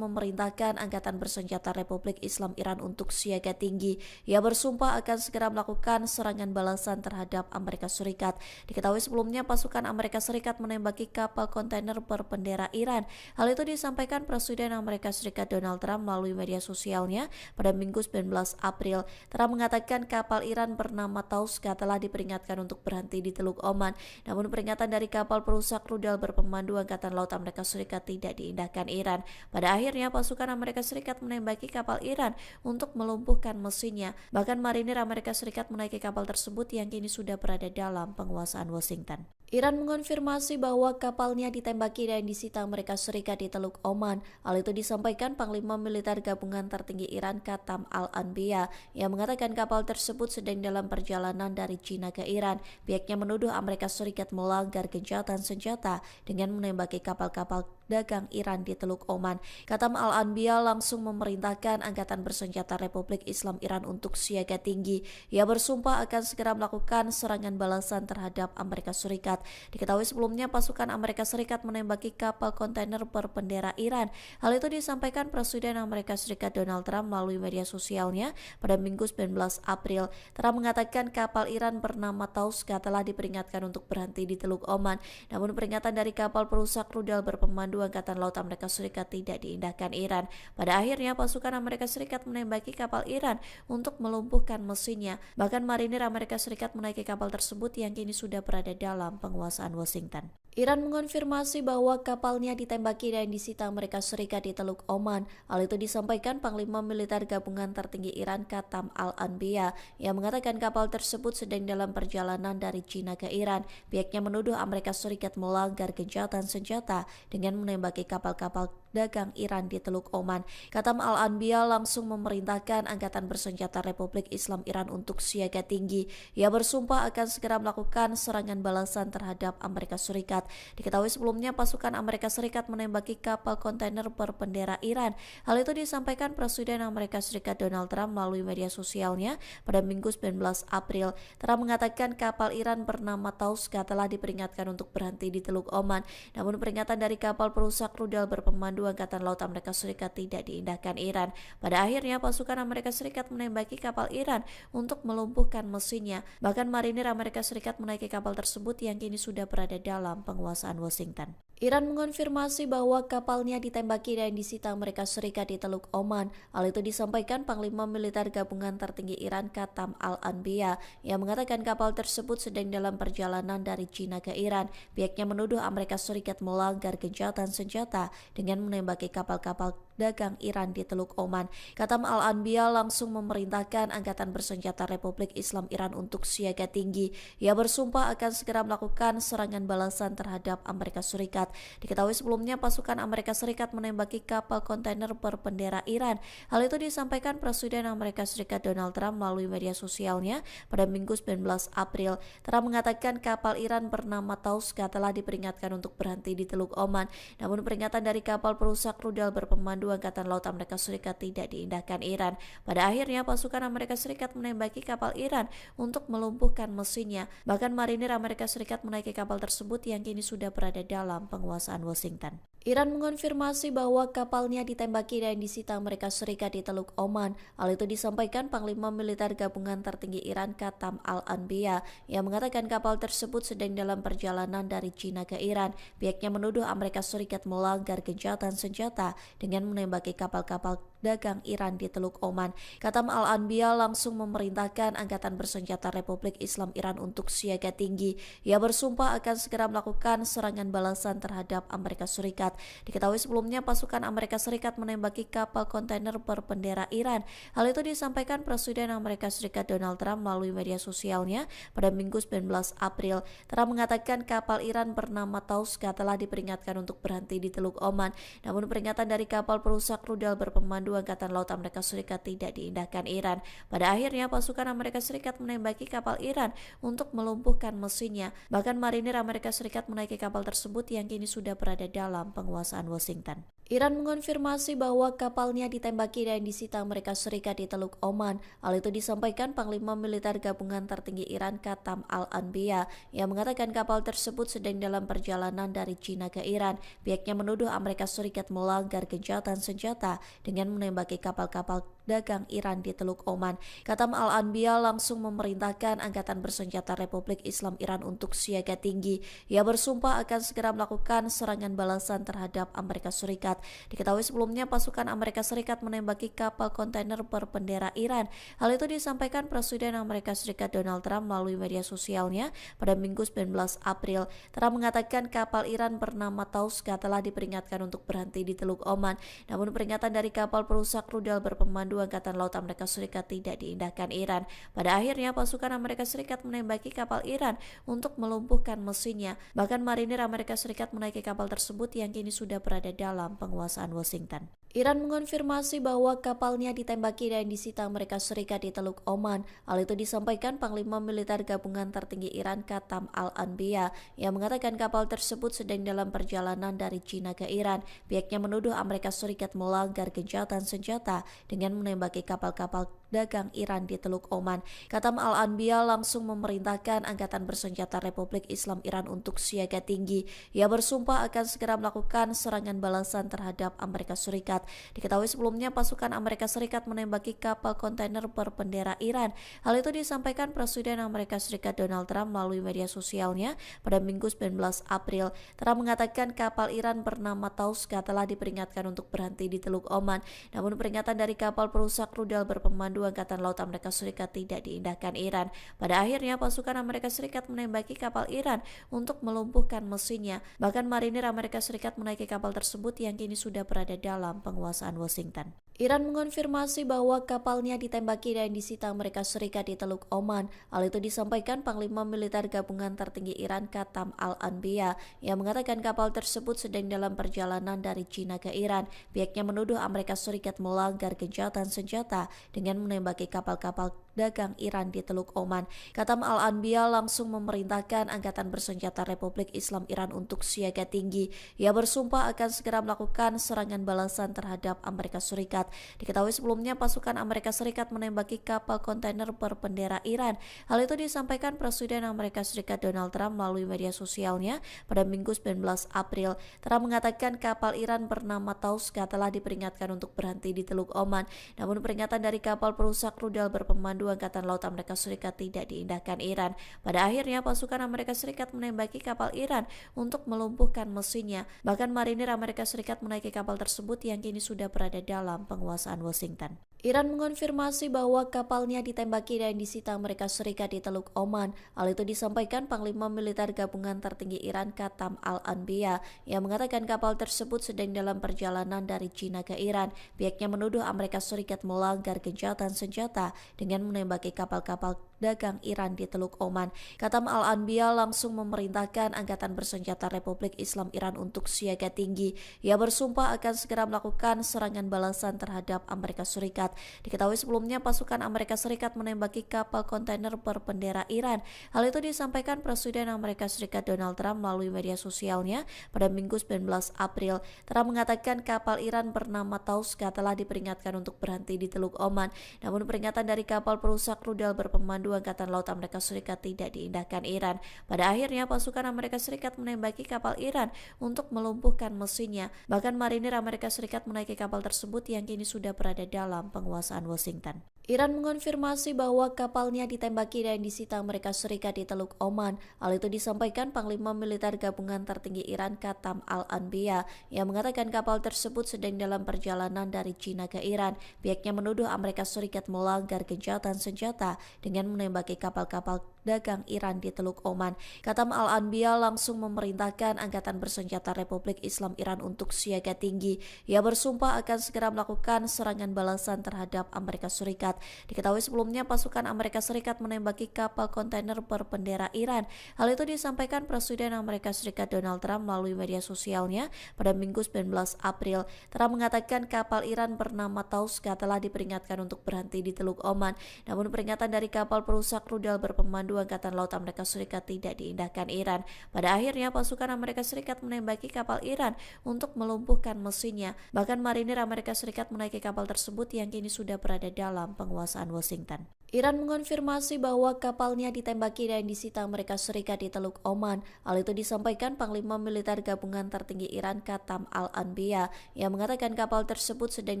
memerintahkan Angkatan Bersenjata Republik Islam Iran untuk siaga tinggi. Ia bersumpah akan segera melakukan serangan balasan terhadap Amerika Serikat. Diketahui sebelumnya pasukan Amerika Serikat menembaki kapal kontainer berbendera Iran. Hal itu disampaikan Presiden Amerika Serikat Donald Trump melalui media sosialnya pada Minggu 19 April. Trump mengatakan kapal Iran bernama Tauska telah diperingatkan untuk berhenti di Teluk Oman. Namun peringatan dari kapal perusak rudal berpemandu Angkatan Laut Amerika Serikat tidak diindahkan Iran. Pada akhirnya pasukan Amerika Serikat menembaki kapal Iran untuk melumpuhkan mesinnya. Bahkan marinir Amerika Serikat menaiki kapal tersebut yang kini sudah berada dalam penguasaan Washington. Iran mengonfirmasi bahwa kapalnya ditembaki dan disita Amerika Serikat di Teluk Oman. Hal itu disampaikan Panglima Militer Gabungan Tertinggi Iran Katam Al-Anbiya yang mengatakan kapal tersebut sedang dalam perjalanan dari China ke Iran. Pihaknya menuduh Amerika Serikat melanggar gencatan senjata dengan menembaki kapal-kapal dagang Iran di Teluk Oman. Katam Al-Anbiya langsung memerintahkan Angkatan Bersenjata Republik Islam Iran untuk siaga tinggi. Ia bersumpah akan segera melakukan serangan balasan terhadap Amerika Serikat. Diketahui sebelumnya pasukan Amerika Serikat menembaki kapal kontainer berbendera Iran. Hal itu disampaikan Presiden Amerika Serikat Donald Trump melalui media sosialnya pada Minggu 19 April. Trump mengatakan kapal Iran bernama Tauska telah diperingatkan untuk berhenti di Teluk Oman. Namun peringatan dari kapal perusak rudal berpemandu Angkatan Laut Amerika Serikat tidak diindahkan Iran. Pada akhirnya pasukan Amerika Serikat menembaki kapal Iran untuk melumpuhkan mesinnya. Bahkan marinir Amerika Serikat menaiki kapal tersebut yang kini sudah berada dalam penguasaan Washington. Iran mengonfirmasi bahwa kapalnya ditembaki dan disita Amerika Serikat di Teluk Oman. Hal itu disampaikan Panglima Militer Gabungan Tertinggi Iran Katam Al-Anbiya yang mengatakan kapal tersebut sedang dalam perjalanan dari China ke Iran. Pihaknya menuduh Amerika Serikat melanggar gencatan senjata dengan menembaki kapal-kapal dagang Iran di Teluk Oman. Katam Al-Anbiya langsung memerintahkan Angkatan Bersenjata Republik Islam Iran untuk siaga tinggi. Ia bersumpah akan segera melakukan serangan balasan terhadap Amerika Serikat. Diketahui sebelumnya pasukan Amerika Serikat menembaki kapal kontainer berbendera Iran. Hal itu disampaikan Presiden Amerika Serikat Donald Trump melalui media sosialnya pada Minggu 19 April. Trump mengatakan kapal Iran bernama Tauska telah diperingatkan untuk berhenti di Teluk Oman. Namun peringatan dari kapal perusak rudal berpemandu Angkatan Laut Amerika Serikat tidak diindahkan Iran. Pada akhirnya pasukan Amerika Serikat menembaki kapal Iran untuk melumpuhkan mesinnya. Bahkan marinir Amerika Serikat menaiki kapal tersebut yang kini sudah berada dalam penguasaan Washington. Iran mengonfirmasi bahwa kapalnya ditembaki dan disita Amerika Serikat di Teluk Oman. Hal itu disampaikan Panglima Militer Gabungan Tertinggi Iran Katam Al-Anbiya yang mengatakan kapal tersebut sedang dalam perjalanan dari China ke Iran. Pihaknya menuduh Amerika Serikat melanggar gencatan senjata dengan menembaki kapal-kapal dagang Iran di Teluk Oman. Katam Al-Anbiya langsung memerintahkan Angkatan Bersenjata Republik Islam Iran untuk siaga tinggi. Ia bersumpah akan segera melakukan serangan balasan terhadap Amerika Serikat. Diketahui sebelumnya pasukan Amerika Serikat menembaki kapal kontainer berbendera Iran. Hal itu disampaikan Presiden Amerika Serikat Donald Trump melalui media sosialnya pada Minggu 19 April. Trump mengatakan kapal Iran bernama Tauska telah diperingatkan untuk berhenti di Teluk Oman. Namun peringatan dari kapal perusak rudal berpemandu Berpemandu Angkatan Laut Amerika Serikat tidak diindahkan Iran. Pada akhirnya pasukan Amerika Serikat menembaki kapal Iran untuk melumpuhkan mesinnya. Bahkan marinir Amerika Serikat menaiki kapal tersebut yang kini sudah berada dalam penguasaan Washington. Iran mengonfirmasi bahwa kapalnya ditembaki dan disita Amerika Serikat di Teluk Oman. Hal itu disampaikan Panglima Militer Gabungan Tertinggi Iran Qatam Al-Anbiya yang mengatakan kapal tersebut sedang dalam perjalanan dari China ke Iran. Pihaknya menuduh Amerika Serikat melanggar gencatan senjata dengan menembaki kapal-kapal dagang Iran di Teluk Oman. Qatam Al-Anbiya langsung memerintahkan Angkatan Bersenjata Republik Islam Iran untuk siaga tinggi. Ia bersumpah akan segera melakukan serangan balasan terhadap Amerika Serikat. Diketahui sebelumnya pasukan Amerika Serikat menembaki kapal kontainer berbendera Iran. Hal itu disampaikan Presiden Amerika Serikat Donald Trump melalui media sosialnya pada Minggu 19 April. Trump mengatakan kapal Iran bernama Tauska telah diperingatkan untuk berhenti di Teluk Oman. Namun peringatan dari kapal perusak rudal berpemandu Angkatan Laut Amerika Serikat tidak diindahkan Iran. Pada akhirnya pasukan Amerika Serikat menembaki kapal Iran untuk melumpuhkan mesinnya. Bahkan marinir Amerika Serikat menaiki kapal tersebut yang kini sudah berada dalam penguasaan Washington. Iran mengonfirmasi bahwa kapalnya ditembaki dan disita Amerika Serikat di Teluk Oman. Hal itu disampaikan Panglima Militer Gabungan Tertinggi Iran Qatam Al-Anbiya yang mengatakan kapal tersebut sedang dalam perjalanan dari China ke Iran. Pihaknya menuduh Amerika Serikat melanggar gencatan senjata dengan menembaki kapal-kapal dagang Iran di Teluk Oman. Qatam Al-Anbiya langsung memerintahkan Angkatan Bersenjata Republik Islam Iran untuk siaga tinggi. Ia bersumpah akan segera melakukan serangan balasan terhadap Amerika Serikat. Diketahui sebelumnya pasukan Amerika Serikat menembaki kapal kontainer berbendera Iran. Hal itu disampaikan Presiden Amerika Serikat Donald Trump melalui media sosialnya pada Minggu 19 April. Trump mengatakan kapal Iran bernama Tauska telah diperingatkan untuk berhenti di Teluk Oman. Namun peringatan dari kapal perusak rudal berpemandu Angkatan Laut Amerika Serikat tidak diindahkan Iran. Pada akhirnya pasukan Amerika Serikat menembaki kapal Iran untuk melumpuhkan mesinnya. Bahkan marinir Amerika Serikat menaiki kapal tersebut yang kini sudah berada dalam penguasaan Washington. Iran mengonfirmasi bahwa kapalnya ditembaki dan disita Amerika Serikat di Teluk Oman. Hal itu disampaikan Panglima Militer Gabungan Tertinggi Iran Qatam Al-Anbiya yang mengatakan kapal tersebut sedang dalam perjalanan dari China ke Iran. Pihaknya menuduh Amerika Serikat melanggar gencatan senjata dengan menembaki kapal-kapal dagang Iran di Teluk Oman. Qatam Al-Anbiya langsung memerintahkan Angkatan Bersenjata Republik Islam Iran untuk siaga tinggi. Ia bersumpah akan segera melakukan serangan balasan terhadap Amerika Serikat. Diketahui sebelumnya pasukan Amerika Serikat menembaki kapal kontainer berbendera Iran. Hal itu disampaikan Presiden Amerika Serikat Donald Trump melalui media sosialnya pada Minggu 19 April. Trump mengatakan kapal Iran bernama Tauska telah diperingatkan untuk berhenti di Teluk Oman. Namun peringatan dari kapal perusak rudal berpemandu Angkatan Laut Amerika Serikat tidak diindahkan Iran. Pada akhirnya pasukan Amerika Serikat menembaki kapal Iran untuk melumpuhkan mesinnya. Bahkan marinir Amerika Serikat menaiki kapal tersebut yang kini sudah berada dalam penguasaan Washington. Iran mengonfirmasi bahwa kapalnya ditembaki dan disita Amerika Serikat di Teluk Oman. Hal itu disampaikan Panglima Militer Gabungan Tertinggi Iran Qatam Al-Anbiya yang mengatakan kapal tersebut sedang dalam perjalanan dari China ke Iran. Pihaknya menuduh Amerika Serikat melanggar gencatan senjata dengan menembaki kapal-kapal dagang Iran di Teluk Oman. Qatam Al-Anbiya langsung memerintahkan Angkatan Bersenjata Republik Islam Iran untuk siaga tinggi. Ia bersumpah akan segera melakukan serangan balasan terhadap Amerika Serikat. Diketahui sebelumnya pasukan Amerika Serikat menembaki kapal kontainer berbendera Iran. Hal itu disampaikan Presiden Amerika Serikat Donald Trump melalui media sosialnya pada Minggu 19 April. Trump mengatakan kapal Iran bernama Tauska telah diperingatkan untuk berhenti di Teluk Oman. Namun peringatan dari kapal perusak rudal berpemandu Angkatan Laut Amerika Serikat tidak diindahkan Iran. Pada akhirnya pasukan Amerika Serikat menembaki kapal Iran untuk melumpuhkan mesinnya. Bahkan marinir Amerika Serikat menaiki kapal tersebut yang kini sudah berada dalam penguasaan Washington. Iran mengonfirmasi bahwa kapalnya ditembaki dan disita Amerika Serikat di Teluk Oman. Hal itu disampaikan Panglima Militer Gabungan Tertinggi Iran Qatam Al-Anbiya yang mengatakan kapal tersebut sedang dalam perjalanan dari China ke Iran. Pihaknya menuduh Amerika Serikat melanggar gencatan senjata dengan menembaki kapal-kapal dagang Iran di Teluk Oman. Katam Al-Anbiya langsung memerintahkan Angkatan Bersenjata Republik Islam Iran untuk siaga tinggi. Ia bersumpah akan segera melakukan serangan balasan terhadap Amerika Serikat. Diketahui sebelumnya pasukan Amerika Serikat menembaki kapal kontainer berbendera Iran. Hal itu disampaikan Presiden Amerika Serikat Donald Trump melalui media sosialnya pada Minggu 19 April. Trump mengatakan kapal Iran bernama Tauska telah diperingatkan untuk berhenti di Teluk Oman. Namun peringatan dari kapal perusak rudal berpemandu Angkatan Laut Amerika Serikat tidak diindahkan Iran. Pada akhirnya pasukan Amerika Serikat menembaki kapal Iran untuk melumpuhkan mesinnya. Bahkan marinir Amerika Serikat menaiki kapal tersebut yang kini sudah berada dalam penguasaan Washington. Iran mengonfirmasi bahwa kapalnya ditembaki dan disita Amerika Serikat di Teluk Oman. Hal itu disampaikan Panglima Militer Gabungan Tertinggi Iran Katam Al-Anbiya yang mengatakan kapal tersebut sedang dalam perjalanan dari China ke Iran. Pihaknya menuduh Amerika Serikat melanggar gencatan senjata dengan menembaki kapal-kapal dagang Iran di Teluk Oman. Katam Al-Anbiya langsung memerintahkan Angkatan Bersenjata Republik Islam Iran untuk siaga tinggi. Ia bersumpah akan segera melakukan serangan balasan terhadap Amerika Serikat. Diketahui sebelumnya pasukan Amerika Serikat menembaki kapal kontainer berbendera Iran. Hal itu disampaikan Presiden Amerika Serikat Donald Trump melalui media sosialnya pada Minggu 19 April. Trump mengatakan kapal Iran bernama Tauska telah diperingatkan untuk berhenti di Teluk Oman. Namun peringatan dari kapal perusak rudal berpemandu Angkatan Laut Amerika Serikat tidak diindahkan Iran. Pada akhirnya pasukan Amerika Serikat menembaki kapal Iran untuk melumpuhkan mesinnya. Bahkan marinir Amerika Serikat menaiki kapal tersebut yang kini sudah berada dalam penguasaan Washington. Iran mengonfirmasi bahwa kapalnya ditembaki dan disita Amerika Serikat di Teluk Oman. Hal itu disampaikan Panglima Militer Gabungan Tertinggi Iran Katam Al-Anbiya yang mengatakan kapal tersebut sedang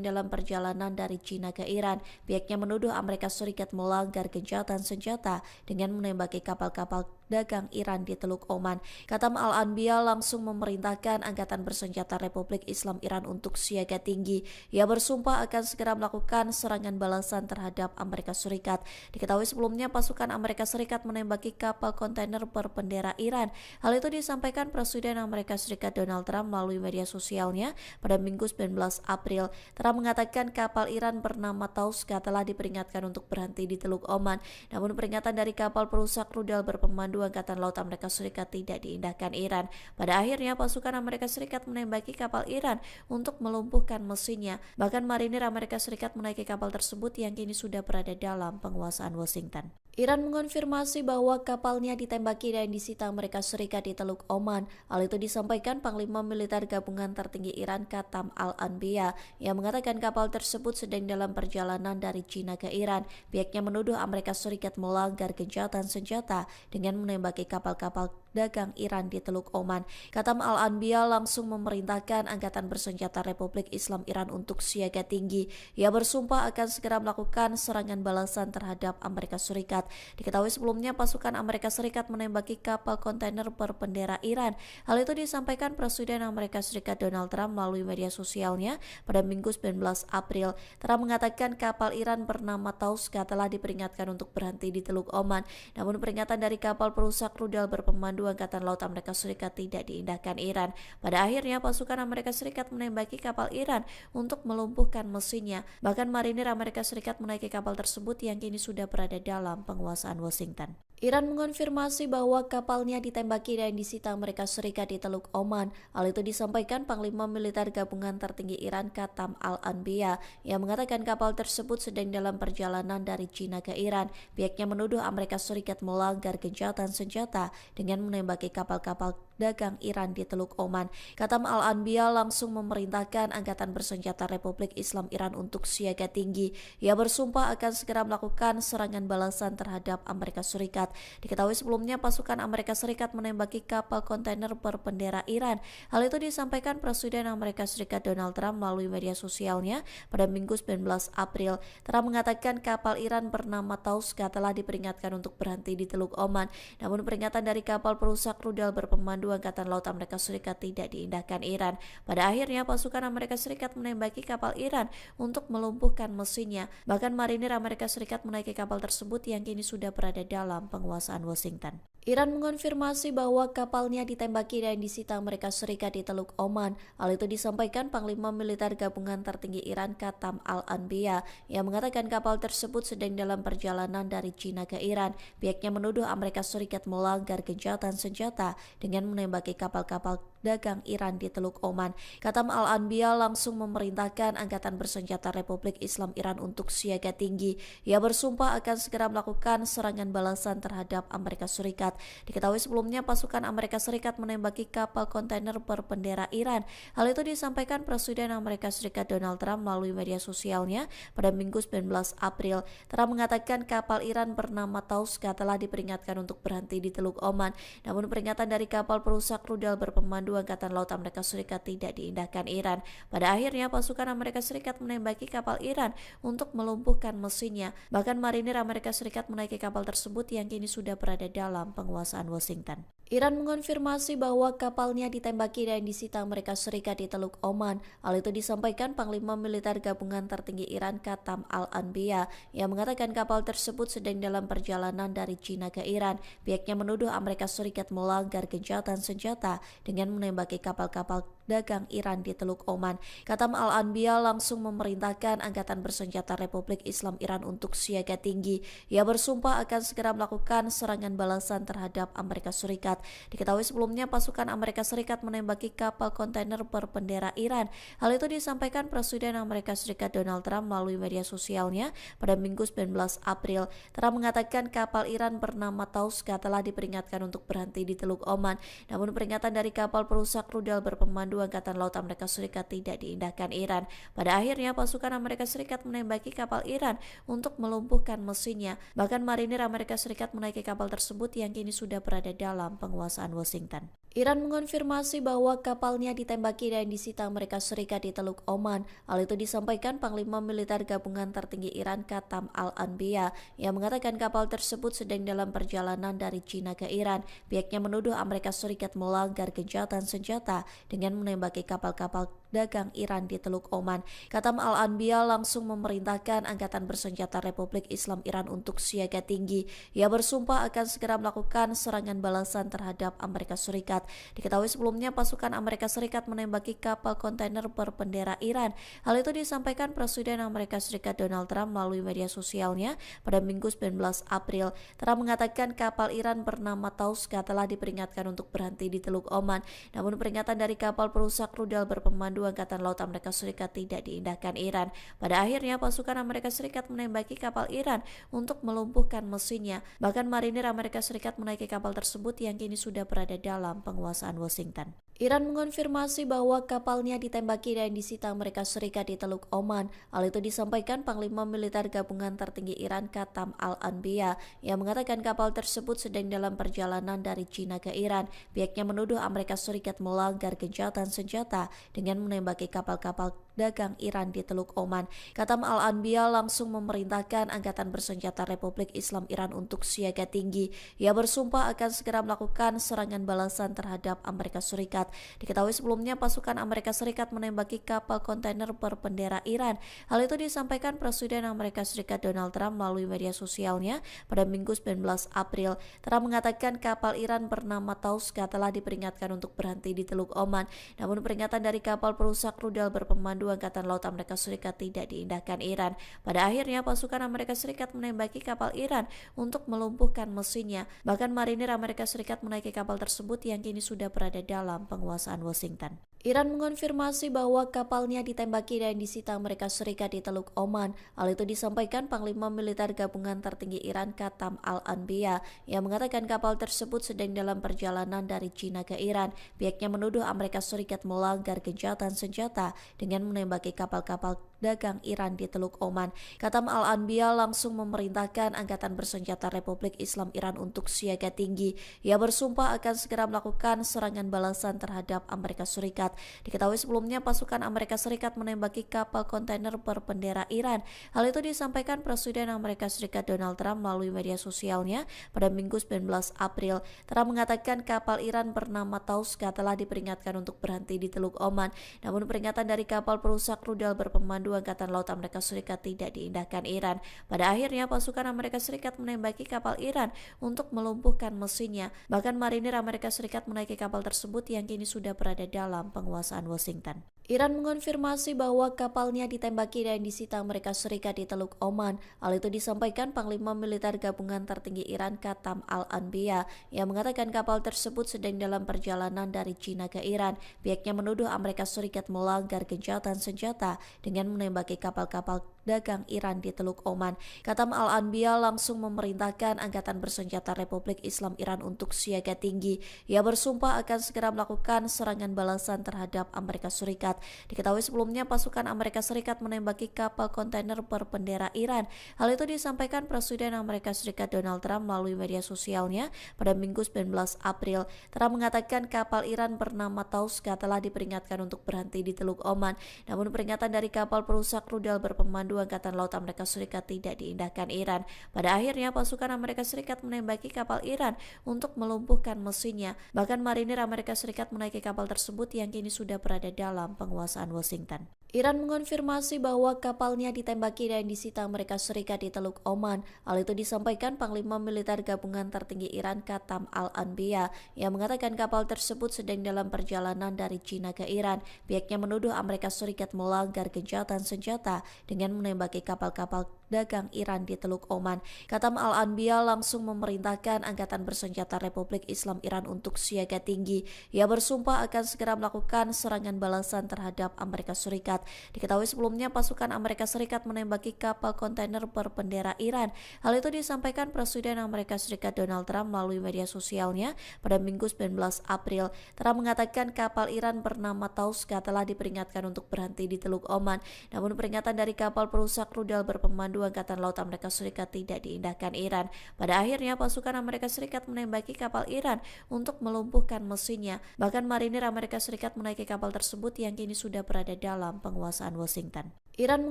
dalam perjalanan dari China ke Iran. Pihaknya menuduh Amerika Serikat melanggar gencatan senjata dengan menembaki kapal-kapal dagang Iran di Teluk Oman. Katam Al-Anbiya langsung memerintahkan Angkatan Bersenjata Republik Islam Iran untuk siaga tinggi. Ia bersumpah akan segera melakukan serangan balasan terhadap Amerika Serikat. Diketahui sebelumnya pasukan Amerika Serikat menembaki kapal kontainer berbendera Iran. Hal itu disampaikan Presiden Amerika Serikat Donald Trump melalui media sosialnya pada Minggu 19 April. Trump mengatakan kapal Iran bernama Tauska telah diperingatkan untuk berhenti di Teluk Oman. Namun peringatan dari kapal perusak rudal berpemandu Angkatan Laut Amerika Serikat tidak diindahkan Iran. Pada akhirnya pasukan Amerika Serikat menembaki kapal Iran untuk melumpuhkan mesinnya. Bahkan marinir Amerika Serikat menaiki kapal tersebut yang kini sudah berada dalam penguasaan Washington. Iran mengonfirmasi bahwa kapalnya ditembaki dan disita Amerika Serikat di Teluk Oman. Hal itu disampaikan Panglima Militer Gabungan Tertinggi Iran Katam Al-Anbiya yang mengatakan kapal tersebut sedang dalam perjalanan dari China ke Iran. Pihaknya menuduh Amerika Serikat melanggar gencatan senjata dengan menembaki kapal-kapal dagang Iran di Teluk Oman. Katam Al-Anbiya langsung memerintahkan Angkatan Bersenjata Republik Islam Iran untuk siaga tinggi. Ia bersumpah akan segera melakukan serangan balasan terhadap Amerika Serikat. Diketahui sebelumnya pasukan Amerika Serikat menembaki kapal kontainer berbendera Iran. Hal itu disampaikan Presiden Amerika Serikat Donald Trump melalui media sosialnya pada Minggu 19 April. Trump mengatakan kapal Iran bernama Tauska telah diperingatkan untuk berhenti di Teluk Oman. Namun peringatan dari kapal perusak rudal berpemandu Angkatan Laut Amerika Serikat tidak diindahkan Iran. Pada akhirnya pasukan Amerika Serikat menembaki kapal Iran untuk melumpuhkan mesinnya. Bahkan marinir Amerika Serikat menaiki kapal tersebut yang kini sudah berada dalam penguasaan Washington. Iran mengonfirmasi bahwa kapalnya ditembaki dan disita Amerika Serikat di Teluk Oman. Hal itu disampaikan Panglima Militer Gabungan Tertinggi Iran Katam Al-Anbiya yang mengatakan kapal tersebut sedang dalam perjalanan dari China ke Iran. Pihaknya menuduh Amerika Serikat melanggar gencatan senjata dengan menembaki kapal-kapal dagang Iran di Teluk Oman. Katam Al-Anbiya langsung memerintahkan Angkatan Bersenjata Republik Islam Iran untuk siaga tinggi. Ia bersumpah akan segera melakukan serangan balasan terhadap Amerika Serikat. Diketahui sebelumnya pasukan Amerika Serikat menembaki kapal kontainer berbendera Iran. Hal itu disampaikan Presiden Amerika Serikat Donald Trump melalui media sosialnya pada Minggu 19 April. Trump mengatakan kapal Iran bernama Tauska telah diperingatkan untuk berhenti di Teluk Oman. Namun peringatan dari kapal perusak rudal berpemandu Berpemandu Angkatan Laut Amerika Serikat tidak diindahkan Iran. Pada akhirnya pasukan Amerika Serikat menembaki kapal Iran untuk melumpuhkan mesinnya. Bahkan marinir Amerika Serikat menaiki kapal tersebut yang kini sudah berada dalam penguasaan Washington. Iran mengonfirmasi bahwa kapalnya ditembaki dan disita Amerika Serikat di Teluk Oman. Hal itu disampaikan Panglima Militer Gabungan Tertinggi Iran Qatam Al-Anbiya yang mengatakan kapal tersebut sedang dalam perjalanan dari China ke Iran. Pihaknya menuduh Amerika Serikat melanggar gencatan senjata dengan menembaki kapal-kapal dagang Iran di Teluk Oman. Qatam Al-Anbiya langsung memerintahkan Angkatan Bersenjata Republik Islam Iran untuk siaga tinggi. Ia bersumpah akan segera melakukan serangan balasan terhadap Amerika Serikat. Diketahui sebelumnya pasukan Amerika Serikat menembaki kapal kontainer berbendera Iran. Hal itu disampaikan Presiden Amerika Serikat Donald Trump melalui media sosialnya pada Minggu 19 April. Trump mengatakan kapal Iran bernama Tauska telah diperingatkan untuk berhenti di Teluk Oman. Namun peringatan dari kapal perusak rudal berpemandu Angkatan Laut Amerika Serikat tidak diindahkan Iran. Pada akhirnya pasukan Amerika Serikat menembaki kapal Iran untuk melumpuhkan mesinnya. Bahkan marinir Amerika Serikat menaiki kapal tersebut yang kini sudah berada dalam penguasaan Washington. Iran mengonfirmasi bahwa kapalnya ditembaki dan disita Amerika Serikat di Teluk Oman. Hal itu disampaikan Panglima Militer Gabungan Tertinggi Iran Qatam Al-Anbiya yang mengatakan kapal tersebut sedang dalam perjalanan dari China ke Iran. Pihaknya menuduh Amerika Serikat melanggar gencatan senjata dengan menembaki kapal-kapal dagang Iran di Teluk Oman. Qatam Al-Anbiya langsung memerintahkan Angkatan Bersenjata Republik Islam Iran untuk siaga tinggi. Ia bersumpah akan segera melakukan serangan balasan terhadap Amerika Serikat. Diketahui sebelumnya pasukan Amerika Serikat menembaki kapal kontainer berbendera Iran. Hal itu disampaikan Presiden Amerika Serikat Donald Trump melalui media sosialnya pada Minggu 19 April. Trump mengatakan kapal Iran bernama Tauska telah diperingatkan untuk berhenti di Teluk Oman. Namun peringatan dari kapal perusak rudal berpemandu Angkatan Laut Amerika Serikat tidak diindahkan Iran. Pada akhirnya pasukan Amerika Serikat menembaki kapal Iran untuk melumpuhkan mesinnya. Bahkan marinir Amerika Serikat menaiki kapal tersebut yang kini sudah berada dalam penguasaan Washington. Iran mengonfirmasi bahwa kapalnya ditembaki dan disita Amerika Serikat di Teluk Oman. Hal itu disampaikan Panglima Militer Gabungan Tertinggi Iran Qatam Al-Anbiya yang mengatakan kapal tersebut sedang dalam perjalanan dari China ke Iran. Pihaknya menuduh Amerika Serikat melanggar gencatan senjata dengan menembaki kapal-kapal dagang Iran di Teluk Oman. Qatam Al-Anbiya langsung memerintahkan Angkatan Bersenjata Republik Islam Iran untuk siaga tinggi. Ia bersumpah akan segera melakukan serangan balasan terhadap Amerika Serikat. Diketahui sebelumnya pasukan Amerika Serikat menembaki kapal kontainer berbendera Iran. Hal itu disampaikan Presiden Amerika Serikat Donald Trump melalui media sosialnya pada Minggu 19 April. Trump mengatakan kapal Iran bernama Tauska telah diperingatkan untuk berhenti di Teluk Oman. Namun peringatan dari kapal perusak rudal berpemandu Angkatan Laut Amerika Serikat tidak diindahkan Iran. Pada akhirnya pasukan Amerika Serikat menembaki kapal Iran untuk melumpuhkan mesinnya. Bahkan marinir Amerika Serikat menaiki kapal tersebut yang kini sudah berada dalam penguasaan Washington. Iran mengonfirmasi bahwa kapalnya ditembaki dan disita Amerika Serikat di Teluk Oman. Hal itu disampaikan Panglima Militer Gabungan Tertinggi Iran Qatam Al-Anbiya yang mengatakan kapal tersebut sedang dalam perjalanan dari China ke Iran. Pihaknya menuduh Amerika Serikat melanggar gencatan senjata dengan menembaki kapal-kapal dagang Iran di Teluk Oman. Qatam Al-Anbiya langsung memerintahkan Angkatan Bersenjata Republik Islam Iran untuk siaga tinggi. Ia bersumpah akan segera melakukan serangan balasan terhadap Amerika Serikat. Diketahui sebelumnya pasukan Amerika Serikat menembaki kapal kontainer berbendera Iran. Hal itu disampaikan Presiden Amerika Serikat Donald Trump melalui media sosialnya pada Minggu 19 April. Trump mengatakan kapal Iran bernama Tauska telah diperingatkan untuk berhenti di Teluk Oman. Namun peringatan dari kapal perusak rudal berpemandu Angkatan Laut Amerika Serikat tidak diindahkan Iran. Pada akhirnya pasukan Amerika Serikat menembaki kapal Iran untuk melumpuhkan mesinnya. Bahkan marinir Amerika Serikat menaiki kapal tersebut yang kini sudah berada dalam penguasaan Washington. Iran mengonfirmasi bahwa kapalnya ditembaki dan disita Amerika Serikat di Teluk Oman. Hal itu disampaikan Panglima Militer Gabungan Tertinggi Iran Qatam Al-Anbiya yang mengatakan kapal tersebut sedang dalam perjalanan dari China ke Iran. Pihaknya menuduh Amerika Serikat melanggar gencatan senjata dengan menembaki kapal-kapal dagang Iran di Teluk Oman. Katam Al-Anbiya langsung memerintahkan Angkatan Bersenjata Republik Islam Iran untuk siaga tinggi. Ia bersumpah akan segera melakukan serangan balasan terhadap Amerika Serikat. Diketahui sebelumnya pasukan Amerika Serikat menembaki kapal kontainer berbendera Iran. Hal itu disampaikan Presiden Amerika Serikat Donald Trump melalui media sosialnya pada Minggu 19 April. Trump mengatakan kapal Iran bernama Tauska telah diperingatkan untuk berhenti di Teluk Oman. Namun peringatan dari kapal perusak rudal berpemandu Angkatan Laut Amerika Serikat tidak diindahkan Iran. Pada akhirnya pasukan Amerika Serikat menembaki kapal Iran untuk melumpuhkan mesinnya. Bahkan marinir Amerika Serikat menaiki kapal tersebut yang kini sudah berada dalam penguasaan Washington. Iran mengonfirmasi bahwa kapalnya ditembaki dan disita Amerika Serikat di Teluk Oman. Hal itu disampaikan Panglima Militer Gabungan Tertinggi Iran Katam Al-Anbiya yang mengatakan kapal tersebut sedang dalam perjalanan dari China ke Iran. Pihaknya menuduh Amerika Serikat melanggar gencatan senjata dengan menembaki kapal-kapal dagang Iran di Teluk Oman. Katam Al-Anbiya langsung memerintahkan Angkatan Bersenjata Republik Islam Iran untuk siaga tinggi. Ia bersumpah akan segera melakukan serangan balasan terhadap Amerika Serikat. Diketahui sebelumnya pasukan Amerika Serikat menembaki kapal kontainer berbendera Iran. Hal itu disampaikan Presiden Amerika Serikat Donald Trump melalui media sosialnya pada Minggu 19 April. Trump mengatakan kapal Iran bernama Tauska telah diperingatkan untuk berhenti di Teluk Oman. Namun peringatan dari kapal perusak rudal berpemandu Angkatan Laut Amerika Serikat tidak diindahkan Iran. Pada akhirnya pasukan Amerika Serikat menembaki kapal Iran untuk melumpuhkan mesinnya. Bahkan marinir Amerika Serikat menaiki kapal tersebut yang kini sudah berada dalam penguasaan Washington. Iran mengonfirmasi bahwa kapalnya ditembaki dan disita Amerika Serikat di Teluk Oman. Hal itu disampaikan Panglima Militer Gabungan Tertinggi Iran Katam Al-Anbiya yang mengatakan kapal tersebut sedang dalam perjalanan dari China ke Iran. Pihaknya menuduh Amerika Serikat melanggar gencatan senjata dengan menembaki kapal-kapal dagang Iran di Teluk Oman. Katam Al-Anbiya langsung memerintahkan Angkatan Bersenjata Republik Islam Iran untuk siaga tinggi. Ia bersumpah akan segera melakukan serangan balasan terhadap Amerika Serikat. Diketahui sebelumnya pasukan Amerika Serikat menembaki kapal kontainer berbendera Iran. Hal itu disampaikan Presiden Amerika Serikat Donald Trump melalui media sosialnya pada Minggu 19 April. Trump mengatakan kapal Iran bernama Tauska telah diperingatkan untuk berhenti di Teluk Oman. Namun peringatan dari kapal perusak rudal berpemandu Angkatan Laut Amerika Serikat tidak diindahkan Iran. Pada akhirnya pasukan Amerika Serikat menembaki kapal Iran untuk melumpuhkan mesinnya. Bahkan marinir Amerika Serikat menaiki kapal tersebut yang kini sudah berada dalam penguasaan Washington. Iran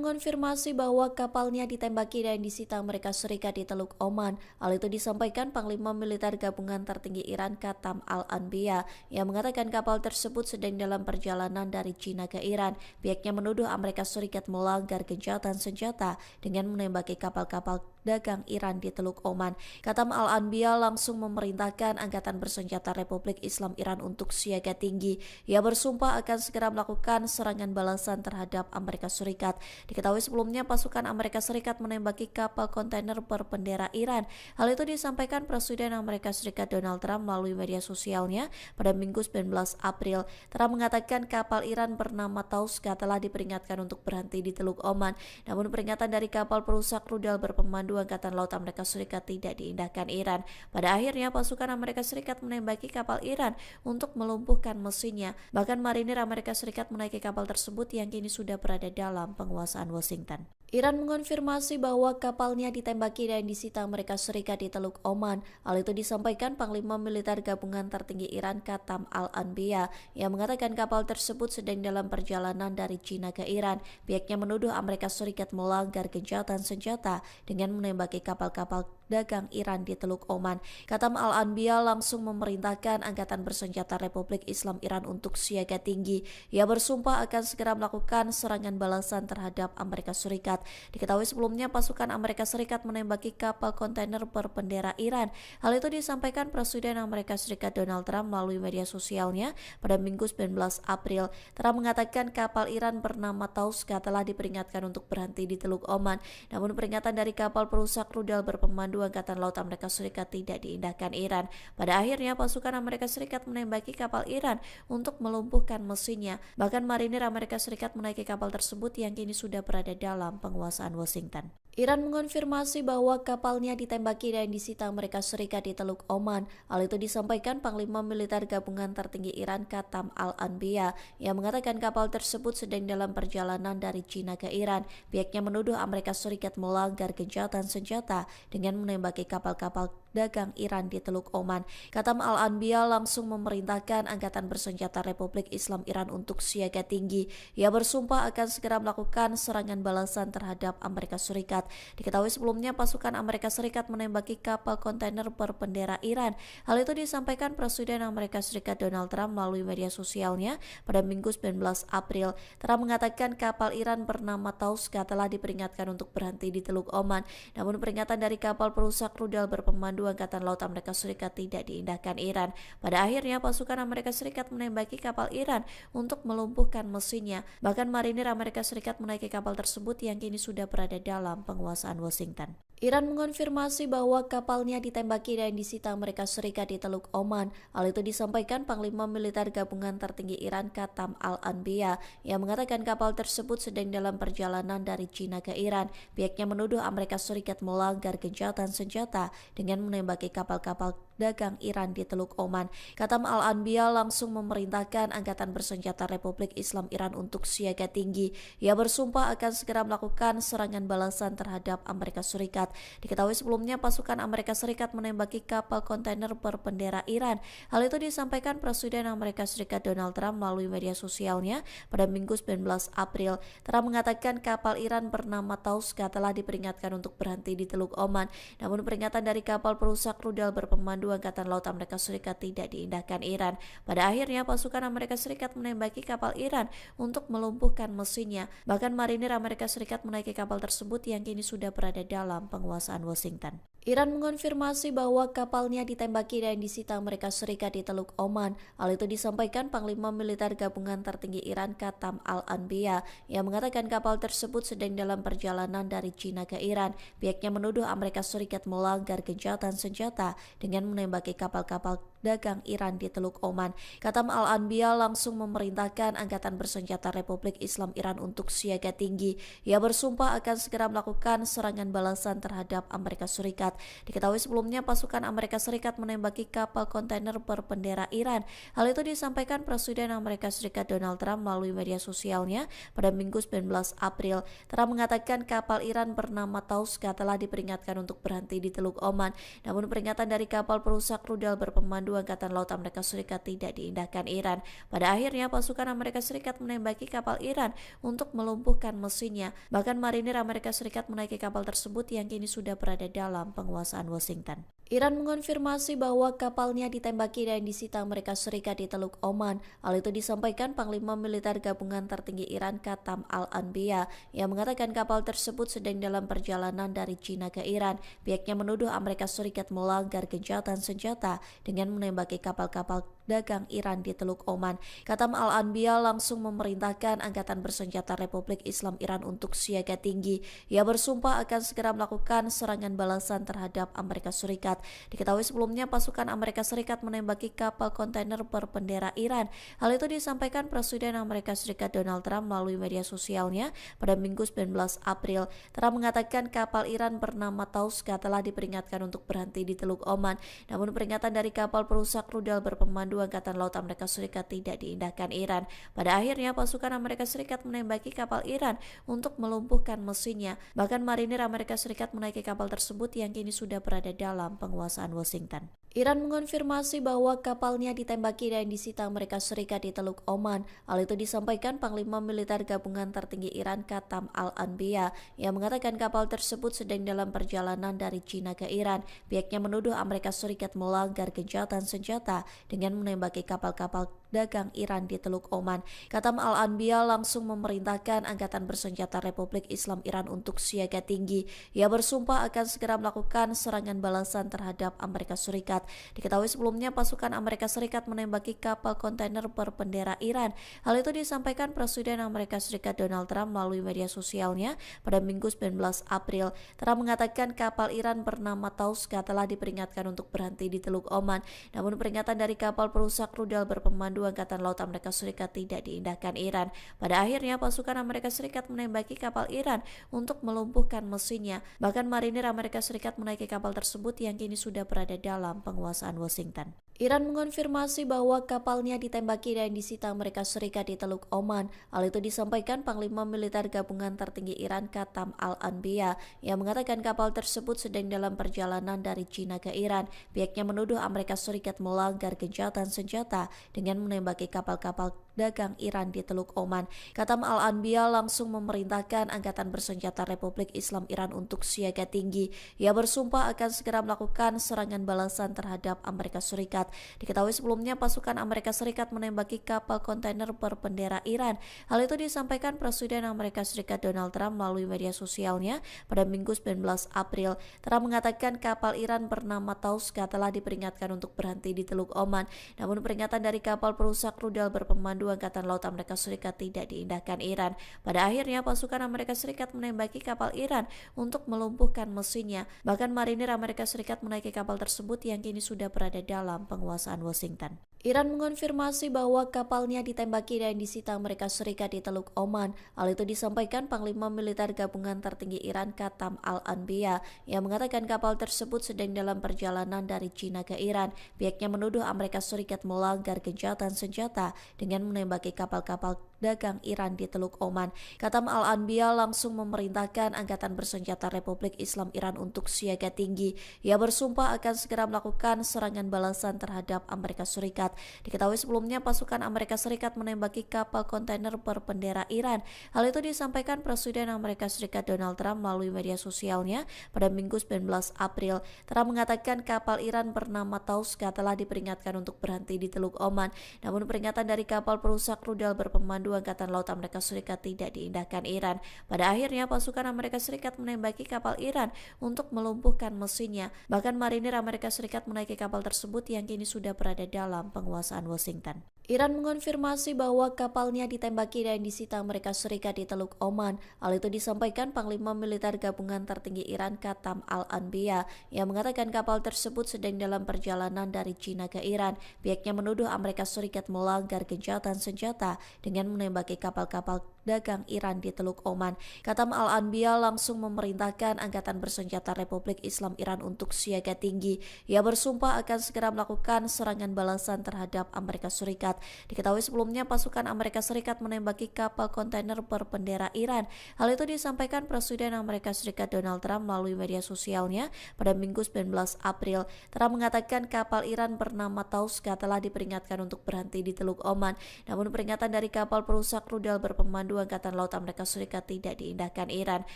mengonfirmasi bahwa kapalnya ditembaki dan disita Amerika Serikat di Teluk Oman. Hal itu disampaikan Panglima Militer Gabungan Tertinggi Iran Katam Al-Anbiya yang mengatakan kapal tersebut sedang dalam perjalanan dari China ke Iran. Pihaknya menuduh Amerika Serikat melanggar gencatan senjata dengan menembaki kapal-kapal dagang Iran di Teluk Oman. Katam Al-Anbiya langsung memerintahkan Angkatan Bersenjata Republik Islam Iran untuk siaga tinggi. Ia bersumpah akan segera melakukan serangan balasan terhadap Amerika Serikat. Diketahui sebelumnya pasukan Amerika Serikat menembaki kapal kontainer berbendera Iran. Hal itu disampaikan Presiden Amerika Serikat Donald Trump melalui media sosialnya pada Minggu 19 April. Trump mengatakan kapal Iran bernama Tauska telah diperingatkan untuk berhenti di Teluk Oman. Namun peringatan dari kapal perusak rudal berpemandu Angkatan Laut Amerika Serikat tidak diindahkan Iran. Pada akhirnya pasukan Amerika Serikat menembaki kapal Iran untuk melumpuhkan mesinnya. Bahkan marinir Amerika Serikat menaiki kapal tersebut yang kini sudah berada dalam penguasaan Washington. Iran mengonfirmasi bahwa kapalnya ditembaki dan disita Amerika Serikat di Teluk Oman. Hal itu disampaikan Panglima Militer Gabungan Tertinggi Iran Katam Al-Anbiya yang mengatakan kapal tersebut sedang dalam perjalanan dari China ke Iran. Pihaknya menuduh Amerika Serikat melanggar gencatan senjata dengan menembaki kapal-kapal dagang Iran di Teluk Oman. Katam Al-Anbiya langsung memerintahkan Angkatan Bersenjata Republik Islam Iran untuk siaga tinggi. Ia bersumpah akan segera melakukan serangan balasan terhadap Amerika Serikat. Diketahui sebelumnya pasukan Amerika Serikat menembaki kapal kontainer berbendera Iran. Hal itu disampaikan Presiden Amerika Serikat Donald Trump melalui media sosialnya pada Minggu 19 April. Trump mengatakan kapal Iran bernama Tauska telah diperingatkan untuk berhenti di Teluk Oman. Namun peringatan dari kapal perusak rudal berpemandu Berpemandu Angkatan Laut Amerika Serikat tidak diindahkan Iran. Pada akhirnya pasukan Amerika Serikat menembaki kapal Iran untuk melumpuhkan mesinnya. Bahkan marinir Amerika Serikat menaiki kapal tersebut yang kini sudah berada dalam penguasaan Washington. Iran mengonfirmasi bahwa kapalnya ditembaki dan disita Amerika Serikat di Teluk Oman. Hal itu disampaikan Panglima Militer Gabungan Tertinggi Iran Qatam Al-Anbiya yang mengatakan kapal tersebut sedang dalam perjalanan dari China ke Iran. Pihaknya menuduh Amerika Serikat melanggar gencatan senjata dengan menembaki kapal-kapal dagang Iran di Teluk Oman. Qatam Al-Anbiya langsung memerintahkan Angkatan Bersenjata Republik Islam Iran untuk siaga tinggi. Ia bersumpah akan segera melakukan serangan balasan terhadap Amerika Serikat. Diketahui sebelumnya pasukan Amerika Serikat menembaki kapal kontainer berbendera Iran. Hal itu disampaikan Presiden Amerika Serikat Donald Trump melalui media sosialnya pada Minggu 19 April. Trump mengatakan kapal Iran bernama Tauska telah diperingatkan untuk berhenti di Teluk Oman. Namun peringatan dari kapal perusak rudal berpemandu Angkatan Laut Amerika Serikat tidak diindahkan Iran. Pada akhirnya pasukan Amerika Serikat menembaki kapal Iran untuk melumpuhkan mesinnya. Bahkan marinir Amerika Serikat menaiki kapal tersebut yang kini sudah berada dalam penguasaan Washington. Iran mengonfirmasi bahwa kapalnya ditembaki dan disita Amerika Serikat di Teluk Oman. Hal itu disampaikan Panglima Militer Gabungan Tertinggi Iran Qatam Al-Anbiya yang mengatakan kapal tersebut sedang dalam perjalanan dari China ke Iran. Pihaknya menuduh Amerika Serikat melanggar gencatan senjata dengan menembaki kapal-kapal dagang Iran di Teluk Oman. Qatam Al-Anbiya langsung memerintahkan Angkatan Bersenjata Republik Islam Iran untuk siaga tinggi. Ia bersumpah akan segera melakukan serangan balasan terhadap Amerika Serikat. Diketahui sebelumnya pasukan Amerika Serikat menembaki kapal kontainer berbendera Iran. Hal itu disampaikan Presiden Amerika Serikat Donald Trump melalui media sosialnya pada Minggu 19 April. Trump mengatakan kapal Iran bernama Tauska telah diperingatkan untuk berhenti di Teluk Oman. Namun peringatan dari kapal perusak rudal berpemandu Angkatan Laut Amerika Serikat tidak diindahkan Iran. Pada akhirnya pasukan Amerika Serikat menembaki kapal Iran untuk melumpuhkan mesinnya. Bahkan marinir Amerika Serikat menaiki kapal tersebut yang kini sudah berada dalam penguasaan Washington. Iran mengonfirmasi bahwa kapalnya ditembaki dan disita Amerika Serikat di Teluk Oman. Hal itu disampaikan Panglima Militer Gabungan Tertinggi Iran Qatam Al-Anbiya yang mengatakan kapal tersebut sedang dalam perjalanan dari China ke Iran. Pihaknya menuduh Amerika Serikat melanggar gencatan senjata dengan menembaki kapal-kapal dagang Iran di Teluk Oman. Qatam Al-Anbiya langsung memerintahkan Angkatan Bersenjata Republik Islam Iran untuk siaga tinggi. Ia bersumpah akan segera melakukan serangan balasan terhadap Amerika Serikat. Diketahui sebelumnya pasukan Amerika Serikat menembaki kapal kontainer berbendera Iran. Hal itu disampaikan Presiden Amerika Serikat Donald Trump melalui media sosialnya pada Minggu 19 April. Trump mengatakan kapal Iran bernama Tauska telah diperingatkan untuk berhenti di Teluk Oman. Namun peringatan dari kapal perusak rudal berpemandu Angkatan Laut Amerika Serikat tidak diindahkan Iran. Pada akhirnya pasukan Amerika Serikat menembaki kapal Iran untuk melumpuhkan mesinnya. Bahkan marinir Amerika Serikat menaiki kapal tersebut yang kini sudah berada dalam penguasaan Washington. Iran mengonfirmasi bahwa kapalnya ditembaki dan disita Amerika Serikat di Teluk Oman. Hal itu disampaikan Panglima Militer Gabungan Tertinggi Iran Qatam Al-Anbiya yang mengatakan kapal tersebut sedang dalam perjalanan dari China ke Iran. Pihaknya menuduh Amerika Serikat melanggar gencatan senjata dengan menembaki kapal-kapal dagang Iran di Teluk Oman. Qatam Al-Anbiya langsung memerintahkan Angkatan Bersenjata Republik Islam Iran untuk siaga tinggi. Ia bersumpah akan segera melakukan serangan balasan terhadap Amerika Serikat. Diketahui sebelumnya pasukan Amerika Serikat menembaki kapal kontainer berbendera Iran. Hal itu disampaikan Presiden Amerika Serikat Donald Trump melalui media sosialnya pada Minggu 19 April. Trump mengatakan kapal Iran bernama Tauska telah diperingatkan untuk berhenti di Teluk Oman. Namun peringatan dari kapal perusak rudal berpemandu Angkatan Laut Amerika Serikat tidak diindahkan Iran. Pada akhirnya pasukan Amerika Serikat menembaki kapal Iran untuk melumpuhkan mesinnya. Bahkan marinir Amerika Serikat menaiki kapal tersebut yang kini sudah berada dalam penguasaan Washington. Iran mengonfirmasi bahwa kapalnya ditembaki dan disita Amerika Serikat di Teluk Oman. Hal itu disampaikan Panglima Militer Gabungan Tertinggi Iran Qatam Al-Anbiya yang mengatakan kapal tersebut sedang dalam perjalanan dari China ke Iran. Pihaknya menuduh Amerika Serikat melanggar gencatan senjata dengan menembaki kapal-kapal dagang Iran di Teluk Oman. Katam Al-Anbiya langsung memerintahkan Angkatan Bersenjata Republik Islam Iran untuk siaga tinggi. Ia bersumpah akan segera melakukan serangan balasan terhadap Amerika Serikat. Diketahui sebelumnya pasukan Amerika Serikat menembaki kapal kontainer berbendera Iran. Hal itu disampaikan Presiden Amerika Serikat Donald Trump melalui media sosialnya pada Minggu 19 April. Trump mengatakan kapal Iran bernama Tauska telah diperingatkan untuk berhenti di Teluk Oman. Namun peringatan dari kapal perusak rudal berpemandu Angkatan Laut Amerika Serikat tidak diindahkan Iran. Pada akhirnya pasukan Amerika Serikat menembaki kapal Iran untuk melumpuhkan mesinnya. Bahkan marinir Amerika Serikat menaiki kapal tersebut yang kini sudah berada dalam penguasaan Washington. Iran mengonfirmasi bahwa kapalnya ditembaki dan disita Amerika Serikat di Teluk Oman. Hal itu disampaikan Panglima Militer Gabungan Tertinggi Iran Katam Al-Anbiya yang mengatakan kapal tersebut sedang dalam perjalanan dari China ke Iran. Pihaknya menuduh Amerika Serikat melanggar gencatan senjata dengan menembaki kapal-kapal dagang Iran di Teluk Oman. Katam Al-Anbiya langsung memerintahkan Angkatan Bersenjata Republik Islam Iran untuk siaga tinggi. Ia bersumpah akan segera melakukan serangan balasan terhadap Amerika Serikat. Diketahui sebelumnya pasukan Amerika Serikat menembaki kapal kontainer berbendera Iran. Hal itu disampaikan Presiden Amerika Serikat Donald Trump melalui media sosialnya pada Minggu 19 April. Trump mengatakan kapal Iran bernama Tauska telah diperingatkan untuk berhenti di Teluk Oman. Namun peringatan dari kapal perusak rudal berpemandu Angkatan Laut Amerika Serikat tidak diindahkan Iran. Pada akhirnya pasukan Amerika Serikat menembaki kapal Iran untuk melumpuhkan mesinnya. Bahkan marinir Amerika Serikat menaiki kapal tersebut yang kini sudah berada dalam penguasaan Washington. Iran mengonfirmasi bahwa kapalnya ditembaki dan disita Amerika Serikat di Teluk Oman. Hal itu disampaikan Panglima Militer Gabungan Tertinggi Iran Katam Al-Anbiya yang mengatakan kapal tersebut sedang dalam perjalanan dari China ke Iran. Pihaknya menuduh Amerika Serikat melanggar gencatan senjata dengan menembaki kapal-kapal dagang Iran di Teluk Oman. Katam Al-Anbiya langsung memerintahkan Angkatan Bersenjata Republik Islam Iran untuk siaga tinggi. Ia bersumpah akan segera melakukan serangan balasan terhadap Amerika Serikat. Diketahui sebelumnya pasukan Amerika Serikat menembaki kapal kontainer berbendera Iran. Hal itu disampaikan Presiden Amerika Serikat Donald Trump melalui media sosialnya pada Minggu 19 April. Trump mengatakan kapal Iran bernama Tauska telah diperingatkan untuk berhenti di Teluk Oman. Namun peringatan dari kapal perusak rudal berpemandu Angkatan Laut Amerika Serikat tidak diindahkan Iran. Pada akhirnya pasukan Amerika Serikat menembaki kapal Iran untuk melumpuhkan mesinnya. Bahkan marinir Amerika Serikat menaiki kapal tersebut yang kini sudah berada dalam penguasaan Washington. Iran mengonfirmasi bahwa kapalnya ditembaki dan disita Amerika Serikat di Teluk Oman. Hal itu disampaikan Panglima Militer Gabungan Tertinggi Iran Katam Al-Anbiya yang mengatakan kapal tersebut sedang dalam perjalanan dari China ke Iran. Pihaknya menuduh Amerika Serikat melanggar gencatan senjata dengan menembaki kapal-kapal dagang Iran di Teluk Oman. Katam Al-Anbiya langsung memerintahkan Angkatan Bersenjata Republik Islam Iran untuk siaga tinggi. Ia bersumpah akan segera melakukan serangan balasan terhadap Amerika Serikat. Diketahui sebelumnya pasukan Amerika Serikat menembaki kapal kontainer berbendera Iran. Hal itu disampaikan Presiden Amerika Serikat Donald Trump melalui media sosialnya pada Minggu 19 April. Trump mengatakan kapal Iran bernama Tauska telah diperingatkan untuk berhenti di Teluk Oman. Namun peringatan dari kapal perusak rudal berpemandu Angkatan Laut Amerika Serikat tidak diindahkan Iran.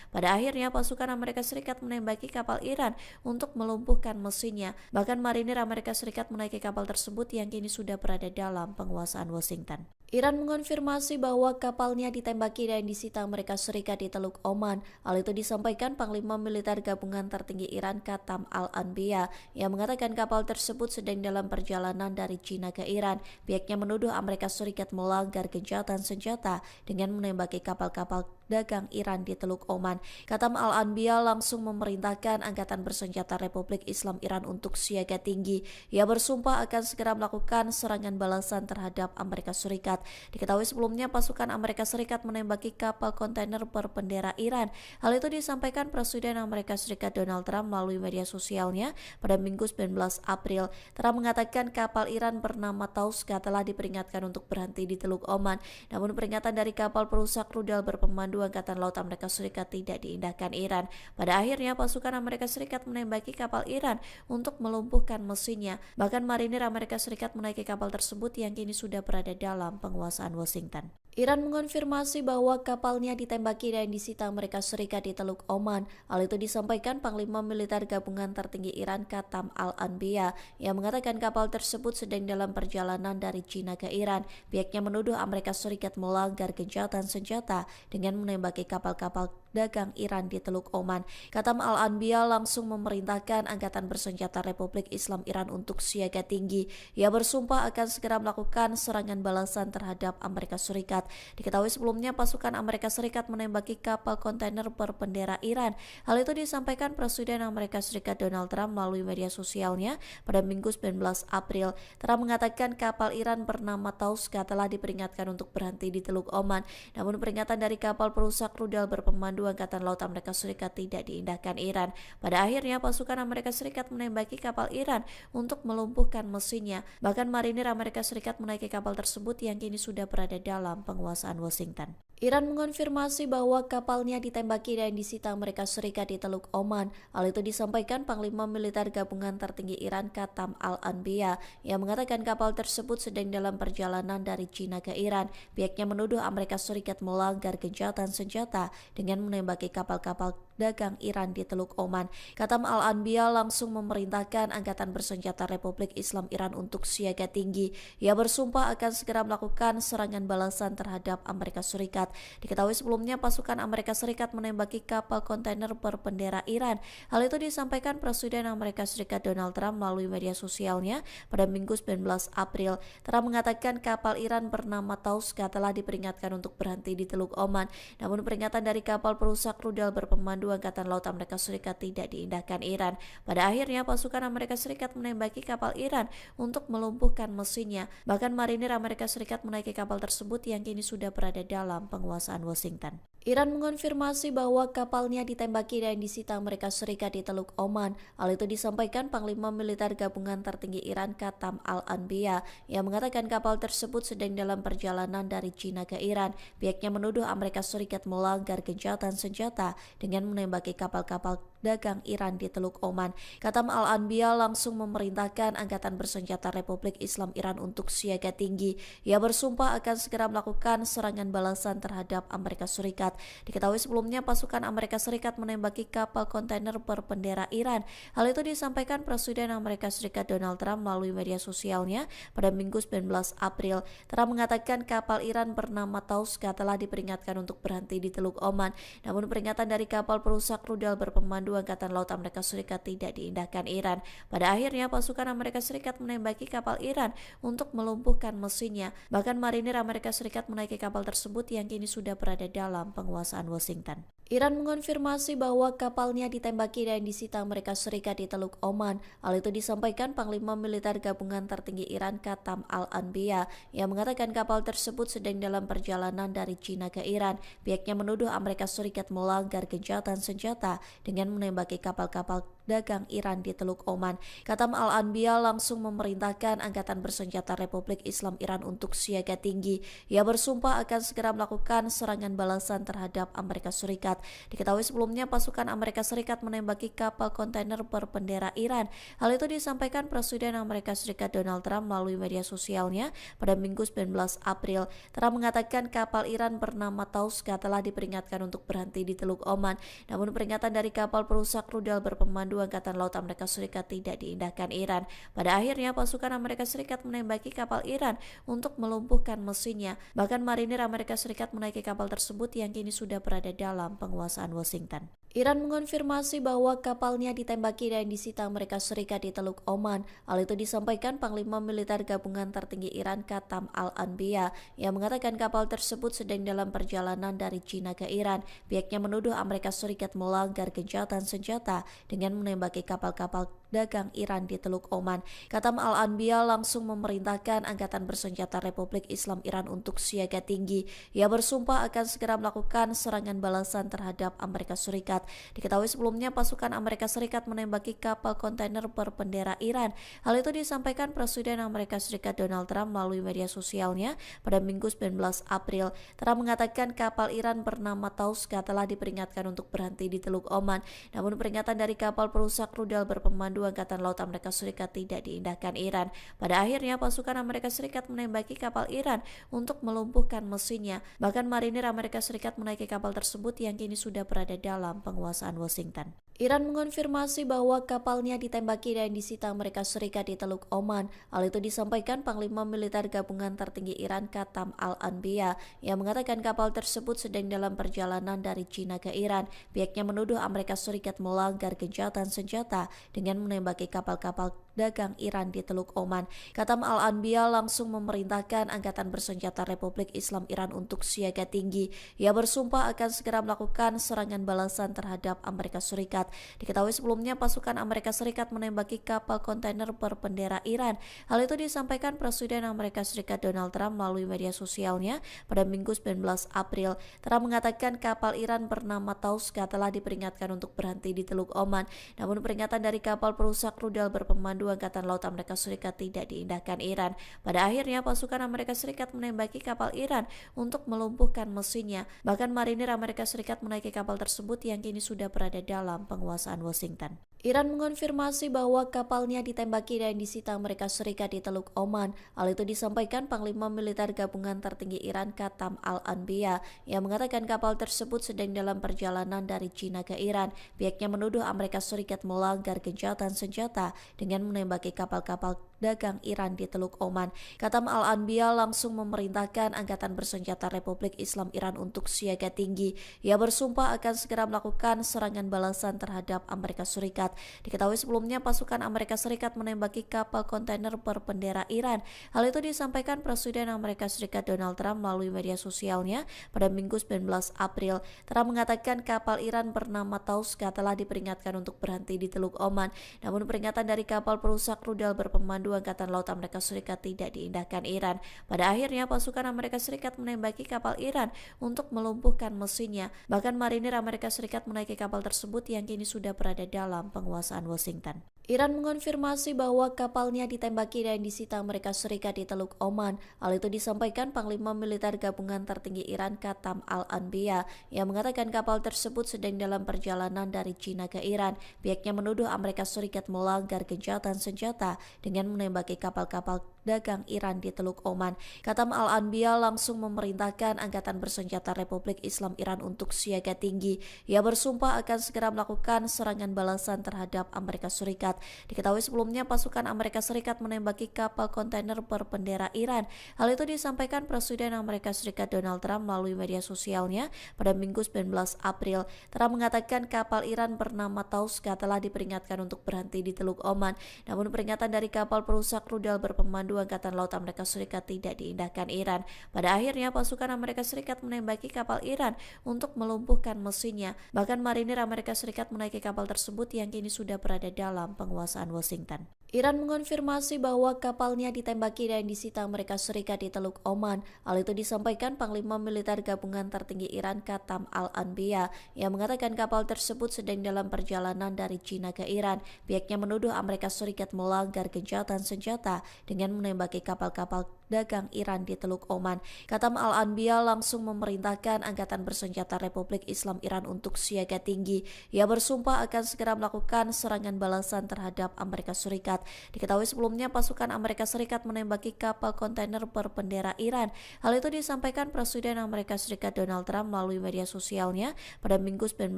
Pada akhirnya pasukan Amerika Serikat menembaki kapal Iran untuk melumpuhkan mesinnya. Bahkan marinir Amerika Serikat menaiki kapal tersebut yang kini sudah berada dalam penguasaan Washington. Iran mengonfirmasi bahwa kapalnya ditembaki dan disita Amerika Serikat di Teluk Oman. Hal itu disampaikan Panglima Militer Gabungan Tertinggi Iran Katam Al-Anbiya yang mengatakan kapal tersebut sedang dalam perjalanan dari China ke Iran. Pihaknya menuduh Amerika Serikat melanggar gencatan senjata dengan menembaki kapal-kapal dagang Iran di Teluk Oman. Katam Al-Anbiya langsung memerintahkan Angkatan Bersenjata Republik Islam Iran untuk siaga tinggi. Ia bersumpah akan segera melakukan serangan balasan terhadap Amerika Serikat. Diketahui sebelumnya pasukan Amerika Serikat menembaki kapal kontainer berbendera Iran. Hal itu disampaikan Presiden Amerika Serikat Donald Trump melalui media sosialnya pada Minggu 19 April. Trump mengatakan kapal Iran bernama Tauska telah diperingatkan untuk berhenti di Teluk Oman. Namun peringatan dari kapal perusak rudal berpemandu Berpemandu Angkatan Laut Amerika Serikat tidak diindahkan Iran. Pada akhirnya pasukan Amerika Serikat menembaki kapal Iran untuk melumpuhkan mesinnya. Bahkan marinir Amerika Serikat menaiki kapal tersebut yang kini sudah berada dalam penguasaan Washington. Iran mengonfirmasi bahwa kapalnya ditembaki dan disita Amerika Serikat di Teluk Oman. Hal itu disampaikan Panglima Militer Gabungan Tertinggi Iran Qatam Al-Anbiya yang mengatakan kapal tersebut sedang dalam perjalanan dari China ke Iran. Pihaknya menuduh Amerika Serikat melanggar gencatan senjata dengan menembaki kapal-kapal dagang Iran di Teluk Oman. Qatam Al-Anbiya langsung memerintahkan Angkatan Bersenjata Republik Islam Iran untuk siaga tinggi. Ia bersumpah akan segera melakukan serangan balasan terhadap Amerika Serikat. Diketahui sebelumnya pasukan Amerika Serikat menembaki kapal kontainer berbendera Iran. Hal itu disampaikan Presiden Amerika Serikat Donald Trump melalui media sosialnya pada Minggu 19 April. Trump mengatakan kapal Iran bernama Tauska telah diperingatkan untuk berhenti di Teluk Oman. Namun peringatan dari kapal perusak rudal berpemandu Angkatan Laut Amerika Serikat tidak diindahkan Iran. Pada akhirnya pasukan Amerika Serikat menembaki kapal Iran untuk melumpuhkan mesinnya. Bahkan marinir Amerika Serikat menaiki kapal tersebut yang kini sudah berada dalam penguasaan Washington. Iran mengonfirmasi bahwa kapalnya ditembaki dan disita Amerika Serikat di Teluk Oman. Hal itu disampaikan Panglima Militer Gabungan Tertinggi Iran Qatam Al-Anbiya yang mengatakan kapal tersebut sedang dalam perjalanan dari China ke Iran. Pihaknya menuduh Amerika Serikat melanggar gencatan senjata dengan menembaki kapal-kapal dagang Iran di Teluk Oman. Qatam Al-Anbiya langsung memerintahkan Angkatan Bersenjata Republik Islam Iran untuk siaga tinggi. Ia bersumpah akan segera melakukan serangan balasan terhadap Amerika Serikat. Diketahui sebelumnya pasukan Amerika Serikat menembaki kapal kontainer berbendera Iran. Hal itu disampaikan Presiden Amerika Serikat Donald Trump melalui media sosialnya pada Minggu 19 April. Trump mengatakan kapal Iran bernama Tauska telah diperingatkan untuk berhenti di Teluk Oman. Namun peringatan dari kapal perusak rudal berpemandu Angkatan Laut Amerika Serikat tidak diindahkan Iran. Pada akhirnya pasukan Amerika Serikat menembaki kapal Iran untuk melumpuhkan mesinnya. Bahkan marinir Amerika Serikat menaiki kapal tersebut yang kini sudah berada dalam penguasaan Washington. Iran mengonfirmasi bahwa kapalnya ditembaki dan disita Amerika Serikat di Teluk Oman. Hal itu disampaikan Panglima Militer Gabungan Tertinggi Iran Qatam Al-Anbiya yang mengatakan kapal tersebut sedang dalam perjalanan dari China ke Iran. Pihaknya menuduh Amerika Serikat melanggar gencatan senjata dengan menembaki kapal-kapal dagang Iran di Teluk Oman. Qatam Al-Anbiya langsung memerintahkan Angkatan Bersenjata Republik Islam Iran untuk siaga tinggi. Ia bersumpah akan segera melakukan serangan balasan terhadap Amerika Serikat. Diketahui sebelumnya pasukan Amerika Serikat menembaki kapal kontainer berbendera Iran. Hal itu disampaikan Presiden Amerika Serikat Donald Trump melalui media sosialnya pada Minggu 19 April. Trump mengatakan kapal Iran bernama Tauska telah diperingatkan untuk berhenti di Teluk Oman. Namun peringatan dari kapal perusak rudal berpemandu Angkatan Laut Amerika Serikat tidak diindahkan Iran. Pada akhirnya pasukan Amerika Serikat menembaki kapal Iran untuk melumpuhkan mesinnya. Bahkan marinir Amerika Serikat menaiki kapal tersebut yang kini sudah berada dalam penguasaan Washington. Iran mengonfirmasi bahwa kapalnya ditembaki dan disita Amerika Serikat di Teluk Oman. Hal itu disampaikan Panglima Militer Gabungan Tertinggi Iran Qatam Al-Anbiya yang mengatakan kapal tersebut sedang dalam perjalanan dari China ke Iran. Pihaknya menuduh Amerika Serikat melanggar gencatan senjata dengan menembaki kapal-kapal dagang Iran di Teluk Oman. Qatam Al-Anbiya langsung memerintahkan Angkatan Bersenjata Republik Islam Iran untuk siaga tinggi. Ia bersumpah akan segera melakukan serangan balasan terhadap Amerika Serikat. Diketahui sebelumnya pasukan Amerika Serikat menembaki kapal kontainer berbendera Iran. Hal itu disampaikan Presiden Amerika Serikat Donald Trump melalui media sosialnya pada Minggu 19 April. Trump mengatakan kapal Iran bernama Tauska telah diperingatkan untuk berhenti di Teluk Oman. Namun peringatan dari kapal perusak rudal berpemandu Angkatan Laut Amerika Serikat tidak diindahkan Iran. Pada akhirnya pasukan Amerika Serikat menembaki kapal Iran untuk melumpuhkan mesinnya. Bahkan marinir Amerika Serikat menaiki kapal tersebut yang kini sudah berada dalam penguasaan Washington. Iran mengonfirmasi bahwa kapalnya ditembaki dan disita Amerika Serikat di Teluk Oman. Hal itu disampaikan Panglima Militer Gabungan Tertinggi Iran Qatam Al-Anbiya yang mengatakan kapal tersebut sedang dalam perjalanan dari China ke Iran. Pihaknya menuduh Amerika Serikat melanggar gencatan senjata dengan menembaki kapal-kapal dagang Iran di Teluk Oman. Katam Al-Anbiya langsung memerintahkan Angkatan Bersenjata Republik Islam Iran untuk siaga tinggi. Ia bersumpah akan segera melakukan serangan balasan terhadap Amerika Serikat. Diketahui sebelumnya pasukan Amerika Serikat menembaki kapal kontainer berbendera Iran. Hal itu disampaikan Presiden Amerika Serikat Donald Trump melalui media sosialnya pada Minggu 19 April. Trump mengatakan kapal Iran bernama Tauska telah diperingatkan untuk berhenti di Teluk Oman. Namun peringatan dari kapal perusak rudal berpemandu Angkatan Laut Amerika Serikat tidak diindahkan Iran. Pada akhirnya pasukan Amerika Serikat menembaki kapal Iran untuk melumpuhkan mesinnya. Bahkan marinir Amerika Serikat menaiki kapal tersebut yang kini sudah berada dalam penguasaan Washington. Iran mengonfirmasi bahwa kapalnya ditembaki dan disita Amerika Serikat di Teluk Oman. Hal itu disampaikan Panglima Militer Gabungan Tertinggi Iran Katam Al-Anbiya yang mengatakan kapal tersebut sedang dalam perjalanan dari China ke Iran. Pihaknya menuduh Amerika Serikat melanggar gencatan senjata dengan menembaki kapal-kapal dagang Iran di Teluk Oman. Katam Al-Anbiya langsung memerintahkan Angkatan Bersenjata Republik Islam Iran untuk siaga tinggi. Ia bersumpah akan segera melakukan serangan balasan terhadap Amerika Serikat. Diketahui sebelumnya pasukan Amerika Serikat menembaki kapal kontainer berbendera Iran. Hal itu disampaikan Presiden Amerika Serikat Donald Trump melalui media sosialnya pada Minggu 19 April. Trump mengatakan kapal Iran bernama Tauska telah diperingatkan untuk berhenti di Teluk Oman. Namun peringatan dari kapal perusak rudal berpemandu Angkatan Laut Amerika Serikat tidak diindahkan Iran. Pada akhirnya pasukan Amerika Serikat menembaki kapal Iran untuk melumpuhkan mesinnya. Bahkan marinir Amerika Serikat menaiki kapal tersebut yang kini sudah berada dalam penguasaan Washington. Iran mengonfirmasi bahwa kapalnya ditembaki dan disita Amerika Serikat di Teluk Oman. Hal itu disampaikan Panglima Militer Gabungan Tertinggi Iran Katam Al-Anbiya yang mengatakan kapal tersebut sedang dalam perjalanan dari China ke Iran. Pihaknya menuduh Amerika Serikat melanggar gencatan senjata dengan menembaki kapal-kapal dagang Iran di Teluk Oman. Katam Al-Anbiya langsung memerintahkan Angkatan Bersenjata Republik Islam Iran untuk siaga tinggi. Ia bersumpah akan segera melakukan serangan balasan terhadap Amerika Serikat. Diketahui sebelumnya pasukan Amerika Serikat menembaki kapal kontainer berbendera Iran. Hal itu disampaikan Presiden Amerika Serikat Donald Trump melalui media sosialnya pada Minggu 19 April. Trump mengatakan kapal Iran bernama Tauska telah diperingatkan untuk berhenti di Teluk Oman. Namun peringatan dari kapal perusak rudal berpemandu Angkatan Laut Amerika Serikat tidak diindahkan Iran. Pada akhirnya pasukan Amerika Serikat menembaki kapal Iran untuk melumpuhkan mesinnya. Bahkan marinir Amerika Serikat menaiki kapal tersebut yang kini sudah berada dalam penguasaan Washington. Iran mengonfirmasi bahwa kapalnya ditembaki dan disita Amerika Serikat di Teluk Oman. Hal itu disampaikan Panglima Militer Gabungan Tertinggi Iran Katam Al-Anbiya yang mengatakan kapal tersebut sedang dalam perjalanan dari China ke Iran. Pihaknya menuduh Amerika Serikat melanggar gencatan senjata dengan menembaki kapal-kapal dagang Iran di Teluk Oman. Katam Al-Anbiya langsung memerintahkan Angkatan Bersenjata Republik Islam Iran untuk siaga tinggi. Ia bersumpah akan segera melakukan serangan balasan terhadap Amerika Serikat. Diketahui sebelumnya pasukan Amerika Serikat menembaki kapal kontainer berbendera Iran. Hal itu disampaikan Presiden Amerika Serikat Donald Trump melalui media sosialnya pada Minggu 19 April. Trump mengatakan kapal Iran bernama Tauska telah diperingatkan untuk berhenti di Teluk Oman. Namun peringatan dari kapal perusak rudal berpemandu Angkatan Laut Amerika Serikat tidak diindahkan Iran. Pada akhirnya pasukan Amerika Serikat menembaki kapal Iran untuk melumpuhkan mesinnya. Bahkan marinir Amerika Serikat menaiki kapal tersebut yang kini sudah berada dalam penguasaan Washington. Iran mengonfirmasi bahwa kapalnya ditembaki dan disita Amerika Serikat di Teluk Oman. Hal itu disampaikan Panglima Militer Gabungan Tertinggi Iran Katam Al-Anbiya yang mengatakan kapal tersebut sedang dalam perjalanan dari China ke Iran. Pihaknya menuduh Amerika Serikat melanggar gencatan senjata dengan menembaki kapal-kapal dagang Iran di Teluk Oman. Katam Al-Anbiya langsung memerintahkan Angkatan Bersenjata Republik Islam Iran untuk siaga tinggi. Ia bersumpah akan segera melakukan serangan balasan terhadap Amerika Serikat. Diketahui sebelumnya pasukan Amerika Serikat menembaki kapal kontainer berbendera Iran. Hal itu disampaikan Presiden Amerika Serikat Donald Trump melalui media sosialnya pada Minggu 19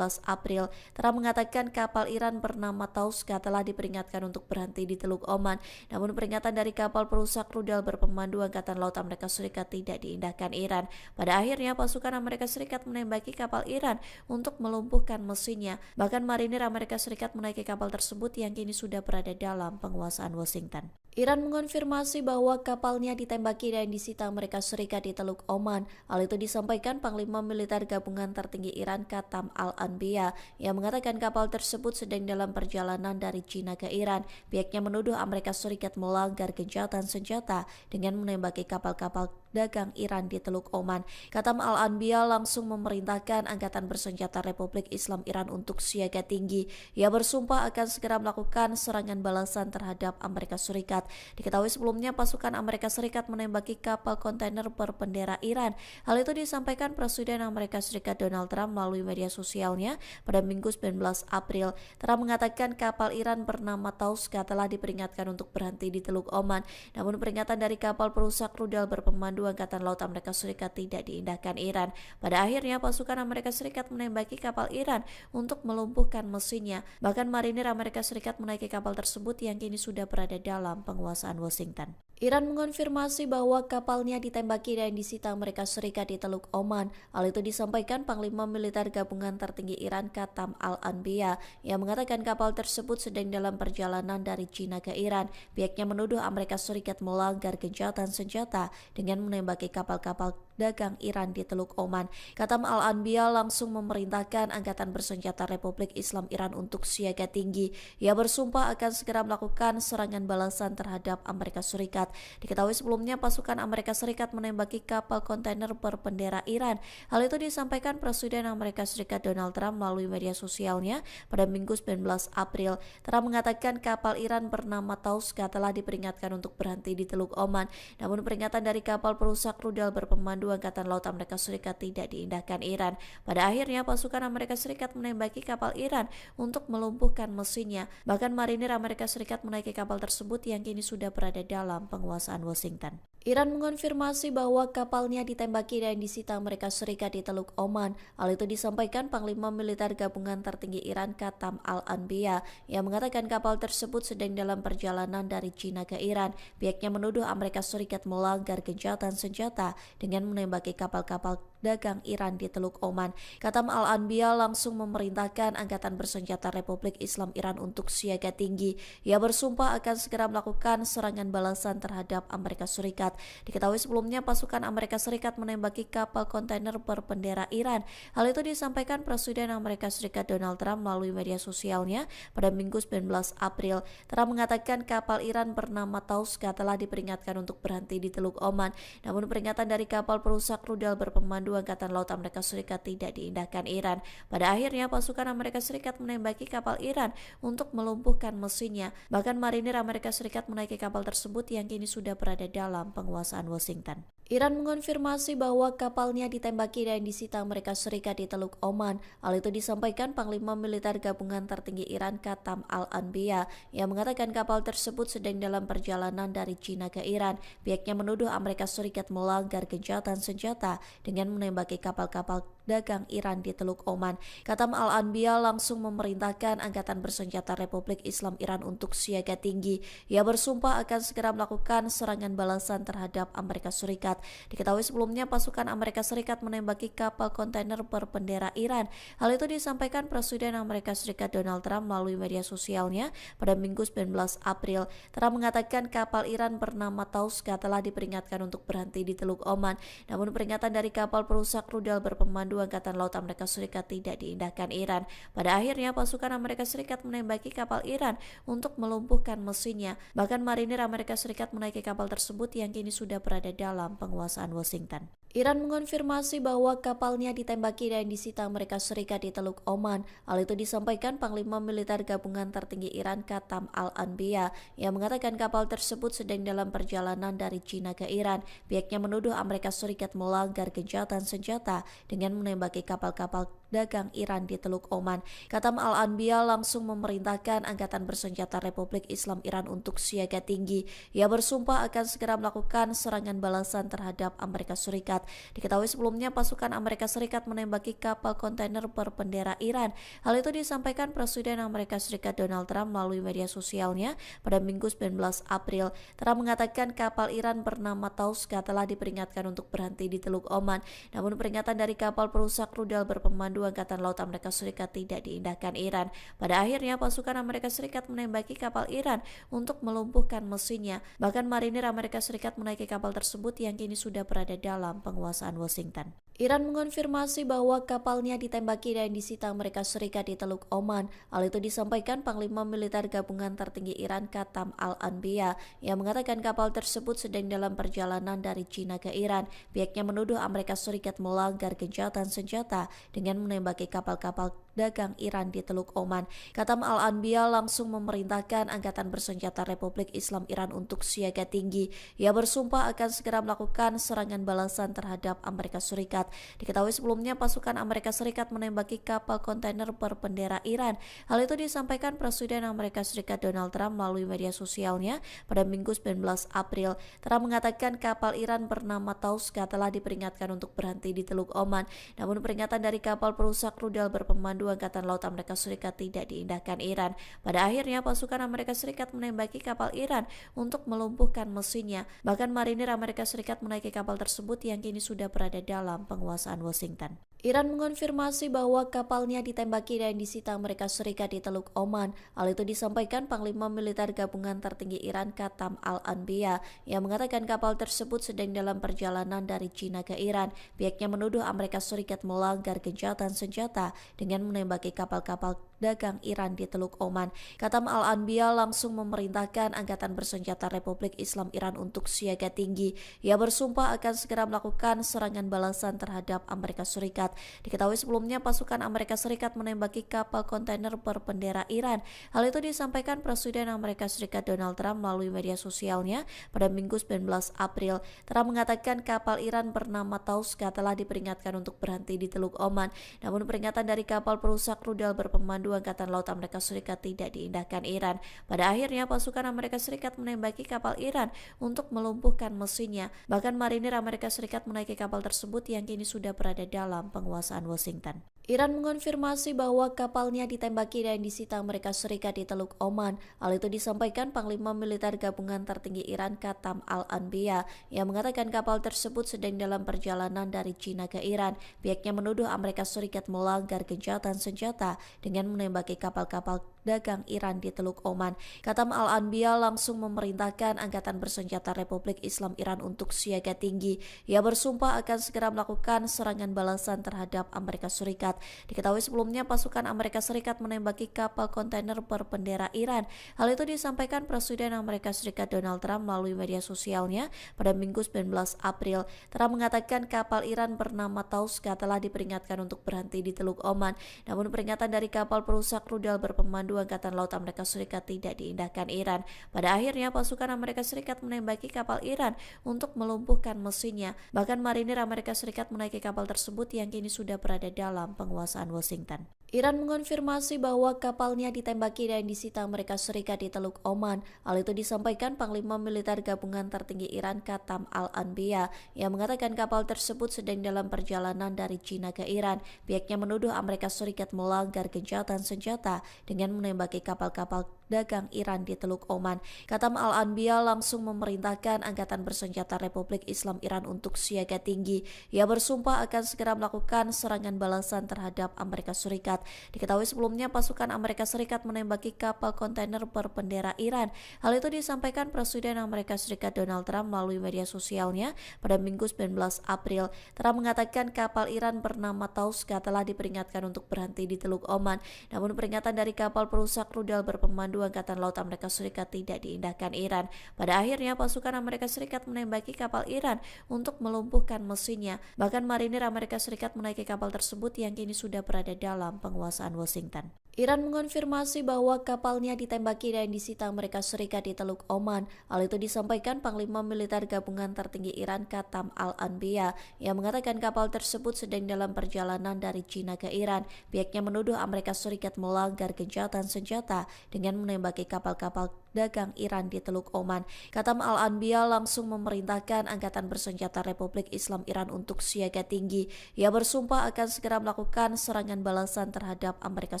April. Trump mengatakan kapal Iran bernama Tauska telah diperingatkan untuk berhenti di Teluk Oman. Namun peringatan dari kapal perusak rudal berpemandu Berpemandu Angkatan Laut Amerika Serikat tidak diindahkan Iran. Pada akhirnya pasukan Amerika Serikat menembaki kapal Iran untuk melumpuhkan mesinnya. Bahkan marinir Amerika Serikat menaiki kapal tersebut yang kini sudah berada dalam penguasaan Washington. Iran mengonfirmasi bahwa kapalnya ditembaki dan disita Amerika Serikat di Teluk Oman. Hal itu disampaikan Panglima Militer Gabungan Tertinggi Iran Qatam Al-Anbiya yang mengatakan kapal tersebut sedang dalam perjalanan dari China ke Iran. Pihaknya menuduh Amerika Serikat melanggar gencatan senjata dengan menembaki kapal-kapal dagang Iran di Teluk Oman. Qatam Al-Anbiya langsung memerintahkan Angkatan Bersenjata Republik Islam Iran untuk siaga tinggi. Ia bersumpah akan segera melakukan serangan balasan terhadap Amerika Serikat. Diketahui sebelumnya pasukan Amerika Serikat menembaki kapal kontainer berbendera Iran. Hal itu disampaikan Presiden Amerika Serikat Donald Trump melalui media sosialnya pada Minggu 19 April. Trump mengatakan kapal Iran bernama Tauska telah diperingatkan untuk berhenti di Teluk Oman. Namun peringatan dari kapal perusak rudal berpemandu Angkatan Laut Amerika Serikat tidak diindahkan Iran. Pada akhirnya pasukan Amerika Serikat menembaki kapal Iran untuk melumpuhkan mesinnya. Bahkan marinir Amerika Serikat menaiki kapal tersebut yang kini sudah berada dalam penguasaan Washington. Iran mengonfirmasi bahwa kapalnya ditembaki dan disita Amerika Serikat di Teluk Oman. Hal itu disampaikan Panglima Militer Gabungan Tertinggi Iran Qatam Al-Anbiya yang mengatakan kapal tersebut sedang dalam perjalanan dari China ke Iran. Pihaknya menuduh Amerika Serikat melanggar gencatan senjata dengan menembaki kapal-kapal dagang Iran di Teluk Oman. Qatam Al-Anbiya langsung memerintahkan Angkatan Bersenjata Republik Islam Iran untuk siaga tinggi. Ia bersumpah akan segera melakukan serangan balasan terhadap Amerika Serikat. Diketahui sebelumnya pasukan Amerika Serikat menembaki kapal kontainer berbendera Iran. Hal itu disampaikan Presiden Amerika Serikat Donald Trump melalui media sosialnya pada Minggu 19 April. Trump mengatakan kapal Iran bernama Tauska telah diperingatkan untuk berhenti di Teluk Oman. Namun peringatan dari kapal perusak rudal berpemandu Angkatan Laut Amerika Serikat tidak diindahkan Iran. Pada akhirnya pasukan Amerika Serikat menembaki kapal Iran untuk melumpuhkan mesinnya. Bahkan marinir Amerika Serikat menaiki kapal tersebut yang kini sudah berada dalam penguasaan Washington. Iran mengonfirmasi bahwa kapalnya ditembaki dan disita Amerika Serikat di Teluk Oman. Hal itu disampaikan Panglima Militer Gabungan Tertinggi Iran Qatam Al-Anbiya yang mengatakan kapal tersebut sedang dalam perjalanan dari China ke Iran. Pihaknya menuduh Amerika Serikat melanggar gencatan senjata dengan menembaki kapal-kapal dagang Iran di Teluk Oman. Qatam Al-Anbiya langsung memerintahkan Angkatan Bersenjata Republik Islam Iran untuk siaga tinggi. Ia bersumpah akan segera melakukan serangan balasan terhadap Amerika Serikat. Diketahui sebelumnya pasukan Amerika Serikat menembaki kapal kontainer berbendera Iran. Hal itu disampaikan Presiden Amerika Serikat Donald Trump melalui media sosialnya pada Minggu 19 April. Trump mengatakan kapal Iran bernama Tauska telah diperingatkan untuk berhenti di Teluk Oman. Namun peringatan dari kapal perusak rudal berpemandu Angkatan Laut Amerika Serikat tidak diindahkan Iran. Pada akhirnya pasukan Amerika Serikat menembaki kapal Iran untuk melumpuhkan mesinnya. Bahkan marinir Amerika Serikat menaiki kapal tersebut yang kini sudah berada dalam penguasaan Washington. Iran mengonfirmasi bahwa kapalnya ditembaki dan disita Amerika Serikat di Teluk Oman. Hal itu disampaikan Panglima Militer Gabungan Tertinggi Iran Qatam Al-Anbiya yang mengatakan kapal tersebut sedang dalam perjalanan dari China ke Iran. Pihaknya menuduh Amerika Serikat melanggar gencatan senjata dengan menembaki kapal-kapal dagang Iran di Teluk Oman. Qatam Al-Anbiya langsung memerintahkan Angkatan Bersenjata Republik Islam Iran untuk siaga tinggi. Ia bersumpah akan segera melakukan serangan balasan terhadap Amerika Serikat. Diketahui sebelumnya pasukan Amerika Serikat menembaki kapal kontainer berbendera Iran. Hal itu disampaikan Presiden Amerika Serikat Donald Trump melalui media sosialnya pada Minggu 19 April. Trump mengatakan kapal Iran bernama Tauska telah diperingatkan untuk berhenti di Teluk Oman. Namun peringatan dari kapal perusak rudal berpemandu Angkatan Laut Amerika Serikat tidak diindahkan Iran. Pada akhirnya pasukan Amerika Serikat menembaki kapal Iran untuk melumpuhkan mesinnya. Bahkan marinir Amerika Serikat menaiki kapal tersebut yang kini sudah berada dalam penguasaan Washington. Iran mengonfirmasi bahwa kapalnya ditembaki dan disita Amerika Serikat di Teluk Oman. Hal itu disampaikan Panglima Militer Gabungan Tertinggi Iran Qatam Al-Anbiya yang mengatakan kapal tersebut sedang dalam perjalanan dari China ke Iran. Pihaknya menuduh Amerika Serikat melanggar gencatan senjata dengan menembaki kapal-kapal dagang Iran di Teluk Oman. Katam Al-Anbiya langsung memerintahkan Angkatan Bersenjata Republik Islam Iran untuk siaga tinggi. Ia bersumpah akan segera melakukan serangan balasan terhadap Amerika Serikat. Diketahui sebelumnya pasukan Amerika Serikat menembaki kapal kontainer berbendera Iran. Hal itu disampaikan Presiden Amerika Serikat Donald Trump melalui media sosialnya pada Minggu 19 April. Trump mengatakan kapal Iran bernama Tauska telah diperingatkan untuk berhenti di Teluk Oman. Namun peringatan dari kapal perusak rudal berpemandu Angkatan Laut Amerika Serikat tidak diindahkan Iran. Pada akhirnya pasukan Amerika Serikat menembaki kapal Iran untuk melumpuhkan mesinnya. Bahkan marinir Amerika Serikat menaiki kapal tersebut yang kini sudah berada dalam penguasaan Washington. Iran mengonfirmasi bahwa kapalnya ditembaki dan disita Amerika Serikat di Teluk Oman. Hal itu disampaikan Panglima Militer Gabungan Tertinggi Iran Katam Al-Anbiya yang mengatakan kapal tersebut sedang dalam perjalanan dari China ke Iran. Pihaknya menuduh Amerika Serikat melanggar gencatan senjata dengan menembaki kapal-kapal dagang Iran di Teluk Oman. Katam Al-Anbiya langsung memerintahkan Angkatan Bersenjata Republik Islam Iran untuk siaga tinggi. Ia bersumpah akan segera melakukan serangan balasan terhadap Amerika Serikat. Diketahui sebelumnya pasukan Amerika Serikat menembaki kapal kontainer berbendera Iran. Hal itu disampaikan Presiden Amerika Serikat Donald Trump melalui media sosialnya pada Minggu 19 April. Trump mengatakan kapal Iran bernama Tauska telah diperingatkan untuk berhenti di Teluk Oman. Namun peringatan dari kapal perusak rudal berpemandu Angkatan Laut Amerika Serikat tidak diindahkan Iran. Pada akhirnya pasukan Amerika Serikat menembaki kapal Iran untuk melumpuhkan mesinnya. Bahkan marinir Amerika Serikat menaiki kapal tersebut yang kini sudah berada dalam penguasaan Washington. Iran mengonfirmasi bahwa kapalnya ditembaki dan disita Amerika Serikat di Teluk Oman. Hal itu disampaikan Panglima Militer Gabungan Tertinggi Iran Katam Al-Anbiya yang mengatakan kapal tersebut sedang dalam perjalanan dari China ke Iran. Pihaknya menuduh Amerika Serikat melanggar gencatan senjata dengan menembaki kapal-kapal dagang Iran di Teluk Oman. Katam Al-Anbiya langsung memerintahkan Angkatan Bersenjata Republik Islam Iran untuk siaga tinggi. Ia bersumpah akan segera melakukan serangan balasan terhadap Amerika Serikat. Diketahui sebelumnya pasukan Amerika Serikat menembaki kapal kontainer berbendera Iran. Hal itu disampaikan Presiden Amerika Serikat Donald Trump melalui media sosialnya pada Minggu 19 April. Trump mengatakan kapal Iran bernama Tauska telah diperingatkan untuk berhenti di Teluk Oman. Namun peringatan dari kapal perusak rudal berpemandu Angkatan Laut Amerika Serikat tidak diindahkan Iran. Pada akhirnya pasukan Amerika Serikat menembaki kapal Iran untuk melumpuhkan mesinnya. Bahkan marinir Amerika Serikat menaiki kapal tersebut yang kini sudah berada dalam penguasaan Washington. Iran mengonfirmasi bahwa kapalnya ditembaki dan disita Amerika Serikat di Teluk Oman. Hal itu disampaikan Panglima Militer Gabungan Tertinggi Iran Katam Al-Anbiya yang mengatakan kapal tersebut sedang dalam perjalanan dari China ke Iran. Pihaknya menuduh Amerika Serikat melanggar gencatan senjata dengan menembaki kapal-kapal dagang Iran di Teluk Oman. Katam Al-Anbiya langsung memerintahkan Angkatan Bersenjata Republik Islam Iran untuk siaga tinggi. Ia bersumpah akan segera melakukan serangan balasan terhadap Amerika Serikat. Diketahui sebelumnya pasukan Amerika Serikat menembaki kapal kontainer berbendera Iran. Hal itu disampaikan Presiden Amerika Serikat Donald Trump melalui media sosialnya pada Minggu 19 April. Trump mengatakan kapal Iran bernama Tauska telah diperingatkan untuk berhenti di Teluk Oman. Namun peringatan dari kapal perusak rudal berpemandu Angkatan Laut Amerika Serikat tidak diindahkan Iran. Pada akhirnya pasukan Amerika Serikat menembaki kapal Iran untuk melumpuhkan mesinnya. Bahkan marinir Amerika Serikat menaiki kapal tersebut yang kini sudah berada dalam penguasaan Washington. Iran mengonfirmasi bahwa kapalnya ditembaki dan disita Amerika Serikat di Teluk Oman. Hal itu disampaikan Panglima Militer Gabungan Tertinggi Iran Katam Al-Anbiya yang mengatakan kapal tersebut sedang dalam perjalanan dari China ke Iran. Pihaknya menuduh Amerika Serikat melanggar gencatan senjata dengan menembaki kapal-kapal dagang Iran di Teluk Oman. Katam Al-Anbiya langsung memerintahkan Angkatan Bersenjata Republik Islam Iran untuk siaga tinggi. Ia bersumpah akan segera melakukan serangan balasan terhadap Amerika Serikat. Diketahui sebelumnya pasukan Amerika Serikat menembaki kapal kontainer berbendera Iran. Hal itu disampaikan Presiden Amerika Serikat Donald Trump melalui media sosialnya pada Minggu 19 April. Trump mengatakan kapal Iran bernama Tauska telah diperingatkan untuk berhenti di Teluk Oman. Namun peringatan dari kapal perusak rudal berpemandu Angkatan Laut Amerika Serikat tidak diindahkan Iran. Pada akhirnya pasukan Amerika Serikat menembaki kapal Iran untuk melumpuhkan mesinnya. Bahkan marinir Amerika Serikat menaiki kapal tersebut yang kini sudah berada dalam penguasaan Washington. Iran mengonfirmasi bahwa kapalnya ditembaki dan disita Amerika Serikat di Teluk Oman. Hal itu disampaikan Panglima Militer Gabungan Tertinggi Iran Qatam Al-Anbiya yang mengatakan kapal tersebut sedang dalam perjalanan dari China ke Iran. Pihaknya menuduh Amerika Serikat melanggar gencatan senjata dengan menembaki kapal-kapal dagang Iran di Teluk Oman. Qatam Al-Anbiya langsung memerintahkan Angkatan Bersenjata Republik Islam Iran untuk siaga tinggi. Ia bersumpah akan segera melakukan serangan balasan terhadap Amerika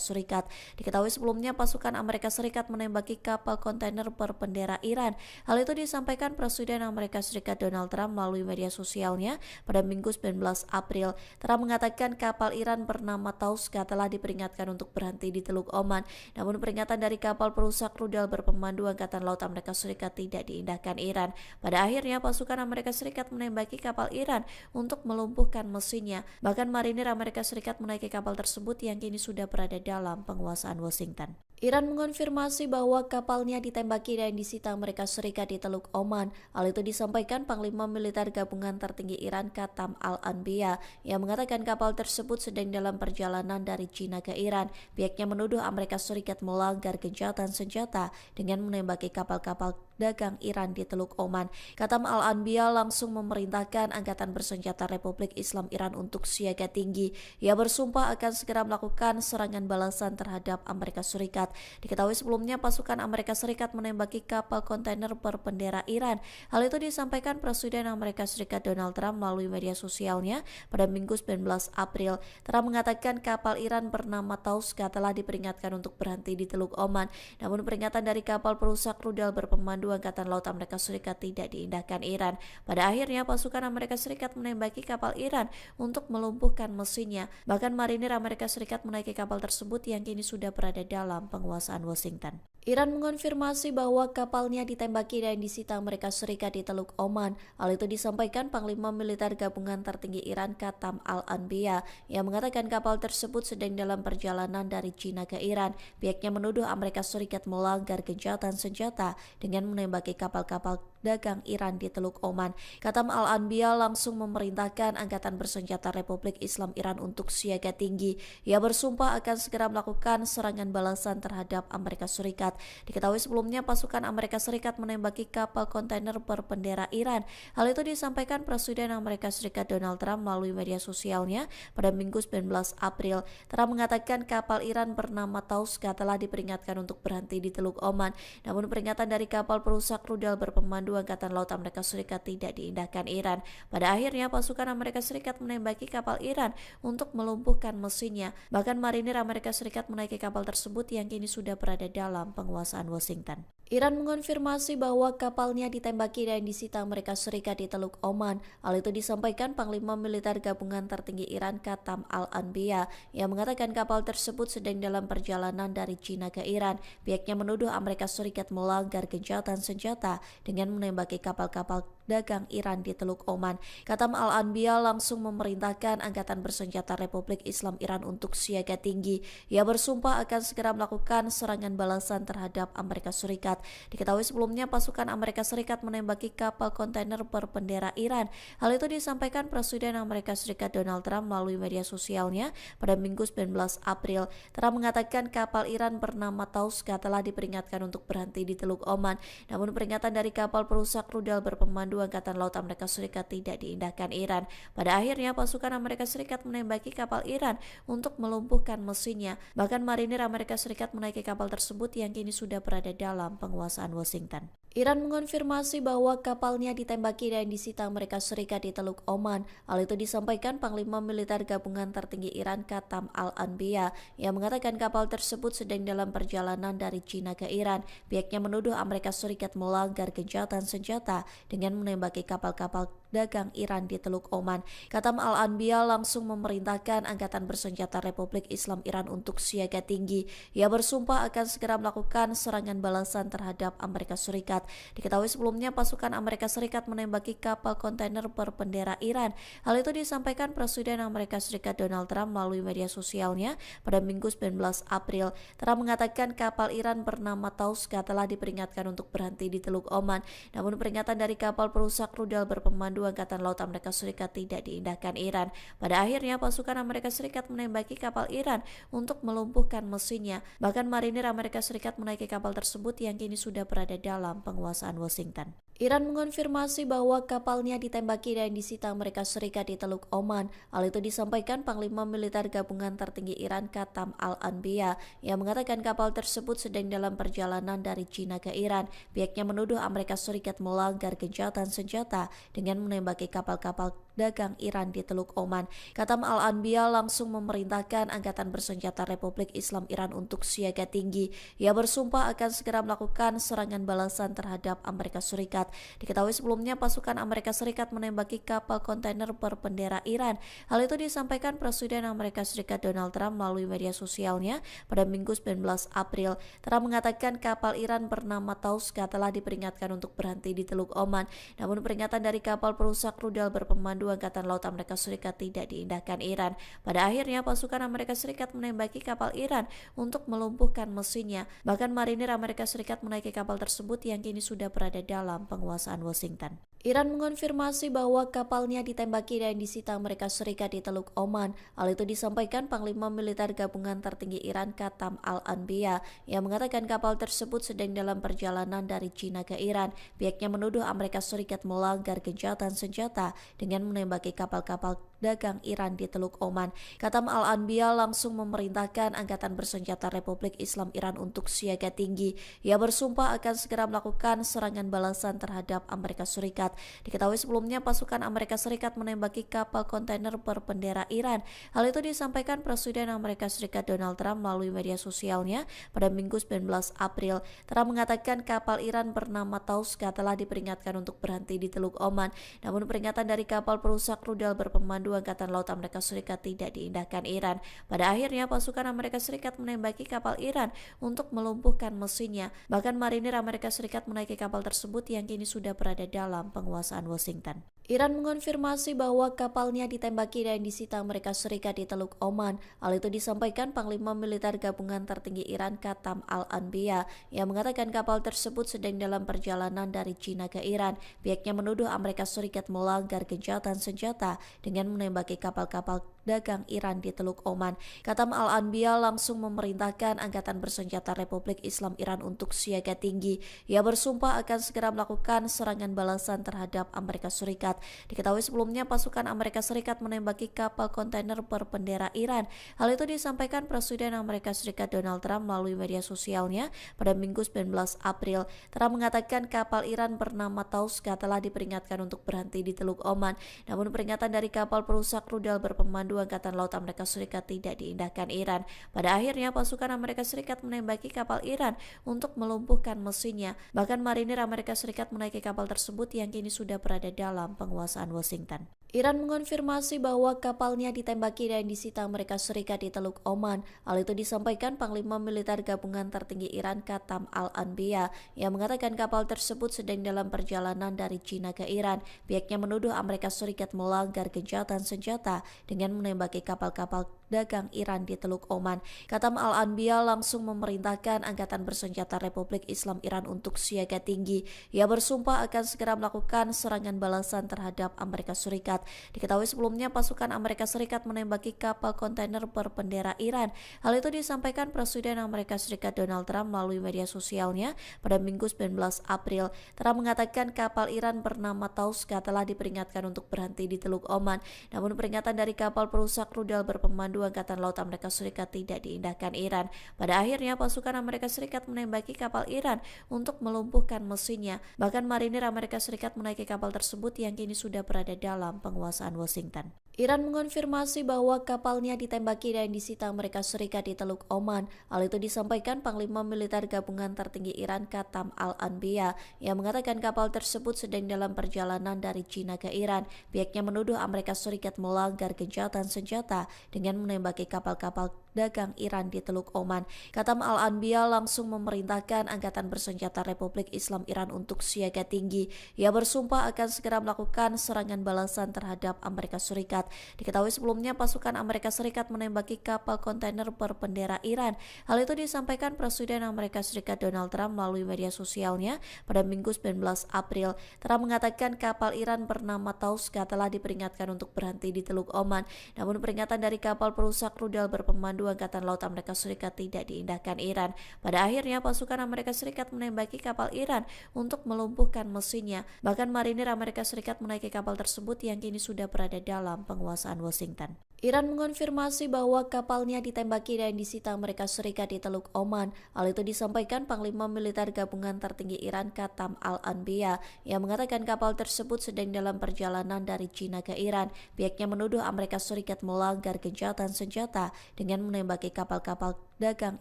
Serikat. Diketahui sebelumnya pasukan Amerika Serikat menembaki kapal kontainer berbendera Iran. Hal itu disampaikan Presiden Amerika Serikat Donald Trump melalui media sosialnya pada Minggu 19 April. Trump mengatakan kapal Iran bernama Tauska telah diperingatkan untuk berhenti di Teluk Oman. Namun peringatan dari kapal perusak rudal berpemandu Angkatan Laut Amerika Serikat tidak diindahkan Iran. Pada akhirnya pasukan Amerika Serikat menembaki kapal Iran untuk melumpuhkan mesinnya. Bahkan marinir Amerika Serikat menaiki kapal tersebut yang kini sudah berada dalam penguasaan Washington. Iran mengonfirmasi bahwa kapalnya ditembaki dan disita Amerika Serikat di Teluk Oman. Hal itu disampaikan Panglima Militer Gabungan Tertinggi Iran Qatam Al-Anbiya yang mengatakan kapal tersebut sedang dalam perjalanan dari China ke Iran. Pihaknya menuduh Amerika Serikat melanggar gencatan senjata dengan menembaki kapal-kapal dagang Iran di Teluk Oman. Qatam Al-Anbiya langsung memerintahkan Angkatan Bersenjata Republik Islam Iran untuk siaga tinggi. Ia bersumpah akan segera melakukan serangan balasan terhadap Amerika Serikat. Diketahui sebelumnya pasukan Amerika Serikat menembaki kapal kontainer berbendera Iran. Hal itu disampaikan Presiden Amerika Serikat Donald Trump melalui media sosialnya pada Minggu 19 April. Trump mengatakan kapal Iran bernama Tauska telah diperingatkan untuk berhenti di Teluk Oman. Namun peringatan dari kapal perusak rudal berpemandu Angkatan Laut Amerika Serikat tidak diindahkan Iran. Pada akhirnya pasukan Amerika Serikat menembaki kapal Iran untuk melumpuhkan mesinnya. Bahkan marinir Amerika Serikat menaiki kapal tersebut yang kini sudah berada dalam penguasaan Washington. Iran mengonfirmasi bahwa kapalnya ditembaki dan disita Amerika Serikat di Teluk Oman. Hal itu disampaikan Panglima Militer Gabungan Tertinggi Iran Qatam Al-Anbiya yang mengatakan kapal tersebut sedang dalam perjalanan dari China ke Iran. Pihaknya menuduh Amerika Serikat melanggar gencatan senjata dengan menembaki kapal-kapal dagang Iran di Teluk Oman. Qatam Al-Anbiya langsung memerintahkan Angkatan Bersenjata Republik Islam Iran untuk siaga tinggi. Ia bersumpah akan segera melakukan serangan balasan terhadap Amerika Serikat. Diketahui sebelumnya pasukan Amerika Serikat menembaki kapal kontainer berbendera Iran. Hal itu disampaikan Presiden Amerika Serikat Donald Trump melalui media sosialnya pada Minggu 19 April. Trump mengatakan kapal Iran bernama Tauska telah diperingatkan untuk berhenti di Teluk Oman. Namun peringatan dari kapal perusak rudal berpemandu Angkatan Laut Amerika Serikat tidak diindahkan Iran. Pada akhirnya pasukan Amerika Serikat menembaki kapal Iran untuk melumpuhkan mesinnya. Bahkan marinir Amerika Serikat menaiki kapal tersebut yang kini sudah berada dalam penguasaan Washington. Iran mengonfirmasi bahwa kapalnya ditembaki dan disita Amerika Serikat di Teluk Oman. Hal itu disampaikan Panglima Militer Gabungan Tertinggi Iran Qatam Al-Anbiya yang mengatakan kapal tersebut sedang dalam perjalanan dari China ke Iran. Pihaknya menuduh Amerika Serikat melanggar gencatan senjata dengan menembaki kapal-kapal dagang Iran di Teluk Oman. Qatam Al-Anbiya langsung memerintahkan Angkatan Bersenjata Republik Islam Iran untuk siaga tinggi. Ia bersumpah akan segera melakukan serangan balasan terhadap Amerika Serikat. Diketahui sebelumnya pasukan Amerika Serikat menembaki kapal kontainer berbendera Iran. Hal itu disampaikan Presiden Amerika Serikat Donald Trump melalui media sosialnya pada Minggu 19 April. Trump mengatakan kapal Iran bernama Tauska telah diperingatkan untuk berhenti di Teluk Oman. Namun peringatan dari kapal perusak rudal berpemandu Angkatan Laut Amerika Serikat tidak diindahkan Iran. Pada akhirnya pasukan Amerika Serikat menembaki kapal Iran untuk melumpuhkan mesinnya. Bahkan marinir Amerika Serikat menaiki kapal tersebut yang kini sudah berada dalam penguasaan Washington. Iran mengonfirmasi bahwa kapalnya ditembaki dan disita Amerika Serikat di Teluk Oman. Hal itu disampaikan Panglima Militer Gabungan Tertinggi Iran Qatam Al-Anbiya yang mengatakan kapal tersebut sedang dalam perjalanan dari China ke Iran. Pihaknya menuduh Amerika Serikat melanggar gencatan senjata dengan menembaki kapal-kapal dagang Iran di Teluk Oman. Katam Al-Anbiya langsung memerintahkan Angkatan Bersenjata Republik Islam Iran untuk siaga tinggi. Ia bersumpah akan segera melakukan serangan balasan terhadap Amerika Serikat. Diketahui sebelumnya pasukan Amerika Serikat menembaki kapal kontainer berbendera Iran. Hal itu disampaikan Presiden Amerika Serikat Donald Trump melalui media sosialnya pada Minggu 19 April. Trump mengatakan kapal Iran bernama Tauska telah diperingatkan untuk berhenti di Teluk Oman. Namun peringatan dari kapal perusak rudal berpemandu Angkatan Laut Amerika Serikat tidak diindahkan Iran. Pada akhirnya pasukan Amerika Serikat menembaki kapal Iran untuk melumpuhkan mesinnya. Bahkan marinir Amerika Serikat menaiki kapal tersebut yang kini sudah berada dalam penguasaan Washington. Iran mengonfirmasi bahwa kapalnya ditembaki dan disita Amerika Serikat di Teluk Oman. Hal itu disampaikan Panglima Militer Gabungan Tertinggi Iran Katam Al-Anbiya yang mengatakan kapal tersebut sedang dalam perjalanan dari China ke Iran. Pihaknya menuduh Amerika Serikat melanggar gencatan senjata dengan menembaki kapal-kapal dagang Iran di Teluk Oman. Katam Al-Anbiya langsung memerintahkan Angkatan Bersenjata Republik Islam Iran untuk siaga tinggi. Ia bersumpah akan segera melakukan serangan balasan terhadap Amerika Serikat. Diketahui sebelumnya pasukan Amerika Serikat menembaki kapal kontainer berbendera Iran. Hal itu disampaikan Presiden Amerika Serikat Donald Trump melalui media sosialnya pada Minggu 19 April. Trump mengatakan kapal Iran bernama Tauska telah diperingatkan untuk berhenti di Teluk Oman. Namun peringatan dari kapal perusak rudal berpemandu Angkatan Laut Amerika Serikat tidak diindahkan Iran. Pada akhirnya pasukan Amerika Serikat menembaki kapal Iran untuk melumpuhkan mesinnya. Bahkan marinir Amerika Serikat menaiki kapal tersebut yang kini sudah berada dalam penguasaan Washington. Iran mengonfirmasi bahwa kapalnya ditembaki dan disita Amerika Serikat di Teluk Oman. Hal itu disampaikan Panglima Militer Gabungan Tertinggi Iran Katam Al-Anbiya yang mengatakan kapal tersebut sedang dalam perjalanan dari China ke Iran. Pihaknya menuduh Amerika Serikat melanggar gencatan senjata dengan menembaki kapal-kapal dagang Iran di Teluk Oman. Katam Al-Anbiya langsung memerintahkan Angkatan Bersenjata Republik Islam Iran untuk siaga tinggi. Ia bersumpah akan segera melakukan serangan balasan terhadap Amerika Serikat. Diketahui sebelumnya pasukan Amerika Serikat menembaki kapal kontainer berbendera Iran. Hal itu disampaikan Presiden Amerika Serikat Donald Trump melalui media sosialnya pada Minggu 19 April. Trump mengatakan kapal Iran bernama Tauska telah diperingatkan untuk berhenti di Teluk Oman. Namun peringatan dari kapal perusak rudal berpemandu Angkatan Laut Amerika Serikat tidak diindahkan Iran. Pada akhirnya pasukan Amerika Serikat menembaki kapal Iran untuk melumpuhkan mesinnya. Bahkan marinir Amerika Serikat menaiki kapal tersebut yang kini sudah berada dalam penguasaan Washington. Iran mengonfirmasi bahwa kapalnya ditembaki dan disita Amerika Serikat di Teluk Oman. Hal itu disampaikan Panglima Militer Gabungan Tertinggi Iran Katam Al-Anbiya yang mengatakan kapal tersebut sedang dalam perjalanan dari China ke Iran. Pihaknya menuduh Amerika Serikat melanggar gencatan senjata dengan menembaki kapal-kapal dagang Iran di Teluk Oman. Katam Al-Anbiya langsung memerintahkan Angkatan Bersenjata Republik Islam Iran untuk siaga tinggi. Ia bersumpah akan segera melakukan serangan balasan terhadap Amerika Serikat. Diketahui sebelumnya pasukan Amerika Serikat menembaki kapal kontainer berbendera Iran. Hal itu disampaikan Presiden Amerika Serikat Donald Trump melalui media sosialnya pada Minggu 19 April. Trump mengatakan kapal Iran bernama Tauska telah diperingatkan untuk berhenti di Teluk Oman. Namun peringatan dari kapal perusak rudal berpemandu Angkatan Laut Amerika Serikat tidak diindahkan Iran. Pada akhirnya pasukan Amerika Serikat menembaki kapal Iran untuk melumpuhkan mesinnya. Bahkan marinir Amerika Serikat menaiki kapal tersebut yang kini sudah berada dalam penguasaan Washington. Iran mengonfirmasi bahwa kapalnya ditembaki dan disita Amerika Serikat di Teluk Oman. Hal itu disampaikan Panglima Militer Gabungan Tertinggi Iran Katam Al-Anbiya yang mengatakan kapal tersebut sedang dalam perjalanan dari China ke Iran. Pihaknya menuduh Amerika Serikat melanggar gencatan senjata dengan menembaki kapal-kapal dagang Iran di Teluk Oman. Katam Al-Anbiya langsung memerintahkan Angkatan Bersenjata Republik Islam Iran untuk siaga tinggi. Ia bersumpah akan segera melakukan serangan balasan terhadap Amerika Serikat. Diketahui sebelumnya pasukan Amerika Serikat menembaki kapal kontainer berbendera Iran. Hal itu disampaikan Presiden Amerika Serikat Donald Trump melalui media sosialnya pada Minggu 19 April. Trump mengatakan kapal Iran bernama Tauska telah diperingatkan untuk berhenti di Teluk Oman. Namun peringatan dari kapal perusak rudal berpemandu Berpemandu Angkatan Laut Amerika Serikat tidak diindahkan Iran. Pada akhirnya pasukan Amerika Serikat menembaki kapal Iran untuk melumpuhkan mesinnya. Bahkan marinir Amerika Serikat menaiki kapal tersebut yang kini sudah berada dalam penguasaan Washington. Iran mengonfirmasi bahwa kapalnya ditembaki dan disita Amerika Serikat di Teluk Oman. Hal itu disampaikan Panglima Militer Gabungan Tertinggi Iran Qatam Al-Anbiya yang mengatakan kapal tersebut sedang dalam perjalanan dari China ke Iran. Pihaknya menuduh Amerika Serikat melanggar gencatan senjata dengan menembaki kapal-kapal dagang Iran di Teluk Oman. Qatam Al-Anbiya langsung memerintahkan Angkatan Bersenjata Republik Islam Iran untuk siaga tinggi. Ia bersumpah akan segera melakukan serangan balasan terhadap Amerika Serikat. Diketahui sebelumnya pasukan Amerika Serikat menembaki kapal kontainer berbendera Iran. Hal itu disampaikan Presiden Amerika Serikat Donald Trump melalui media sosialnya pada Minggu 19 April. Trump mengatakan kapal Iran bernama Tauska telah diperingatkan untuk berhenti di Teluk Oman. Namun peringatan dari kapal perusak rudal berpemandu Angkatan Laut Amerika Serikat tidak diindahkan Iran. Pada akhirnya pasukan Amerika Serikat menembaki kapal Iran untuk melumpuhkan mesinnya. Bahkan marinir Amerika Serikat menaiki kapal tersebut yang kini sudah berada dalam penguasaan Washington. Iran mengonfirmasi bahwa kapalnya ditembaki dan disita Amerika Serikat di Teluk Oman. Hal itu disampaikan Panglima Militer Gabungan Tertinggi Iran Qatam Al-Anbiya yang mengatakan kapal tersebut sedang dalam perjalanan dari China ke Iran. Pihaknya menuduh Amerika Serikat melanggar gencatan senjata dengan menembaki kapal-kapal dagang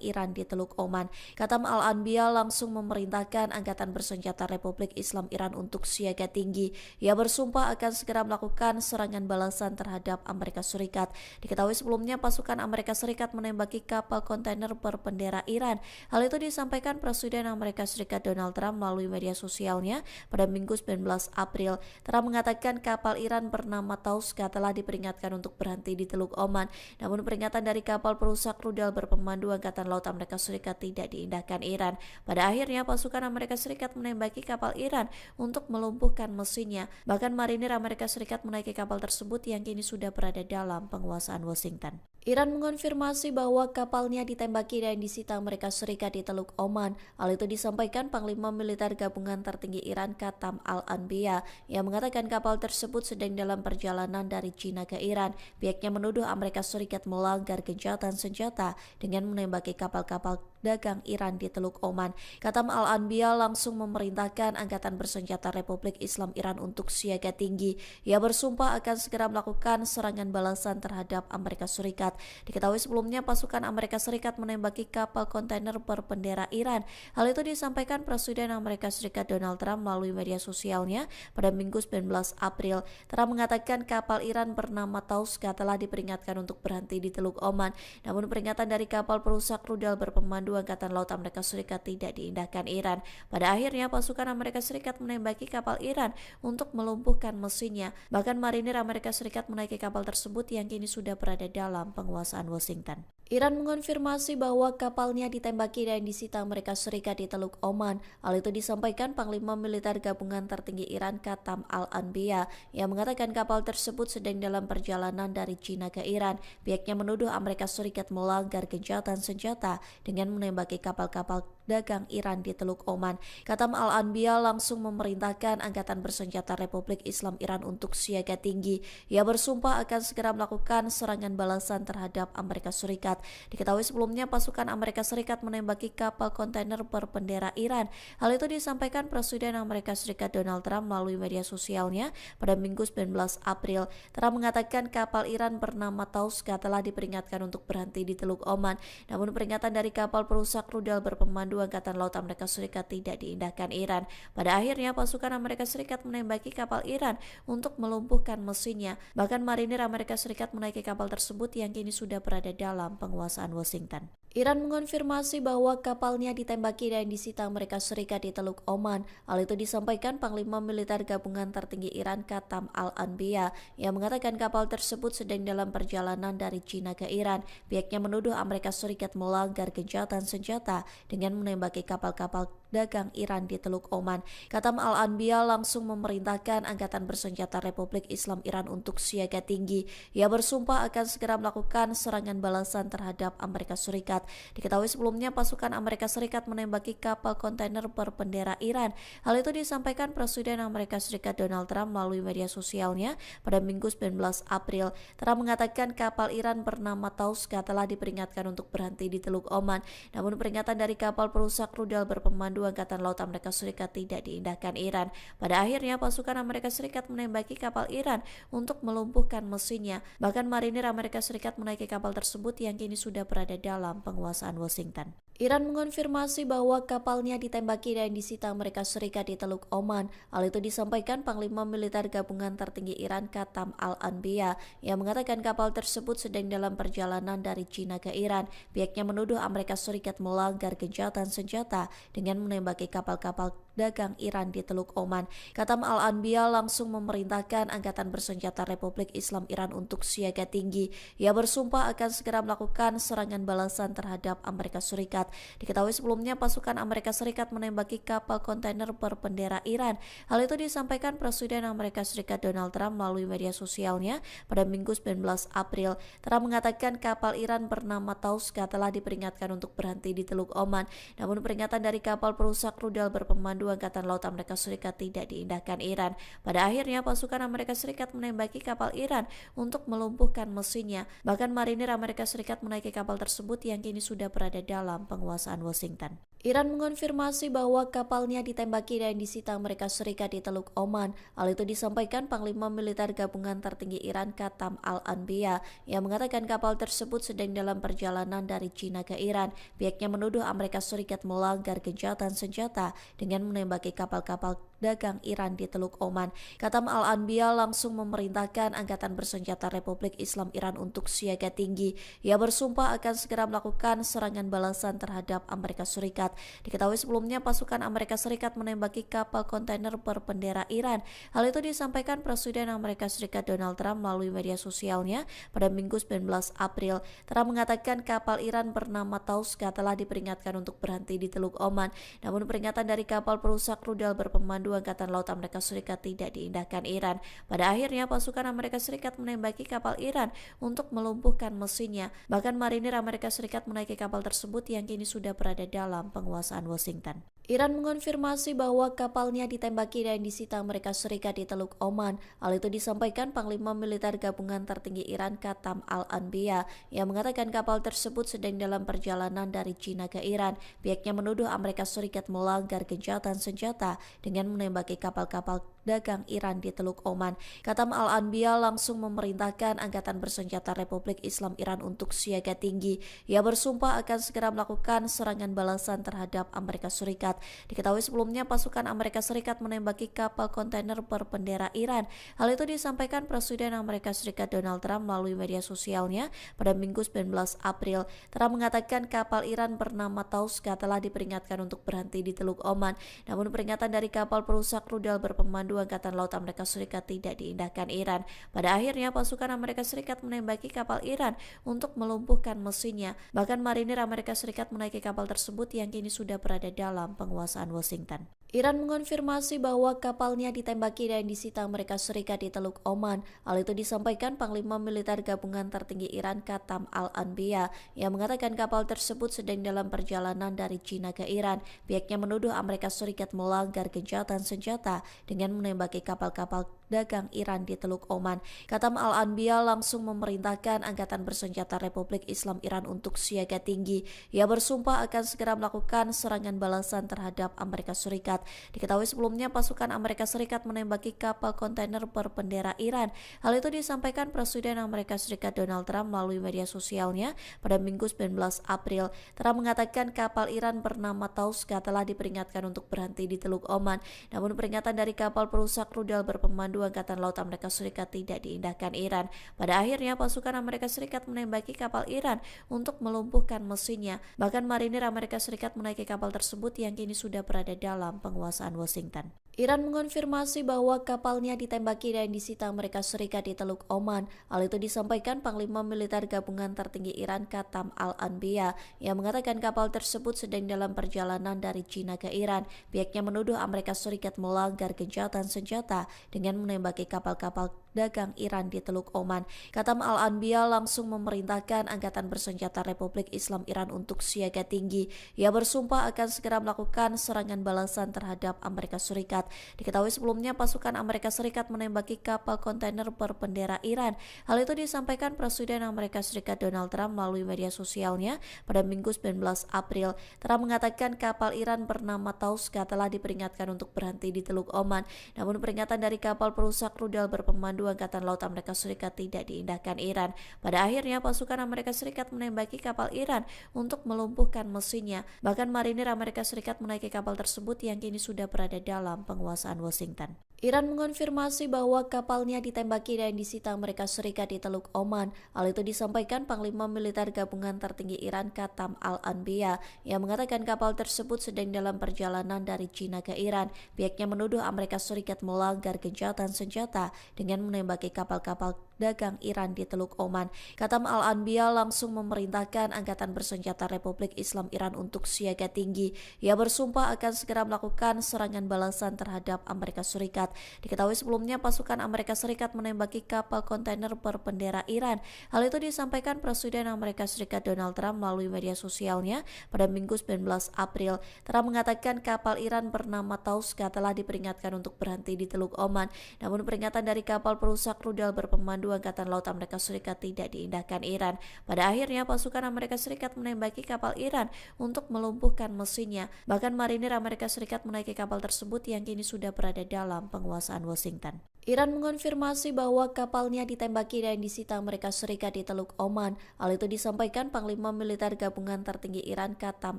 Iran di Teluk Oman. Qatam Al-Anbiya langsung memerintahkan Angkatan Bersenjata Republik Islam Iran untuk siaga tinggi. Ia bersumpah akan segera melakukan serangan balasan terhadap Amerika Serikat. Diketahui sebelumnya pasukan Amerika Serikat menembaki kapal kontainer berbendera Iran. Hal itu disampaikan Presiden Amerika Serikat Donald Trump melalui media sosialnya pada Minggu 19 April. Trump mengatakan kapal Iran bernama Tauska telah diperingatkan untuk berhenti di Teluk Oman. Namun peringatan dari kapal perusak rudal berpemandu Angkatan Laut Amerika Serikat tidak diindahkan Iran. Pada akhirnya pasukan Amerika Serikat menembaki kapal Iran untuk melumpuhkan mesinnya. Bahkan marinir Amerika Serikat menaiki kapal tersebut yang kini sudah berada dalam penguasaan Washington. Iran mengonfirmasi bahwa kapalnya ditembaki dan disita Amerika Serikat di Teluk Oman. Hal itu disampaikan Panglima Militer Gabungan Tertinggi Iran Qatam Al-Anbiya yang mengatakan kapal tersebut sedang dalam perjalanan dari China ke Iran. Pihaknya menuduh Amerika Serikat melanggar gencatan senjata dengan menembaki kapal-kapal dagang Iran di Teluk Oman. Qatam Al-Anbiya langsung memerintahkan Angkatan Bersenjata Republik Islam Iran untuk siaga tinggi. Ia bersumpah akan segera melakukan serangan balasan terhadap Amerika Serikat. Diketahui sebelumnya pasukan Amerika Serikat menembaki kapal kontainer berbendera Iran. Hal itu disampaikan Presiden Amerika Serikat Donald Trump melalui media sosialnya pada Minggu 19 April. Trump mengatakan kapal Iran bernama Tauska telah diperingatkan untuk berhenti di Teluk Oman. Namun peringatan dari kapal perusak rudal berpemandu Angkatan Laut Amerika Serikat tidak diindahkan Iran. Pada akhirnya pasukan Amerika Serikat menembaki kapal Iran untuk melumpuhkan mesinnya. Bahkan marinir Amerika Serikat menaiki kapal tersebut yang kini sudah berada dalam penguasaan Washington. Iran mengonfirmasi bahwa kapalnya ditembaki dan disita Amerika Serikat di Teluk Oman. Hal itu disampaikan Panglima Militer Gabungan Tertinggi Iran Qatam Al-Anbiya yang mengatakan kapal tersebut sedang dalam perjalanan dari China ke Iran. Pihaknya menuduh Amerika Serikat melanggar gencatan senjata dengan menembaki kapal-kapal dagang Iran di Teluk Oman. Qatam Al-Anbiya langsung memerintahkan Angkatan Bersenjata Republik Islam Iran untuk siaga tinggi. Ia bersumpah akan segera melakukan serangan balasan terhadap Amerika Serikat. Diketahui sebelumnya pasukan Amerika Serikat menembaki kapal kontainer berbendera Iran. Hal itu disampaikan Presiden Amerika Serikat Donald Trump melalui media sosialnya pada Minggu 19 April. Trump mengatakan kapal Iran bernama Tauska telah diperingatkan untuk berhenti di Teluk Oman. Namun peringatan dari kapal perusak rudal berpemandu Angkatan Laut Amerika Serikat tidak diindahkan Iran. Pada akhirnya pasukan Amerika Serikat menembaki kapal Iran untuk melumpuhkan mesinnya. Bahkan marinir Amerika Serikat menaiki kapal tersebut yang kini sudah berada dalam penguasaan Washington. Iran mengonfirmasi bahwa kapalnya ditembaki dan disita Amerika Serikat di Teluk Oman. Hal itu disampaikan Panglima Militer Gabungan Tertinggi Iran Qatam Al-Anbiya yang mengatakan kapal tersebut sedang dalam perjalanan dari China ke Iran. Pihaknya menuduh Amerika Serikat melanggar gencatan senjata dengan menembaki kapal-kapal dagang Iran di Teluk Oman. Katam Al-Anbiya langsung memerintahkan Angkatan Bersenjata Republik Islam Iran untuk siaga tinggi. Ia bersumpah akan segera melakukan serangan balasan terhadap Amerika Serikat. Diketahui sebelumnya pasukan Amerika Serikat menembaki kapal kontainer berbendera Iran. Hal itu disampaikan Presiden Amerika Serikat Donald Trump melalui media sosialnya pada Minggu 19 April. Trump mengatakan kapal Iran bernama Tauska telah diperingatkan untuk berhenti di Teluk Oman. Namun peringatan dari kapal perusak rudal berpemandu Angkatan Laut Amerika Serikat tidak diindahkan Iran. Pada akhirnya pasukan Amerika Serikat menembaki kapal Iran untuk melumpuhkan mesinnya. Bahkan marinir Amerika Serikat menaiki kapal tersebut yang kini sudah berada dalam penguasaan Washington. Iran mengonfirmasi bahwa kapalnya ditembaki dan disita Amerika Serikat di Teluk Oman. Hal itu disampaikan Panglima Militer Gabungan Tertinggi Iran Katam Al-Anbiya yang mengatakan kapal tersebut sedang dalam perjalanan dari China ke Iran. Pihaknya menuduh Amerika Serikat melanggar gencatan senjata dengan menembaki kapal-kapal dagang Iran di Teluk Oman. Katam Al-Anbiya langsung memerintahkan Angkatan Bersenjata Republik Islam Iran untuk siaga tinggi. Ia bersumpah akan segera melakukan serangan balasan terhadap Amerika Serikat. Diketahui sebelumnya pasukan Amerika Serikat menembaki kapal kontainer berbendera Iran. Hal itu disampaikan Presiden Amerika Serikat Donald Trump melalui media sosialnya pada Minggu 19 April. Trump mengatakan kapal Iran bernama Tauska telah diperingatkan untuk berhenti di Teluk Oman. Namun peringatan dari kapal perusak rudal berpemandu Angkatan Laut Amerika Serikat tidak diindahkan Iran. Pada akhirnya pasukan Amerika Serikat menembaki kapal Iran untuk melumpuhkan mesinnya. Bahkan marinir Amerika Serikat menaiki kapal tersebut yang kini sudah berada dalam penguasaan Washington. Iran mengonfirmasi bahwa kapalnya ditembaki dan disita Amerika Serikat di Teluk Oman. Hal itu disampaikan Panglima Militer Gabungan Tertinggi Iran Katam Al-Anbiya yang mengatakan kapal tersebut sedang dalam perjalanan dari China ke Iran. Pihaknya menuduh Amerika Serikat melanggar gencatan senjata dengan menembaki kapal-kapal dagang Iran di Teluk Oman. Katam Al-Anbiya langsung memerintahkan Angkatan Bersenjata Republik Islam Iran untuk siaga tinggi. Ia bersumpah akan segera melakukan serangan balasan terhadap Amerika Serikat. Diketahui sebelumnya pasukan Amerika Serikat menembaki kapal kontainer berbendera Iran. Hal itu disampaikan Presiden Amerika Serikat Donald Trump melalui media sosialnya pada Minggu 19 April. Trump mengatakan kapal Iran bernama Tauska telah diperingatkan untuk berhenti di Teluk Oman. Namun peringatan dari kapal perusak rudal berpemandu Angkatan Laut Amerika Serikat tidak diindahkan Iran. Pada akhirnya pasukan Amerika Serikat menembaki kapal Iran untuk melumpuhkan mesinnya. Bahkan marinir Amerika Serikat menaiki kapal tersebut yang kini sudah berada dalam penguasaan Washington. Iran mengonfirmasi bahwa kapalnya ditembaki dan disita Amerika Serikat di Teluk Oman. Hal itu disampaikan Panglima Militer Gabungan Tertinggi Iran Katam Al-Anbiya yang mengatakan kapal tersebut sedang dalam perjalanan dari China ke Iran. Pihaknya menuduh Amerika Serikat melanggar gencatan senjata dengan menembaki kapal-kapal dagang Iran di Teluk Oman. Katam Al-Anbiya langsung memerintahkan Angkatan Bersenjata Republik Islam Iran untuk siaga tinggi. Ia bersumpah akan segera melakukan serangan balasan terhadap Amerika Serikat. Diketahui sebelumnya pasukan Amerika Serikat menembaki kapal kontainer berbendera Iran. Hal itu disampaikan Presiden Amerika Serikat Donald Trump melalui media sosialnya pada Minggu 19 April. Trump mengatakan kapal Iran bernama Tauska telah diperingatkan untuk berhenti di Teluk Oman. Namun peringatan dari kapal perusak rudal berpemandu Angkatan Laut Amerika Serikat tidak diindahkan Iran. Pada akhirnya pasukan Amerika Serikat menembaki kapal Iran untuk melumpuhkan mesinnya. Bahkan marinir Amerika Serikat menaiki kapal tersebut yang kini sudah berada dalam penguasaan Washington. Iran mengonfirmasi bahwa kapalnya ditembaki dan disita Amerika Serikat di Teluk Oman. Hal itu disampaikan Panglima Militer Gabungan Tertinggi Iran Katam Al-Anbiya yang mengatakan kapal tersebut sedang dalam perjalanan dari China ke Iran. Pihaknya menuduh Amerika Serikat melanggar gencatan senjata dengan menembaki kapal-kapal dagang Iran di Teluk Oman. Katam Al-Anbiya langsung memerintahkan Angkatan Bersenjata Republik Islam Iran untuk siaga tinggi. Ia bersumpah akan segera melakukan serangan balasan terhadap Amerika Serikat. Diketahui sebelumnya pasukan Amerika Serikat menembaki kapal kontainer berbendera Iran. Hal itu disampaikan Presiden Amerika Serikat Donald Trump melalui media sosialnya pada Minggu 19 April. Trump mengatakan kapal Iran bernama Tauska telah diperingatkan untuk berhenti di Teluk Oman. Namun peringatan dari kapal perusak rudal berpemandu Angkatan Laut Amerika Serikat tidak diindahkan Iran. Pada akhirnya pasukan Amerika Serikat menembaki kapal Iran untuk melumpuhkan mesinnya. Bahkan marinir Amerika Serikat menaiki kapal tersebut yang kini sudah berada dalam penguasaan Washington. Iran mengonfirmasi bahwa kapalnya ditembaki dan disita Amerika Serikat di Teluk Oman. Hal itu disampaikan Panglima Militer Gabungan Tertinggi Iran Qatam Al-Anbiya yang mengatakan kapal tersebut sedang dalam perjalanan dari China ke Iran. Pihaknya menuduh Amerika Serikat melanggar gencatan senjata dengan menembaki kapal-kapal dagang Iran di Teluk Oman. Qatam Al-Anbiya langsung memerintahkan Angkatan Bersenjata Republik Islam Iran untuk siaga tinggi. Ia bersumpah akan segera melakukan serangan balasan terhadap Amerika Serikat. Diketahui sebelumnya pasukan Amerika Serikat menembaki kapal kontainer berbendera Iran. Hal itu disampaikan Presiden Amerika Serikat Donald Trump melalui media sosialnya pada Minggu 19 April. Trump mengatakan kapal Iran bernama Tauska telah diperingatkan untuk berhenti di Teluk Oman. Namun peringatan dari kapal perusak rudal berpemandu Angkatan Laut Amerika Serikat tidak diindahkan Iran. Pada akhirnya pasukan Amerika Serikat menembaki kapal Iran untuk melumpuhkan mesinnya. Bahkan marinir Amerika Serikat menaiki kapal tersebut yang kini sudah berada dalam penguasaan Washington. Iran mengonfirmasi bahwa kapalnya ditembaki dan disita Amerika Serikat di Teluk Oman. Hal itu disampaikan Panglima Militer Gabungan Tertinggi Iran Qatam Al-Anbiya yang mengatakan kapal tersebut sedang dalam perjalanan dari China ke Iran. Pihaknya menuduh Amerika Serikat melanggar gencatan senjata dengan menembaki kapal-kapal dagang Iran di Teluk Oman. Qatam Al-Anbiya langsung memerintahkan Angkatan Bersenjata Republik Islam Iran untuk siaga tinggi. Ia bersumpah akan segera melakukan serangan balasan terhadap Amerika Serikat. Diketahui sebelumnya pasukan Amerika Serikat menembaki kapal kontainer berbendera Iran. Hal itu disampaikan Presiden Amerika Serikat Donald Trump melalui media sosialnya pada Minggu 19 April. Trump mengatakan kapal Iran bernama Tauska telah diperingatkan untuk berhenti di Teluk Oman. Namun peringatan dari kapal perusak rudal berpemandu Angkatan Laut Amerika Serikat tidak diindahkan Iran. Pada akhirnya pasukan Amerika Serikat menembaki kapal Iran untuk melumpuhkan mesinnya. Bahkan marinir Amerika Serikat menaiki kapal tersebut yang kini sudah berada dalam penguasaan Washington. Iran mengonfirmasi bahwa kapalnya ditembaki dan disita Amerika Serikat di Teluk Oman. Hal itu disampaikan Panglima Militer Gabungan Tertinggi Iran Qatam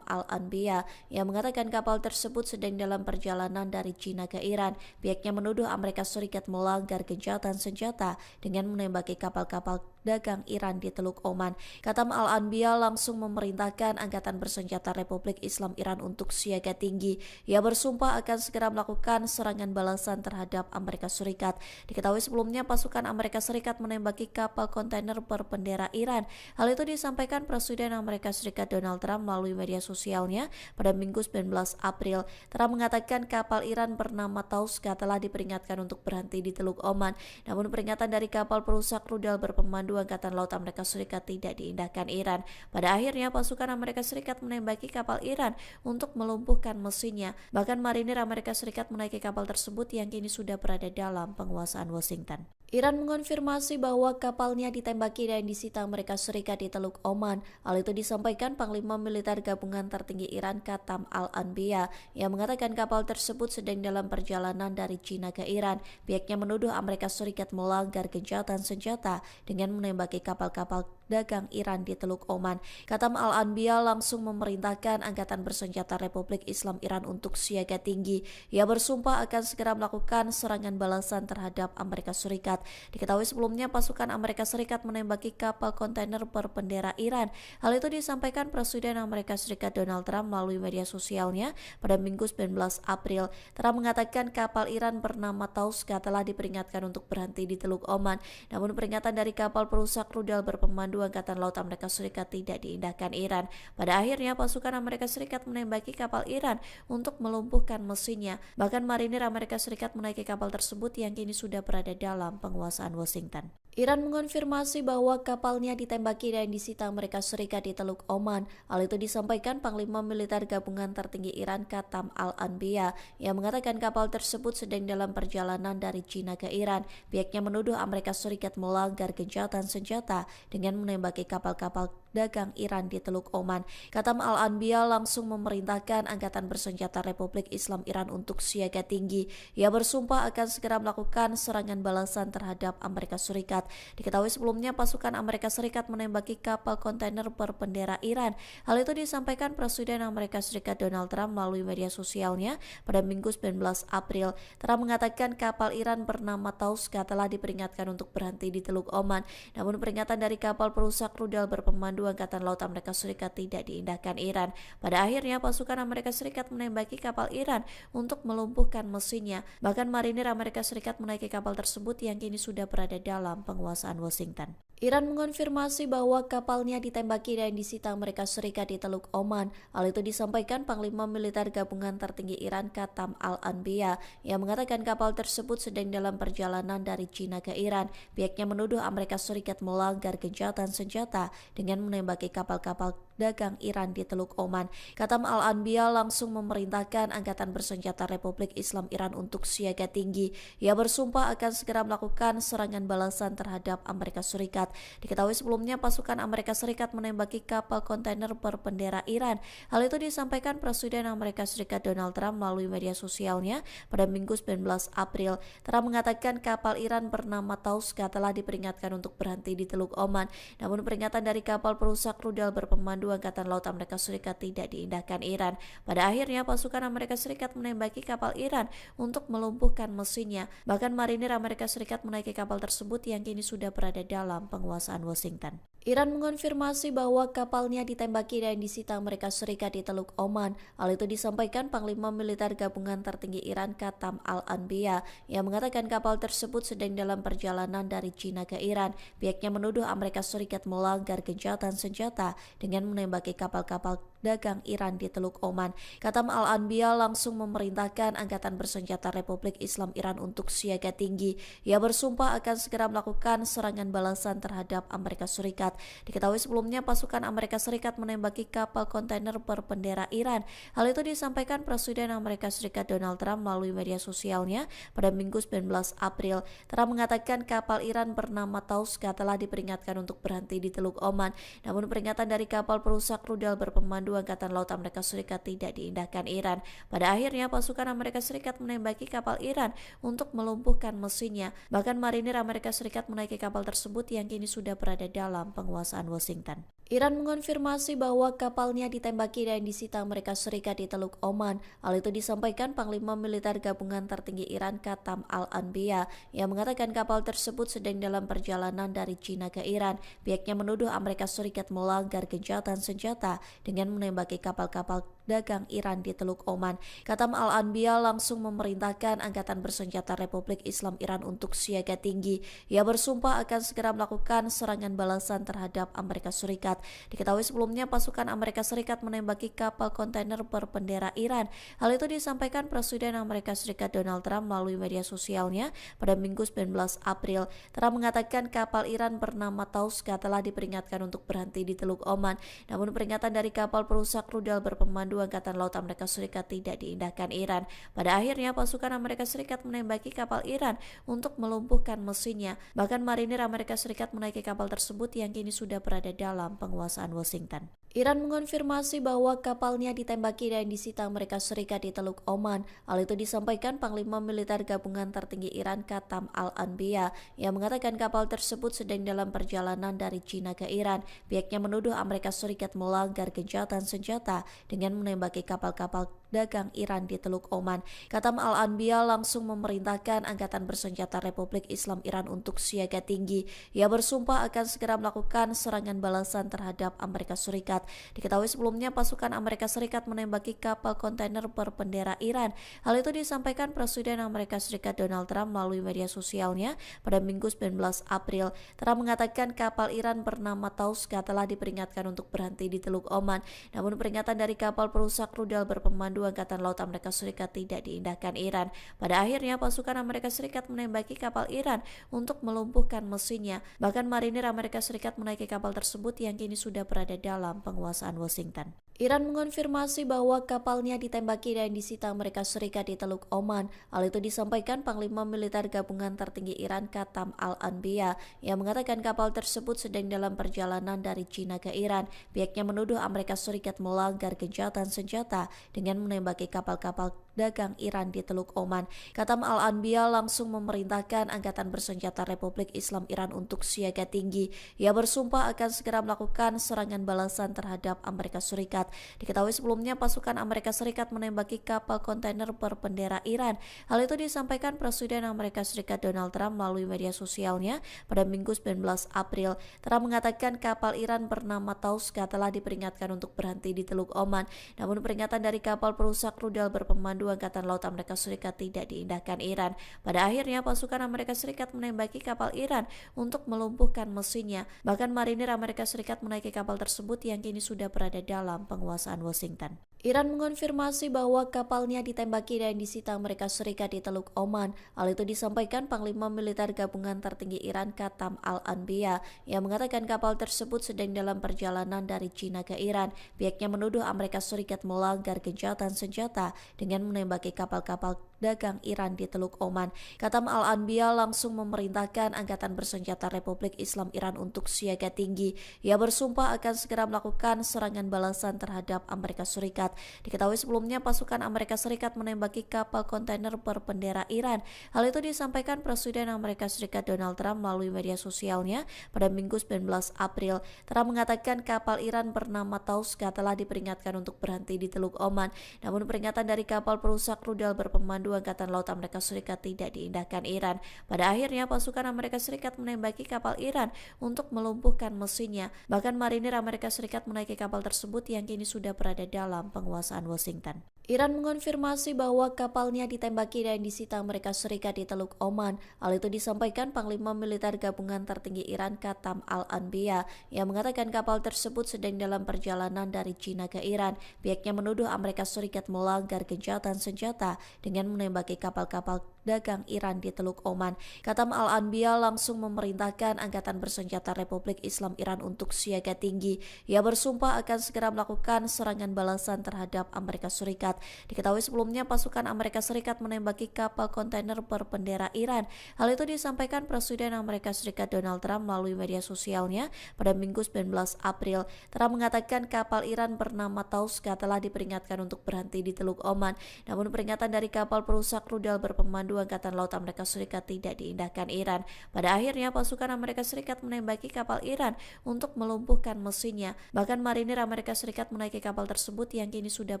Al-Anbiya yang mengatakan kapal tersebut sedang dalam perjalanan dari China ke Iran. Pihaknya menuduh Amerika Serikat melanggar gencatan senjata dengan menembaki kapal-kapal dagang Iran di Teluk Oman. Qatam Al-Anbiya langsung memerintahkan Angkatan Bersenjata Republik Islam Iran untuk siaga tinggi. Ia bersumpah akan segera melakukan serangan balasan terhadap Amerika Serikat. Diketahui sebelumnya pasukan Amerika Serikat menembaki kapal kontainer berbendera Iran. Hal itu disampaikan Presiden Amerika Serikat Donald Trump melalui media sosialnya pada Minggu 19 April. Trump mengatakan kapal Iran bernama Tauska telah diperingatkan untuk berhenti di Teluk Oman. Namun peringatan dari kapal perusak rudal berpemandu Angkatan Laut Amerika Serikat tidak diindahkan Iran. Pada akhirnya pasukan Amerika Serikat menembaki kapal Iran untuk melumpuhkan mesinnya. Bahkan marinir Amerika Serikat menaiki kapal tersebut yang kini sudah berada dalam penguasaan Washington. Iran mengonfirmasi bahwa kapalnya ditembaki dan disita Amerika Serikat di Teluk Oman. Hal itu disampaikan Panglima Militer Gabungan Tertinggi Iran Qatam Al-Anbiya yang mengatakan kapal tersebut sedang dalam perjalanan dari China ke Iran. Pihaknya menuduh Amerika Serikat melanggar gencatan senjata dengan menembaki kapal-kapal dagang Iran di Teluk Oman. Qatam Al-Anbiya langsung memerintahkan Angkatan Bersenjata Republik Islam Iran untuk siaga tinggi. Ia bersumpah akan segera melakukan serangan balasan terhadap Amerika Serikat. Diketahui sebelumnya pasukan Amerika Serikat menembaki kapal kontainer berbendera Iran. Hal itu disampaikan Presiden Amerika Serikat Donald Trump melalui media sosialnya pada Minggu 19 April. Trump mengatakan kapal Iran bernama Tauska telah diperingatkan untuk berhenti di Teluk Oman. Namun peringatan dari kapal perusak rudal berpemandu Angkatan Laut Amerika Serikat tidak diindahkan Iran. Pada akhirnya pasukan Amerika Serikat menembaki kapal Iran untuk melumpuhkan mesinnya. Bahkan marinir Amerika Serikat menaiki kapal tersebut yang kini sudah berada dalam penguasaan Washington. Iran mengonfirmasi bahwa kapalnya ditembaki dan disita Amerika Serikat di Teluk Oman. Hal itu disampaikan Panglima Militer Gabungan Tertinggi Iran Qatam Al-Anbiya yang mengatakan kapal tersebut sedang dalam perjalanan dari China ke Iran. Pihaknya menuduh Amerika Serikat melanggar gencatan senjata dengan menembaki kapal-kapal dagang Iran di Teluk Oman. Katam Al-Anbiya langsung memerintahkan Angkatan Bersenjata Republik Islam Iran untuk siaga tinggi. Ia bersumpah akan segera melakukan serangan balasan terhadap Amerika Serikat. Diketahui sebelumnya pasukan Amerika Serikat menembaki kapal kontainer berbendera Iran. Hal itu disampaikan Presiden Amerika Serikat Donald Trump melalui media sosialnya pada Minggu 19 April. Trump mengatakan kapal Iran bernama Tauska telah diperingatkan untuk berhenti di Teluk Oman. Namun peringatan dari kapal perusak rudal berpemandu Angkatan Laut Amerika Serikat tidak diindahkan Iran. Pada akhirnya pasukan Amerika Serikat menembaki kapal Iran untuk melumpuhkan mesinnya. Bahkan marinir Amerika Serikat menaiki kapal tersebut yang kini sudah berada dalam penguasaan Washington. Iran mengonfirmasi bahwa kapalnya ditembaki dan disita Amerika Serikat di Teluk Oman. Hal itu disampaikan Panglima Militer Gabungan Tertinggi Iran Katam Al-Anbiya yang mengatakan kapal tersebut sedang dalam perjalanan dari China ke Iran. Pihaknya menuduh Amerika Serikat melanggar gencatan senjata dengan menembaki kapal-kapal dagang Iran di Teluk Oman. Katam Al-Anbiya langsung memerintahkan Angkatan Bersenjata Republik Islam Iran untuk siaga tinggi. Ia bersumpah akan segera melakukan serangan balasan terhadap Amerika Serikat. Diketahui sebelumnya pasukan Amerika Serikat menembaki kapal kontainer berbendera Iran. Hal itu disampaikan Presiden Amerika Serikat Donald Trump melalui media sosialnya pada Minggu 19 April. Trump mengatakan kapal Iran bernama Tauska telah diperingatkan untuk berhenti di Teluk Oman. Namun peringatan dari kapal perusak rudal berpemandu Angkatan Laut Amerika Serikat tidak diindahkan Iran. Pada akhirnya pasukan Amerika Serikat menembaki kapal Iran untuk melumpuhkan mesinnya. Bahkan marinir Amerika Serikat menaiki kapal tersebut yang kini sudah berada dalam penguasaan Washington. Iran mengonfirmasi bahwa kapalnya ditembaki dan disita Amerika Serikat di Teluk Oman. Hal itu disampaikan Panglima Militer Gabungan Tertinggi Iran Katam Al-Anbiya yang mengatakan kapal tersebut sedang dalam perjalanan dari China ke Iran. Pihaknya menuduh Amerika Serikat melanggar gencatan senjata dengan menembaki kapal-kapal dagang Iran di Teluk Oman. Katam Al-Anbiya langsung memerintahkan Angkatan Bersenjata Republik Islam Iran untuk siaga tinggi. Ia bersumpah akan segera melakukan serangan balasan terhadap Amerika Serikat. Diketahui sebelumnya pasukan Amerika Serikat menembaki kapal kontainer berbendera Iran. Hal itu disampaikan Presiden Amerika Serikat Donald Trump melalui media sosialnya pada Minggu 19 April. Trump mengatakan kapal Iran bernama Tauska telah diperingatkan untuk berhenti di Teluk Oman. Namun peringatan dari kapal perusak rudal berpemandu Angkatan Laut Amerika Serikat tidak diindahkan Iran. Pada akhirnya pasukan Amerika Serikat menembaki kapal Iran untuk melumpuhkan mesinnya. Bahkan marinir Amerika Serikat menaiki kapal tersebut yang kini sudah berada dalam penguasaan Washington. Iran mengonfirmasi bahwa kapalnya ditembaki dan disita Amerika Serikat di Teluk Oman. Hal itu disampaikan Panglima Militer Gabungan Tertinggi Iran Katam Al-Anbiya yang mengatakan kapal tersebut sedang dalam perjalanan dari China ke Iran. Pihaknya menuduh Amerika Serikat melanggar gencatan senjata dengan menembaki kapal-kapal dagang Iran di Teluk Oman. Katam Al-Anbiya langsung memerintahkan Angkatan Bersenjata Republik Islam Iran untuk siaga tinggi. Ia bersumpah akan segera melakukan serangan balasan terhadap Amerika Serikat. Diketahui sebelumnya pasukan Amerika Serikat menembaki kapal kontainer berbendera Iran. Hal itu disampaikan Presiden Amerika Serikat Donald Trump melalui media sosialnya pada Minggu 19 April. Trump mengatakan kapal Iran bernama Tauska telah diperingatkan untuk berhenti di Teluk Oman. Namun peringatan dari kapal perusak rudal berpemandu Angkatan Laut Amerika Serikat tidak diindahkan Iran. Pada akhirnya pasukan Amerika Serikat menembaki kapal Iran untuk melumpuhkan mesinnya. Bahkan marinir Amerika Serikat menaiki kapal tersebut yang kini sudah berada dalam penguasaan Washington. Iran mengonfirmasi bahwa kapalnya ditembaki dan disita Amerika Serikat di Teluk Oman. Hal itu disampaikan Panglima Militer Gabungan Tertinggi Iran Katam Al-Anbiya yang mengatakan kapal tersebut sedang dalam perjalanan dari China ke Iran. Pihaknya menuduh Amerika Serikat melanggar gencatan senjata dengan menembaki kapal-kapal dagang Iran di Teluk Oman. Katam Al-Anbiya langsung memerintahkan Angkatan Bersenjata Republik Islam Iran untuk siaga tinggi. Ia bersumpah akan segera melakukan serangan balasan terhadap Amerika Serikat. Diketahui sebelumnya pasukan Amerika Serikat menembaki kapal kontainer berbendera Iran. Hal itu disampaikan Presiden Amerika Serikat Donald Trump melalui media sosialnya pada Minggu 19 April. Trump mengatakan kapal Iran bernama Tauska telah diperingatkan untuk berhenti di Teluk Oman. Namun peringatan dari kapal perusak rudal berpemandu Berpemandu Angkatan Laut Amerika Serikat tidak diindahkan Iran. Pada akhirnya pasukan Amerika Serikat menembaki kapal Iran untuk melumpuhkan mesinnya. Bahkan marinir Amerika Serikat menaiki kapal tersebut yang kini sudah berada dalam penguasaan Washington. Iran mengonfirmasi bahwa kapalnya ditembaki dan disita Amerika Serikat di Teluk Oman. Hal itu disampaikan Panglima Militer Gabungan Tertinggi Iran Qatam Al-Anbiya yang mengatakan kapal tersebut sedang dalam perjalanan dari China ke Iran. Pihaknya menuduh Amerika Serikat melanggar gencatan senjata dengan menembaki kapal-kapal dagang Iran di Teluk Oman. Qatam Al-Anbiya langsung memerintahkan Angkatan Bersenjata Republik Islam Iran untuk siaga tinggi. Ia bersumpah akan segera melakukan serangan balasan terhadap Amerika Serikat. Diketahui sebelumnya pasukan Amerika Serikat menembaki kapal kontainer berbendera Iran. Hal itu disampaikan Presiden Amerika Serikat Donald Trump melalui media sosialnya pada Minggu 19 April. Trump mengatakan kapal Iran bernama Tauska telah diperingatkan untuk berhenti di Teluk Oman. Namun peringatan dari kapal perusak rudal berpemandu Angkatan Laut Amerika Serikat tidak diindahkan Iran. Pada akhirnya pasukan Amerika Serikat menembaki kapal Iran untuk melumpuhkan mesinnya. Bahkan marinir Amerika Serikat menaiki kapal tersebut yang kini sudah berada dalam penguasaan Washington. Iran mengonfirmasi bahwa kapalnya ditembaki dan disita Amerika Serikat di Teluk Oman. Hal itu disampaikan Panglima Militer Gabungan Tertinggi Iran Qatam Al-Anbiya yang mengatakan kapal tersebut sedang dalam perjalanan dari China ke Iran. Pihaknya menuduh Amerika Serikat melanggar gencatan senjata dengan menembaki kapal-kapal dagang Iran di Teluk Oman. Qatam Al-Anbiya langsung memerintahkan Angkatan Bersenjata Republik Islam Iran untuk siaga tinggi. Ia bersumpah akan segera melakukan serangan balasan terhadap Amerika Serikat. Diketahui sebelumnya pasukan Amerika Serikat menembaki kapal kontainer berbendera Iran. Hal itu disampaikan Presiden Amerika Serikat Donald Trump melalui media sosialnya pada Minggu 19 April. Trump mengatakan kapal Iran bernama Tauska telah diperingatkan untuk berhenti di Teluk Oman. Namun peringatan dari kapal perusak rudal berpemandu Angkatan Laut Amerika Serikat tidak diindahkan Iran. Pada akhirnya pasukan Amerika Serikat menembaki kapal Iran untuk melumpuhkan mesinnya. Bahkan marinir Amerika Serikat menaiki kapal tersebut yang kini sudah berada dalam penguasaan Washington. Iran mengonfirmasi bahwa kapalnya ditembaki dan disita Amerika Serikat di Teluk Oman. Hal itu disampaikan Panglima Militer Gabungan Tertinggi Iran Qatam Al-Anbiya yang mengatakan kapal tersebut sedang dalam perjalanan dari China ke Iran. Pihaknya menuduh Amerika Serikat melanggar gencatan senjata dengan menembaki kapal-kapal dagang Iran di Teluk Oman. Qatam Al-Anbiya langsung memerintahkan Angkatan Bersenjata Republik Islam Iran untuk siaga tinggi. Ia bersumpah akan segera melakukan serangan balasan terhadap Amerika Serikat. Diketahui sebelumnya pasukan Amerika Serikat menembaki kapal kontainer berbendera Iran. Hal itu disampaikan Presiden Amerika Serikat Donald Trump melalui media sosialnya pada Minggu 19 April. Trump mengatakan kapal Iran bernama Tauska telah diperingatkan untuk berhenti di Teluk Oman. Namun peringatan dari kapal perusak rudal berpemandu Angkatan Laut Amerika Serikat tidak diindahkan Iran. Pada akhirnya pasukan Amerika Serikat menembaki kapal Iran untuk melumpuhkan mesinnya. Bahkan marinir Amerika Serikat menaiki kapal tersebut yang kini sudah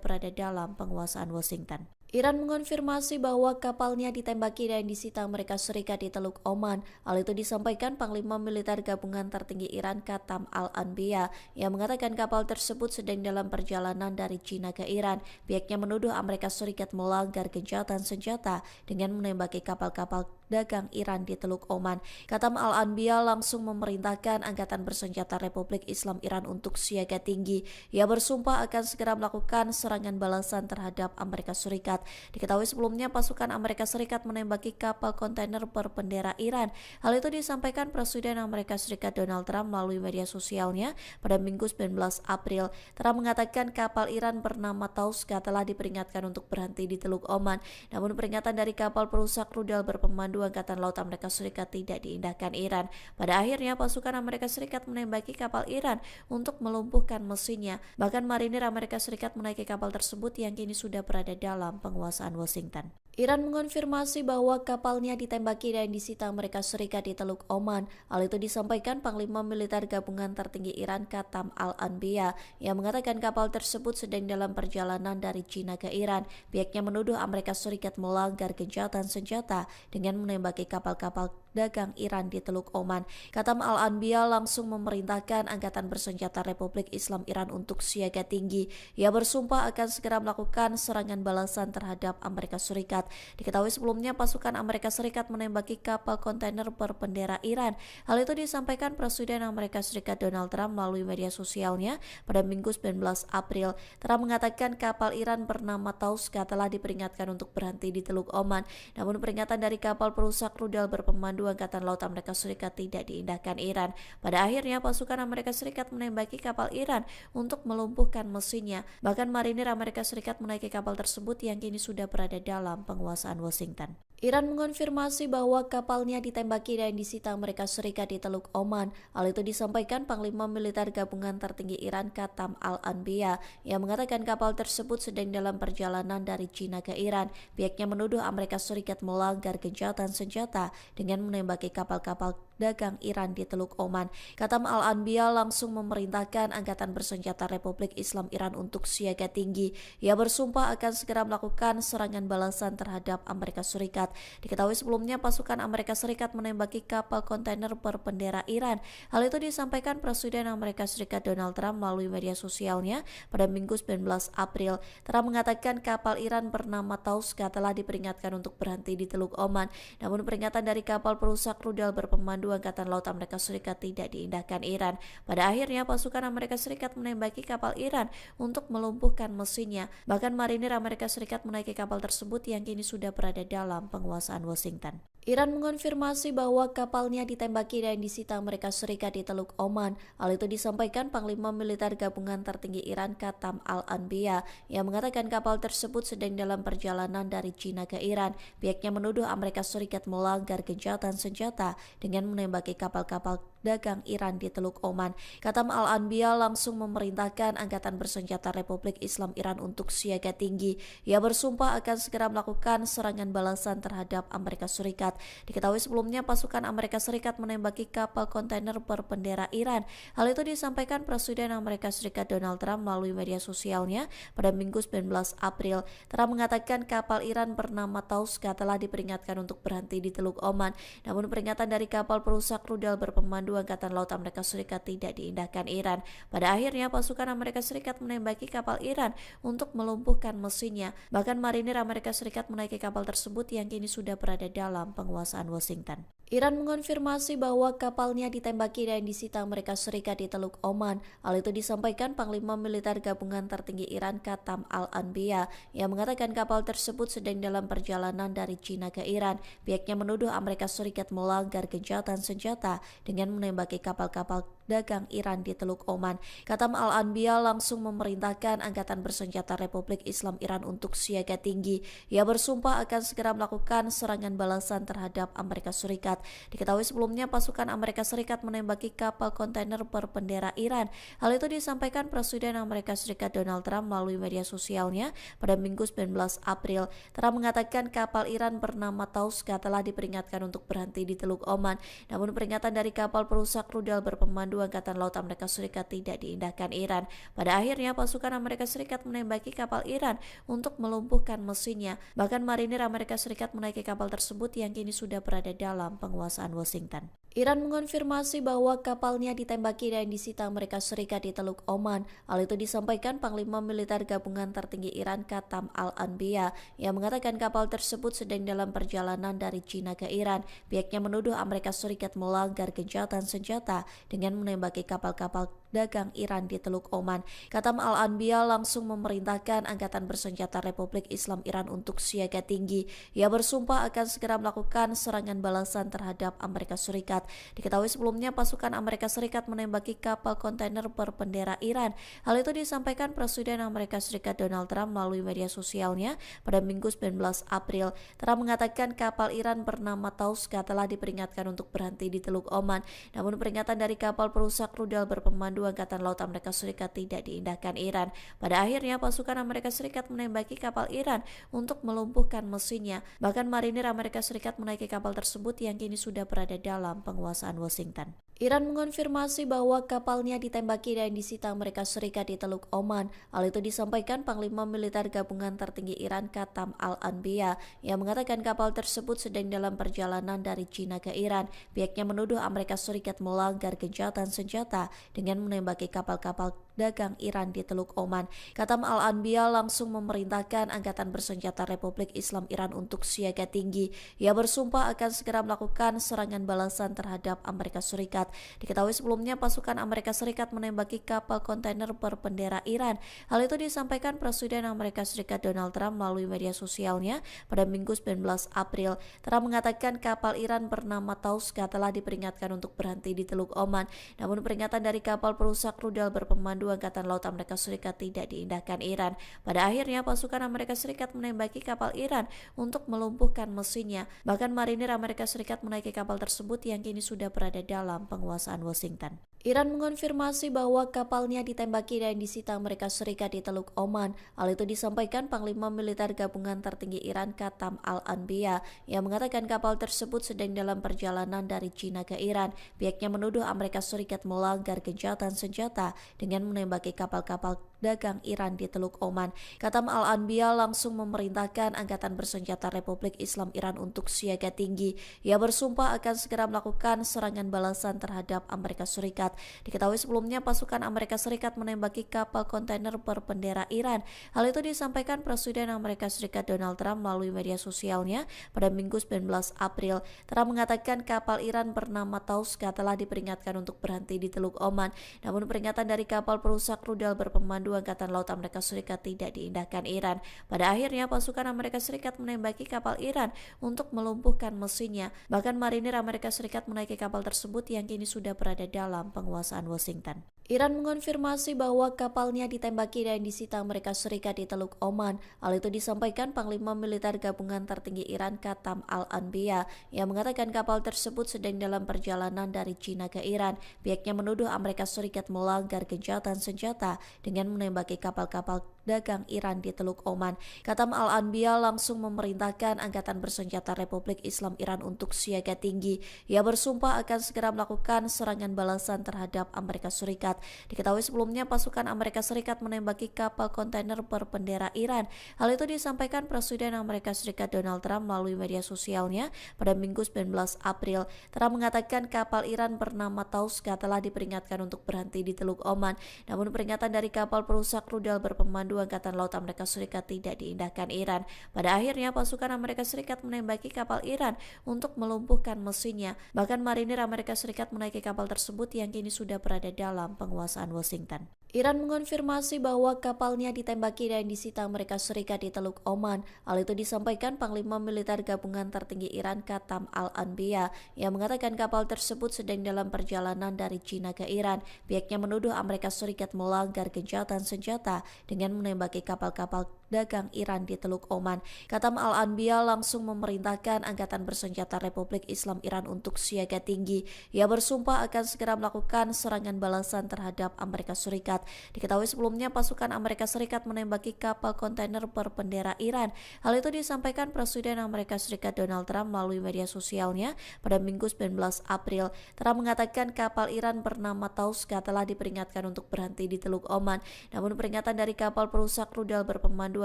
berada dalam penguasaan Washington. Iran mengonfirmasi bahwa kapalnya ditembaki dan disita Amerika Serikat di Teluk Oman. Hal itu disampaikan Panglima Militer Gabungan Tertinggi Iran Qatam Al-Anbiya yang mengatakan kapal tersebut sedang dalam perjalanan dari China ke Iran. Pihaknya menuduh Amerika Serikat melanggar gencatan senjata dengan menembaki kapal-kapal dagang Iran di Teluk Oman. Qatam Al-Anbiya langsung memerintahkan Angkatan Bersenjata Republik Islam Iran untuk siaga tinggi. Ia bersumpah akan segera melakukan serangan balasan terhadap Amerika Serikat. Diketahui sebelumnya pasukan Amerika Serikat menembaki kapal kontainer berbendera Iran. Hal itu disampaikan Presiden Amerika Serikat Donald Trump melalui media sosialnya pada Minggu 19 April. Trump mengatakan kapal Iran bernama Tauska telah diperingatkan untuk berhenti di Teluk Oman. Namun peringatan dari kapal perusak rudal berpemandu Angkatan Laut Amerika Serikat tidak diindahkan Iran. Pada akhirnya pasukan Amerika Serikat menembaki kapal Iran untuk melumpuhkan mesinnya. Bahkan marinir Amerika Serikat menaiki kapal tersebut yang kini sudah berada dalam penguasaan Washington. Iran mengonfirmasi bahwa kapalnya ditembaki dan disita Amerika Serikat di Teluk Oman. Hal itu disampaikan Panglima Militer Gabungan Tertinggi Iran Qatam Al-Anbiya yang mengatakan kapal tersebut sedang dalam perjalanan dari China ke Iran. Pihaknya menuduh Amerika Serikat melanggar gencatan senjata dengan menembaki kapal-kapal dagang Iran di Teluk Oman. Katam Al-Anbiya langsung memerintahkan Angkatan Bersenjata Republik Islam Iran untuk siaga tinggi. Ia bersumpah akan segera melakukan serangan balasan terhadap Amerika Serikat. Diketahui sebelumnya pasukan Amerika Serikat menembaki kapal kontainer berbendera Iran. Hal itu disampaikan Presiden Amerika Serikat Donald Trump melalui media sosialnya pada Minggu 19 April. Trump mengatakan kapal Iran bernama Tauska telah diperingatkan untuk berhenti di Teluk Oman. Namun peringatan dari kapal perusak rudal berpemandu Angkatan Laut Amerika Serikat tidak diindahkan Iran. Pada akhirnya pasukan Amerika Serikat menembaki kapal Iran untuk melumpuhkan mesinnya. Bahkan marinir Amerika Serikat menaiki kapal tersebut yang kini sudah berada dalam penguasaan Washington. Iran mengonfirmasi bahwa kapalnya ditembaki dan disita Amerika Serikat di Teluk Oman. Hal itu disampaikan Panglima Militer Gabungan Tertinggi Iran Katam Al-Anbiya yang mengatakan kapal tersebut sedang dalam perjalanan dari China ke Iran. Pihaknya menuduh Amerika Serikat melanggar gencatan senjata dengan menembaki kapal-kapal dagang Iran di Teluk Oman. Katam Al-Anbiya langsung memerintahkan Angkatan Bersenjata Republik Islam Iran untuk siaga tinggi. Ia bersumpah akan segera melakukan serangan balasan terhadap Amerika Serikat. Diketahui sebelumnya pasukan Amerika Serikat menembaki kapal kontainer berbendera Iran. Hal itu disampaikan Presiden Amerika Serikat Donald Trump melalui media sosialnya pada Minggu 19 April. Trump mengatakan kapal Iran bernama Tauska telah diperingatkan untuk berhenti di Teluk Oman. Namun peringatan dari kapal perusak rudal berpemandu Angkatan Laut Amerika Serikat tidak diindahkan Iran. Pada akhirnya pasukan Amerika Serikat menembaki kapal Iran untuk melumpuhkan mesinnya. Bahkan marinir Amerika Serikat menaiki kapal tersebut yang kini sudah berada dalam penguasaan Washington. Iran mengonfirmasi bahwa kapalnya ditembaki dan disita Amerika Serikat di Teluk Oman. Hal itu disampaikan Panglima Militer Gabungan Tertinggi Iran Katam Al-Anbiya yang mengatakan kapal tersebut sedang dalam perjalanan dari China ke Iran. Pihaknya menuduh Amerika Serikat melanggar gencatan senjata dengan menembaki kapal-kapal dagang Iran di Teluk Oman. Katam Al-Anbiya langsung memerintahkan Angkatan Bersenjata Republik Islam Iran untuk siaga tinggi. Ia bersumpah akan segera melakukan serangan balasan terhadap Amerika Serikat. Diketahui sebelumnya pasukan Amerika Serikat menembaki kapal kontainer berbendera Iran. Hal itu disampaikan Presiden Amerika Serikat Donald Trump melalui media sosialnya pada Minggu 19 April. Trump mengatakan kapal Iran bernama Tauska telah diperingatkan untuk berhenti di Teluk Oman. Namun peringatan dari kapal perusak rudal berpemandu Angkatan Laut Amerika Serikat tidak diindahkan Iran. Pada akhirnya pasukan Amerika Serikat menembaki kapal Iran untuk melumpuhkan mesinnya. Bahkan marinir Amerika Serikat menaiki kapal tersebut yang kini sudah berada dalam penguasaan Washington. Iran mengonfirmasi bahwa kapalnya ditembaki dan disita Amerika Serikat di Teluk Oman. Hal itu disampaikan Panglima Militer Gabungan Tertinggi Iran Katam Al-Anbiya yang mengatakan kapal tersebut sedang dalam perjalanan dari China ke Iran. Pihaknya menuduh Amerika Serikat melanggar gencatan senjata dengan menembaki kapal-kapal dagang Iran di Teluk Oman. Katam Al-Anbiya langsung memerintahkan Angkatan Bersenjata Republik Islam Iran untuk siaga tinggi. Ia bersumpah akan segera melakukan serangan balasan terhadap Amerika Serikat. Diketahui sebelumnya pasukan Amerika Serikat menembaki kapal kontainer berbendera Iran. Hal itu disampaikan Presiden Amerika Serikat Donald Trump melalui media sosialnya pada Minggu 19 April. Trump mengatakan kapal Iran bernama Tauska telah diperingatkan untuk berhenti di Teluk Oman. Namun peringatan dari kapal perusak rudal berpemandu Angkatan Laut Amerika Serikat tidak diindahkan Iran. Pada akhirnya pasukan Amerika Serikat menembaki kapal Iran untuk melumpuhkan mesinnya. Bahkan marinir Amerika Serikat menaiki kapal tersebut yang kini sudah berada dalam penguasaan Washington. Iran mengonfirmasi bahwa kapalnya ditembaki dan disita Amerika Serikat di Teluk Oman. Hal itu disampaikan Panglima Militer Gabungan Tertinggi Iran Katam Al-Anbiya yang mengatakan kapal tersebut sedang dalam perjalanan dari China ke Iran. Pihaknya menuduh Amerika Serikat melanggar gencatan senjata dengan menembaki kapal-kapal dagang Iran di Teluk Oman. Katam Al-Anbiya langsung memerintahkan Angkatan Bersenjata Republik Islam Iran untuk siaga tinggi. Ia bersumpah akan segera melakukan serangan balasan terhadap Amerika Serikat. Diketahui sebelumnya pasukan Amerika Serikat menembaki kapal kontainer berbendera Iran. Hal itu disampaikan Presiden Amerika Serikat Donald Trump melalui media sosialnya pada Minggu 19 April. Trump mengatakan kapal Iran bernama Tauska telah diperingatkan untuk berhenti di Teluk Oman. Namun peringatan dari kapal perusak rudal berpemandu Berpemandu Angkatan Laut Amerika Serikat tidak diindahkan Iran. Pada akhirnya pasukan Amerika Serikat menembaki kapal Iran untuk melumpuhkan mesinnya. Bahkan marinir Amerika Serikat menaiki kapal tersebut yang kini sudah berada dalam penguasaan Washington. Iran mengonfirmasi bahwa kapalnya ditembaki dan disita Amerika Serikat di Teluk Oman. Hal itu disampaikan Panglima Militer Gabungan Tertinggi Iran Qatam Al-Anbiya yang mengatakan kapal tersebut sedang dalam perjalanan dari China ke Iran. Pihaknya menuduh Amerika Serikat melanggar gencatan senjata dengan menembaki kapal-kapal dagang Iran di Teluk Oman. Qatam Al-Anbiya langsung memerintahkan Angkatan Bersenjata Republik Islam Iran untuk siaga tinggi. Ia bersumpah akan segera melakukan serangan balasan terhadap Amerika Serikat. Diketahui sebelumnya pasukan Amerika Serikat menembaki kapal kontainer berbendera Iran. Hal itu disampaikan Presiden Amerika Serikat Donald Trump melalui media sosialnya pada Minggu 19 April. Trump mengatakan kapal Iran bernama Tauska telah diperingatkan untuk berhenti di Teluk Oman. Namun peringatan dari kapal perusak rudal berpemandu Angkatan Laut Amerika Serikat tidak diindahkan Iran. Pada akhirnya pasukan Amerika Serikat menembaki kapal Iran untuk melumpuhkan mesinnya. Bahkan marinir Amerika Serikat menaiki kapal tersebut yang kini sudah berada dalam penguasaan Washington. Iran mengonfirmasi bahwa kapalnya ditembaki dan disita Amerika Serikat di Teluk Oman. Hal itu disampaikan Panglima Militer Gabungan Tertinggi Iran Qatam Al-Anbiya yang mengatakan kapal tersebut sedang dalam perjalanan dari China ke Iran. Pihaknya menuduh Amerika Serikat melanggar gencatan senjata dengan menembaki kapal-kapal dagang Iran di Teluk Oman. Qatam Al-Anbiya langsung memerintahkan Angkatan Bersenjata Republik Islam Iran untuk siaga tinggi. Ia bersumpah akan segera melakukan serangan balasan terhadap Amerika Serikat. Diketahui sebelumnya pasukan Amerika Serikat menembaki kapal kontainer berbendera Iran. Hal itu disampaikan Presiden Amerika Serikat Donald Trump melalui media sosialnya pada Minggu 19 April. Trump mengatakan kapal Iran bernama Tauska telah diperingatkan untuk berhenti di Teluk Oman. Namun peringatan dari kapal perusak rudal berpemandu Angkatan Laut Amerika Serikat tidak diindahkan Iran. Pada akhirnya pasukan Amerika Serikat menembaki kapal Iran untuk melumpuhkan mesinnya. Bahkan marinir Amerika Serikat menaiki kapal tersebut yang kini sudah berada dalam penguasaan Washington. Iran mengonfirmasi bahwa kapalnya ditembaki dan disita Amerika Serikat di Teluk Oman. Hal itu disampaikan Panglima Militer Gabungan Tertinggi Iran Qatam Al-Anbiya yang mengatakan kapal tersebut sedang dalam perjalanan dari China ke Iran. Pihaknya menuduh Amerika Serikat melanggar gencatan senjata dengan menembaki kapal-kapal dagang Iran di Teluk Oman. Qatam Al-Anbiya langsung memerintahkan Angkatan Bersenjata Republik Islam Iran untuk siaga tinggi. Ia bersumpah akan segera melakukan serangan balasan terhadap Amerika Serikat. Diketahui sebelumnya pasukan Amerika Serikat menembaki kapal kontainer berbendera Iran. Hal itu disampaikan Presiden Amerika Serikat Donald Trump melalui media sosialnya pada Minggu 19 April. Trump mengatakan kapal Iran bernama Tauska telah diperingatkan untuk berhenti di Teluk Oman. Namun peringatan dari kapal perusak rudal berpemandu Angkatan Laut Amerika Serikat tidak diindahkan Iran. Pada akhirnya pasukan Amerika Serikat menembaki kapal Iran untuk melumpuhkan mesinnya. Bahkan marinir Amerika Serikat menaiki kapal tersebut yang kini sudah berada dalam penguasaan Washington. Iran mengonfirmasi bahwa kapalnya ditembaki dan disita Amerika Serikat di Teluk Oman. Hal itu disampaikan Panglima Militer Gabungan Tertinggi Iran Qatam Al-Anbiya yang mengatakan kapal tersebut sedang dalam perjalanan dari China ke Iran. Pihaknya menuduh Amerika Serikat melanggar gencatan senjata dengan menembaki kapal-kapal dagang Iran di Teluk Oman. Qatam Al-Anbiya langsung memerintahkan Angkatan Bersenjata Republik Islam Iran untuk siaga tinggi. Ia bersumpah akan segera melakukan serangan balasan terhadap Amerika Serikat. Diketahui sebelumnya pasukan Amerika Serikat menembaki kapal kontainer berbendera Iran. Hal itu disampaikan Presiden Amerika Serikat Donald Trump melalui media sosialnya pada Minggu 19 April. Trump mengatakan kapal Iran bernama Tauska telah diperingatkan untuk berhenti di Teluk Oman. Namun peringatan dari kapal perusak rudal berpemandu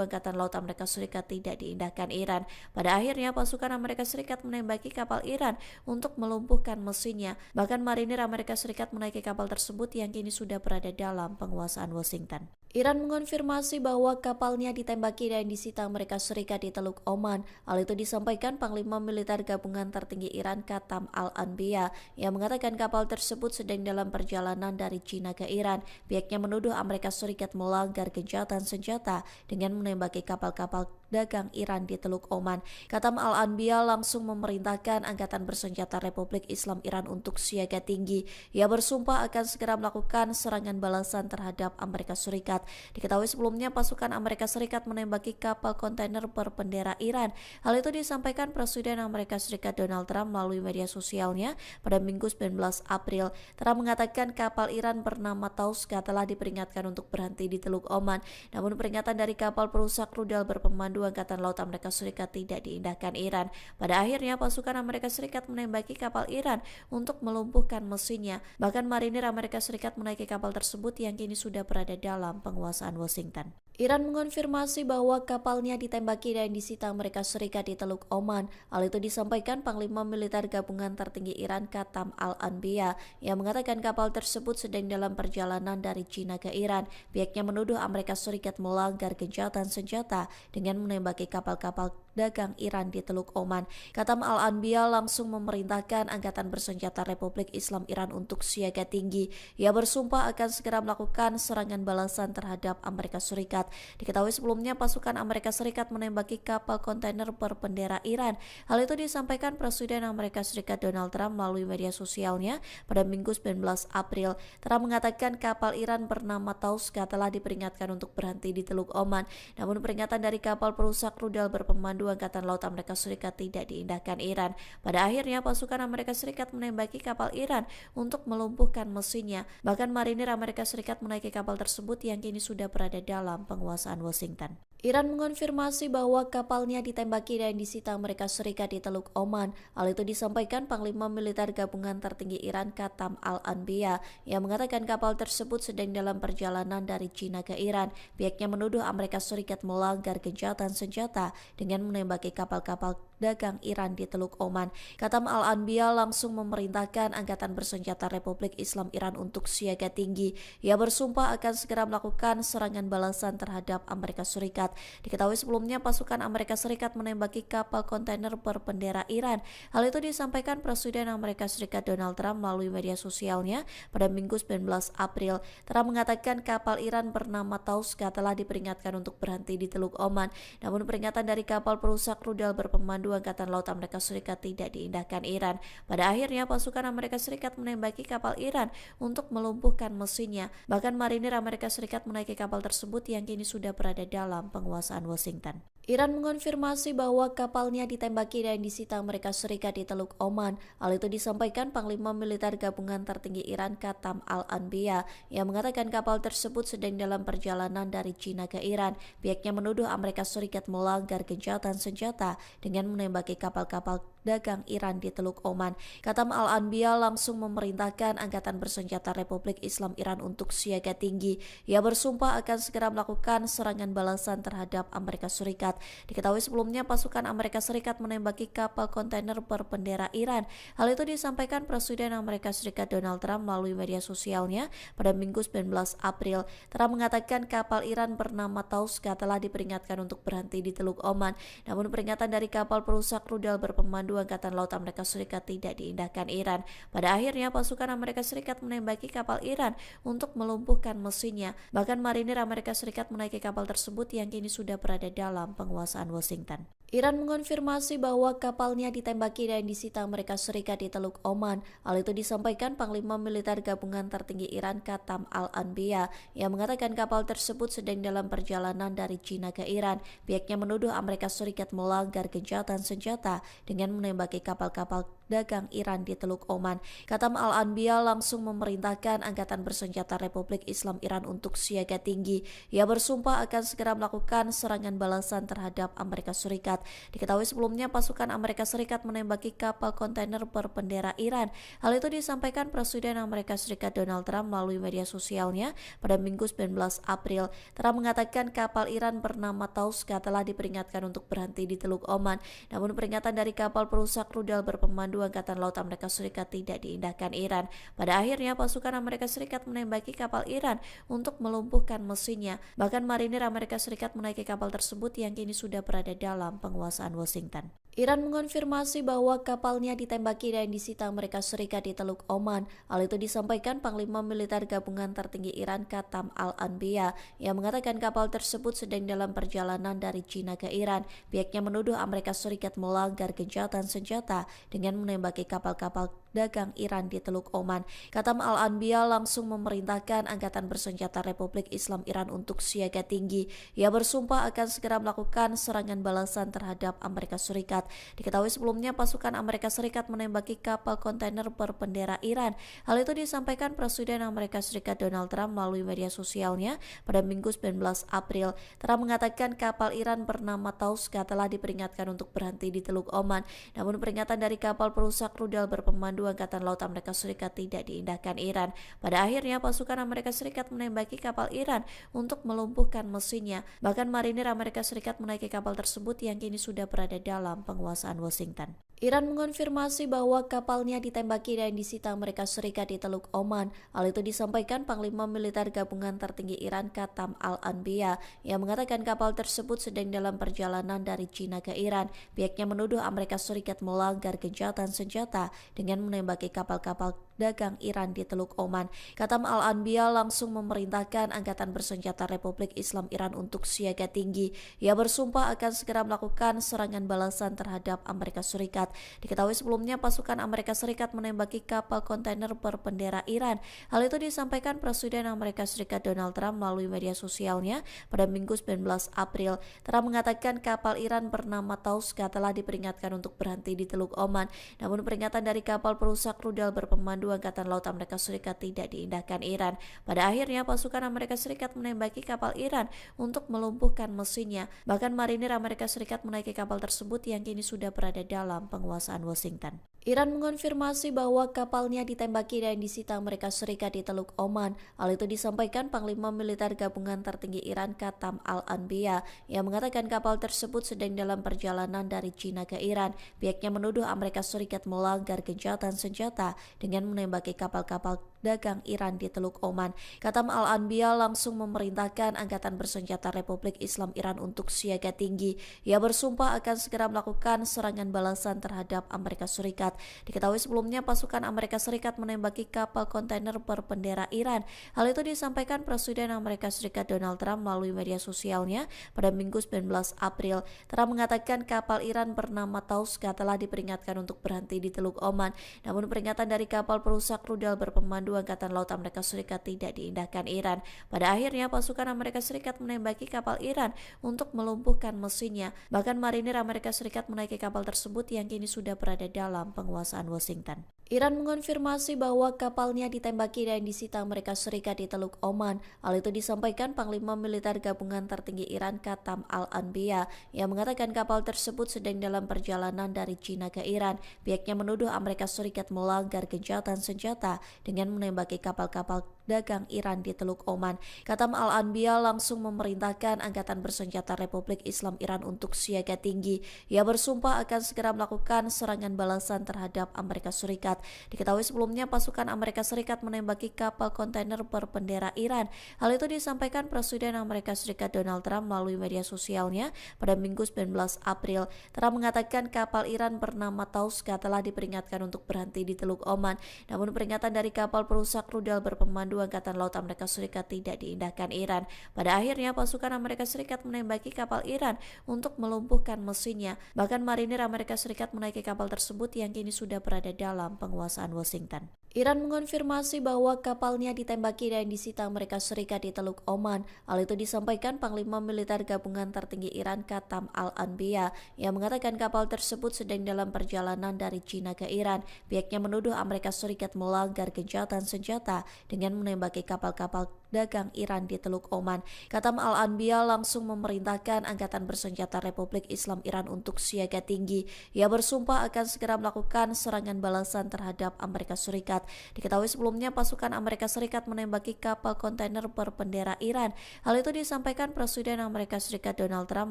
Angkatan Laut Amerika Serikat tidak diindahkan Iran. Pada akhirnya pasukan Amerika Serikat menembaki kapal Iran untuk melumpuhkan mesinnya. Bahkan marinir Amerika Serikat menaiki kapal tersebut yang kini sudah berada dalam penguasaan Washington. Iran mengonfirmasi bahwa kapalnya ditembaki dan disita Amerika Serikat di Teluk Oman. Hal itu disampaikan Panglima Militer Gabungan Tertinggi Iran Qatam Al-Anbiya yang mengatakan kapal tersebut sedang dalam perjalanan dari China ke Iran. Pihaknya menuduh Amerika Serikat melanggar gencatan senjata dengan menembaki kapal-kapal dagang Iran di Teluk Oman. Katam Al-Anbiya langsung memerintahkan Angkatan Bersenjata Republik Islam Iran untuk siaga tinggi. Ia bersumpah akan segera melakukan serangan balasan terhadap Amerika Serikat. Diketahui sebelumnya pasukan Amerika Serikat menembaki kapal kontainer berbendera Iran. Hal itu disampaikan Presiden Amerika Serikat Donald Trump melalui media sosialnya pada Minggu 19 April. Trump mengatakan kapal Iran bernama Tauska telah diperingatkan untuk berhenti di Teluk Oman. Namun peringatan dari kapal perusak rudal berpemandu Angkatan Laut Amerika Serikat tidak diindahkan Iran. Pada akhirnya pasukan Amerika Serikat menembaki kapal Iran untuk melumpuhkan mesinnya. Bahkan marinir Amerika Serikat menaiki kapal tersebut yang kini sudah berada dalam penguasaan Washington. Iran mengonfirmasi bahwa kapalnya ditembaki dan disita Amerika Serikat di Teluk Oman. Hal itu disampaikan Panglima Militer Gabungan Tertinggi Iran Katam Al-Anbiya yang mengatakan kapal tersebut sedang dalam perjalanan dari China ke Iran. Pihaknya menuduh Amerika Serikat melanggar gencatan senjata dengan menembaki kapal-kapal dagang Iran di Teluk Oman. Katam Al-Anbiya langsung memerintahkan Angkatan Bersenjata Republik Islam Iran untuk siaga tinggi. Ia bersumpah akan segera melakukan serangan balasan terhadap Amerika Serikat. Diketahui sebelumnya pasukan Amerika Serikat menembaki kapal kontainer berbendera Iran. Hal itu disampaikan Presiden Amerika Serikat Donald Trump melalui media sosialnya pada Minggu 19 April. Trump mengatakan kapal Iran bernama Tauska telah diperingatkan untuk berhenti di Teluk Oman. Namun peringatan dari kapal perusak rudal berpemandu Angkatan Laut Amerika Serikat tidak diindahkan Iran. Pada akhirnya pasukan Amerika Serikat menembaki kapal Iran untuk melumpuhkan mesinnya. Bahkan marinir Amerika Serikat menaiki kapal tersebut yang kini sudah berada dalam penguasaan Washington. Iran mengonfirmasi bahwa kapalnya ditembaki dan disita Amerika Serikat di Teluk Oman. Hal itu disampaikan Panglima Militer Gabungan Tertinggi Iran Katam Al-Anbiya yang mengatakan kapal tersebut sedang dalam perjalanan dari China ke Iran. Pihaknya menuduh Amerika Serikat melanggar gencatan senjata dengan menembaki kapal-kapal dagang Iran di Teluk Oman. Katam Al-Anbiya langsung memerintahkan Angkatan Bersenjata Republik Islam Iran untuk siaga tinggi. Ia bersumpah akan segera melakukan serangan balasan terhadap Amerika Serikat. Diketahui sebelumnya pasukan Amerika Serikat menembaki kapal kontainer berbendera Iran. Hal itu disampaikan Presiden Amerika Serikat Donald Trump melalui media sosialnya pada Minggu 19 April. Trump mengatakan kapal Iran bernama Tauska telah diperingatkan untuk berhenti di Teluk Oman. Namun peringatan dari kapal perusak rudal berpemandu Angkatan Laut Amerika Serikat tidak diindahkan Iran. Pada akhirnya pasukan Amerika Serikat menembaki kapal Iran untuk melumpuhkan mesinnya. Bahkan marinir Amerika Serikat menaiki kapal tersebut yang kini sudah berada dalam penguasaan Washington. Iran mengonfirmasi bahwa kapalnya ditembaki dan disita Amerika Serikat di Teluk Oman. Hal itu disampaikan Panglima Militer Gabungan Tertinggi Iran Katam Al-Anbiya yang mengatakan kapal tersebut sedang dalam perjalanan dari China ke Iran. Pihaknya menuduh Amerika Serikat melanggar gencatan senjata dengan menembaki kapal-kapal dagang Iran di Teluk Oman. Katam Al-Anbiya langsung memerintahkan Angkatan Bersenjata Republik Islam Iran untuk siaga tinggi. Ia bersumpah akan segera melakukan serangan balasan terhadap Amerika Serikat. Diketahui sebelumnya pasukan Amerika Serikat menembaki kapal kontainer berbendera Iran. Hal itu disampaikan Presiden Amerika Serikat Donald Trump melalui media sosialnya pada Minggu 19 April. Trump mengatakan kapal Iran bernama Tauska telah diperingatkan untuk berhenti di Teluk Oman. Namun peringatan dari kapal perusak rudal berpemandu Angkatan Laut Amerika Serikat tidak diindahkan Iran. Pada akhirnya pasukan Amerika Serikat menembaki kapal Iran untuk melumpuhkan mesinnya. Bahkan marinir Amerika Serikat menaiki kapal tersebut yang kini sudah berada dalam penguasaan Washington. Iran mengonfirmasi bahwa kapalnya ditembaki dan disita Amerika Serikat di Teluk Oman. Hal itu disampaikan Panglima Militer Gabungan Tertinggi Iran Katam Al-Anbiya yang mengatakan kapal tersebut sedang dalam perjalanan dari China ke Iran. Pihaknya menuduh Amerika Serikat melanggar gencatan senjata dengan menembaki kapal-kapal dagang Iran di Teluk Oman. Katam Al-Anbiya langsung memerintahkan Angkatan Bersenjata Republik Islam Iran untuk siaga tinggi. Ia bersumpah akan segera melakukan serangan balasan terhadap Amerika Serikat. Diketahui sebelumnya pasukan Amerika Serikat menembaki kapal kontainer berbendera Iran. Hal itu disampaikan Presiden Amerika Serikat Donald Trump melalui media sosialnya pada Minggu 19 April. Trump mengatakan kapal Iran bernama Tauska telah diperingatkan untuk berhenti di Teluk Oman. Namun peringatan dari kapal perusak rudal berpemandu Angkatan Laut Amerika Serikat tidak diindahkan Iran. Pada akhirnya pasukan Amerika Serikat menembaki kapal Iran untuk melumpuhkan mesinnya. Bahkan marinir Amerika Serikat menaiki kapal tersebut yang kini sudah berada dalam penguasaan Washington. Iran mengonfirmasi bahwa kapalnya ditembaki dan disita Amerika Serikat di Teluk Oman. Hal itu disampaikan Panglima Militer Gabungan Tertinggi Iran Katam Al-Anbiya yang mengatakan kapal tersebut sedang dalam perjalanan dari China ke Iran. Pihaknya menuduh Amerika Serikat melanggar gencatan senjata dengan menembaki kapal-kapal dagang Iran di Teluk Oman. Katam Al-Anbiya langsung memerintahkan Angkatan Bersenjata Republik Islam Iran untuk siaga tinggi. Ia bersumpah akan segera melakukan serangan balasan terhadap Amerika Serikat. Diketahui sebelumnya pasukan Amerika Serikat menembaki kapal kontainer berbendera Iran. Hal itu disampaikan Presiden Amerika Serikat Donald Trump melalui media sosialnya pada Minggu 19 April. Trump mengatakan kapal Iran bernama Tauska telah diperingatkan untuk berhenti di Teluk Oman. Namun peringatan dari kapal perusak rudal berpemandu Angkatan Laut Amerika Serikat tidak diindahkan Iran. Pada akhirnya pasukan Amerika Serikat menembaki kapal Iran untuk melumpuhkan mesinnya. Bahkan marinir Amerika Serikat menaiki kapal tersebut yang kini sudah berada dalam penguasaan Washington. Iran mengonfirmasi bahwa kapalnya ditembaki dan disita Amerika Serikat di Teluk Oman. Hal itu disampaikan Panglima Militer Gabungan Tertinggi Iran Katam Al-Anbiya yang mengatakan kapal tersebut sedang dalam perjalanan dari China ke Iran. Pihaknya menuduh Amerika Serikat melanggar gencatan senjata dengan menembaki kapal-kapal dagang Iran di Teluk Oman. Katam Al-Anbiya langsung memerintahkan Angkatan Bersenjata Republik Islam Iran untuk siaga tinggi. Ia bersumpah akan segera melakukan serangan balasan terhadap Amerika Serikat. Diketahui sebelumnya pasukan Amerika Serikat menembaki kapal kontainer berbendera Iran. Hal itu disampaikan Presiden Amerika Serikat Donald Trump melalui media sosialnya pada Minggu 19 April. Trump mengatakan kapal Iran bernama Tauska telah diperingatkan untuk berhenti di Teluk Oman. Namun peringatan dari kapal perusak rudal berpemandu Angkatan Laut Amerika Serikat tidak diindahkan Iran. Pada akhirnya pasukan Amerika Serikat menembaki kapal Iran untuk melumpuhkan mesinnya. Bahkan marinir Amerika Serikat menaiki kapal tersebut yang kini sudah berada dalam penguasaan Washington. Iran mengonfirmasi bahwa kapalnya ditembaki dan disita Amerika Serikat di Teluk Oman. Hal itu disampaikan Panglima Militer Gabungan Tertinggi Iran Katam Al-Anbiya yang mengatakan kapal tersebut sedang dalam perjalanan dari China ke Iran. Pihaknya menuduh Amerika Serikat melanggar gencatan senjata dengan menembaki kapal-kapal dagang Iran di Teluk Oman. Katam Al-Anbiya langsung memerintahkan Angkatan Bersenjata Republik Islam Iran untuk siaga tinggi. Ia bersumpah akan segera melakukan serangan balasan terhadap Amerika Serikat. Diketahui sebelumnya pasukan Amerika Serikat menembaki kapal kontainer berbendera Iran. Hal itu disampaikan Presiden Amerika Serikat Donald Trump melalui media sosialnya pada Minggu 19 April. Trump mengatakan kapal Iran bernama Tauska telah diperingatkan untuk berhenti di Teluk Oman. Namun peringatan dari kapal perusak rudal berpemandu Angkatan Laut Amerika Serikat tidak diindahkan Iran. Pada akhirnya pasukan Amerika Serikat menembaki kapal Iran untuk melumpuhkan mesinnya. Bahkan marinir Amerika Serikat menaiki kapal tersebut yang kini sudah berada dalam penguasaan Washington. Iran mengonfirmasi bahwa kapalnya ditembaki dan disita Amerika Serikat di Teluk Oman. Hal itu disampaikan Panglima Militer Gabungan Tertinggi Iran Katam Al-Anbiya yang mengatakan kapal tersebut sedang dalam perjalanan dari China ke Iran. Pihaknya menuduh Amerika Serikat melanggar gencatan senjata dengan menembaki kapal-kapal dagang Iran di Teluk Oman. Katam Al-Anbiya langsung memerintahkan Angkatan Bersenjata Republik Islam Iran untuk siaga tinggi. Ia bersumpah akan segera melakukan serangan balasan terhadap Amerika Serikat. Diketahui sebelumnya pasukan Amerika Serikat menembaki kapal kontainer berbendera Iran. Hal itu disampaikan Presiden Amerika Serikat Donald Trump melalui media sosialnya pada Minggu 19 April. Trump mengatakan kapal Iran bernama Tauska telah diperingatkan untuk berhenti di Teluk Oman. Namun peringatan dari kapal perusak rudal berpemandu Angkatan Laut Amerika Serikat tidak diindahkan Iran. Pada akhirnya pasukan Amerika Serikat menembaki kapal Iran untuk melumpuhkan mesinnya. Bahkan marinir Amerika Serikat menaiki kapal tersebut yang kini sudah berada dalam penguasaan Washington. Iran mengonfirmasi bahwa kapalnya ditembaki dan disita Amerika Serikat di Teluk Oman. Hal itu disampaikan Panglima Militer Gabungan Tertinggi Iran Katam Al-Anbiya yang mengatakan kapal tersebut sedang dalam perjalanan dari China ke Iran. Pihaknya menuduh Amerika Serikat melanggar gencatan senjata dengan menembaki kapal-kapal dagang Iran di Teluk Oman. Katam Al-Anbiya langsung memerintahkan Angkatan Bersenjata Republik Islam Iran untuk siaga tinggi. Ia bersumpah akan segera melakukan serangan balasan terhadap Amerika Serikat. Serikat. Diketahui sebelumnya pasukan Amerika Serikat menembaki kapal kontainer berbendera Iran. Hal itu disampaikan Presiden Amerika Serikat Donald Trump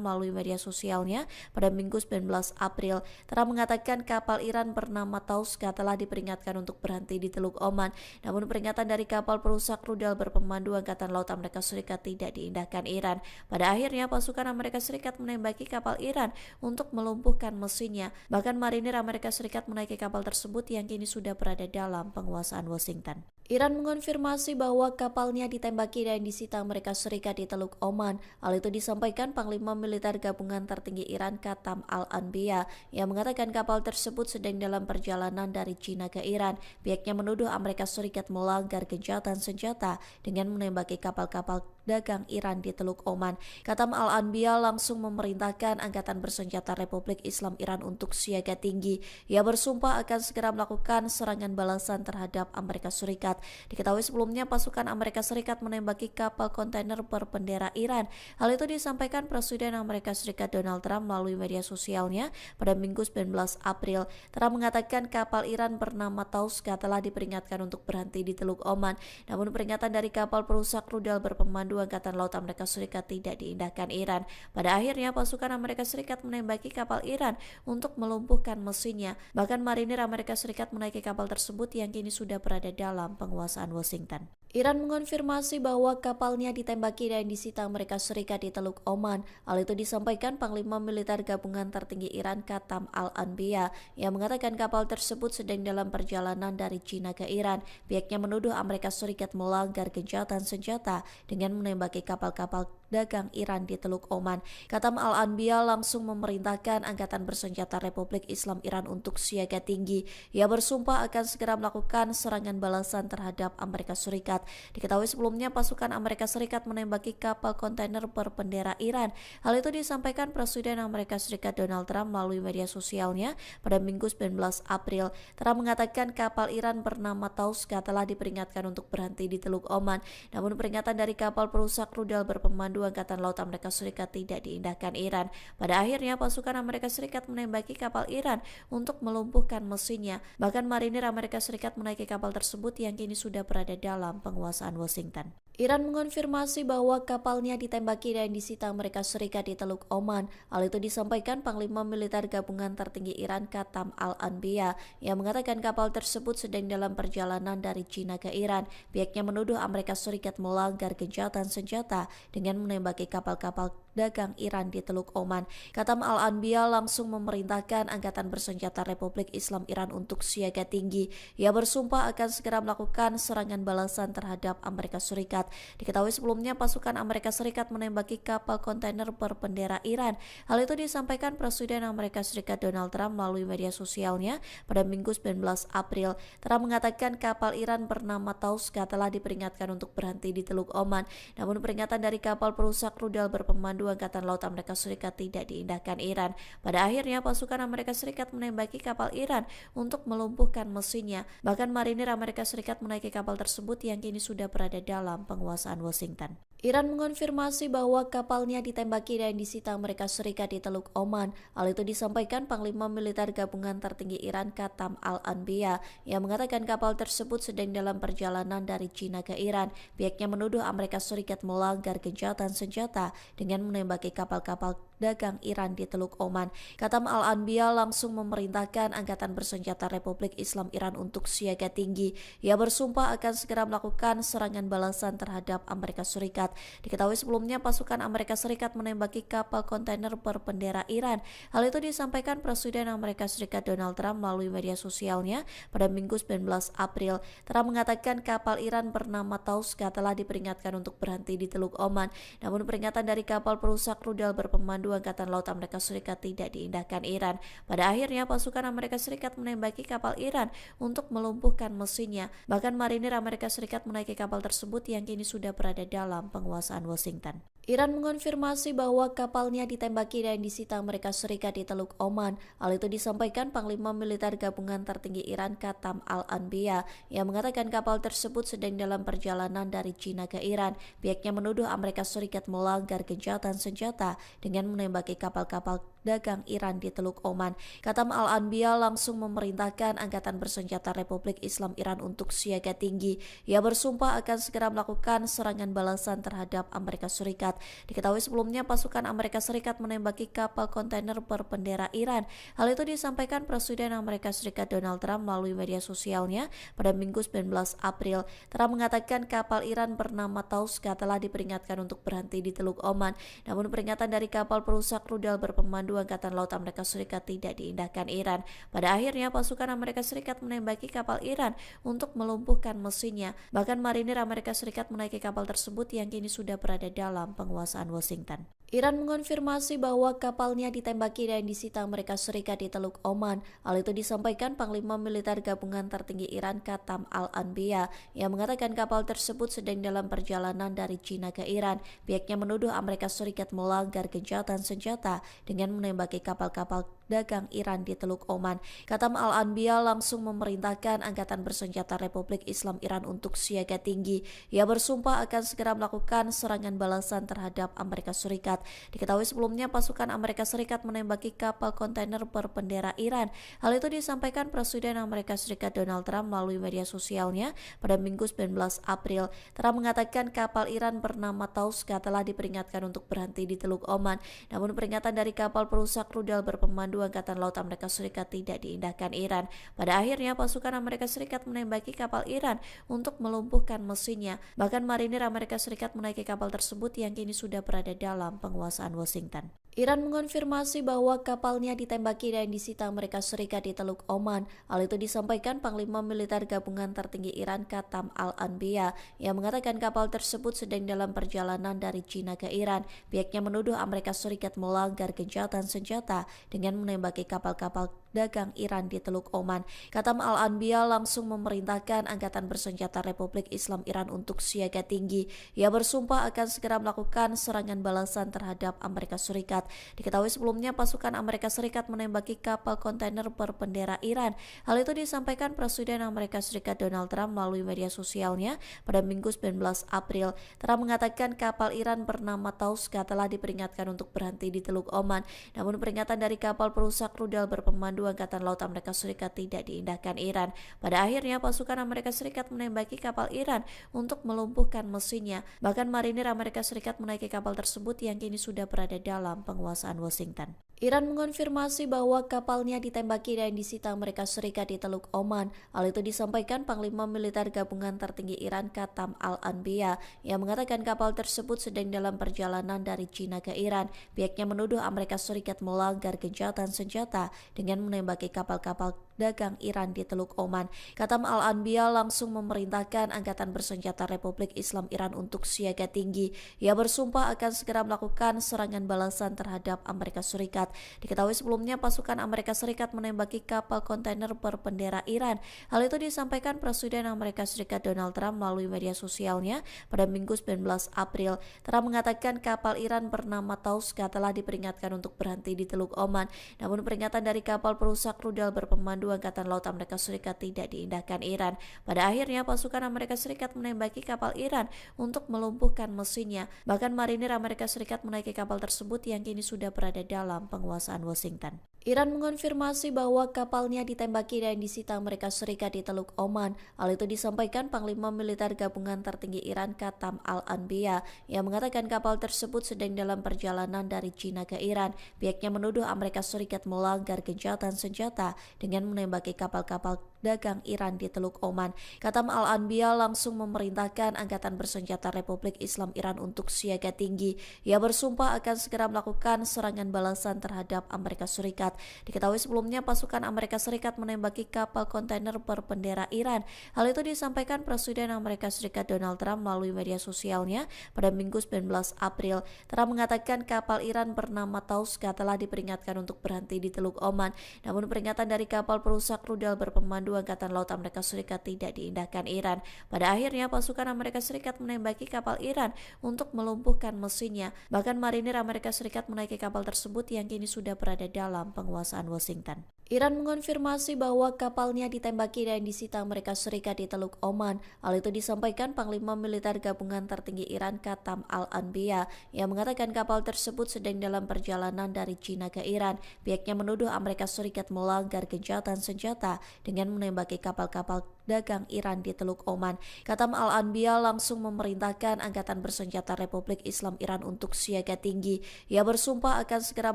melalui media sosialnya pada Minggu 19 April. Trump mengatakan kapal Iran bernama Tauska telah diperingatkan untuk berhenti di Teluk Oman. Namun peringatan dari kapal perusak rudal berpemandu Angkatan Laut Amerika Serikat tidak diindahkan Iran. Pada akhirnya pasukan Amerika Serikat menembaki kapal Iran untuk melumpuhkan mesinnya. Bahkan marinir Amerika Serikat menaiki kapal tersebut yang kini sudah berada dalam penguasaan Washington. Iran mengonfirmasi bahwa kapalnya ditembaki dan disita Amerika Serikat di Teluk Oman. Hal itu disampaikan Panglima Militer Gabungan Tertinggi Iran Qatam Al-Anbiya yang mengatakan kapal tersebut sedang dalam perjalanan dari China ke Iran. Pihaknya menuduh Amerika Serikat melanggar gencatan senjata dengan menembaki kapal-kapal dagang Iran di Teluk Oman. Qatam Al-Anbiya langsung memerintahkan Angkatan Bersenjata Republik Islam Iran untuk siaga tinggi. Ia bersumpah akan segera melakukan serangan balasan terhadap Amerika Serikat. Diketahui sebelumnya pasukan Amerika Serikat menembaki kapal kontainer berbendera Iran. Hal itu disampaikan Presiden Amerika Serikat Donald Trump melalui media sosialnya pada Minggu 19 April. Trump mengatakan kapal Iran bernama Tauska telah diperingatkan untuk berhenti di Teluk Oman. Namun peringatan dari kapal perusak rudal berpemandu Angkatan Laut Amerika Serikat tidak diindahkan Iran. Pada akhirnya pasukan Amerika Serikat menembaki kapal Iran untuk melumpuhkan mesinnya. Bahkan marinir Amerika Serikat menaiki kapal tersebut yang kini sudah berada dalam penguasaan Washington. Iran mengonfirmasi bahwa kapalnya ditembaki dan disita Amerika Serikat di Teluk Oman. Hal itu disampaikan Panglima Militer Gabungan Tertinggi Iran Qatam Al-Anbiya yang mengatakan kapal tersebut sedang dalam perjalanan dari China ke Iran. Pihaknya menuduh Amerika Serikat melanggar gencatan senjata dengan menembaki kapal-kapal dagang Iran di Teluk Oman. Qatam Al-Anbiya langsung memerintahkan Angkatan Bersenjata Republik Islam Iran untuk siaga tinggi. Ia bersumpah akan segera melakukan serangan balasan terhadap Amerika Serikat. Diketahui sebelumnya pasukan Amerika Serikat menembaki kapal kontainer berbendera Iran. Hal itu disampaikan Presiden Amerika Serikat Donald Trump melalui media sosialnya pada Minggu 19 April. Trump mengatakan kapal Iran bernama Tauska telah diperingatkan untuk berhenti di Teluk Oman. Namun peringatan dari kapal perusak rudal berpemandu Angkatan Laut Amerika Serikat tidak diindahkan Iran. Pada akhirnya pasukan Amerika Serikat menembaki kapal Iran untuk melumpuhkan mesinnya. Bahkan marinir Amerika Serikat menaiki kapal tersebut yang kini sudah berada dalam penguasaan Washington. Iran mengonfirmasi bahwa kapalnya ditembaki dan disita Amerika Serikat di Teluk Oman. Hal itu disampaikan Panglima Militer Gabungan Tertinggi Iran Qatam Al-Anbiya yang mengatakan kapal tersebut sedang dalam perjalanan dari China ke Iran. Pihaknya menuduh Amerika Serikat melanggar gencatan senjata dengan menembaki kapal-kapal dagang Iran di Teluk Oman. Qatam Al-Anbiya langsung memerintahkan Angkatan Bersenjata Republik Islam Iran untuk siaga tinggi. Ia bersumpah akan segera melakukan serangan balasan terhadap Amerika Serikat. Diketahui sebelumnya pasukan Amerika Serikat menembaki kapal kontainer berbendera Iran. Hal itu disampaikan Presiden Amerika Serikat Donald Trump melalui media sosialnya pada Minggu 19 April. Trump mengatakan kapal Iran bernama Tauska telah diperingatkan untuk berhenti di Teluk Oman. Namun peringatan dari kapal perusak rudal berpemandu Angkatan Laut Amerika Serikat tidak diindahkan Iran. Pada akhirnya pasukan Amerika Serikat menembaki kapal Iran untuk melumpuhkan mesinnya. Bahkan marinir Amerika Serikat menaiki kapal tersebut yang kini sudah berada dalam penguasaan Washington. Iran mengonfirmasi bahwa kapalnya ditembaki dan disita Amerika Serikat di Teluk Oman. Hal itu disampaikan Panglima Militer Gabungan Tertinggi Iran Qatam Al-Anbiya yang mengatakan kapal tersebut sedang dalam perjalanan dari China ke Iran. Pihaknya menuduh Amerika Serikat melanggar gencatan senjata dengan menembaki kapal-kapal dagang Iran di Teluk Oman. Qatam Al-Anbiya langsung memerintahkan Angkatan Bersenjata Republik Islam Iran untuk siaga tinggi. Ia bersumpah akan segera melakukan serangan balasan terhadap Amerika Serikat. Diketahui sebelumnya pasukan Amerika Serikat menembaki kapal kontainer berbendera Iran. Hal itu disampaikan Presiden Amerika Serikat Donald Trump melalui media sosialnya pada Minggu 19 April. Trump mengatakan kapal Iran bernama Tauska telah diperingatkan untuk berhenti di Teluk Oman. Namun peringatan dari kapal perusak rudal berpemandu Angkatan Laut Amerika Serikat tidak diindahkan Iran. Pada akhirnya pasukan Amerika Serikat menembaki kapal Iran untuk melumpuhkan mesinnya. Bahkan marinir Amerika Serikat menaiki kapal tersebut yang kini sudah berada dalam penguasaan Washington. Iran mengonfirmasi bahwa kapalnya ditembaki dan disita Amerika Serikat di Teluk Oman. Hal itu disampaikan Panglima Militer Gabungan Tertinggi Iran Qatam Al-Anbiya yang mengatakan kapal tersebut sedang dalam perjalanan dari China ke Iran. Pihaknya menuduh Amerika Serikat melanggar gencatan senjata dengan menembaki kapal-kapal dagang Iran di Teluk Oman. Katam Al-Anbiya langsung memerintahkan Angkatan Bersenjata Republik Islam Iran untuk siaga tinggi. Ia bersumpah akan segera melakukan serangan balasan terhadap Amerika Serikat. Diketahui sebelumnya pasukan Amerika Serikat menembaki kapal kontainer berbendera Iran. Hal itu disampaikan Presiden Amerika Serikat Donald Trump melalui media sosialnya pada Minggu 19 April. Trump mengatakan kapal Iran bernama Tauska telah diperingatkan untuk berhenti di Teluk Oman. Namun peringatan dari kapal perusak rudal berpemandu Angkatan Laut Amerika Serikat tidak diindahkan Iran. Pada akhirnya pasukan Amerika Serikat menembaki kapal Iran untuk melumpuhkan mesinnya. Bahkan marinir Amerika Serikat menaiki kapal tersebut yang kini sudah berada dalam penguasaan Washington. Iran mengonfirmasi bahwa kapalnya ditembaki dan disita Amerika Serikat di Teluk Oman. Hal itu disampaikan Panglima Militer Gabungan Tertinggi Iran Katam Al-Anbiya yang mengatakan kapal tersebut sedang dalam perjalanan dari China ke Iran. Pihaknya menuduh Amerika Serikat melanggar gencatan senjata dengan menembaki kapal-kapal dagang Iran di Teluk Oman. Katam Al-Anbiya langsung memerintahkan Angkatan Bersenjata Republik Islam Iran untuk siaga tinggi. Ia bersumpah akan segera melakukan serangan balasan terhadap Amerika Serikat. Diketahui sebelumnya pasukan Amerika Serikat menembaki kapal kontainer berbendera Iran. Hal itu disampaikan Presiden Amerika Serikat Donald Trump melalui media sosialnya pada Minggu 19 April. Trump mengatakan kapal Iran bernama Tauska telah diperingatkan untuk berhenti di Teluk Oman. Namun peringatan dari kapal perusak rudal berpemandu Angkatan Laut Amerika Serikat tidak diindahkan Iran. Pada akhirnya pasukan Amerika Serikat menembaki kapal Iran untuk melumpuhkan mesinnya. Bahkan marinir Amerika Serikat menaiki kapal tersebut yang kini sudah berada dalam penguasaan Washington. Iran mengonfirmasi bahwa kapalnya ditembaki dan disita Amerika Serikat di Teluk Oman. Hal itu disampaikan Panglima Militer Gabungan Tertinggi Iran Katam Al-Anbiya yang mengatakan kapal tersebut sedang dalam perjalanan dari China ke Iran. Pihaknya menuduh Amerika Serikat melanggar gencatan senjata dengan menembaki kapal-kapal dagang Iran di Teluk Oman. Katam Al-Anbiya langsung memerintahkan Angkatan Bersenjata Republik Islam Iran untuk siaga tinggi. Ia bersumpah akan segera melakukan serangan balasan terhadap Amerika Serikat. Diketahui sebelumnya pasukan Amerika Serikat menembaki kapal kontainer berbendera Iran. Hal itu disampaikan Presiden Amerika Serikat Donald Trump melalui media sosialnya pada Minggu 19 April. Trump mengatakan kapal Iran bernama Tauska telah diperingatkan untuk berhenti di Teluk Oman. Namun peringatan dari kapal perusak rudal berpemandu Angkatan Laut Amerika Serikat tidak diindahkan Iran. Pada akhirnya pasukan Amerika Serikat menembaki kapal Iran untuk melumpuhkan mesinnya. Bahkan marinir Amerika Serikat menaiki kapal tersebut yang kini sudah berada dalam penguasaan Washington. Iran mengonfirmasi bahwa kapalnya ditembaki dan disita Amerika Serikat di Teluk Oman. Hal itu disampaikan Panglima Militer Gabungan Tertinggi Iran Katam Al-Anbiya yang mengatakan kapal tersebut sedang dalam perjalanan dari China ke Iran. Pihaknya menuduh Amerika Serikat melanggar gencatan senjata dengan menembaki kapal-kapal dagang Iran di Teluk Oman. Katam Al-Anbiya langsung memerintahkan Angkatan Bersenjata Republik Islam Iran untuk siaga tinggi. Ia bersumpah akan segera melakukan serangan balasan terhadap Amerika Serikat. Diketahui sebelumnya pasukan Amerika Serikat menembaki kapal kontainer berbendera Iran. Hal itu disampaikan Presiden Amerika Serikat Donald Trump melalui media sosialnya pada Minggu 19 April. Trump mengatakan kapal Iran bernama Tauska telah diperingatkan untuk berhenti di Teluk Oman. Namun peringatan dari kapal perusak rudal berpemandu Angkatan Laut Amerika Serikat tidak diindahkan Iran. Pada akhirnya pasukan Amerika Serikat menembaki kapal Iran untuk melumpuhkan mesinnya. Bahkan marinir Amerika Serikat menaiki kapal tersebut yang kini sudah berada dalam penguasaan Washington. Iran mengonfirmasi bahwa kapalnya ditembaki dan disita Amerika Serikat di Teluk Oman. Hal itu disampaikan Panglima Militer Gabungan Tertinggi Iran Katam Al-Anbiya yang mengatakan kapal tersebut sedang dalam perjalanan dari China ke Iran. Pihaknya menuduh Amerika Serikat melanggar gencatan senjata dengan menembaki kapal-kapal dagang Iran di Teluk Oman. Katam Al-Anbiya langsung memerintahkan Angkatan Bersenjata Republik Islam Iran untuk siaga tinggi. Ia bersumpah akan segera melakukan serangan balasan terhadap Amerika Serikat. Diketahui sebelumnya pasukan Amerika Serikat menembaki kapal kontainer berbendera Iran. Hal itu disampaikan Presiden Amerika Serikat Donald Trump melalui media sosialnya pada Minggu 19 April. Trump mengatakan kapal Iran bernama Tauska telah diperingatkan untuk berhenti di Teluk Oman. Namun peringatan dari kapal perusak rudal berpemandu Berpemandu Angkatan Laut Amerika Serikat tidak diindahkan Iran. Pada akhirnya pasukan Amerika Serikat menembaki kapal Iran untuk melumpuhkan mesinnya. Bahkan marinir Amerika Serikat menaiki kapal tersebut yang kini sudah berada dalam penguasaan Washington. Iran mengonfirmasi bahwa kapalnya ditembaki dan disita Amerika Serikat di Teluk Oman. Hal itu disampaikan Panglima Militer Gabungan Tertinggi Iran Qatam Al-Anbiya yang mengatakan kapal tersebut sedang dalam perjalanan dari China ke Iran. Pihaknya menuduh Amerika Serikat melanggar gencatan senjata dengan menembaki kapal-kapal dagang Iran di Teluk Oman. Qatam Al-Anbiya langsung memerintahkan Angkatan Bersenjata Republik Islam Iran untuk siaga tinggi. Ia bersumpah akan segera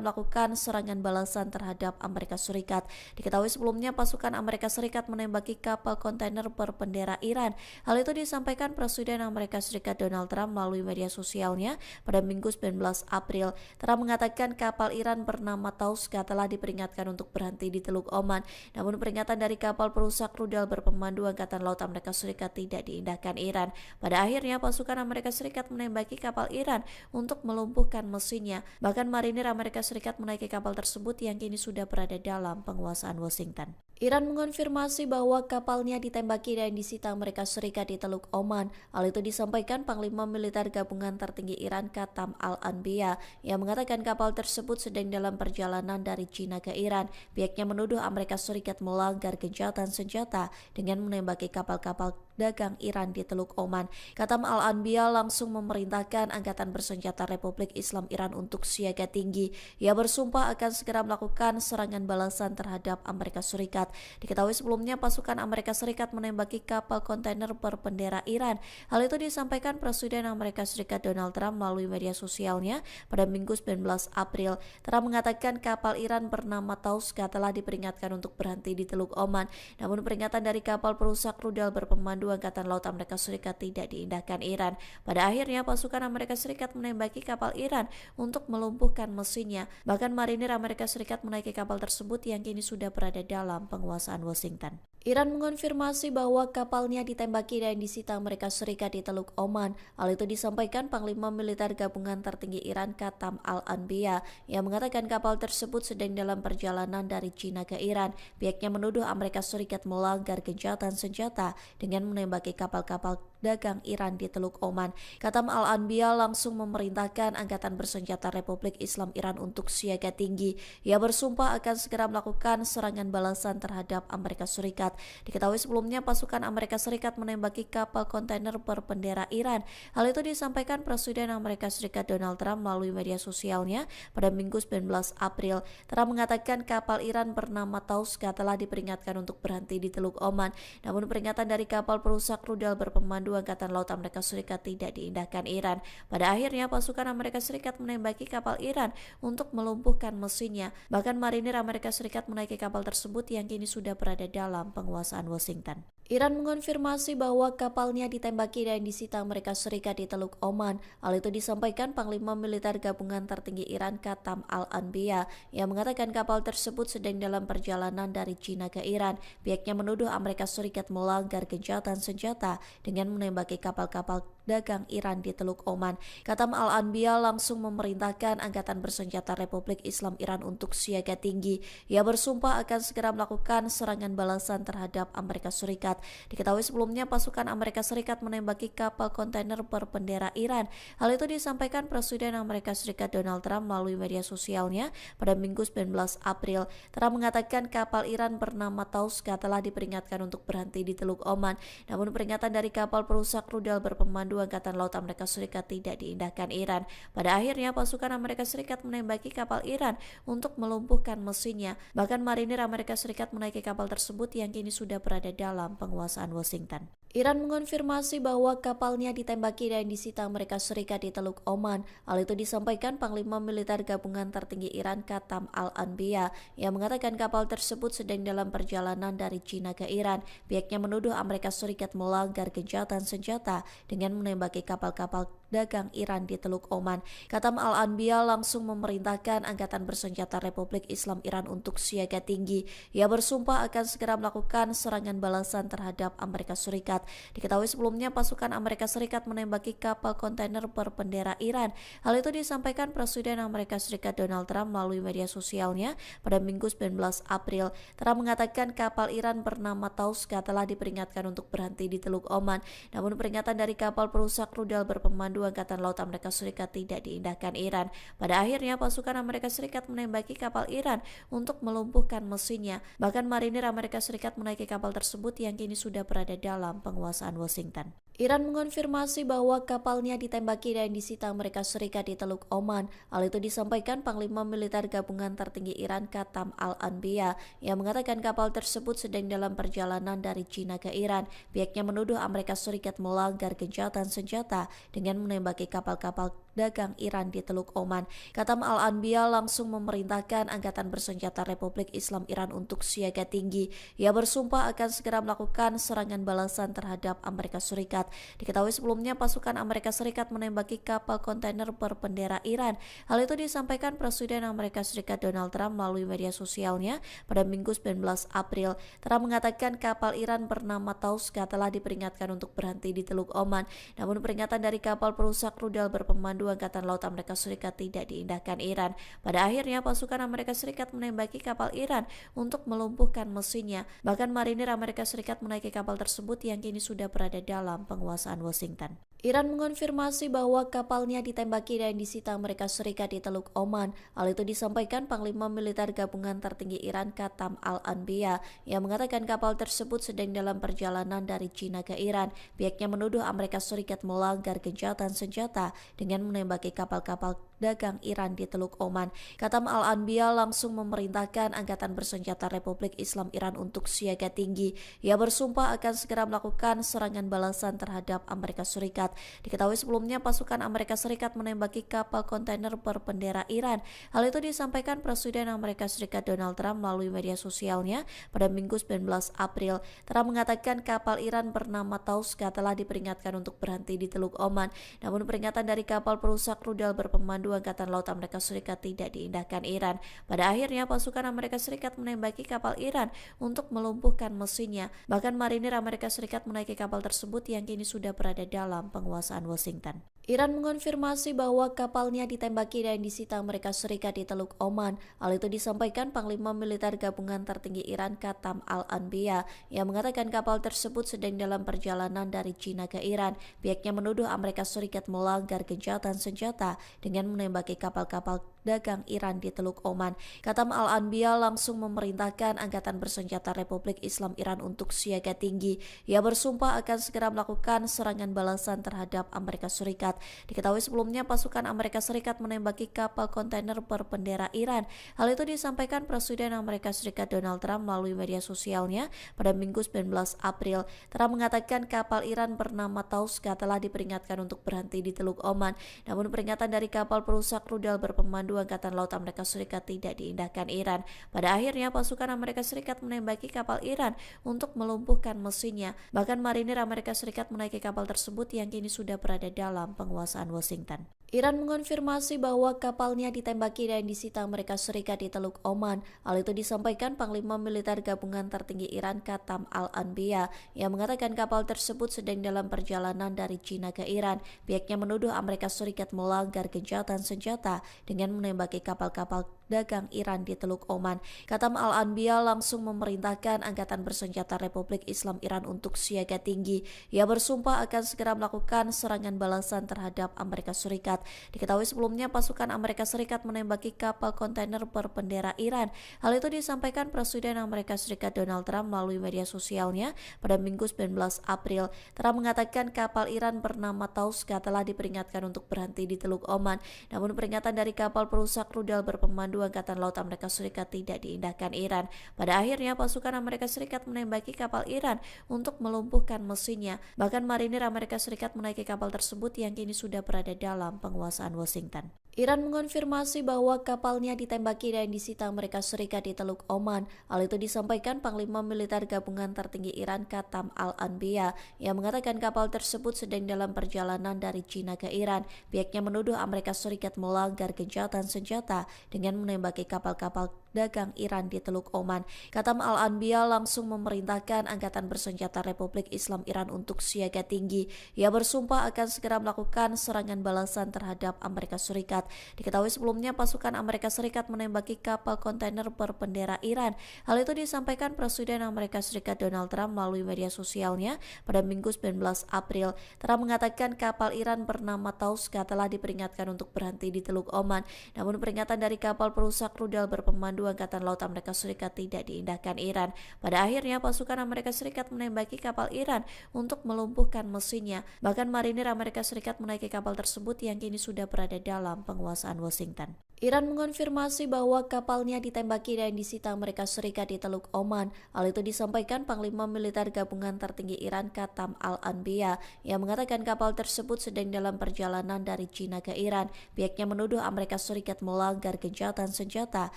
melakukan serangan balasan terhadap Amerika Serikat. Diketahui sebelumnya pasukan Amerika Serikat menembaki kapal kontainer berbendera Iran. Hal itu disampaikan Presiden Amerika Serikat Donald Trump melalui media sosialnya pada Minggu 19 April. Trump mengatakan kapal Iran bernama Tauska telah diperingatkan untuk berhenti di Teluk Oman. Namun peringatan dari kapal perusak rudal berpemandu Angkatan Laut Amerika Serikat tidak diindahkan Iran. Pada akhirnya pasukan Amerika Serikat menembaki kapal Iran untuk melumpuhkan mesinnya. Bahkan marinir Amerika Serikat menaiki kapal tersebut yang kini sudah berada dalam penguasaan Washington. Iran mengonfirmasi bahwa kapalnya ditembaki dan disita Amerika Serikat di Teluk Oman. Hal itu disampaikan Panglima Militer Gabungan Tertinggi Iran Qatam Al-Anbiya yang mengatakan kapal tersebut sedang dalam perjalanan dari China ke Iran. Pihaknya menuduh Amerika Serikat melanggar gencatan senjata dengan menembaki kapal-kapal dagang Iran di Teluk Oman. Qatam Al-Anbiya langsung memerintahkan Angkatan Bersenjata Republik Islam Iran untuk siaga tinggi. Ia bersumpah akan segera melakukan serangan balasan terhadap Amerika Serikat. Diketahui sebelumnya pasukan Amerika Serikat menembaki kapal kontainer berbendera Iran. Hal itu disampaikan Presiden Amerika Serikat Donald Trump melalui media sosialnya pada Minggu 19 April. Trump mengatakan kapal Iran bernama Tauska telah diperingatkan untuk berhenti di Teluk Oman. Namun peringatan dari kapal perusak rudal berpemandu Angkatan Laut Amerika Serikat tidak diindahkan Iran. Pada akhirnya pasukan Amerika Serikat menembaki kapal Iran untuk melumpuhkan mesinnya. Bahkan marinir Amerika Serikat menaiki kapal tersebut yang kini sudah berada dalam penguasaan Washington. Iran mengonfirmasi bahwa kapalnya ditembaki dan disita Amerika Serikat di Teluk Oman. Hal itu disampaikan Panglima Militer Gabungan Tertinggi Iran Qatam Al-Anbiya yang mengatakan kapal tersebut sedang dalam perjalanan dari China ke Iran. Pihaknya menuduh Amerika Serikat melanggar gencatan senjata dengan menembaki kapal-kapal dagang Iran di Teluk Oman. Qatam Al-Anbiya langsung memerintahkan Angkatan Bersenjata Republik Islam Iran untuk siaga tinggi. Ia bersumpah akan segera melakukan serangan balasan terhadap Amerika Serikat. Diketahui sebelumnya pasukan Amerika Serikat menembaki kapal kontainer berbendera Iran. Hal itu disampaikan Presiden Amerika Serikat Donald Trump melalui media sosialnya pada Minggu 19 April. Trump mengatakan kapal Iran bernama Tauska telah diperingatkan untuk berhenti di Teluk Oman. Namun peringatan dari kapal perusak rudal berpemandu Angkatan Laut Amerika Serikat tidak diindahkan Iran. Pada akhirnya pasukan Amerika Serikat menembaki kapal Iran untuk melumpuhkan mesinnya. Bahkan marinir Amerika Serikat menaiki kapal tersebut yang kini sudah berada dalam penguasaan Washington. Iran mengonfirmasi bahwa kapalnya ditembaki dan disita Amerika Serikat di Teluk Oman. Hal itu disampaikan Panglima Militer Gabungan Tertinggi Iran Qatam Al-Anbiya yang mengatakan kapal tersebut sedang dalam perjalanan dari China ke Iran. Pihaknya menuduh Amerika Serikat melanggar gencatan senjata dengan menembaki kapal-kapal dagang Iran di Teluk Oman. Qatam Al-Anbiya langsung memerintahkan Angkatan Bersenjata Republik Islam Iran untuk siaga tinggi. Ia bersumpah akan segera melakukan serangan balasan terhadap Amerika Serikat. Diketahui sebelumnya pasukan Amerika Serikat menembaki kapal kontainer berbendera Iran. Hal itu disampaikan Presiden Amerika Serikat Donald Trump melalui media sosialnya pada Minggu 19 April. Trump mengatakan kapal Iran bernama Tauska telah diperingatkan untuk berhenti di Teluk Oman. Namun peringatan dari kapal perusak rudal berpemandu Angkatan Laut Amerika Serikat tidak diindahkan Iran. Pada akhirnya pasukan Amerika Serikat menembaki kapal Iran untuk melumpuhkan mesinnya. Bahkan marinir Amerika Serikat menaiki kapal tersebut yang kini sudah berada dalam penguasaan Washington. Iran mengonfirmasi bahwa kapalnya ditembaki dan disita Amerika Serikat di Teluk Oman. Hal itu disampaikan Panglima Militer Gabungan Tertinggi Iran Qatam Al-Anbiya yang mengatakan kapal tersebut sedang dalam perjalanan dari China ke Iran. Pihaknya menuduh Amerika Serikat melanggar gencatan gencatan senjata dengan menembaki kapal-kapal dagang Iran di Teluk Oman. Katam Al-Anbiya langsung memerintahkan Angkatan Bersenjata Republik Islam Iran untuk siaga tinggi. Ia bersumpah akan segera melakukan serangan balasan terhadap Amerika Serikat. Diketahui sebelumnya pasukan Amerika Serikat menembaki kapal kontainer berbendera Iran. Hal itu disampaikan Presiden Amerika Serikat Donald Trump melalui media sosialnya pada Minggu 19 April. Trump mengatakan kapal Iran bernama Tauska telah diperingatkan untuk berhenti di Teluk Oman. Namun peringatan dari kapal perusak rudal berpemandu Angkatan Laut Amerika Serikat tidak diindahkan Iran. Pada akhirnya pasukan Amerika Serikat menembaki kapal Iran untuk melumpuhkan mesinnya. Bahkan marinir Amerika Serikat menaiki kapal tersebut yang kini sudah berada dalam penguasaan Washington. Iran mengonfirmasi bahwa kapalnya ditembaki dan disita Amerika Serikat di Teluk Oman. Hal itu disampaikan Panglima Militer Gabungan Tertinggi Iran Katam Al-Anbiya yang mengatakan kapal tersebut sedang dalam perjalanan dari China ke Iran. Pihaknya menuduh Amerika Serikat melanggar gencatan senjata dengan menembaki kapal-kapal dagang Iran di Teluk Oman. Katam Al-Anbiya langsung memerintahkan Angkatan Bersenjata Republik Islam Iran untuk siaga tinggi. Ia bersumpah akan segera melakukan serangan balasan terhadap Amerika Serikat. Diketahui sebelumnya pasukan Amerika Serikat menembaki kapal kontainer berbendera Iran. Hal itu disampaikan Presiden Amerika Serikat Donald Trump melalui media sosialnya pada Minggu 19 April. Trump mengatakan kapal Iran bernama Tauska telah diperingatkan untuk berhenti di Teluk Oman. Namun peringatan dari kapal perusak rudal berpemandu Angkatan Laut Amerika Serikat tidak diindahkan Iran. Pada akhirnya pasukan Amerika Serikat menembaki kapal Iran untuk melumpuhkan mesinnya. Bahkan marinir Amerika Serikat menaiki kapal tersebut yang kini sudah berada dalam penguasaan Washington. Iran mengonfirmasi bahwa kapalnya ditembaki dan disita Amerika Serikat di Teluk Oman. Hal itu disampaikan Panglima Militer Gabungan Tertinggi Iran Katam Al-Anbiya yang mengatakan kapal tersebut sedang dalam perjalanan dari China ke Iran. Pihaknya menuduh Amerika Serikat melanggar gencatan senjata dengan menembaki kapal-kapal dagang Iran di Teluk Oman. Katam Al-Anbiya langsung memerintahkan Angkatan Bersenjata Republik Islam Iran untuk siaga tinggi. Ia bersumpah akan segera melakukan serangan balasan terhadap Amerika Serikat. Diketahui sebelumnya pasukan Amerika Serikat menembaki kapal kontainer berbendera Iran. Hal itu disampaikan Presiden Amerika Serikat Donald Trump melalui media sosialnya pada Minggu 19 April. Trump mengatakan kapal Iran bernama Tauska telah diperingatkan untuk berhenti di Teluk Oman. Namun peringatan dari kapal perusak rudal berpemandu Angkatan Laut Amerika Serikat tidak diindahkan Iran. Pada akhirnya pasukan Amerika Serikat menembaki kapal Iran untuk melumpuhkan mesinnya. Bahkan marinir Amerika Serikat menaiki kapal tersebut yang kini sudah berada dalam penguasaan Washington. Iran mengonfirmasi bahwa kapalnya ditembaki dan disita Amerika Serikat di Teluk Oman. Hal itu disampaikan Panglima Militer Gabungan Tertinggi Iran Katam Al-Anbiya yang mengatakan kapal tersebut sedang dalam perjalanan dari China ke Iran. Pihaknya menuduh Amerika Serikat melanggar gencatan senjata dengan menembaki kapal-kapal dagang Iran di Teluk Oman. Katam Al-Anbiya langsung memerintahkan Angkatan Bersenjata Republik Islam Iran untuk siaga tinggi. Ia bersumpah akan segera melakukan serangan balasan terhadap Amerika Serikat. Diketahui sebelumnya pasukan Amerika Serikat menembaki kapal kontainer berbendera Iran. Hal itu disampaikan Presiden Amerika Serikat Donald Trump melalui media sosialnya pada Minggu 19 April. Trump mengatakan kapal Iran bernama Tauska telah diperingatkan untuk berhenti di Teluk Oman. Namun peringatan dari kapal perusak rudal berpemandu Angkatan Laut Amerika Serikat tidak diindahkan Iran. Pada akhirnya pasukan Amerika Serikat menembaki kapal Iran untuk melumpuhkan mesinnya. Bahkan marinir Amerika Serikat menaiki kapal tersebut yang kini sudah berada dalam penguasaan Washington. Iran mengonfirmasi bahwa kapalnya ditembaki dan disita Amerika Serikat di Teluk Oman. Hal itu disampaikan Panglima Militer Gabungan Tertinggi Iran Katam Al-Anbiya yang mengatakan kapal tersebut sedang dalam perjalanan dari China ke Iran. Pihaknya menuduh Amerika Serikat melanggar gencatan senjata dengan menembaki kapal-kapal dagang Iran di Teluk Oman. Katam Al-Anbiya langsung memerintahkan Angkatan Bersenjata Republik Islam Iran untuk siaga tinggi. Ia bersumpah akan segera melakukan serangan balasan terhadap Amerika Serikat. Diketahui sebelumnya pasukan Amerika Serikat menembaki kapal kontainer berbendera Iran. Hal itu disampaikan Presiden Amerika Serikat Donald Trump melalui media sosialnya pada Minggu 19 April. Trump mengatakan kapal Iran bernama Tauska telah diperingatkan untuk berhenti di Teluk Oman. Namun peringatan dari kapal perusak rudal berpemandu Berpemandu Angkatan Laut Amerika Serikat tidak diindahkan Iran. Pada akhirnya pasukan Amerika Serikat menembaki kapal Iran untuk melumpuhkan mesinnya. Bahkan marinir Amerika Serikat menaiki kapal tersebut yang kini sudah berada dalam penguasaan Washington. Iran mengonfirmasi bahwa kapalnya ditembaki dan disita Amerika Serikat di Teluk Oman. Hal itu disampaikan Panglima Militer Gabungan Tertinggi Iran Qatam Al-Anbiya yang mengatakan kapal tersebut sedang dalam perjalanan dari China ke Iran. Pihaknya menuduh Amerika Serikat melanggar gencatan senjata dengan menembaki kapal-kapal dagang Iran di Teluk Oman. Qatam Al-Anbiya langsung memerintahkan Angkatan Bersenjata Republik Islam Iran untuk siaga tinggi. Ia bersumpah akan segera melakukan serangan balasan terhadap Amerika Serikat. Diketahui sebelumnya pasukan Amerika Serikat menembaki kapal kontainer berbendera Iran. Hal itu disampaikan Presiden Amerika Serikat Donald Trump melalui media sosialnya pada Minggu 19 April. Trump mengatakan kapal Iran bernama Tauska telah diperingatkan untuk berhenti di Teluk Oman. Namun peringatan dari kapal perusak rudal berpemandu Angkatan Laut Amerika Serikat tidak diindahkan Iran. Pada akhirnya pasukan Amerika Serikat menembaki kapal Iran untuk melumpuhkan mesinnya. Bahkan marinir Amerika Serikat menaiki kapal tersebut yang kini sudah berada dalam penguasaan Washington. Iran mengonfirmasi bahwa kapalnya ditembaki dan disita Amerika Serikat di Teluk Oman. Hal itu disampaikan Panglima Militer Gabungan Tertinggi Iran Qatam Al-Anbiya yang mengatakan kapal tersebut sedang dalam perjalanan dari China ke Iran. Pihaknya menuduh Amerika Serikat melanggar gencatan senjata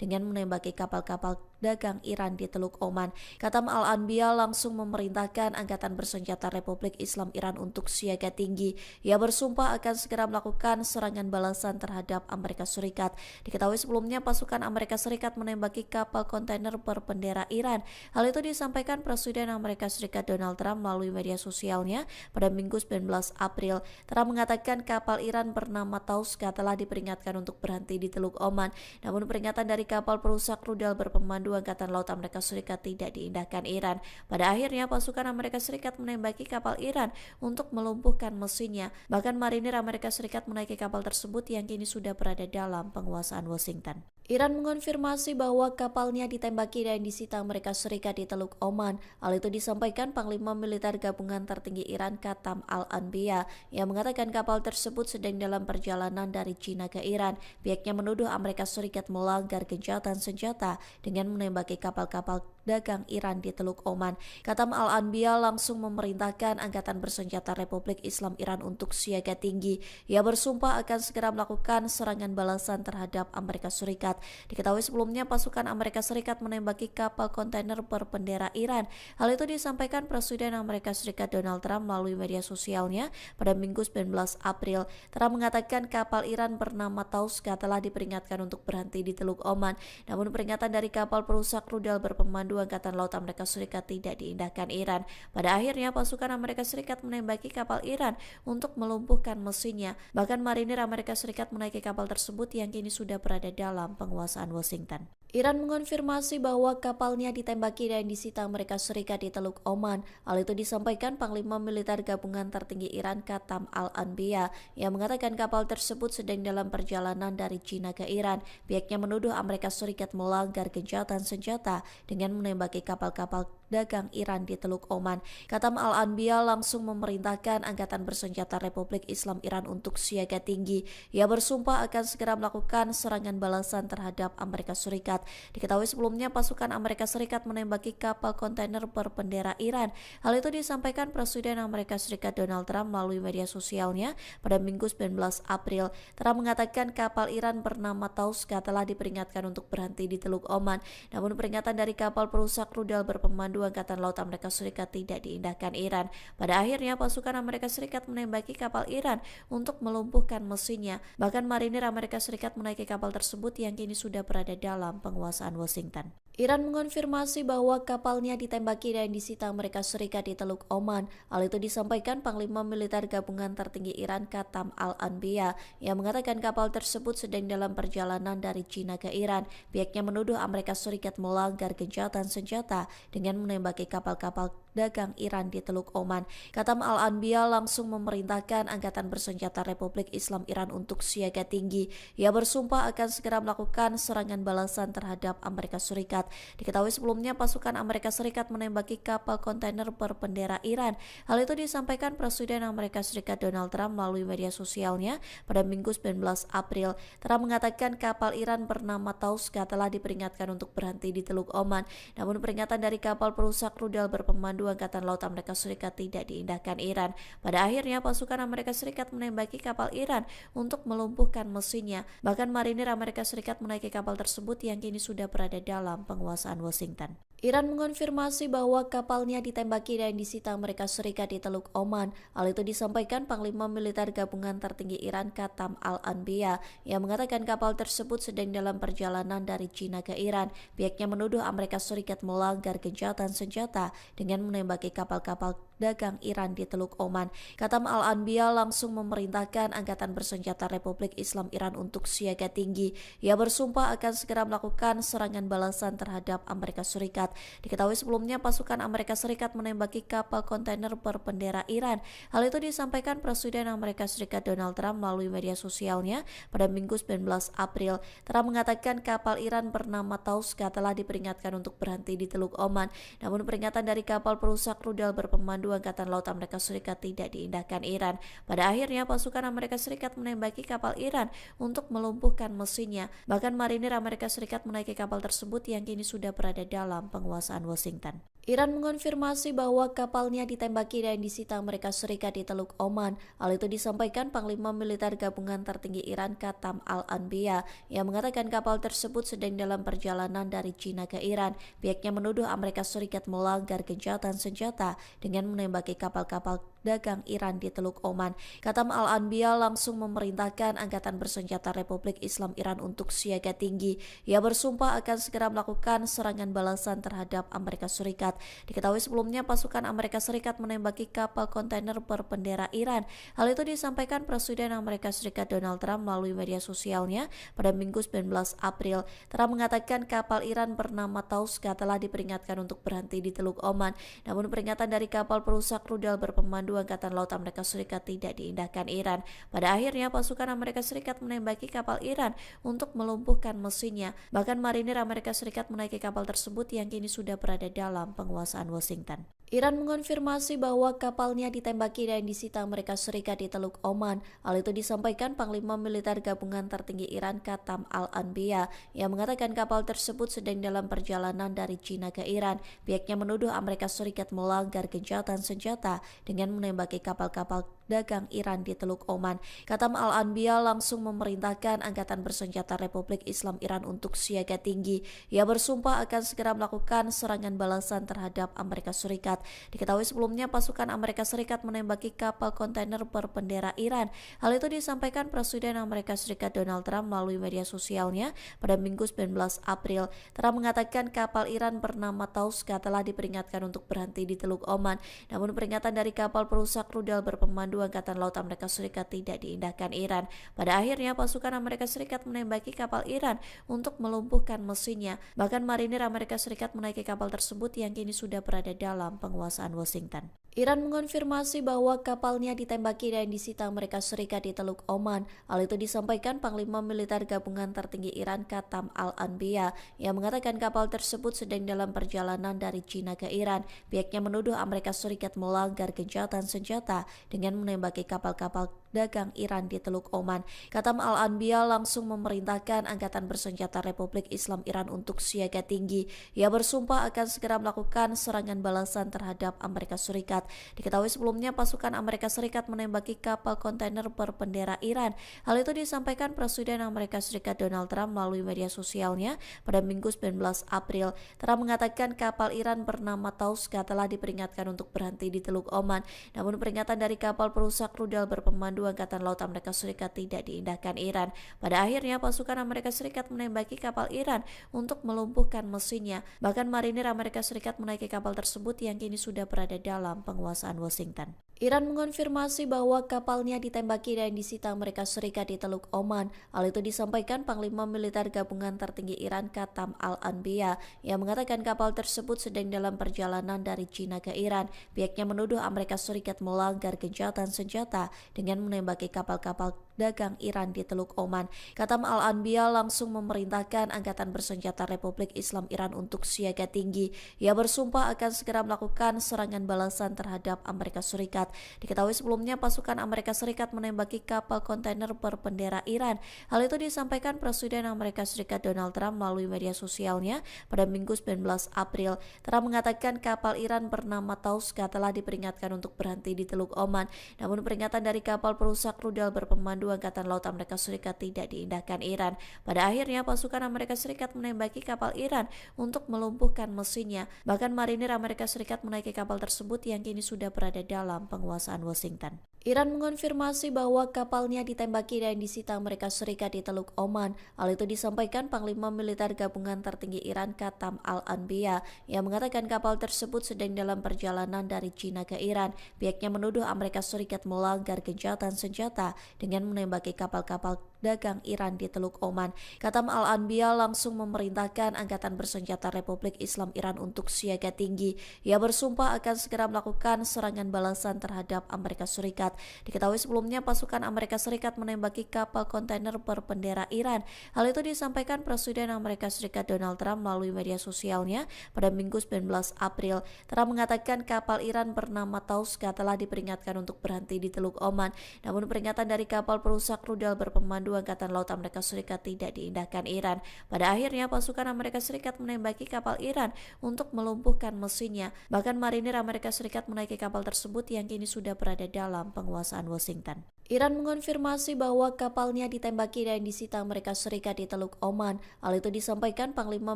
dengan menembaki kapal-kapal dagang Iran di Teluk Oman. Qatam Al-Anbiya langsung memerintahkan Angkatan Bersenjata Republik Islam Iran untuk siaga tinggi. Ia bersumpah akan segera melakukan serangan balasan terhadap Amerika Serikat. Diketahui sebelumnya pasukan Amerika Serikat menembaki kapal kontainer berbendera Iran. Hal itu disampaikan Presiden Amerika Serikat Donald Trump melalui media sosialnya pada Minggu 19 April. Trump mengatakan kapal Iran bernama Tauska telah diperingatkan untuk berhenti di Teluk Oman. Namun peringatan dari kapal perusak rudal berpemandu Angkatan Laut Amerika Serikat tidak diindahkan Iran. Pada akhirnya pasukan Amerika Serikat menembaki kapal Iran untuk melumpuhkan mesinnya. Bahkan marinir Amerika Serikat menaiki kapal tersebut yang kini sudah berada dalam penguasaan Washington. Iran mengonfirmasi bahwa kapalnya ditembaki dan disita Amerika Serikat di Teluk Oman. Hal itu disampaikan Panglima Militer Gabungan Tertinggi Iran Qatam Al-Anbiya yang mengatakan kapal tersebut sedang dalam perjalanan dari China ke Iran. Pihaknya menuduh Amerika Serikat melanggar gencatan senjata dengan menembaki kapal-kapal dagang Iran di Teluk Oman. Qatam Al-Anbiya langsung memerintahkan Angkatan Bersenjata Republik Islam Iran untuk siaga tinggi. Ia bersumpah akan segera melakukan serangan balasan terhadap Amerika Serikat. Diketahui sebelumnya pasukan Amerika Serikat menembaki kapal kontainer berbendera Iran. Hal itu disampaikan Presiden Amerika Serikat Donald Trump melalui media sosialnya pada Minggu 19 April. Trump mengatakan kapal Iran bernama Tauska telah diperingatkan untuk berhenti di Teluk Oman. Namun peringatan dari kapal perusak rudal berpemandu Angkatan Laut Amerika Serikat tidak diindahkan Iran. Pada akhirnya pasukan Amerika Serikat menembaki kapal Iran untuk melumpuhkan mesinnya. Bahkan marinir Amerika Serikat menaiki kapal tersebut yang kini sudah berada dalam penguasaan Washington. Iran mengonfirmasi bahwa kapalnya ditembaki dan disita Amerika Serikat di Teluk Oman. Hal itu disampaikan Panglima Militer Gabungan Tertinggi Iran Qatam Al-Anbiya yang mengatakan kapal tersebut sedang dalam perjalanan dari China ke Iran. Pihaknya menuduh Amerika Serikat melanggar gencatan senjata dengan menembaki kapal-kapal dagang Iran di Teluk Oman. Qatam Al-Anbiya langsung memerintahkan Angkatan Bersenjata Republik Islam Iran untuk siaga tinggi. Ia bersumpah akan segera melakukan serangan balasan terhadap Amerika Serikat. Diketahui sebelumnya pasukan Amerika Serikat menembaki kapal kontainer berbendera Iran. Hal itu disampaikan Presiden Amerika Serikat Donald Trump melalui media sosialnya pada Minggu 19 April. Trump mengatakan kapal Iran bernama Tauska telah diperingatkan untuk berhenti di Teluk Oman. Namun peringatan dari kapal perusak rudal berpemandu Angkatan Laut Amerika Serikat tidak diindahkan Iran. Pada akhirnya pasukan Amerika Serikat menembaki kapal Iran untuk melumpuhkan mesinnya. Bahkan marinir Amerika Serikat menaiki kapal tersebut yang kini sudah berada dalam penguasaan Washington. Iran mengonfirmasi bahwa kapalnya ditembaki dan disita Amerika Serikat di Teluk Oman. Hal itu disampaikan Panglima Militer Gabungan Tertinggi Iran Qatam Al-Anbiya yang mengatakan kapal tersebut sedang dalam perjalanan dari China ke Iran. Pihaknya menuduh Amerika Serikat melanggar gencatan senjata dengan menembaki kapal-kapal dagang Iran di Teluk Oman. Katam Al-Anbiya langsung memerintahkan Angkatan Bersenjata Republik Islam Iran untuk siaga tinggi. Ia bersumpah akan segera melakukan serangan balasan terhadap Amerika Serikat. Diketahui sebelumnya pasukan Amerika Serikat menembaki kapal kontainer berbendera Iran. Hal itu disampaikan Presiden Amerika Serikat Donald Trump melalui media sosialnya pada Minggu 19 April. Trump mengatakan kapal Iran bernama Tauska telah diperingatkan untuk berhenti di Teluk Oman. Namun peringatan dari kapal perusak rudal berpemandu Angkatan Laut Amerika Serikat tidak diindahkan Iran. Pada akhirnya pasukan Amerika Serikat menembaki kapal Iran untuk melumpuhkan mesinnya. Bahkan marinir Amerika Serikat menaiki kapal tersebut yang kini sudah berada dalam penguasaan Washington. Iran mengonfirmasi bahwa kapalnya ditembaki dan disita Amerika Serikat di Teluk Oman. Hal itu disampaikan Panglima Militer Gabungan Tertinggi Iran Katam Al-Anbiya yang mengatakan kapal tersebut sedang dalam perjalanan dari China ke Iran. Pihaknya menuduh Amerika Serikat melanggar gencatan senjata dengan menembaki kapal-kapal dagang Iran di Teluk Oman. Katam Al-Anbiya langsung memerintahkan Angkatan Bersenjata Republik Islam Iran untuk siaga tinggi. Ia bersumpah akan segera melakukan serangan balasan terhadap Amerika Serikat. Diketahui sebelumnya pasukan Amerika Serikat menembaki kapal kontainer berbendera Iran. Hal itu disampaikan Presiden Amerika Serikat Donald Trump melalui media sosialnya pada Minggu 19 April. Trump mengatakan kapal Iran bernama Tauska telah diperingatkan untuk berhenti di Teluk Oman. Namun peringatan dari kapal perusak rudal berpemandu Angkatan Laut Amerika Serikat tidak diindahkan Iran. Pada akhirnya pasukan Amerika Serikat menembaki kapal Iran untuk melumpuhkan mesinnya. Bahkan marinir Amerika Serikat menaiki kapal tersebut yang kini sudah berada dalam penguasaan Washington. Iran mengonfirmasi bahwa kapalnya ditembaki dan disita Amerika Serikat di Teluk Oman. Hal itu disampaikan Panglima Militer Gabungan Tertinggi Iran Katam Al-Anbiya yang mengatakan kapal tersebut sedang dalam perjalanan dari China ke Iran. Pihaknya menuduh Amerika Serikat melanggar gencatan senjata dengan menembaki kapal-kapal dagang Iran di Teluk Oman. Katam Al-Anbiya langsung memerintahkan Angkatan Bersenjata Republik Islam Iran untuk siaga tinggi. Ia bersumpah akan segera melakukan serangan balasan terhadap Amerika Serikat. Diketahui sebelumnya pasukan Amerika Serikat menembaki kapal kontainer berbendera Iran. Hal itu disampaikan Presiden Amerika Serikat Donald Trump melalui media sosialnya pada Minggu 19 April. Trump mengatakan kapal Iran bernama Tauska telah diperingatkan untuk berhenti di Teluk Oman. Namun peringatan dari kapal perusak rudal berpemandu Angkatan Laut Amerika Serikat tidak diindahkan Iran. Pada akhirnya pasukan Amerika Serikat menembaki kapal Iran untuk melumpuhkan mesinnya. Bahkan marinir Amerika Serikat menaiki kapal tersebut yang kini sudah berada dalam penguasaan Washington. Iran mengonfirmasi bahwa kapalnya ditembaki dan disita Amerika Serikat di Teluk Oman. Hal itu disampaikan Panglima Militer Gabungan Tertinggi Iran Katam Al-Anbiya yang mengatakan kapal tersebut sedang dalam perjalanan dari China ke Iran. Pihaknya menuduh Amerika Serikat melanggar gencatan senjata dengan menembaki kapal-kapal dagang Iran di Teluk Oman. Katam Al-Anbiya langsung memerintahkan Angkatan Bersenjata Republik Islam Iran untuk siaga tinggi. Ia bersumpah akan segera melakukan serangan balasan terhadap Amerika Serikat. Diketahui sebelumnya pasukan Amerika Serikat menembaki kapal kontainer berbendera Iran. Hal itu disampaikan Presiden Amerika Serikat Donald Trump melalui media sosialnya pada Minggu 19 April. Trump mengatakan kapal Iran bernama Tauska telah diperingatkan untuk berhenti di Teluk Oman. Namun peringatan dari kapal perusak rudal berpemandu Angkatan Laut Amerika Serikat tidak diindahkan Iran. Pada akhirnya pasukan Amerika Serikat menembaki kapal Iran untuk melumpuhkan mesinnya. Bahkan marinir Amerika Serikat menaiki kapal tersebut yang kini sudah berada dalam penguasaan Washington. Iran mengonfirmasi bahwa kapalnya ditembaki dan disita Amerika Serikat di Teluk Oman. Hal itu disampaikan Panglima Militer Gabungan Tertinggi Iran Katam Al-Anbiya yang mengatakan kapal tersebut sedang dalam perjalanan dari China ke Iran. Pihaknya menuduh Amerika Serikat melanggar gencatan senjata dengan menembaki kapal-kapal dagang Iran di Teluk Oman. Katam Al-Anbiya langsung memerintahkan Angkatan Bersenjata Republik Islam Iran untuk siaga tinggi. Ia bersumpah akan segera melakukan serangan balasan terhadap Amerika Serikat. Diketahui sebelumnya pasukan Amerika Serikat menembaki kapal kontainer berbendera Iran. Hal itu disampaikan Presiden Amerika Serikat Donald Trump melalui media sosialnya pada Minggu 19 April. Trump mengatakan kapal Iran bernama Tauska telah diperingatkan untuk berhenti di Teluk Oman. Namun peringatan dari kapal perusak rudal berpemandu Berpemandu Angkatan Laut Amerika Serikat tidak diindahkan Iran. Pada akhirnya pasukan Amerika Serikat menembaki kapal Iran untuk melumpuhkan mesinnya. Bahkan marinir Amerika Serikat menaiki kapal tersebut yang kini sudah berada dalam penguasaan Washington. Iran mengonfirmasi bahwa kapalnya ditembaki dan disita Amerika Serikat di Teluk Oman. Hal itu disampaikan Panglima Militer Gabungan Tertinggi Iran Qatam Al-Anbiya yang mengatakan kapal tersebut sedang dalam perjalanan dari China ke Iran. Pihaknya menuduh Amerika Serikat melanggar gencatan senjata dengan menembaki kapal-kapal dagang Iran di Teluk Oman. Qatam Al-Anbiya langsung memerintahkan Angkatan Bersenjata Republik Islam Iran untuk siaga tinggi. Ia bersumpah akan segera melakukan serangan balasan terhadap Amerika Serikat. Diketahui sebelumnya pasukan Amerika Serikat menembaki kapal kontainer berbendera Iran. Hal itu disampaikan Presiden Amerika Serikat Donald Trump melalui media sosialnya pada Minggu 19 April. Trump mengatakan kapal Iran bernama Tauska telah diperingatkan untuk berhenti di Teluk Oman. Namun peringatan dari kapal perusak rudal berpemandu Angkatan Laut Amerika Serikat tidak diindahkan Iran. Pada akhirnya pasukan Amerika Serikat menembaki kapal Iran untuk melumpuhkan mesinnya. Bahkan marinir Amerika Serikat menaiki kapal tersebut yang kini sudah berada dalam penguasaan Washington. Iran mengonfirmasi bahwa kapalnya ditembaki dan disita Amerika Serikat di Teluk Oman. Hal itu disampaikan Panglima Militer Gabungan Tertinggi Iran Qatam Al-Anbiya yang mengatakan kapal tersebut sedang dalam perjalanan dari China ke Iran. Pihaknya menuduh Amerika Serikat melanggar gencatan senjata dengan menembaki kapal-kapal dagang Iran di Teluk Oman. Qatam Al-Anbiya langsung memerintahkan Angkatan Bersenjata Republik Islam Iran untuk siaga tinggi. Ia bersumpah akan segera melakukan serangan balasan terhadap Amerika Serikat. Diketahui sebelumnya pasukan Amerika Serikat menembaki kapal kontainer berbendera Iran. Hal itu disampaikan Presiden Amerika Serikat Donald Trump melalui media sosialnya pada Minggu 19 April. Trump mengatakan kapal Iran bernama Tauska telah diperingatkan untuk berhenti di Teluk Oman. Namun peringatan dari kapal perusak rudal berpemandu Angkatan Laut Amerika Serikat tidak diindahkan Iran. Pada akhirnya pasukan Amerika Serikat menembaki kapal Iran untuk melumpuhkan mesinnya. Bahkan marinir Amerika Serikat menaiki kapal tersebut yang kini sudah berada dalam penguasaan Washington. Iran mengonfirmasi bahwa kapalnya ditembaki dan disita Amerika Serikat di Teluk Oman. Hal itu disampaikan Panglima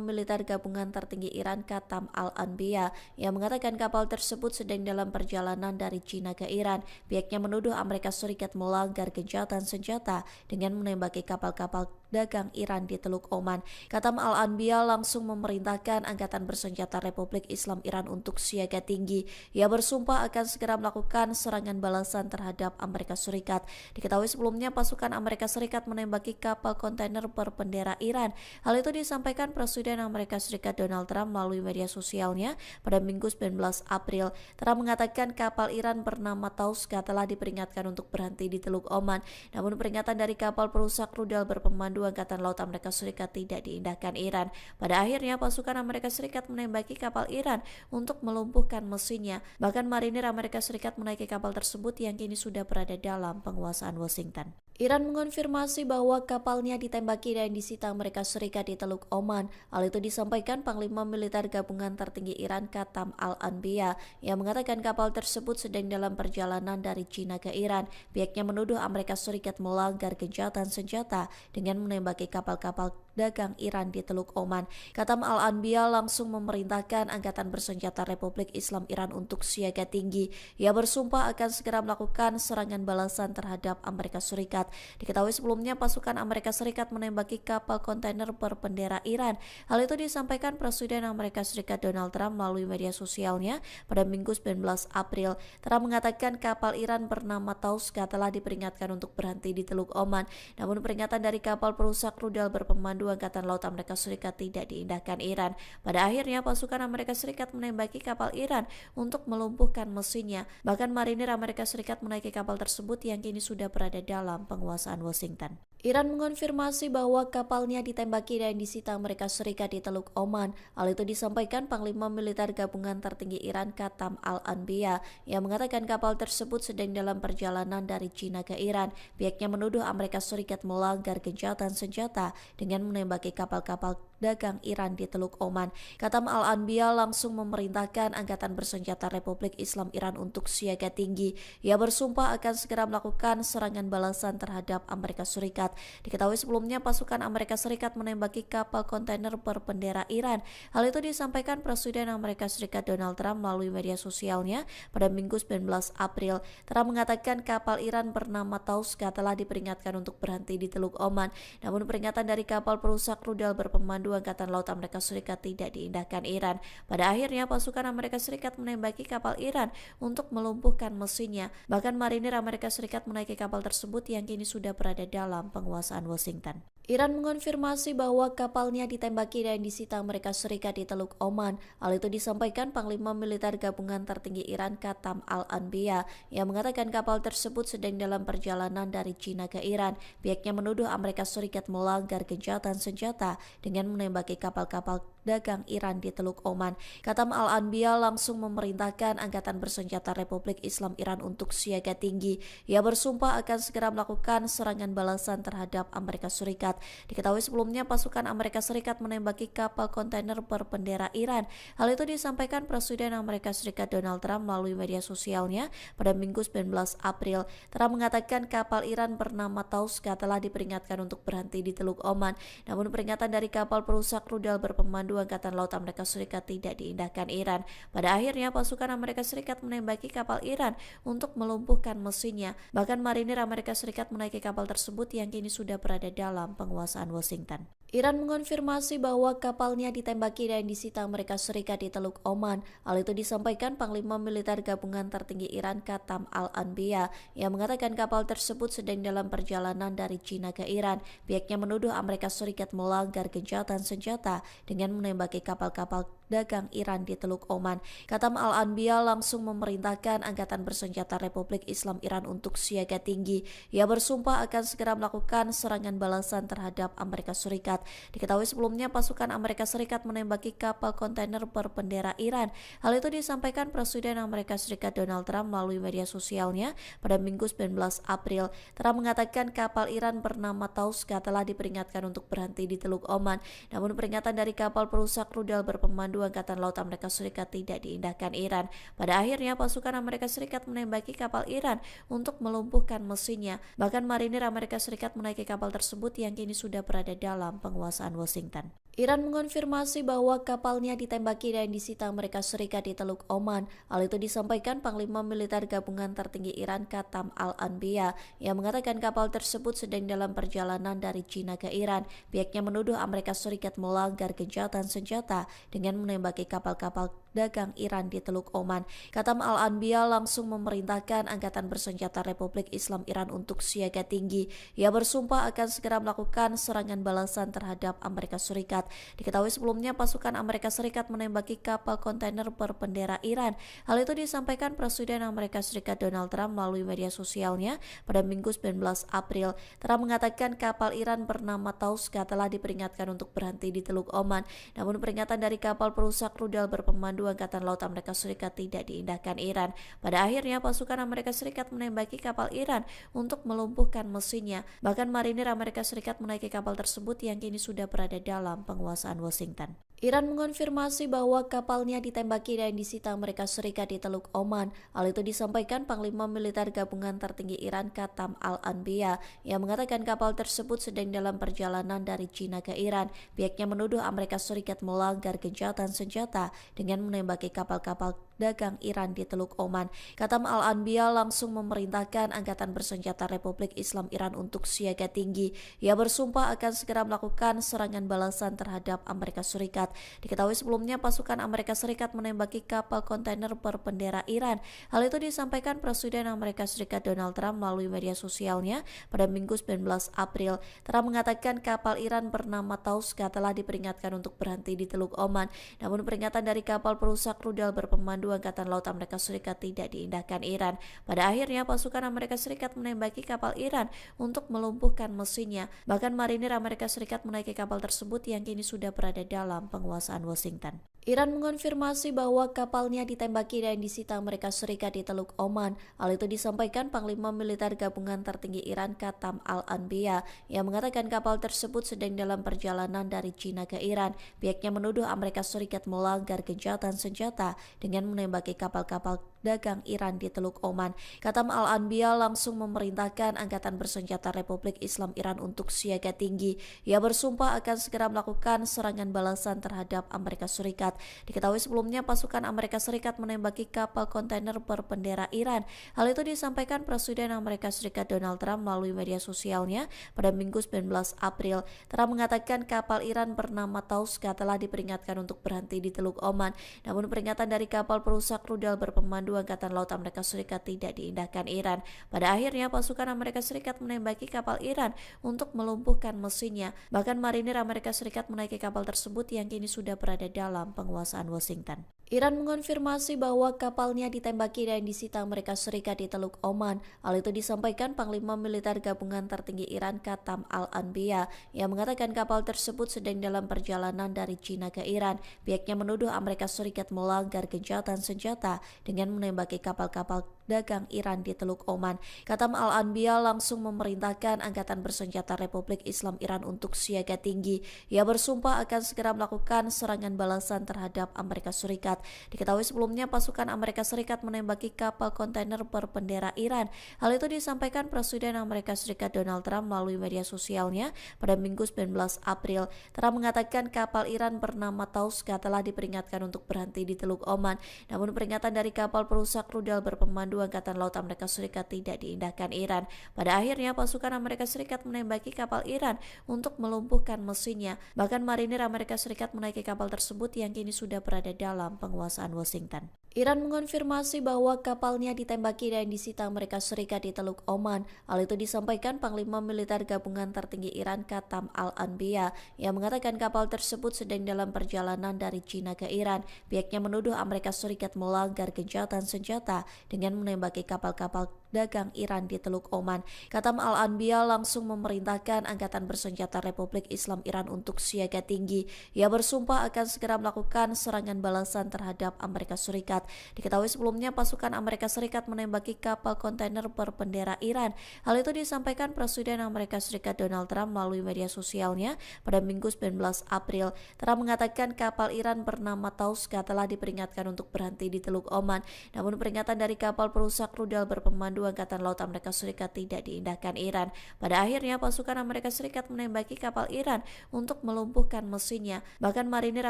Militer Gabungan Tertinggi Iran Qatam Al-Anbiya yang mengatakan kapal tersebut sedang dalam perjalanan dari China ke Iran. Pihaknya menuduh Amerika Serikat melanggar gencatan senjata dengan menembaki kapal-kapal dagang Iran di Teluk Oman. Qatam Al-Anbiya langsung memerintahkan Angkatan Bersenjata Republik Islam Iran untuk siaga tinggi. Ia bersumpah akan segera melakukan serangan balasan terhadap Amerika Serikat. Diketahui sebelumnya pasukan Amerika Serikat menembaki kapal kontainer berbendera Iran. Hal itu disampaikan Presiden Amerika Serikat Donald Trump melalui media sosialnya pada Minggu 19 April. Trump mengatakan kapal Iran bernama Tauska telah diperingatkan untuk berhenti di Teluk Oman. Namun peringatan dari kapal perusak rudal berpemandu Angkatan Laut Amerika Serikat tidak diindahkan Iran. Pada akhirnya pasukan Amerika Serikat menembaki kapal Iran untuk melumpuhkan mesinnya. Bahkan marinir Amerika Serikat menaiki kapal tersebut yang kini sudah berada dalam penguasaan Washington. Iran mengonfirmasi bahwa kapalnya ditembaki dan disita Amerika Serikat di Teluk Oman. Hal itu disampaikan Panglima Militer Gabungan Tertinggi Iran Qatam Al-Anbiya yang mengatakan kapal tersebut sedang dalam perjalanan dari China ke Iran. Pihaknya menuduh Amerika Serikat melanggar gencatan senjata dengan menembaki kapal-kapal dagang Iran di Teluk Oman. Qatam Al-Anbiya langsung memerintahkan Angkatan Bersenjata Republik Islam Iran untuk siaga tinggi. Ia bersumpah akan segera melakukan serangan balasan terhadap Amerika Serikat. Diketahui sebelumnya pasukan Amerika Serikat menembaki kapal kontainer berbendera Iran. Hal itu disampaikan Presiden Amerika Serikat Donald Trump melalui media sosialnya pada Minggu 19 April. Trump mengatakan kapal Iran bernama Tauska telah diperingatkan untuk berhenti di Teluk Oman. Namun peringatan dari kapal perusak rudal berpemandu Angkatan Laut Amerika Serikat tidak diindahkan Iran. Pada akhirnya pasukan Amerika Serikat menembaki kapal Iran untuk melumpuhkan mesinnya. Bahkan marinir Amerika Serikat menaiki kapal tersebut yang kini sudah berada dalam penguasaan Washington. Iran mengonfirmasi bahwa kapalnya ditembaki dan disita Amerika Serikat di Teluk Oman. Hal itu disampaikan Panglima Militer Gabungan Tertinggi Iran Qatam Al-Anbiya yang mengatakan kapal tersebut sedang dalam perjalanan dari China ke Iran. Pihaknya menuduh Amerika Serikat melanggar gencatan senjata dengan menembaki kapal-kapal dagang Iran di Teluk Oman. Qatam Al-Anbiya langsung memerintahkan Angkatan Bersenjata Republik Islam Iran untuk siaga tinggi. Ia bersumpah akan segera melakukan serangan balasan terhadap Amerika Serikat. Diketahui sebelumnya pasukan Amerika Serikat menembaki kapal kontainer berbendera Iran. Hal itu disampaikan Presiden Amerika Serikat Donald Trump melalui media sosialnya pada Minggu 19 April. Trump mengatakan kapal Iran bernama Tauska telah diperingatkan untuk berhenti di Teluk Oman. Namun peringatan dari kapal perusak rudal berpemandu Angkatan Laut Amerika Serikat tidak diindahkan Iran. Pada akhirnya pasukan Amerika Serikat menembaki kapal Iran untuk melumpuhkan mesinnya. Bahkan marinir Amerika Serikat menaiki kapal tersebut yang kini sudah berada dalam penguasaan Washington. Iran mengonfirmasi bahwa kapalnya ditembaki dan disita Amerika Serikat di Teluk Oman. Hal itu disampaikan Panglima Militer Gabungan Tertinggi Iran Qatam Al-Anbiya yang mengatakan kapal tersebut sedang dalam perjalanan dari China ke Iran. Pihaknya menuduh Amerika Serikat melanggar gencatan senjata dengan menembaki kapal-kapal dagang Iran di Teluk Oman. Qatam Al-Anbiya langsung memerintahkan Angkatan Bersenjata Republik Islam Iran untuk siaga tinggi. Ia bersumpah akan segera melakukan serangan balasan terhadap Amerika Serikat. Diketahui sebelumnya pasukan Amerika Serikat menembaki kapal kontainer berbendera Iran. Hal itu disampaikan Presiden Amerika Serikat Donald Trump melalui media sosialnya pada Minggu 19 April. Trump mengatakan kapal Iran bernama Tauska telah diperingatkan untuk berhenti di Teluk Oman. Namun peringatan dari kapal perusak rudal berpemandu Angkatan Laut Amerika Serikat tidak diindahkan Iran. Pada akhirnya pasukan Amerika Serikat menembaki kapal Iran untuk melumpuhkan mesinnya. Bahkan marinir Amerika Serikat menaiki kapal tersebut yang kini sudah berada dalam penguasaan Washington. Iran mengonfirmasi bahwa kapalnya ditembaki dan disita Amerika Serikat di Teluk Oman. Hal itu disampaikan Panglima Militer Gabungan Tertinggi Iran Qatam Al-Anbiya yang mengatakan kapal tersebut sedang dalam perjalanan dari China ke Iran. Pihaknya menuduh Amerika Serikat melanggar gencatan senjata dengan menembaki kapal-kapal dagang Iran di Teluk Oman. Qatam Al-Anbiya langsung memerintahkan Angkatan Bersenjata Republik Islam Iran untuk siaga tinggi. Ia bersumpah akan segera melakukan serangan balasan terhadap Amerika Serikat. Diketahui sebelumnya pasukan Amerika Serikat menembaki kapal kontainer berbendera Iran. Hal itu disampaikan Presiden Amerika Serikat Donald Trump melalui media sosialnya pada Minggu 19 April. Trump mengatakan kapal Iran bernama Tauska telah diperingatkan untuk berhenti di Teluk Oman. Namun peringatan dari kapal perusak rudal berpemandu Angkatan Laut Amerika Serikat tidak diindahkan Iran. Pada akhirnya pasukan Amerika Serikat menembaki kapal Iran untuk melumpuhkan mesinnya. Bahkan marinir Amerika Serikat menaiki kapal tersebut yang kini sudah berada dalam penguasaan Washington. Iran mengonfirmasi bahwa kapalnya ditembaki dan disita Amerika Serikat di Teluk Oman. Hal itu disampaikan Panglima Militer Gabungan Tertinggi Iran Qatam Al-Anbiya yang mengatakan kapal tersebut sedang dalam perjalanan dari China ke Iran. Pihaknya menuduh Amerika Serikat melanggar gencatan senjata dengan menembaki kapal-kapal dagang Iran di Teluk Oman. Qatam Al-Anbiya langsung memerintahkan Angkatan Bersenjata Republik Islam Iran untuk siaga tinggi. Ia bersumpah akan segera melakukan serangan balasan terhadap Amerika Serikat. Diketahui sebelumnya pasukan Amerika Serikat menembaki kapal kontainer berbendera Iran. Hal itu disampaikan Presiden Amerika Serikat Donald Trump melalui media sosialnya pada Minggu 19 April. Trump mengatakan kapal Iran bernama Tauska telah diperingatkan untuk berhenti di Teluk Oman. Namun peringatan dari kapal perusak rudal berpemandu Angkatan Laut Amerika Serikat tidak diindahkan Iran. Pada akhirnya pasukan Amerika Serikat menembaki kapal Iran untuk melumpuhkan mesinnya. Bahkan marinir Amerika Serikat menaiki kapal tersebut yang kini sudah berada dalam penguasaan Washington. Iran mengonfirmasi bahwa kapalnya ditembaki dan disita Amerika Serikat di Teluk Oman. Hal itu disampaikan Panglima Militer Gabungan Tertinggi Iran Qatam Al-Anbiya yang mengatakan kapal tersebut sedang dalam perjalanan dari China ke Iran. Pihaknya menuduh Amerika Serikat melanggar gencatan senjata dengan menembaki kapal-kapal dagang Iran di Teluk Oman. Qatam Al-Anbiya langsung memerintahkan Angkatan Bersenjata Republik Islam Iran untuk siaga tinggi. Ia bersumpah akan segera melakukan serangan balasan terhadap Amerika Serikat. Diketahui sebelumnya pasukan Amerika Serikat menembaki kapal kontainer berbendera Iran. Hal itu disampaikan Presiden Amerika Serikat Donald Trump melalui media sosialnya pada Minggu 19 April. Trump mengatakan kapal Iran bernama Tauska telah diperingatkan untuk berhenti di Teluk Oman. Namun peringatan dari kapal perusak rudal berpemandu Angkatan Laut Amerika Serikat tidak diindahkan Iran. Pada akhirnya pasukan Amerika Serikat menembaki kapal Iran untuk melumpuhkan mesinnya. Bahkan marinir Amerika Serikat menaiki kapal tersebut yang kini sudah berada dalam penguasaan Washington. Iran mengonfirmasi bahwa kapalnya ditembaki dan disita Amerika Serikat di Teluk Oman. Hal itu disampaikan Panglima Militer Gabungan Tertinggi Iran Qatam Al-Anbiya yang mengatakan kapal tersebut sedang dalam perjalanan dari China ke Iran. Pihaknya menuduh Amerika Serikat melanggar gencatan senjata dengan menembaki kapal-kapal dagang Iran di Teluk Oman. Katam Al-Anbiya langsung memerintahkan Angkatan Bersenjata Republik Islam Iran untuk siaga tinggi. Ia bersumpah akan segera melakukan serangan balasan terhadap Amerika Serikat. Diketahui sebelumnya pasukan Amerika Serikat menembaki kapal kontainer berbendera Iran. Hal itu disampaikan Presiden Amerika Serikat Donald Trump melalui media sosialnya pada Minggu 19 April. Trump mengatakan kapal Iran bernama Tauska telah diperingatkan untuk berhenti di Teluk Oman. Namun peringatan dari kapal perusak rudal berpemandu Angkatan Laut Amerika Serikat tidak diindahkan Iran. Pada akhirnya pasukan Amerika Serikat menembaki kapal Iran untuk melumpuhkan mesinnya. Bahkan marinir Amerika Serikat menaiki kapal tersebut yang kini sudah berada dalam penguasaan Washington. Iran mengonfirmasi bahwa kapalnya ditembaki dan disita Amerika Serikat di Teluk Oman. Hal itu disampaikan Panglima Militer Gabungan Tertinggi Iran Katam Al-Anbiya yang mengatakan kapal tersebut sedang dalam perjalanan dari China ke Iran. Pihaknya menuduh Amerika Serikat melanggar gencatan senjata dengan menembaki kapal-kapal dagang Iran di Teluk Oman. Katam Al-Anbiya langsung memerintahkan Angkatan Bersenjata Republik Islam Iran untuk siaga tinggi. Ia bersumpah akan segera melakukan serangan balasan terhadap Amerika Serikat. Diketahui sebelumnya pasukan Amerika Serikat menembaki kapal kontainer berbendera Iran. Hal itu disampaikan Presiden Amerika Serikat Donald Trump melalui media sosialnya pada Minggu 19 April. Trump mengatakan kapal Iran bernama Tauska telah diperingatkan untuk berhenti di Teluk Oman. Namun peringatan dari kapal perusak rudal berpemandu Angkatan Laut Amerika Serikat tidak diindahkan Iran. Pada akhirnya pasukan Amerika Serikat menembaki kapal Iran untuk melumpuhkan mesinnya. Bahkan marinir Amerika Serikat menaiki kapal tersebut yang kini sudah berada dalam penguasaan Washington. Iran mengonfirmasi bahwa kapalnya ditembaki dan disita Amerika Serikat di Teluk Oman. Hal itu disampaikan Panglima Militer Gabungan Tertinggi Iran Katam Al-Anbiya yang mengatakan kapal tersebut sedang dalam perjalanan dari China ke Iran. Pihaknya menuduh Amerika Serikat melanggar gencatan senjata dengan menembaki kapal-kapal dagang Iran di Teluk Oman. Katam Al-Anbiya langsung memerintahkan Angkatan Bersenjata Republik Islam Iran untuk siaga tinggi. Ia bersumpah akan segera melakukan serangan balasan terhadap Amerika Serikat. Diketahui sebelumnya pasukan Amerika Serikat menembaki kapal kontainer berbendera Iran. Hal itu disampaikan Presiden Amerika Serikat Donald Trump melalui media sosialnya pada Minggu 19 April. Trump mengatakan kapal Iran bernama Tauska telah diperingatkan untuk berhenti di Teluk Oman. Namun peringatan dari kapal perusak rudal berpemandu Angkatan Laut Amerika Serikat tidak diindahkan Iran. Pada akhirnya pasukan Amerika Serikat menembaki kapal Iran untuk melumpuhkan mesinnya. Bahkan marinir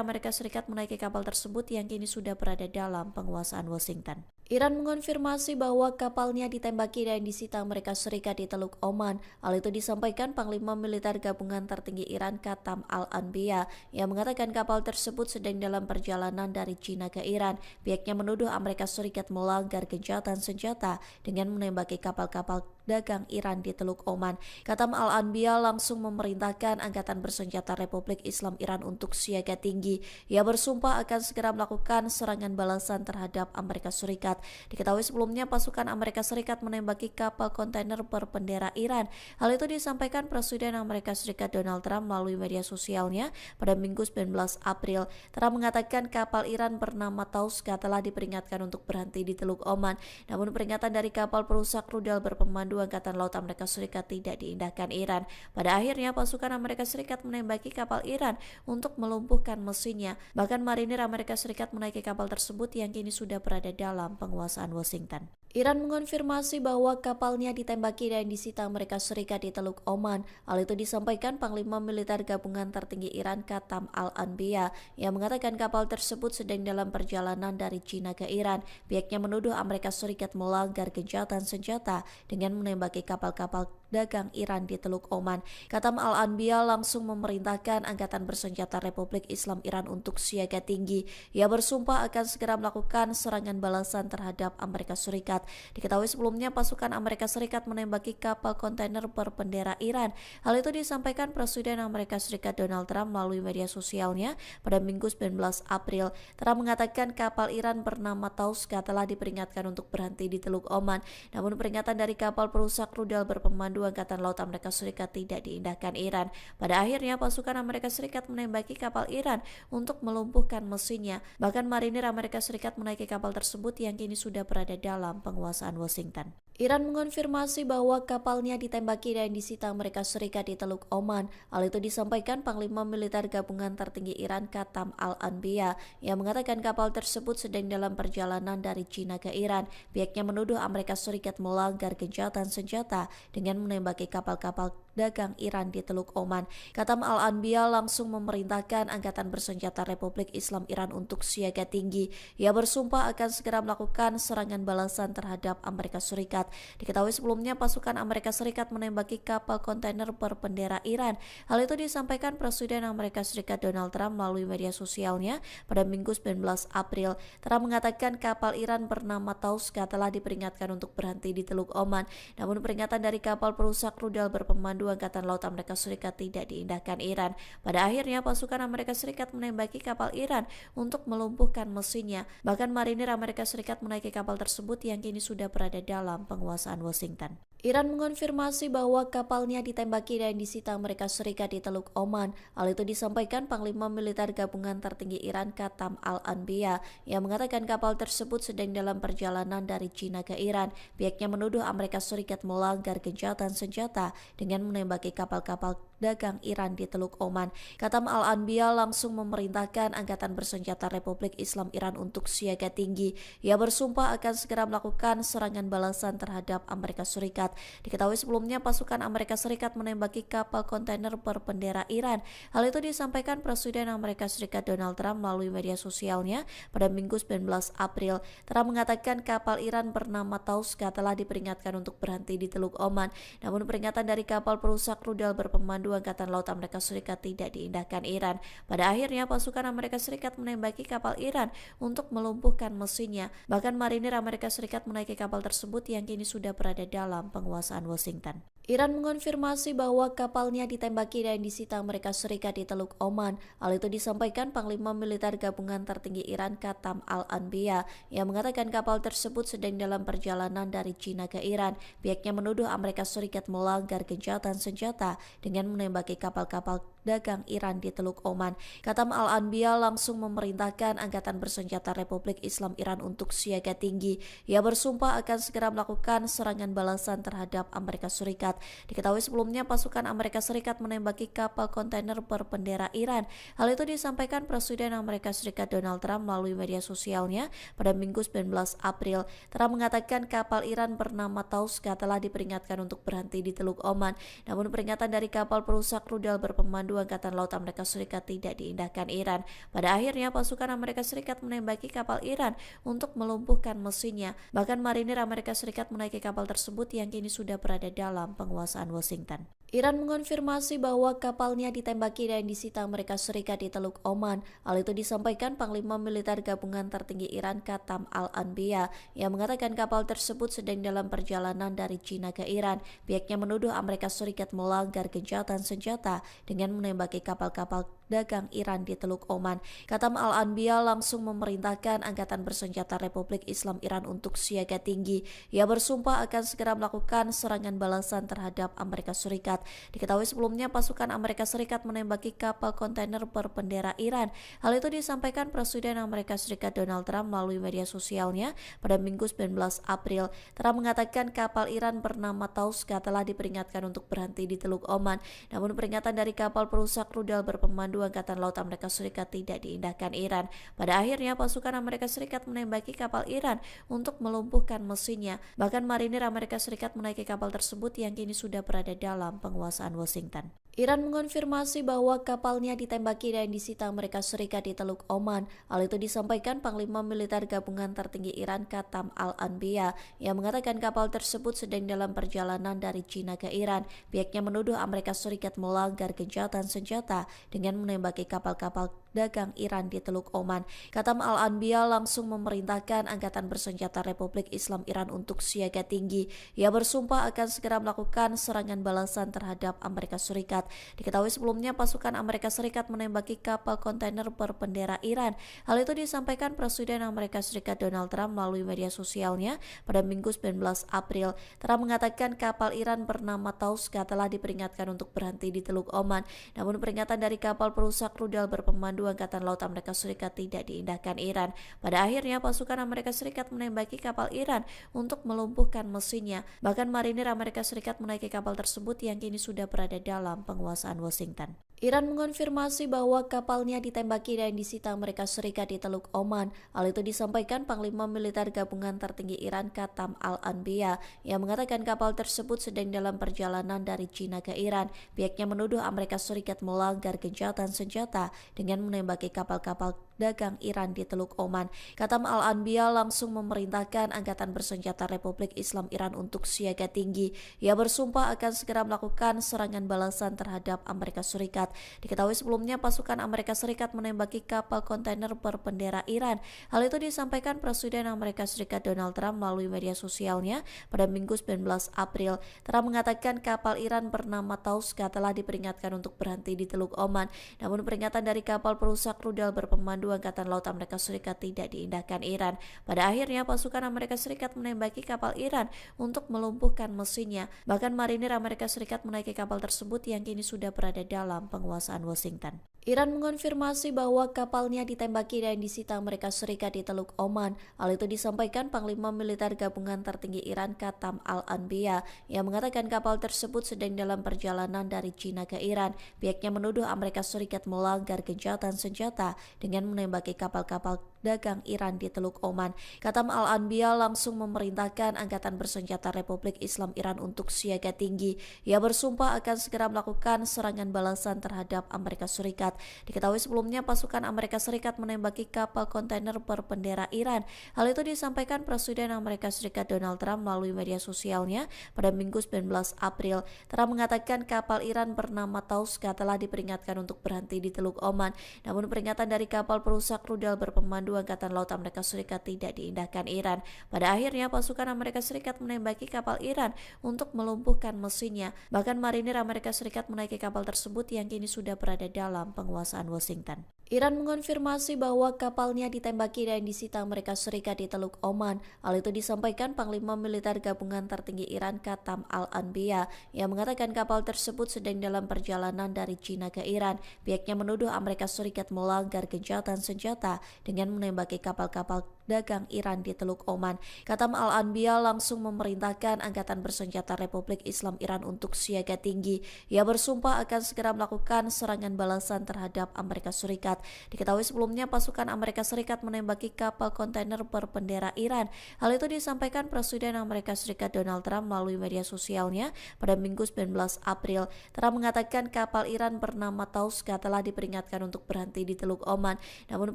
Amerika Serikat menaiki kapal tersebut yang kini sudah berada dalam penguasaan Washington. Iran mengonfirmasi bahwa kapalnya ditembaki dan disita Amerika Serikat di Teluk Oman. Hal itu disampaikan Panglima Militer Gabungan Tertinggi Iran Katam Al-Anbiya yang mengatakan kapal tersebut sedang dalam perjalanan dari China ke Iran. Pihaknya menuduh Amerika Serikat melanggar gencatan senjata dengan menembaki kapal-kapal dagang Iran di Teluk Oman. Katam Al-Anbiya langsung memerintahkan Angkatan Bersenjata Republik Islam Iran untuk siaga tinggi. Ia bersumpah akan segera melakukan serangan balasan terhadap Amerika Serikat. Diketahui sebelumnya pasukan Amerika Serikat menembaki kapal kontainer berbendera Iran. Hal itu disampaikan Presiden Amerika Serikat Donald Trump melalui media sosialnya pada Minggu 19 April. Trump mengatakan kapal Iran bernama Tauska telah diperingatkan untuk berhenti di Teluk Oman. Namun peringatan dari kapal perusak rudal berpemandu Angkatan Laut Amerika Serikat tidak diindahkan Iran. Pada akhirnya pasukan Amerika Serikat menembaki kapal Iran untuk melumpuhkan mesinnya. Bahkan marinir Amerika Serikat menaiki kapal tersebut yang kini sudah berada dalam penguasaan Washington. Iran mengonfirmasi bahwa kapalnya ditembaki dan disita Amerika Serikat di Teluk Oman. Hal itu disampaikan Panglima Militer Gabungan Tertinggi Iran Katam Al-Anbiya yang mengatakan kapal tersebut sedang dalam perjalanan dari China ke Iran. Pihaknya menuduh Amerika Serikat melanggar gencatan senjata dengan menembaki kapal-kapal dagang Iran di Teluk Oman. Katam Al-Anbiya langsung memerintahkan Angkatan Bersenjata Republik Islam Iran untuk siaga tinggi. Ia bersumpah akan segera melakukan serangan balasan terhadap Amerika Serikat. Diketahui sebelumnya pasukan Amerika Serikat menembaki kapal kontainer berbendera Iran. Hal itu disampaikan Presiden Amerika Serikat Donald Trump melalui media sosialnya pada Minggu 19 April. Trump mengatakan kapal Iran bernama Tauska telah diperingatkan untuk berhenti di Teluk Oman. Namun peringatan dari kapal perusak rudal berpemandu Berpemandu Angkatan Laut Amerika Serikat tidak diindahkan Iran. Pada akhirnya pasukan Amerika Serikat menembaki kapal Iran untuk melumpuhkan mesinnya. Bahkan marinir Amerika Serikat menaiki kapal tersebut yang kini sudah berada dalam penguasaan Washington. Iran mengonfirmasi bahwa kapalnya ditembaki dan disita Amerika Serikat di Teluk Oman. Hal itu disampaikan Panglima Militer Gabungan Tertinggi Iran Qatam Al-Anbiya yang mengatakan kapal tersebut sedang dalam perjalanan dari China ke Iran. Pihaknya menuduh Amerika Serikat melanggar gencatan senjata dengan menembaki kapal-kapal dagang Iran di Teluk Oman. Qatam Al-Anbiya langsung memerintahkan Angkatan Bersenjata Republik Islam Iran untuk siaga tinggi. Ia bersumpah akan segera melakukan serangan balasan terhadap Amerika Serikat. Diketahui sebelumnya pasukan Amerika Serikat menembaki kapal kontainer berbendera Iran. Hal itu disampaikan Presiden Amerika Serikat Donald Trump melalui media sosialnya pada Minggu 19 April. Trump mengatakan kapal Iran bernama Tauska telah diperingatkan untuk berhenti di Teluk Oman. Namun peringatan dari kapal perusak rudal berpemandu Angkatan Laut Amerika Serikat tidak diindahkan Iran. Pada akhirnya pasukan Amerika Serikat menembaki kapal Iran untuk melumpuhkan mesinnya. Bahkan marinir Amerika Serikat menaiki kapal tersebut yang kini sudah berada dalam penguasaan Washington. Iran mengonfirmasi bahwa kapalnya ditembaki dan disita Amerika Serikat di Teluk Oman. Hal itu disampaikan Panglima Militer Gabungan Tertinggi Iran Qatam Al-Anbiya yang mengatakan kapal tersebut sedang dalam perjalanan dari China ke Iran. Pihaknya menuduh Amerika Serikat melanggar gencatan senjata dengan menembaki kapal-kapal dagang Iran di Teluk Oman. Qatam Al-Anbiya langsung memerintahkan Angkatan Bersenjata Republik Islam Iran untuk siaga tinggi. Ia bersumpah akan segera melakukan serangan balasan terhadap Amerika Serikat. Diketahui sebelumnya pasukan Amerika Serikat menembaki kapal kontainer berbendera Iran. Hal itu disampaikan Presiden Amerika Serikat Donald Trump melalui media sosialnya pada Minggu 19 April. Trump mengatakan kapal Iran bernama Tauska telah diperingatkan untuk berhenti di Teluk Oman. Namun peringatan dari kapal perusak rudal berpemandu Angkatan Laut Amerika Serikat tidak diindahkan Iran. Pada akhirnya pasukan Amerika Serikat menembaki kapal Iran untuk melumpuhkan mesinnya. Bahkan marinir Amerika Serikat menaiki kapal tersebut yang kini sudah berada dalam penguasaan Washington. Iran mengonfirmasi bahwa kapalnya ditembaki dan disita Amerika Serikat di Teluk Oman. Hal itu disampaikan Panglima Militer Gabungan Tertinggi Iran Qatam Al-Anbiya yang mengatakan kapal tersebut sedang dalam perjalanan dari China ke Iran. Pihaknya menuduh Amerika Serikat melanggar gencatan senjata dengan menembaki kapal-kapal dagang Iran di Teluk Oman. Qatam Al-Anbiya langsung memerintahkan Angkatan Bersenjata Republik Islam Iran untuk siaga tinggi. Ia bersumpah akan segera melakukan serangan balasan terhadap Amerika Serikat. Diketahui sebelumnya pasukan Amerika Serikat menembaki kapal kontainer berbendera Iran. Hal itu disampaikan Presiden Amerika Serikat Donald Trump melalui media sosialnya pada Minggu 19 April. Trump mengatakan kapal Iran bernama Tauska telah diperingatkan untuk berhenti di Teluk Oman. Namun peringatan dari kapal perusak rudal berpemandu Angkatan Laut Amerika Serikat tidak diindahkan Iran. Pada akhirnya pasukan Amerika Serikat menembaki kapal Iran untuk melumpuhkan mesinnya. Bahkan marinir Amerika Serikat menaiki kapal tersebut yang kini sudah berada dalam penguasaan Washington. Iran mengonfirmasi bahwa kapalnya ditembaki dan disita Amerika Serikat di Teluk Oman. Hal itu disampaikan Panglima Militer Gabungan Tertinggi Iran Qatam Al-Anbiya yang mengatakan kapal tersebut sedang dalam perjalanan dari China ke Iran. Pihaknya menuduh Amerika Serikat melanggar gencatan senjata dengan menembaki kapal-kapal dagang Iran di Teluk Oman. Qatam Al-Anbiya langsung memerintahkan Angkatan Bersenjata Republik Islam Iran untuk siaga tinggi. Ia bersumpah akan segera melakukan serangan balasan terhadap Amerika Serikat. Diketahui sebelumnya pasukan Amerika Serikat menembaki kapal kontainer berbendera Iran. Hal itu disampaikan Presiden Amerika Serikat Donald Trump melalui media sosialnya pada Minggu 19 April. Trump mengatakan kapal Iran bernama Tauska telah diperingatkan untuk berhenti di Teluk Oman. Namun peringatan dari kapal perusak rudal berpemandu Angkatan Laut Amerika Serikat tidak diindahkan Iran. Pada akhirnya pasukan Amerika Serikat menembaki kapal Iran untuk melumpuhkan mesinnya. Bahkan marinir Amerika Serikat menaiki kapal tersebut yang kini sudah berada dalam penguasaan Washington. Iran mengonfirmasi bahwa kapalnya ditembaki dan disita Amerika Serikat di Teluk Oman. Hal itu disampaikan Panglima Militer Gabungan Tertinggi Iran Qatam Al-Anbiya yang mengatakan kapal tersebut sedang dalam perjalanan dari China ke Iran. Pihaknya menuduh Amerika Serikat melanggar gencatan senjata dengan menembaki kapal-kapal dagang Iran di Teluk Oman. Qatam Al-Anbiya langsung memerintahkan Angkatan Bersenjata Republik Islam Iran untuk siaga tinggi. Ia bersumpah akan segera melakukan serangan balasan terhadap Amerika Serikat. Serikat. Diketahui sebelumnya pasukan Amerika Serikat menembaki kapal kontainer berbendera Iran. Hal itu disampaikan Presiden Amerika Serikat Donald Trump melalui media sosialnya pada Minggu 19 April. Trump mengatakan kapal Iran bernama Tauska telah diperingatkan untuk berhenti di Teluk Oman. Namun peringatan dari kapal perusak rudal berpemandu Angkatan Laut Amerika Serikat tidak diindahkan Iran. Pada akhirnya pasukan Amerika Serikat menembaki kapal Iran untuk melumpuhkan mesinnya. Bahkan marinir Amerika Serikat menaiki kapal tersebut yang kini sudah berada dalam penguasaan Washington. Iran mengonfirmasi bahwa kapalnya ditembaki dan disita Amerika Serikat di Teluk Oman. Hal itu disampaikan Panglima Militer Gabungan Tertinggi Iran Qatam Al-Anbiya yang mengatakan kapal tersebut sedang dalam perjalanan dari China ke Iran. Pihaknya menuduh Amerika Serikat melanggar gencatan senjata dengan menembaki kapal-kapal dagang Iran di Teluk Oman. Qatam Al-Anbiya langsung memerintahkan Angkatan Bersenjata Republik Islam Iran untuk siaga tinggi. Ia bersumpah akan segera melakukan serangan balasan terhadap Amerika Serikat. Diketahui sebelumnya pasukan Amerika Serikat menembaki kapal kontainer berbendera Iran. Hal itu disampaikan Presiden Amerika Serikat Donald Trump melalui media sosialnya pada Minggu 19 April. Trump mengatakan kapal Iran bernama Tauska telah diperingatkan untuk berhenti di Teluk Oman. Namun peringatan dari kapal perusak rudal berpemandu Angkatan Laut Amerika Serikat tidak diindahkan Iran. Pada akhirnya pasukan Amerika Serikat menembaki kapal Iran untuk melumpuhkan mesinnya. Bahkan marinir Amerika Serikat menaiki kapal tersebut yang kini sudah berada dalam penguasaan Washington. Iran mengonfirmasi bahwa kapalnya ditembaki dan disita Amerika Serikat di Teluk Oman. Hal itu disampaikan Panglima Militer Gabungan Tertinggi Iran Qatam Al-Anbiya yang mengatakan kapal tersebut sedang dalam perjalanan dari China ke Iran. Pihaknya menuduh Amerika Serikat melanggar gencatan senjata dengan menembaki kapal-kapal dagang Iran di Teluk Oman. Qatam Al-Anbiya langsung memerintahkan Angkatan Bersenjata Republik Islam Iran untuk siaga tinggi. Ia bersumpah akan segera melakukan serangan balasan terhadap Amerika Serikat. Diketahui sebelumnya pasukan Amerika Serikat menembaki kapal kontainer berbendera Iran. Hal itu disampaikan Presiden Amerika Serikat Donald Trump melalui media sosialnya pada Minggu 19 April. Trump mengatakan kapal Iran bernama Tauska telah diperingatkan untuk berhenti di Teluk Oman. Namun peringatan dari kapal perusak rudal berpemandu Angkatan Laut Amerika Serikat tidak diindahkan Iran. Pada akhirnya pasukan Amerika Serikat menembaki kapal Iran untuk melumpuhkan mesinnya. Bahkan marinir Amerika Serikat menaiki kapal tersebut yang kini sudah berada dalam penguasaan Washington. Iran mengonfirmasi bahwa kapalnya ditembaki dan disita Amerika Serikat di Teluk Oman. Hal itu disampaikan Panglima Militer Gabungan Tertinggi Iran Qatam Al-Anbiya yang mengatakan kapal tersebut sedang dalam perjalanan dari China ke Iran. Pihaknya menuduh Amerika Serikat melanggar gencatan senjata dengan menembaki kapal-kapal dagang Iran di Teluk Oman. Qatam Al-Anbiya langsung memerintahkan Angkatan Bersenjata Republik Islam Iran untuk siaga tinggi. Ia bersumpah akan segera melakukan serangan balasan terhadap Amerika Serikat. Diketahui sebelumnya pasukan Amerika Serikat menembaki kapal kontainer berbendera Iran. Hal itu disampaikan Presiden Amerika Serikat Donald Trump melalui media sosialnya pada Minggu 19 April. Trump mengatakan kapal Iran bernama Tauska telah diperingatkan untuk berhenti di Teluk Oman. Namun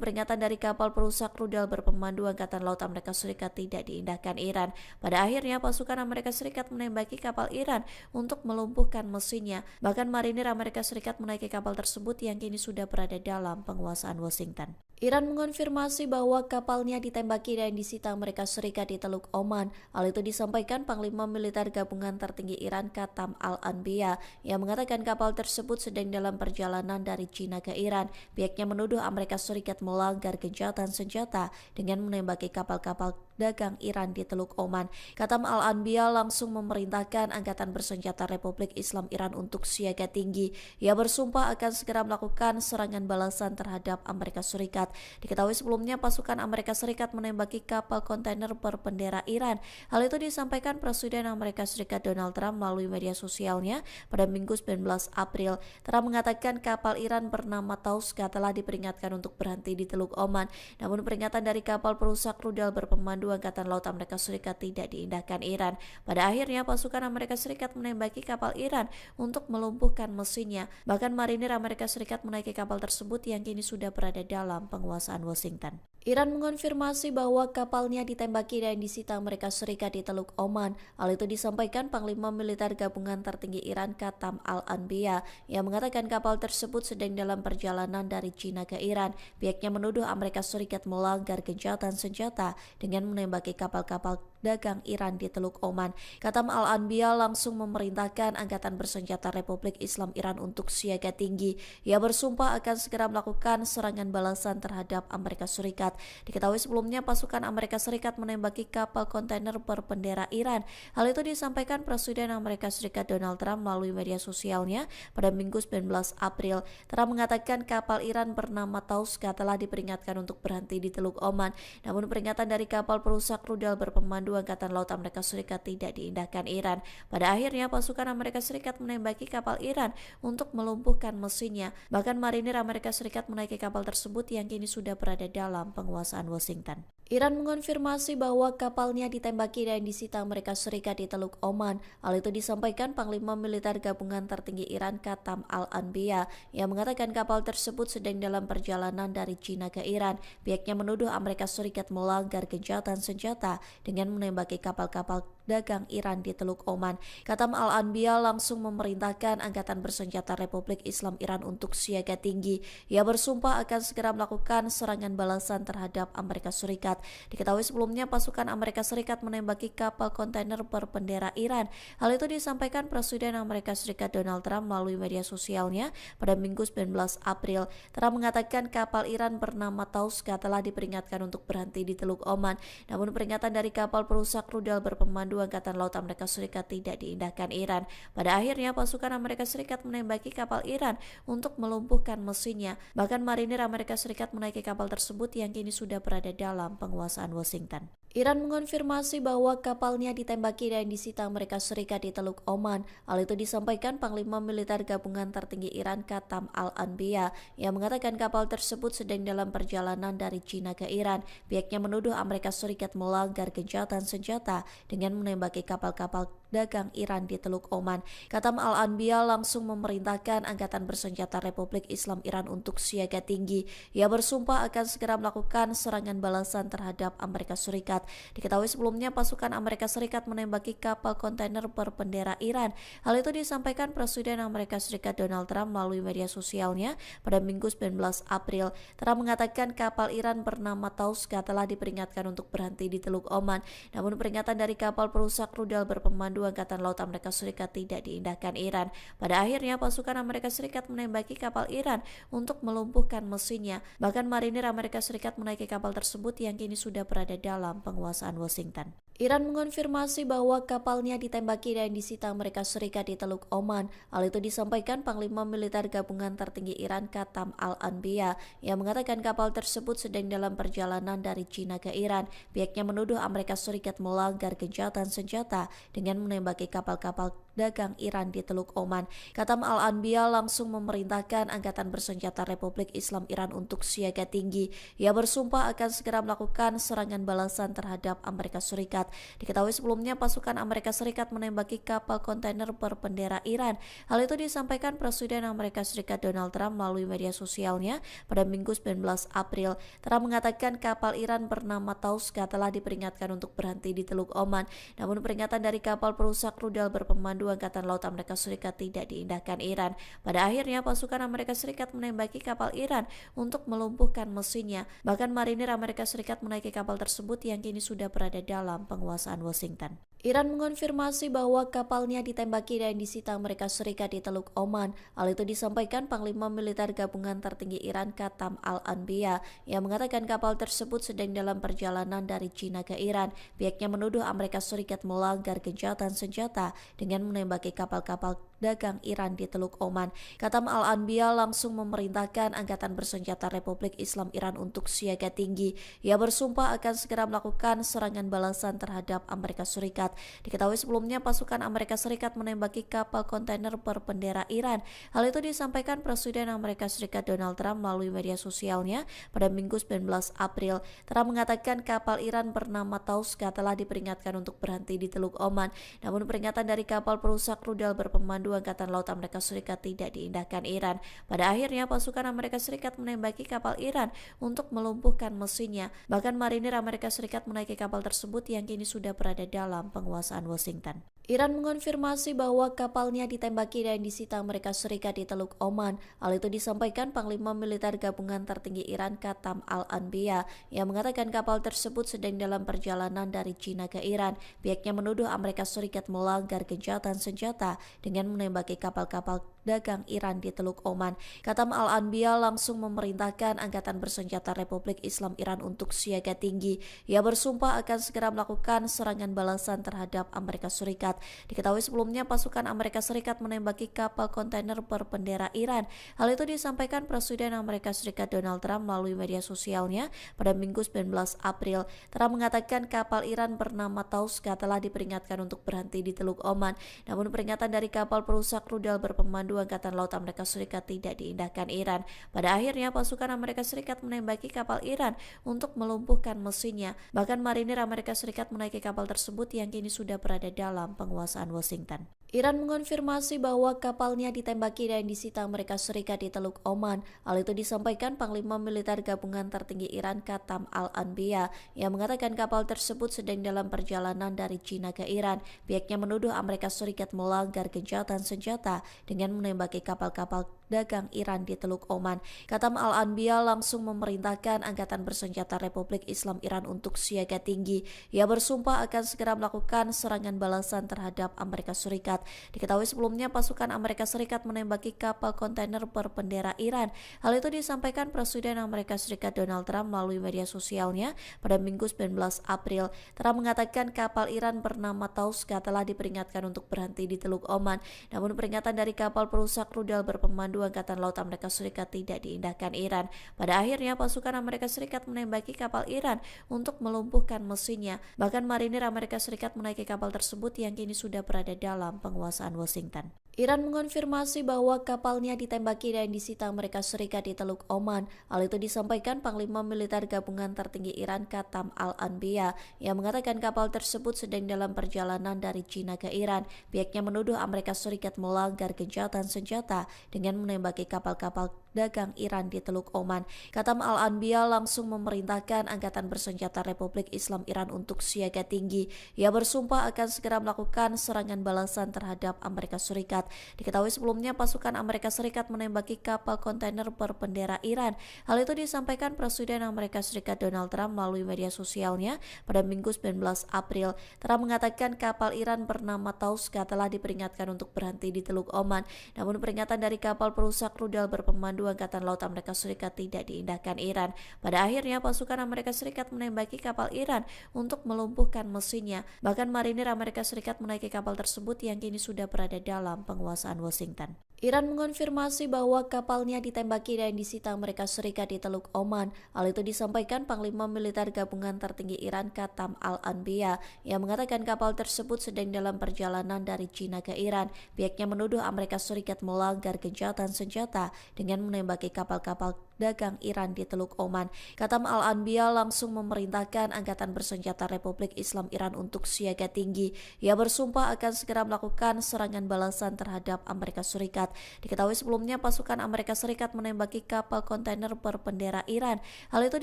peringatan dari kapal perusak rudal berpemandu Angkatan Laut Amerika Serikat tidak diindahkan Iran. Pada akhirnya pasukan Amerika Serikat menembaki kapal Iran untuk melumpuhkan mesinnya. Bahkan marinir Amerika Serikat menaiki kapal tersebut yang kini sudah berada dalam penguasaan Washington. Iran mengonfirmasi bahwa kapalnya ditembaki dan disita Amerika Serikat di Teluk Oman. Hal itu disampaikan Panglima Militer Gabungan Tertinggi Iran Qatam Al-Anbiya yang mengatakan kapal tersebut sedang dalam perjalanan dari China ke Iran. Pihaknya menuduh Amerika Serikat melanggar gencatan senjata dengan menembaki kapal-kapal dagang Iran di Teluk Oman. Qatam Al-Anbiya langsung memerintahkan Angkatan Bersenjata Republik Islam Iran untuk siaga tinggi. Ia bersumpah akan segera melakukan serangan balasan terhadap Amerika Serikat. Diketahui sebelumnya pasukan Amerika Serikat menembaki kapal kontainer berbendera Iran. Hal itu disampaikan Presiden Amerika Serikat Donald Trump melalui media sosialnya pada Minggu 19 April. Trump mengatakan kapal Iran bernama Tauska telah diperingatkan untuk berhenti di Teluk Oman. Namun peringatan dari kapal perusak rudal berpemandu Angkatan Laut Amerika Serikat tidak diindahkan Iran. Pada akhirnya pasukan Amerika Serikat menembaki kapal Iran untuk melumpuhkan mesinnya. Bahkan marinir Amerika Serikat menaiki kapal tersebut yang kini sudah berada dalam penguasaan Washington. Iran mengonfirmasi bahwa kapalnya ditembaki dan disita Amerika Serikat di Teluk Oman. Hal itu disampaikan Panglima Militer Gabungan Tertinggi Iran Qatam Al-Anbiya yang mengatakan kapal tersebut sedang dalam perjalanan dari China ke Iran. Pihaknya menuduh Amerika Serikat melanggar gencatan senjata dengan menembaki kapal-kapal dagang Iran di Teluk Oman. Katam Al-Anbiya langsung memerintahkan Angkatan Bersenjata Republik Islam Iran untuk siaga tinggi. Ia bersumpah akan segera melakukan serangan balasan terhadap Amerika Serikat. Diketahui sebelumnya pasukan Amerika Serikat menembaki kapal kontainer berbendera Iran. Hal itu disampaikan Presiden Amerika Serikat Donald Trump melalui media sosialnya pada Minggu 19 April. Trump mengatakan kapal Iran bernama Tauska telah diperingatkan untuk berhenti di Teluk Oman. Namun peringatan dari kapal perusak rudal berpemandu Angkatan Laut Amerika Serikat tidak diindahkan Iran. Pada akhirnya pasukan Amerika Serikat menembaki kapal Iran untuk melumpuhkan mesinnya. Bahkan marinir Amerika Serikat menaiki kapal tersebut yang kini sudah berada dalam penguasaan Washington. Iran mengonfirmasi bahwa kapalnya ditembaki dan disita Amerika Serikat di Teluk Oman. Hal itu disampaikan Panglima Militer Gabungan Tertinggi Iran Katam Al-Anbiya yang mengatakan kapal tersebut sedang dalam perjalanan dari China ke Iran. Pihaknya menuduh Amerika Serikat melanggar gencatan senjata dengan menembaki kapal-kapal dagang Iran di Teluk Oman. Katam Al-Anbiya langsung memerintahkan Angkatan Bersenjata Republik Islam Iran untuk siaga tinggi. Ia bersumpah akan segera melakukan serangan balasan terhadap Amerika Serikat. Diketahui sebelumnya pasukan Amerika Serikat menembaki kapal kontainer berbendera Iran. Hal itu disampaikan Presiden Amerika Serikat Donald Trump melalui media sosialnya pada Minggu 19 April. Trump mengatakan kapal Iran bernama Tauska telah diperingatkan untuk berhenti di Teluk Oman. Namun peringatan dari kapal perusak rudal berpemandu Angkatan Laut Amerika Serikat tidak diindahkan Iran. Pada akhirnya pasukan Amerika Serikat menembaki kapal Iran untuk melumpuhkan mesinnya. Bahkan marinir Amerika Serikat menaiki kapal tersebut yang kini sudah berada dalam penguasaan Washington. Iran mengonfirmasi bahwa kapalnya ditembaki dan disita Amerika Serikat di Teluk Oman. Hal itu disampaikan Panglima Militer Gabungan Tertinggi Iran Katam Al-Anbiya yang mengatakan kapal tersebut sedang dalam perjalanan dari China ke Iran. Pihaknya menuduh Amerika Serikat melanggar gencatan senjata dengan menembaki kapal-kapal dagang Iran di Teluk Oman. Katam Al-Anbiya langsung memerintahkan Angkatan Bersenjata Republik Islam Iran untuk siaga tinggi. Ia bersumpah akan segera melakukan serangan balasan terhadap Amerika Serikat. Diketahui sebelumnya pasukan Amerika Serikat menembaki kapal kontainer berbendera Iran. Hal itu disampaikan Presiden Amerika Serikat Donald Trump melalui media sosialnya pada Minggu 19 April. Trump mengatakan kapal Iran bernama Tauska telah diperingatkan untuk berhenti di Teluk Oman. Namun peringatan dari kapal perusak rudal berpemandu Angkatan Laut Amerika Serikat tidak diindahkan Iran. Pada akhirnya pasukan Amerika Serikat menembaki kapal Iran untuk melumpuhkan mesinnya. Bahkan marinir Amerika Serikat menaiki kapal tersebut yang kini sudah berada dalam penguasaan Washington. Iran mengonfirmasi bahwa kapalnya ditembaki dan disita Amerika Serikat di Teluk Oman. Hal itu disampaikan Panglima Militer Gabungan Tertinggi Iran Katam Al-Anbiya yang mengatakan kapal tersebut sedang dalam perjalanan dari China ke Iran. Pihaknya menuduh Amerika Serikat melanggar gencatan senjata dengan menembaki kapal-kapal dagang Iran di Teluk Oman. Katam Al-Anbiya langsung memerintahkan Angkatan Bersenjata Republik Islam Iran untuk siaga tinggi. Ia bersumpah akan segera melakukan serangan balasan terhadap Amerika Serikat. Diketahui sebelumnya pasukan Amerika Serikat menembaki kapal kontainer berbendera Iran. Hal itu disampaikan Presiden Amerika Serikat Donald Trump melalui media sosialnya pada Minggu 19 April. Trump mengatakan kapal Iran bernama Tauska telah diperingatkan untuk berhenti di Teluk Oman. Namun peringatan dari kapal perusak rudal berpemandu Angkatan Laut Amerika Serikat tidak diindahkan Iran. Pada akhirnya pasukan Amerika Serikat menembaki kapal Iran untuk melumpuhkan mesinnya. Bahkan marinir Amerika Serikat menaiki kapal tersebut yang kini sudah berada dalam penguasaan Washington. Iran mengonfirmasi bahwa kapalnya ditembaki dan disita Amerika Serikat di Teluk Oman. Hal itu disampaikan Panglima Militer Gabungan Tertinggi Iran Katam Al-Anbiya yang mengatakan kapal tersebut sedang dalam perjalanan dari China ke Iran. Pihaknya menuduh Amerika Serikat melanggar gencatan senjata dengan menembaki kapal-kapal dagang Iran di Teluk Oman. Katam Al-Anbiya langsung memerintahkan Angkatan Bersenjata Republik Islam Iran untuk siaga tinggi. Ia bersumpah akan segera melakukan serangan balasan terhadap Amerika Serikat. Diketahui sebelumnya pasukan Amerika Serikat menembaki kapal kontainer berbendera Iran. Hal itu disampaikan Presiden Amerika Serikat Donald Trump melalui media sosialnya pada Minggu 19 April. Trump mengatakan kapal Iran bernama Tauska telah diperingatkan untuk berhenti di Teluk Oman. Namun peringatan dari kapal perusak rudal berpemandu Angkatan Laut Amerika Serikat tidak diindahkan Iran. Pada akhirnya pasukan Amerika Serikat menembaki kapal Iran untuk melumpuhkan mesinnya. Bahkan marinir Amerika Serikat menaiki kapal tersebut yang kini sudah berada dalam penguasaan Washington. Iran mengonfirmasi bahwa kapalnya ditembaki dan disita Amerika Serikat di Teluk Oman. Hal itu disampaikan Panglima Militer Gabungan Tertinggi Iran Qatam Al-Anbiya yang mengatakan kapal tersebut sedang dalam perjalanan dari China ke Iran. Pihaknya menuduh Amerika Serikat melanggar gencatan senjata dengan menembaki kapal-kapal dagang Iran di Teluk Oman. Qatam Al-Anbiya langsung memerintahkan Angkatan Bersenjata Republik Islam Iran untuk siaga tinggi. Ia bersumpah akan segera melakukan serangan balasan terhadap Amerika Serikat. Diketahui sebelumnya pasukan Amerika Serikat menembaki kapal kontainer berbendera Iran. Hal itu disampaikan Presiden Amerika Serikat Donald Trump melalui media sosialnya pada Minggu 19 April. Trump mengatakan kapal Iran bernama Tauska telah diperingatkan untuk berhenti di Teluk Oman. Namun peringatan dari kapal perusak rudal berpemandu Angkatan Laut Amerika Serikat tidak diindahkan Iran. Pada akhirnya pasukan Amerika Serikat menembaki kapal Iran untuk melumpuhkan mesinnya. Bahkan marinir Amerika Serikat menaiki kapal tersebut yang kini sudah berada dalam penguasaan Washington. Iran mengonfirmasi bahwa kapalnya ditembaki dan disita Amerika Serikat di Teluk Oman. Hal itu disampaikan Panglima Militer Gabungan Tertinggi Iran Qatam Al-Anbiya yang mengatakan kapal tersebut sedang dalam perjalanan dari China ke Iran. Pihaknya menuduh Amerika Serikat melanggar gencatan senjata dengan menembaki kapal-kapal dagang Iran di Teluk Oman. Qatam Al-Anbiya langsung memerintahkan Angkatan Bersenjata Republik Islam Iran untuk siaga tinggi. Ia bersumpah akan segera melakukan serangan balasan terhadap Amerika Serikat. Diketahui sebelumnya pasukan Amerika Serikat menembaki kapal kontainer berbendera Iran. Hal itu disampaikan Presiden Amerika Serikat Donald Trump melalui media sosialnya pada Minggu 19 April. Trump mengatakan kapal Iran bernama Tauska telah diperingatkan untuk berhenti di Teluk Oman. Namun peringatan dari kapal perusak rudal berpemandu Angkatan Laut Amerika Serikat tidak diindahkan Iran. Pada akhirnya pasukan Amerika Serikat menembaki kapal Iran untuk melumpuhkan mesinnya. Bahkan marinir Amerika Serikat menaiki kapal tersebut yang kini sudah berada dalam penguasaan Washington. Iran mengonfirmasi bahwa kapalnya ditembaki dan disita Amerika Serikat di Teluk Oman. Hal itu disampaikan Panglima Militer Gabungan Tertinggi Iran Qatam Al-Anbiya yang mengatakan kapal tersebut sedang dalam perjalanan dari China ke Iran. Pihaknya menuduh Amerika Serikat melanggar gencatan senjata dengan menembaki kapal-kapal dagang Iran di Teluk Oman. Qatam Al-Anbiya langsung memerintahkan Angkatan Bersenjata Republik Islam Iran untuk siaga tinggi. Ia bersumpah akan segera melakukan serangan balasan terhadap Amerika Serikat. Diketahui sebelumnya pasukan Amerika Serikat menembaki kapal kontainer berbendera Iran. Hal itu disampaikan Presiden Amerika Serikat Donald Trump melalui media sosialnya pada Minggu 19 April. Trump mengatakan kapal Iran bernama Tauska telah diperingatkan untuk berhenti di Teluk Oman. Namun peringatan dari kapal perusak rudal berpemandu Angkatan Laut Amerika Serikat tidak diindahkan Iran. Pada akhirnya pasukan Amerika Serikat menembaki kapal Iran untuk melumpuhkan mesinnya. Bahkan marinir Amerika Serikat menaiki kapal tersebut yang kini sudah berada dalam penguasaan Washington. Iran mengonfirmasi bahwa kapalnya ditembaki dan disita Amerika Serikat di Teluk Oman. Hal itu disampaikan Panglima Militer Gabungan Tertinggi Iran Qatam Al-Anbiya yang mengatakan kapal tersebut sedang dalam perjalanan dari China ke Iran. Pihaknya menuduh Amerika Serikat melanggar gencatan senjata dengan menembaki kapal-kapal dagang Iran di Teluk Oman. Qatam Al-Anbiya langsung memerintahkan Angkatan Bersenjata Republik Islam Iran untuk siaga tinggi. Ia bersumpah akan segera melakukan serangan balasan terhadap Amerika Serikat. Diketahui sebelumnya pasukan Amerika Serikat menembaki kapal kontainer berbendera Iran. Hal itu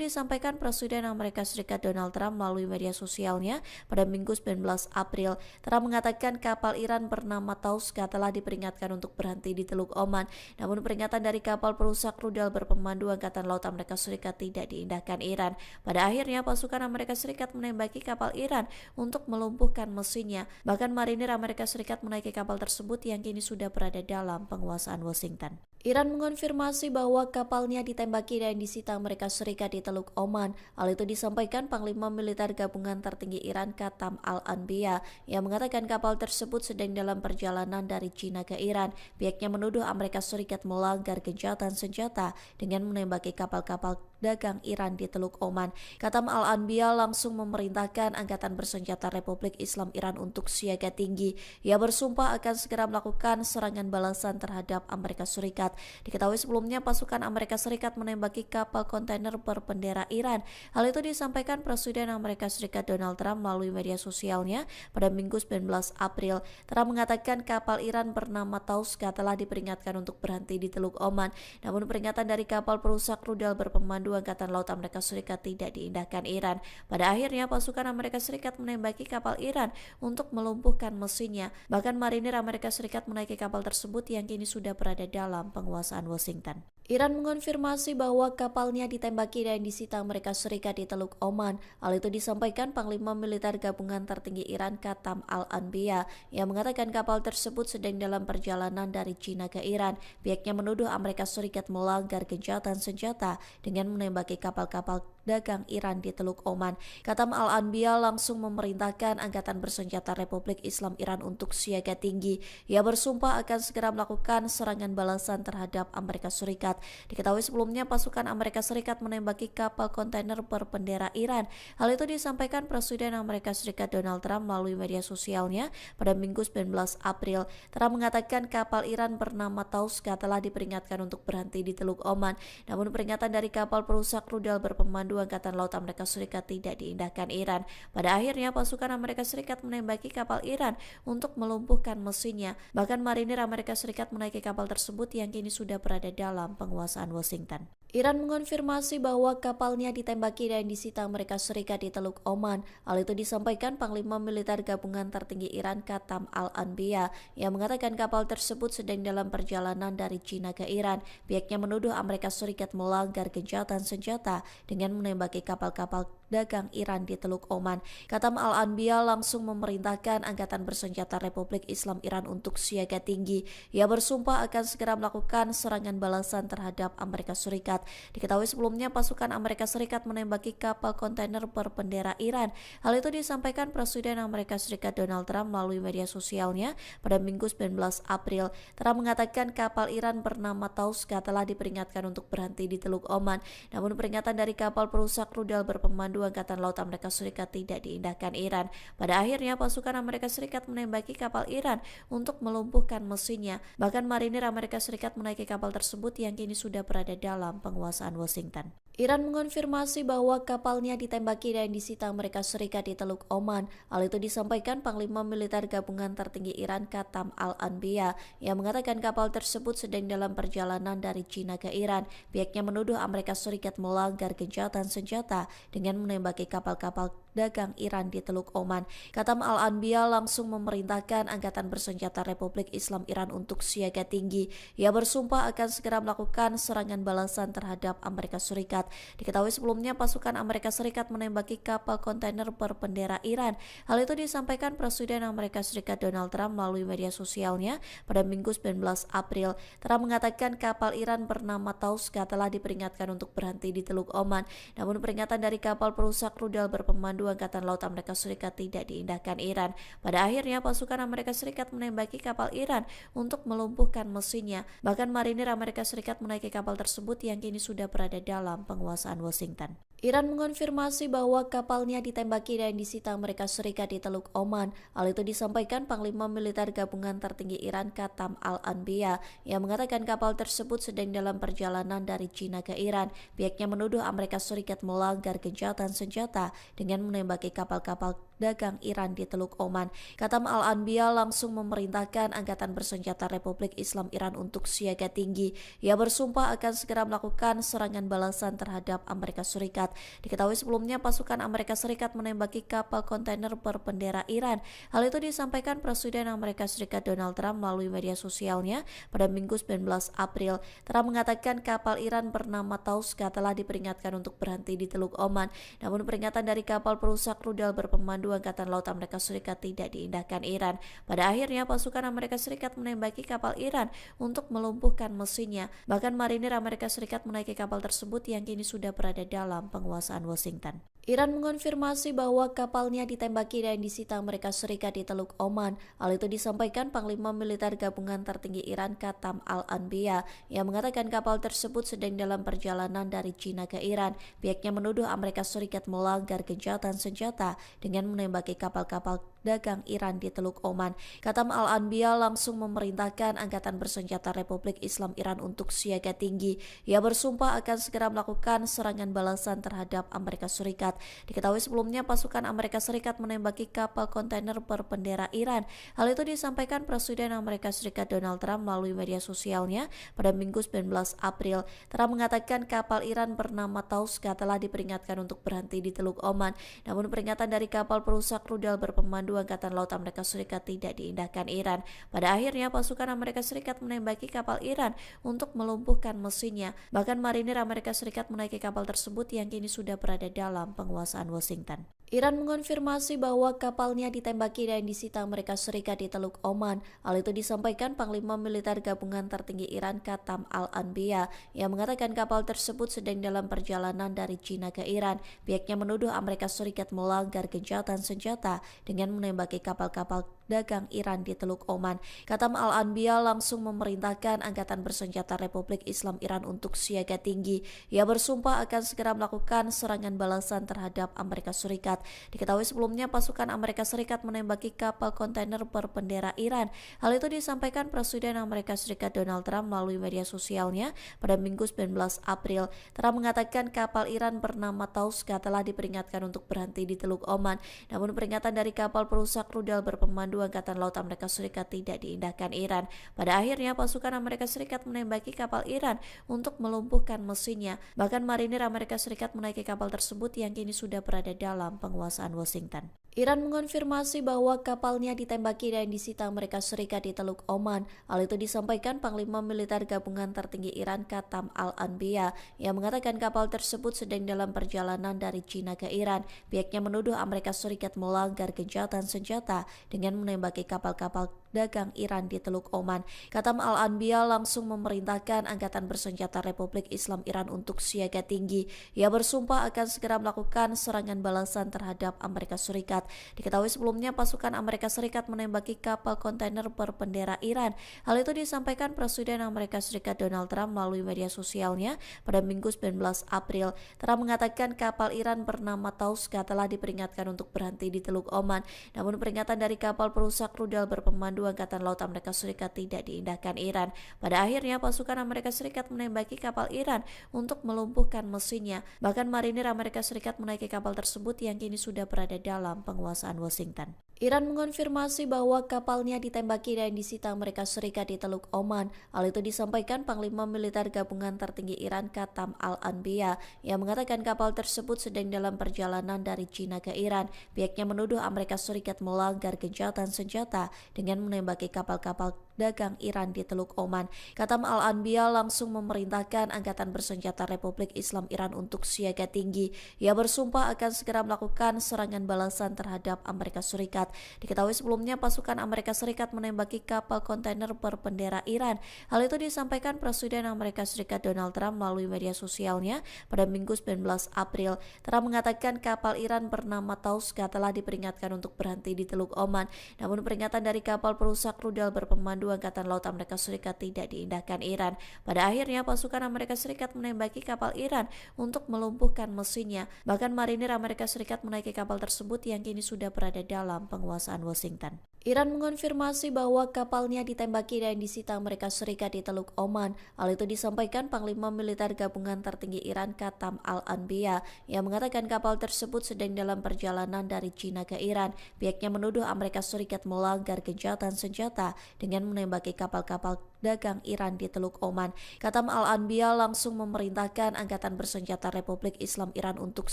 disampaikan Presiden Amerika Serikat Donald Trump melalui media sosialnya pada Minggu 19 April. Trump mengatakan kapal Iran bernama Tauska telah diperingatkan untuk berhenti di Teluk Oman. Namun peringatan dari kapal perusak rudal berpemandu Angkatan Laut Amerika Serikat tidak diindahkan Iran. Pada akhirnya pasukan Amerika Serikat menembaki kapal Iran untuk melumpuhkan mesinnya. Bahkan marinir Amerika Serikat menaiki kapal tersebut yang kini sudah berada dalam penguasaan Washington. Iran mengonfirmasi bahwa kapalnya ditembaki dan disita Amerika Serikat di Teluk Oman. Hal itu disampaikan Panglima Militer Gabungan Tertinggi Iran Qatam Al-Anbiya yang mengatakan kapal tersebut sedang dalam perjalanan dari China ke Iran. Pihaknya menuduh Amerika Serikat melanggar gencatan senjata dengan menembaki kapal-kapal dagang Iran di Teluk Oman. Qatam Al-Anbiya langsung memerintahkan Angkatan Bersenjata Republik Islam Iran untuk siaga tinggi. Ia bersumpah akan segera melakukan serangan balasan terhadap Amerika Serikat. Diketahui sebelumnya pasukan Amerika Serikat menembaki kapal kontainer berbendera Iran. Hal itu disampaikan Presiden Amerika Serikat Donald Trump melalui media sosialnya pada Minggu 19 April. Trump mengatakan kapal Iran bernama Tauska telah diperingatkan untuk berhenti di Teluk Oman. Namun peringatan dari kapal perusak rudal berpemandu Berpemandu Angkatan Laut Amerika Serikat tidak diindahkan Iran. Pada akhirnya pasukan Amerika Serikat menembaki kapal Iran untuk melumpuhkan mesinnya. Bahkan marinir Amerika Serikat menaiki kapal tersebut yang kini sudah berada dalam penguasaan Washington. Iran mengonfirmasi bahwa kapalnya ditembaki dan disita Amerika Serikat di Teluk Oman. Hal itu disampaikan Panglima Militer Gabungan Tertinggi Iran Qatam Al-Anbiya yang mengatakan kapal tersebut sedang dalam perjalanan dari China ke Iran. Pihaknya menuduh Amerika Serikat melanggar gencatan senjata dengan menembaki kapal-kapal dagang Iran di Teluk Oman. Qatam Al-Anbiya langsung memerintahkan Angkatan Bersenjata Republik Islam Iran untuk siaga tinggi. Ia bersumpah akan segera melakukan serangan balasan terhadap Amerika Serikat. Diketahui sebelumnya pasukan Amerika Serikat menembaki kapal kontainer berbendera Iran. Hal itu disampaikan Presiden Amerika Serikat Donald Trump melalui media sosialnya pada Minggu 19 April. Trump mengatakan kapal Iran bernama Tauska telah diperingatkan untuk berhenti di Teluk Oman. Namun peringatan dari kapal perusak rudal berpemandu Angkatan Laut Amerika Serikat tidak diindahkan Iran. Pada akhirnya pasukan Amerika Serikat menembaki kapal Iran untuk melumpuhkan mesinnya. Bahkan marinir Amerika Serikat menaiki kapal tersebut yang kini sudah berada dalam penguasaan Washington. Iran mengonfirmasi bahwa kapalnya ditembaki dan disita Amerika Serikat di Teluk Oman. Hal itu disampaikan Panglima Militer Gabungan Tertinggi Iran Qatam Al-Anbiya yang mengatakan kapal tersebut sedang dalam perjalanan dari China ke Iran. Pihaknya menuduh Amerika Serikat melanggar gencatan senjata dengan menembaki kapal-kapal dagang Iran di Teluk Oman. Qatam Al-Anbiya langsung memerintahkan Angkatan Bersenjata Republik Islam Iran untuk siaga tinggi. Ia bersumpah akan segera melakukan serangan balasan terhadap Amerika Serikat. Diketahui sebelumnya pasukan Amerika Serikat menembaki kapal kontainer berbendera Iran. Hal itu disampaikan Presiden Amerika Serikat Donald Trump melalui media sosialnya pada Minggu 19 April. Trump mengatakan kapal Iran bernama Tauska telah diperingatkan untuk berhenti di Teluk Oman. Namun peringatan dari kapal perusak rudal berpemandu Angkatan Laut Amerika Serikat tidak diindahkan Iran. Pada akhirnya pasukan Amerika Serikat menembaki kapal Iran untuk melumpuhkan mesinnya. Bahkan marinir Amerika Serikat menaiki kapal tersebut yang kini sudah berada dalam penguasaan Washington. Iran mengonfirmasi bahwa kapalnya ditembaki dan disita Amerika Serikat di Teluk Oman. Hal itu disampaikan Panglima Militer Gabungan Tertinggi Iran Qatam Al-Anbiya yang mengatakan kapal tersebut sedang dalam perjalanan dari China ke Iran. Pihaknya menuduh Amerika Serikat melanggar gencatan senjata dengan menembaki kapal-kapal dagang Iran di Teluk Oman. Qatam Al-Anbiya langsung memerintahkan Angkatan Bersenjata Republik Islam Iran untuk siaga tinggi. Ia bersumpah akan segera melakukan serangan balasan terhadap Amerika Serikat. Diketahui sebelumnya pasukan Amerika Serikat menembaki kapal kontainer berbendera Iran. Hal itu disampaikan Presiden Amerika Serikat Donald Trump melalui media sosialnya pada Minggu 19 April. Trump mengatakan kapal Iran bernama Tauska telah diperingatkan untuk berhenti di Teluk Oman. Namun peringatan dari kapal perusak rudal berpemandu Angkatan Laut Amerika Serikat tidak diindahkan Iran. Pada akhirnya pasukan Amerika Serikat menembaki kapal Iran untuk melumpuhkan mesinnya. Bahkan marinir Amerika Serikat menaiki kapal tersebut yang kini sudah berada dalam penguasaan Washington. Iran mengonfirmasi bahwa kapalnya ditembaki dan disita Amerika Serikat di Teluk Oman. Hal itu disampaikan Panglima Militer Gabungan Tertinggi Iran Qatam Al-Anbiya yang mengatakan kapal tersebut sedang dalam perjalanan dari China ke Iran. Pihaknya menuduh Amerika Serikat melanggar gencatan senjata dengan menembaki kapal-kapal dagang Iran di Teluk Oman. Qatam Al-Anbiya langsung memerintahkan Angkatan Bersenjata Republik Islam Iran untuk siaga tinggi. Ia bersumpah akan segera melakukan serangan balasan terhadap Amerika Serikat. Diketahui sebelumnya pasukan Amerika Serikat menembaki kapal kontainer berbendera Iran. Hal itu disampaikan Presiden Amerika Serikat Donald Trump melalui media sosialnya pada Minggu 19 April. Trump mengatakan kapal Iran bernama Tauska telah diperingatkan untuk berhenti di Teluk Oman. Namun peringatan dari kapal perusak rudal berpemandu Angkatan Laut Amerika Serikat tidak diindahkan Iran. Pada akhirnya pasukan Amerika Serikat menembaki kapal Iran untuk melumpuhkan mesinnya. Bahkan marinir Amerika Serikat menaiki kapal tersebut yang kini sudah berada dalam penguasaan Washington. Iran mengonfirmasi bahwa kapalnya ditembaki dan disita Amerika Serikat di Teluk Oman. Hal itu disampaikan Panglima Militer Gabungan Tertinggi Iran Qatam Al-Anbiya yang mengatakan kapal tersebut sedang dalam perjalanan dari China ke Iran. Pihaknya menuduh Amerika Serikat melanggar gencatan senjata dengan menembaki kapal-kapal dagang Iran di Teluk Oman. Katam Al-Anbiya langsung memerintahkan Angkatan Bersenjata Republik Islam Iran untuk siaga tinggi. Ia bersumpah akan segera melakukan serangan balasan terhadap Amerika Serikat. Diketahui sebelumnya pasukan Amerika Serikat menembaki kapal kontainer berbendera Iran. Hal itu disampaikan Presiden Amerika Serikat Donald Trump melalui media sosialnya pada Minggu 19 April. Trump mengatakan kapal Iran bernama Tauska telah diperingatkan untuk berhenti di Teluk Oman. Namun peringatan dari kapal perusak rudal berpemandu Angkatan Laut Amerika Serikat tidak diindahkan Iran. Pada akhirnya pasukan Amerika Serikat menembaki kapal Iran untuk melumpuhkan mesinnya. Bahkan marinir Amerika Serikat menaiki kapal tersebut yang kini sudah berada dalam penguasaan Washington. Iran mengonfirmasi bahwa kapalnya ditembaki dan disita Amerika Serikat di Teluk Oman. Hal itu disampaikan Panglima Militer Gabungan Tertinggi Iran Katam Al-Anbiya yang mengatakan kapal tersebut sedang dalam perjalanan dari China ke Iran. Pihaknya menuduh Amerika Serikat melanggar gencatan senjata dengan menembaki kapal-kapal dagang Iran di Teluk Oman. Katam Al-Anbiya langsung memerintahkan Angkatan Bersenjata Republik Islam Iran untuk siaga tinggi. Ia bersumpah akan segera melakukan serangan balasan terhadap Amerika Serikat. Diketahui sebelumnya pasukan Amerika Serikat menembaki kapal kontainer berbendera Iran. Hal itu disampaikan Presiden Amerika Serikat Donald Trump melalui media sosialnya pada Minggu 19 April. Trump mengatakan kapal Iran bernama Tauska telah diperingatkan untuk berhenti di Teluk Oman. Namun peringatan dari kapal perusak rudal berpemandu Angkatan Laut Amerika Serikat tidak diindahkan Iran. Pada akhirnya pasukan Amerika Serikat menembaki kapal Iran untuk melumpuhkan mesinnya. Bahkan marinir Amerika Serikat menaiki kapal tersebut yang kini sudah berada dalam penguasaan Washington. Iran mengonfirmasi bahwa kapalnya ditembaki dan disita Amerika Serikat di Teluk Oman. Hal itu disampaikan Panglima Militer Gabungan Tertinggi Iran Katam Al-Anbiya yang mengatakan kapal tersebut sedang dalam perjalanan dari China ke Iran. Pihaknya menuduh Amerika Serikat melanggar gencatan senjata dengan menembaki kapal-kapal dagang Iran di Teluk Oman. Katam Al-Anbiya langsung memerintahkan Angkatan Bersenjata Republik Islam Iran untuk siaga tinggi. Ia bersumpah akan segera melakukan serangan balasan terhadap Amerika Serikat. Diketahui sebelumnya pasukan Amerika Serikat menembaki kapal kontainer berbendera Iran. Hal itu disampaikan Presiden Amerika Serikat Donald Trump melalui media sosialnya pada Minggu 19 April. Trump mengatakan kapal Iran bernama Tauska telah diperingatkan untuk berhenti di Teluk Oman. Namun peringatan dari kapal perusak rudal berpemandu Angkatan Laut Amerika Serikat tidak diindahkan Iran. Pada akhirnya pasukan Amerika Serikat menembaki kapal Iran untuk melumpuhkan mesinnya. Bahkan marinir Amerika Serikat menaiki kapal tersebut yang kini sudah berada dalam penguasaan Washington. Iran mengonfirmasi bahwa kapalnya ditembaki dan disita Amerika Serikat di Teluk Oman. Hal itu disampaikan Panglima Militer Gabungan Tertinggi Iran Katam Al-Anbiya yang mengatakan kapal tersebut sedang dalam perjalanan dari China ke Iran. Pihaknya menuduh Amerika Serikat melanggar gencatan senjata dengan menembaki kapal-kapal dagang Iran di Teluk Oman. Katam Al-Anbiya langsung memerintahkan Angkatan Bersenjata Republik Islam Iran untuk siaga tinggi. Ia bersumpah akan segera melakukan serangan balasan terhadap Amerika Serikat. Diketahui sebelumnya pasukan Amerika Serikat menembaki kapal kontainer berbendera Iran. Hal itu disampaikan Presiden Amerika Serikat Donald Trump melalui media sosialnya pada Minggu 19 April. Trump mengatakan kapal Iran bernama Tauska telah diperingatkan untuk berhenti di Teluk Oman. Namun peringatan dari kapal perusak rudal berpemandu Angkatan Laut Amerika Serikat tidak diindahkan Iran. Pada akhirnya pasukan Amerika Serikat menembaki kapal Iran untuk melumpuhkan mesinnya. Bahkan marinir Amerika Serikat menaiki kapal tersebut yang kini sudah berada dalam penguasaan Washington. Iran mengonfirmasi bahwa kapalnya ditembaki dan disita Amerika Serikat di Teluk Oman. Hal itu disampaikan Panglima Militer Gabungan Tertinggi Iran Katam Al-Anbiya yang mengatakan kapal tersebut sedang dalam perjalanan dari China ke Iran. Pihaknya menuduh Amerika Serikat melanggar gencatan senjata dengan menembaki kapal-kapal dagang Iran di Teluk Oman. Katam Al-Anbiya langsung memerintahkan Angkatan Bersenjata Republik Islam Iran untuk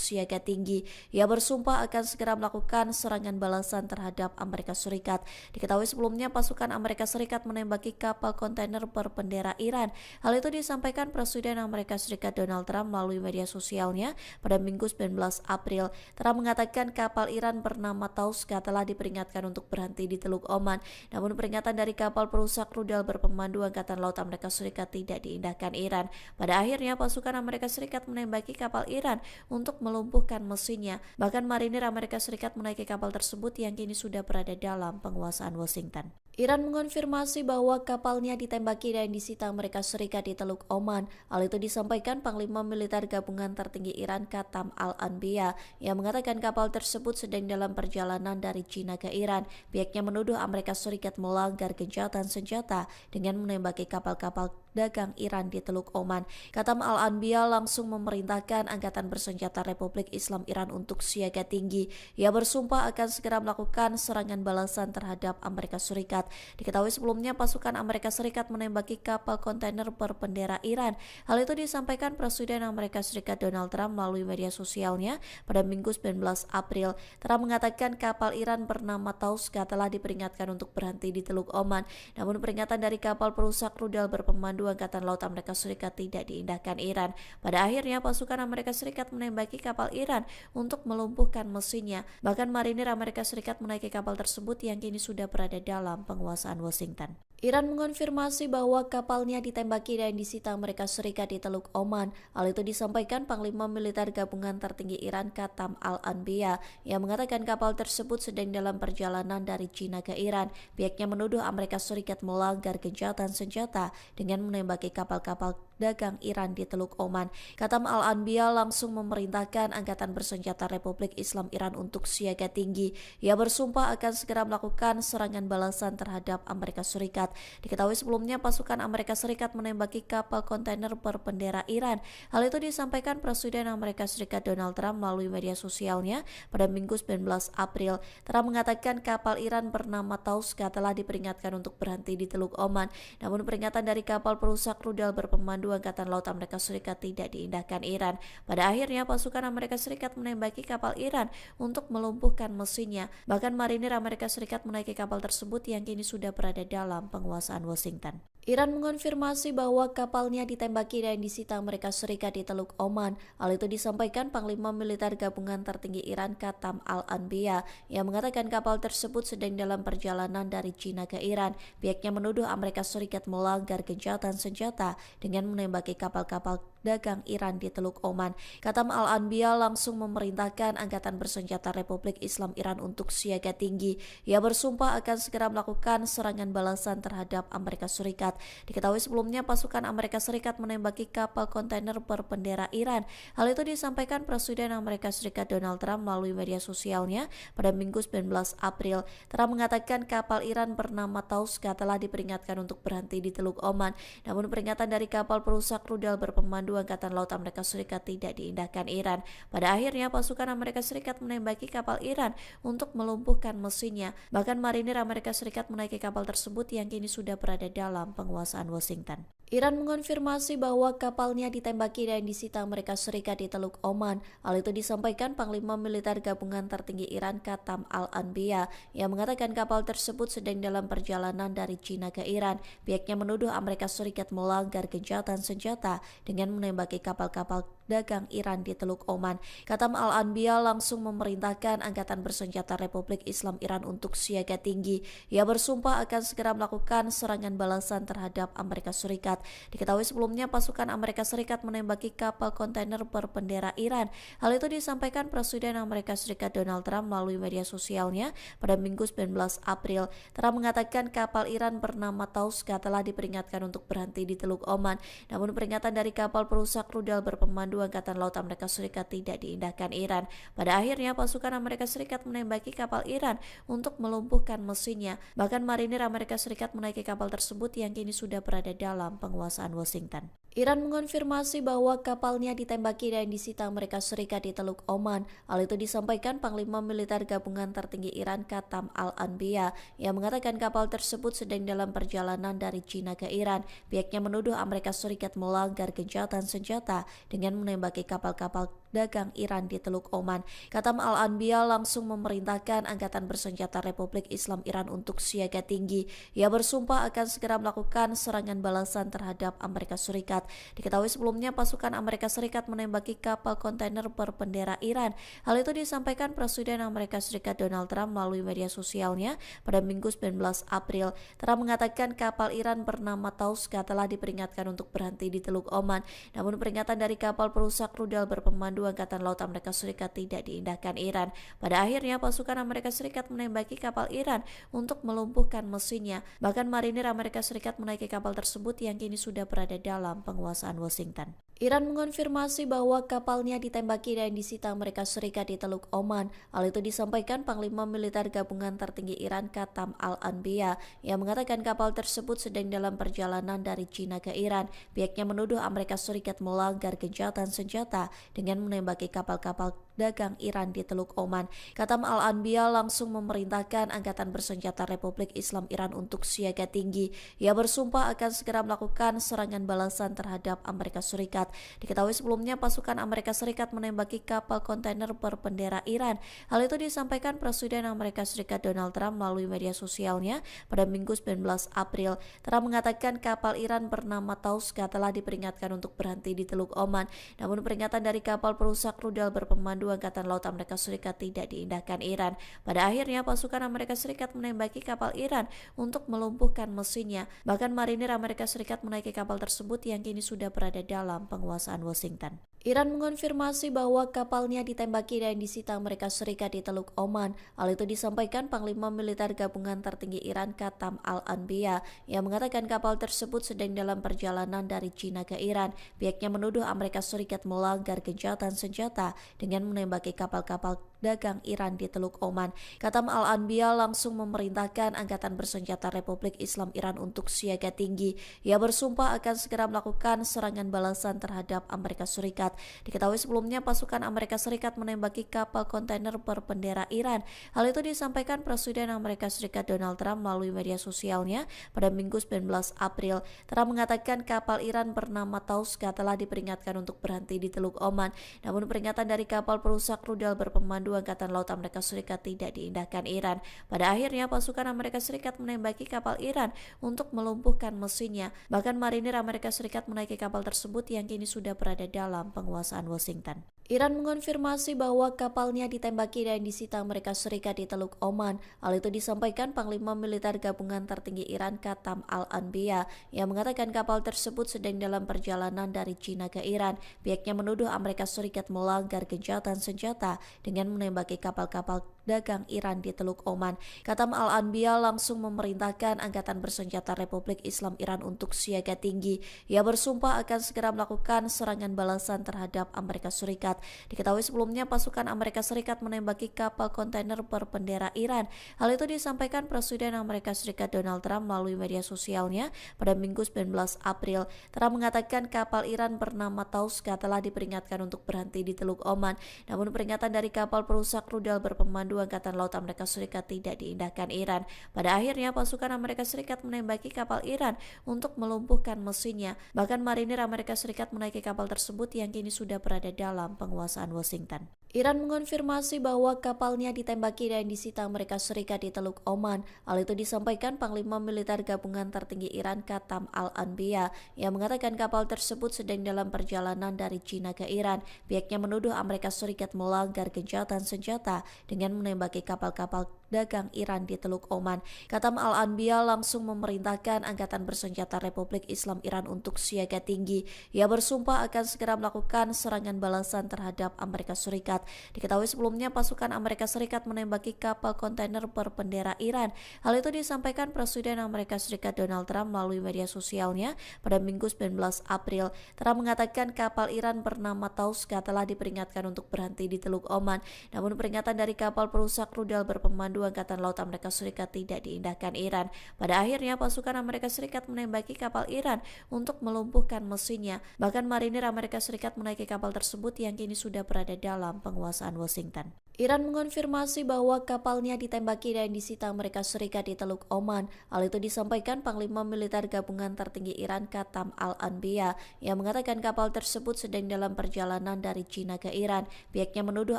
siaga tinggi. Ia bersumpah akan segera melakukan serangan balasan terhadap Amerika Serikat. Diketahui sebelumnya pasukan Amerika Serikat menembaki kapal kontainer berbendera Iran. Hal itu disampaikan Presiden Amerika Serikat Donald Trump melalui media sosialnya pada Minggu 19 April. Trump mengatakan kapal Iran bernama Tauska telah diperingatkan untuk berhenti di Teluk Oman. Namun peringatan dari kapal perusak rudal berpemandu Berpemandu Angkatan Laut Amerika Serikat tidak diindahkan Iran. Pada akhirnya pasukan Amerika Serikat menembaki kapal Iran untuk melumpuhkan mesinnya. Bahkan marinir Amerika Serikat menaiki kapal tersebut yang kini sudah berada dalam penguasaan Washington. Iran mengonfirmasi bahwa kapalnya ditembaki dan disita Amerika Serikat di Teluk Oman. Hal itu disampaikan Panglima Militer Gabungan Tertinggi Iran Qatam Al-Anbiya yang mengatakan kapal tersebut sedang dalam perjalanan dari China ke Iran. Pihaknya menuduh Amerika Serikat melanggar gencatan senjata dengan menembaki kapal-kapal dagang Iran di Teluk Oman. Qatam Al-Anbiya langsung memerintahkan Angkatan Bersenjata Republik Islam Iran untuk siaga tinggi. Ia bersumpah akan segera melakukan serangan balasan terhadap Amerika Serikat. Diketahui sebelumnya pasukan Amerika Serikat menembaki kapal kontainer berbendera Iran. Hal itu disampaikan Presiden Amerika Serikat Donald Trump melalui media sosialnya pada Minggu 19 April. Trump mengatakan kapal Iran bernama Tauska telah diperingatkan untuk berhenti di Teluk Oman. Namun peringatan dari kapal perusak rudal berpemandu Angkatan Laut Amerika Serikat tidak diindahkan Iran. Pada akhirnya pasukan Amerika Serikat menembaki kapal Iran untuk melumpuhkan mesinnya. Bahkan marinir Amerika Serikat menaiki kapal tersebut yang kini sudah berada dalam penguasaan Washington. Iran mengonfirmasi bahwa kapalnya ditembaki dan disita Amerika Serikat di Teluk Oman. Hal itu disampaikan Panglima Militer Gabungan Tertinggi Iran Qatam Al-Anbiya yang mengatakan kapal tersebut sedang dalam perjalanan dari China ke Iran. Pihaknya menuduh Amerika Serikat melanggar gencatan senjata dengan menembaki kapal-kapal dagang Iran di Teluk Oman. Qatam Al-Anbiya langsung memerintahkan Angkatan Bersenjata Republik Islam Iran untuk siaga tinggi. Ia bersumpah akan segera melakukan serangan balasan terhadap Amerika Serikat. Diketahui sebelumnya pasukan Amerika Serikat menembaki kapal kontainer berbendera Iran. Hal itu disampaikan Presiden Amerika Serikat Donald Trump melalui media sosialnya pada Minggu 19 April. Trump mengatakan kapal Iran bernama Tauska telah diperingatkan untuk berhenti di Teluk Oman. Namun peringatan dari kapal perusak rudal berpemandu Angkatan Laut Amerika Serikat tidak diindahkan Iran. Pada akhirnya pasukan Amerika Serikat menembaki kapal Iran untuk melumpuhkan mesinnya. Bahkan marinir Amerika Serikat menaiki kapal tersebut yang kini sudah berada dalam penguasaan Washington. Iran mengonfirmasi bahwa kapalnya ditembaki dan disita Amerika Serikat di Teluk Oman. Hal itu disampaikan Panglima Militer Gabungan Tertinggi Iran Qatam Al-Anbiya yang mengatakan kapal tersebut sedang dalam perjalanan dari China ke Iran. Pihaknya menuduh Amerika Serikat melanggar gencatan senjata dengan menembaki kapal-kapal dagang Iran di Teluk Oman. Qatam Al-Anbiya langsung memerintahkan Angkatan Bersenjata Republik Islam Iran untuk siaga tinggi. Ia bersumpah akan segera melakukan serangan balasan terhadap Amerika Serikat. Diketahui sebelumnya pasukan Amerika Serikat menembaki kapal kontainer berbendera Iran. Hal itu disampaikan Presiden Amerika Serikat Donald Trump melalui media sosialnya pada Minggu 19 April. Trump mengatakan kapal Iran bernama Tauska telah diperingatkan untuk berhenti di Teluk Oman. Namun peringatan dari kapal perusak rudal berpemandu Angkatan Laut Amerika Serikat tidak diindahkan Iran. Pada akhirnya pasukan Amerika Serikat menembaki kapal Iran untuk melumpuhkan mesinnya. Bahkan marinir Amerika Serikat menaiki kapal tersebut yang kini sudah berada dalam penguasaan Washington. Iran mengonfirmasi bahwa kapalnya ditembaki dan disita Amerika Serikat di Teluk Oman. Hal itu disampaikan Panglima Militer Gabungan Tertinggi Iran Qatam Al-Anbiya yang mengatakan kapal tersebut sedang dalam perjalanan dari China ke Iran. Pihaknya menuduh Amerika Serikat melanggar gencatan senjata dengan menembaki kapal-kapal dagang Iran di Teluk Oman. Qatam Al-Anbiya langsung memerintahkan Angkatan Bersenjata Republik Islam Iran untuk siaga tinggi. Ia bersumpah akan segera melakukan serangan balasan terhadap Amerika Serikat. Diketahui sebelumnya pasukan Amerika Serikat menembaki kapal kontainer berbendera Iran. Hal itu disampaikan Presiden Amerika Serikat Donald Trump melalui media sosialnya pada Minggu 19 April. Trump mengatakan kapal Iran bernama Tauska telah diperingatkan untuk berhenti di Teluk Oman. Namun peringatan dari kapal perusak rudal berpemandu Angkatan Laut Amerika Serikat tidak diindahkan Iran. Pada akhirnya pasukan Amerika Serikat menembaki kapal Iran untuk melumpuhkan mesinnya. Bahkan marinir Amerika Serikat menaiki kapal tersebut yang kini sudah berada dalam penguasaan Washington. Iran mengonfirmasi bahwa kapalnya ditembaki dan disita Amerika Serikat di Teluk Oman. Hal itu disampaikan Panglima Militer Gabungan Tertinggi Iran Qatam Al-Anbiya yang mengatakan kapal tersebut sedang dalam perjalanan dari China ke Iran. Pihaknya menuduh Amerika Serikat melanggar gencatan senjata dengan menembaki kapal-kapal dagang Iran di Teluk Oman. Qatam Al-Anbiya langsung memerintahkan Angkatan Bersenjata Republik Islam Iran untuk siaga tinggi. Ia bersumpah akan segera melakukan serangan balasan terhadap Amerika Serikat. Diketahui sebelumnya pasukan Amerika Serikat menembaki kapal kontainer berbendera Iran. Hal itu disampaikan Presiden Amerika Serikat Donald Trump melalui media sosialnya pada Minggu 19 April. Trump mengatakan kapal Iran bernama Tauska telah diperingatkan untuk berhenti di Teluk Oman. Namun peringatan dari kapal perusak rudal berpemandu Angkatan Laut Amerika Serikat tidak diindahkan Iran. Pada akhirnya pasukan Amerika Serikat menembaki kapal Iran untuk melumpuhkan mesinnya. Bahkan marinir Amerika Serikat menaiki kapal tersebut yang kini sudah berada dalam penguasaan Washington. Iran mengonfirmasi bahwa kapalnya ditembaki dan disita Amerika Serikat di Teluk Oman. Hal itu disampaikan Panglima Militer Gabungan Tertinggi Iran Qatam Al-Anbiya yang mengatakan kapal tersebut sedang dalam perjalanan dari China ke Iran. Pihaknya menuduh Amerika Serikat melanggar gencatan senjata dengan menembaki kapal-kapal dagang Iran di Teluk Oman. Qatam Al-Anbiya langsung memerintahkan Angkatan Bersenjata Republik Islam Iran untuk siaga tinggi. Ia bersumpah akan segera melakukan serangan balasan terhadap Amerika Serikat. Diketahui sebelumnya pasukan Amerika Serikat menembaki kapal kontainer berbendera Iran. Hal itu disampaikan Presiden Amerika Serikat Donald Trump melalui media sosialnya pada Minggu 19 April. Trump mengatakan kapal Iran bernama Tauska telah diperingatkan untuk berhenti di Teluk Oman. Namun peringatan dari kapal perusak rudal berpemandu Angkatan Laut Amerika Serikat tidak diindahkan Iran. Pada akhirnya pasukan Amerika Serikat menembaki kapal Iran untuk melumpuhkan mesinnya. Bahkan marinir Amerika Serikat menaiki kapal tersebut yang kini sudah berada dalam penguasaan Washington. Iran mengonfirmasi bahwa kapalnya ditembaki dan disita Amerika Serikat di Teluk Oman. Hal itu disampaikan Panglima Militer Gabungan Tertinggi Iran Qatam Al-Anbiya yang mengatakan kapal tersebut sedang dalam perjalanan dari China ke Iran. Pihaknya menuduh Amerika Serikat melanggar gencatan senjata dengan menembaki kapal-kapal dagang Iran di Teluk Oman. Qatam Al-Anbiya langsung memerintahkan Angkatan Bersenjata Republik Islam Iran untuk siaga tinggi. Ia bersumpah akan segera melakukan serangan balasan terhadap Amerika Serikat. Diketahui sebelumnya pasukan Amerika Serikat menembaki kapal kontainer berbendera Iran. Hal itu disampaikan Presiden Amerika Serikat Donald Trump melalui media sosialnya pada Minggu 19 April. Trump mengatakan kapal Iran bernama Tauska telah diperingatkan untuk berhenti di Teluk Oman. Namun peringatan dari kapal perusak rudal berpemandu Angkatan Laut Amerika Serikat tidak diindahkan Iran. Pada akhirnya pasukan Amerika Serikat menembaki kapal Iran untuk melumpuhkan mesinnya. Bahkan marinir Amerika Serikat menaiki kapal tersebut yang kini sudah berada dalam penguasaan Washington. Iran mengonfirmasi bahwa kapalnya ditembaki dan disita Amerika Serikat di Teluk Oman. Hal itu disampaikan Panglima Militer Gabungan Tertinggi Iran Qatam Al-Anbiya yang mengatakan kapal tersebut sedang dalam perjalanan dari China ke Iran. Pihaknya menuduh Amerika Serikat melanggar gencatan senjata dengan menembaki kapal-kapal dagang Iran di Teluk Oman. Qatam Al-Anbiya langsung memerintahkan Angkatan Bersenjata Republik Islam Iran untuk siaga tinggi. Ia bersumpah akan segera melakukan serangan balasan terhadap Amerika Serikat. Diketahui sebelumnya pasukan Amerika Serikat menembaki kapal kontainer berbendera Iran. Hal itu disampaikan Presiden Amerika Serikat Donald Trump melalui media sosialnya pada Minggu 19 April. Trump mengatakan kapal Iran bernama Tauska telah diperingatkan untuk berhenti di Teluk Oman. Namun peringatan dari kapal perusak rudal berpemandu Angkatan Laut Amerika Serikat tidak diindahkan Iran. Pada akhirnya pasukan Amerika Serikat menembaki kapal Iran untuk melumpuhkan mesinnya. Bahkan marinir Amerika Serikat menaiki kapal tersebut yang kini sudah berada dalam penguasaan Washington. Iran mengonfirmasi bahwa kapalnya ditembaki dan disita Amerika Serikat di Teluk Oman. Hal itu disampaikan Panglima Militer Gabungan Tertinggi Iran Qatam Al-Anbiya yang mengatakan kapal tersebut sedang dalam perjalanan dari China ke Iran. Pihaknya menuduh Amerika Serikat melanggar gencatan senjata dengan menembaki kapal-kapal dagang Iran di Teluk Oman. Qatam Al-Anbiya langsung memerintahkan Angkatan Bersenjata Republik Islam Iran untuk siaga tinggi. Ia bersumpah akan segera melakukan serangan balasan terhadap Amerika Serikat. Diketahui sebelumnya pasukan Amerika Serikat menembaki kapal kontainer berbendera Iran. Hal itu disampaikan Presiden Amerika Serikat Donald Trump melalui media sosialnya pada Minggu 19 April. Trump mengatakan kapal Iran bernama Tauska telah diperingatkan untuk berhenti di Teluk Oman. Namun peringatan dari kapal perusak rudal berpemandu Angkatan Laut Amerika Serikat tidak diindahkan Iran. Pada akhirnya pasukan Amerika Serikat menembaki kapal Iran untuk melumpuhkan mesinnya. Bahkan marinir Amerika Serikat menaiki kapal tersebut yang kini sudah berada dalam penguasaan Washington. Iran mengonfirmasi bahwa kapalnya ditembaki dan disita Amerika Serikat di Teluk Oman. Hal itu disampaikan Panglima Militer Gabungan Tertinggi Iran Qatam Al-Anbiya yang mengatakan kapal tersebut sedang dalam perjalanan dari China ke Iran. Pihaknya menuduh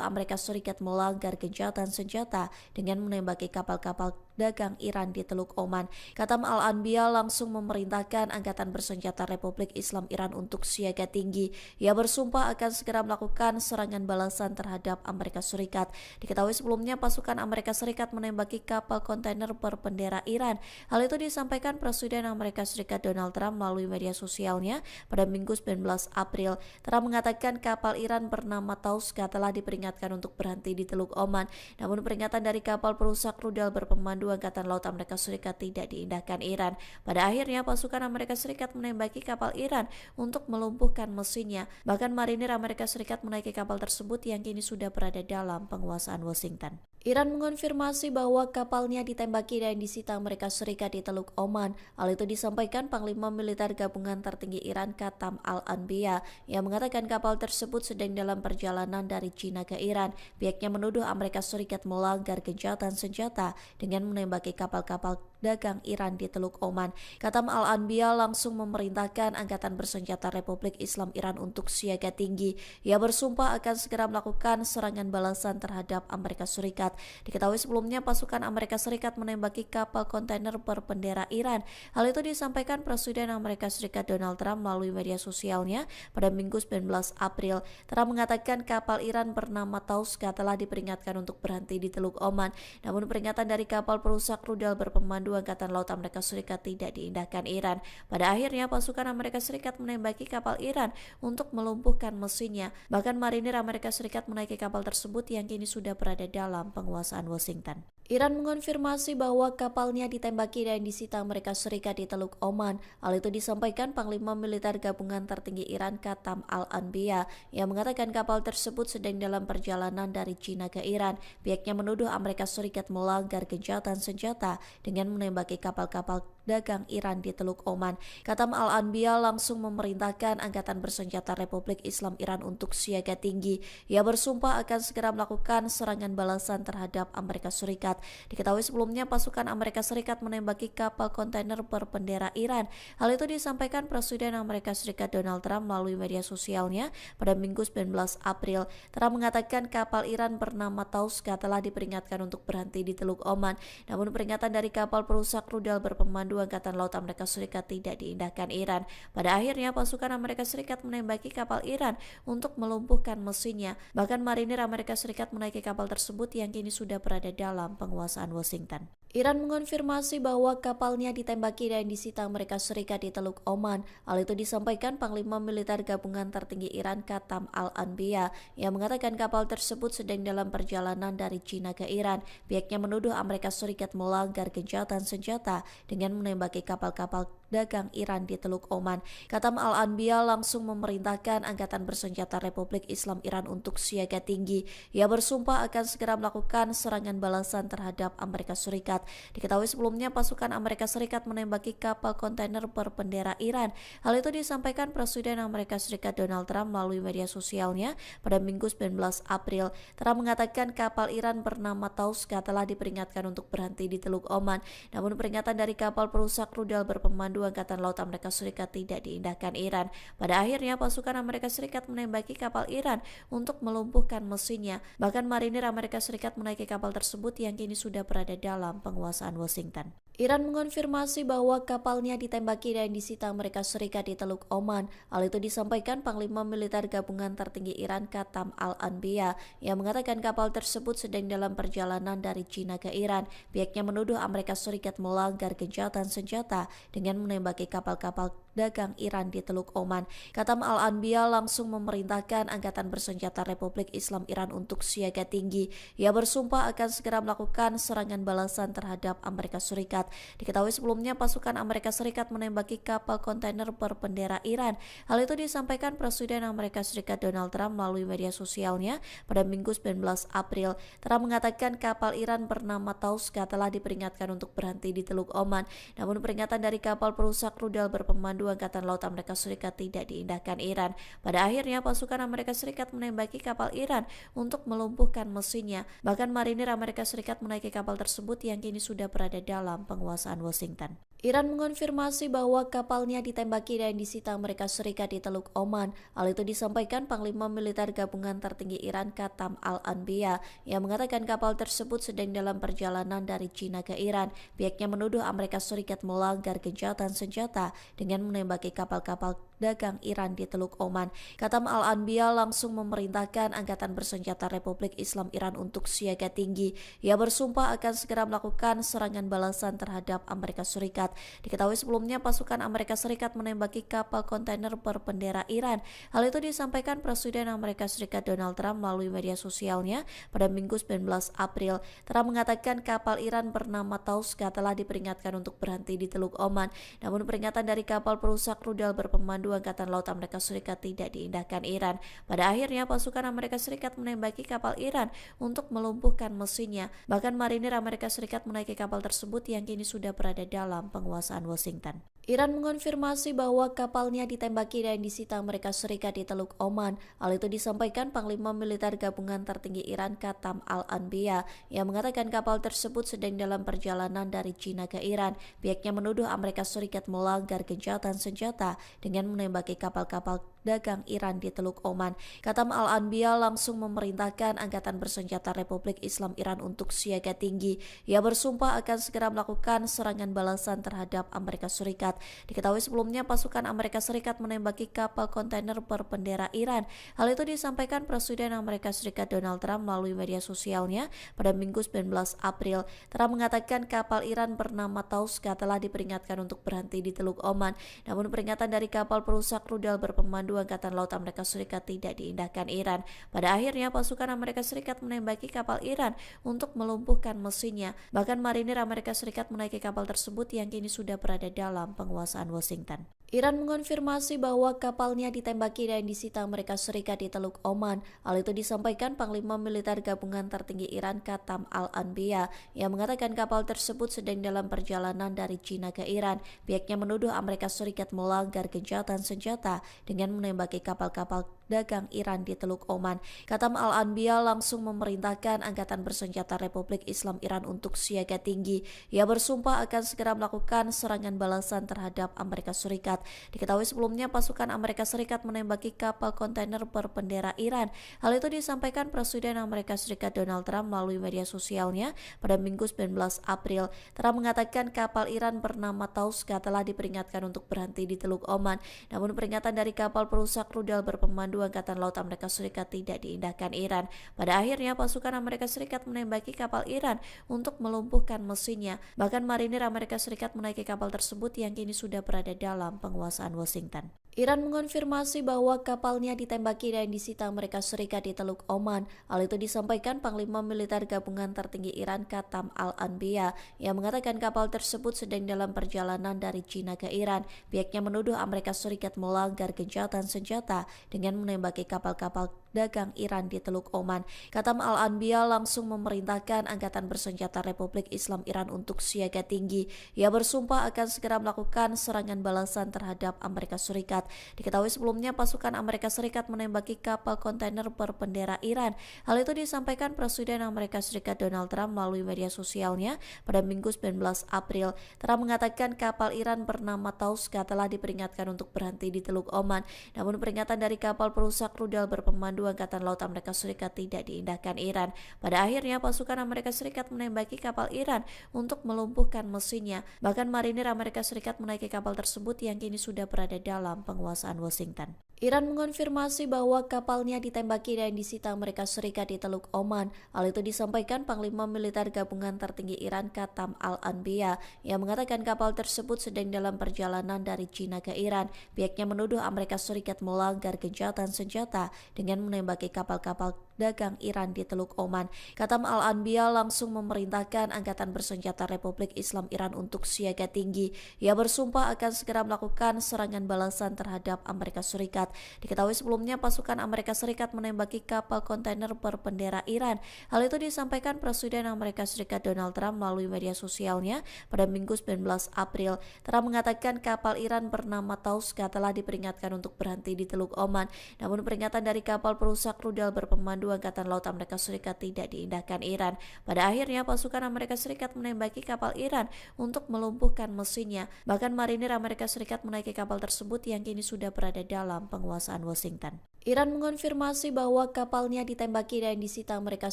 Amerika Serikat melanggar gencatan senjata dengan menembaki kapal-kapal dagang Iran di Teluk Oman. Katam Al-Anbiya langsung memerintahkan Angkatan Bersenjata Republik Islam Iran untuk siaga tinggi. Ia bersumpah akan segera melakukan serangan balasan terhadap Amerika Serikat. Diketahui sebelumnya pasukan Amerika Serikat menembaki kapal kontainer berbendera Iran. Hal itu disampaikan Presiden Amerika Serikat Donald Trump melalui media sosialnya pada Minggu 19 April. Trump mengatakan kapal Iran bernama Tauska telah diperingatkan untuk berhenti di Teluk Oman. Namun peringatan dari kapal perusak rudal berpemandu Angkatan Laut Amerika Serikat tidak diindahkan Iran. Pada akhirnya pasukan Amerika Serikat menembaki kapal Iran untuk melumpuhkan mesinnya. Bahkan marinir Amerika Serikat menaiki kapal tersebut yang kini sudah berada dalam penguasaan Washington. Iran mengonfirmasi bahwa kapalnya ditembaki dan disita Amerika Serikat di Teluk Oman. Hal itu disampaikan Panglima Militer Gabungan Tertinggi Iran Katam Al-Anbiya yang mengatakan kapal tersebut sedang dalam perjalanan dari China ke Iran. Pihaknya menuduh Amerika Serikat melanggar gencatan senjata dengan menembaki kapal-kapal dagang Iran di Teluk Oman. Katam Al-Anbiya langsung memerintahkan Angkatan Bersenjata Republik Islam Iran untuk siaga tinggi. Ia bersumpah akan segera melakukan serangan balasan terhadap Amerika Serikat. Diketahui sebelumnya pasukan Amerika Serikat menembaki kapal kontainer berbendera Iran. Hal itu disampaikan Presiden Amerika Serikat Donald Trump melalui media sosialnya pada Minggu 19 April. Trump mengatakan kapal Iran bernama Tauska telah diperingatkan untuk berhenti di Teluk Oman. Namun peringatan dari kapal perusak rudal berpemandu Angkatan Laut Amerika Serikat tidak diindahkan Iran. Pada akhirnya pasukan Amerika Serikat menembaki kapal Iran untuk melumpuhkan mesinnya. Bahkan marinir Amerika Serikat menaiki kapal tersebut yang kini sudah berada dalam penguasaan Washington. Iran mengonfirmasi bahwa kapalnya ditembaki dan disita Amerika Serikat di Teluk Oman. Hal itu disampaikan Panglima Militer Gabungan Tertinggi Iran Katam Al-Anbiya yang mengatakan kapal tersebut sedang dalam perjalanan dari China ke Iran. Pihaknya menuduh Amerika Serikat melanggar gencatan senjata dengan menembaki kapal-kapal dagang Iran di Teluk Oman. Katam Al-Anbiya langsung memerintahkan Angkatan Bersenjata Republik Islam Iran untuk siaga tinggi. Ia bersumpah akan segera melakukan serangan balasan terhadap Amerika Serikat. Diketahui sebelumnya pasukan Amerika Serikat menembaki kapal kontainer berbendera Iran. Hal itu disampaikan Presiden Amerika Serikat Donald Trump melalui media sosialnya pada Minggu 19 April. Trump mengatakan kapal Iran bernama Tauska telah diperingatkan untuk berhenti di Teluk Oman. Namun peringatan dari kapal perusak rudal berpemandu Angkatan Laut Amerika Serikat tidak diindahkan Iran. Pada akhirnya pasukan Amerika Serikat menembaki kapal Iran untuk melumpuhkan mesinnya. Bahkan marinir Amerika Serikat menaiki kapal tersebut yang kini sudah berada dalam penguasaan Washington. Iran mengonfirmasi bahwa kapalnya ditembaki dan disita Amerika Serikat di Teluk Oman. Hal itu disampaikan Panglima Militer Gabungan Tertinggi Iran Katam Al-Anbiya yang mengatakan kapal tersebut sedang dalam perjalanan dari China ke Iran. Pihaknya menuduh Amerika Serikat melanggar gencatan senjata dengan menembaki kapal-kapal dagang Iran di Teluk Oman. Katam Al-Anbiya langsung memerintahkan Angkatan Bersenjata Republik Islam Iran untuk siaga tinggi. Ia bersumpah akan segera melakukan serangan balasan terhadap Amerika Serikat. Diketahui sebelumnya pasukan Amerika Serikat menembaki kapal kontainer berbendera Iran. Hal itu disampaikan Presiden Amerika Serikat Donald Trump melalui media sosialnya pada Minggu 19 April. Trump mengatakan kapal Iran bernama Tauska telah diperingatkan untuk berhenti di Teluk Oman. Namun peringatan dari kapal perusak rudal berpemandu Angkatan Laut Amerika Serikat tidak diindahkan Iran. Pada akhirnya pasukan Amerika Serikat menembaki kapal Iran untuk melumpuhkan mesinnya. Bahkan marinir Amerika Serikat menaiki kapal tersebut yang kini sudah berada dalam penguasaan Washington. Iran mengonfirmasi bahwa kapalnya ditembaki dan disita Amerika Serikat di Teluk Oman. Hal itu disampaikan Panglima Militer Gabungan Tertinggi Iran Katam Al-Anbiya yang mengatakan kapal tersebut sedang dalam perjalanan dari China ke Iran. Pihaknya menuduh Amerika Serikat melanggar gencatan senjata dengan menembaki kapal-kapal dagang Iran di Teluk Oman. Katam Al-Anbiya langsung memerintahkan Angkatan Bersenjata Republik Islam Iran untuk siaga tinggi. Ia bersumpah akan segera melakukan serangan balasan terhadap Amerika Serikat. Diketahui sebelumnya pasukan Amerika Serikat menembaki kapal kontainer berbendera Iran. Hal itu disampaikan Presiden Amerika Serikat Donald Trump melalui media sosialnya pada Minggu 19 April. Trump mengatakan kapal Iran bernama Tauska telah diperingatkan untuk berhenti di Teluk Oman. Namun peringatan dari kapal perusak rudal berpemandu Berpemandu Angkatan Laut Amerika Serikat tidak diindahkan Iran. Pada akhirnya pasukan Amerika Serikat menembaki kapal Iran untuk melumpuhkan mesinnya. Bahkan marinir Amerika Serikat menaiki kapal tersebut yang kini sudah berada dalam penguasaan Washington. Iran mengonfirmasi bahwa kapalnya ditembaki dan disita Amerika Serikat di Teluk Oman. Hal itu disampaikan Panglima Militer Gabungan Tertinggi Iran Qatam Al-Anbiya yang mengatakan kapal tersebut sedang dalam perjalanan dari China ke Iran. Pihaknya menuduh Amerika Serikat melanggar gencatan senjata dengan menembaki kapal-kapal dagang Iran di Teluk Oman. Qatam Al-Anbiya langsung memerintahkan Angkatan Bersenjata Republik Islam Iran untuk siaga tinggi. Ia bersumpah akan segera melakukan serangan balasan terhadap Amerika Serikat. Diketahui sebelumnya pasukan Amerika Serikat menembaki kapal kontainer berbendera Iran. Hal itu disampaikan Presiden Amerika Serikat Donald Trump melalui media sosialnya pada Minggu 19 April. Trump mengatakan kapal Iran bernama Tauska telah diperingatkan untuk berhenti di Teluk Oman. Namun peringatan dari kapal perusak rudal berpemandu Angkatan Laut Amerika Serikat tidak diindahkan Iran. Pada akhirnya pasukan Amerika Serikat menembaki kapal Iran untuk melumpuhkan mesinnya. Bahkan marinir Amerika Serikat menaiki kapal tersebut yang kini sudah berada dalam penguasaan Washington. Iran mengonfirmasi bahwa kapalnya ditembaki dan disita Amerika Serikat di Teluk Oman. Hal itu disampaikan Panglima Militer Gabungan Tertinggi Iran Qatam Al-Anbiya yang mengatakan kapal tersebut sedang dalam perjalanan dari China ke Iran. Pihaknya menuduh Amerika Serikat melanggar gencatan senjata dengan menembaki kapal-kapal dagang Iran di Teluk Oman. Qatam Al-Anbiya langsung memerintahkan Angkatan Bersenjata Republik Islam Iran untuk siaga tinggi. Ia bersumpah akan segera melakukan serangan balasan terhadap Amerika Serikat. Diketahui sebelumnya pasukan Amerika Serikat menembaki kapal kontainer berbendera Iran. Hal itu disampaikan Presiden Amerika Serikat Donald Trump melalui media sosialnya pada Minggu 19 April. Trump mengatakan kapal Iran bernama Tauska telah diperingatkan untuk berhenti di Teluk Oman. Namun peringatan dari kapal perusak rudal berpemandu Angkatan Laut Amerika Serikat tidak diindahkan Iran. Pada akhirnya pasukan Amerika Serikat menembaki kapal Iran untuk melumpuhkan mesinnya. Bahkan marinir Amerika Serikat menaiki kapal tersebut yang kini sudah berada dalam penguasaan Washington. Iran mengonfirmasi bahwa kapalnya ditembaki dan disita Amerika Serikat di Teluk Oman. Hal itu disampaikan Panglima Militer Gabungan Tertinggi Iran Qatam Al-Anbiya yang mengatakan kapal tersebut sedang dalam perjalanan dari China ke Iran. Pihaknya menuduh Amerika Serikat melanggar gencatan senjata dengan menembaki kapal-kapal dagang Iran di Teluk Oman. Qatam Al-Anbiya langsung memerintahkan Angkatan Bersenjata Republik Islam Iran untuk siaga tinggi. Ia bersumpah akan segera melakukan serangan balasan terhadap Amerika Serikat. Diketahui sebelumnya pasukan Amerika Serikat menembaki kapal kontainer berbendera Iran. Hal itu disampaikan Presiden Amerika Serikat Donald Trump melalui media sosialnya pada Minggu 19 April. Trump mengatakan kapal Iran bernama Tauska telah diperingatkan untuk berhenti di Teluk Oman. Namun peringatan dari kapal perusak rudal berpemandu Angkatan Laut Amerika Serikat tidak diindahkan Iran. Pada akhirnya pasukan Amerika Serikat menembaki kapal Iran untuk melumpuhkan mesinnya. Bahkan marinir Amerika Serikat menaiki kapal tersebut yang kini sudah berada dalam penguasaan Washington. Iran mengonfirmasi bahwa kapalnya ditembaki dan disita Amerika Serikat di Teluk Oman. Hal itu disampaikan Panglima Militer Gabungan Tertinggi Iran Qatam Al-Anbiya yang mengatakan kapal tersebut sedang dalam perjalanan dari China ke Iran. Pihaknya menuduh Amerika Serikat melanggar gencatan senjata dengan menembaki kapal-kapal dagang Iran di Teluk Oman. Qatam Al-Anbiya langsung memerintahkan Angkatan Bersenjata Republik Islam Iran untuk siaga tinggi. Ia bersumpah akan segera melakukan serangan balasan terhadap Amerika Serikat. Diketahui sebelumnya pasukan Amerika Serikat menembaki kapal kontainer berbendera Iran. Hal itu disampaikan Presiden Amerika Serikat Donald Trump melalui media sosialnya pada Minggu 19 April. Trump mengatakan kapal Iran bernama Tauska telah diperingatkan untuk berhenti di Teluk Oman. Namun peringatan dari kapal perusak rudal berpemandu Angkatan Laut Amerika Serikat tidak diindahkan Iran. Pada akhirnya pasukan Amerika Serikat menembaki kapal Iran untuk melumpuhkan mesinnya. Bahkan marinir Amerika Serikat menaiki kapal tersebut yang kini sudah berada dalam penguasaan Washington. Iran mengonfirmasi bahwa kapalnya ditembaki dan disita Amerika Serikat di Teluk Oman. Hal itu disampaikan Panglima Militer Gabungan Tertinggi Iran Qatam Al-Anbiya yang mengatakan kapal tersebut sedang dalam perjalanan dari China ke Iran. Pihaknya menuduh Amerika Serikat melanggar gencatan senjata dengan menembaki kapal-kapal dagang Iran di Teluk Oman. Katam Al-Anbiya langsung memerintahkan Angkatan Bersenjata Republik Islam Iran untuk siaga tinggi. Ia bersumpah akan segera melakukan serangan balasan terhadap Amerika Serikat. Diketahui sebelumnya pasukan Amerika Serikat menembaki kapal kontainer berbendera Iran. Hal itu disampaikan Presiden Amerika Serikat Donald Trump melalui media sosialnya pada Minggu 19 April. Trump mengatakan kapal Iran bernama Tauska telah diperingatkan untuk berhenti di Teluk Oman. Namun peringatan dari kapal perusak rudal berpemandu Angkatan Laut Amerika Serikat tidak diindahkan Iran. Pada akhirnya pasukan Amerika Serikat menembaki kapal Iran untuk melumpuhkan mesinnya. Bahkan marinir Amerika Serikat menaiki kapal tersebut yang kini sudah berada dalam penguasaan Washington. Iran mengonfirmasi bahwa kapalnya ditembaki dan disita Amerika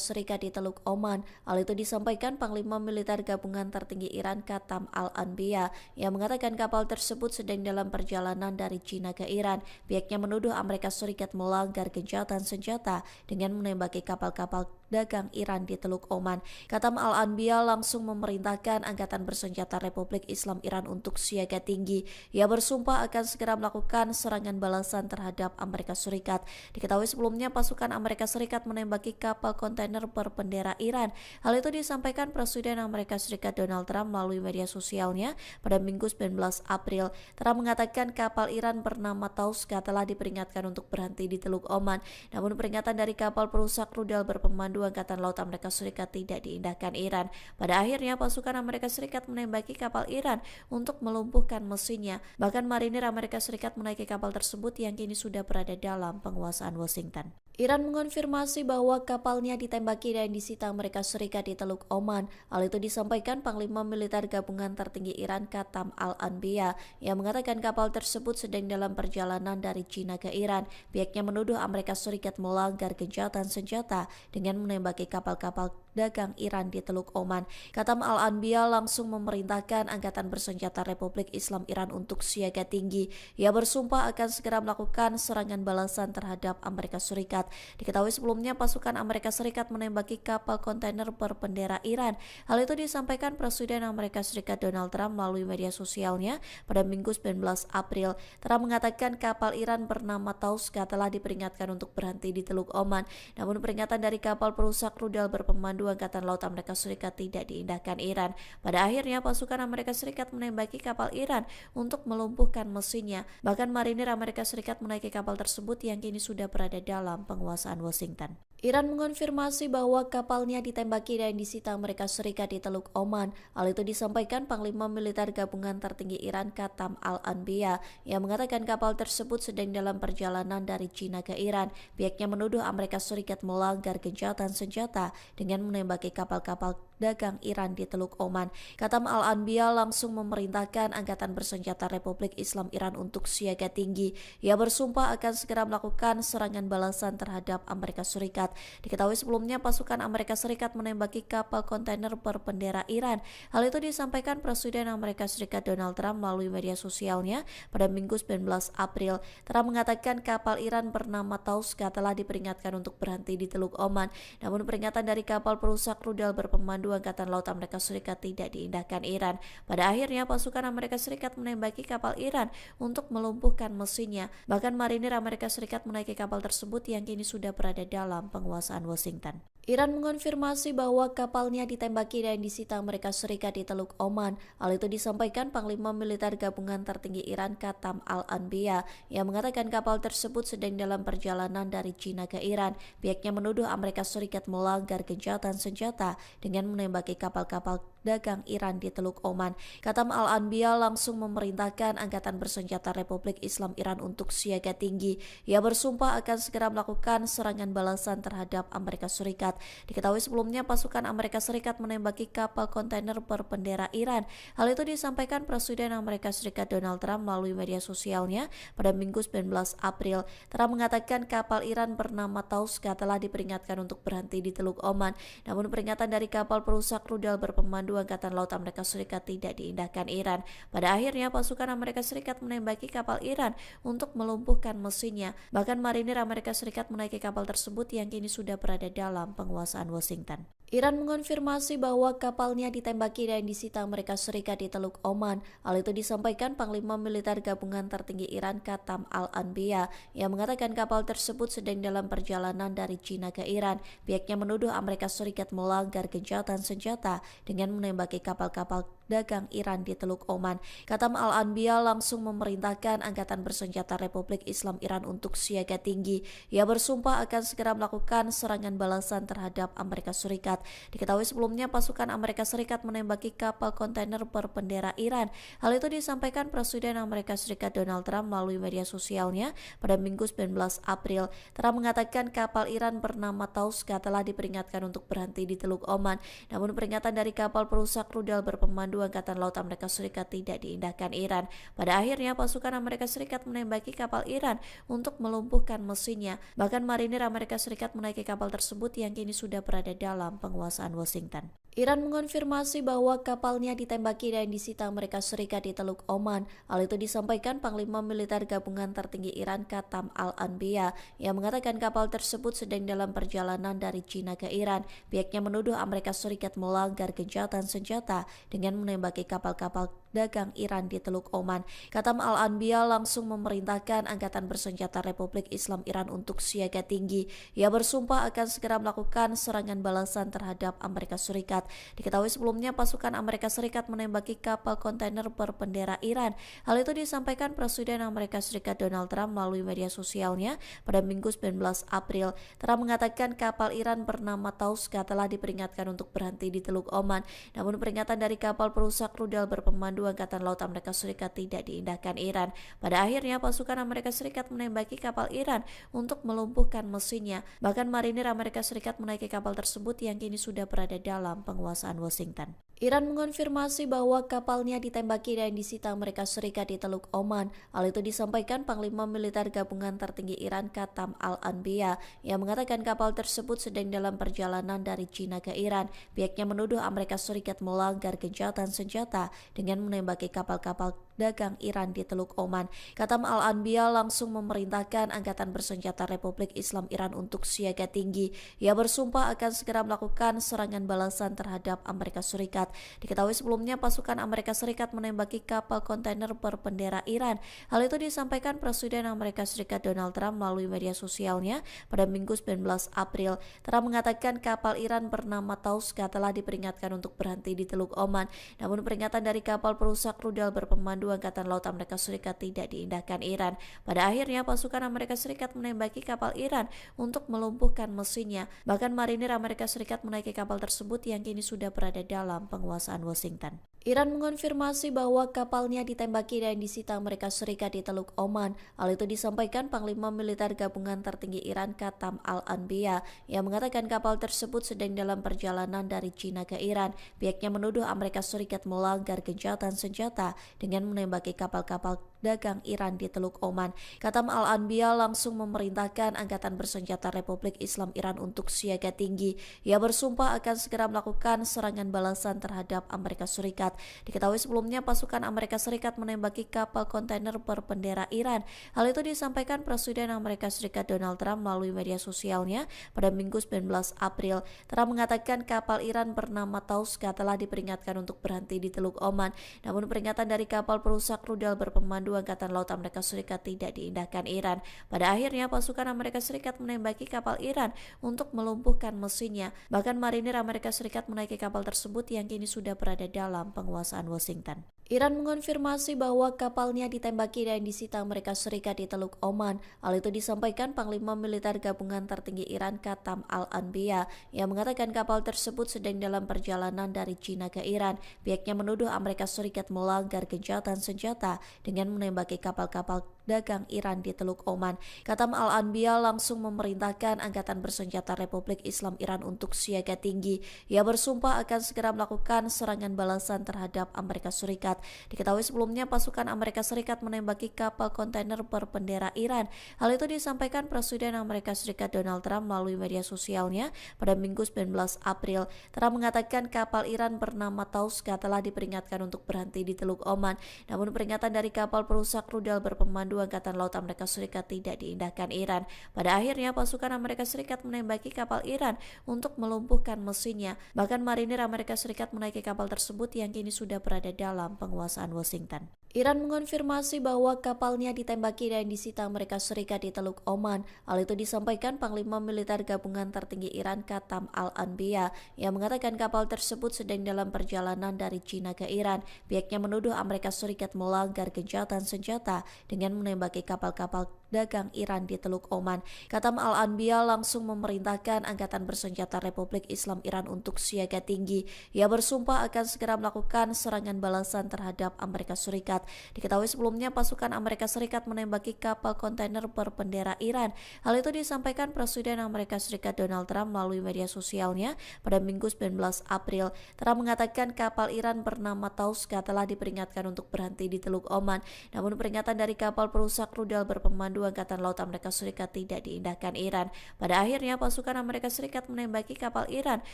Serikat di Teluk Oman. Hal itu disampaikan Panglima Militer Gabungan Tertinggi Iran Katam Al-Anbiya yang mengatakan kapal tersebut sedang dalam perjalanan dari China ke Iran. Pihaknya menuduh Amerika Serikat melanggar gencatan senjata dengan menembaki kapal-kapal dagang Iran di Teluk Oman. Katam Al-Anbiya langsung memerintahkan Angkatan Bersenjata Republik Islam Iran untuk siaga tinggi. Ia bersumpah akan segera melakukan serangan balasan terhadap Amerika Serikat. Diketahui sebelumnya pasukan Amerika Serikat menembaki kapal kontainer berbendera Iran. Hal itu disampaikan Presiden Amerika Serikat Donald Trump melalui media sosialnya pada Minggu 19 April. Trump mengatakan kapal Iran bernama Tauska telah diperingatkan untuk berhenti di Teluk Oman. Namun peringatan dari kapal perusak rudal berpemandu Angkatan Laut Amerika Serikat tidak diindahkan Iran. Pada akhirnya pasukan Amerika Serikat menembaki kapal Iran untuk melumpuhkan mesinnya. Bahkan marinir Amerika Serikat menaiki kapal tersebut yang kini sudah berada dalam penguasaan Washington. Iran mengonfirmasi bahwa kapalnya ditembaki dan disita Amerika Serikat di Teluk Oman. Hal itu disampaikan Panglima Militer Gabungan Tertinggi Iran Katam Al-Anbiya yang mengatakan kapal tersebut sedang dalam perjalanan dari China ke Iran. Pihaknya menuduh Amerika Serikat melanggar gencatan senjata dengan menembaki kapal-kapal dagang Iran di Teluk Oman. Katam Al-Anbiya langsung memerintahkan Angkatan Bersenjata Republik Islam Iran untuk siaga tinggi. Ia bersumpah akan segera melakukan serangan balasan terhadap Amerika Serikat. Diketahui sebelumnya pasukan Amerika Serikat menembaki kapal kontainer berbendera Iran. Hal itu disampaikan Presiden Amerika Serikat Donald Trump melalui media sosialnya pada Minggu 19 April. Trump mengatakan kapal Iran bernama Tauska telah diperingatkan untuk berhenti di Teluk Oman. Namun peringatan dari kapal perusak rudal berpemandu Angkatan Laut Amerika Serikat tidak diindahkan Iran. Pada akhirnya pasukan Amerika Serikat menembaki kapal Iran untuk melumpuhkan mesinnya. Bahkan marinir Amerika Serikat menaiki kapal tersebut yang kini sudah berada dalam penguasaan Washington. Iran mengonfirmasi bahwa kapalnya ditembaki dan disita Amerika Serikat di Teluk Oman. Hal itu disampaikan Panglima Militer Gabungan Tertinggi Iran Katam Al-Anbiya yang mengatakan kapal tersebut sedang dalam perjalanan dari China ke Iran. Pihaknya menuduh Amerika Serikat melanggar gencatan senjata dengan menembaki kapal-kapal dagang Iran di Teluk Oman. Katam Al-Anbiya langsung memerintahkan Angkatan Bersenjata Republik Islam Iran untuk siaga tinggi. Ia bersumpah akan segera melakukan serangan balasan terhadap Amerika Serikat. Diketahui sebelumnya pasukan Amerika Serikat menembaki kapal kontainer berbendera Iran. Hal itu disampaikan Presiden Amerika Serikat Donald Trump melalui media sosialnya pada Minggu 19 April. Trump mengatakan kapal Iran bernama Tauska telah diperingatkan untuk berhenti di Teluk Oman. Namun peringatan dari kapal perusak rudal berpemandu Angkatan Laut Amerika Serikat tidak diindahkan Iran. Pada akhirnya pasukan Amerika Serikat menembaki kapal Iran untuk melumpuhkan mesinnya. Bahkan marinir Amerika Serikat menaiki kapal tersebut yang kini sudah berada dalam penguasaan Washington. Iran mengonfirmasi bahwa kapalnya ditembaki dan disita Amerika Serikat di Teluk Oman. Hal itu disampaikan Panglima Militer Gabungan Tertinggi Iran Katam Al-Anbiya yang mengatakan kapal tersebut sedang dalam perjalanan dari China ke Iran. Pihaknya menuduh Amerika Serikat melanggar gencatan senjata dengan menembaki kapal-kapal dagang Iran di Teluk Oman. Katam Al-Anbiya langsung memerintahkan Angkatan Bersenjata Republik Islam Iran untuk siaga tinggi. Ia bersumpah akan segera melakukan serangan balasan terhadap Amerika Serikat. Diketahui sebelumnya pasukan Amerika Serikat menembaki kapal kontainer berbendera Iran. Hal itu disampaikan Presiden Amerika Serikat Donald Trump melalui media sosialnya pada Minggu 19 April. Trump mengatakan kapal Iran bernama Tauska telah diperingatkan untuk berhenti di Teluk Oman. Namun peringatan dari kapal perusak rudal berpemandu Berpemandu Angkatan Laut Amerika Serikat tidak diindahkan Iran. Pada akhirnya pasukan Amerika Serikat menembaki kapal Iran untuk melumpuhkan mesinnya. Bahkan marinir Amerika Serikat menaiki kapal tersebut yang kini sudah berada dalam penguasaan Washington. Iran mengonfirmasi bahwa kapalnya ditembaki dan disita Amerika Serikat di Teluk Oman. Hal itu disampaikan Panglima Militer Gabungan Tertinggi Iran Qatam Al-Anbiya yang mengatakan kapal tersebut sedang dalam perjalanan dari China ke Iran. Pihaknya menuduh Amerika Serikat melanggar gencatan senjata dengan menembaki kapal-kapal dagang Iran di Teluk Oman. Qatam Al-Anbiya langsung memerintahkan Angkatan Bersenjata Republik Islam Iran untuk siaga tinggi. Ia bersumpah akan segera melakukan serangan balasan terhadap Amerika Serikat. Diketahui sebelumnya pasukan Amerika Serikat menembaki kapal kontainer berbendera Iran. Hal itu disampaikan Presiden Amerika Serikat Donald Trump melalui media sosialnya pada Minggu 19 April. Trump mengatakan kapal Iran bernama Tauska telah diperingatkan untuk berhenti di Teluk Oman. Namun peringatan dari kapal perusak rudal berpemandu Angkatan Laut Amerika Serikat tidak diindahkan Iran. Pada akhirnya pasukan Amerika Serikat menembaki kapal Iran untuk melumpuhkan mesinnya. Bahkan marinir Amerika Serikat menaiki kapal tersebut yang kini sudah berada dalam penguasaan Washington. Iran mengonfirmasi bahwa kapalnya ditembaki dan disita Amerika Serikat di Teluk Oman. Hal itu disampaikan Panglima Militer Gabungan Tertinggi Iran Qatam Al-Anbiya yang mengatakan kapal tersebut sedang dalam perjalanan dari China ke Iran. Pihaknya menuduh Amerika Serikat melanggar gencatan senjata dengan menembaki kapal-kapal dagang Iran di Teluk Oman. Qatam Al-Anbiya langsung memerintahkan Angkatan Bersenjata Republik Islam Iran untuk siaga tinggi. Ia bersumpah akan segera melakukan serangan balasan terhadap Amerika Serikat. Diketahui sebelumnya pasukan Amerika Serikat menembaki kapal kontainer berbendera Iran. Hal itu disampaikan Presiden Amerika Serikat Donald Trump melalui media sosialnya pada Minggu 19 April. Trump mengatakan kapal Iran bernama Tauska telah diperingatkan untuk berhenti di Teluk Oman. Namun peringatan dari kapal perusak rudal berpemandu Angkatan Laut Amerika Serikat tidak diindahkan Iran. Pada akhirnya pasukan Amerika Serikat menembaki kapal Iran untuk melumpuhkan mesinnya. Bahkan marinir Amerika Serikat menaiki kapal tersebut yang kini sudah berada dalam penguasaan Washington. Iran mengonfirmasi bahwa kapalnya ditembaki dan disita Amerika Serikat di Teluk Oman. Hal itu disampaikan Panglima Militer Gabungan Tertinggi Iran Qatam Al-Anbiya yang mengatakan kapal tersebut sedang dalam perjalanan dari China ke Iran. Pihaknya menuduh Amerika Serikat melanggar gencatan senjata dengan menembaki kapal-kapal dagang Iran di Teluk Oman. Qatam Al-Anbiya langsung memerintahkan Angkatan Bersenjata Republik Islam Iran untuk siaga tinggi. Ia bersumpah akan segera melakukan serangan balasan terhadap Amerika Serikat. Diketahui sebelumnya pasukan Amerika Serikat menembaki kapal kontainer berbendera Iran. Hal itu disampaikan Presiden Amerika Serikat Donald Trump melalui media sosialnya pada Minggu 19 April. Trump mengatakan kapal Iran bernama Tauska telah diperingatkan untuk berhenti di Teluk Oman. Namun peringatan dari kapal perusak rudal berpemandu Angkatan Laut Amerika Serikat tidak diindahkan Iran. Pada akhirnya pasukan Amerika Serikat menembaki kapal Iran untuk melumpuhkan mesinnya. Bahkan marinir Amerika Serikat menaiki kapal tersebut yang kini sudah berada dalam penguasaan Washington. Iran mengonfirmasi bahwa kapalnya ditembaki dan disita Amerika Serikat di Teluk Oman. Hal itu disampaikan Panglima Militer Gabungan Tertinggi Iran Qatam Al-Anbiya yang mengatakan kapal tersebut sedang dalam perjalanan dari China ke Iran. Pihaknya menuduh Amerika Serikat melanggar gencatan senjata dengan menembaki kapal-kapal dagang Iran di Teluk Oman. Qatam Al-Anbiya langsung memerintahkan Angkatan Bersenjata Republik Islam Iran untuk siaga tinggi. Ia bersumpah akan segera melakukan serangan balasan terhadap Amerika Serikat. Diketahui sebelumnya pasukan Amerika Serikat menembaki kapal kontainer berbendera Iran. Hal itu disampaikan Presiden Amerika Serikat Donald Trump melalui media sosialnya pada Minggu 19 April. Trump mengatakan kapal Iran bernama Tauska telah diperingatkan untuk berhenti di Teluk Oman. Namun peringatan dari kapal perusak rudal berpemandu Angkatan Laut Amerika Serikat tidak diindahkan Iran. Pada akhirnya pasukan Amerika Serikat menembaki kapal Iran untuk melumpuhkan mesinnya. Bahkan marinir Amerika Serikat menaiki kapal tersebut yang kini sudah berada dalam penguasaan Washington. Iran mengonfirmasi bahwa kapalnya ditembaki dan disita Amerika Serikat di Teluk Oman. Hal itu disampaikan Panglima Militer Gabungan Tertinggi Iran Qatam Al-Anbiya yang mengatakan kapal tersebut sedang dalam perjalanan dari China ke Iran. Pihaknya menuduh Amerika Serikat melanggar gencatan senjata dengan menembaki kapal-kapal dagang Iran di Teluk Oman. Katam Al-Anbiya langsung memerintahkan Angkatan Bersenjata Republik Islam Iran untuk siaga tinggi. Ia bersumpah akan segera melakukan serangan balasan terhadap Amerika Serikat. Diketahui sebelumnya pasukan Amerika Serikat menembaki kapal kontainer berbendera Iran. Hal itu disampaikan Presiden Amerika Serikat Donald Trump melalui media sosialnya pada Minggu 19 April. Trump mengatakan kapal Iran bernama Tauska telah diperingatkan untuk berhenti di Teluk Oman. Namun peringatan dari kapal perusak rudal berpemandu Angkatan Laut Amerika Serikat tidak diindahkan Iran. Pada akhirnya pasukan Amerika Serikat menembaki kapal Iran untuk melumpuhkan mesinnya. Bahkan marinir Amerika Serikat menaiki kapal tersebut yang kini sudah berada dalam penguasaan Washington. Iran mengonfirmasi bahwa kapalnya ditembaki dan disita Amerika Serikat di Teluk Oman. Hal itu disampaikan Panglima Militer Gabungan Tertinggi Iran Katam Al-Anbiya yang mengatakan kapal tersebut sedang dalam perjalanan dari China ke Iran. Pihaknya menuduh Amerika Serikat melanggar gencatan senjata dengan menembaki kapal-kapal dagang Iran di Teluk Oman. Katam Al-Anbiya langsung memerintahkan Angkatan Bersenjata Republik Islam Iran untuk siaga tinggi. Ia bersumpah akan segera melakukan serangan balasan terhadap Amerika Serikat. Diketahui sebelumnya pasukan Amerika Serikat menembaki kapal kontainer berbendera Iran. Hal itu disampaikan Presiden Amerika Serikat Donald Trump melalui media sosialnya pada Minggu 19 April. Trump mengatakan kapal Iran bernama Tauska telah diperingatkan untuk berhenti di Teluk Oman. Namun peringatan dari kapal perusak rudal berpemandu Angkatan Laut Amerika Serikat tidak diindahkan Iran. Pada akhirnya pasukan Amerika Serikat menembaki kapal Iran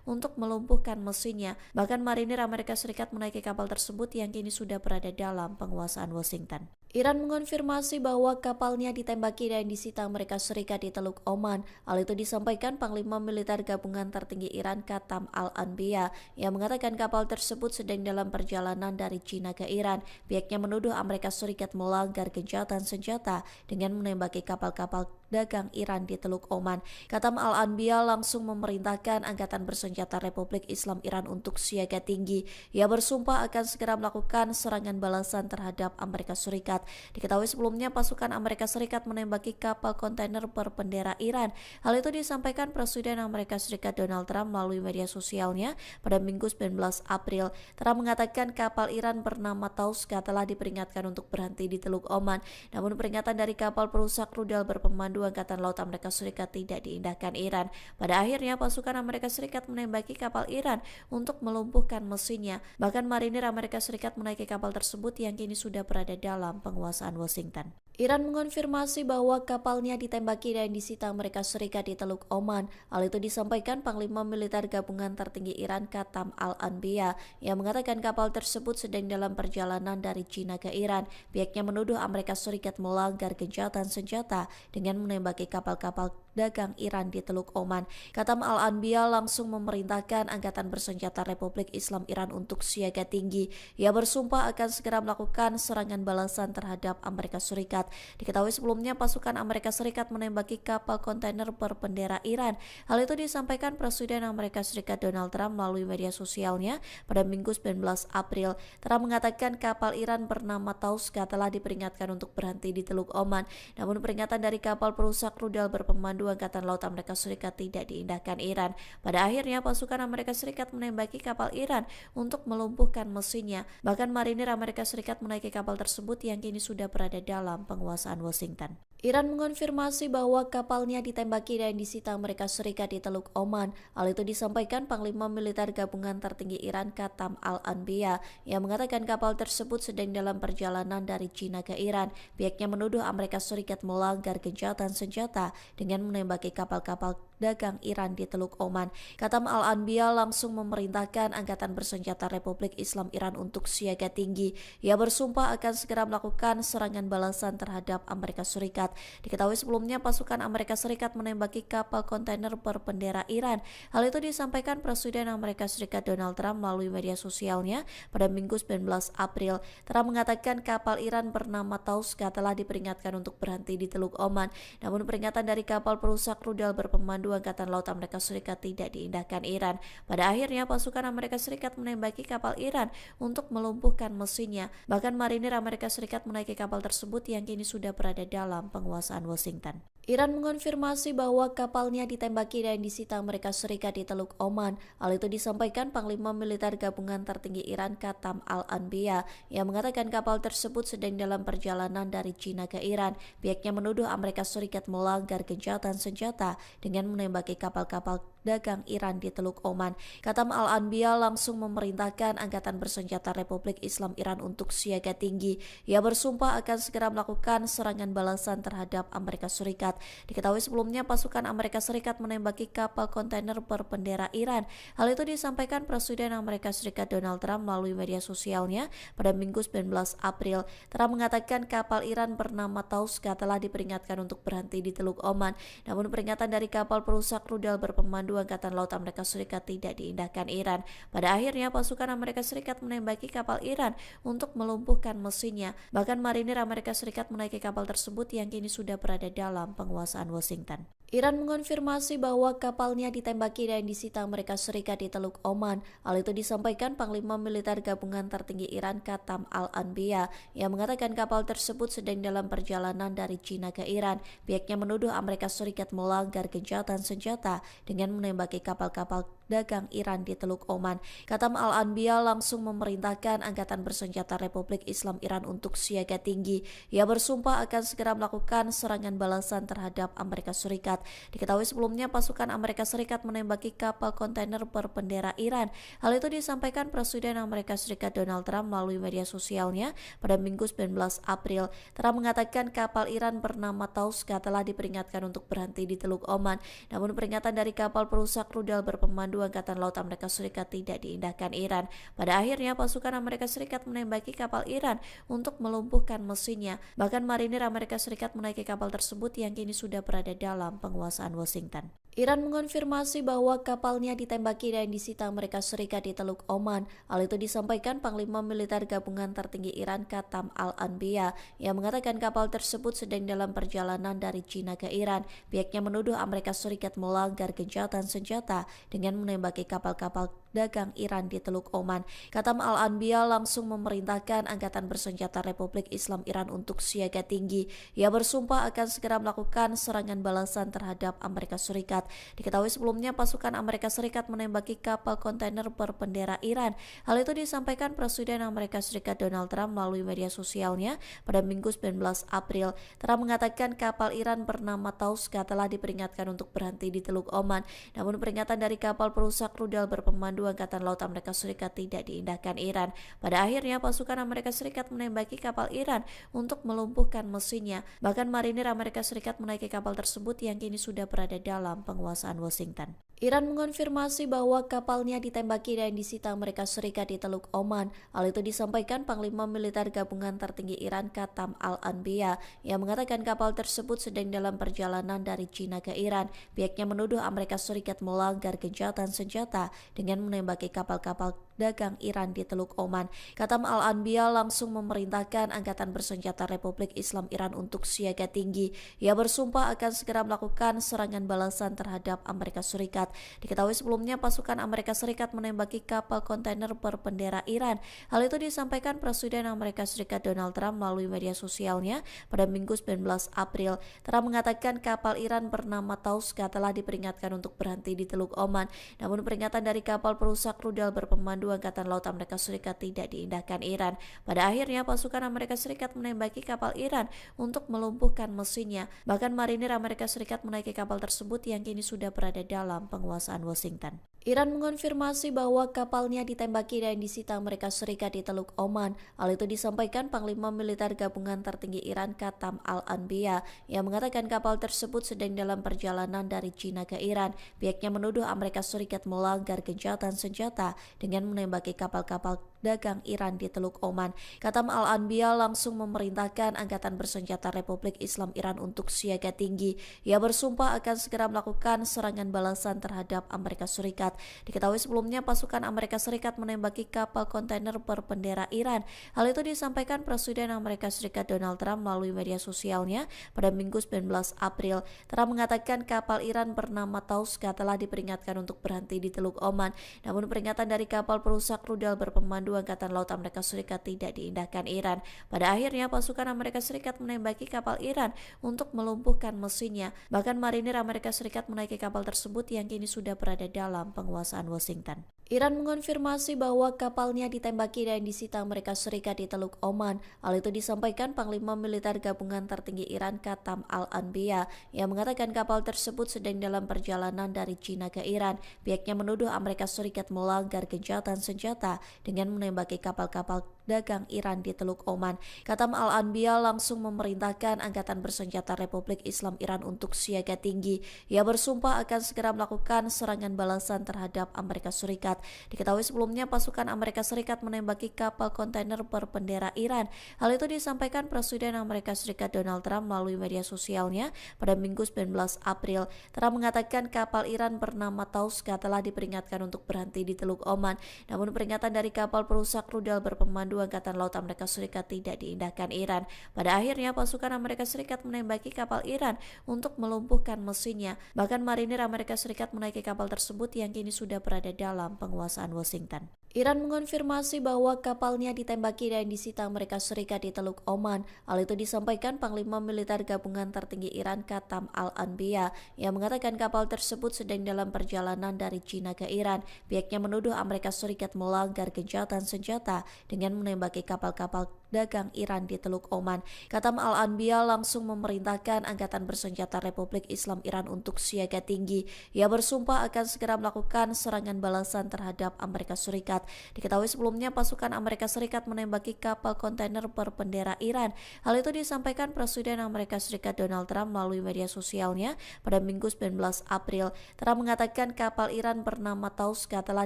untuk melumpuhkan mesinnya. Bahkan marinir Amerika Serikat menaiki kapal tersebut yang kini sudah berada dalam penguasaan Washington. Iran mengonfirmasi bahwa kapalnya ditembaki dan disita Amerika Serikat di Teluk Oman. Hal itu disampaikan Panglima Militer Gabungan Tertinggi Iran Katam Al-Anbiya yang mengatakan kapal tersebut sedang dalam perjalanan dari China ke Iran. Pihaknya menuduh Amerika Serikat melanggar gencatan senjata dengan menembaki kapal-kapal dagang Iran di Teluk Oman. Katam Al-Anbiya langsung memerintahkan Angkatan Bersenjata Republik Islam Iran untuk siaga tinggi. Ia bersumpah akan segera melakukan serangan balasan terhadap Amerika Serikat. Diketahui sebelumnya pasukan Amerika Serikat menembaki kapal kontainer berbendera Iran. Hal itu disampaikan Presiden Amerika Serikat Donald Trump melalui media sosialnya pada Minggu 19 April. Trump mengatakan kapal Iran bernama Tauska telah diperingatkan untuk berhenti di Teluk Oman. Namun peringatan dari kapal perusak rudal berpemandu Angkatan Laut Amerika Serikat tidak diindahkan Iran. Pada akhirnya pasukan Amerika Serikat menembaki kapal Iran untuk melumpuhkan mesinnya. Bahkan marinir Amerika Serikat menaiki kapal tersebut yang kini sudah berada dalam penguasaan Washington. Iran mengonfirmasi bahwa kapalnya ditembaki dan disita Amerika Serikat di Teluk Oman. Hal itu disampaikan Panglima Militer Gabungan Tertinggi Iran Katam Al-Anbiya yang mengatakan kapal tersebut sedang dalam perjalanan dari China ke Iran. Pihaknya menuduh Amerika Serikat melanggar gencatan senjata dengan menembaki kapal-kapal dagang Iran di Teluk Oman. Katam Al-Anbiya langsung memerintahkan Angkatan Bersenjata Republik Islam Iran untuk siaga tinggi. Ia bersumpah akan segera melakukan serangan balasan terhadap Amerika Serikat. Diketahui sebelumnya pasukan Amerika Serikat menembaki kapal kontainer berbendera Iran. Hal itu disampaikan Presiden Amerika Serikat Donald Trump melalui media sosialnya pada Minggu 19 April. Trump mengatakan kapal Iran bernama Tauska telah diperingatkan untuk berhenti di Teluk Oman. Namun peringatan dari kapal perusak rudal berpemandu Angkatan Laut Amerika Serikat tidak diindahkan Iran. Pada akhirnya pasukan Amerika Serikat menembaki kapal Iran untuk melumpuhkan mesinnya. Bahkan marinir Amerika Serikat menaiki kapal tersebut yang kini sudah berada dalam penguasaan Washington. Iran mengonfirmasi bahwa kapalnya ditembaki dan disita Amerika Serikat di Teluk Oman. Hal itu disampaikan Panglima Militer Gabungan Tertinggi Iran Katam Al-Anbiya yang mengatakan kapal tersebut sedang dalam perjalanan dari China ke Iran. Pihaknya menuduh Amerika Serikat melanggar gencatan senjata dengan menembaki kapal-kapal dagang Iran di Teluk Oman. Katam Al-Anbiya langsung memerintahkan Angkatan Bersenjata Republik Islam Iran untuk siaga tinggi. Ia bersumpah akan segera melakukan serangan balasan terhadap Amerika Serikat. Diketahui sebelumnya pasukan Amerika Serikat menembaki kapal kontainer berbendera Iran. Hal itu disampaikan Presiden Amerika Serikat Donald Trump melalui media sosialnya pada Minggu 19 April. Trump mengatakan kapal Iran bernama Tauska telah diperingatkan untuk berhenti di Teluk Oman. Namun peringatan dari kapal perusak rudal berpemandu Berpemandu Angkatan Laut Amerika Serikat tidak diindahkan Iran. Pada akhirnya pasukan Amerika Serikat menembaki kapal Iran untuk melumpuhkan mesinnya. Bahkan marinir Amerika Serikat menaiki kapal tersebut yang kini sudah berada dalam penguasaan Washington. Iran mengonfirmasi bahwa kapalnya ditembaki dan disita Amerika Serikat di Teluk Oman. Hal itu disampaikan Panglima Militer Gabungan Tertinggi Iran Qatam Al-Anbiya yang mengatakan kapal tersebut sedang dalam perjalanan dari China ke Iran. Pihaknya menuduh Amerika Serikat melanggar gencatan senjata dengan menembaki kapal-kapal dagang Iran di Teluk Oman. Qatam Al-Anbiya langsung memerintahkan Angkatan Bersenjata Republik Islam Iran untuk siaga tinggi. Ia bersumpah akan segera melakukan serangan balasan terhadap Amerika Serikat. Diketahui sebelumnya pasukan Amerika Serikat menembaki kapal kontainer berbendera Iran. Hal itu disampaikan Presiden Amerika Serikat Donald Trump melalui media sosialnya pada Minggu 19 April. Trump mengatakan kapal Iran bernama Tauska telah diperingatkan untuk berhenti di Teluk Oman. Namun peringatan dari kapal perusak rudal berpemandu Angkatan Laut Amerika Serikat tidak diindahkan Iran. Pada akhirnya pasukan Amerika Serikat menembaki kapal Iran untuk melumpuhkan mesinnya. Bahkan marinir Amerika Serikat menaiki kapal tersebut yang kini sudah berada dalam penguasaan Washington. Iran mengonfirmasi bahwa kapalnya ditembaki dan disita Amerika Serikat di Teluk Oman. Hal itu disampaikan Panglima Militer Gabungan Tertinggi Iran Qatam Al-Anbiya yang mengatakan kapal tersebut sedang dalam perjalanan dari China ke Iran. Pihaknya menuduh Amerika Serikat melanggar gencatan senjata dengan menembaki kapal-kapal dagang Iran di Teluk Oman. Qatam Al-Anbiya langsung memerintahkan Angkatan Bersenjata Republik Islam Iran untuk siaga tinggi. Ia bersumpah akan segera melakukan serangan balasan terhadap Amerika Serikat. Diketahui sebelumnya pasukan Amerika Serikat menembaki kapal kontainer berbendera Iran. Hal itu disampaikan Presiden Amerika Serikat Donald Trump melalui media sosialnya pada Minggu 19 April. Trump mengatakan kapal Iran bernama Tauska telah diperingatkan untuk berhenti di Teluk Oman. Namun peringatan dari kapal perusak rudal berpemandu Angkatan Laut Amerika Serikat tidak diindahkan Iran. Pada akhirnya pasukan Amerika Serikat menembaki kapal Iran untuk melumpuhkan mesinnya. Bahkan marinir Amerika Serikat menaiki kapal tersebut yang kini sudah berada dalam penguasaan Washington. Iran mengonfirmasi bahwa kapalnya ditembaki dan disita Amerika Serikat di Teluk Oman. Hal itu disampaikan Panglima Militer Gabungan Tertinggi Iran Qatam Al-Anbiya yang mengatakan kapal tersebut sedang dalam perjalanan dari China ke Iran. Pihaknya menuduh Amerika Serikat melanggar gencatan senjata dengan menembaki kapal-kapal dagang Iran di Teluk Oman. Qatam Al-Anbiya langsung memerintahkan Angkatan Bersenjata Republik Islam Iran untuk siaga tinggi. Ia bersumpah akan segera melakukan serangan balasan terhadap Amerika Serikat. Diketahui sebelumnya pasukan Amerika Serikat menembaki kapal kontainer berbendera Iran. Hal itu disampaikan Presiden Amerika Serikat Donald Trump melalui media sosialnya pada Minggu 19 April. Trump mengatakan kapal Iran bernama Tauska telah diperingatkan untuk berhenti di Teluk Oman. Namun peringatan dari kapal perusak rudal berpemandu Angkatan Laut Amerika Serikat tidak diindahkan Iran. Pada akhirnya pasukan Amerika Serikat menembaki kapal Iran untuk melumpuhkan mesinnya. Bahkan marinir Amerika Serikat menaiki kapal tersebut yang kini sudah berada dalam penguasaan Washington. Iran mengonfirmasi bahwa kapalnya ditembaki dan disita Amerika Serikat di Teluk Oman. Hal itu disampaikan Panglima Militer Gabungan Tertinggi Iran Qatam Al-Anbiya yang mengatakan kapal tersebut sedang dalam perjalanan dari China ke Iran. Pihaknya menuduh Amerika Serikat melanggar gencatan senjata dengan menembaki kapal-kapal dagang Iran di Teluk Oman. Qatam Al-Anbiya langsung memerintahkan Angkatan Bersenjata Republik Islam Iran untuk siaga tinggi. Ia bersumpah akan segera melakukan serangan balasan terhadap Amerika Serikat. Diketahui sebelumnya pasukan Amerika Serikat menembaki kapal kontainer berbendera Iran. Hal itu disampaikan Presiden Amerika Serikat Donald Trump melalui media sosialnya pada Minggu 19 April. Trump mengatakan kapal Iran bernama Tauska telah diperingatkan untuk berhenti di Teluk Oman. Namun peringatan dari kapal perusak rudal berpemandu Angkatan Laut Amerika Serikat tidak diindahkan Iran. Pada akhirnya pasukan Amerika Serikat menembaki kapal Iran untuk melumpuhkan mesinnya. Bahkan marinir Amerika Serikat menaiki kapal tersebut yang kini sudah berada dalam penguasaan Washington. Iran mengonfirmasi bahwa kapalnya ditembaki dan disita Amerika Serikat di Teluk Oman. Hal itu disampaikan Panglima Militer Gabungan Tertinggi Iran Qatam Al-Anbiya yang mengatakan kapal tersebut sedang dalam perjalanan dari China ke Iran. Pihaknya menuduh Amerika Serikat melanggar gencatan senjata dengan menembaki kapal-kapal dagang Iran di Teluk Oman. Katam Al-Anbiya langsung memerintahkan Angkatan Bersenjata Republik Islam Iran untuk siaga tinggi. Ia bersumpah akan segera melakukan serangan balasan terhadap Amerika Serikat. Diketahui sebelumnya pasukan Amerika Serikat menembaki kapal kontainer berbendera Iran. Hal itu disampaikan Presiden Amerika Serikat Donald Trump melalui media sosialnya pada Minggu 19 April. Trump mengatakan kapal Iran bernama Tauska telah diperingatkan untuk berhenti di Teluk Oman. Namun peringatan dari kapal perusak rudal berpemandu Angkatan Laut Amerika Serikat tidak diindahkan Iran. Pada akhirnya pasukan Amerika Serikat menembaki kapal Iran untuk melumpuhkan mesinnya. Bahkan marinir Amerika Serikat menaiki kapal tersebut yang kini sudah berada dalam penguasaan Washington. Iran mengonfirmasi bahwa kapalnya ditembaki dan disita Amerika Serikat di Teluk Oman. Hal itu disampaikan Panglima Militer Gabungan Tertinggi Iran Katam Al-Anbiya yang mengatakan kapal tersebut sedang dalam perjalanan dari China ke Iran. Pihaknya menuduh Amerika Serikat melanggar gencatan senjata dengan menembaki kapal-kapal dagang Iran di Teluk Oman. Katam Al-Anbiya langsung memerintahkan Angkatan Bersenjata Republik Islam Iran untuk siaga tinggi. Ia bersumpah akan segera melakukan serangan balasan terhadap Amerika Serikat. Diketahui sebelumnya pasukan Amerika Serikat menembaki kapal kontainer berbendera Iran. Hal itu disampaikan Presiden Amerika Serikat Donald Trump melalui media sosialnya pada Minggu 19 April. Trump mengatakan kapal Iran bernama Tauska telah diperingatkan untuk berhenti di Teluk Oman. Namun peringatan dari kapal perusak rudal berpemandu Angkatan Laut Amerika Serikat tidak diindahkan Iran. Pada akhirnya pasukan Amerika Serikat menembaki kapal Iran untuk melumpuhkan mesinnya. Bahkan marinir Amerika Serikat menaiki kapal tersebut yang kini sudah berada dalam penguasaan Washington. Iran mengonfirmasi bahwa kapalnya ditembaki dan disita Amerika Serikat di Teluk Oman. Hal itu disampaikan Panglima Militer Gabungan Tertinggi Iran Katam Al-Anbiya yang mengatakan kapal tersebut sedang dalam perjalanan dari China ke Iran. Pihaknya menuduh Amerika Serikat melanggar gencatan senjata dengan menembaki kapal-kapal dagang Iran di Teluk Oman. Katam Al-Anbiya langsung memerintahkan Angkatan Bersenjata Republik Islam Iran untuk siaga tinggi. Ia bersumpah akan segera melakukan serangan balasan terhadap Amerika Serikat. Diketahui sebelumnya pasukan Amerika Serikat menembaki kapal kontainer berbendera Iran. Hal itu disampaikan Presiden Amerika Serikat Donald Trump melalui media sosialnya pada Minggu 19 April. Trump mengatakan kapal Iran bernama Tauska telah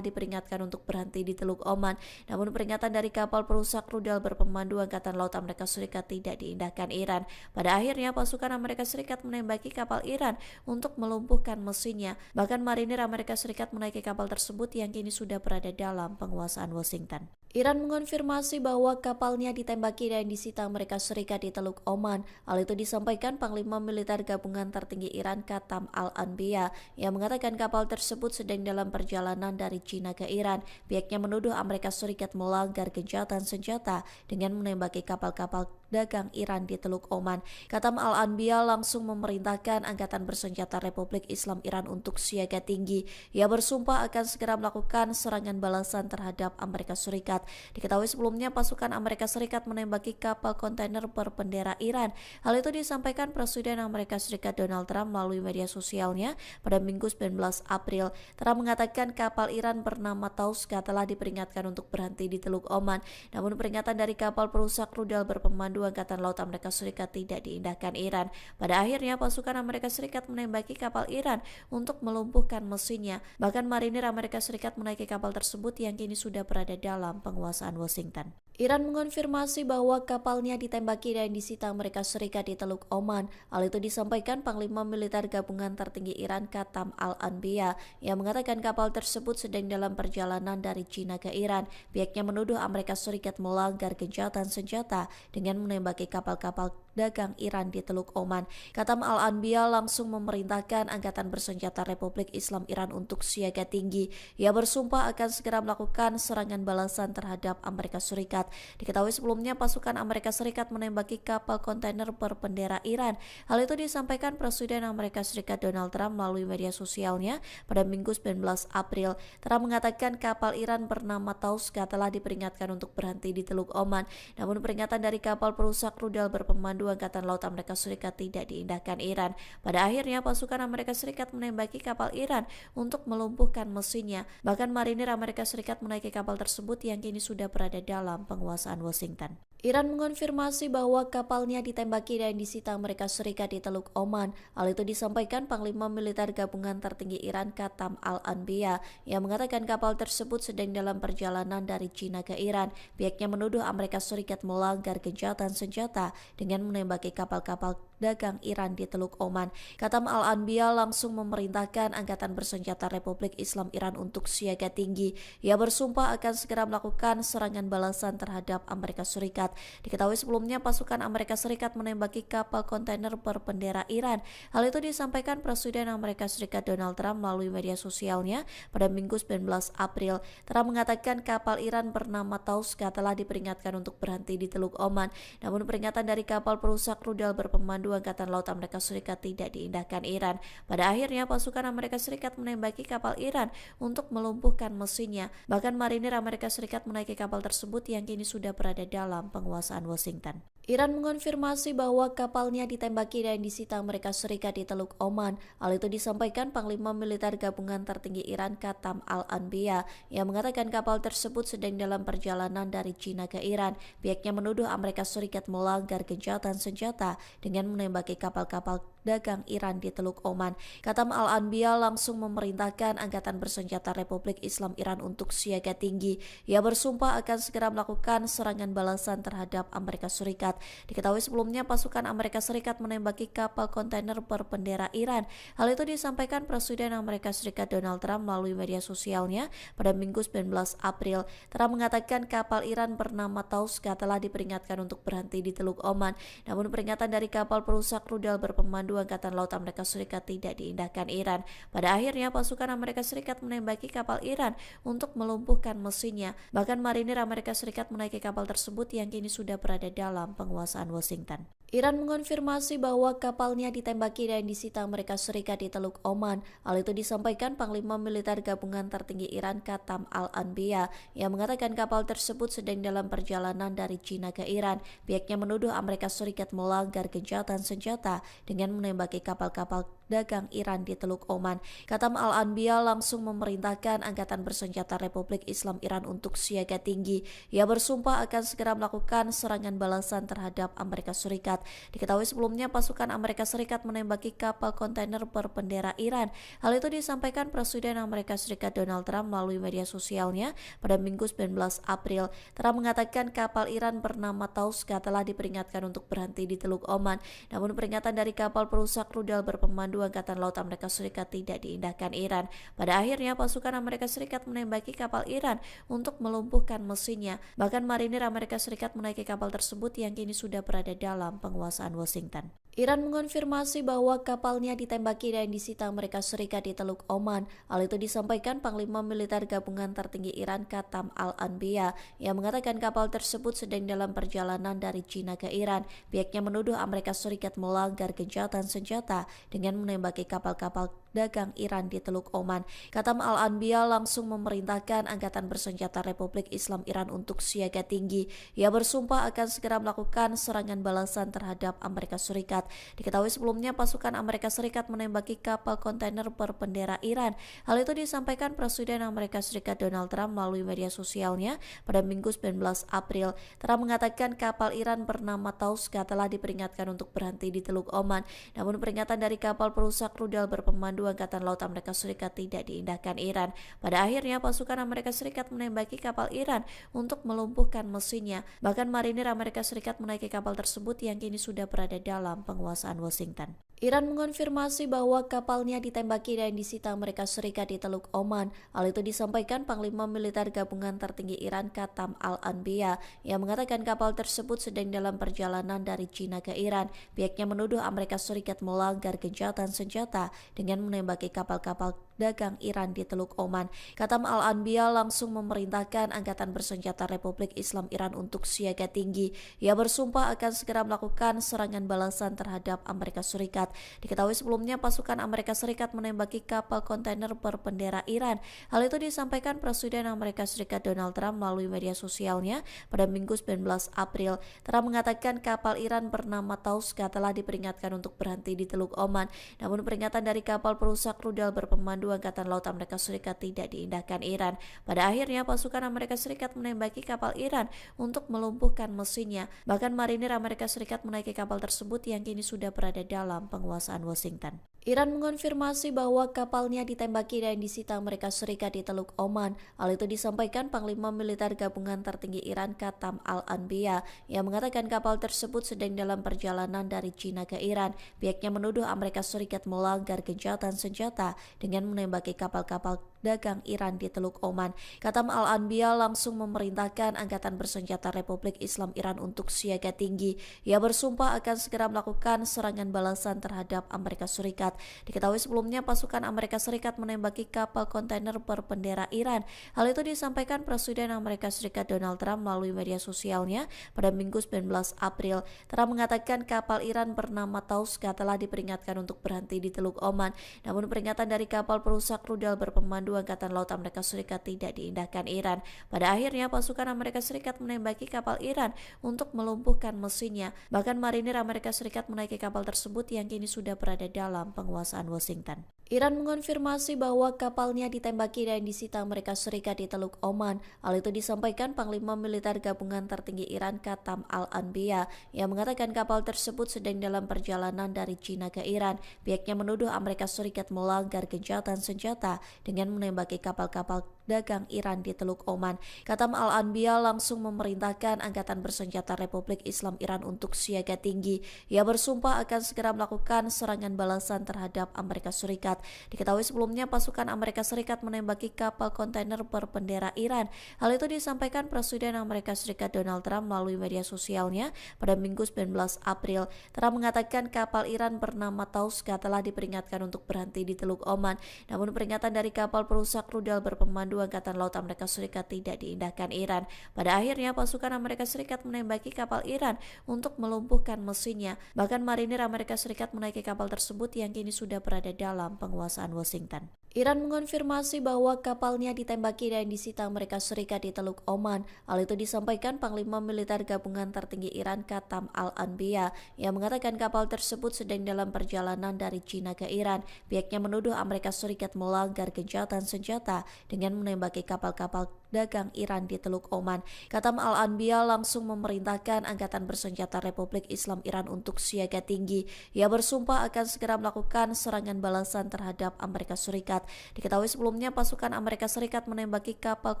diperingatkan untuk berhenti di Teluk Oman. Namun peringatan dari kapal perusak rudal berpemandu Angkatan Laut Amerika Serikat tidak diindahkan Iran. Pada akhirnya pasukan Amerika Serikat menembaki kapal Iran untuk melumpuhkan mesinnya. Bahkan marinir Amerika Serikat menaiki kapal tersebut yang kini sudah berada dalam penguasaan Washington. Iran mengonfirmasi bahwa kapalnya ditembaki dan disita Amerika Serikat di Teluk Oman. Hal itu disampaikan Panglima Militer Gabungan Tertinggi Iran Katam Al-Anbiya yang mengatakan kapal tersebut sedang dalam perjalanan dari China ke Iran. Pihaknya menuduh Amerika Serikat melanggar gencatan senjata dengan menembaki kapal-kapal dagang Iran di Teluk Oman. Katam Al-Anbiya langsung memerintahkan Angkatan Bersenjata Republik Islam Iran untuk siaga tinggi. Ia bersumpah akan segera melakukan serangan balasan terhadap Amerika Serikat. Diketahui sebelumnya pasukan Amerika Serikat menembaki kapal kontainer berbendera Iran. Hal itu disampaikan Presiden Amerika Serikat Donald Trump melalui media sosialnya pada Minggu 19 April. Trump mengatakan kapal Iran bernama Tauska telah diperingatkan untuk berhenti di Teluk Oman. Namun peringatan dari kapal perusak rudal berpemandu Angkatan Laut Amerika Serikat tidak diindahkan Iran. Pada akhirnya pasukan Amerika Serikat menembaki kapal Iran untuk melumpuhkan mesinnya. Bahkan marinir Amerika Serikat menaiki kapal tersebut yang kini sudah berada dalam penguasaan Washington. Iran mengonfirmasi bahwa kapalnya ditembaki dan disita Amerika Serikat di Teluk Oman. Hal itu disampaikan Panglima Militer Gabungan Tertinggi Iran Katam Al-Anbiya yang mengatakan kapal tersebut sedang dalam perjalanan dari China ke Iran. Pihaknya menuduh Amerika Serikat melanggar gencatan senjata dengan menembaki kapal-kapal dagang Iran di Teluk Oman. Katam Al-Anbiya langsung memerintahkan Angkatan Bersenjata Republik Islam Iran untuk siaga tinggi. Ia bersumpah akan segera melakukan serangan balasan terhadap Amerika Serikat. Diketahui sebelumnya pasukan Amerika Serikat menembaki kapal kontainer berbendera Iran. Hal itu disampaikan Presiden Amerika Serikat Donald Trump melalui media sosialnya pada Minggu 19 April. Trump mengatakan kapal Iran bernama Tauska telah diperingatkan untuk berhenti di Teluk Oman. Namun peringatan dari kapal perusak rudal berpemandu Berpemandu Angkatan Laut Amerika Serikat tidak diindahkan Iran. Pada akhirnya pasukan Amerika Serikat menembaki kapal Iran untuk melumpuhkan mesinnya. Bahkan marinir Amerika Serikat menaiki kapal tersebut yang kini sudah berada dalam penguasaan Washington. Iran mengonfirmasi bahwa kapalnya ditembaki dan disita Amerika Serikat di Teluk Oman. Hal itu disampaikan Panglima Militer Gabungan Tertinggi Iran Qatam Al-Anbiya yang mengatakan kapal tersebut sedang dalam perjalanan dari China ke Iran. Pihaknya menuduh Amerika Serikat melanggar gencatan senjata dengan menembaki kapal-kapal dagang Iran di Teluk Oman. Qatam Al-Anbiya langsung memerintahkan Angkatan Bersenjata Republik Islam Iran untuk siaga tinggi. Ia bersumpah akan segera melakukan serangan balasan terhadap Amerika Serikat. Diketahui sebelumnya pasukan Amerika Serikat menembaki kapal kontainer berbendera Iran. Hal itu disampaikan Presiden Amerika Serikat Donald Trump melalui media sosialnya pada Minggu 19 April. Trump mengatakan kapal Iran bernama Tauska telah diperingatkan untuk berhenti di Teluk Oman. Namun peringatan dari kapal perusak rudal berpemandu Angkatan Laut Amerika Serikat tidak diindahkan Iran. Pada akhirnya pasukan Amerika Serikat menembaki kapal Iran untuk melumpuhkan mesinnya. Bahkan marinir Amerika Serikat menaiki kapal tersebut yang kini sudah berada dalam penguasaan Washington. Iran mengonfirmasi bahwa kapalnya ditembaki dan disita Amerika Serikat di Teluk Oman. Hal itu disampaikan Panglima Militer Gabungan Tertinggi Iran Qatam Al-Anbiya yang mengatakan kapal tersebut sedang dalam perjalanan dari China ke Iran. Pihaknya menuduh Amerika Serikat melanggar gencatan senjata dengan menembaki kapal-kapal dagang Iran di Teluk Oman. Qatam Al-Anbiya langsung memerintahkan Angkatan Bersenjata Republik Islam Iran untuk siaga tinggi. Ia bersumpah akan segera melakukan serangan balasan terhadap Amerika Serikat. Diketahui sebelumnya pasukan Amerika Serikat menembaki kapal kontainer berbendera Iran. Hal itu disampaikan Presiden Amerika Serikat Donald Trump melalui media sosialnya pada Minggu 19 April. Trump mengatakan kapal Iran bernama Tauska telah diperingatkan untuk berhenti di Teluk Oman. Namun peringatan dari kapal perusak rudal berpemandu Angkatan Laut Amerika Serikat tidak diindahkan Iran. Pada akhirnya pasukan Amerika Serikat menembaki kapal Iran untuk melumpuhkan mesinnya. Bahkan marinir Amerika Serikat menaiki kapal tersebut yang kini sudah berada dalam penguasaan Washington. Iran mengonfirmasi bahwa kapalnya ditembaki dan disita Amerika Serikat di Teluk Oman. Hal itu disampaikan Panglima Militer Gabungan Tertinggi Iran Qatam Al-Anbiya yang mengatakan kapal tersebut sedang dalam perjalanan dari China ke Iran. Pihaknya menuduh Amerika Serikat melanggar gencatan senjata dengan menembaki kapal-kapal dagang Iran di Teluk Oman. Qatam Al-Anbiya langsung memerintahkan Angkatan Bersenjata Republik Islam Iran untuk siaga tinggi. Ia bersumpah akan segera melakukan serangan balasan terhadap Amerika Serikat. Diketahui sebelumnya pasukan Amerika Serikat menembaki kapal kontainer berbendera Iran. Hal itu disampaikan Presiden Amerika Serikat Donald Trump melalui media sosialnya pada Minggu 19 April. Trump mengatakan kapal Iran bernama Tauska telah diperingatkan untuk berhenti di Teluk Oman. Namun peringatan dari kapal perusak rudal berpemandu Angkatan Laut Amerika Serikat tidak diindahkan Iran. Pada akhirnya pasukan Amerika Serikat menembaki kapal Iran untuk melumpuhkan mesinnya. Bahkan marinir Amerika Serikat menaiki kapal tersebut yang kini sudah berada dalam penguasaan Washington. Iran mengonfirmasi bahwa kapalnya ditembaki dan disita Amerika Serikat di Teluk Oman. Hal itu disampaikan Panglima Militer Gabungan Tertinggi Iran Qatam Al-Anbiya yang mengatakan kapal tersebut sedang dalam perjalanan dari China ke Iran. Pihaknya menuduh Amerika Serikat melanggar gencatan senjata dengan menembaki kapal-kapal dagang Iran di Teluk Oman. Qatam Al-Anbiya langsung memerintahkan Angkatan Bersenjata Republik Islam Iran untuk siaga tinggi. Ia bersumpah akan segera melakukan serangan balasan terhadap Amerika Serikat. Diketahui sebelumnya pasukan Amerika Serikat menembaki kapal kontainer berbendera Iran. Hal itu disampaikan Presiden Amerika Serikat Donald Trump melalui media sosialnya pada Minggu 19 April. Trump mengatakan kapal Iran bernama Tauska telah diperingatkan untuk berhenti di Teluk Oman. Namun peringatan dari kapal perusak rudal berpemandu Angkatan Laut Amerika Serikat tidak diindahkan Iran. Pada akhirnya pasukan Amerika Serikat menembaki kapal Iran untuk melumpuhkan mesinnya. Bahkan marinir Amerika Serikat menaiki kapal tersebut yang kini sudah berada dalam penguasaan Washington. Iran mengonfirmasi bahwa kapalnya ditembaki dan disita Amerika Serikat di Teluk Oman. Hal itu disampaikan Panglima Militer Gabungan Tertinggi Iran Qatam Al-Anbiya yang mengatakan kapal tersebut sedang dalam perjalanan dari China ke Iran. Pihaknya menuduh Amerika Serikat melanggar gencatan senjata dengan menembaki kapal-kapal dagang Iran di Teluk Oman. Katam Al-Anbiya langsung memerintahkan Angkatan Bersenjata Republik Islam Iran untuk siaga tinggi. Ia bersumpah akan segera melakukan serangan balasan terhadap Amerika Serikat. Diketahui sebelumnya pasukan Amerika Serikat menembaki kapal kontainer berbendera Iran. Hal itu disampaikan Presiden Amerika Serikat Donald Trump melalui media sosialnya pada Minggu 19 April. Trump mengatakan kapal Iran bernama Tauska telah diperingatkan untuk berhenti di Teluk Oman. Namun peringatan dari kapal perusak rudal berpemandu Angkatan Laut Amerika Serikat tidak diindahkan Iran. Pada akhirnya pasukan Amerika Serikat menembaki kapal Iran untuk melumpuhkan mesinnya. Bahkan marinir Amerika Serikat menaiki kapal tersebut yang kini sudah berada dalam penguasaan Washington. Iran mengonfirmasi bahwa kapalnya ditembaki dan disita Amerika Serikat di Teluk Oman. Hal itu disampaikan Panglima Militer Gabungan Tertinggi Iran Katam Al-Anbiya yang mengatakan kapal tersebut sedang dalam perjalanan dari China ke Iran. Pihaknya menuduh Amerika Serikat melanggar gencatan senjata dengan menembaki kapal-kapal dagang Iran di Teluk Oman. Katam Al-Anbiya langsung memerintahkan Angkatan Bersenjata Republik Islam Iran untuk siaga tinggi. Ia bersumpah akan segera melakukan serangan balasan terhadap Amerika Serikat. Diketahui sebelumnya pasukan Amerika Serikat menembaki kapal kontainer berbendera Iran. Hal itu disampaikan Presiden Amerika Serikat Donald Trump melalui media sosialnya pada Minggu 19 April. Trump mengatakan kapal Iran bernama Tauska telah diperingatkan untuk berhenti di Teluk Oman. Namun peringatan dari kapal perusak rudal berpemandu Angkatan Laut Amerika Serikat tidak diindahkan Iran. Pada akhirnya pasukan Amerika Serikat menembaki kapal Iran untuk melumpuhkan mesinnya. Bahkan marinir Amerika Serikat menaiki kapal tersebut yang kini sudah berada dalam penguasaan Washington. Iran mengonfirmasi bahwa kapalnya ditembaki dan disita Amerika Serikat di Teluk Oman. Hal itu disampaikan Panglima Militer Gabungan Tertinggi Iran Katam Al-Anbiya yang mengatakan kapal tersebut sedang dalam perjalanan dari China ke Iran. Pihaknya menuduh Amerika Serikat melanggar gencatan senjata dengan menembaki kapal-kapal dagang Iran di Teluk Oman. Katam Al-Anbiya langsung memerintahkan Angkatan Bersenjata Republik Islam Iran untuk siaga tinggi. Ia bersumpah akan segera melakukan serangan balasan terhadap Amerika Serikat. Diketahui sebelumnya pasukan Amerika Serikat menembaki kapal kontainer berbendera Iran. Hal itu disampaikan Presiden Amerika Serikat Donald Trump melalui media sosialnya pada Minggu 19 April. Trump mengatakan kapal Iran bernama Tauska telah diperingatkan untuk berhenti di Teluk Oman. Namun peringatan dari kapal perusak rudal berpemandu Angkatan Laut Amerika Serikat tidak diindahkan Iran. Pada akhirnya pasukan Amerika Serikat menembaki kapal Iran untuk melumpuhkan mesinnya. Bahkan marinir Amerika Serikat menaiki kapal tersebut yang kini sudah berada dalam penguasaan Washington. Iran mengonfirmasi bahwa kapalnya ditembaki dan disita Amerika Serikat di Teluk Oman. Hal itu disampaikan Panglima Militer Gabungan Tertinggi Iran Katam Al-Anbiya yang mengatakan kapal tersebut sedang dalam perjalanan dari China ke Iran. Pihaknya menuduh Amerika Serikat melanggar gencatan senjata dengan menembaki kapal-kapal dagang Iran di Teluk Oman. Katam Al-Anbiya langsung memerintahkan Angkatan Bersenjata Republik Islam Iran untuk siaga tinggi. Ia bersumpah akan segera melakukan serangan balasan terhadap Amerika Serikat. Diketahui sebelumnya pasukan Amerika Serikat menembaki kapal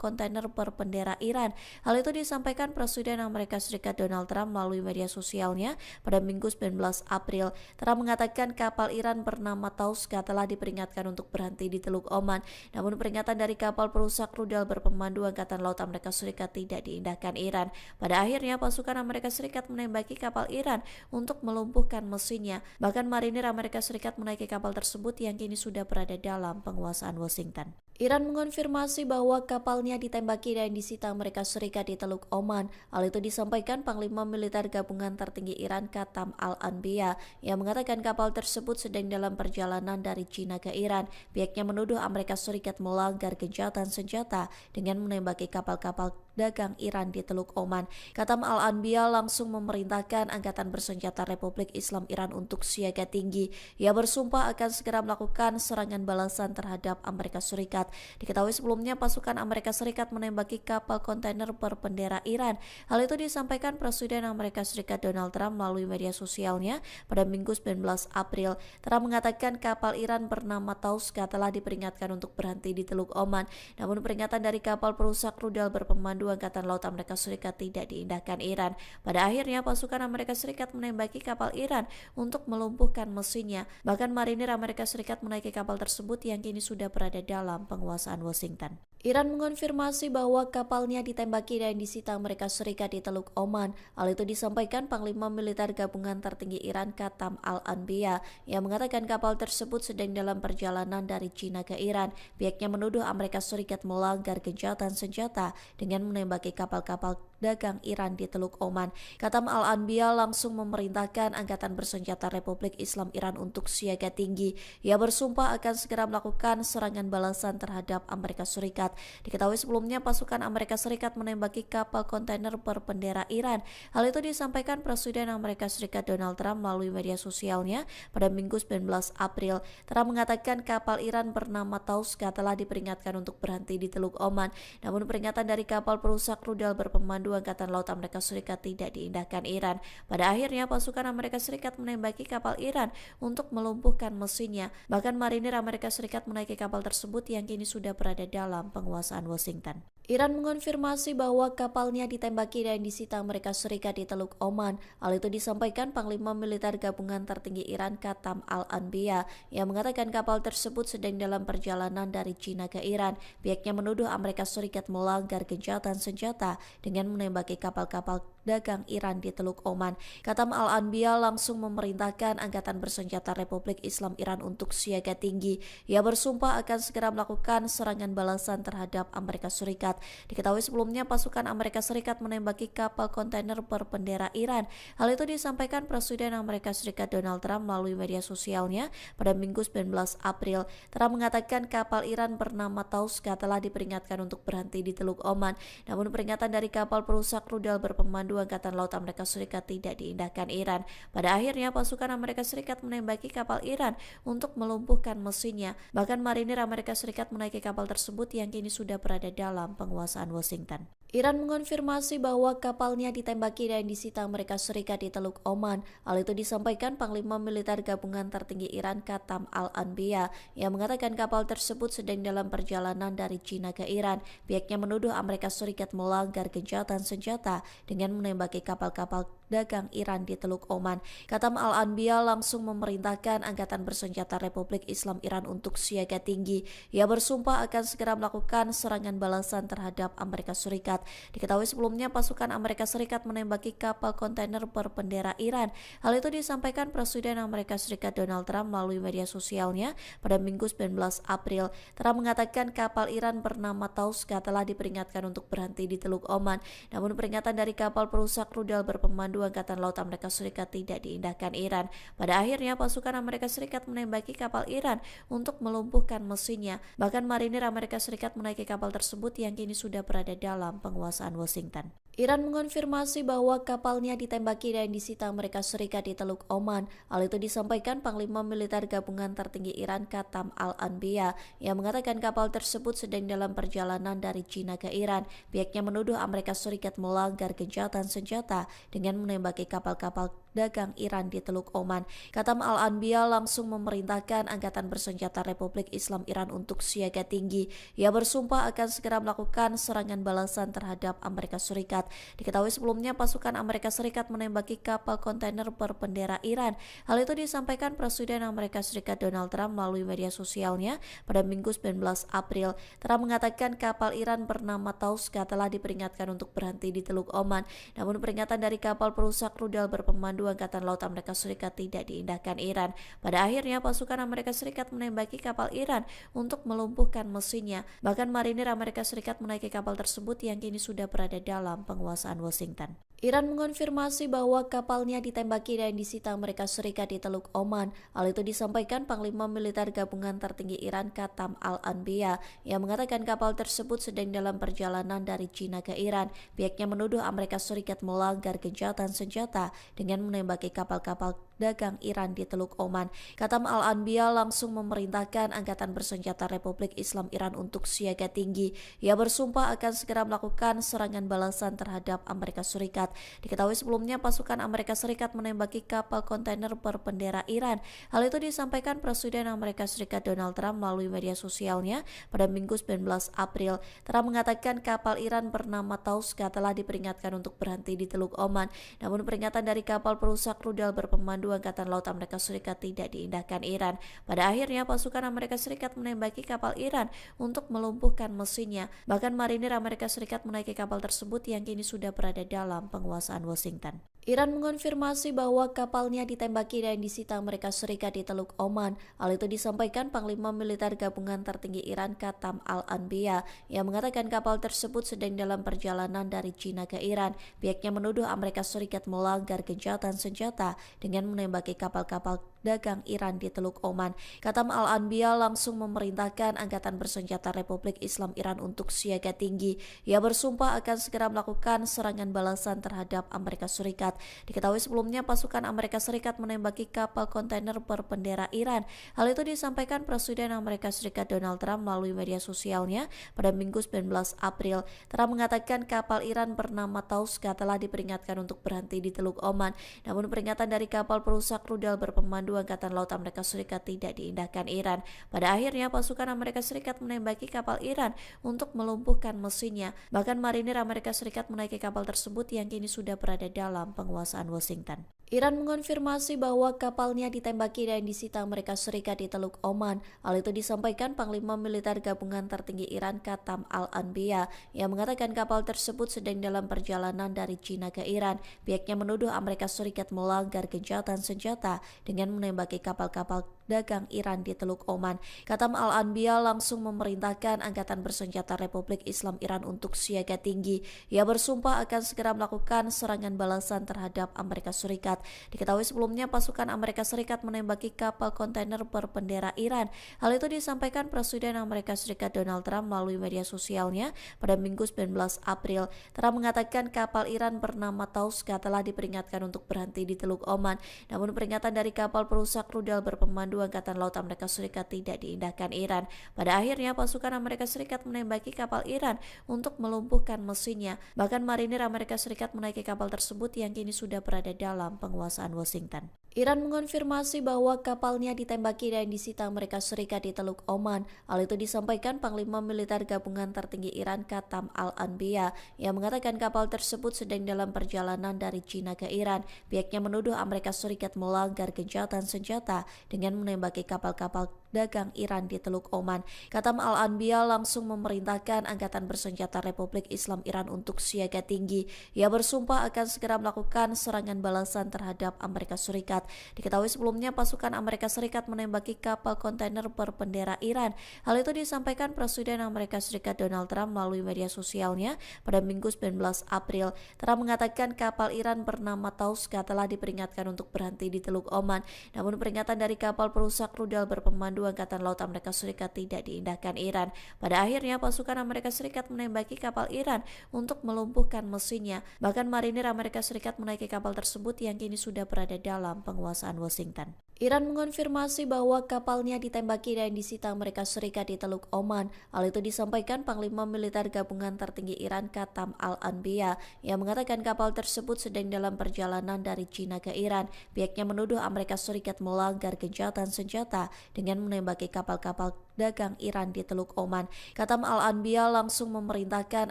kontainer berbendera Iran. Hal itu disampaikan Presiden Amerika Serikat Donald Trump melalui media sosialnya pada Minggu 19 April. Trump mengatakan kapal Iran bernama Tauska telah diperingatkan untuk berhenti di Teluk Oman. Namun peringatan dari kapal perusak rudal berpemandu Angkatan Laut Amerika Serikat tidak diindahkan Iran. Pada akhirnya pasukan Amerika Serikat menembaki kapal Iran untuk melumpuhkan mesinnya. Bahkan marinir Amerika Serikat menaiki kapal tersebut yang kini sudah berada dalam penguasaan Washington. Iran mengonfirmasi bahwa kapalnya ditembaki dan disita Amerika Serikat di Teluk Oman. Hal itu disampaikan Panglima Militer Gabungan Tertinggi Iran Katam Al-Anbiya yang mengatakan kapal tersebut sedang dalam perjalanan dari China ke Iran. Pihaknya menuduh Amerika Serikat melanggar gencatan senjata dengan menembaki kapal-kapal dagang Iran di Teluk Oman. Katam Al-Anbiya langsung memerintahkan Angkatan Bersenjata Republik Islam Iran untuk siaga tinggi. Ia bersumpah akan segera melakukan serangan balasan terhadap Amerika Serikat. Diketahui sebelumnya pasukan Amerika Serikat menembaki kapal kontainer berbendera Iran. Hal itu disampaikan Presiden Amerika Serikat Donald Trump melalui media sosialnya pada Minggu 19 April. Trump mengatakan kapal Iran bernama Tauska telah diperingatkan untuk berhenti di Teluk Oman. Namun peringatan dari kapal perusak rudal berpemandu Berpemandu Angkatan Laut Amerika Serikat tidak diindahkan Iran. Pada akhirnya pasukan Amerika Serikat menembaki kapal Iran untuk melumpuhkan mesinnya. Bahkan marinir Amerika Serikat menaiki kapal tersebut yang kini sudah berada dalam penguasaan Washington. Iran mengonfirmasi bahwa kapalnya ditembaki dan disita Amerika Serikat di Teluk Oman. Hal itu disampaikan Panglima Militer Gabungan Tertinggi Iran Qatam Al-Anbiya yang mengatakan kapal tersebut sedang dalam perjalanan dari China ke Iran. Pihaknya menuduh Amerika Serikat melanggar gencatan senjata dengan menembaki kapal-kapal dagang Iran di Teluk Oman. Qatam Al-Anbiya langsung memerintahkan Angkatan Bersenjata Republik Islam Iran untuk siaga tinggi. Ia bersumpah akan segera melakukan serangan balasan terhadap Amerika Serikat. Diketahui sebelumnya pasukan Amerika Serikat menembaki kapal kontainer berbendera Iran. Hal itu disampaikan Presiden Amerika Serikat Donald Trump melalui media sosialnya pada Minggu 19 April. Trump mengatakan kapal Iran bernama Tauska telah diperingatkan untuk berhenti di Teluk Oman. Namun peringatan dari kapal perusak rudal berpemandu Angkatan Laut Amerika Serikat tidak diindahkan Iran. Pada akhirnya pasukan Amerika Serikat menembaki kapal Iran untuk melumpuhkan mesinnya. Bahkan marinir Amerika Serikat menaiki kapal tersebut yang kini sudah berada dalam penguasaan Washington. Iran mengonfirmasi bahwa kapalnya ditembaki dan disita Amerika Serikat di Teluk Oman. Hal itu disampaikan Panglima Militer Gabungan Tertinggi Iran Qatam Al-Anbiya yang mengatakan kapal tersebut sedang dalam perjalanan dari China ke Iran. Pihaknya menuduh Amerika Serikat melanggar gencatan senjata dengan menembaki kapal-kapal dagang Iran di Teluk Oman. Qatam Al-Anbiya langsung memerintahkan Angkatan Bersenjata Republik Islam Iran untuk siaga tinggi. Ia bersumpah akan segera melakukan serangan balasan terhadap Amerika Serikat. Diketahui sebelumnya pasukan Amerika Serikat menembaki kapal kontainer berbendera Iran. Hal itu disampaikan Presiden Amerika Serikat Donald Trump melalui media sosialnya pada Minggu 19 April. Trump mengatakan kapal Iran bernama Tauska telah diperingatkan untuk berhenti di Teluk Oman. Namun peringatan dari kapal perusak rudal berpemandu Angkatan Laut Amerika Serikat tidak diindahkan Iran. Pada akhirnya pasukan Amerika Serikat menembaki kapal Iran untuk melumpuhkan mesinnya. Bahkan marinir Amerika Serikat menaiki kapal tersebut yang kini sudah berada dalam penguasaan Washington. Iran mengonfirmasi bahwa kapalnya ditembaki dan disita Amerika Serikat di Teluk Oman. Hal itu disampaikan Panglima Militer Gabungan Tertinggi Iran Qatam Al-Anbiya yang mengatakan kapal tersebut sedang dalam perjalanan dari China ke Iran. Pihaknya menuduh Amerika Serikat melanggar gencatan senjata dengan menembaki kapal-kapal dagang Iran di Teluk Oman. Qatam Al-Anbiya langsung memerintahkan Angkatan Bersenjata Republik Islam Iran untuk siaga tinggi. Ia bersumpah akan segera melakukan serangan balasan terhadap Amerika Serikat. Diketahui sebelumnya pasukan Amerika Serikat menembaki kapal kontainer berbendera Iran. Hal itu disampaikan Presiden Amerika Serikat Donald Trump melalui media sosialnya pada Minggu 19 April. Trump mengatakan kapal Iran bernama Tauska telah diperingatkan untuk berhenti di Teluk Oman. Namun peringatan dari kapal perusak rudal berpemandu Angkatan Laut Amerika Serikat tidak diindahkan Iran. Pada akhirnya pasukan Amerika Serikat menembaki kapal Iran untuk melumpuhkan mesinnya. Bahkan marinir Amerika Serikat menaiki kapal tersebut yang kini sudah berada dalam penguasaan Washington. Iran mengonfirmasi bahwa kapalnya ditembaki dan disita Amerika Serikat di Teluk Oman. Hal itu disampaikan Panglima Militer Gabungan Tertinggi Iran Qatam Al-Anbiya yang mengatakan kapal tersebut sedang dalam perjalanan dari China ke Iran. Pihaknya menuduh Amerika Serikat melanggar gencatan senjata dengan menembaki kapal-kapal dagang Iran di Teluk Oman. Qatam Al-Anbiya langsung memerintahkan Angkatan Bersenjata Republik Islam Iran untuk siaga tinggi. Ia bersumpah akan segera melakukan serangan balasan terhadap Amerika Serikat. Diketahui sebelumnya pasukan Amerika Serikat menembaki kapal kontainer berbendera Iran. Hal itu disampaikan Presiden Amerika Serikat Donald Trump melalui media sosialnya pada Minggu 19 April. Trump mengatakan kapal Iran bernama Tauska telah diperingatkan untuk berhenti di Teluk Oman. Namun peringatan dari kapal perusak rudal berpemandu Angkatan Laut Amerika Serikat tidak diindahkan Iran. Pada akhirnya pasukan Amerika Serikat menembaki kapal Iran untuk melumpuhkan mesinnya. Bahkan marinir Amerika Serikat menaiki kapal tersebut yang kini sudah berada dalam penguasaan Washington. Iran mengonfirmasi bahwa kapalnya ditembaki dan disita Amerika Serikat di Teluk Oman. Hal itu disampaikan Panglima Militer Gabungan Tertinggi Iran Qatam Al-Anbiya yang mengatakan kapal tersebut sedang dalam perjalanan dari China ke Iran. Pihaknya menuduh Amerika Serikat melanggar gencatan senjata dengan menembaki kapal-kapal dagang Iran di Teluk Oman. Katam Al-Anbiya langsung memerintahkan Angkatan Bersenjata Republik Islam Iran untuk siaga tinggi. Ia bersumpah akan segera melakukan serangan balasan terhadap Amerika Serikat. Diketahui sebelumnya pasukan Amerika Serikat menembaki kapal kontainer berbendera Iran. Hal itu disampaikan Presiden Amerika Serikat Donald Trump melalui media sosialnya pada Minggu 19 April. Trump mengatakan kapal Iran bernama Tauska telah diperingatkan untuk berhenti di Teluk Oman. Namun peringatan dari kapal perusak rudal berpemandu Angkatan Laut Amerika Serikat tidak diindahkan Iran. Pada akhirnya pasukan Amerika Serikat menembaki kapal Iran untuk melumpuhkan mesinnya. Bahkan marinir Amerika Serikat menaiki kapal tersebut yang kini sudah berada dalam penguasaan Washington. Iran mengonfirmasi bahwa kapalnya ditembaki dan disita Amerika Serikat di Teluk Oman. Hal itu disampaikan Panglima Militer Gabungan Tertinggi Iran Katam Al-Anbiya yang mengatakan kapal tersebut sedang dalam perjalanan dari China ke Iran. Pihaknya menuduh Amerika Serikat melanggar gencatan senjata dengan menembaki kapal-kapal dagang Iran di Teluk Oman. Katam Al-Anbiya langsung memerintahkan Angkatan Bersenjata Republik Islam Iran untuk siaga tinggi. Ia bersumpah akan segera melakukan serangan balasan terhadap Amerika Serikat. Diketahui sebelumnya pasukan Amerika Serikat menembaki kapal kontainer berbendera Iran. Hal itu disampaikan Presiden Amerika Serikat Donald Trump melalui media sosialnya pada Minggu 19 April. Trump mengatakan kapal Iran bernama Tauska telah diperingatkan untuk berhenti di Teluk Oman. Namun peringatan dari kapal perusak rudal berpemandu Angkatan Laut Amerika Serikat tidak diindahkan Iran. Pada akhirnya pasukan Amerika Serikat menembaki kapal Iran untuk melumpuhkan mesinnya. Bahkan marinir Amerika Serikat menaiki kapal tersebut yang kini sudah berada dalam penguasaan Washington. Iran mengonfirmasi bahwa kapalnya ditembaki dan disita Amerika Serikat di Teluk Oman. Hal itu disampaikan Panglima Militer Gabungan Tertinggi Iran Katam Al-Anbiya yang mengatakan kapal tersebut sedang dalam perjalanan dari China ke Iran. Pihaknya menuduh Amerika Serikat melanggar gencatan senjata dengan menembaki kapal-kapal dagang Iran di Teluk Oman. Katam Al-Anbiya langsung memerintahkan Angkatan Bersenjata Republik Islam Iran untuk siaga tinggi. Ia bersumpah akan segera melakukan serangan balasan terhadap Amerika Serikat. Diketahui sebelumnya pasukan Amerika Serikat menembaki kapal kontainer berbendera Iran. Hal itu disampaikan Presiden Amerika Serikat Donald Trump melalui media sosialnya pada Minggu 19 April. Trump mengatakan kapal Iran bernama Tauska telah diperingatkan untuk berhenti di Teluk Oman. Namun peringatan dari kapal perusak rudal berpemandu Angkatan Laut Amerika Serikat tidak diindahkan Iran. Pada akhirnya pasukan Amerika Serikat menembaki kapal Iran untuk melumpuhkan mesinnya. Bahkan marinir Amerika Serikat menaiki kapal tersebut yang kini sudah berada dalam penguasaan Washington. Iran mengonfirmasi bahwa kapalnya ditembaki dan disita Amerika Serikat di Teluk Oman. Hal itu disampaikan Panglima Militer Gabungan Tertinggi Iran Katam Al-Anbiya yang mengatakan kapal tersebut sedang dalam perjalanan dari China ke Iran. Pihaknya menuduh Amerika Serikat melanggar gencatan senjata dengan menembaki kapal-kapal dagang Iran di Teluk Oman. Katam Al-Anbiya langsung memerintahkan Angkatan Bersenjata Republik Islam Iran untuk siaga tinggi. Ia bersumpah akan segera melakukan serangan balasan terhadap Amerika Serikat. Diketahui sebelumnya pasukan Amerika Serikat menembaki kapal kontainer berbendera Iran. Hal itu disampaikan Presiden Amerika Serikat Donald Trump melalui media sosialnya pada Minggu 19 April. Trump mengatakan kapal Iran bernama Tauska telah diperingatkan untuk berhenti di Teluk Oman. Namun peringatan dari kapal perusak rudal berpemandu Angkatan Laut Amerika Serikat tidak diindahkan Iran. Pada akhirnya pasukan Amerika Serikat menembaki kapal Iran untuk melumpuhkan mesinnya. Bahkan marinir Amerika Serikat menaiki kapal tersebut yang kini sudah berada dalam penguasaan Washington. Iran mengonfirmasi bahwa kapalnya ditembaki dan disita Amerika Serikat di Teluk Oman. Hal itu disampaikan Panglima Militer Gabungan Tertinggi Iran Katam Al-Anbiya yang mengatakan kapal tersebut sedang dalam perjalanan dari China ke Iran. Pihaknya menuduh Amerika Serikat melanggar gencatan senjata dengan menembaki kapal-kapal dagang Iran di Teluk Oman. Katam Al-Anbiya langsung memerintahkan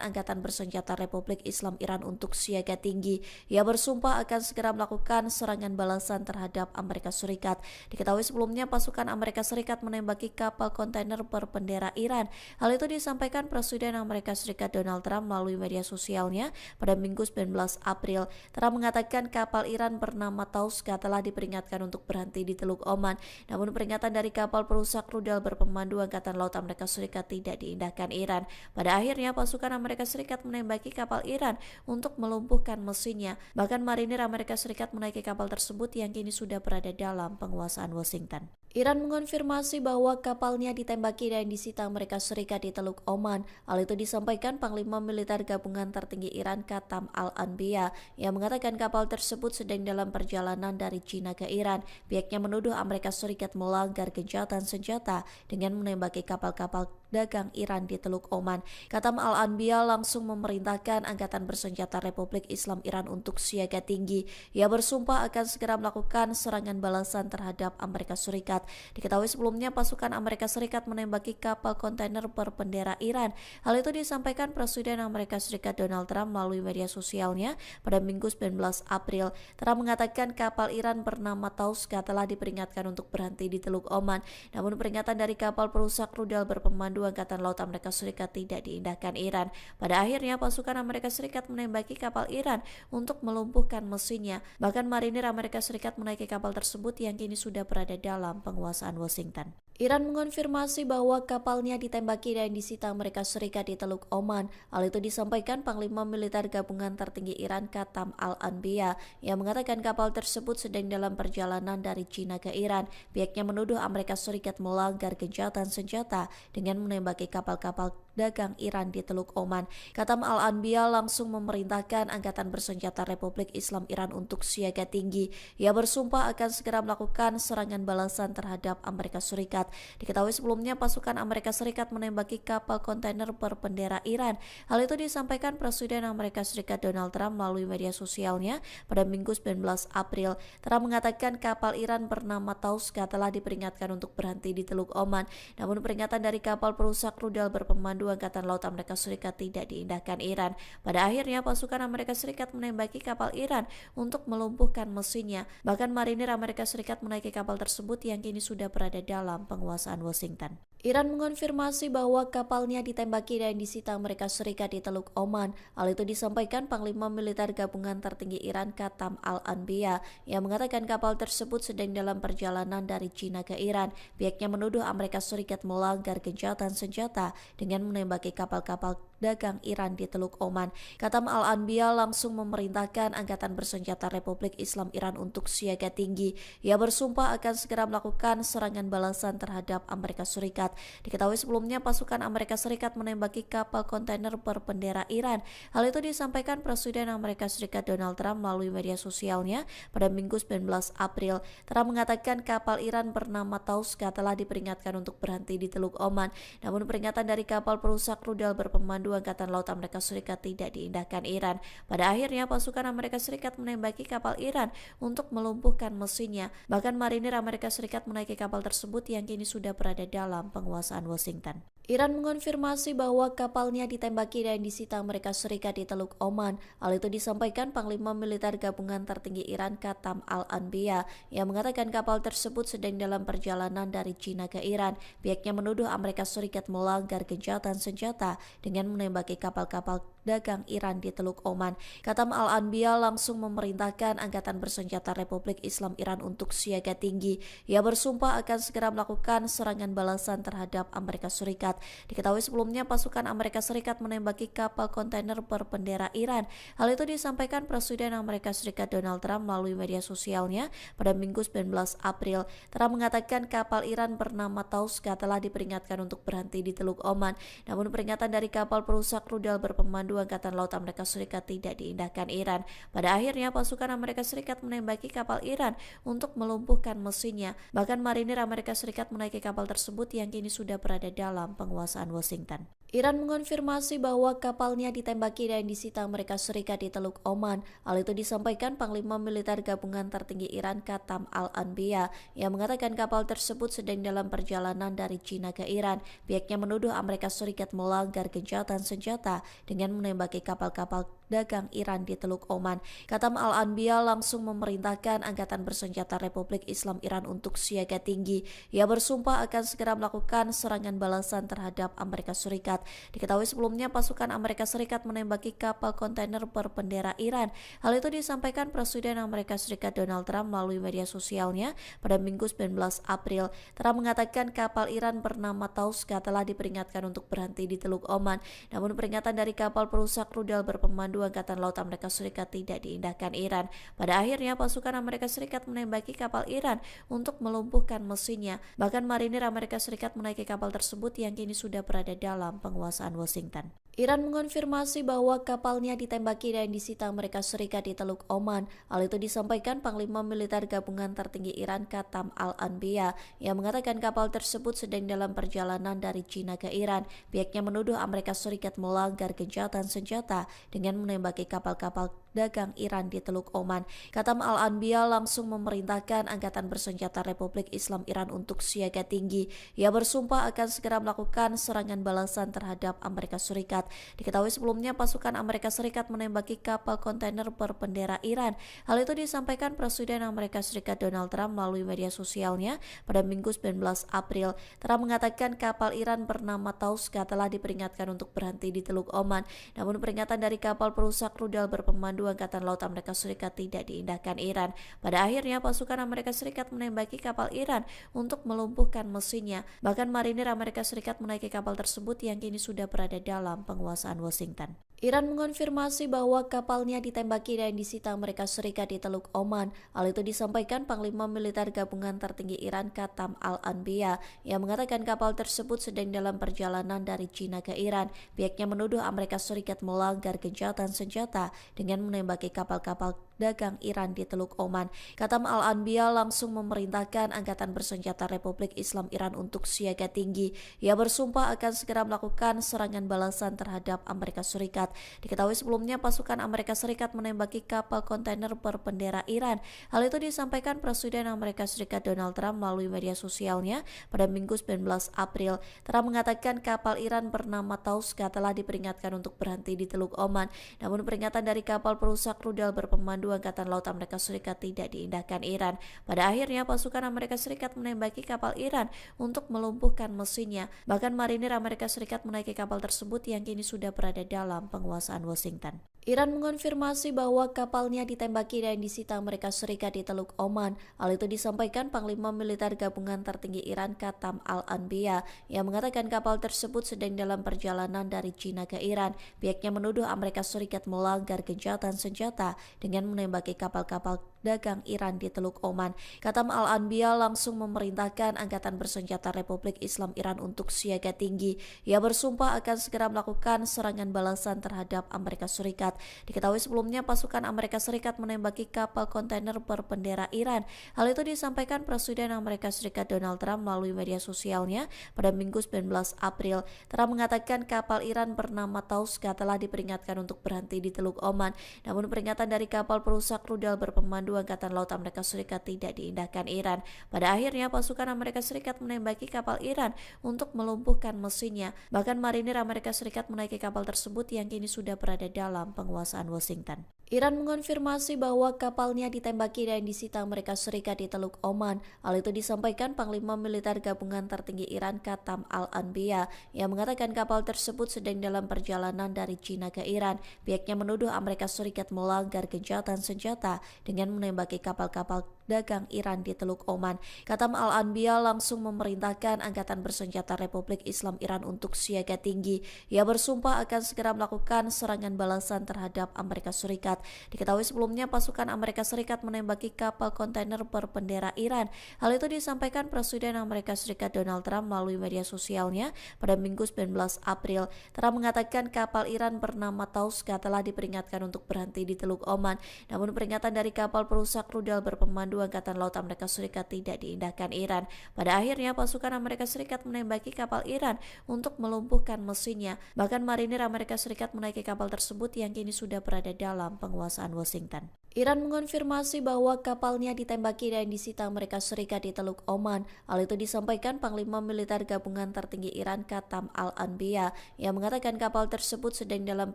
Angkatan Bersenjata Republik Islam Iran untuk siaga tinggi. Ia bersumpah akan segera melakukan serangan balasan terhadap Amerika Serikat. Diketahui sebelumnya pasukan Amerika Serikat menembaki kapal kontainer berbendera Iran. Hal itu disampaikan Presiden Amerika Serikat Donald Trump melalui media sosialnya pada Minggu 19 April. Trump mengatakan kapal Iran bernama Tauska telah diperingatkan untuk berhenti di Teluk Oman. Namun peringatan dari kapal perusak rudal berpemandu Angkatan Laut Amerika Serikat tidak diindahkan Iran. Pada akhirnya pasukan Amerika Serikat menembaki kapal Iran untuk melumpuhkan mesinnya. Bahkan marinir Amerika Serikat menaiki kapal tersebut yang kini sudah berada dalam penguasaan Washington. Iran mengonfirmasi bahwa kapalnya ditembaki dan disita Amerika Serikat di Teluk Oman. Hal itu disampaikan Panglima Militer Gabungan Tertinggi Iran Qatam Al-Anbiya yang mengatakan kapal tersebut sedang dalam perjalanan dari China ke Iran. Pihaknya menuduh Amerika Serikat melanggar gencatan senjata dengan menembaki kapal-kapal dagang Iran di Teluk Oman. Qatam Al-Anbiya langsung memerintahkan Angkatan Bersenjata Republik Islam Iran untuk siaga tinggi. Ia bersumpah akan segera melakukan serangan balasan terhadap Amerika Serikat. Diketahui sebelumnya pasukan Amerika Serikat menembaki kapal kontainer berbendera Iran. Hal itu disampaikan Presiden Amerika Serikat Donald Trump melalui media sosialnya pada Minggu 19 April. Trump mengatakan kapal Iran bernama Tauska telah diperingatkan untuk berhenti di Teluk Oman. Namun peringatan dari kapal perusak rudal berpemandu Angkatan Laut Amerika Serikat tidak diindahkan Iran. Pada akhirnya pasukan Amerika Serikat menembaki kapal Iran untuk melumpuhkan mesinnya. Bahkan marinir Amerika Serikat menaiki kapal tersebut yang kini sudah berada dalam penguasaan Washington. Iran mengonfirmasi bahwa kapalnya ditembaki dan disita Amerika Serikat di Teluk Oman. Hal itu disampaikan Panglima Militer Gabungan Tertinggi Iran Qatam Al-Anbiya yang mengatakan kapal tersebut sedang dalam perjalanan dari China ke Iran. Pihaknya menuduh Amerika Serikat melanggar gencatan senjata dengan menembaki kapal-kapal dagang Iran di Teluk Oman. Qatam Al-Anbiya langsung memerintahkan Angkatan Bersenjata Republik Islam Iran untuk siaga tinggi. Ia bersumpah akan segera melakukan serangan balasan terhadap Amerika Serikat. Diketahui sebelumnya pasukan Amerika Serikat menembaki kapal kontainer berbendera Iran. Hal itu disampaikan Presiden Amerika Serikat Donald Trump melalui media sosialnya pada Minggu 19 April. Trump mengatakan kapal Iran bernama Tauska telah diperingatkan untuk berhenti di Teluk Oman. Namun peringatan dari kapal perusak rudal berpemandu Angkatan Laut Amerika Serikat tidak diindahkan Iran. Pada akhirnya pasukan Amerika Serikat menembaki kapal Iran untuk melumpuhkan mesinnya. Bahkan marinir Amerika Serikat menaiki kapal tersebut yang kini sudah berada dalam penguasaan Washington. Iran mengonfirmasi bahwa kapalnya ditembaki dan disita Amerika Serikat di Teluk Oman. Hal itu disampaikan Panglima Militer Gabungan Tertinggi Iran Qatam Al-Anbiya yang mengatakan kapal tersebut sedang dalam perjalanan dari China ke Iran. Pihaknya menuduh Amerika Serikat melanggar gencatan senjata dengan menembaki kapal-kapal dagang Iran di Teluk Oman. Qatam Al-Anbiya langsung memerintahkan Angkatan Bersenjata Republik Islam Iran untuk siaga tinggi. Ia bersumpah akan segera melakukan serangan balasan terhadap Amerika Serikat. Diketahui sebelumnya pasukan Amerika Serikat menembaki kapal kontainer berbendera Iran. Hal itu disampaikan Presiden Amerika Serikat Donald Trump melalui media sosialnya pada Minggu 19 April. Trump mengatakan kapal Iran bernama Tauska telah diperingatkan untuk berhenti di Teluk Oman. Namun peringatan dari kapal perusak rudal berpemandu Angkatan Laut Amerika Serikat tidak diindahkan Iran. Pada akhirnya pasukan Amerika Serikat menembaki kapal Iran untuk melumpuhkan mesinnya. Bahkan marinir Amerika Serikat menaiki kapal tersebut yang kini sudah berada dalam penguasaan Washington. Iran mengonfirmasi bahwa kapalnya ditembaki dan disita Amerika Serikat di Teluk Oman. Hal itu disampaikan Panglima Militer Gabungan Tertinggi Iran Qatam Al-Anbiya yang mengatakan kapal tersebut sedang dalam perjalanan dari China ke Iran. Pihaknya menuduh Amerika Serikat melanggar gencatan senjata dengan menembaki kapal-kapal dagang Iran di Teluk Oman. Qatam Al-Anbiya langsung memerintahkan Angkatan Bersenjata Republik Islam Iran untuk siaga tinggi. Ia bersumpah akan segera melakukan serangan balasan terhadap Amerika Serikat. Diketahui sebelumnya pasukan Amerika Serikat menembaki kapal kontainer berbendera Iran. Hal itu disampaikan Presiden Amerika Serikat Donald Trump melalui media sosialnya pada Minggu 19 April. Trump mengatakan kapal Iran bernama Tauska telah diperingatkan untuk berhenti di Teluk Oman. Namun peringatan dari kapal perusak rudal berpemandu Angkatan Laut Amerika Serikat tidak diindahkan Iran. Pada akhirnya pasukan Amerika Serikat menembaki kapal Iran untuk melumpuhkan mesinnya. Bahkan marinir Amerika Serikat menaiki kapal tersebut yang kini sudah berada dalam penguasaan Washington. Iran mengonfirmasi bahwa kapalnya ditembaki dan disita Amerika Serikat di Teluk Oman. Hal itu disampaikan Panglima Militer Gabungan Tertinggi Iran Qatam Al-Anbiya yang mengatakan kapal tersebut sedang dalam perjalanan dari China ke Iran. Pihaknya menuduh Amerika Serikat melanggar gencatan senjata dengan menembaki kapal-kapal dagang Iran di Teluk Oman. Qatam Al-Anbiya langsung memerintahkan Angkatan Bersenjata Republik Islam Iran untuk siaga tinggi. Ia bersumpah akan segera melakukan serangan balasan terhadap Amerika Serikat. Diketahui sebelumnya pasukan Amerika Serikat menembaki kapal kontainer berbendera Iran. Hal itu disampaikan Presiden Amerika Serikat Donald Trump melalui media sosialnya pada Minggu 19 April. Trump mengatakan kapal Iran bernama Tauska telah diperingatkan untuk berhenti di Teluk Oman. Namun peringatan dari kapal perusak rudal berpemandu Berpemandu Angkatan Laut Amerika Serikat tidak diindahkan Iran. Pada akhirnya pasukan Amerika Serikat menembaki kapal Iran untuk melumpuhkan mesinnya. Bahkan marinir Amerika Serikat menaiki kapal tersebut yang kini sudah berada dalam penguasaan Washington. Iran mengonfirmasi bahwa kapalnya ditembaki dan disita Amerika Serikat di Teluk Oman. Hal itu disampaikan Panglima Militer Gabungan Tertinggi Iran Qatam Al-Anbiya yang mengatakan kapal tersebut sedang dalam perjalanan dari China ke Iran. Pihaknya menuduh Amerika Serikat melanggar gencatan senjata dengan menembaki kapal-kapal dagang Iran di Teluk Oman. Qatam Al-Anbiya langsung memerintahkan Angkatan Bersenjata Republik Islam Iran untuk siaga tinggi. Ia bersumpah akan segera melakukan serangan balasan terhadap Amerika Serikat. Diketahui sebelumnya pasukan Amerika Serikat menembaki kapal kontainer berbendera Iran. Hal itu disampaikan Presiden Amerika Serikat Donald Trump melalui media sosialnya pada Minggu 19 April. Trump mengatakan kapal Iran bernama Tauska telah diperingatkan untuk berhenti di Teluk Oman. Namun peringatan dari kapal perusak rudal berpemandu Angkatan Laut Amerika Serikat tidak diindahkan Iran. Pada akhirnya pasukan Amerika Serikat menembaki kapal Iran untuk melumpuhkan mesinnya. Bahkan marinir Amerika Serikat menaiki kapal tersebut yang kini sudah berada dalam penguasaan Washington. Iran mengonfirmasi bahwa kapalnya ditembaki dan disita Amerika Serikat di Teluk Oman. Hal itu disampaikan Panglima Militer Gabungan Tertinggi Iran Qatam Al-Anbiya yang mengatakan kapal tersebut sedang dalam perjalanan dari China ke Iran. Pihaknya menuduh Amerika Serikat melanggar gencatan senjata dengan menembaki kapal-kapal dagang Iran di Teluk Oman. Qatam Al-Anbiya langsung memerintahkan Angkatan Bersenjata Republik Islam Iran untuk siaga tinggi. Ia bersumpah akan segera melakukan serangan balasan terhadap Amerika Serikat. Diketahui sebelumnya pasukan Amerika Serikat menembaki kapal kontainer berbendera Iran. Hal itu disampaikan Presiden Amerika Serikat Donald Trump melalui media sosialnya pada Minggu 19 April. Trump mengatakan kapal Iran bernama Tauska telah diperingatkan untuk berhenti di Teluk Oman. Namun peringatan dari kapal perusak rudal berpemandu Angkatan Laut Amerika Serikat tidak diindahkan Iran. Pada akhirnya pasukan Amerika Serikat menembaki kapal Iran untuk melumpuhkan mesinnya. Bahkan marinir Amerika Serikat menaiki kapal tersebut yang kini sudah berada dalam penguasaan Washington. Iran mengonfirmasi bahwa kapalnya ditembaki dan disita Amerika Serikat di Teluk Oman. Hal itu disampaikan Panglima Militer Gabungan Tertinggi Iran Qatam Al-Anbiya yang mengatakan kapal tersebut sedang dalam perjalanan dari China ke Iran. Pihaknya menuduh Amerika Serikat melanggar gencatan senjata dengan menembaki kapal-kapal dagang Iran di Teluk Oman. Qatam Al-Anbiya langsung memerintahkan Angkatan Bersenjata Republik Islam Iran untuk siaga tinggi. Ia bersumpah akan segera melakukan serangan balasan terhadap Amerika Serikat. Diketahui sebelumnya pasukan Amerika Serikat menembaki kapal kontainer berbendera Iran. Hal itu disampaikan Presiden Amerika Serikat Donald Trump melalui media sosialnya pada Minggu 19 April. Trump mengatakan kapal Iran bernama Tauska telah diperingatkan untuk berhenti di Teluk Oman. Namun peringatan dari kapal perusak rudal berpemandu Angkatan Laut Amerika Serikat tidak diindahkan Iran. Pada akhirnya pasukan Amerika Serikat menembaki kapal Iran untuk melumpuhkan mesinnya. Bahkan marinir Amerika Serikat menaiki kapal tersebut yang kini sudah berada dalam penguasaan Washington. Iran mengonfirmasi bahwa kapalnya ditembaki dan disita Amerika Serikat di Teluk Oman. Hal itu disampaikan Panglima Militer Gabungan Tertinggi Iran Qatam Al-Anbiya yang mengatakan kapal tersebut sedang dalam perjalanan dari China ke Iran. Pihaknya menuduh Amerika Serikat melanggar gencatan senjata dengan menembaki kapal-kapal dagang Iran di Teluk Oman. Qatam Al-Anbiya langsung memerintahkan Angkatan Bersenjata Republik Islam Iran untuk siaga tinggi. Ia bersumpah akan segera melakukan serangan balasan terhadap Amerika Serikat. Diketahui sebelumnya pasukan Amerika Serikat menembaki kapal kontainer berbendera Iran. Hal itu disampaikan Presiden Amerika Serikat Donald Trump melalui media sosialnya pada Minggu 19 April. Trump mengatakan kapal Iran bernama Tauska telah diperingatkan untuk berhenti di Teluk Oman. Namun peringatan dari kapal perusak rudal berpemandu Angkatan Laut Amerika Serikat tidak diindahkan Iran. Pada akhirnya pasukan Amerika Serikat menembaki kapal Iran untuk melumpuhkan mesinnya. Bahkan marinir Amerika Serikat menaiki kapal tersebut yang kini sudah berada dalam penguasaan Washington. Iran mengonfirmasi bahwa kapalnya ditembaki dan disita Amerika Serikat di Teluk Oman. Hal itu disampaikan Panglima Militer Gabungan Tertinggi Iran Qatam Al-Anbiya yang mengatakan kapal tersebut sedang dalam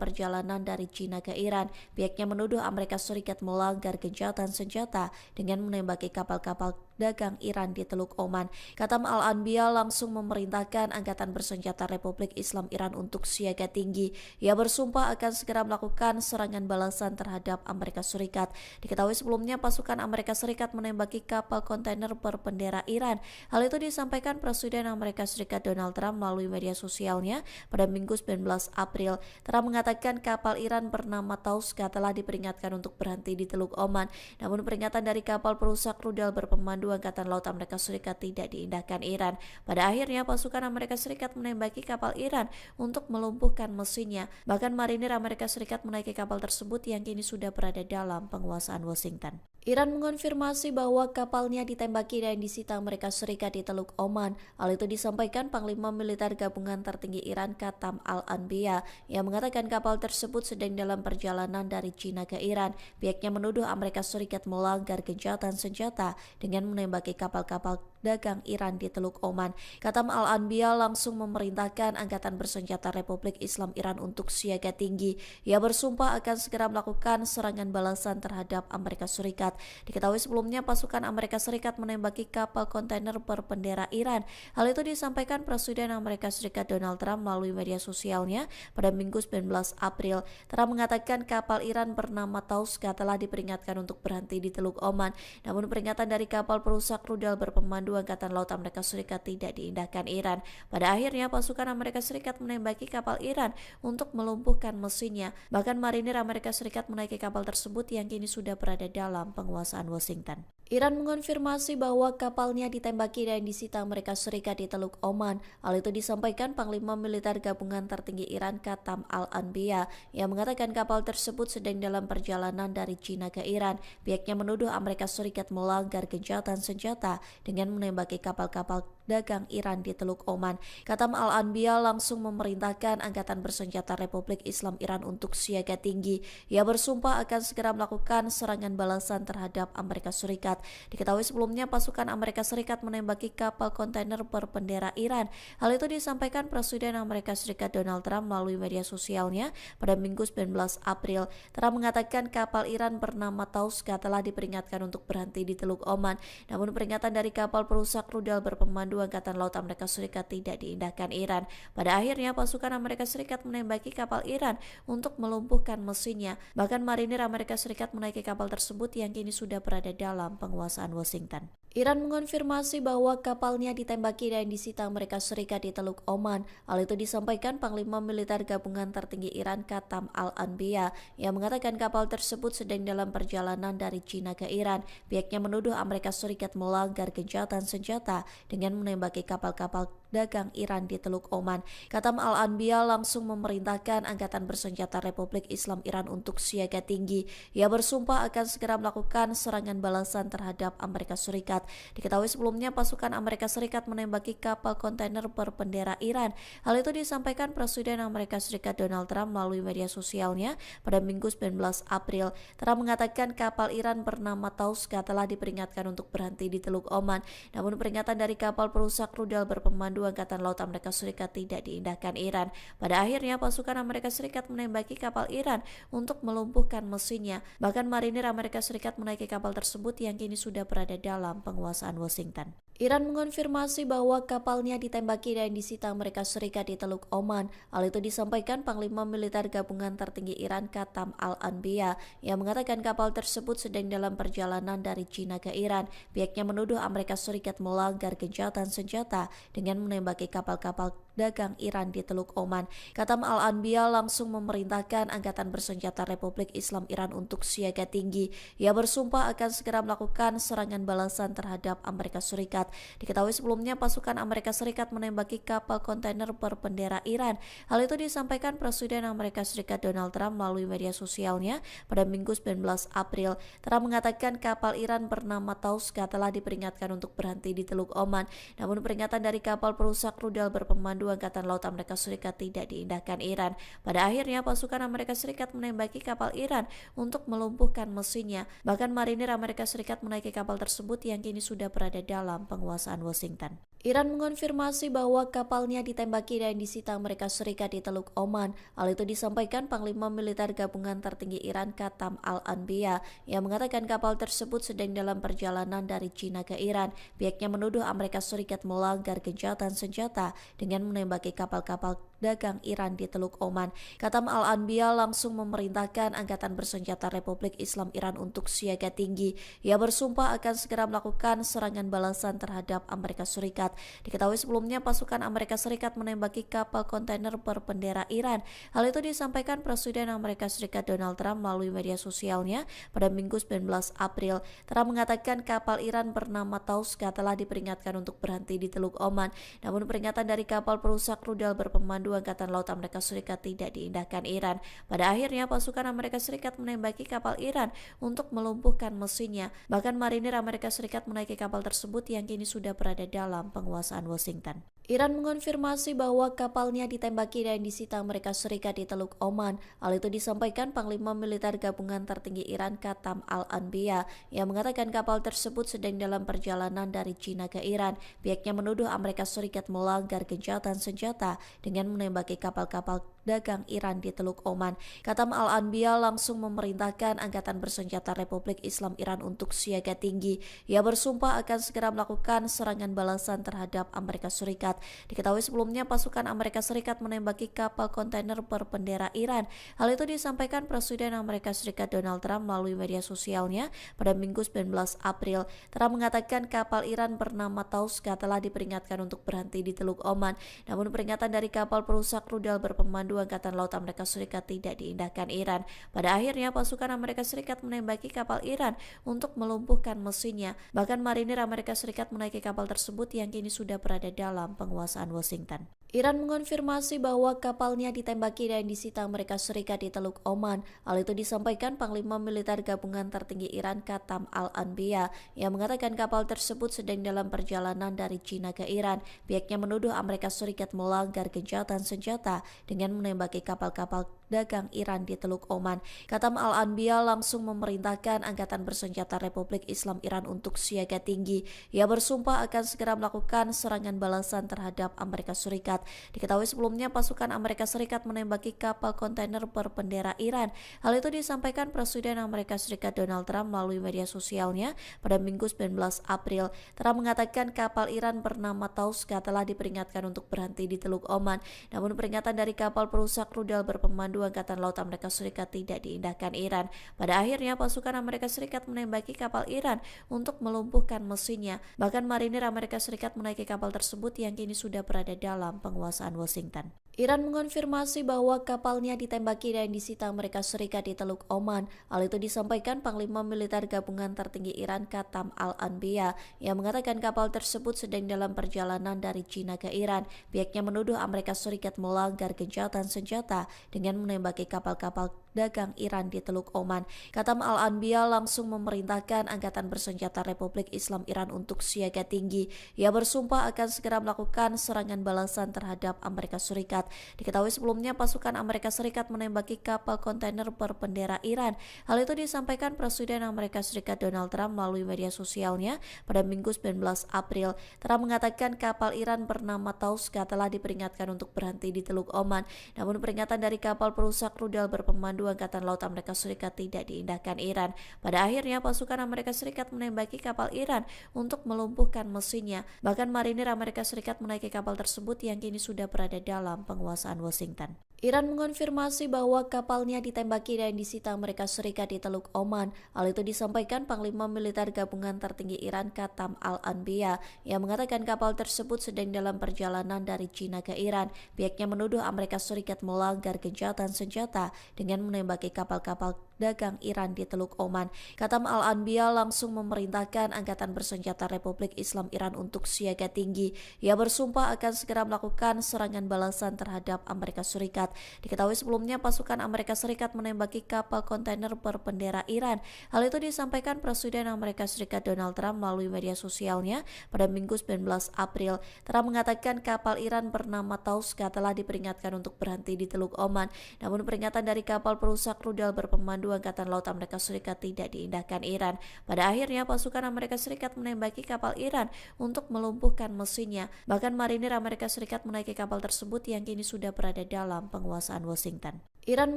perjalanan dari China ke Iran. Pihaknya menuduh Amerika Serikat melanggar gencatan senjata dengan menembaki kapal-kapal dagang Iran di Teluk Oman. Khatam Al-Anbiya langsung memerintahkan Angkatan Bersenjata Republik Islam Iran untuk siaga tinggi. Ia bersumpah akan segera melakukan serangan balasan terhadap Amerika Serikat. Diketahui sebelumnya pasukan Amerika Serikat menembaki kapal kontainer berbendera Iran. Hal itu disampaikan Presiden Amerika Serikat Donald Trump melalui media sosialnya pada Minggu 19 April. Trump mengatakan kapal Iran bernama Tauska telah diperingatkan untuk berhenti di Teluk Oman. Namun peringatan dari kapal perusak rudal berpemandu Angkatan Laut Amerika Serikat tidak diindahkan Iran. Pada akhirnya pasukan Amerika Serikat menembaki kapal Iran untuk melumpuhkan mesinnya. Bahkan marinir Amerika Serikat menaiki kapal tersebut yang kini sudah berada dalam penguasaan Washington. Iran mengonfirmasi bahwa kapalnya ditembaki dan disita Amerika Serikat di Teluk Oman. Hal itu disampaikan Panglima Militer Gabungan Tertinggi Iran Khatam Al-Anbiya yang mengatakan kapal tersebut sedang dalam perjalanan dari China ke Iran. Pihaknya menuduh Amerika Serikat melanggar gencatan senjata dengan menembaki kapal-kapal dagang Iran di Teluk Oman. Khatam Al-Anbiya langsung memerintahkan Angkatan Bersenjata Republik Islam Iran untuk siaga tinggi. Ia bersumpah akan segera melakukan serangan balasan terhadap Amerika Serikat. Diketahui sebelumnya pasukan Amerika Serikat menembaki kapal kontainer berbendera Iran. Hal itu disampaikan Presiden Amerika Serikat Donald Trump melalui media sosialnya pada Minggu 19 April. Trump mengatakan kapal Iran bernama Tauska telah diperingatkan untuk berhenti di Teluk Oman. Namun peringatan dari kapal perusak rudal berpemandu Angkatan Laut Amerika Serikat tidak diindahkan Iran. Pada akhirnya pasukan Amerika Serikat menembaki kapal Iran untuk melumpuhkan mesinnya. Bahkan marinir Amerika Serikat menaiki kapal tersebut yang kini sudah berada dalam penguasaan Washington. Iran mengonfirmasi bahwa kapalnya ditembaki dan disita Amerika Serikat di Teluk Oman. Hal itu disampaikan Panglima Militer Gabungan Tertinggi Iran Khatam Al-Anbiya yang mengatakan kapal tersebut sedang dalam perjalanan dari China ke Iran. Pihaknya menuduh Amerika Serikat melanggar gencatan senjata dengan menembaki kapal-kapal dagang Iran di Teluk Oman. Khatam Al-Anbiya langsung memerintahkan Angkatan Bersenjata Republik Islam Iran untuk siaga tinggi. Ia bersumpah akan segera melakukan serangan balasan terhadap Amerika Serikat. Diketahui sebelumnya pasukan Amerika Serikat menembaki kapal kontainer berbendera Iran. Hal itu disampaikan Presiden Amerika Serikat Donald Trump melalui media sosialnya pada Minggu 19 April. Trump mengatakan kapal Iran bernama Tauska telah diperingatkan untuk berhenti di Teluk Oman. Namun peringatan dari kapal perusak rudal berpemandu Angkatan Laut Amerika Serikat tidak diindahkan Iran. Pada akhirnya pasukan Amerika Serikat menembaki kapal Iran untuk melumpuhkan mesinnya. Bahkan marinir Amerika Serikat menaiki kapal tersebut yang kini sudah berada dalam penguasaan Washington. Iran mengonfirmasi bahwa kapalnya ditembaki dan disita Amerika Serikat di Teluk Oman. Hal itu disampaikan Panglima Militer Gabungan Tertinggi Iran Khatam Al-Anbiya yang mengatakan kapal tersebut sedang dalam perjalanan dari China ke Iran. Pihaknya menuduh Amerika Serikat melanggar gencatan senjata dengan menembaki kapal-kapal dagang Iran di Teluk Oman. Khatam Al-Anbiya langsung memerintahkan Angkatan Bersenjata Republik Islam Iran untuk siaga tinggi. Ia bersumpah akan segera melakukan serangan balasan terhadap Amerika Serikat. Diketahui sebelumnya pasukan Amerika Serikat menembaki kapal kontainer berbendera Iran. Hal itu disampaikan Presiden Amerika Serikat Donald Trump melalui media sosialnya pada Minggu 19 April. Trump mengatakan kapal Iran bernama Tauska telah diperingatkan untuk berhenti di Teluk Oman. Namun peringatan dari kapal perusak rudal berpemandu Angkatan Laut Amerika Serikat tidak diindahkan Iran. Pada akhirnya pasukan Amerika Serikat menembaki kapal Iran untuk melumpuhkan mesinnya. Bahkan marinir Amerika Serikat menaiki kapal tersebut yang kini sudah berada dalam penguasaan Washington. Iran mengonfirmasi bahwa kapalnya ditembaki dan disita Amerika Serikat di Teluk Oman. Hal itu disampaikan Panglima Militer Gabungan Tertinggi Iran Khatam Al-Anbiya yang mengatakan kapal tersebut sedang dalam perjalanan dari China ke Iran. Pihaknya menuduh Amerika Serikat melanggar gencatan senjata dengan menembaki kapal-kapal dagang Iran di Teluk Oman. Khatam Al-Anbiya langsung memerintahkan Angkatan Bersenjata Republik Islam Iran untuk siaga tinggi. Ia bersumpah akan segera melakukan serangan balasan terhadap Amerika Serikat. Diketahui sebelumnya pasukan Amerika Serikat menembaki kapal kontainer berbendera Iran. Hal itu disampaikan Presiden Amerika Serikat Donald Trump melalui media sosialnya pada Minggu 19 April. Trump mengatakan kapal Iran bernama Tauska telah diperingatkan untuk berhenti di Teluk Oman. Namun peringatan dari kapal perusak rudal berpemandu Angkatan Laut Amerika Serikat tidak diindahkan Iran. Pada akhirnya pasukan Amerika Serikat menembaki kapal Iran untuk melumpuhkan mesinnya. Bahkan marinir Amerika Serikat menaiki kapal tersebut yang kini sudah berada dalam penguasaan Washington. Iran mengonfirmasi bahwa kapalnya ditembaki dan disita Amerika Serikat di Teluk Oman. Hal itu disampaikan Panglima Militer Gabungan Tertinggi Iran Qatam Al-Anbiya yang mengatakan kapal tersebut sedang dalam perjalanan dari China ke Iran. Pihaknya menuduh Amerika Serikat melanggar gencatan senjata dengan menembaki kapal-kapal dagang Iran di Teluk Oman. Qatam Al-Anbiya langsung memerintahkan Angkatan Bersenjata Republik Islam Iran untuk siaga tinggi. Ia bersumpah akan segera melakukan serangan balasan terhadap Amerika Serikat. Diketahui sebelumnya pasukan Amerika Serikat menembaki kapal kontainer berbendera Iran. Hal itu disampaikan Presiden Amerika Serikat Donald Trump melalui media sosialnya pada Minggu 19 April. Trump mengatakan kapal Iran bernama Tauska telah diperingatkan untuk berhenti di Teluk Oman. Namun peringatan dari kapal perusak rudal berpemandu Angkatan Laut Amerika Serikat tidak diindahkan Iran. Pada akhirnya pasukan Amerika Serikat menembaki kapal Iran untuk melumpuhkan mesinnya. Bahkan marinir Amerika Serikat menaiki kapal tersebut yang kini sudah berada dalam penguasaan Washington. Iran mengonfirmasi bahwa kapalnya ditembaki dan disita Amerika Serikat di Teluk Oman. Hal itu disampaikan Panglima Militer Gabungan Tertinggi Iran Qatam Al-Anbiya yang mengatakan kapal tersebut sedang dalam perjalanan dari China ke Iran. Pihaknya menuduh Amerika Serikat melanggar gencatan senjata dengan menembaki kapal-kapal dagang Iran di Teluk Oman. Qatam Al-Anbiya langsung memerintahkan Angkatan Bersenjata Republik Islam Iran untuk siaga tinggi. Ia bersumpah akan segera melakukan serangan balasan terhadap Amerika Serikat. Diketahui sebelumnya pasukan Amerika Serikat menembaki kapal kontainer berbendera Iran. Hal itu disampaikan Presiden Amerika Serikat Donald Trump melalui media sosialnya pada Minggu 19 April. Trump mengatakan kapal Iran bernama Tauska telah diperingatkan untuk berhenti di Teluk Oman. Namun peringatan dari kapal perusak rudal berpemandu Angkatan Laut Amerika Serikat tidak diindahkan Iran. Pada akhirnya pasukan Amerika Serikat menembaki kapal Iran untuk melumpuhkan mesinnya. Bahkan marinir Amerika Serikat menaiki kapal tersebut yang kini sudah berada dalam penguasaan Washington. Iran mengonfirmasi bahwa kapalnya ditembaki dan disita Amerika Serikat di Teluk Oman. Hal itu disampaikan Panglima Militer Gabungan Tertinggi Iran Qatam Al-Anbiya yang mengatakan kapal tersebut sedang dalam perjalanan dari China ke Iran. Pihaknya menuduh Amerika Serikat melanggar gencatan senjata dengan menembaki kapal-kapal dagang Iran di Teluk Oman. Qatam Al-Anbiya langsung memerintahkan Angkatan Bersenjata Republik Islam Iran untuk siaga tinggi. Ia bersumpah akan segera melakukan serangan balasan terhadap Amerika Serikat. Diketahui sebelumnya pasukan Amerika Serikat menembaki kapal kontainer berbendera Iran. Hal itu disampaikan Presiden Amerika Serikat Donald Trump melalui media sosialnya pada Minggu 19 April. Trump mengatakan kapal Iran bernama Tauska telah diperingatkan untuk berhenti di Teluk Oman. Namun peringatan dari kapal perusak rudal berpemandu Angkatan Laut Amerika Serikat tidak diindahkan Iran. Pada akhirnya pasukan Amerika Serikat menembaki kapal Iran untuk melumpuhkan mesinnya. Bahkan marinir Amerika Serikat menaiki kapal tersebut yang kini sudah berada dalam penguasaan Washington. Iran mengonfirmasi bahwa kapalnya ditembaki dan disita Amerika Serikat di Teluk Oman. Hal itu disampaikan Panglima Militer Gabungan Tertinggi Iran Qatam Al-Anbiya yang mengatakan kapal tersebut sedang dalam perjalanan dari China ke Iran. Pihaknya menuduh Amerika Serikat melanggar gencatan senjata dengan menembaki kapal-kapal dagang Iran di Teluk Oman. Qatam Al-Anbiya langsung memerintahkan Angkatan Bersenjata Republik Islam Iran untuk siaga tinggi. Ia bersumpah akan segera melakukan serangan balasan terhadap Amerika Serikat. Diketahui sebelumnya pasukan Amerika Serikat menembaki kapal kontainer berbendera Iran. Hal itu disampaikan Presiden Amerika Serikat Donald Trump melalui media sosialnya pada Minggu 19 April. Trump mengatakan kapal Iran bernama Tauska telah diperingatkan untuk berhenti di Teluk Oman. Namun peringatan dari kapal perusak rudal berpemandu Angkatan Laut Amerika Serikat tidak diindahkan Iran. Pada akhirnya pasukan Amerika Serikat menembaki kapal Iran untuk melumpuhkan mesinnya. Bahkan marinir Amerika Serikat menaiki kapal tersebut yang kini sudah berada dalam penguasaan Washington. Iran mengonfirmasi bahwa kapalnya ditembaki dan disita Amerika Serikat di Teluk Oman. Hal itu disampaikan Panglima Militer Gabungan Tertinggi Iran Qatam Al-Anbiya yang mengatakan kapal tersebut sedang dalam perjalanan dari China ke Iran. Pihaknya menuduh Amerika Serikat melanggar gencatan senjata dengan menembaki kapal-kapal dagang Iran di Teluk Oman. Qatam Al-Anbiya langsung memerintahkan Angkatan Bersenjata Republik Islam Iran untuk siaga tinggi. Ia bersumpah akan segera melakukan serangan balasan terhadap Amerika Serikat. Diketahui sebelumnya pasukan Amerika Serikat menembaki kapal kontainer berbendera Iran. Hal itu disampaikan Presiden Amerika Serikat Donald Trump melalui media sosialnya pada Minggu 19 April. Trump mengatakan kapal Iran bernama Tauska telah diperingatkan untuk berhenti di Teluk Oman. Namun peringatan dari kapal perusak rudal berpemandu Angkatan Laut Amerika Serikat tidak diindahkan Iran. Pada akhirnya pasukan Amerika Serikat menembaki kapal Iran untuk melumpuhkan mesinnya. Bahkan marinir Amerika Serikat menaiki kapal tersebut yang kini sudah berada dalam penguasaan Washington. Iran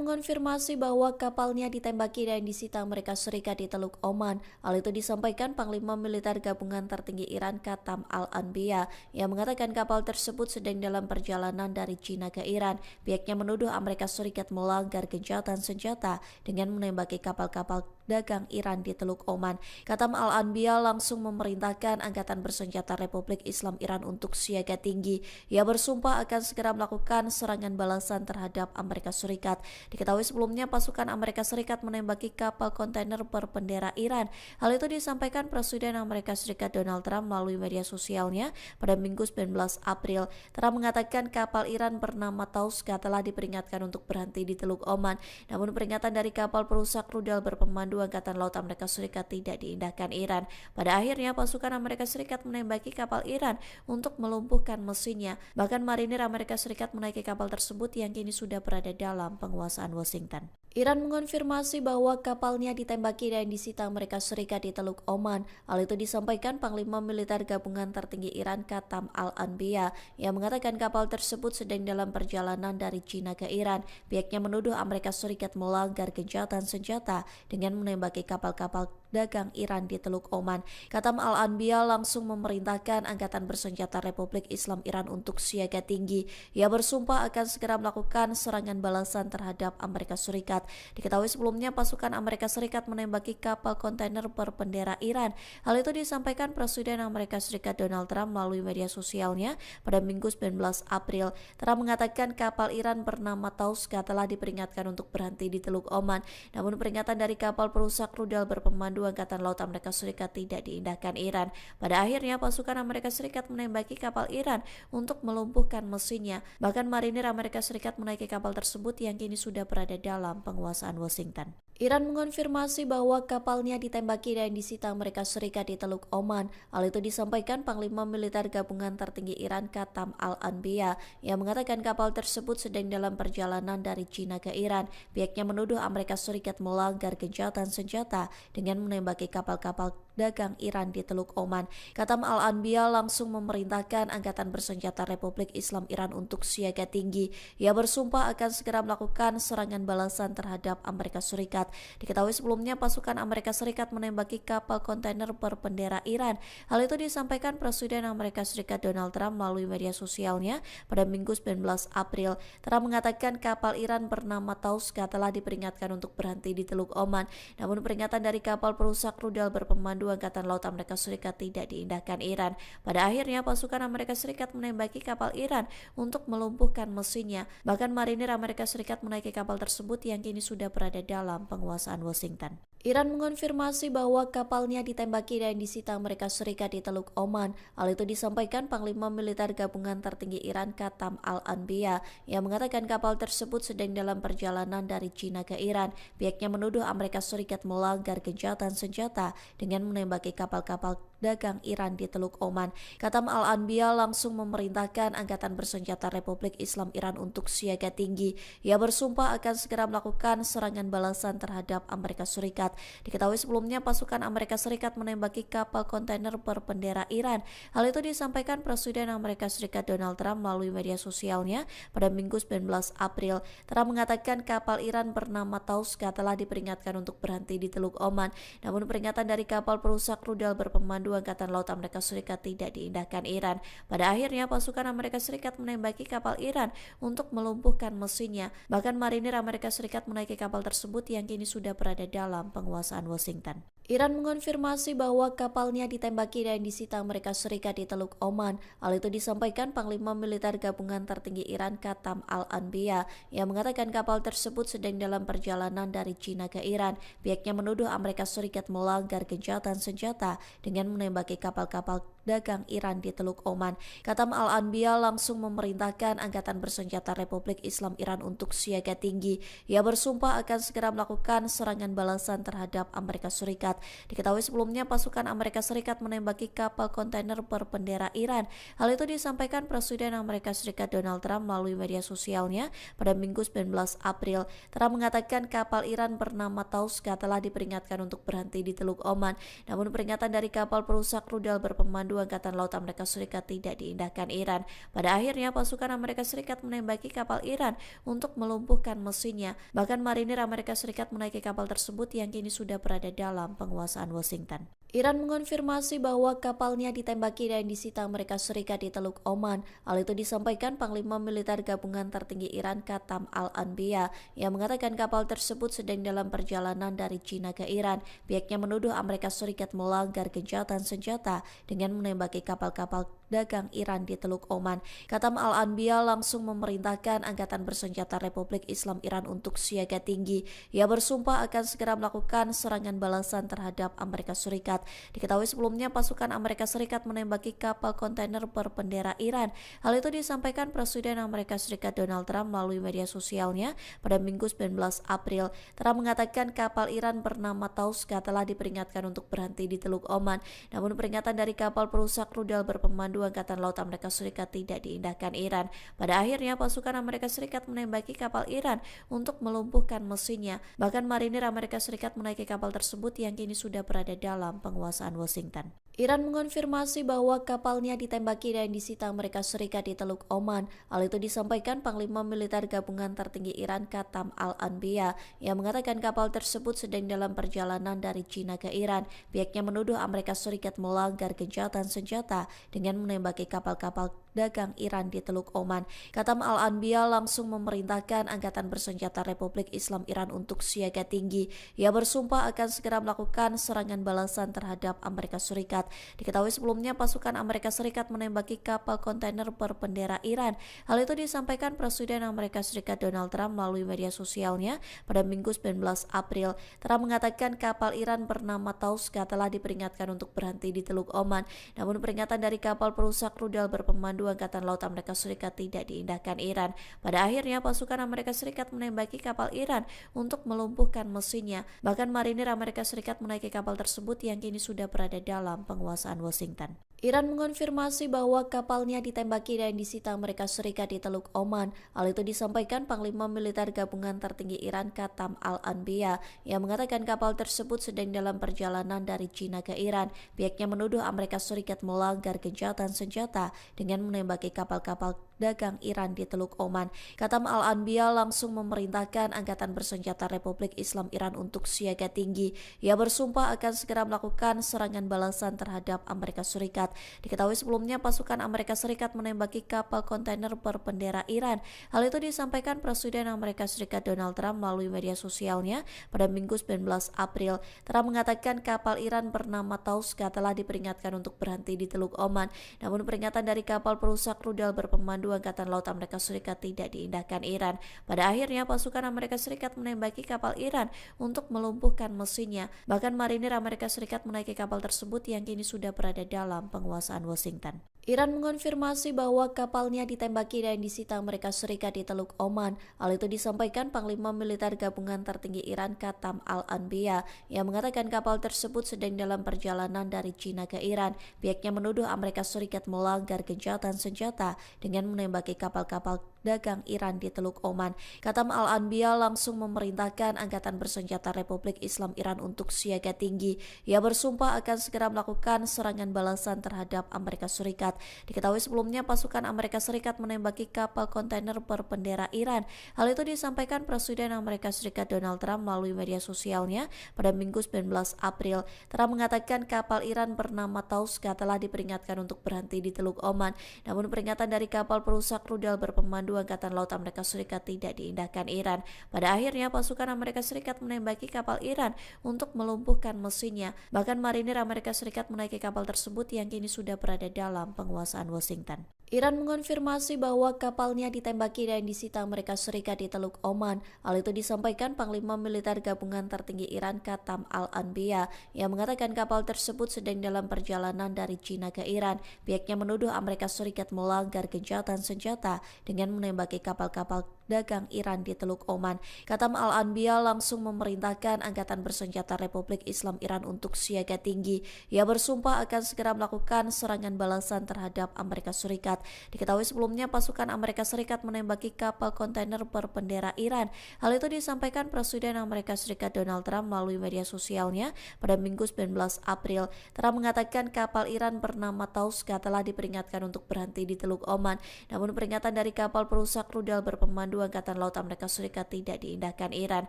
mengonfirmasi bahwa kapalnya ditembaki dan disita Amerika Serikat di Teluk Oman. Hal itu disampaikan Panglima Militer Gabungan Tertinggi Iran Qatam Al-Anbiya yang mengatakan kapal tersebut sedang dalam perjalanan dari China ke Iran. Pihaknya menuduh Amerika Serikat melanggar gencatan senjata dengan menembaki kapal-kapal dagang Iran di Teluk Oman. Qatam Al-Anbiya langsung memerintahkan Angkatan Bersenjata Republik Islam Iran untuk siaga tinggi. Ia bersumpah akan segera melakukan serangan balasan terhadap Amerika Serikat. Diketahui sebelumnya pasukan Amerika Serikat menembaki kapal kontainer berbendera Iran. Hal itu disampaikan Presiden Amerika Serikat Donald Trump melalui media sosialnya pada Minggu 19 April. Trump mengatakan kapal Iran bernama Tauska telah diperingatkan untuk berhenti di Teluk Oman. Namun peringatan dari kapal perusak rudal berpemandu Angkatan Laut Amerika Serikat tidak diindahkan Iran. Pada akhirnya pasukan Amerika Serikat menembaki kapal Iran untuk melumpuhkan mesinnya. Bahkan marinir Amerika Serikat menaiki kapal tersebut yang kini sudah berada dalam penguasaan Washington. Iran mengonfirmasi bahwa kapalnya ditembaki dan disita Amerika Serikat di Teluk Oman. Hal itu disampaikan Panglima Militer Gabungan Tertinggi Iran Qatam Al-Anbiya yang mengatakan kapal tersebut sedang dalam perjalanan dari China ke Iran. Pihaknya menuduh Amerika Serikat melanggar gencatan senjata dengan menembaki kapal-kapal dagang Iran di Teluk Oman. Qatam Al-Anbiya langsung memerintahkan Angkatan Bersenjata Republik Islam Iran untuk siaga tinggi. Ia bersumpah akan segera melakukan serangan balasan terhadap Amerika Serikat. Diketahui sebelumnya pasukan Amerika Serikat menembaki kapal kontainer berbendera Iran. Hal itu disampaikan Presiden Amerika Serikat Donald Trump melalui media sosialnya pada Minggu 19 April. Trump mengatakan kapal Iran bernama Tauska telah diperingatkan untuk berhenti di Teluk Oman. Namun peringatan dari kapal perusak rudal berpemandu Angkatan Laut Amerika Serikat tidak diindahkan Iran. Pada akhirnya pasukan Amerika Serikat menembaki kapal Iran untuk melumpuhkan mesinnya. Bahkan marinir Amerika Serikat menaiki kapal tersebut yang kini sudah berada dalam penguasaan Washington. Iran mengonfirmasi bahwa kapalnya ditembaki dan disita Amerika Serikat di Teluk Oman. Hal itu disampaikan Panglima Militer Gabungan Tertinggi Iran Qatam Al-Anbiya yang mengatakan kapal tersebut sedang dalam perjalanan dari China ke Iran. Pihaknya menuduh Amerika Serikat melanggar gencatan senjata dengan menembaki kapal-kapal dagang Iran di Teluk Oman. Qatam Al-Anbiya langsung memerintahkan Angkatan Bersenjata Republik Islam Iran untuk siaga tinggi. Ia bersumpah akan segera melakukan serangan balasan terhadap Amerika Serikat. Diketahui sebelumnya pasukan Amerika Serikat menembaki kapal kontainer berbendera Iran. Hal itu disampaikan Presiden Amerika Serikat Donald Trump melalui media sosialnya pada Minggu 19 April. Trump mengatakan kapal Iran bernama Tauska telah diperingatkan untuk berhenti di Teluk Oman. Namun peringatan dari kapal perusak rudal berpemandu Angkatan Laut Amerika Serikat tidak diindahkan Iran. Pada akhirnya pasukan Amerika Serikat menembaki kapal Iran untuk melumpuhkan mesinnya. Bahkan marinir Amerika Serikat menaiki kapal tersebut yang kini sudah berada dalam penguasaan Washington. Iran mengonfirmasi bahwa kapalnya ditembaki dan disita Amerika Serikat di Teluk Oman. Hal itu disampaikan Panglima Militer Gabungan Tertinggi Iran Qatam Al-Anbiya yang mengatakan kapal tersebut sedang dalam perjalanan dari China ke Iran. Pihaknya menuduh Amerika Serikat melanggar gencatan senjata dengan menembaki kapal-kapal dagang Iran di Teluk Oman. Qatam Al-Anbiya langsung memerintahkan Angkatan Bersenjata Republik Islam Iran untuk siaga tinggi. Ia bersumpah akan segera melakukan serangan balasan terhadap Amerika Serikat. Diketahui sebelumnya pasukan Amerika Serikat menembaki kapal kontainer berbendera Iran. Hal itu disampaikan Presiden Amerika Serikat Donald Trump melalui media sosialnya pada Minggu 19 April. Trump mengatakan kapal Iran bernama Tauska telah diperingatkan untuk berhenti di Teluk Oman. Namun peringatan dari kapal perusak rudal berpemandu Angkatan Laut Amerika Serikat tidak diindahkan Iran. Pada akhirnya pasukan Amerika Serikat menembaki kapal Iran untuk melumpuhkan mesinnya. Bahkan marinir Amerika Serikat menaiki kapal tersebut yang kini sudah berada dalam penguasaan Washington. Iran mengonfirmasi bahwa kapalnya ditembaki dan disita Amerika Serikat di Teluk Oman. Hal itu disampaikan Panglima Militer Gabungan Tertinggi Iran Qatam Al-Anbiya yang mengatakan kapal tersebut sedang dalam perjalanan dari China ke Iran. Pihaknya menuduh Amerika Serikat melanggar gencatan senjata dengan menembaki kapal-kapal dagang Iran di Teluk Oman. Katam Al-Anbiya langsung memerintahkan Angkatan Bersenjata Republik Islam Iran untuk siaga tinggi. Ia bersumpah akan segera melakukan serangan balasan terhadap Amerika Serikat. Diketahui sebelumnya pasukan Amerika Serikat menembaki kapal kontainer berbendera Iran. Hal itu disampaikan Presiden Amerika Serikat Donald Trump melalui media sosialnya pada Minggu 19 April. Trump mengatakan kapal Iran bernama Tauska telah diperingatkan untuk berhenti di Teluk Oman. Namun peringatan dari kapal perusak rudal berpemandu Angkatan Laut Amerika Serikat tidak diindahkan Iran. Pada akhirnya pasukan Amerika Serikat menembaki kapal Iran untuk melumpuhkan mesinnya. Bahkan marinir Amerika Serikat menaiki kapal tersebut yang kini sudah berada dalam penguasaan Washington. Iran mengonfirmasi bahwa kapalnya ditembaki dan disita Amerika Serikat di Teluk Oman. Hal itu disampaikan Panglima Militer Gabungan Tertinggi Iran Katam Al-Anbiya yang mengatakan kapal tersebut sedang dalam perjalanan dari China ke Iran. Pihaknya menuduh Amerika Serikat melanggar gencatan senjata dengan menembaki kapal-kapal dagang Iran di Teluk Oman. Katam Al-Anbiya langsung memerintahkan Angkatan Bersenjata Republik Islam Iran untuk siaga tinggi. Ia bersumpah akan segera melakukan serangan balasan terhadap Amerika Serikat. Diketahui sebelumnya pasukan Amerika Serikat menembaki kapal kontainer berbendera Iran. Hal itu disampaikan Presiden Amerika Serikat Donald Trump melalui media sosialnya pada Minggu 19 April. Trump mengatakan kapal Iran bernama Tauska telah diperingatkan untuk berhenti di Teluk Oman. Namun peringatan dari kapal perusak rudal berpemandu Angkatan Laut Amerika Serikat tidak diindahkan Iran. Pada akhirnya pasukan Amerika Serikat menembaki kapal Iran untuk melumpuhkan mesinnya. Bahkan marinir Amerika Serikat menaiki kapal tersebut yang kini sudah berada dalam penguasaan Washington. Iran mengonfirmasi bahwa kapalnya ditembaki dan disita Amerika Serikat di Teluk Oman. Hal itu disampaikan Panglima Militer Gabungan Tertinggi Iran Katam Al-Anbiya yang mengatakan kapal tersebut sedang dalam perjalanan dari China ke Iran. Pihaknya menuduh Amerika Serikat melanggar gencatan senjata dengan menembaki kapal-kapal dagang Iran di Teluk Oman. Katam Al-Anbiya langsung memerintahkan Angkatan Bersenjata Republik Islam Iran untuk siaga tinggi. Ia bersumpah akan segera melakukan serangan balasan terhadap Amerika Serikat. Diketahui sebelumnya pasukan Amerika Serikat menembaki kapal kontainer berbendera Iran. Hal itu disampaikan Presiden Amerika Serikat Donald Trump melalui media sosialnya pada Minggu 19 April. Trump mengatakan kapal Iran bernama Tauska telah diperingatkan untuk berhenti di Teluk Oman. Namun peringatan dari kapal perusak rudal berpemandu Angkatan Laut Amerika Serikat tidak diindahkan Iran. Pada akhirnya pasukan Amerika Serikat menembaki kapal Iran untuk melumpuhkan mesinnya. Bahkan marinir Amerika Serikat menaiki kapal tersebut yang kini sudah berada dalam penguasaan Washington. Iran mengonfirmasi bahwa kapalnya ditembaki dan disita Amerika Serikat di Teluk Oman. Hal itu disampaikan Panglima Militer Gabungan Tertinggi Iran Katam Al-Anbiya yang mengatakan kapal tersebut sedang dalam perjalanan dari China ke Iran. Pihaknya menuduh Amerika Serikat melanggar gencatan senjata dengan menembaki kapal-kapal dagang Iran di Teluk Oman. Katam Al-Anbiya langsung memerintahkan Angkatan Bersenjata Republik Islam Iran untuk siaga tinggi. Ia bersumpah akan segera melakukan serangan balasan terhadap Amerika Serikat. Diketahui sebelumnya pasukan Amerika Serikat menembaki kapal kontainer berbendera Iran. Hal itu disampaikan Presiden Amerika Serikat Donald Trump melalui media sosialnya pada Minggu 19 April. Trump mengatakan kapal Iran bernama Tauska telah diperingatkan untuk berhenti di Teluk Oman. Namun peringatan dari kapal perusak rudal berpemandu Angkatan Laut Amerika Serikat tidak diindahkan Iran. Pada akhirnya pasukan Amerika Serikat menembaki kapal Iran untuk melumpuhkan mesinnya. Bahkan marinir Amerika Serikat menaiki kapal tersebut yang kini sudah berada dalam penguasaan Washington. Iran mengonfirmasi bahwa kapalnya ditembaki dan disita Amerika Serikat di Teluk Oman. Hal itu disampaikan Panglima Militer Gabungan Tertinggi Iran Katam Al-Anbiya yang mengatakan kapal tersebut sedang dalam perjalanan dari China ke Iran. Pihaknya menuduh Amerika Serikat melanggar gencatan senjata dengan menembaki kapal-kapal dagang Iran di Teluk Oman. Katam Al-Anbiya langsung memerintahkan Angkatan Bersenjata Republik Islam Iran untuk siaga tinggi. Ia bersumpah akan segera melakukan serangan balasan terhadap Amerika Serikat. Diketahui sebelumnya pasukan Amerika Serikat menembaki kapal kontainer berbendera Iran. Hal itu disampaikan Presiden Amerika Serikat Donald Trump melalui media sosialnya pada Minggu 19 April. Trump mengatakan kapal Iran bernama Tauska telah diperingatkan untuk berhenti di Teluk Oman. Namun peringatan dari kapal perusak rudal berpemandu Angkatan Laut Amerika Serikat tidak diindahkan Iran. Pada akhirnya pasukan Amerika Serikat menembaki kapal Iran untuk melumpuhkan mesinnya. Bahkan marinir Amerika Serikat menaiki kapal tersebut yang kini sudah berada dalam penguasaan Washington. Iran mengonfirmasi bahwa kapalnya ditembaki dan disita Amerika Serikat di Teluk Oman. Hal itu disampaikan Panglima Militer Gabungan Tertinggi Iran Qatam Al-Anbiya yang mengatakan kapal tersebut sedang dalam perjalanan dari China ke Iran. Pihaknya menuduh Amerika Serikat melanggar gencatan senjata dengan menembaki kapal-kapal dagang Iran di Teluk Oman. Qatam Al-Anbiya langsung memerintahkan Angkatan Bersenjata Republik Islam Iran untuk siaga tinggi. Ia bersumpah akan segera melakukan serangan balasan terhadap Amerika Serikat. Diketahui sebelumnya pasukan Amerika Serikat menembaki kapal kontainer berbendera Iran. Hal itu disampaikan Presiden Amerika Serikat Donald Trump melalui media sosialnya pada Minggu 19 April. Trump mengatakan kapal Iran bernama Tauska telah diperingatkan untuk berhenti di Teluk Oman. Namun peringatan dari kapal perusak rudal berpemandu Angkatan Laut Amerika Serikat tidak diindahkan Iran.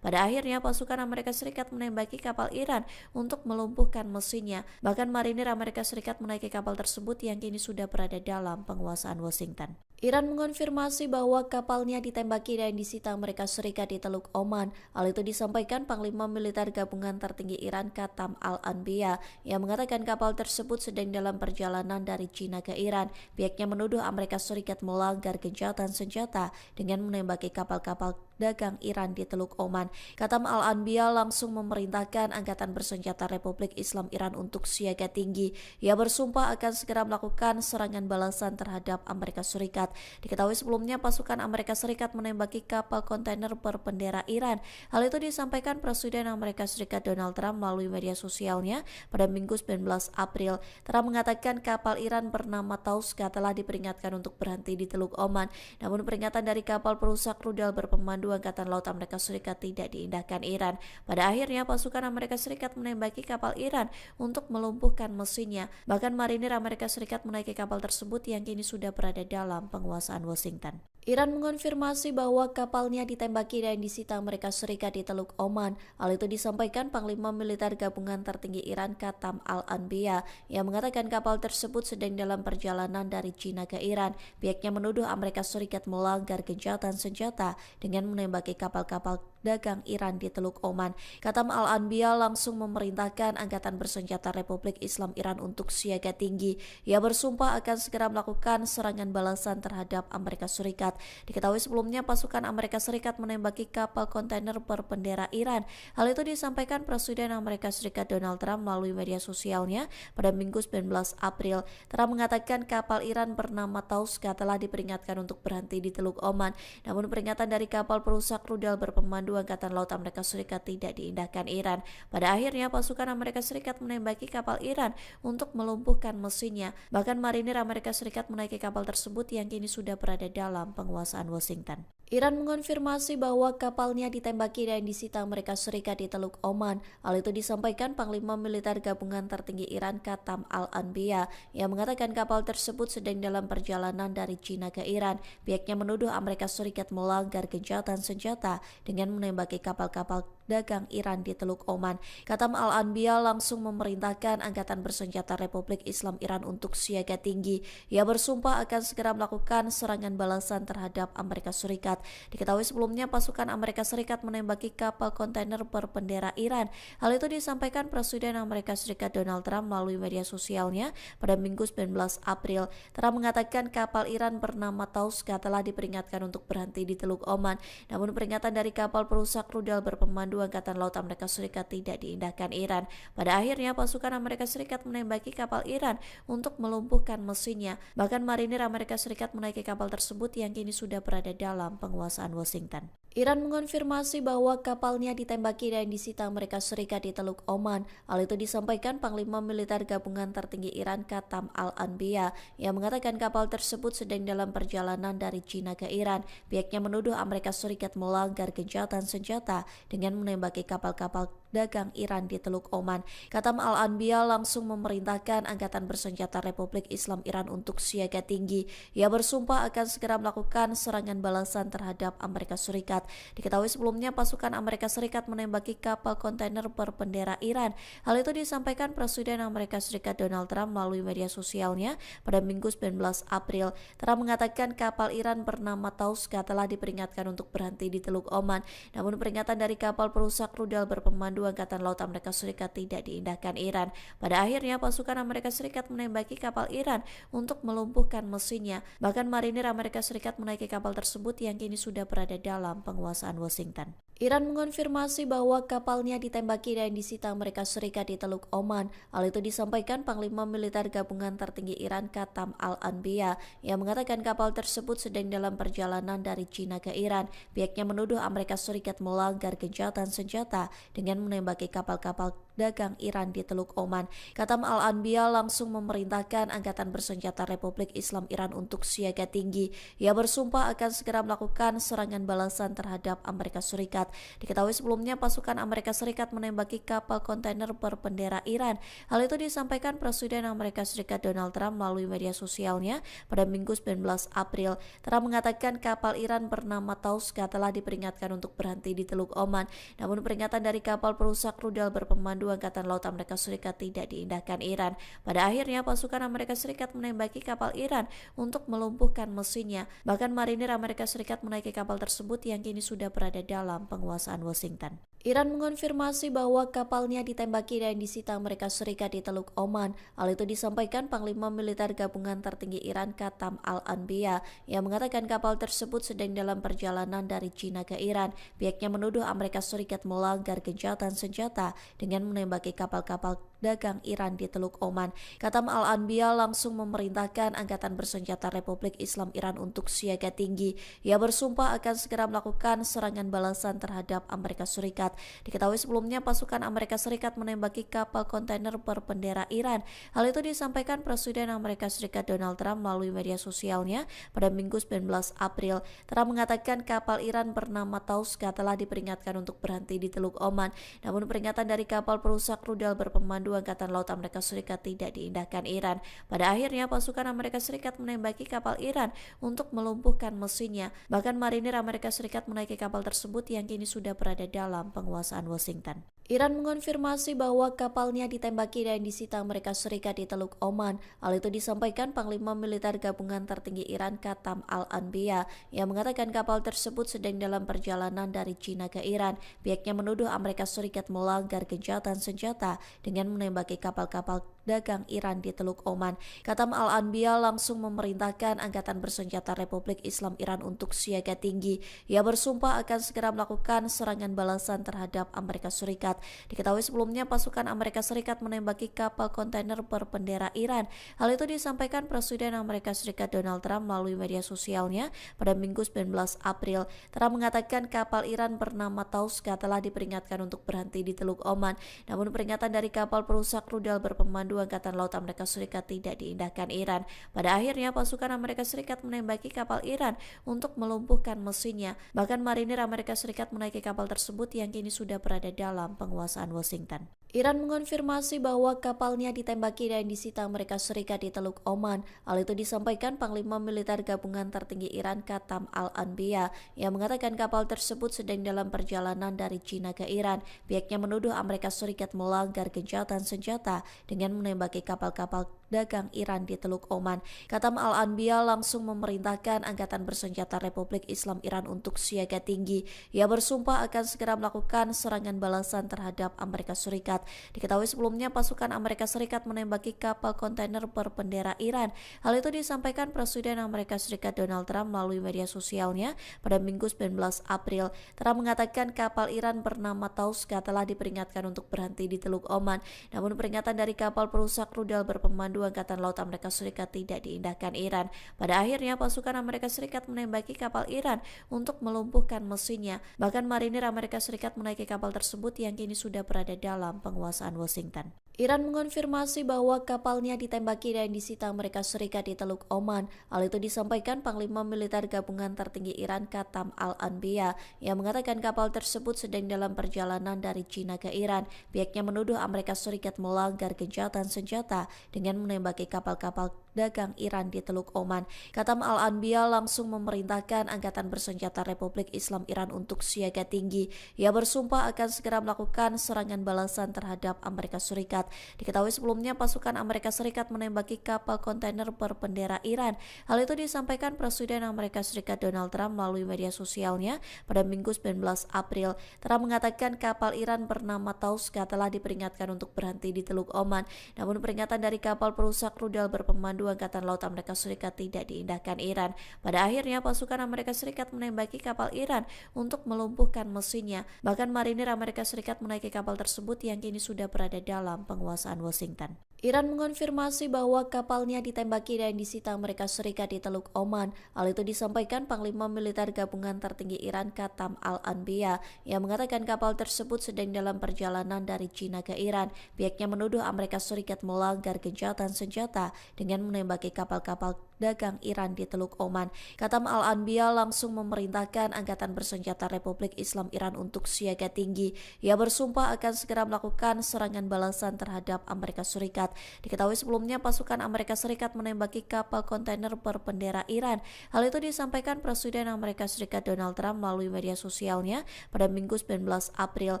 Pada akhirnya pasukan Amerika Serikat menembaki kapal Iran untuk melumpuhkan mesinnya. Bahkan marinir Amerika Serikat menaiki kapal tersebut yang kini sudah berada dalam penguasaan Washington. Iran mengonfirmasi bahwa kapalnya ditembaki dan disita Amerika Serikat di Teluk Oman. Hal itu disampaikan Panglima Militer Gabungan Tertinggi Iran Qatam Al-Anbiya yang mengatakan kapal tersebut sedang dalam perjalanan dari China ke Iran. Pihaknya menuduh Amerika Serikat melanggar gencatan senjata dengan menembaki kapal-kapal dagang Iran di Teluk Oman. Qatam Al-Anbiya langsung memerintahkan Angkatan Bersenjata Republik Islam Iran untuk siaga tinggi. Ia bersumpah akan segera melakukan serangan balasan terhadap Amerika Serikat. Diketahui sebelumnya pasukan Amerika Serikat menembaki kapal kontainer berbendera Iran. Hal itu disampaikan Presiden Amerika Serikat Donald Trump melalui media sosialnya pada Minggu 19 April. Trump mengatakan kapal Iran bernama Tauska telah diperingatkan untuk berhenti di Teluk Oman. Namun peringatan dari kapal perusak rudal berpemandu Angkatan Laut Amerika Serikat tidak diindahkan Iran. Pada akhirnya pasukan Amerika Serikat menembaki kapal Iran untuk melumpuhkan mesinnya. Bahkan marinir Amerika Serikat menaiki kapal tersebut yang kini sudah berada dalam penguasaan Washington. Iran mengonfirmasi bahwa kapalnya ditembaki dan disita Amerika Serikat di Teluk Oman. Hal itu disampaikan Panglima Militer Gabungan Tertinggi Iran Qatam Al-Anbiya yang mengatakan kapal tersebut sedang dalam perjalanan dari China ke Iran. Pihaknya menuduh Amerika Serikat melanggar gencatan senjata dengan menembaki kapal-kapal dagang Iran di Teluk Oman. Qatam Al-Anbiya langsung memerintahkan Angkatan Bersenjata Republik Islam Iran untuk siaga tinggi. Ia bersumpah akan segera melakukan serangan balasan terhadap Amerika Serikat. Diketahui sebelumnya pasukan Amerika Serikat menembaki kapal kontainer berbendera Iran. Hal itu disampaikan Presiden Amerika Serikat Donald Trump melalui media sosialnya pada Minggu 19 April. Trump mengatakan kapal Iran bernama Tauska telah diperingatkan untuk berhenti di Teluk Oman. Namun peringatan dari kapal perusak rudal berpemandu Angkatan Laut Amerika Serikat tidak diindahkan Iran. Pada akhirnya pasukan Amerika Serikat menembaki kapal Iran untuk melumpuhkan mesinnya. Bahkan marinir Amerika Serikat menaiki kapal tersebut yang kini sudah berada dalam penguasaan Washington. Iran mengonfirmasi bahwa kapalnya ditembaki dan disita Amerika Serikat di Teluk Oman. Hal itu disampaikan Panglima Militer Gabungan Tertinggi Iran Qatam Al-Anbiya yang mengatakan kapal tersebut sedang dalam perjalanan dari China ke Iran. Pihaknya menuduh Amerika Serikat melanggar gencatan senjata dengan menembaki kapal-kapal dagang Iran di Teluk Oman. Qatam Al-Anbiya langsung memerintahkan Angkatan Bersenjata Republik Islam Iran untuk siaga tinggi. Ia bersumpah akan segera melakukan serangan balasan terhadap Amerika Serikat. Diketahui sebelumnya pasukan Amerika Serikat menembaki kapal kontainer berbendera Iran. Hal itu disampaikan Presiden Amerika Serikat Donald Trump melalui media sosialnya pada Minggu 19 April. Trump mengatakan kapal Iran bernama Tauska telah diperingatkan untuk berhenti di Teluk Oman. Namun peringatan dari kapal perusak rudal berpemandu Angkatan Laut Amerika Serikat tidak diindahkan Iran. Pada akhirnya pasukan Amerika Serikat menembaki kapal Iran untuk melumpuhkan mesinnya. Bahkan marinir Amerika Serikat menaiki kapal tersebut yang kini sudah berada dalam penguasaan Washington. Iran mengonfirmasi bahwa kapalnya ditembaki dan disita Amerika Serikat di Teluk Oman. Hal itu disampaikan Panglima Militer Gabungan Tertinggi Iran Qatam Al-Anbiya yang mengatakan kapal tersebut sedang dalam perjalanan dari China ke Iran. Pihaknya menuduh Amerika Serikat melanggar gencatan senjata dengan menembaki kapal-kapal dagang Iran di Teluk Oman. Qatam Al-Anbiya langsung memerintahkan Angkatan Bersenjata Republik Islam Iran untuk siaga tinggi. Ia bersumpah akan segera melakukan serangan balasan terhadap Amerika Serikat. Diketahui sebelumnya pasukan Amerika Serikat menembaki kapal kontainer berbendera Iran. Hal itu disampaikan Presiden Amerika Serikat Donald Trump melalui media sosialnya pada Minggu 19 April. Trump mengatakan kapal Iran bernama Tauska telah diperingatkan untuk berhenti di Teluk Oman. Namun peringatan dari kapal perusak rudal berpemandu Berpemandu Angkatan Laut Amerika Serikat tidak diindahkan Iran. Pada akhirnya pasukan Amerika Serikat menembaki kapal Iran untuk melumpuhkan mesinnya. Bahkan marinir Amerika Serikat menaiki kapal tersebut yang kini sudah berada dalam penguasaan Washington. Iran mengonfirmasi bahwa kapalnya ditembaki dan disita Amerika Serikat di Teluk Oman. Hal itu disampaikan Panglima Militer Gabungan Tertinggi Iran Qatam Al-Anbiya yang mengatakan kapal tersebut sedang dalam perjalanan dari China ke Iran. Pihaknya menuduh Amerika Serikat melanggar gencatan senjata dengan menembaki kapal-kapal dagang Iran di Teluk Oman. Qatam Al-Anbiya langsung memerintahkan Angkatan Bersenjata Republik Islam Iran untuk siaga tinggi. Ia bersumpah akan segera melakukan serangan balasan terhadap Amerika Serikat. Diketahui sebelumnya pasukan Amerika Serikat menembaki kapal kontainer berbendera Iran. Hal itu disampaikan Presiden Amerika Serikat Donald Trump melalui media sosialnya pada Minggu 19 April. Trump mengatakan kapal Iran bernama Tauska telah diperingatkan untuk berhenti di Teluk Oman. Namun peringatan dari kapal perusak rudal berpemandu Angkatan Laut Amerika Serikat tidak diindahkan Iran. Pada akhirnya pasukan Amerika Serikat menembaki kapal Iran untuk melumpuhkan mesinnya. Bahkan marinir Amerika Serikat menaiki kapal tersebut yang kini sudah berada dalam penguasaan Washington. Iran mengonfirmasi bahwa kapalnya ditembaki dan disita Amerika Serikat di Teluk Oman. Hal itu disampaikan Panglima Militer Gabungan Tertinggi Iran Qatam Al-Anbiya yang mengatakan kapal tersebut sedang dalam perjalanan dari China ke Iran. Pihaknya menuduh Amerika Serikat melanggar gencatan senjata dengan menembaki kapal-kapal dagang Iran di Teluk Oman. Qatam Al-Anbiya langsung memerintahkan Angkatan Bersenjata Republik Islam Iran untuk siaga tinggi. Ia bersumpah akan segera melakukan serangan balasan terhadap Amerika Serikat. Diketahui sebelumnya pasukan Amerika Serikat menembaki kapal kontainer berbendera Iran. Hal itu disampaikan Presiden Amerika Serikat Donald Trump melalui media sosialnya pada Minggu 19 April. Trump mengatakan kapal Iran bernama Tauska telah diperingatkan untuk berhenti di Teluk Oman. Namun peringatan dari kapal perusak rudal berpemandu Angkatan Laut Amerika Serikat tidak diindahkan Iran. Pada akhirnya pasukan Amerika Serikat menembaki kapal Iran untuk melumpuhkan mesinnya. Bahkan marinir Amerika Serikat menaiki kapal tersebut yang kini sudah berada dalam penguasaan Washington. Iran mengonfirmasi bahwa kapalnya ditembaki dan disita Amerika Serikat di Teluk Oman. Hal itu disampaikan Panglima Militer Gabungan Tertinggi Iran Qatam Al-Anbiya yang mengatakan kapal tersebut sedang dalam perjalanan dari China ke Iran. Pihaknya menuduh Amerika Serikat melanggar gencatan senjata dengan menembaki kapal-kapal dagang Iran di Teluk Oman. Qatam Al-Anbiya langsung memerintahkan Angkatan Bersenjata Republik Islam Iran untuk siaga tinggi. Ia bersumpah akan segera melakukan serangan balasan terhadap Amerika Serikat. Diketahui sebelumnya pasukan Amerika Serikat menembaki kapal kontainer berbendera Iran. Hal itu disampaikan Presiden Amerika Serikat Donald Trump melalui media sosialnya pada Minggu 19 April. Trump mengatakan kapal Iran bernama Tauska telah diperingatkan untuk berhenti di Teluk Oman. Namun peringatan dari kapal perusak rudal berpemandu Angkatan Laut Amerika Serikat tidak diindahkan Iran. Pada akhirnya pasukan Amerika Serikat menembaki kapal Iran untuk melumpuhkan mesinnya. Bahkan marinir Amerika Serikat menaiki kapal tersebut yang kini sudah berada dalam penguasaan Washington. Iran mengonfirmasi bahwa kapalnya ditembaki dan disita Amerika Serikat di Teluk Oman. Hal itu disampaikan Panglima Militer Gabungan Tertinggi Iran Qatam Al-Anbiya yang mengatakan kapal tersebut sedang dalam perjalanan dari China ke Iran. Pihaknya menuduh Amerika Serikat melanggar gencatan senjata dengan menembaki kapal-kapal dagang Iran di Teluk Oman. Qatam Al-Anbiya langsung memerintahkan Angkatan Bersenjata Republik Islam Iran untuk siaga tinggi. Ia bersumpah akan segera melakukan serangan balasan terhadap Amerika Serikat. Diketahui sebelumnya pasukan Amerika Serikat menembaki kapal kontainer berbendera Iran. Hal itu disampaikan Presiden Amerika Serikat Donald Trump melalui media sosialnya pada Minggu 19 April. Trump mengatakan kapal Iran bernama Tauska telah diperingatkan untuk berhenti di Teluk Oman. Namun peringatan dari kapal perusak rudal berpemandu Angkatan Laut Amerika Serikat tidak diindahkan Iran. Pada akhirnya pasukan Amerika Serikat menembaki kapal Iran untuk melumpuhkan mesinnya. Bahkan marinir Amerika Serikat menaiki kapal tersebut yang kini sudah berada dalam penguasaan Washington. Iran mengonfirmasi bahwa kapalnya ditembaki dan disita Amerika Serikat di Teluk Oman. Hal itu disampaikan Panglima Militer Gabungan Tertinggi Iran Qatam Al-Anbiya yang mengatakan kapal tersebut sedang dalam perjalanan dari China ke Iran. Pihaknya menuduh Amerika Serikat melanggar gencatan senjata dengan menembaki kapal-kapal dagang Iran di Teluk Oman. Katam Al-Anbiya langsung memerintahkan Angkatan Bersenjata Republik Islam Iran untuk siaga tinggi. Ia bersumpah akan segera melakukan serangan balasan terhadap Amerika Serikat. Diketahui sebelumnya pasukan Amerika Serikat menembaki kapal kontainer berbendera Iran. Hal itu disampaikan Presiden Amerika Serikat Donald Trump melalui media sosialnya pada Minggu 19 April. Trump mengatakan kapal Iran bernama Tauska telah diperingatkan untuk berhenti di Teluk Oman. Namun peringatan dari kapal perusak rudal berpemandu Angkatan Laut Amerika Serikat tidak diindahkan Iran. Pada akhirnya pasukan Amerika Serikat menembaki kapal Iran untuk melumpuhkan mesinnya. Bahkan marinir Amerika Serikat menaiki kapal tersebut yang kini sudah berada dalam penguasaan Washington. Iran mengonfirmasi bahwa kapalnya ditembaki dan disita Amerika Serikat di Teluk Oman. Hal itu disampaikan Panglima Militer Gabungan Tertinggi Iran Katam Al-Anbiya yang mengatakan kapal tersebut sedang dalam perjalanan dari China ke Iran. Pihaknya menuduh Amerika Serikat melanggar gencatan senjata dengan menembaki kapal-kapal dagang Iran di Teluk Oman. Katam Al-Anbiya langsung memerintahkan Angkatan Bersenjata Republik Islam Iran untuk siaga tinggi. Ia bersumpah akan segera melakukan serangan balasan terhadap Amerika Serikat. Diketahui sebelumnya pasukan Amerika Serikat menembaki kapal kontainer berbendera Iran. Hal itu disampaikan Presiden Amerika Serikat Donald Trump melalui media sosialnya pada Minggu 19 April.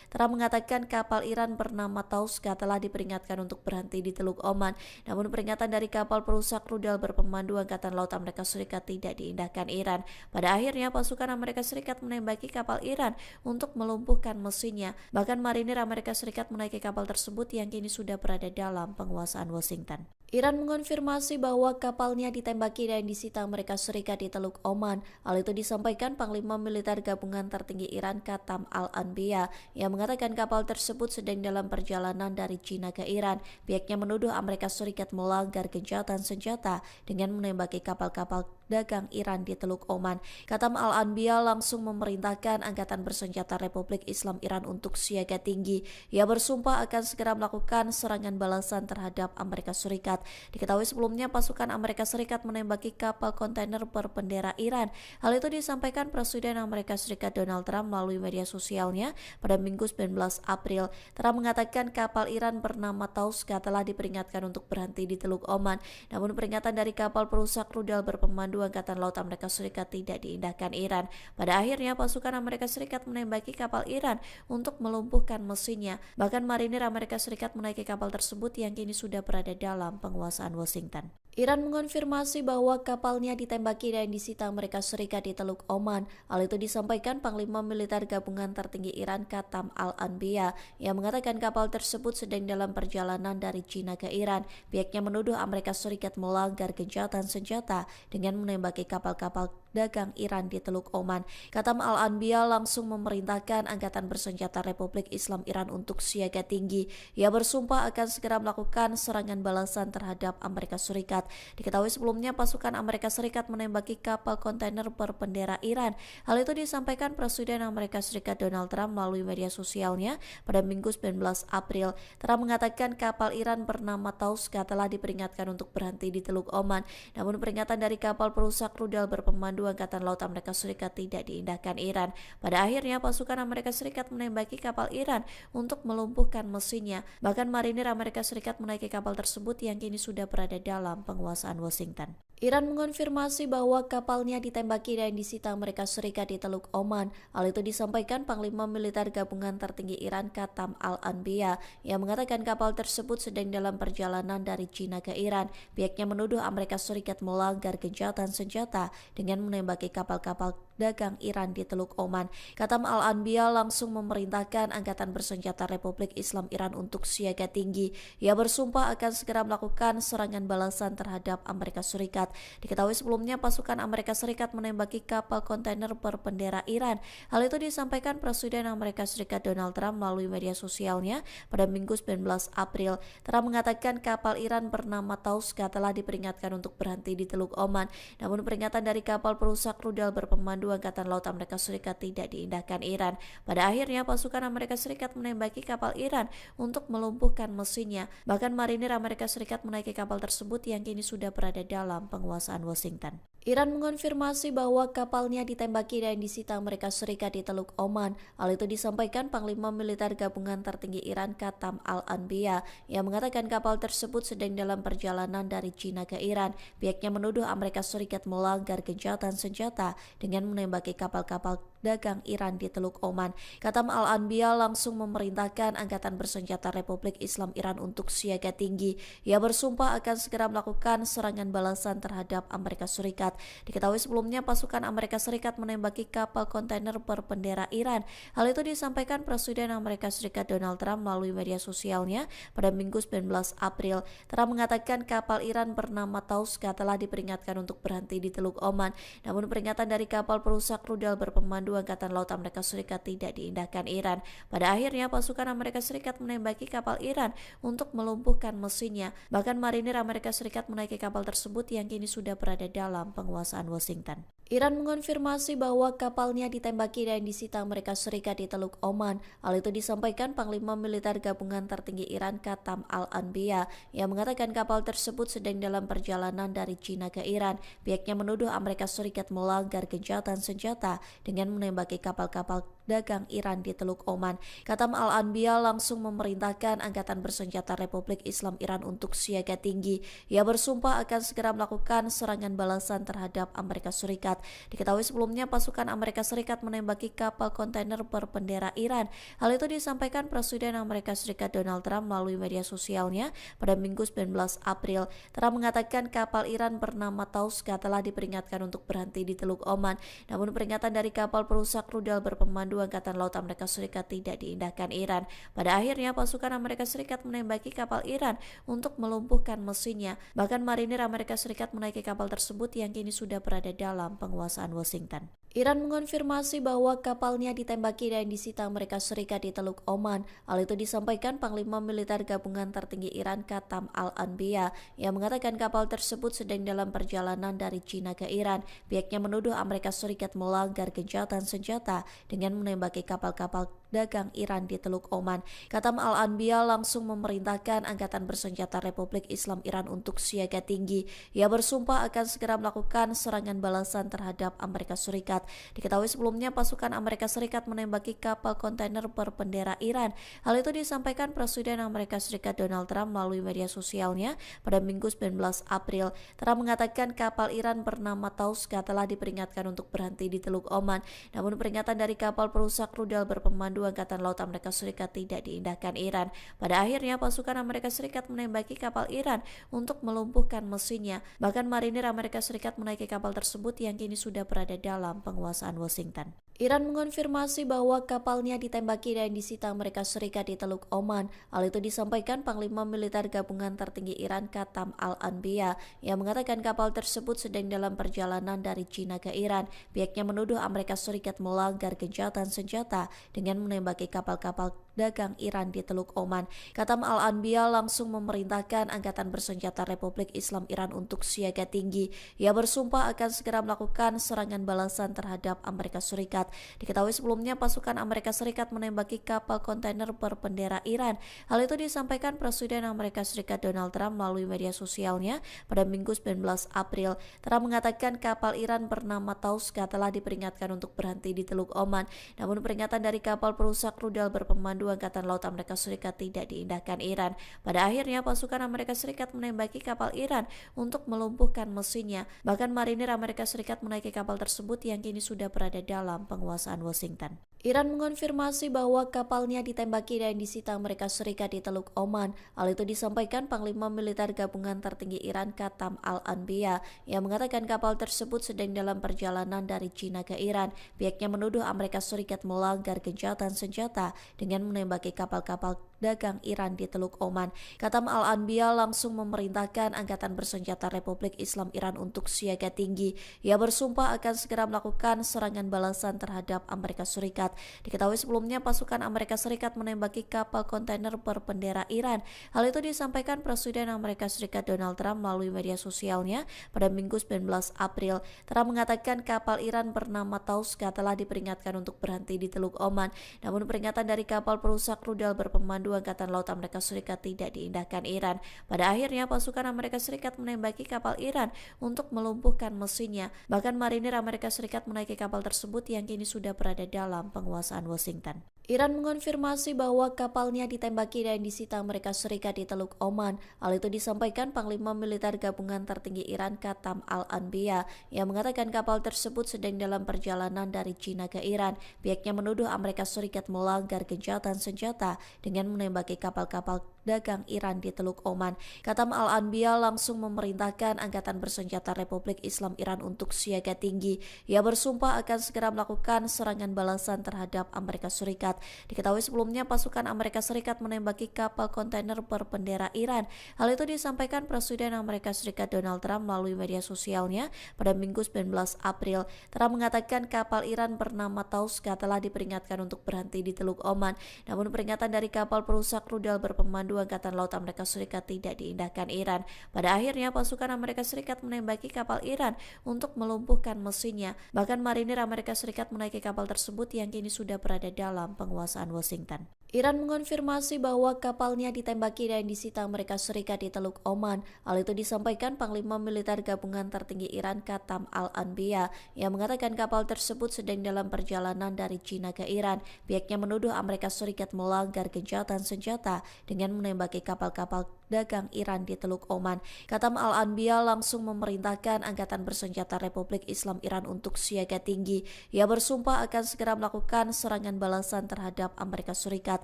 Trump mengatakan kapal Iran bernama Tauska telah diperingatkan untuk berhenti di Teluk Oman. Namun peringatan dari kapal perusak rudal berpemandu Angkatan Laut Amerika Serikat tidak diindahkan Iran. Pada akhirnya pasukan Amerika Serikat menembaki kapal Iran untuk melumpuhkan mesinnya. Bahkan marinir Amerika Serikat menaiki kapal tersebut yang kini sudah berada dalam penguasaan Washington. Iran mengonfirmasi bahwa kapalnya ditembaki dan disita Amerika Serikat di Teluk Oman. Hal itu disampaikan Panglima Militer Gabungan Tertinggi Iran Katam Al-Anbiya yang mengatakan kapal tersebut sedang dalam perjalanan dari China ke Iran. Pihaknya menuduh Amerika Serikat melanggar gencatan senjata dengan menembaki kapal-kapal dagang Iran di Teluk Oman. Katam Al-Anbiya langsung memerintahkan Angkatan Bersenjata Republik Islam Iran untuk siaga tinggi. Ia bersumpah akan segera melakukan serangan balasan terhadap Amerika Serikat. Diketahui sebelumnya pasukan Amerika Serikat menembaki kapal kontainer berbendera Iran. Hal itu disampaikan Presiden Amerika Serikat Donald Trump melalui media sosialnya pada Minggu 19 April. Trump mengatakan kapal Iran bernama Tauska telah diperingatkan untuk berhenti di Teluk Oman. Namun peringatan dari kapal perusak rudal berpemandu Angkatan Laut Amerika Serikat tidak diindahkan Iran. Pada akhirnya pasukan Amerika Serikat menembaki kapal Iran untuk melumpuhkan mesinnya. Bahkan marinir Amerika Serikat menaiki kapal tersebut yang kini sudah berada dalam penguasaan Washington. Iran mengonfirmasi bahwa kapalnya ditembaki dan disita Amerika Serikat di Teluk Oman. Hal itu disampaikan Panglima Militer Gabungan Tertinggi Iran Katam Al-Anbiya yang mengatakan kapal tersebut sedang dalam perjalanan dari China ke Iran. Pihaknya menuduh Amerika Serikat melanggar gencatan senjata dengan menembaki kapal-kapal dagang Iran di Teluk Oman. Katam Al-Anbiya langsung memerintahkan Angkatan Bersenjata Republik Islam Iran untuk siaga tinggi. Ia bersumpah akan segera melakukan serangan balasan terhadap Amerika Serikat. Diketahui sebelumnya pasukan Amerika Serikat menembaki kapal kontainer berbendera Iran. Hal itu disampaikan Presiden Amerika Serikat Donald Trump melalui media sosialnya pada Minggu 19 April. Trump mengatakan kapal Iran bernama Tauska telah diperingatkan untuk berhenti di Teluk Oman. Namun peringatan dari kapal perusak rudal berpemandu Angkatan Laut Amerika Serikat tidak diindahkan Iran. Pada akhirnya pasukan Amerika Serikat menembaki kapal Iran untuk melumpuhkan mesinnya. Bahkan marinir Amerika Serikat menaiki kapal tersebut yang kini sudah berada dalam penguasaan Washington. Iran mengonfirmasi bahwa kapalnya ditembaki dan disita Amerika Serikat di Teluk Oman. Hal itu disampaikan Panglima Militer Gabungan Tertinggi Iran Katam Al-Anbiya yang mengatakan kapal tersebut sedang dalam perjalanan dari China ke Iran. Pihaknya menuduh Amerika Serikat melanggar gencatan senjata dengan menembaki kapal-kapal dagang Iran di Teluk Oman. Katam Al-Anbiya langsung memerintahkan Angkatan Bersenjata Republik Islam Iran untuk siaga tinggi. Ia bersumpah akan segera melakukan serangan balasan terhadap Amerika Serikat. Diketahui sebelumnya pasukan Amerika Serikat menembaki kapal kontainer berbendera Iran. Hal itu disampaikan Presiden Amerika Serikat Donald Trump melalui media sosialnya pada Minggu 19 April. Trump mengatakan kapal Iran bernama Tauska telah diperingatkan untuk berhenti di Teluk Oman. Namun peringatan dari kapal perusak rudal berpemandu Berpemandu Angkatan Laut Amerika Serikat tidak diindahkan Iran. Pada akhirnya pasukan Amerika Serikat menembaki kapal Iran untuk melumpuhkan mesinnya. Bahkan marinir Amerika Serikat menaiki kapal tersebut yang kini sudah berada dalam penguasaan Washington. Iran mengonfirmasi bahwa kapalnya ditembaki dan disita Amerika Serikat di Teluk Oman. Hal itu disampaikan Panglima Militer Gabungan Tertinggi Iran Qatam Al-Anbiya yang mengatakan kapal tersebut sedang dalam perjalanan dari China ke Iran. Pihaknya menuduh Amerika Serikat melanggar gencatan senjata dengan menembaki kapal-kapal dagang Iran di Teluk Oman. Qatam Al-Anbiya langsung memerintahkan Angkatan Bersenjata Republik Islam Iran untuk siaga tinggi. Ia bersumpah akan segera melakukan serangan balasan terhadap Amerika Serikat. Diketahui sebelumnya pasukan Amerika Serikat menembaki kapal kontainer berbendera Iran. Hal itu disampaikan Presiden Amerika Serikat Donald Trump melalui media sosialnya pada Minggu 19 April. Trump mengatakan kapal Iran bernama Tauska telah diperingatkan untuk berhenti di Teluk Oman. Namun peringatan dari kapal perusak rudal berpemandu Angkatan Laut Amerika Serikat tidak diindahkan Iran. Pada akhirnya pasukan Amerika Serikat menembaki kapal Iran untuk melumpuhkan mesinnya. Bahkan marinir Amerika Serikat menaiki kapal tersebut yang kini sudah berada dalam penguasaan Washington. Iran mengonfirmasi bahwa kapalnya ditembaki dan disita Amerika Serikat di Teluk Oman. Hal itu disampaikan Panglima Militer Gabungan Tertinggi Iran Qatam Al-Anbiya yang mengatakan kapal tersebut sedang dalam perjalanan dari China ke Iran. Pihaknya menuduh Amerika Serikat melanggar gencatan senjata dengan menembaki kapal-kapal dagang Iran di Teluk Oman. Qatam Al-Anbiya langsung memerintahkan Angkatan Bersenjata Republik Islam Iran untuk siaga tinggi. Ia bersumpah akan segera melakukan serangan balasan terhadap Amerika Serikat. Diketahui sebelumnya pasukan Amerika Serikat menembaki kapal kontainer berbendera Iran. Hal itu disampaikan Presiden Amerika Serikat Donald Trump melalui media sosialnya pada Minggu 19 April. Trump mengatakan kapal Iran bernama Tauska telah diperingatkan untuk berhenti di Teluk Oman. Namun peringatan dari kapal perusak rudal berpemandu Angkatan Laut Amerika Serikat tidak diindahkan Iran. Pada akhirnya pasukan Amerika Serikat menembaki kapal Iran untuk melumpuhkan mesinnya. Bahkan marinir Amerika Serikat menaiki kapal tersebut yang kini sudah berada dalam penguasaan Washington. Iran mengonfirmasi bahwa kapalnya ditembaki dan disita Amerika Serikat di Teluk Oman. Hal itu disampaikan Panglima Militer Gabungan Tertinggi Iran Qatam Al-Anbiya yang mengatakan kapal tersebut sedang dalam perjalanan dari China ke Iran. Pihaknya menuduh Amerika Serikat melanggar gencatan senjata dengan menembaki kapal-kapal dagang Iran di Teluk Oman. Qatam Al-Anbiya langsung memerintahkan Angkatan Bersenjata Republik Islam Iran untuk siaga tinggi. Ia bersumpah akan segera melakukan serangan balasan terhadap Amerika Serikat. Diketahui sebelumnya pasukan Amerika Serikat menembaki kapal kontainer berbendera Iran. Hal itu disampaikan Presiden Amerika Serikat Donald Trump melalui media sosialnya pada Minggu 19 April. Trump mengatakan kapal Iran bernama Tauska telah diperingatkan untuk berhenti di Teluk Oman. Namun peringatan dari kapal perusak rudal berpemandu Angkatan Laut Amerika Serikat tidak diindahkan Iran. Pada akhirnya pasukan Amerika Serikat menembaki kapal Iran untuk melumpuhkan mesinnya. Bahkan marinir Amerika Serikat menaiki kapal tersebut yang kini sudah berada dalam penguasaan Washington. Iran mengonfirmasi bahwa kapalnya ditembaki dan disita Amerika Serikat di Teluk Oman. Hal itu disampaikan Panglima Militer Gabungan Tertinggi Iran Qatam Al-Anbiya yang mengatakan kapal tersebut sedang dalam perjalanan dari China ke Iran. Pihaknya menuduh Amerika Serikat melanggar gencatan senjata dengan menembaki kapal-kapal dagang Iran di Teluk Oman. Qatam Al-Anbiya langsung memerintahkan Angkatan Bersenjata Republik Islam Iran untuk siaga tinggi. Ia bersumpah akan segera melakukan serangan balasan terhadap Amerika Serikat. Diketahui sebelumnya pasukan Amerika Serikat menembaki kapal kontainer berbendera Iran. Hal itu disampaikan Presiden Amerika Serikat Donald Trump melalui media sosialnya pada Minggu 19 April. Trump mengatakan kapal Iran bernama Tauska telah diperingatkan untuk berhenti di Teluk Oman. Namun peringatan dari kapal perusak rudal berpemandu Angkatan Laut Amerika Serikat tidak diindahkan Iran. Pada akhirnya pasukan Amerika Serikat menembaki kapal Iran untuk melumpuhkan mesinnya. Bahkan marinir Amerika Serikat menaiki kapal tersebut yang kini sudah berada dalam penguasaan Washington. Iran mengonfirmasi bahwa kapalnya ditembaki dan disita Amerika Serikat di Teluk Oman. Hal itu disampaikan Panglima Militer Gabungan Tertinggi Iran Qatam Al-Anbiya yang mengatakan kapal tersebut sedang dalam perjalanan dari China ke Iran. Pihaknya menuduh Amerika Serikat melanggar gencatan senjata dengan menembaki kapal-kapal dagang Iran di Teluk Oman. Katam Al-Anbiya langsung memerintahkan Angkatan Bersenjata Republik Islam Iran untuk siaga tinggi. Ia bersumpah akan segera melakukan serangan balasan terhadap Amerika Serikat. Diketahui sebelumnya pasukan Amerika Serikat menembaki kapal kontainer berbendera Iran. Hal itu disampaikan Presiden Amerika Serikat Donald Trump melalui media sosialnya pada Minggu 19 April. Trump mengatakan kapal Iran bernama Tauska telah diperingatkan untuk berhenti di Teluk Oman. Namun peringatan dari kapal perusak rudal berpemandu Angkatan Laut Amerika Serikat tidak diindahkan Iran. Pada akhirnya pasukan Amerika Serikat menembaki kapal Iran untuk melumpuhkan mesinnya. Bahkan marinir Amerika Serikat menaiki kapal tersebut yang kini sudah berada dalam penguasaan Washington. Iran mengonfirmasi bahwa kapalnya ditembaki dan disita Amerika Serikat di Teluk Oman. Hal itu disampaikan Panglima Militer Gabungan Tertinggi Iran Katam Al-Anbiya yang mengatakan kapal tersebut sedang dalam perjalanan dari China ke Iran. Pihaknya menuduh Amerika Serikat melanggar gencatan senjata dengan menembaki kapal-kapal dagang Iran di Teluk Oman. Katam Al-Anbiya langsung memerintahkan Angkatan Bersenjata Republik Islam Iran untuk siaga tinggi. Ia bersumpah akan segera melakukan serangan balasan terhadap Amerika Serikat. Diketahui sebelumnya pasukan Amerika Serikat menembaki kapal kontainer berbendera Iran. Hal itu disampaikan Presiden Amerika Serikat Donald Trump melalui media sosialnya pada Minggu 19 April. Trump mengatakan kapal Iran bernama Tauska telah diperingatkan untuk berhenti di Teluk Oman. Namun peringatan dari kapal perusak rudal berpemandu Angkatan Laut Amerika Serikat tidak diindahkan Iran. Pada akhirnya pasukan Amerika Serikat menembaki kapal Iran untuk melumpuhkan mesinnya. Bahkan marinir Amerika Serikat menaiki kapal tersebut yang kini sudah berada dalam penguasaan Washington. Iran mengonfirmasi bahwa kapalnya ditembaki dan disita Amerika Serikat di Teluk Oman. Hal itu disampaikan Panglima Militer Gabungan Tertinggi Iran Katam Al-Anbiya yang mengatakan kapal tersebut sedang dalam perjalanan dari China ke Iran. Pihaknya menuduh Amerika Serikat melanggar gencatan senjata dengan menembaki kapal-kapal dagang Iran di Teluk Oman. Katam Al-Anbiya langsung memerintahkan Angkatan Bersenjata Republik Islam Iran untuk siaga tinggi. Ia bersumpah akan segera melakukan serangan balasan terhadap Amerika Serikat.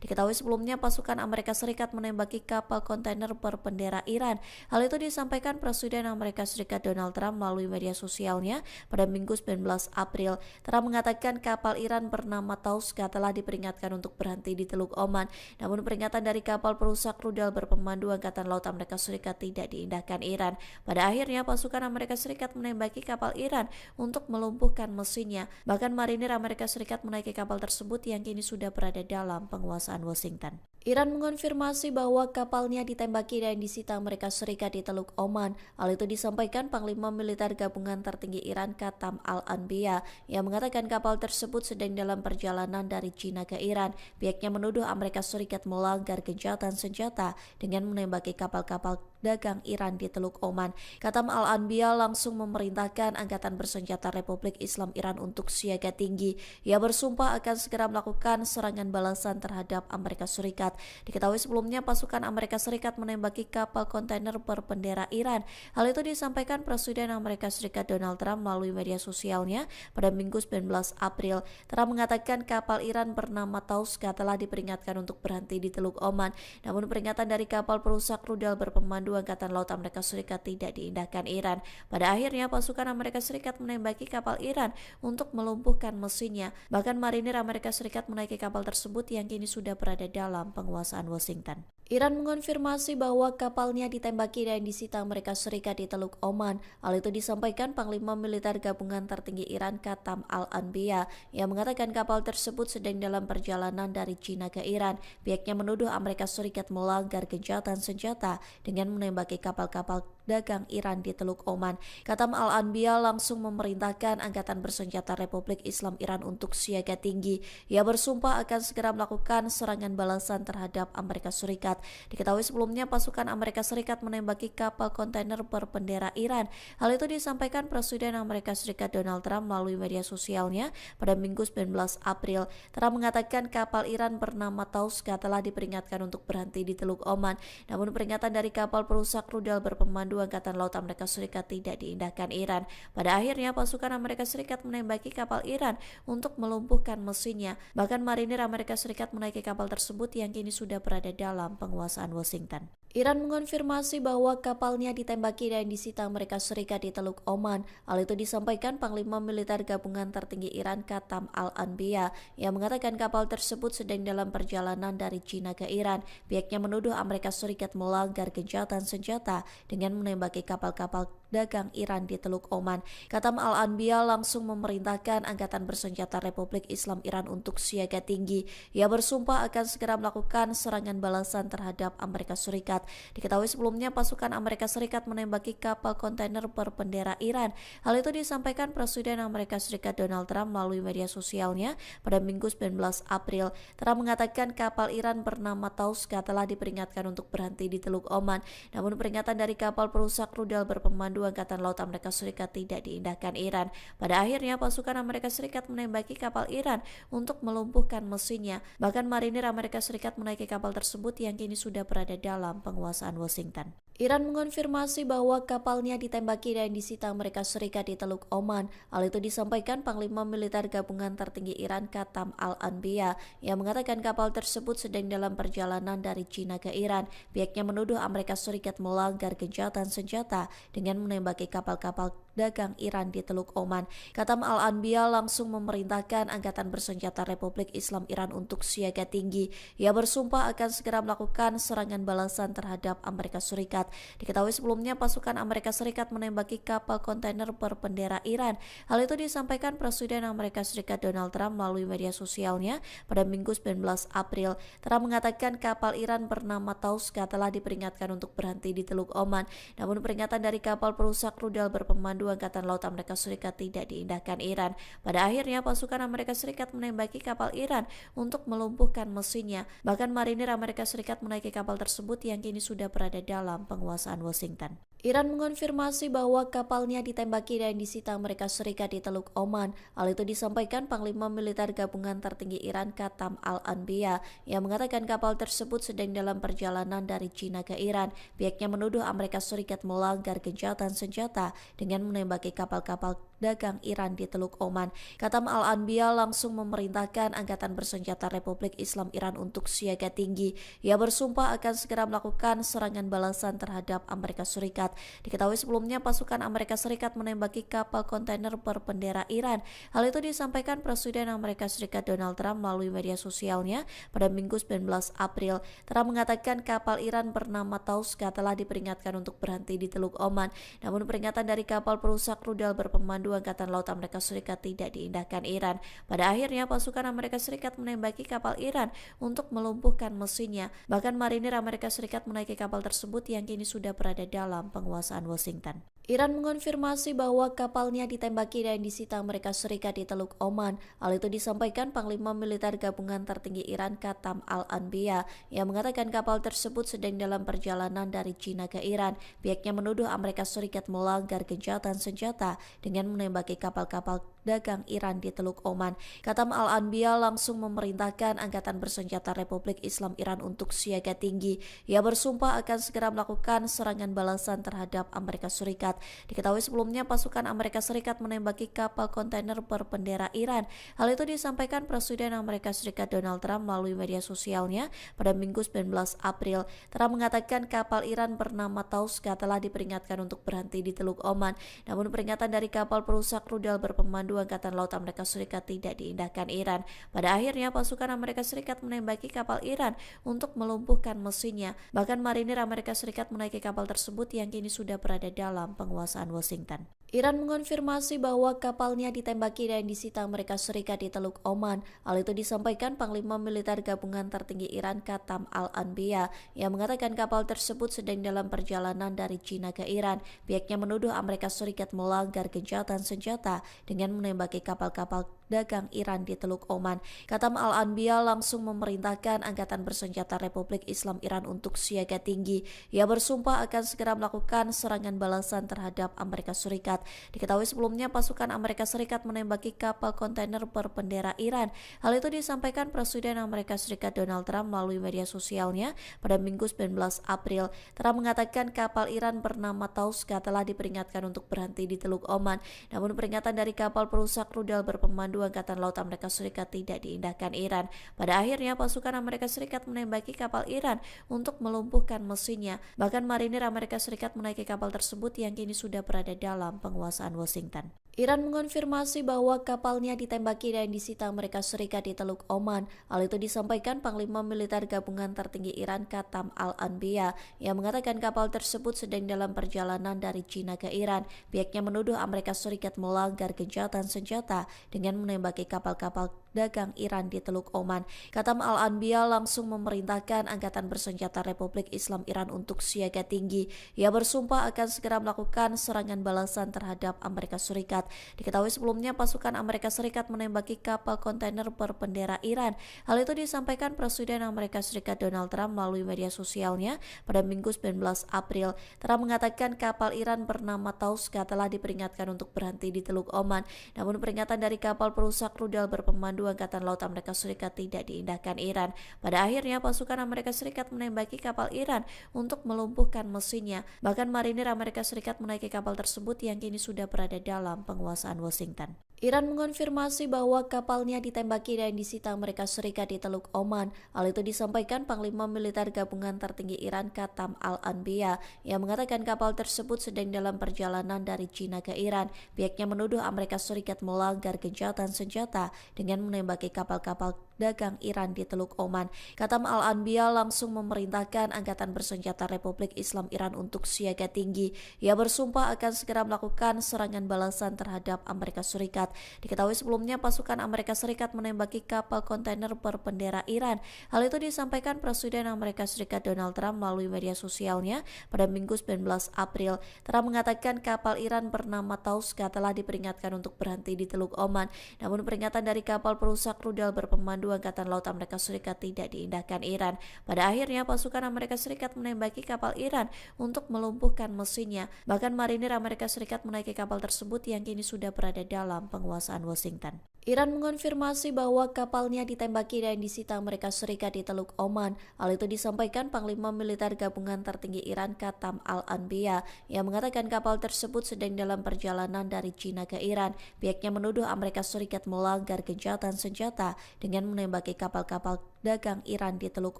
Diketahui sebelumnya pasukan Amerika Serikat menembaki kapal kontainer berbendera Iran. Hal itu disampaikan Presiden Amerika Serikat Donald Trump melalui media sosialnya pada Minggu 19 April. Trump mengatakan kapal Iran bernama Tauska telah diperingatkan untuk berhenti di Teluk Oman. Namun peringatan dari kapal perusak rudal berpemandu Angkatan Laut Amerika Serikat tidak diindahkan Iran. Pada akhirnya pasukan Amerika Serikat menembaki kapal Iran untuk melumpuhkan mesinnya. Bahkan marinir Amerika Serikat menaiki kapal tersebut yang kini sudah berada dalam penguasaan Washington. Iran mengonfirmasi bahwa kapalnya ditembaki dan disita Amerika Serikat di Teluk Oman. Hal itu disampaikan Panglima Militer Gabungan Tertinggi Iran Katam Al-Anbiya yang mengatakan kapal tersebut sedang dalam perjalanan dari China ke Iran. Pihaknya menuduh Amerika Serikat melanggar gencatan senjata dengan menembaki kapal-kapal dagang Iran di Teluk Oman. Katam Al-Anbiya langsung memerintahkan Angkatan Bersenjata Republik Islam Iran untuk siaga tinggi. Ia bersumpah akan segera melakukan serangan balasan terhadap Amerika Serikat. Diketahui sebelumnya pasukan Amerika Serikat menembaki kapal kontainer berbendera Iran. Hal itu disampaikan Presiden Amerika Serikat Donald Trump melalui media sosialnya pada Minggu 19 April. Trump mengatakan kapal Iran bernama Tauska telah diperingatkan untuk berhenti di Teluk Oman. Namun peringatan dari kapal perusak rudal berpemandu Angkatan Laut Amerika Serikat tidak diindahkan Iran. Pada akhirnya pasukan Amerika Serikat menembaki kapal Iran untuk melumpuhkan mesinnya. Bahkan marinir Amerika Serikat menaiki kapal tersebut yang kini sudah berada dalam penguasaan Washington. Iran mengonfirmasi bahwa kapalnya ditembaki dan disita Amerika Serikat di Teluk Oman. Hal itu disampaikan Panglima Militer Gabungan Tertinggi Iran Katam Al-Anbiya yang mengatakan kapal tersebut sedang dalam perjalanan dari China ke Iran. Pihaknya menuduh Amerika Serikat melanggar gencatan senjata dengan menembaki kapal-kapal dagang Iran di Teluk Oman. Katam Al-Anbiya langsung memerintahkan Angkatan Bersenjata Republik Islam Iran untuk siaga tinggi. Ia bersumpah akan segera melakukan serangan balasan terhadap Amerika Serikat. Diketahui sebelumnya pasukan Amerika Serikat menembaki kapal kontainer berbendera Iran. Hal itu disampaikan Presiden Amerika Serikat Donald Trump melalui media sosialnya pada Minggu 19 April. Trump mengatakan kapal Iran bernama Tauska telah diperingatkan untuk berhenti di Teluk Oman. Namun peringatan dari kapal perusak rudal berpemandu Berpemandu Angkatan Laut Amerika Serikat tidak diindahkan Iran. Pada akhirnya pasukan Amerika Serikat menembaki kapal Iran untuk melumpuhkan mesinnya. Bahkan marinir Amerika Serikat menaiki kapal tersebut yang kini sudah berada dalam penguasaan Washington. Iran mengonfirmasi bahwa kapalnya ditembaki dan disita Amerika Serikat di Teluk Oman. Hal itu disampaikan Panglima Militer Gabungan Tertinggi Iran Qatam Al-Anbiya yang mengatakan kapal tersebut sedang dalam perjalanan dari China ke Iran. Pihaknya menuduh Amerika Serikat melanggar gencatan senjata dengan menembaki kapal-kapal dagang Iran di Teluk Oman. Qatam Al-Anbiya langsung memerintahkan Angkatan Bersenjata Republik Islam Iran untuk siaga tinggi. Ia bersumpah akan segera melakukan serangan balasan terhadap Amerika Serikat. Diketahui sebelumnya pasukan Amerika Serikat menembaki kapal kontainer berbendera Iran. Hal itu disampaikan Presiden Amerika Serikat Donald Trump melalui media sosialnya pada Minggu 19 April. Trump mengatakan kapal Iran bernama Tauska telah diperingatkan untuk berhenti di Teluk Oman. Namun peringatan dari kapal perusak rudal berpemandu Angkatan Laut Amerika Serikat tidak diindahkan Iran. Pada akhirnya pasukan Amerika Serikat menembaki kapal Iran untuk melumpuhkan mesinnya. Bahkan marinir Amerika Serikat menaiki kapal tersebut yang kini sudah berada dalam penguasaan Washington. Iran mengonfirmasi bahwa kapalnya ditembaki dan disita Amerika Serikat di Teluk Oman. Hal itu disampaikan Panglima Militer Gabungan Tertinggi Iran Qatam Al-Anbiya yang mengatakan kapal tersebut sedang dalam perjalanan dari China ke Iran. Pihaknya menuduh Amerika Serikat melanggar gencatan senjata dengan menembaki kapal-kapal dagang Iran di Teluk Oman. Qatam Al-Anbiya langsung memerintahkan Angkatan Bersenjata Republik Islam Iran untuk siaga tinggi. Ia bersumpah akan segera melakukan serangan balasan terhadap Amerika Serikat. Diketahui sebelumnya pasukan Amerika Serikat menembaki kapal kontainer berbendera Iran. Hal itu disampaikan Presiden Amerika Serikat Donald Trump melalui media sosialnya pada Minggu 19 April. Trump mengatakan kapal Iran bernama Tauska telah diperingatkan untuk berhenti di Teluk Oman. Namun peringatan dari kapal perusak rudal berpemandu Angkatan Laut Amerika Serikat tidak diindahkan Iran. Pada akhirnya pasukan Amerika Serikat menembaki kapal Iran untuk melumpuhkan mesinnya. Bahkan marinir Amerika Serikat menaiki kapal tersebut yang kini sudah berada dalam penguasaan Washington. Iran mengonfirmasi bahwa kapalnya ditembaki dan disita Amerika Serikat di Teluk Oman. Hal itu disampaikan Panglima Militer Gabungan Tertinggi Iran Qatam Al-Anbiya yang mengatakan kapal tersebut sedang dalam perjalanan dari China ke Iran. Pihaknya menuduh Amerika Serikat melanggar gencatan senjata dengan menembaki kapal-kapal dagang Iran di Teluk Oman. Qatam Al-Anbiya langsung memerintahkan Angkatan Bersenjata Republik Islam Iran untuk siaga tinggi. Ia bersumpah akan segera melakukan serangan balasan terhadap Amerika Serikat. Diketahui sebelumnya pasukan Amerika Serikat menembaki kapal kontainer berbendera Iran. Hal itu disampaikan Presiden Amerika Serikat Donald Trump melalui media sosialnya pada Minggu 19 April. Trump mengatakan kapal Iran bernama Tauska telah diperingatkan untuk berhenti di Teluk Oman. Namun peringatan dari kapal perusak rudal berpemandu Angkatan Laut Amerika Serikat tidak diindahkan Iran. Pada akhirnya pasukan Amerika Serikat menembaki kapal Iran untuk melumpuhkan mesinnya. Bahkan marinir Amerika Serikat menaiki kapal tersebut yang kini sudah berada dalam penguasaan Washington. Iran mengonfirmasi bahwa kapalnya ditembaki dan disita Amerika Serikat di Teluk Oman. Hal itu disampaikan Panglima Militer Gabungan Tertinggi Iran Qatam Al-Anbiya yang mengatakan kapal tersebut sedang dalam perjalanan dari China ke Iran. Pihaknya menuduh Amerika Serikat melanggar gencatan senjata dengan menembaki kapal-kapal dagang Iran di Teluk Oman. Qatam Al-Anbiya langsung memerintahkan Angkatan Bersenjata Republik Islam Iran untuk siaga tinggi. Ia bersumpah akan segera melakukan serangan balasan terhadap Amerika Serikat. Diketahui sebelumnya pasukan Amerika Serikat menembaki kapal kontainer berbendera Iran. Hal itu disampaikan Presiden Amerika Serikat Donald Trump melalui media sosialnya pada Minggu 19 April. Trump mengatakan kapal Iran bernama Tauska telah diperingatkan untuk berhenti di Teluk Oman. Namun peringatan dari kapal perusak rudal berpemandu Angkatan Laut Amerika Serikat tidak diindahkan Iran. Pada akhirnya pasukan Amerika Serikat menembaki kapal Iran untuk melumpuhkan mesinnya. Bahkan marinir Amerika Serikat menaiki kapal tersebut yang kini sudah berada dalam penguasaan Washington. Iran mengonfirmasi bahwa kapalnya ditembaki dan disita Amerika Serikat di Teluk Oman. Hal itu disampaikan Panglima Militer Gabungan Tertinggi Iran Qatam Al-Anbiya yang mengatakan kapal tersebut sedang dalam perjalanan dari China ke Iran. Pihaknya menuduh Amerika Serikat melanggar gencatan senjata dengan menembaki kapal-kapal dagang Iran di Teluk Oman. Katam Al-Anbiya langsung memerintahkan Angkatan Bersenjata Republik Islam Iran untuk siaga tinggi. Ia bersumpah akan segera melakukan serangan balasan terhadap Amerika Serikat. Diketahui sebelumnya pasukan Amerika Serikat menembaki kapal kontainer berbendera Iran. Hal itu disampaikan Presiden Amerika Serikat Donald Trump melalui media sosialnya pada Minggu 19 April. Trump mengatakan kapal Iran bernama Tauska telah diperingatkan untuk berhenti di Teluk Oman. Namun peringatan dari kapal perusak rudal berpemandu Angkatan Laut Amerika Serikat tidak diindahkan Iran. Pada akhirnya pasukan Amerika Serikat menembaki kapal Iran untuk melumpuhkan mesinnya. Bahkan marinir Amerika Serikat menaiki kapal tersebut yang kini sudah berada dalam penguasaan Washington. Iran mengonfirmasi bahwa kapalnya ditembaki dan disita Amerika Serikat di Teluk Oman. Hal itu disampaikan Panglima Militer Gabungan Tertinggi Iran Katam Al-Anbiya yang mengatakan kapal tersebut sedang dalam perjalanan dari China ke Iran. Pihaknya menuduh Amerika Serikat melanggar gencatan senjata dengan menembaki kapal-kapal dagang Iran di Teluk Oman. Katam Al-Anbiya langsung memerintahkan Angkatan Bersenjata Republik Islam Iran untuk siaga tinggi. Ia bersumpah akan segera melakukan serangan balasan terhadap Amerika Serikat. Diketahui sebelumnya pasukan Amerika Serikat menembaki kapal kontainer berbendera Iran. Hal itu disampaikan Presiden Amerika Serikat Donald Trump melalui media sosialnya pada Minggu 19 April. Trump mengatakan kapal Iran bernama Tauska telah diperingatkan untuk berhenti di Teluk Oman. Namun peringatan dari kapal perusak rudal berpemandu Angkatan Laut Amerika Serikat tidak diindahkan Iran. Pada akhirnya pasukan Amerika Serikat menembaki kapal Iran untuk melumpuhkan mesinnya. Bahkan marinir Amerika Serikat menaiki kapal tersebut yang kini sudah berada dalam penguasaan Washington. Iran mengonfirmasi bahwa kapalnya ditembaki dan disita Amerika Serikat di Teluk Oman. Hal itu disampaikan Panglima Militer Gabungan Tertinggi Iran Katam Al-Anbiya yang mengatakan kapal tersebut sedang dalam perjalanan dari China ke Iran. Pihaknya menuduh Amerika Serikat melanggar gencatan senjata dengan menembaki kapal-kapal dagang Iran di Teluk Oman. Katam Al-Anbiya langsung memerintahkan Angkatan Bersenjata Republik Islam Iran untuk siaga tinggi. Ia bersumpah akan segera melakukan serangan balasan terhadap Amerika Serikat. Diketahui sebelumnya pasukan Amerika Serikat menembaki kapal kontainer berbendera Iran. Hal itu disampaikan Presiden Amerika Serikat Donald Trump melalui media sosialnya pada Minggu 19 April. Trump mengatakan kapal Iran bernama Tauska telah diperingatkan untuk berhenti di Teluk Oman. Namun peringatan dari kapal perusak rudal berpemandu Angkatan Laut Amerika Serikat tidak diindahkan Iran. Pada akhirnya pasukan Amerika Serikat menembaki kapal Iran untuk melumpuhkan mesinnya. Bahkan marinir Amerika Serikat menaiki kapal tersebut yang kini sudah berada dalam penguasaan Washington. Iran mengonfirmasi bahwa kapalnya ditembaki dan disita Amerika Serikat di Teluk Oman. Hal itu disampaikan Panglima Militer Gabungan Tertinggi Iran Katam Al-Anbiya yang mengatakan kapal tersebut sedang dalam perjalanan dari China ke Iran. Pihaknya menuduh Amerika Serikat melanggar gencatan senjata dengan menembaki kapal-kapal dagang Iran di Teluk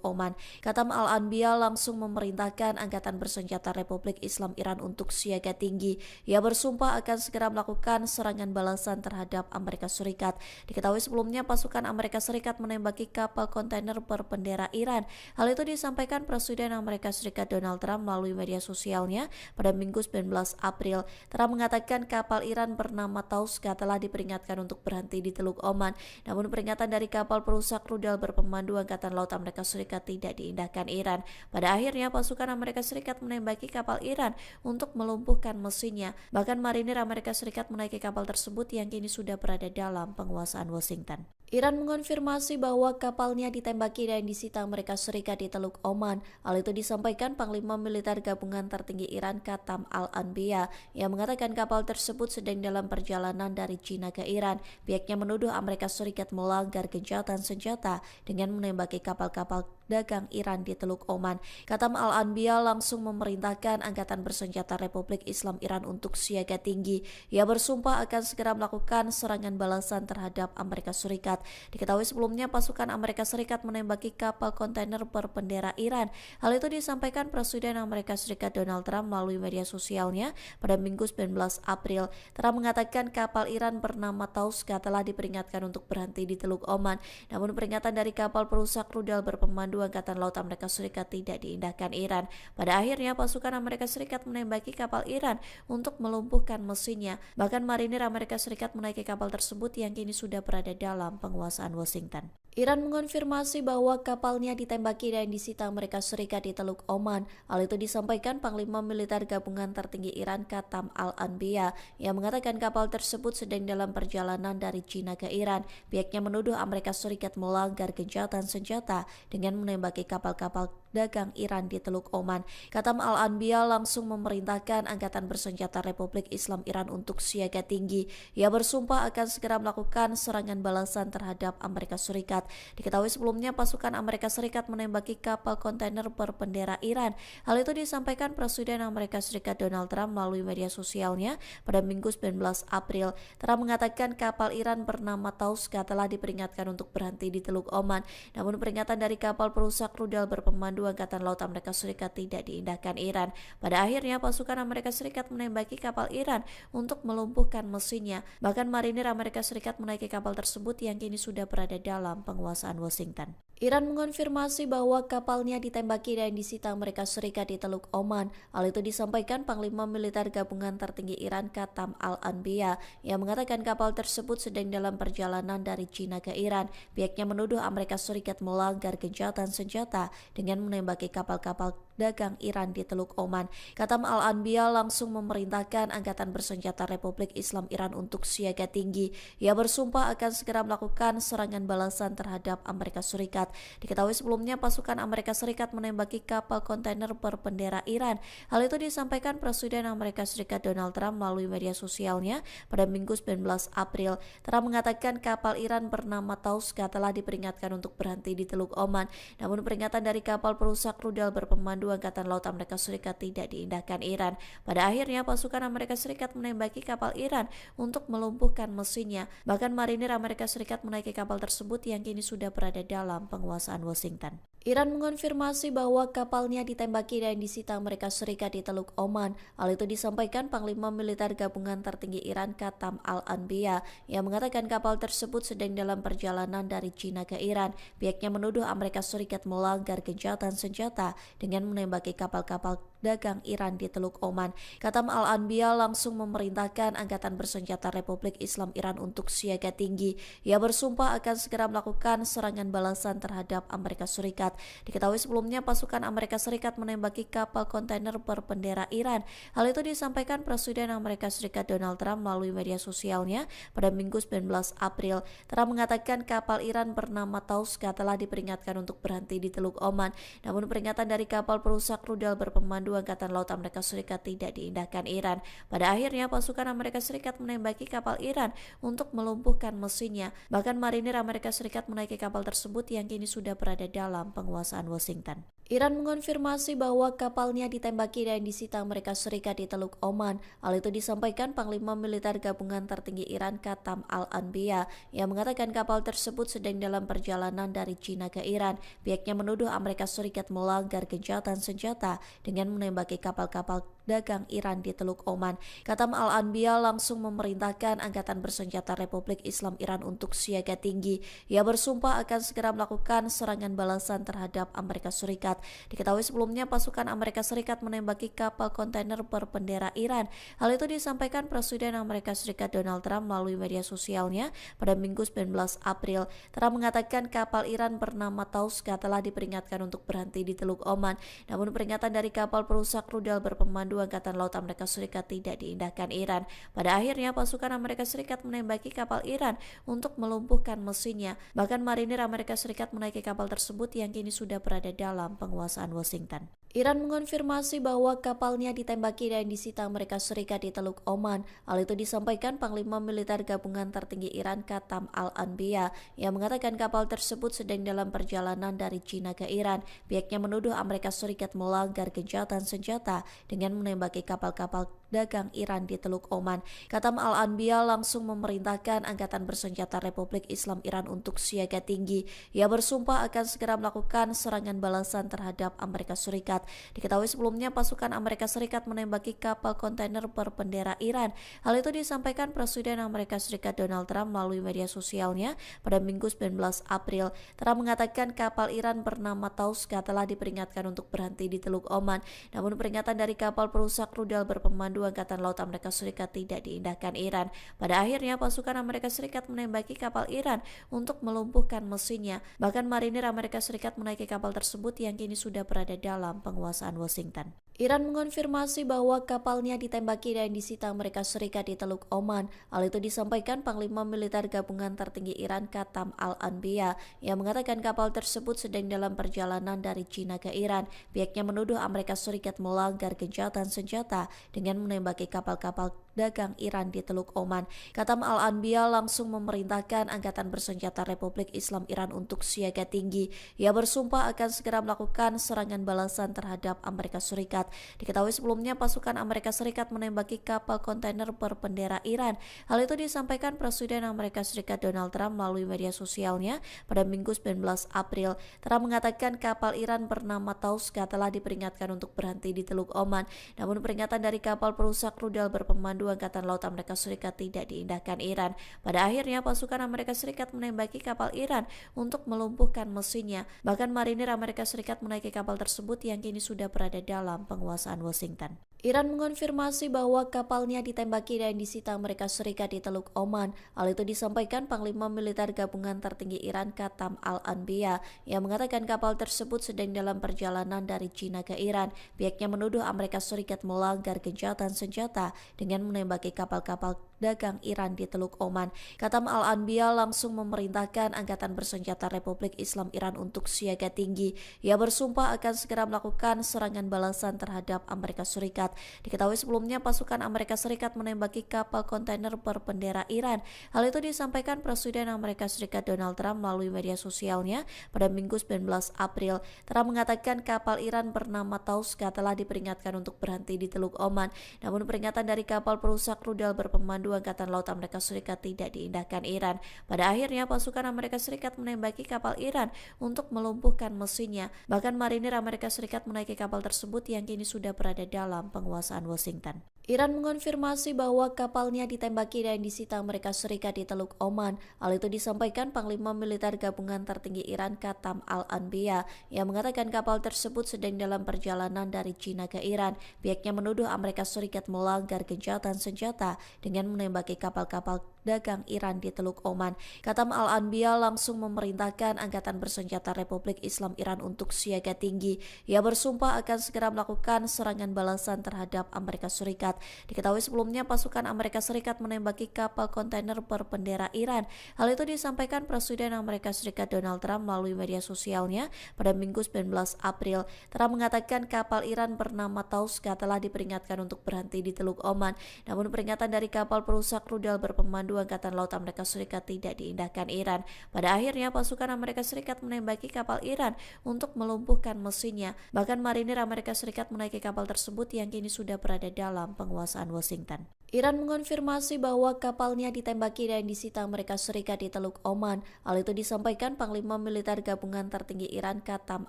Oman. Katam Al-Anbiya langsung memerintahkan Angkatan Bersenjata Republik Islam Iran untuk siaga tinggi. Ia bersumpah akan segera melakukan serangan balasan terhadap Amerika Serikat. Diketahui sebelumnya pasukan Amerika Serikat menembaki kapal kontainer berbendera Iran. Hal itu disampaikan Presiden Amerika Serikat Donald Trump melalui media sosialnya pada Minggu 19 April. Trump mengatakan kapal Iran bernama Tauska telah diperingatkan untuk berhenti di Teluk Oman. Namun peringatan dari kapal perusak rudal berpemandu Angkatan Laut Amerika Serikat tidak diindahkan Iran. Pada akhirnya pasukan Amerika Serikat menembaki kapal Iran untuk melumpuhkan mesinnya. Bahkan marinir Amerika Serikat menaiki kapal tersebut yang kini sudah berada dalam penguasaan Washington. Iran mengonfirmasi bahwa kapalnya ditembaki dan disita Amerika Serikat di Teluk Oman. Hal itu disampaikan Panglima Militer Gabungan Tertinggi Iran Katam Al-Anbiya yang mengatakan kapal tersebut sedang dalam perjalanan dari China ke Iran. Pihaknya menuduh Amerika Serikat melanggar gencatan senjata dengan menembaki kapal-kapal dagang Iran di Teluk Oman. Katam Al-Anbiya langsung memerintahkan Angkatan Bersenjata Republik Islam Iran untuk siaga tinggi. Ia bersumpah akan segera melakukan serangan balasan terhadap Amerika Serikat. Diketahui sebelumnya pasukan Amerika Serikat menembaki kapal kontainer berbendera Iran. Hal itu disampaikan Presiden Amerika Serikat Donald Trump melalui media sosialnya pada Minggu 19 April. Trump mengatakan kapal Iran bernama Tauska telah diperingatkan untuk berhenti di Teluk Oman. Namun peringatan dari kapal perusak rudal berpemandu Angkatan Laut Amerika Serikat tidak diindahkan Iran. Pada akhirnya pasukan Amerika Serikat menembaki kapal Iran untuk melumpuhkan mesinnya. Bahkan marinir Amerika Serikat menaiki kapal tersebut yang kini sudah berada dalam penguasaan Washington. Iran mengonfirmasi bahwa kapalnya ditembaki dan disita Amerika Serikat di Teluk Oman. Hal itu disampaikan Panglima Militer Gabungan Tertinggi Iran Qatam Al-Anbiya yang mengatakan kapal tersebut sedang dalam perjalanan dari China ke Iran. Pihaknya menuduh Amerika Serikat melanggar gencatan senjata dengan menembaki kapal-kapal dagang Iran di Teluk Oman. Qatam Al-Anbiya langsung memerintahkan Angkatan Bersenjata Republik Islam Iran untuk siaga tinggi. Ia bersumpah akan segera melakukan serangan balasan terhadap Amerika Serikat. Diketahui sebelumnya pasukan Amerika Serikat menembaki kapal kontainer berbendera Iran. Hal itu disampaikan Presiden Amerika Serikat Donald Trump melalui media sosialnya pada Minggu 19 April. Trump mengatakan kapal Iran bernama Tauska telah diperingatkan untuk berhenti di Teluk Oman. Namun peringatan dari kapal perusak rudal berpemandu Angkatan Laut Amerika Serikat tidak diindahkan Iran. Pada akhirnya pasukan Amerika Serikat menembaki kapal Iran untuk melumpuhkan mesinnya. Bahkan marinir Amerika Serikat menaiki kapal tersebut yang kini sudah berada dalam penguasaan Washington. Iran mengonfirmasi bahwa kapalnya ditembaki dan disita Amerika Serikat di Teluk Oman. Hal itu disampaikan Panglima Militer Gabungan Tertinggi Iran Qatam Al-Anbiya yang mengatakan kapal tersebut sedang dalam perjalanan dari China ke Iran. Pihaknya menuduh Amerika Serikat melanggar gencatan senjata dengan menembaki kapal-kapal dagang Iran di Teluk Oman. Qatam Al-Anbiya langsung memerintahkan Angkatan Bersenjata Republik Islam Iran untuk siaga tinggi. Ia bersumpah akan segera melakukan serangan balasan terhadap Amerika Serikat. Diketahui sebelumnya pasukan Amerika Serikat menembaki kapal kontainer berbendera Iran. Hal itu disampaikan Presiden Amerika Serikat Donald Trump melalui media sosialnya pada Minggu 19 April. Trump mengatakan kapal Iran bernama Tauska telah diperingatkan untuk berhenti di Teluk Oman. Namun peringatan dari kapal perusak rudal berpemandu Angkatan Laut Amerika Serikat tidak diindahkan Iran. Pada akhirnya pasukan Amerika Serikat menembaki kapal Iran untuk melumpuhkan mesinnya. Bahkan marinir Amerika Serikat menaiki kapal tersebut yang kini sudah berada dalam penguasaan Washington. Iran mengonfirmasi bahwa kapalnya ditembaki dan disita Amerika Serikat di Teluk Oman. Hal itu disampaikan Panglima Militer Gabungan Tertinggi Iran Qatam Al-Anbiya yang mengatakan kapal tersebut sedang dalam perjalanan dari China ke Iran. Pihaknya menuduh Amerika Serikat melanggar gencatan senjata dengan menembaki kapal-kapal dagang Iran di Teluk Oman. Qatam Al-Anbiya langsung memerintahkan Angkatan Bersenjata Republik Islam Iran untuk siaga tinggi. Ia bersumpah akan segera melakukan serangan balasan terhadap Amerika Serikat. Diketahui sebelumnya pasukan Amerika Serikat menembaki kapal kontainer berbendera Iran. Hal itu disampaikan Presiden Amerika Serikat Donald Trump melalui media sosialnya pada Minggu 19 April. Trump mengatakan kapal Iran bernama Tauska telah diperingatkan untuk berhenti di Teluk Oman. Namun peringatan dari kapal perusak rudal berpemandu Angkatan Laut Amerika Serikat tidak diindahkan Iran. Pada akhirnya pasukan Amerika Serikat menembaki kapal Iran untuk melumpuhkan mesinnya. Bahkan marinir Amerika Serikat menaiki kapal tersebut yang kini sudah berada dalam penguasaan Washington. Iran mengonfirmasi bahwa kapalnya ditembaki dan disita Amerika Serikat di Teluk Oman. Hal itu disampaikan Panglima Militer Gabungan Tertinggi Iran Qatam Al-Anbiya yang mengatakan kapal tersebut sedang dalam perjalanan dari China ke Iran. Pihaknya menuduh Amerika Serikat melanggar gencatan senjata dengan menembaki kapal-kapal dagang Iran di Teluk Oman. Qatam Al-Anbiya langsung memerintahkan Angkatan Bersenjata Republik Islam Iran untuk siaga tinggi. Ia bersumpah akan segera melakukan serangan balasan terhadap Amerika Serikat. Diketahui sebelumnya pasukan Amerika Serikat menembaki kapal kontainer berbendera Iran. Hal itu disampaikan Presiden Amerika Serikat Donald Trump melalui media sosialnya pada Minggu 19 April. Trump mengatakan kapal Iran bernama Tauska telah diperingatkan untuk berhenti di Teluk Oman. Namun peringatan dari kapal perusak rudal berpemandu Angkatan Laut Amerika Serikat tidak diindahkan Iran. Pada akhirnya pasukan Amerika Serikat menembaki kapal Iran untuk melumpuhkan mesinnya. Bahkan marinir Amerika Serikat menaiki kapal tersebut yang kini sudah berada dalam penguasaan Washington. Iran mengonfirmasi bahwa kapalnya ditembaki dan disita Amerika Serikat di Teluk Oman. Hal itu disampaikan Panglima Militer Gabungan Tertinggi Iran Qatam Al-Anbiya yang mengatakan kapal tersebut sedang dalam perjalanan dari China ke Iran. Pihaknya menuduh Amerika Serikat melanggar gencatan senjata dengan menembaki kapal-kapal dagang Iran di Teluk Oman. Qatam Al-Anbiya langsung memerintahkan Angkatan Bersenjata Republik Islam Iran untuk siaga tinggi. Ia bersumpah akan segera melakukan serangan balasan terhadap Amerika Serikat. Diketahui sebelumnya pasukan Amerika Serikat menembaki kapal kontainer berbendera Iran. Hal itu disampaikan Presiden Amerika Serikat Donald Trump melalui media sosialnya pada Minggu 19 April. Trump mengatakan kapal Iran bernama Tauska telah diperingatkan untuk berhenti di Teluk Oman. Namun peringatan dari kapal perusak rudal berpemandu Berpemandu Angkatan Laut Amerika Serikat tidak diindahkan Iran. Pada akhirnya pasukan Amerika Serikat menembaki kapal Iran untuk melumpuhkan mesinnya. Bahkan marinir Amerika Serikat menaiki kapal tersebut yang kini sudah berada dalam penguasaan Washington. Iran mengonfirmasi bahwa kapalnya ditembaki dan disita Amerika Serikat di Teluk Oman. Hal itu disampaikan Panglima Militer Gabungan Tertinggi Iran Qatam Al-Anbiya yang mengatakan kapal tersebut sedang dalam perjalanan dari China ke Iran. Pihaknya menuduh Amerika Serikat melanggar gencatan senjata dengan menembaki kapal-kapal dagang Iran di Teluk Oman. Qatam Al-Anbiya langsung memerintahkan Angkatan Bersenjata Republik Islam Iran untuk siaga tinggi. Ia bersumpah akan segera melakukan serangan balasan terhadap Amerika Serikat. Diketahui sebelumnya pasukan Amerika Serikat menembaki kapal kontainer berbendera Iran. Hal itu disampaikan Presiden Amerika Serikat Donald Trump melalui media sosialnya pada Minggu 19 April. Trump mengatakan kapal Iran bernama Tauska telah diperingatkan untuk berhenti di Teluk Oman. Namun peringatan dari kapal perusak rudal berpemandu Angkatan Laut Amerika Serikat tidak diindahkan Iran. Pada akhirnya pasukan Amerika Serikat menembaki kapal Iran untuk melumpuhkan mesinnya. Bahkan marinir Amerika Serikat menaiki kapal tersebut yang kini sudah berada dalam penguasaan Washington. Iran mengonfirmasi bahwa kapalnya ditembaki dan disita Amerika Serikat di Teluk Oman. Hal itu disampaikan Panglima Militer Gabungan Tertinggi Iran Qatam Al-Anbiya yang mengatakan kapal tersebut sedang dalam perjalanan dari China ke Iran. Pihaknya menuduh Amerika Serikat melanggar gencatan senjata dengan menembaki kapal-kapal dagang Iran di Teluk Oman. Qatam Al-Anbiya langsung memerintahkan Angkatan Bersenjata Republik Islam Iran untuk siaga tinggi. Ia bersumpah akan segera melakukan serangan balasan terhadap Amerika Serikat. Diketahui sebelumnya pasukan Amerika Serikat menembaki kapal kontainer berbendera Iran. Hal itu disampaikan Presiden Amerika Serikat Donald Trump melalui media sosialnya pada Minggu 19 April. Trump mengatakan kapal Iran bernama Tauska telah diperingatkan untuk berhenti di Teluk Oman. Namun peringatan dari kapal perusak rudal berpemandu Angkatan Laut Amerika Serikat tidak diindahkan Iran. Pada akhirnya pasukan Amerika Serikat menembaki kapal Iran untuk melumpuhkan mesinnya. Bahkan marinir Amerika Serikat menaiki kapal tersebut yang kini sudah berada dalam penguasaan Washington. Iran mengonfirmasi bahwa kapalnya ditembaki dan disita Amerika Serikat di Teluk Oman. Hal itu disampaikan Panglima Militer Gabungan Tertinggi Iran Qatam Al-Anbiya yang mengatakan kapal tersebut sedang dalam perjalanan dari China ke Iran. Pihaknya menuduh Amerika Serikat melanggar gencatan senjata dengan menembaki kapal-kapal dagang Iran di Teluk Oman. Qatam Al-Anbiya langsung memerintahkan Angkatan Bersenjata Republik Islam Iran untuk siaga tinggi. Ia bersumpah akan segera melakukan serangan balasan terhadap Amerika Serikat. Diketahui sebelumnya pasukan Amerika Serikat menembaki kapal kontainer berbendera Iran. Hal itu disampaikan Presiden Amerika Serikat Donald Trump melalui media sosialnya pada Minggu 19 April. Trump mengatakan kapal Iran bernama Tauska telah diperingatkan untuk berhenti di Teluk Oman. Namun peringatan dari kapal perusak rudal berpemandu Angkatan Laut Amerika Serikat tidak diindahkan Iran. Pada akhirnya pasukan Amerika Serikat menembaki kapal Iran untuk melumpuhkan mesinnya. Bahkan marinir Amerika Serikat menaiki kapal tersebut yang kini sudah berada dalam penguasaan Washington. Iran mengonfirmasi bahwa kapalnya ditembaki dan disita Amerika Serikat di Teluk Oman. Hal itu disampaikan Panglima Militer Gabungan Tertinggi Iran Qatam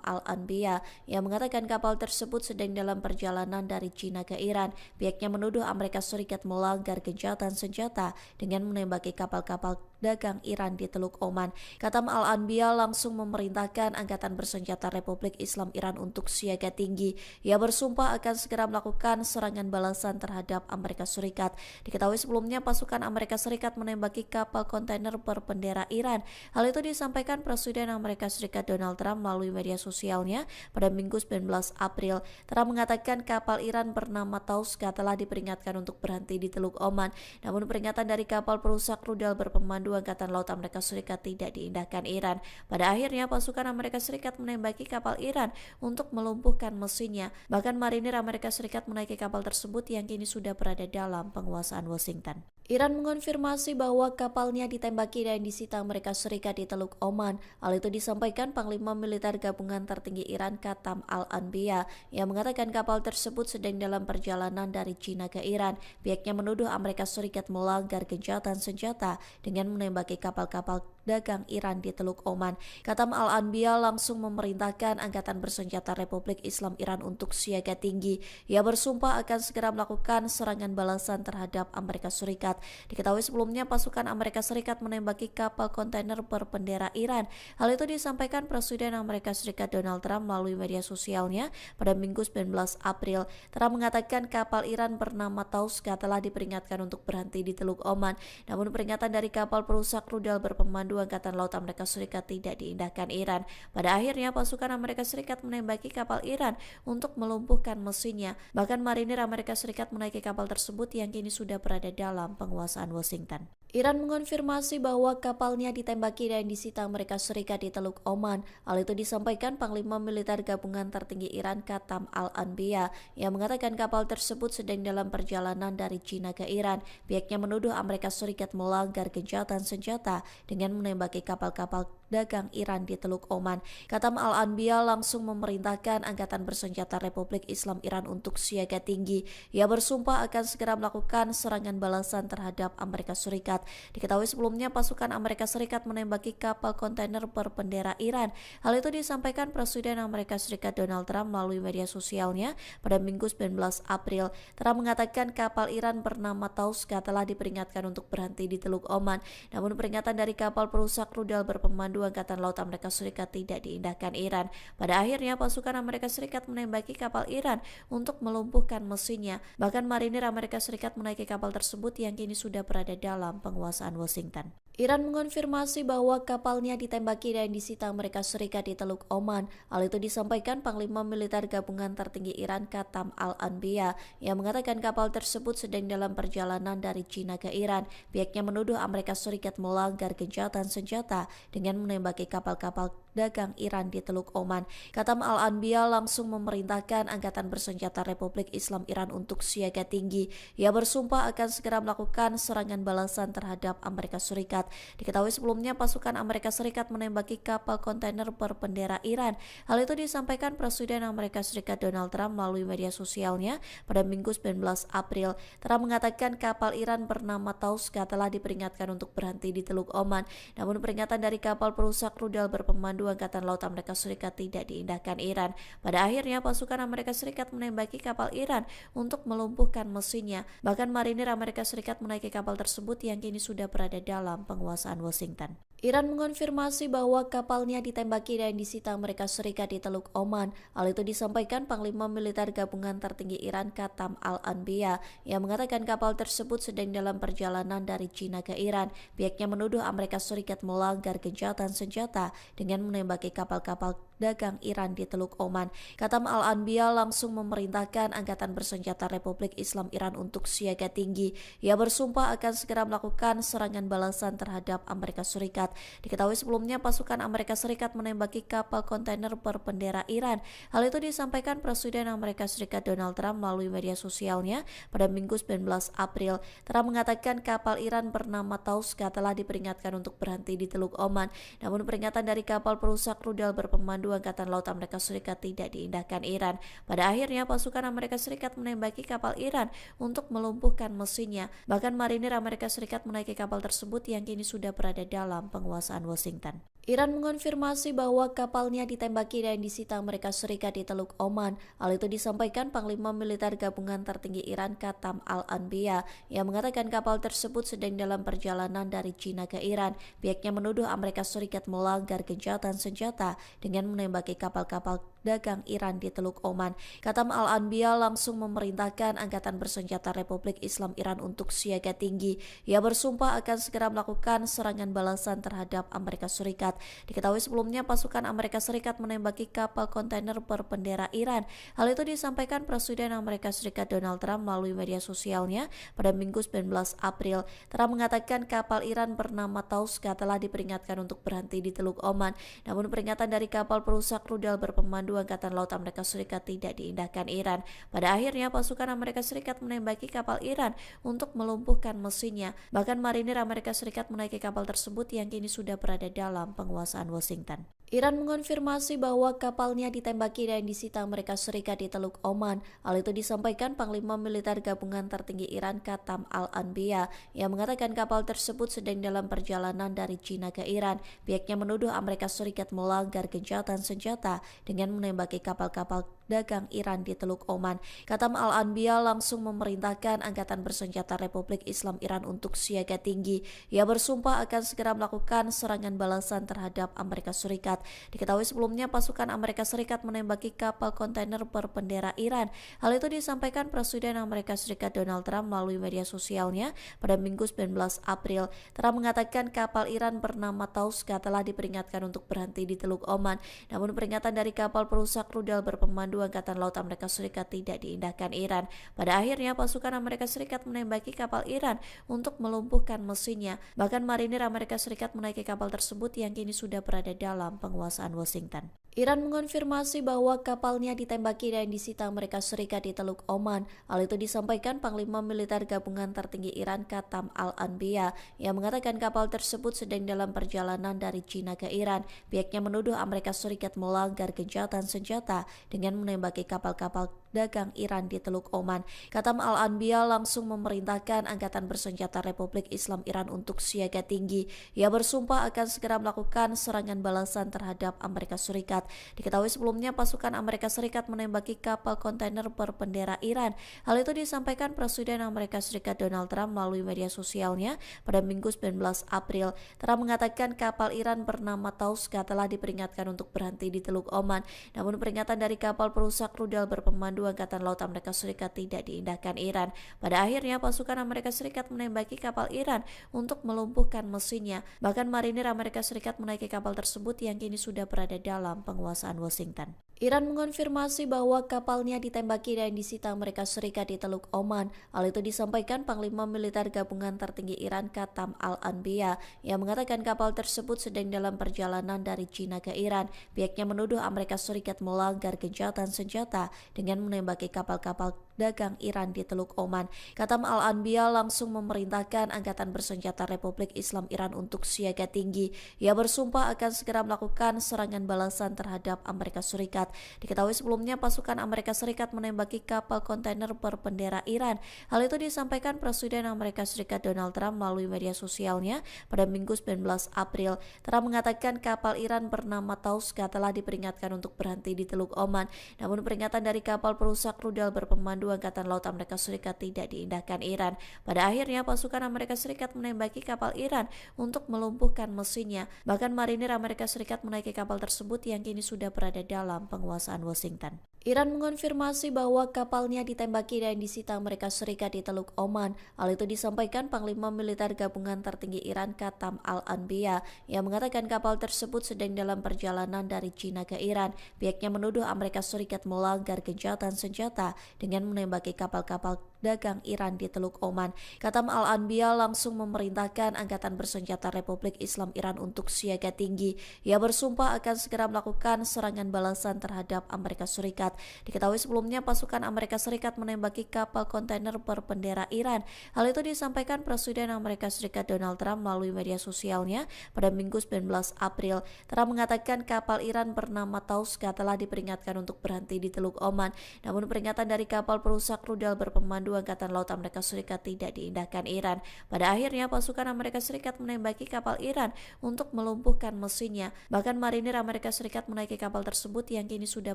Al-Anbiya yang mengatakan kapal tersebut sedang dalam perjalanan dari China ke Iran. Pihaknya menuduh Amerika Serikat melanggar gencatan senjata dengan menembaki kapal-kapal dagang Iran di Teluk Oman. Qatam Al-Anbiya langsung memerintahkan Angkatan Bersenjata Republik Islam Iran untuk siaga tinggi. Ia bersumpah akan segera melakukan serangan balasan terhadap Amerika Serikat. Diketahui sebelumnya pasukan Amerika Serikat menembaki kapal kontainer berbendera Iran. Hal itu disampaikan Presiden Amerika Serikat Donald Trump melalui media sosialnya pada Minggu 19 April. Trump mengatakan kapal Iran bernama Tauska telah diperingatkan untuk berhenti di Teluk Oman. Namun peringatan dari kapal perusak rudal berpemandu Angkatan Laut Amerika Serikat tidak diindahkan Iran. Pada akhirnya pasukan Amerika Serikat menembaki kapal Iran untuk melumpuhkan mesinnya. Bahkan marinir Amerika Serikat menaiki kapal tersebut yang kini sudah berada dalam penguasaan Washington. Iran mengonfirmasi bahwa kapalnya ditembaki dan disita Amerika Serikat di Teluk Oman. Hal itu disampaikan Panglima Militer Gabungan Tertinggi Iran Qatam Al-Anbiya yang mengatakan kapal tersebut sedang dalam perjalanan dari China ke Iran. Pihaknya menuduh Amerika Serikat melanggar gencatan senjata dengan menembaki kapal-kapal dagang Iran di Teluk Oman. Katam Al-Anbiya langsung memerintahkan Angkatan Bersenjata Republik Islam Iran untuk siaga tinggi. Ia bersumpah akan segera melakukan serangan balasan terhadap Amerika Serikat. Diketahui sebelumnya pasukan Amerika Serikat menembaki kapal kontainer berbendera Iran. Hal itu disampaikan Presiden Amerika Serikat Donald Trump melalui media sosialnya pada Minggu 19 April. Trump mengatakan kapal Iran bernama Tauska telah diperingatkan untuk berhenti di Teluk Oman. Namun peringatan dari kapal perusak rudal berpemandu Angkatan Laut Amerika Serikat tidak diindahkan Iran. Pada akhirnya pasukan Amerika Serikat menembaki kapal Iran untuk melumpuhkan mesinnya. Bahkan marinir Amerika Serikat menaiki kapal tersebut yang kini sudah berada dalam penguasaan Washington. Iran mengonfirmasi bahwa kapalnya ditembaki dan disita Amerika Serikat di Teluk Oman. Hal itu disampaikan Panglima Militer Gabungan Tertinggi Iran Katam Al-Anbiya yang mengatakan kapal tersebut sedang dalam perjalanan dari China ke Iran. Pihaknya menuduh Amerika Serikat melanggar gencatan senjata dengan menembaki kapal-kapal dagang Iran di Teluk Oman. Katam Al-Anbiya langsung memerintahkan Angkatan Bersenjata Republik Islam Iran untuk siaga tinggi. Ia bersumpah akan segera melakukan serangan balasan terhadap Amerika Serikat. Diketahui sebelumnya pasukan Amerika Serikat menembaki kapal kontainer berbendera Iran. Hal itu disampaikan Presiden Amerika Serikat Donald Trump melalui media sosialnya pada Minggu 19 April. Trump mengatakan kapal Iran bernama Tauska telah diperingatkan untuk berhenti di Teluk Oman. Namun peringatan dari kapal perusak rudal berpemandu Angkatan Laut Amerika Serikat tidak diindahkan Iran. Pada akhirnya pasukan Amerika Serikat menembaki kapal Iran untuk melumpuhkan mesinnya. Bahkan marinir Amerika Serikat menaiki kapal tersebut yang kini sudah berada dalam penguasaan Washington. Iran mengonfirmasi bahwa kapalnya ditembaki dan disita Amerika Serikat di Teluk Oman. Hal itu disampaikan Panglima Militer Gabungan Tertinggi Iran Katam Al-Anbiya yang mengatakan kapal tersebut sedang dalam perjalanan dari China ke Iran. Pihaknya menuduh Amerika Serikat melanggar gencatan senjata dengan menembaki kapal-kapal dagang Iran di Teluk Oman. Katam Al-Anbiya langsung memerintahkan Angkatan Bersenjata Republik Islam Iran untuk siaga tinggi. Ia bersumpah akan segera melakukan serangan balasan terhadap Amerika Serikat. Diketahui sebelumnya pasukan Amerika Serikat menembaki kapal kontainer berbendera Iran. Hal itu disampaikan Presiden Amerika Serikat Donald Trump melalui media sosialnya pada Minggu 19 April. Trump mengatakan kapal Iran bernama Tauska telah diperingatkan untuk berhenti di Teluk Oman. Namun peringatan dari kapal perusak rudal berpemandu Angkatan Laut Amerika Serikat tidak diindahkan Iran. Pada akhirnya pasukan Amerika Serikat menembaki kapal Iran untuk melumpuhkan mesinnya. Bahkan marinir Amerika Serikat menaiki kapal tersebut yang kini sudah berada dalam penguasaan Washington. Iran mengonfirmasi bahwa kapalnya ditembaki dan disita Amerika Serikat di Teluk Oman. Hal itu disampaikan Panglima Militer Gabungan Tertinggi Iran Katam Al-Anbiya yang mengatakan kapal tersebut sedang dalam perjalanan dari China ke Iran. Pihaknya menuduh Amerika Serikat melanggar gencatan senjata dengan menembaki kapal-kapal dagang Iran di Teluk Oman. Katam Al-Anbiya langsung memerintahkan Angkatan Bersenjata Republik Islam Iran untuk siaga tinggi. Ia bersumpah akan segera melakukan serangan balasan terhadap Amerika Serikat. Diketahui sebelumnya pasukan Amerika Serikat menembaki kapal kontainer berbendera Iran. Hal itu disampaikan Presiden Amerika Serikat Donald Trump melalui media sosialnya pada Minggu 19 April. Trump mengatakan kapal Iran bernama Tauska telah diperingatkan untuk berhenti di Teluk Oman. Namun peringatan dari kapal perusak rudal berpemandu Angkatan Laut Amerika Serikat tidak diindahkan Iran. Pada akhirnya pasukan Amerika Serikat menembaki kapal Iran untuk melumpuhkan mesinnya. Bahkan marinir Amerika Serikat menaiki kapal tersebut yang kini sudah berada dalam penguasaan Washington. Iran mengonfirmasi bahwa kapalnya ditembaki dan disita Amerika Serikat di Teluk Oman. Hal itu disampaikan Panglima Militer Gabungan Tertinggi Iran Katam Al-Anbiya yang mengatakan kapal tersebut sedang dalam perjalanan dari China ke Iran. Pihaknya menuduh Amerika Serikat melanggar gencatan senjata dengan menembaki kapal-kapal dagang Iran di Teluk Oman. Katam Al-Anbiya langsung memerintahkan Angkatan Bersenjata Republik Islam Iran untuk siaga tinggi. Ia bersumpah akan segera melakukan serangan balasan terhadap Amerika Serikat. Diketahui sebelumnya pasukan Amerika Serikat menembaki kapal kontainer berbendera Iran. Hal itu disampaikan Presiden Amerika Serikat Donald Trump melalui media sosialnya pada Minggu 19 April. Trump mengatakan kapal Iran bernama Tauska telah diperingatkan untuk berhenti di Teluk Oman. Namun peringatan dari kapal perusak rudal berpemandu Berpemandu Angkatan Laut Amerika Serikat tidak diindahkan Iran. Pada akhirnya pasukan Amerika Serikat menembaki kapal Iran untuk melumpuhkan mesinnya. Bahkan marinir Amerika Serikat menaiki kapal tersebut yang kini sudah berada dalam penguasaan Washington. Iran mengonfirmasi bahwa kapalnya ditembaki dan disita Amerika Serikat di Teluk Oman. Hal itu disampaikan Panglima Militer Gabungan Tertinggi Iran Qatam Al-Anbiya yang mengatakan kapal tersebut sedang dalam perjalanan dari China ke Iran. Pihaknya menuduh Amerika Serikat melanggar gencatan senjata dengan menembaki kapal-kapal dagang Iran di Teluk Oman. Qatam Al-Anbiya langsung memerintahkan Angkatan Bersenjata Republik Islam Iran untuk siaga tinggi. Ia bersumpah akan segera melakukan serangan balasan terhadap Amerika Serikat. Diketahui sebelumnya pasukan Amerika Serikat menembaki kapal kontainer berbendera Iran. Hal itu disampaikan Presiden Amerika Serikat Donald Trump melalui media sosialnya pada Minggu 19 April. Trump mengatakan kapal Iran bernama Tauska telah diperingatkan untuk berhenti di Teluk Oman. Namun peringatan dari kapal perusak rudal berpemandu Angkatan Laut Amerika Serikat tidak diindahkan Iran. Pada akhirnya pasukan Amerika Serikat menembaki kapal Iran untuk melumpuhkan mesinnya. Bahkan marinir Amerika Serikat menaiki kapal tersebut yang kini sudah berada dalam penguasaan Washington. Iran mengonfirmasi bahwa kapalnya ditembaki dan disita Amerika Serikat di Teluk Oman. Hal itu disampaikan Panglima Militer Gabungan Tertinggi Iran Qatam Al-Anbiya yang mengatakan kapal tersebut sedang dalam perjalanan dari China ke Iran. Pihaknya menuduh Amerika Serikat melanggar gencatan senjata dengan menembaki kapal-kapal dagang Iran di Teluk Oman. Qatam Al-Anbiya langsung memerintahkan Angkatan Bersenjata Republik Islam Iran untuk siaga tinggi. Ia bersumpah akan segera melakukan serangan balasan terhadap Amerika Serikat. Diketahui sebelumnya pasukan Amerika Serikat menembaki kapal kontainer berbendera Iran. Hal itu disampaikan Presiden Amerika Serikat Donald Trump melalui media sosialnya pada Minggu 19 April. Trump mengatakan kapal Iran bernama Tauska telah diperingatkan untuk berhenti di Teluk Oman. Namun peringatan dari kapal perusak rudal berpemandu Angkatan Laut Amerika Serikat tidak diindahkan Iran. Pada akhirnya pasukan Amerika Serikat menembaki kapal Iran untuk melumpuhkan mesinnya. Bahkan marinir Amerika Serikat menaiki kapal tersebut yang kini sudah berada dalam penguasaan Washington. Iran mengonfirmasi bahwa kapalnya ditembaki dan disita Amerika Serikat di Teluk Oman. Hal itu disampaikan Panglima Militer Gabungan Tertinggi Iran Qatam Al-Anbiya yang mengatakan kapal tersebut sedang dalam perjalanan dari China ke Iran. Pihaknya menuduh Amerika Serikat melanggar gencatan senjata dengan menembaki kapal-kapal dagang Iran di Teluk Oman. Qatam Al-Anbiya langsung memerintahkan Angkatan Bersenjata Republik Islam Iran untuk siaga tinggi. Ia bersumpah akan segera melakukan serangan balasan terhadap Amerika Serikat. Diketahui sebelumnya pasukan Amerika Serikat menembaki kapal kontainer berbendera Iran. Hal itu disampaikan Presiden Amerika Serikat Donald Trump melalui media sosialnya pada Minggu 19 April. Trump mengatakan kapal Iran bernama Tauska telah diperingatkan untuk berhenti di Teluk Oman. Namun peringatan dari kapal perusak rudal berpemandu Angkatan Laut Amerika Serikat tidak diindahkan Iran. Pada akhirnya pasukan Amerika Serikat menembaki kapal Iran untuk melumpuhkan mesinnya. Bahkan marinir Amerika Serikat menaiki kapal tersebut yang kini sudah berada dalam penguasaan Washington. Iran mengonfirmasi bahwa kapalnya ditembaki dan disita Amerika Serikat di Teluk Oman. Hal itu disampaikan Panglima Militer Gabungan Tertinggi Iran Qatam Al-Anbiya yang mengatakan kapal tersebut sedang dalam perjalanan dari China ke Iran. Pihaknya menuduh Amerika Serikat melanggar gencatan senjata dengan menembaki kapal-kapal dagang Iran di Teluk Oman. Qatam Al-Anbiya langsung memerintahkan Angkatan Bersenjata Republik Islam Iran untuk siaga tinggi. Ia bersumpah akan segera melakukan serangan balasan terhadap Amerika Serikat. Diketahui sebelumnya pasukan Amerika Serikat menembaki kapal kontainer berbendera Iran. Hal itu disampaikan Presiden Amerika Serikat Donald Trump melalui media sosialnya pada Minggu 19 April. Trump mengatakan kapal Iran bernama Tauska telah diperingatkan untuk berhenti di Teluk Oman. Namun peringatan dari kapal perusak rudal berpemandu Angkatan Laut Amerika Serikat tidak diindahkan Iran. Pada akhirnya pasukan Amerika Serikat menembaki kapal Iran untuk melumpuhkan mesinnya. Bahkan marinir Amerika Serikat menaiki kapal tersebut yang kini sudah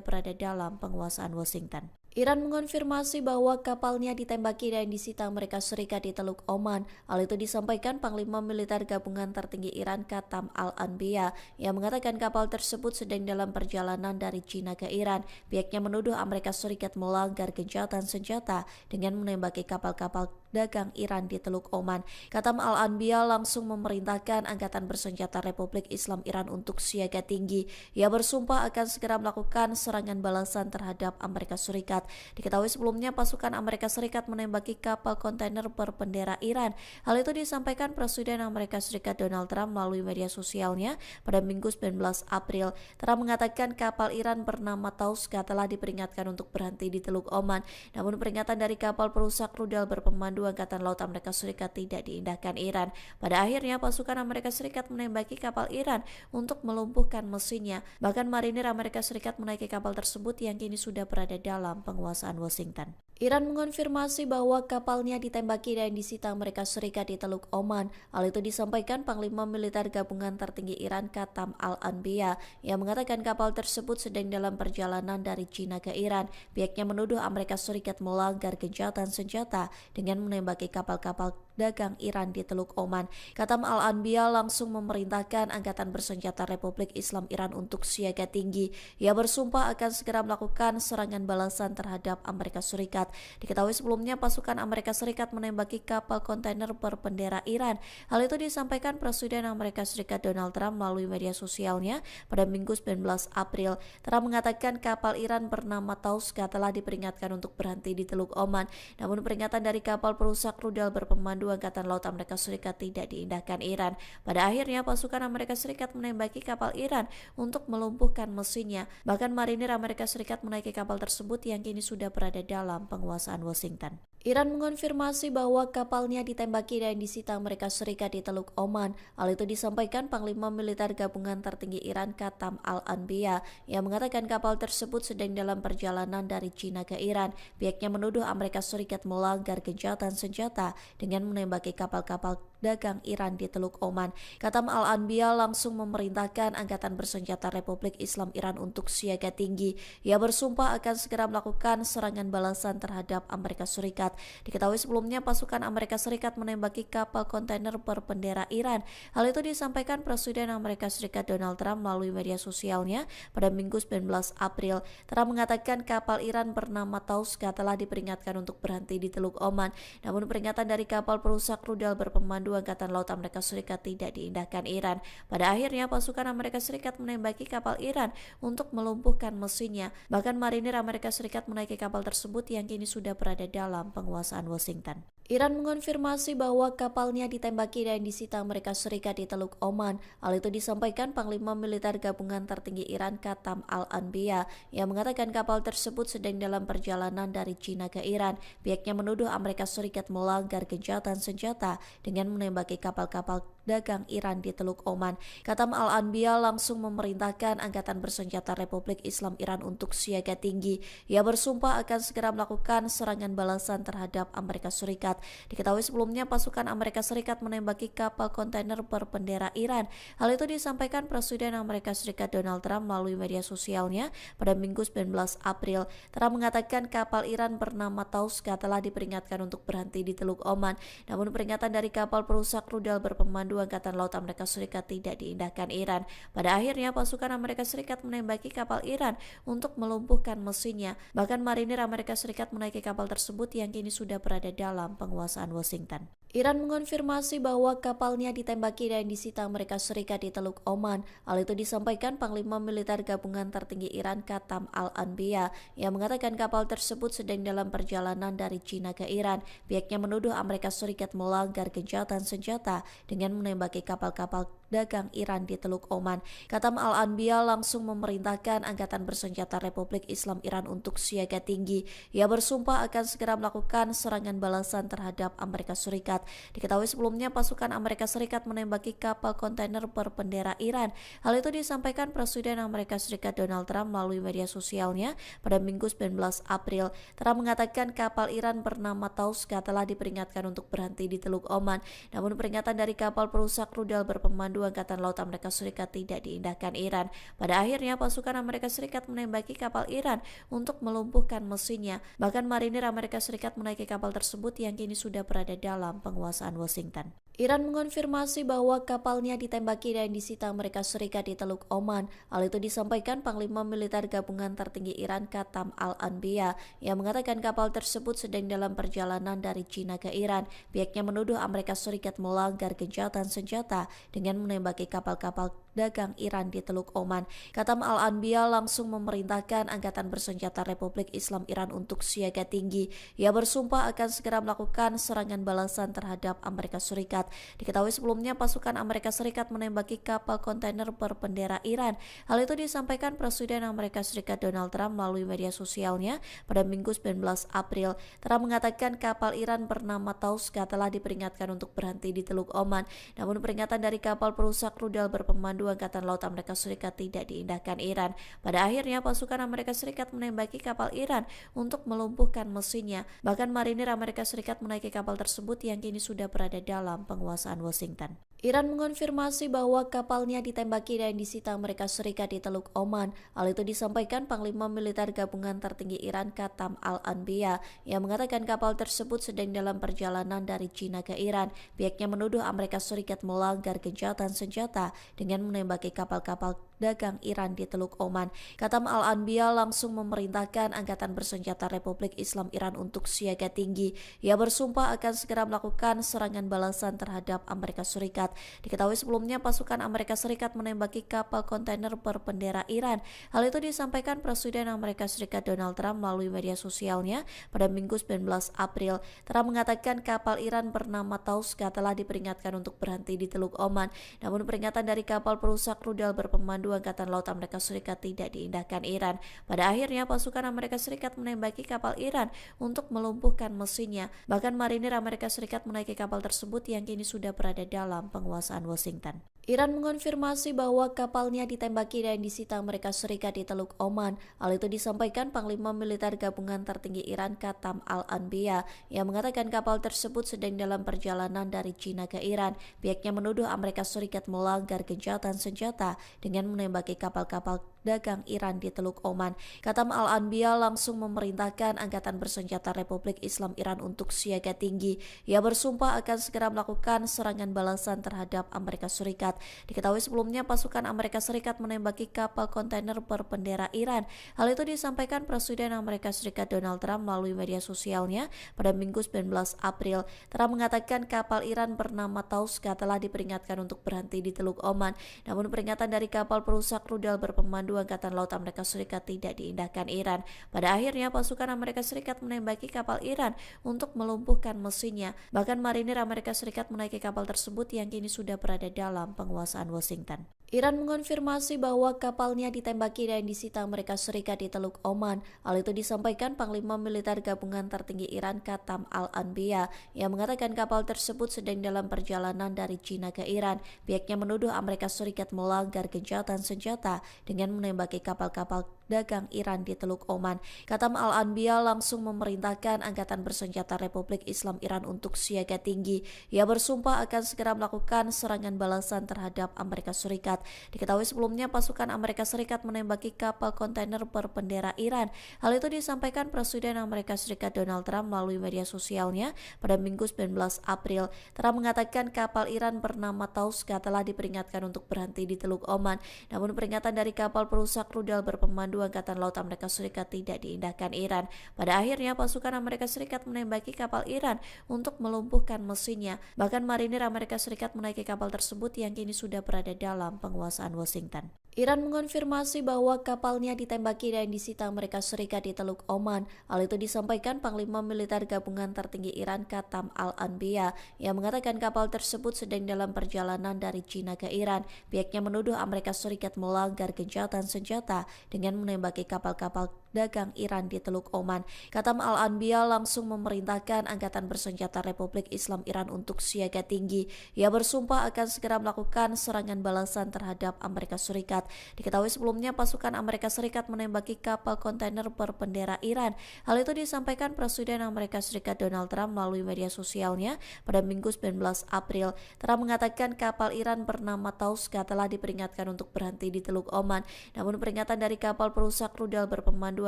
berada dalam penguasaan Washington. Iran mengonfirmasi bahwa kapalnya ditembaki dan disita Amerika Serikat di Teluk Oman. Hal itu disampaikan Panglima Militer Gabungan Tertinggi Iran Qatam Al-Anbiya yang mengatakan kapal tersebut sedang dalam perjalanan dari China ke Iran. Pihaknya menuduh Amerika Serikat melanggar gencatan senjata dengan menembaki kapal-kapal dagang Iran di Teluk Oman. Katam Al-Anbiya langsung memerintahkan Angkatan Bersenjata Republik Islam Iran untuk siaga tinggi. Ia bersumpah akan segera melakukan serangan balasan terhadap Amerika Serikat. Diketahui sebelumnya pasukan Amerika Serikat menembaki kapal kontainer berbendera Iran. Hal itu disampaikan Presiden Amerika Serikat Donald Trump melalui media sosialnya pada Minggu 19 April. Trump mengatakan kapal Iran bernama Tauska telah diperingatkan untuk berhenti di Teluk Oman. Namun peringatan dari kapal perusak rudal berpemandu Angkatan Laut Amerika Serikat tidak diindahkan Iran. Pada akhirnya pasukan Amerika Serikat menembaki kapal Iran untuk melumpuhkan mesinnya. Bahkan marinir Amerika Serikat menaiki kapal tersebut yang kini sudah berada dalam penguasaan Washington. Iran mengonfirmasi bahwa kapalnya ditembaki dan disita Amerika Serikat di Teluk Oman. Hal itu disampaikan Panglima Militer Gabungan Tertinggi Iran Katam Al-Anbiya yang mengatakan kapal tersebut sedang dalam perjalanan dari China ke Iran. Pihaknya menuduh Amerika Serikat melanggar gencatan senjata dengan menembaki kapal-kapal dagang Iran di Teluk Oman. Katam Al-Anbiya langsung memerintahkan Angkatan Bersenjata Republik Islam Iran untuk siaga tinggi. Ia bersumpah akan segera melakukan serangan balasan terhadap Amerika Serikat. Diketahui sebelumnya pasukan Amerika Serikat menembaki kapal kontainer berbendera Iran. Hal itu disampaikan Presiden Amerika Serikat Donald Trump melalui media sosialnya pada Minggu 19 April. Trump mengatakan kapal Iran bernama Tauska telah diperingatkan untuk berhenti di Teluk Oman. Namun peringatan dari kapal perusak rudal berpemandu Angkatan Laut Amerika Serikat tidak diindahkan Iran. Pada akhirnya pasukan Amerika Serikat menembaki kapal Iran untuk melumpuhkan mesinnya. Bahkan marinir Amerika Serikat menaiki kapal tersebut yang kini sudah berada dalam penguasaan Washington. Iran mengonfirmasi bahwa kapalnya ditembaki dan disita Amerika Serikat di Teluk Oman. Hal itu disampaikan Panglima Militer Gabungan Tertinggi Iran Katam Al-Anbiya yang mengatakan kapal tersebut sedang dalam perjalanan dari China ke Iran. Pihaknya menuduh Amerika Serikat melanggar gencatan senjata dengan menembaki kapal-kapal dagang Iran di Teluk Oman. Katam Al-Anbiya langsung memerintahkan Angkatan Bersenjata Republik Islam Iran untuk siaga tinggi. Ia bersumpah akan segera melakukan serangan balasan terhadap Amerika Serikat. Diketahui sebelumnya pasukan Amerika Serikat menembaki kapal kontainer berbendera Iran. Hal itu disampaikan Presiden Amerika Serikat Donald Trump melalui media sosialnya pada Minggu 19 April. Trump mengatakan kapal Iran bernama Tauska telah diperingatkan untuk berhenti di Teluk Oman. Namun peringatan dari kapal perusak rudal berpemandu Angkatan Laut Amerika Serikat tidak diindahkan Iran. Pada akhirnya pasukan Amerika Serikat menembaki kapal Iran untuk melumpuhkan mesinnya. Bahkan marinir Amerika Serikat menaiki kapal tersebut yang kini sudah berada dalam penguasaan Washington. Iran mengonfirmasi bahwa kapalnya ditembaki dan disita Amerika Serikat di Teluk Oman. Hal itu disampaikan Panglima Militer Gabungan Tertinggi Iran Katam Al-Anbiya yang mengatakan kapal tersebut sedang dalam perjalanan dari China ke Iran. Pihaknya menuduh Amerika Serikat melanggar gencatan senjata dengan menembaki kapal-kapal dagang Iran di Teluk Oman. Katam Al-Anbiya langsung memerintahkan Angkatan Bersenjata Republik Islam Iran untuk siaga tinggi. Ia bersumpah akan segera melakukan serangan balasan terhadap Amerika Serikat. Diketahui sebelumnya pasukan Amerika Serikat menembaki kapal kontainer berbendera Iran. Hal itu disampaikan Presiden Amerika Serikat Donald Trump melalui media sosialnya pada Minggu 19 April. Trump mengatakan kapal Iran bernama Tauska telah diperingatkan untuk berhenti di Teluk Oman. Namun peringatan dari kapal perusak rudal berpemandu Angkatan Laut Amerika Serikat tidak diindahkan Iran. Pada akhirnya pasukan Amerika Serikat menembaki kapal Iran untuk melumpuhkan mesinnya. Bahkan marinir Amerika Serikat menaiki kapal tersebut yang kini sudah berada dalam penguasaan Washington. Iran mengonfirmasi bahwa kapalnya ditembaki dan disita Amerika Serikat di Teluk Oman. Hal itu disampaikan Panglima Militer Gabungan Tertinggi Iran Katam Al-Anbiya yang mengatakan kapal tersebut sedang dalam perjalanan dari China ke Iran. Pihaknya menuduh Amerika Serikat melanggar gencatan senjata dengan menembaki kapal-kapal dagang Iran di Teluk Oman. Katam Al-Anbiya langsung memerintahkan Angkatan Bersenjata Republik Islam Iran untuk siaga tinggi. Ia bersumpah akan segera melakukan serangan balasan terhadap Amerika Serikat. Diketahui sebelumnya pasukan Amerika Serikat menembaki kapal kontainer berbendera Iran. Hal itu disampaikan Presiden Amerika Serikat Donald Trump melalui media sosialnya pada Minggu 19 April. Trump mengatakan kapal Iran bernama Tauska telah diperingatkan untuk berhenti di Teluk Oman. Namun peringatan dari kapal perusak rudal berpemandu Berpemandu Angkatan Laut Amerika Serikat tidak diindahkan Iran. Pada akhirnya pasukan Amerika Serikat menembaki kapal Iran untuk melumpuhkan mesinnya. Bahkan marinir Amerika Serikat menaiki kapal tersebut yang kini sudah berada dalam penguasaan Washington. Iran mengonfirmasi bahwa kapalnya ditembaki dan disita Amerika Serikat di Teluk Oman. Hal itu disampaikan Panglima Militer Gabungan Tertinggi Iran Qatam Al-Anbiya yang mengatakan kapal tersebut sedang dalam perjalanan dari China ke Iran. Pihaknya menuduh Amerika Serikat melanggar gencatan senjata dengan menembaki kapal-kapal dagang Iran di Teluk Oman. Qatam Al-Anbiya langsung memerintahkan Angkatan Bersenjata Republik Islam Iran untuk siaga tinggi. Ia bersumpah akan segera melakukan serangan balasan terhadap Amerika Serikat. Diketahui sebelumnya pasukan Amerika Serikat menembaki kapal kontainer berbendera Iran. Hal itu disampaikan Presiden Amerika Serikat Donald Trump melalui media sosialnya pada Minggu 19 April. Trump mengatakan kapal Iran bernama Tauska telah diperingatkan untuk berhenti di Teluk Oman. Namun peringatan dari kapal perusak rudal berpemandu Angkatan Laut Amerika Serikat tidak diindahkan Iran. Pada akhirnya pasukan Amerika Serikat menembaki kapal Iran untuk melumpuhkan mesinnya. Bahkan marinir Amerika Serikat menaiki kapal tersebut yang kini sudah berada dalam penguasaan Washington. Iran mengonfirmasi bahwa kapalnya ditembaki dan disita Amerika Serikat di Teluk Oman. Hal itu disampaikan Panglima Militer Gabungan Tertinggi Iran Qatam Al-Anbiya yang mengatakan kapal tersebut sedang dalam perjalanan dari China ke Iran. Pihaknya menuduh Amerika Serikat melanggar gencatan senjata dengan menembaki kapal-kapal dagang Iran di Teluk Oman. Qatam Al-Anbiya langsung memerintahkan Angkatan Bersenjata Republik Islam Iran untuk siaga tinggi. Ia bersumpah akan segera melakukan serangan balasan terhadap Amerika Serikat. Diketahui sebelumnya pasukan Amerika Serikat menembaki kapal kontainer berbendera Iran. Hal itu disampaikan Presiden Amerika Serikat Donald Trump melalui media sosialnya pada Minggu 19 April. Trump mengatakan kapal Iran bernama Tauska telah diperingatkan untuk berhenti di Teluk Oman. Namun peringatan dari kapal perusak rudal berpemandu Angkatan Laut Amerika Serikat tidak diindahkan Iran. Pada akhirnya pasukan Amerika Serikat menembaki kapal Iran untuk melumpuhkan mesinnya. Bahkan marinir Amerika Serikat menaiki kapal tersebut yang kini sudah berada dalam penguasaan Washington. Iran mengonfirmasi bahwa kapalnya ditembaki dan disita Amerika Serikat di Teluk Oman. Hal itu disampaikan Panglima Militer Gabungan Tertinggi Iran Qatam Al-Anbiya yang mengatakan kapal tersebut sedang dalam perjalanan dari China ke Iran. Pihaknya menuduh Amerika Serikat melanggar gencatan senjata dengan menembaki kapal-kapal dagang Iran di Teluk Oman. Qatam Al-Anbiya langsung memerintahkan Angkatan Bersenjata Republik Islam Iran untuk siaga tinggi. Ia bersumpah akan segera melakukan serangan balasan terhadap Amerika Serikat. Diketahui sebelumnya pasukan Amerika Serikat menembaki kapal kontainer berbendera Iran. Hal itu disampaikan Presiden Amerika Serikat Donald Trump melalui media sosialnya pada Minggu 19 April. Trump mengatakan kapal Iran bernama Tauska telah diperingatkan untuk berhenti di Teluk Oman. Namun peringatan dari kapal perusak rudal berpemandu Angkatan Laut Amerika Serikat tidak diindahkan Iran. Pada akhirnya pasukan Amerika Serikat menembaki kapal Iran untuk melumpuhkan mesinnya. Bahkan marinir Amerika Serikat menaiki kapal tersebut yang kini sudah berada dalam penguasaan Washington. Iran mengonfirmasi bahwa kapalnya ditembaki dan disita Amerika Serikat di Teluk Oman. Hal itu disampaikan Panglima Militer Gabungan Tertinggi Iran Qatam Al-Anbiya yang mengatakan kapal tersebut sedang dalam perjalanan dari China ke Iran. Pihaknya menuduh Amerika Serikat melanggar gencatan senjata dengan menembaki kapal-kapal dagang Iran di Teluk Oman. Qatam Al-Anbiya langsung memerintahkan Angkatan Bersenjata Republik Islam Iran untuk siaga tinggi. Ia bersumpah akan segera melakukan serangan balasan terhadap Amerika Serikat. Diketahui sebelumnya pasukan Amerika Serikat menembaki kapal kontainer berbendera Iran. Hal itu disampaikan Presiden Amerika Serikat Donald Trump melalui media sosialnya pada Minggu 19 April. Trump mengatakan kapal Iran bernama Tauska telah diperingatkan untuk berhenti di Teluk Oman. Namun peringatan dari kapal perusak rudal berpemandu Angkatan Laut Amerika Serikat tidak diindahkan Iran. Pada akhirnya pasukan Amerika Serikat menembaki kapal Iran untuk melumpuhkan mesinnya. Bahkan marinir Amerika Serikat menaiki kapal tersebut yang kini sudah berada dalam penguasaan Washington. Iran mengonfirmasi bahwa kapalnya ditembaki dan disita Amerika Serikat di Teluk Oman. Hal itu disampaikan Panglima Militer Gabungan Tertinggi Iran Qatam Al-Anbiya yang mengatakan kapal tersebut sedang dalam perjalanan dari China ke Iran. Pihaknya menuduh Amerika Serikat melanggar gencatan senjata dengan menembaki kapal-kapal dagang Iran di Teluk Oman. Katam Al-Anbiya langsung memerintahkan Angkatan Bersenjata Republik Islam Iran untuk siaga tinggi. Ia bersumpah akan segera melakukan serangan balasan terhadap Amerika Serikat. Diketahui sebelumnya pasukan Amerika Serikat menembaki kapal kontainer berbendera Iran. Hal itu disampaikan Presiden Amerika Serikat Donald Trump melalui media sosialnya pada Minggu 19 April. Trump mengatakan kapal Iran bernama Tauska telah diperingatkan untuk berhenti di Teluk Oman. Namun peringatan dari kapal perusak rudal berpemandu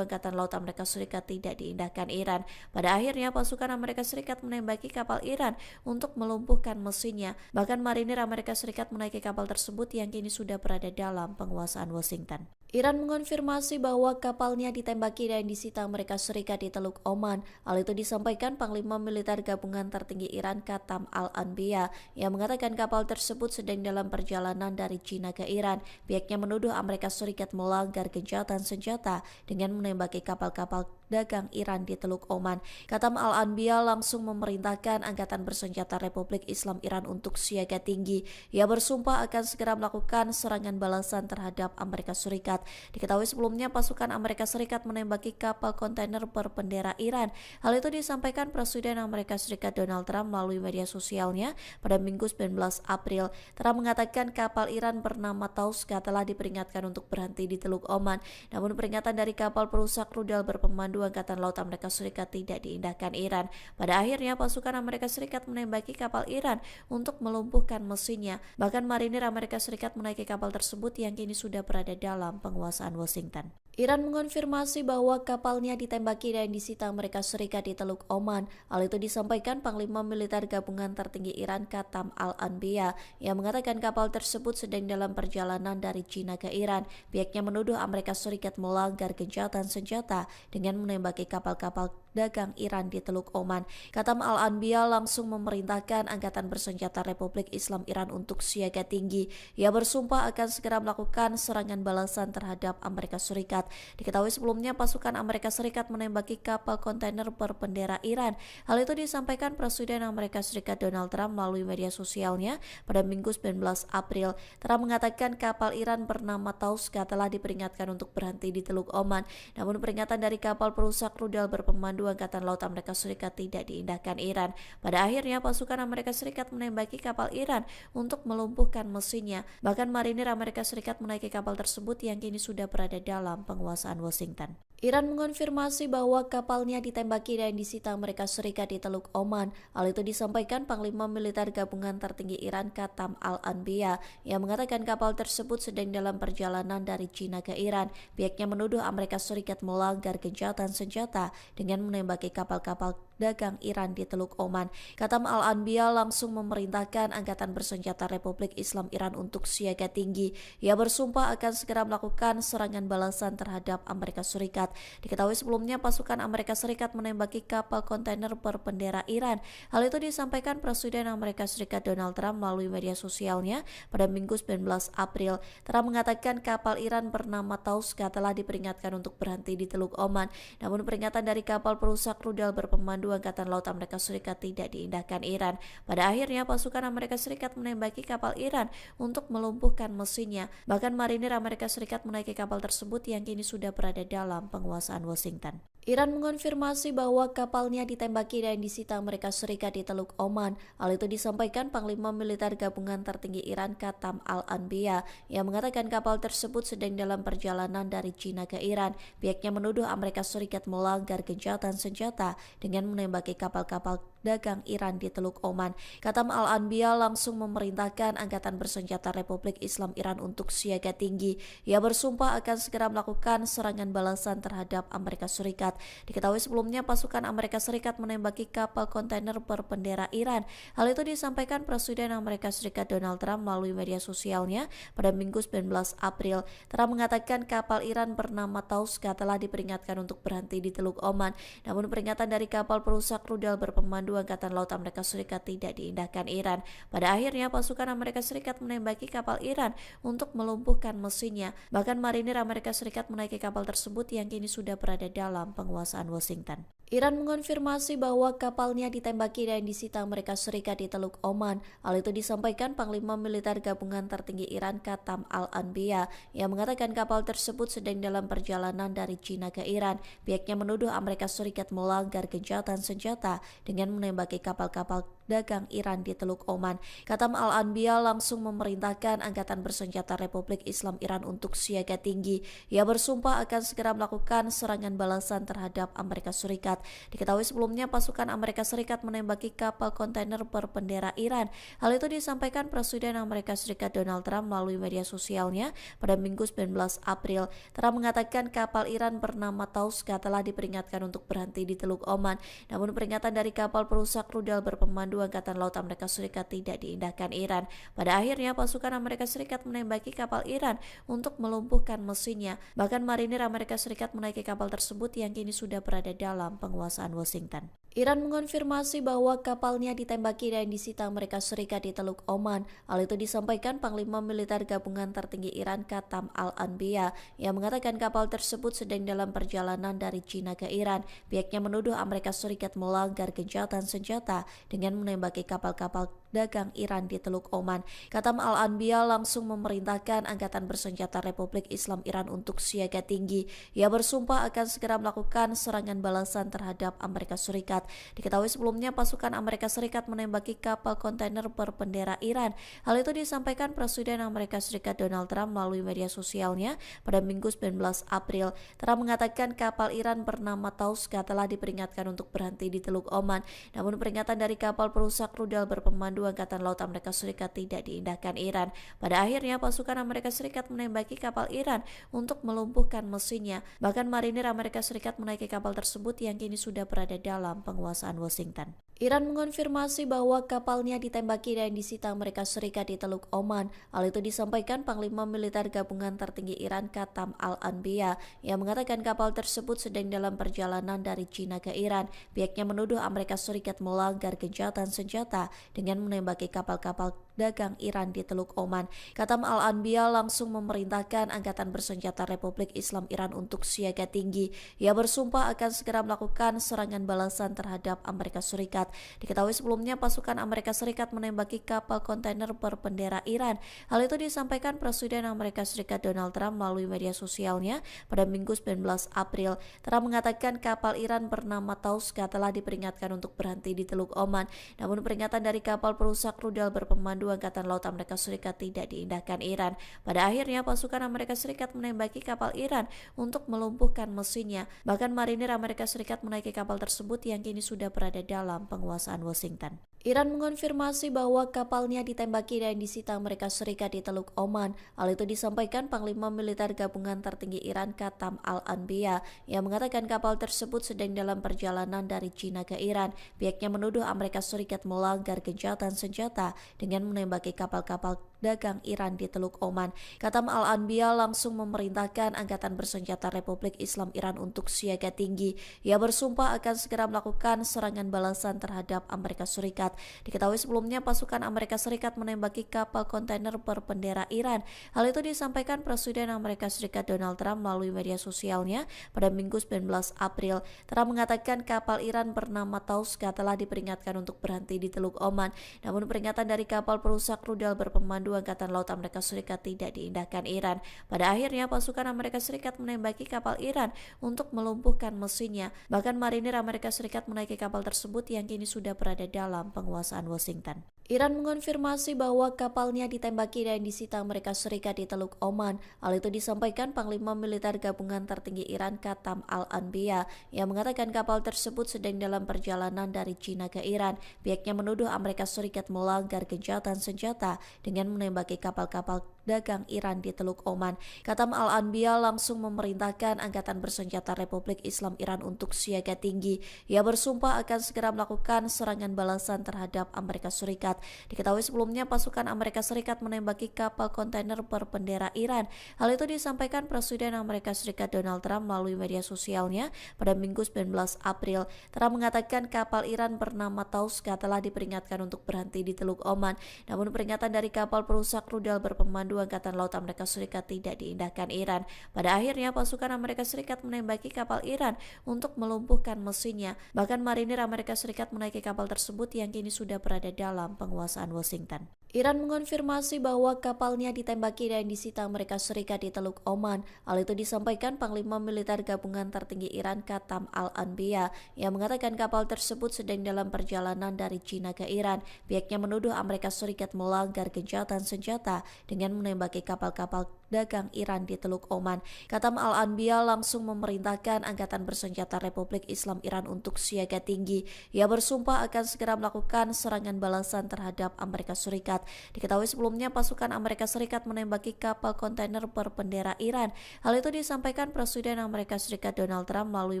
Angkatan Laut Amerika Serikat tidak diindahkan Iran. Pada akhirnya pasukan Amerika Serikat menembaki kapal Iran untuk melumpuhkan mesinnya. Bahkan marinir Amerika Serikat menaiki kapal tersebut yang kini sudah berada dalam penguasaan Washington. Iran mengonfirmasi bahwa kapalnya ditembaki dan disita Amerika Serikat di Teluk Oman. Hal itu disampaikan Panglima Militer Gabungan Tertinggi Iran Katam Al-Anbiya yang mengatakan kapal tersebut sedang dalam perjalanan dari China ke Iran. Pihaknya menuduh Amerika Serikat melanggar gencatan senjata dengan menembaki kapal-kapal dagang Iran di Teluk Oman. Katam Al-Anbiya langsung memerintahkan Angkatan Bersenjata Republik Islam Iran untuk siaga tinggi. Ia bersumpah akan segera melakukan serangan balasan terhadap Amerika Serikat. Diketahui sebelumnya pasukan Amerika Serikat menembaki kapal kontainer berbendera Iran. Hal itu disampaikan Presiden Amerika Serikat Donald Trump melalui media sosialnya pada Minggu 19 April. Trump mengatakan kapal Iran bernama Tauska telah diperingatkan untuk berhenti di Teluk Oman. Namun peringatan dari kapal perusak rudal berpemandu Angkatan Laut Amerika Serikat tidak diindahkan Iran. Pada akhirnya pasukan Amerika Serikat menembaki kapal Iran untuk melumpuhkan mesinnya. Bahkan marinir Amerika Serikat menaiki kapal tersebut yang kini sudah berada dalam penguasaan Washington. Iran mengonfirmasi bahwa kapalnya ditembaki dan disita Amerika Serikat di Teluk Oman. Hal itu disampaikan Panglima Militer Gabungan Tertinggi Iran Katam Al-Anbiya yang mengatakan kapal tersebut sedang dalam perjalanan dari China ke Iran. Pihaknya menuduh Amerika Serikat melanggar gencatan senjata dengan menembaki kapal-kapal dagang Iran di Teluk Oman. Katam Al-Anbiya langsung memerintahkan Angkatan Bersenjata Republik Islam Iran untuk siaga tinggi. Ia bersumpah akan segera melakukan serangan balasan terhadap Amerika Serikat. Diketahui sebelumnya pasukan Amerika Serikat menembaki kapal kontainer berbendera Iran. Hal itu disampaikan Presiden Amerika Serikat Donald Trump melalui media sosialnya pada Minggu 19 April. Trump mengatakan kapal Iran bernama Tauska telah diperingatkan untuk berhenti di Teluk Oman. Namun peringatan dari kapal perusak rudal berpemandu Angkatan Laut Amerika Serikat tidak diindahkan Iran. Pada akhirnya pasukan Amerika Serikat menembaki kapal Iran untuk melumpuhkan mesinnya. Bahkan marinir Amerika Serikat menaiki kapal tersebut yang kini sudah berada dalam penguasaan Washington. Iran mengonfirmasi bahwa kapalnya ditembaki dan disita Amerika Serikat di Teluk Oman. Hal itu disampaikan Panglima Militer Gabungan Tertinggi Iran Katam Al-Anbiya yang mengatakan kapal tersebut sedang dalam perjalanan dari China ke Iran. Pihaknya menuduh Amerika Serikat melanggar gencatan senjata dengan menembaki kapal-kapal dagang Iran di Teluk Oman. Katam Al-Anbiya langsung memerintahkan Angkatan Bersenjata Republik Islam Iran untuk siaga tinggi. Ia bersumpah akan segera melakukan serangan balasan terhadap Amerika Serikat. Diketahui sebelumnya pasukan Amerika Serikat menembaki kapal kontainer berbendera Iran. Hal itu disampaikan Presiden Amerika Serikat Donald Trump melalui media sosialnya pada Minggu 19 April. Trump mengatakan kapal Iran bernama Tauska telah diperingatkan untuk berhenti di Teluk Oman. Namun peringatan dari kapal perusak rudal berpemandu Angkatan Laut Amerika Serikat tidak diindahkan Iran. Pada akhirnya pasukan Amerika Serikat menembaki kapal Iran untuk melumpuhkan mesinnya. Bahkan marinir Amerika Serikat menaiki kapal tersebut yang kini sudah berada dalam penguasaan Washington. Iran mengonfirmasi bahwa kapalnya ditembaki dan disita Amerika Serikat di Teluk Oman. Hal itu disampaikan Panglima Militer Gabungan Tertinggi Iran Katam Al-Anbiya yang mengatakan kapal tersebut sedang dalam perjalanan dari China ke Iran. Pihaknya menuduh Amerika Serikat melanggar gencatan senjata dengan menembaki kapal-kapal dagang Iran di Teluk Oman. Katam Al-Anbiya langsung memerintahkan Angkatan Bersenjata Republik Islam Iran untuk siaga tinggi. Ia bersumpah akan segera melakukan serangan balasan terhadap Amerika Serikat. Diketahui sebelumnya pasukan Amerika Serikat menembaki kapal kontainer berbendera Iran. Hal itu disampaikan Presiden Amerika Serikat Donald Trump melalui media sosialnya pada Minggu 19 April. Trump mengatakan kapal Iran bernama Tauska telah diperingatkan untuk berhenti di Teluk Oman. Namun peringatan dari kapal perusak rudal berpemandu Berpemandu Angkatan Laut Amerika Serikat tidak diindahkan Iran. Pada akhirnya pasukan Amerika Serikat menembaki kapal Iran untuk melumpuhkan mesinnya. Bahkan marinir Amerika Serikat menaiki kapal tersebut yang kini sudah berada dalam penguasaan Washington. Iran mengonfirmasi bahwa kapalnya ditembaki dan disita Amerika Serikat di Teluk Oman. Hal itu disampaikan Panglima Militer Gabungan Tertinggi Iran Qatam Al-Anbiya yang mengatakan kapal tersebut sedang dalam perjalanan dari China ke Iran. Pihaknya menuduh Amerika Serikat melanggar gencatan senjata dengan menembaki kapal-kapal dagang Iran di Teluk Oman. Qatam Al-Anbiya langsung memerintahkan Angkatan Bersenjata Republik Islam Iran untuk siaga tinggi. Ia bersumpah akan segera melakukan serangan balasan terhadap Amerika Serikat. Diketahui sebelumnya pasukan Amerika Serikat menembaki kapal kontainer berbendera Iran. Hal itu disampaikan Presiden Amerika Serikat Donald Trump melalui media sosialnya pada Minggu 19 April. Trump mengatakan kapal Iran bernama Tauska telah diperingatkan untuk berhenti di Teluk Oman. Namun peringatan dari kapal perusak rudal berpemandu Angkatan Laut Amerika Serikat tidak diindahkan Iran. Pada akhirnya pasukan Amerika Serikat menembaki kapal Iran untuk melumpuhkan mesinnya. Bahkan marinir Amerika Serikat menaiki kapal tersebut yang kini sudah berada dalam penguasaan Washington. Iran mengonfirmasi bahwa kapalnya ditembaki dan disita Amerika Serikat di Teluk Oman. Hal itu disampaikan Panglima Militer Gabungan Tertinggi Iran Qatam Al-Anbiya yang mengatakan kapal tersebut sedang dalam perjalanan dari China ke Iran. Pihaknya menuduh Amerika Serikat melanggar gencatan senjata dengan menembaki kapal-kapal dagang Iran di Teluk Oman. Qatam Al-Anbiya langsung memerintahkan Angkatan Bersenjata Republik Islam Iran untuk siaga tinggi. Ia bersumpah akan segera melakukan serangan balasan terhadap Amerika Serikat. Diketahui sebelumnya pasukan Amerika Serikat menembaki kapal kontainer berbendera Iran. Hal itu disampaikan Presiden Amerika Serikat Donald Trump melalui media sosialnya pada Minggu 19 April. Trump mengatakan kapal Iran bernama Tauska telah diperingatkan untuk berhenti di Teluk Oman. Namun peringatan dari kapal perusak rudal berpemandu Angkatan Laut Amerika Serikat tidak diindahkan Iran. Pada akhirnya pasukan Amerika Serikat menembaki kapal Iran untuk melumpuhkan mesinnya. Bahkan marinir Amerika Serikat menaiki kapal tersebut yang kini sudah berada dalam penguasaan Washington. Iran mengonfirmasi bahwa kapalnya ditembaki dan disita Amerika Serikat di Teluk Oman. Hal itu disampaikan Panglima Militer Gabungan Tertinggi Iran Qatam Al-Anbiya yang mengatakan kapal tersebut sedang dalam perjalanan dari China ke Iran. Pihaknya menuduh Amerika Serikat melanggar gencatan senjata dengan menembaki kapal-kapal dagang Iran di Teluk Oman. Qatam Al-Anbiya langsung memerintahkan Angkatan Bersenjata Republik Islam Iran untuk siaga tinggi. Ia bersumpah akan segera melakukan serangan balasan terhadap Amerika Serikat. Diketahui sebelumnya pasukan Amerika Serikat menembaki kapal kontainer berbendera Iran. Hal itu disampaikan Presiden Amerika Serikat Donald Trump melalui media sosialnya pada Minggu 19 April. Trump mengatakan kapal Iran bernama Tauska telah diperingatkan untuk berhenti di Teluk Oman. Namun peringatan dari kapal perusak rudal berpemandu Angkatan Laut Amerika Serikat tidak diindahkan Iran. Pada akhirnya pasukan Amerika Serikat menembaki kapal Iran untuk melumpuhkan mesinnya. Bahkan marinir Amerika Serikat menaiki kapal tersebut yang kini sudah berada dalam penguasaan Washington. Iran mengonfirmasi bahwa kapalnya ditembaki dan disita Amerika Serikat di Teluk Oman. Hal itu disampaikan Panglima Militer Gabungan Tertinggi Iran Qatam Al-Anbiya yang mengatakan kapal tersebut sedang dalam perjalanan dari China ke Iran. Pihaknya menuduh Amerika Serikat melanggar gencatan senjata dengan menembaki kapal-kapal dagang Iran di Teluk Oman. Qatam Al-Anbiya langsung memerintahkan Angkatan Bersenjata Republik Islam Iran untuk siaga tinggi. Ia bersumpah akan segera melakukan serangan balasan terhadap Amerika Serikat. Diketahui sebelumnya pasukan Amerika Serikat menembaki kapal kontainer berbendera Iran. Hal itu disampaikan Presiden Amerika Serikat Donald Trump melalui media sosialnya pada Minggu 19 April. Trump mengatakan kapal Iran bernama Tauska telah diperingatkan untuk berhenti di Teluk Oman. Namun peringatan dari kapal perusak rudal berpemandu Angkatan Laut Amerika Serikat tidak diindahkan Iran. Pada akhirnya pasukan Amerika Serikat menembaki kapal Iran untuk melumpuhkan mesinnya. Bahkan marinir Amerika Serikat menaiki kapal tersebut yang kini sudah berada dalam penguasaan Washington. Iran mengonfirmasi bahwa kapalnya ditembaki dan disita Amerika Serikat di Teluk Oman. Hal itu disampaikan Panglima Militer Gabungan Tertinggi Iran Qatam Al-Anbiya yang mengatakan kapal tersebut sedang dalam perjalanan dari China ke Iran. Pihaknya menuduh Amerika Serikat melanggar gencatan senjata dengan menembaki kapal-kapal dagang Iran di Teluk Oman. Katam Al-Anbiya langsung memerintahkan Angkatan Bersenjata Republik Islam Iran untuk siaga tinggi. Ia bersumpah akan segera melakukan serangan balasan terhadap Amerika Serikat. Diketahui sebelumnya pasukan Amerika Serikat menembaki kapal kontainer berbendera Iran. Hal itu disampaikan Presiden Amerika Serikat Donald Trump melalui media sosialnya pada Minggu 19 April. Trump mengatakan kapal Iran bernama Tauska telah diperingatkan untuk berhenti di Teluk Oman. Namun peringatan dari kapal perusak rudal berpemandu Angkatan Laut Amerika Serikat tidak diindahkan Iran. Pada akhirnya pasukan Amerika Serikat menembaki kapal Iran untuk melumpuhkan mesinnya. Bahkan marinir Amerika Serikat menaiki kapal tersebut yang kini sudah berada dalam penguasaan Washington. Iran mengonfirmasi bahwa kapalnya ditembaki dan disita Amerika Serikat di Teluk Oman. Hal itu disampaikan Panglima Militer Gabungan Tertinggi Iran Katam Al-Anbiya yang mengatakan kapal tersebut sedang dalam perjalanan dari China ke Iran. Pihaknya menuduh Amerika Serikat melanggar gencatan senjata dengan menembaki kapal-kapal dagang Iran di Teluk Oman. Katam Al-Anbiya langsung memerintahkan Angkatan Bersenjata Republik Islam Iran untuk siaga tinggi. Ia bersumpah akan segera melakukan serangan balasan terhadap Amerika Serikat. Diketahui sebelumnya pasukan Amerika Serikat menembaki kapal kontainer berbendera Iran. Hal itu disampaikan Presiden Amerika Serikat Donald Trump melalui